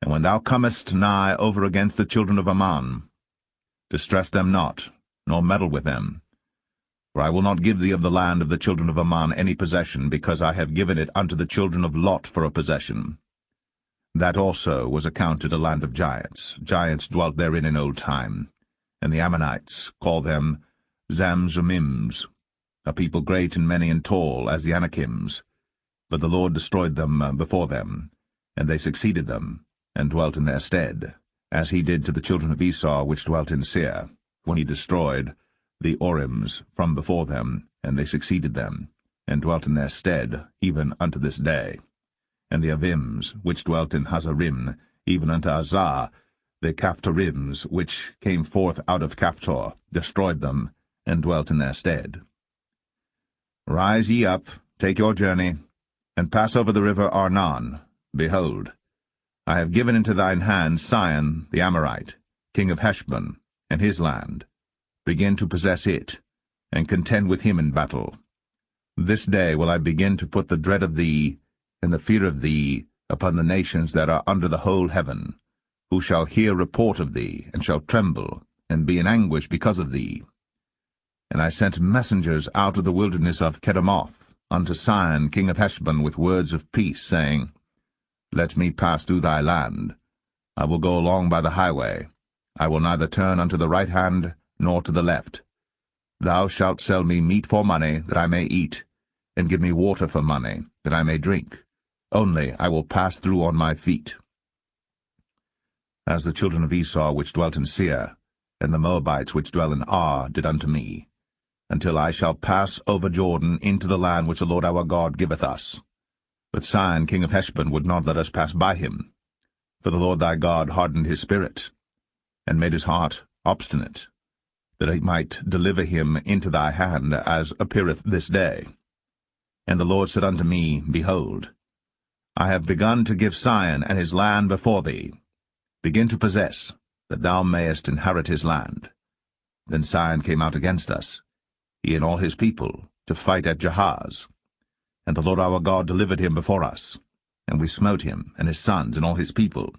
And when thou comest nigh over against the children of Ammon, distress them not, nor meddle with them. For I will not give thee of the land of the children of Ammon any possession, because I have given it unto the children of Lot for a possession. That also was accounted a land of giants. Giants dwelt therein in old time, and the Ammonites call them Zamzummims, a people great and many and tall as the Anakims. But the Lord destroyed them before them, and they succeeded them, and dwelt in their stead, as he did to the children of Esau which dwelt in Seir, when he destroyed the Orims from before them, and they succeeded them, and dwelt in their stead, even unto this day. And the Avims, which dwelt in Hazarim, even unto Azar, the Caphtorims, which came forth out of Caphtor, destroyed them, and dwelt in their stead. Rise ye up, take your journey, and pass over the river Arnon. Behold, I have given into thine hand Sihon the Amorite, king of Heshbon, and his land. Begin to possess it, and contend with him in battle. This day will I begin to put the dread of thee, and the fear of thee, upon the nations that are under the whole heaven, who shall hear report of thee, and shall tremble, and be in anguish because of thee. And I sent messengers out of the wilderness of Kedemoth unto Sihon king of Heshbon with words of peace, saying, Let me pass through thy land. I will go along by the highway. I will neither turn unto the right hand nor to the left. Thou shalt sell me meat for money, that I may eat, and give me water for money, that I may drink. Only I will pass through on my feet. As the children of Esau which dwelt in Seir, and the Moabites which dwell in Ar, did unto me, until I shall pass over Jordan into the land which the Lord our God giveth us. But Sihon king of Heshbon would not let us pass by him, for the Lord thy God hardened his spirit, and made his heart obstinate, that he might deliver him into thy hand, as appeareth this day. And the Lord said unto me, Behold, I have begun to give Sihon and his land before thee. Begin to possess, that thou mayest inherit his land. Then Sihon came out against us, he and all his people, to fight at Jahaz. And the Lord our God delivered him before us, and we smote him, and his sons, and all his people.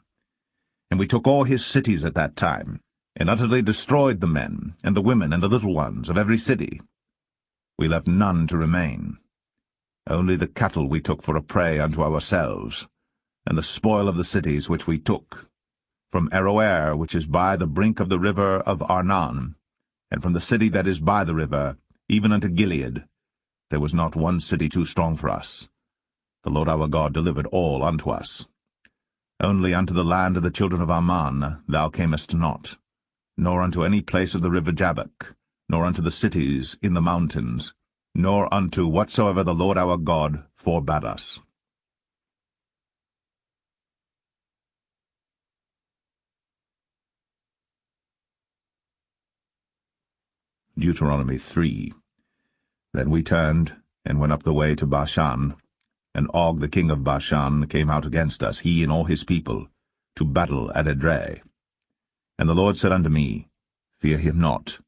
And we took all his cities at that time, and utterly destroyed the men, and the women, and the little ones of every city. We left none to remain. Only the cattle we took for a prey unto ourselves, and the spoil of the cities which we took, from Aroer, which is by the brink of the river of Arnon, and from the city that is by the river, even unto Gilead. There was not one city too strong for us. The Lord our God delivered all unto us. Only unto the land of the children of Ammon thou camest not, nor unto any place of the river Jabbok, nor unto the cities in the mountains, nor unto whatsoever the Lord our God forbade us. Deuteronomy 3. Then we turned, and went up the way to Bashan, and Og the king of Bashan came out against us, he and all his people, to battle at Edrei. And the Lord said unto me, Fear him not,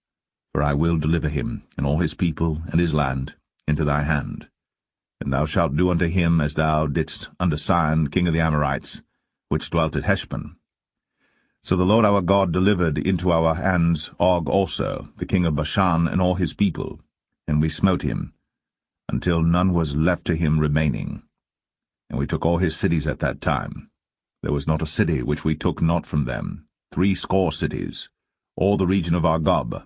for I will deliver him, and all his people, and his land, into thy hand. And thou shalt do unto him as thou didst unto Sihon king of the Amorites, which dwelt at Heshbon. So the Lord our God delivered into our hands Og also, the king of Bashan, and all his people, and we smote him, until none was left to him remaining. And we took all his cities at that time. There was not a city which we took not from them, 80 cities, all the region of Argob,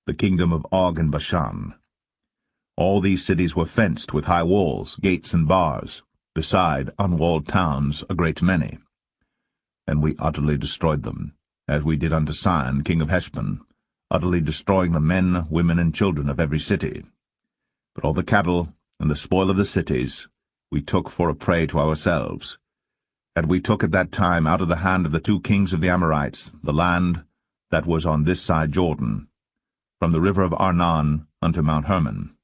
the kingdom of Og and Bashan. All these cities were fenced with high walls, gates, and bars, beside unwalled towns a great many. And we utterly destroyed them, as we did unto Sihon king of Heshbon, utterly destroying the men, women, and children of every city. But all the cattle and the spoil of the cities we took for a prey to ourselves. And we took at that time out of the hand of the 2 kings of the Amorites the land that was on this side Jordan, from the river of Arnon unto Mount Hermon,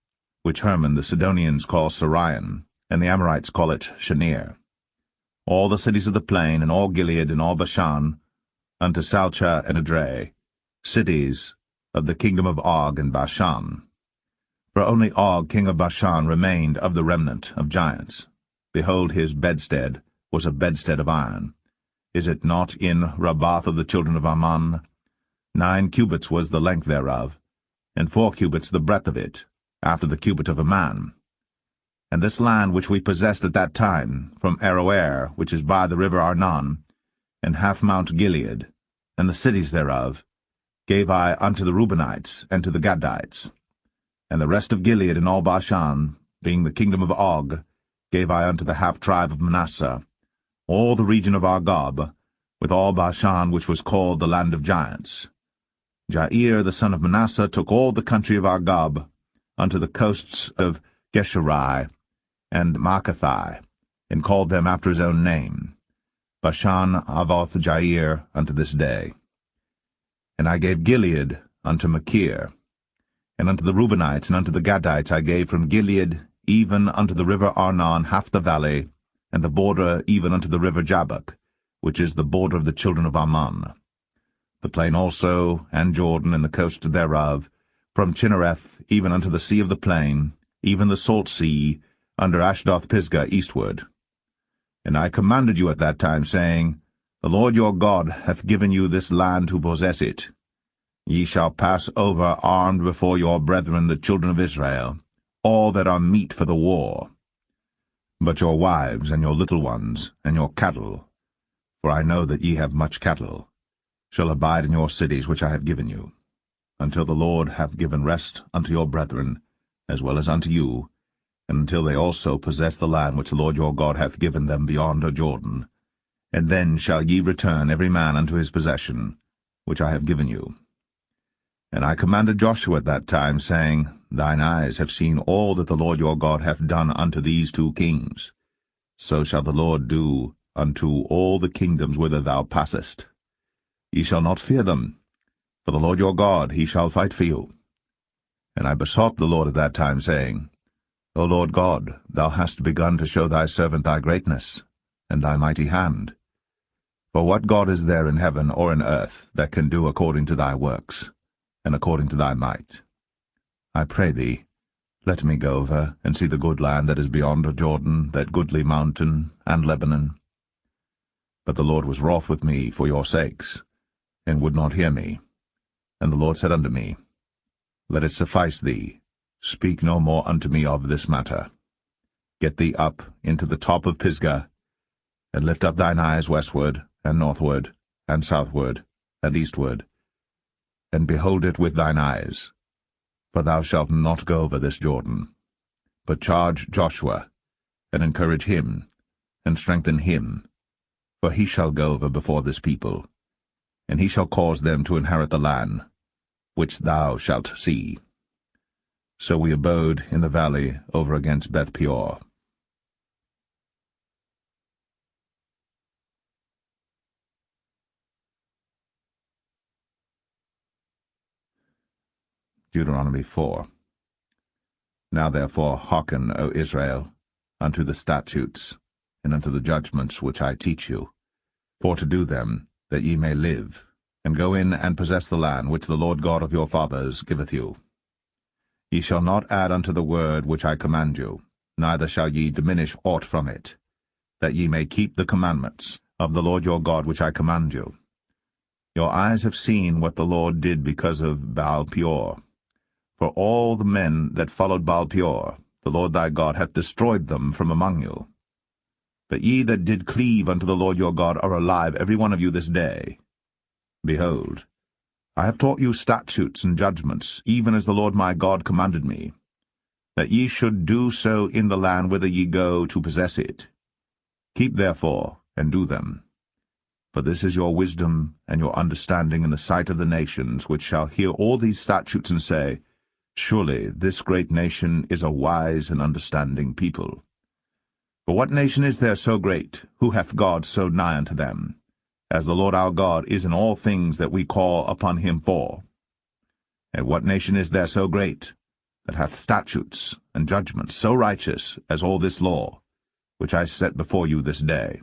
which Hermon the Sidonians call Sirion, and the Amorites call it Shenir. All the cities of the plain, and all Gilead, and all Bashan, unto Salcha and Edrei, cities of the kingdom of Og and Bashan. For only Og king of Bashan remained of the remnant of giants. Behold, his bedstead was a bedstead of iron. Is it not in Rabbath of the children of Ammon? 9 cubits was the length thereof, and 4 cubits the breadth of it, after the cubit of a man. And this land which we possessed at that time, from Aroer, which is by the river Arnon, and half Mount Gilead, and the cities thereof, gave I unto the Reubenites and to the Gadites. And the rest of Gilead and all Bashan, being the kingdom of Og, gave I unto the half-tribe of Manasseh, all the region of Argob, with all Bashan, which was called the land of giants. Jair the son of Manasseh took all the country of Argob, unto the coasts of Geshurai and Maacathai, and called them after his own name, Bashan Avoth Jair, unto this day. And I gave Gilead unto Machir, and unto the Reubenites and unto the Gadites I gave from Gilead even unto the river Arnon half the valley, and the border even unto the river Jabbok, which is the border of the children of Ammon. The plain also, and Jordan, and the coast thereof, from Chinnereth even unto the sea of the plain, even the salt sea, under Ashdoth-Pisgah eastward. And I commanded you at that time, saying, The Lord your God hath given you this land to possess it. Ye shall pass over armed before your brethren the children of Israel, all that are meet for the war. But your wives, and your little ones, and your cattle, for I know that ye have much cattle, shall abide in your cities which I have given you, until the Lord hath given rest unto your brethren, as well as unto you, and until they also possess the land which the Lord your God hath given them beyond Jordan. And then shall ye return every man unto his possession, which I have given you. And I commanded Joshua at that time, saying, Thine eyes have seen all that the Lord your God hath done unto these 2 kings. So shall the Lord do unto all the kingdoms whither thou passest. Ye shall not fear them, for the Lord your God, he shall fight for you. And I besought the Lord at that time, saying, O Lord God, thou hast begun to show thy servant thy greatness, and thy mighty hand. For what God is there in heaven or in earth that can do according to thy works, and according to thy might? I pray thee, let me go over and see the good land that is beyond Jordan, that goodly mountain, and Lebanon. But the Lord was wroth with me for your sakes, and would not hear me. And the Lord said unto me, Let it suffice thee, speak no more unto me of this matter. Get thee up into the top of Pisgah, and lift up thine eyes westward, and northward, and southward, and eastward, and behold it with thine eyes. For thou shalt not go over this Jordan, but charge Joshua, and encourage him, and strengthen him, for he shall go over before this people, and he shall cause them to inherit the land, which thou shalt see. So we abode in the valley over against Beth-peor. Deuteronomy 4. Now therefore hearken, O Israel, unto the statutes, and unto the judgments which I teach you, for to do them, that ye may live, and go in and possess the land which the Lord God of your fathers giveth you. Ye shall not add unto the word which I command you, neither shall ye diminish aught from it, that ye may keep the commandments of the Lord your God which I command you. Your eyes have seen what the Lord did because of Baal-peor. For all the men that followed Baal-peor, the Lord thy God hath destroyed them from among you. But ye that did cleave unto the Lord your God are alive, every one of you this day. Behold, I have taught you statutes and judgments, even as the Lord my God commanded me, that ye should do so in the land whither ye go to possess it. Keep therefore, and do them. For this is your wisdom and your understanding in the sight of the nations, which shall hear all these statutes and say, Surely this great nation is a wise and understanding people. For what nation is there so great, who hath God so nigh unto them, as the Lord our God is in all things that we call upon him for? And what nation is there so great, that hath statutes and judgments so righteous as all this law, which I set before you this day?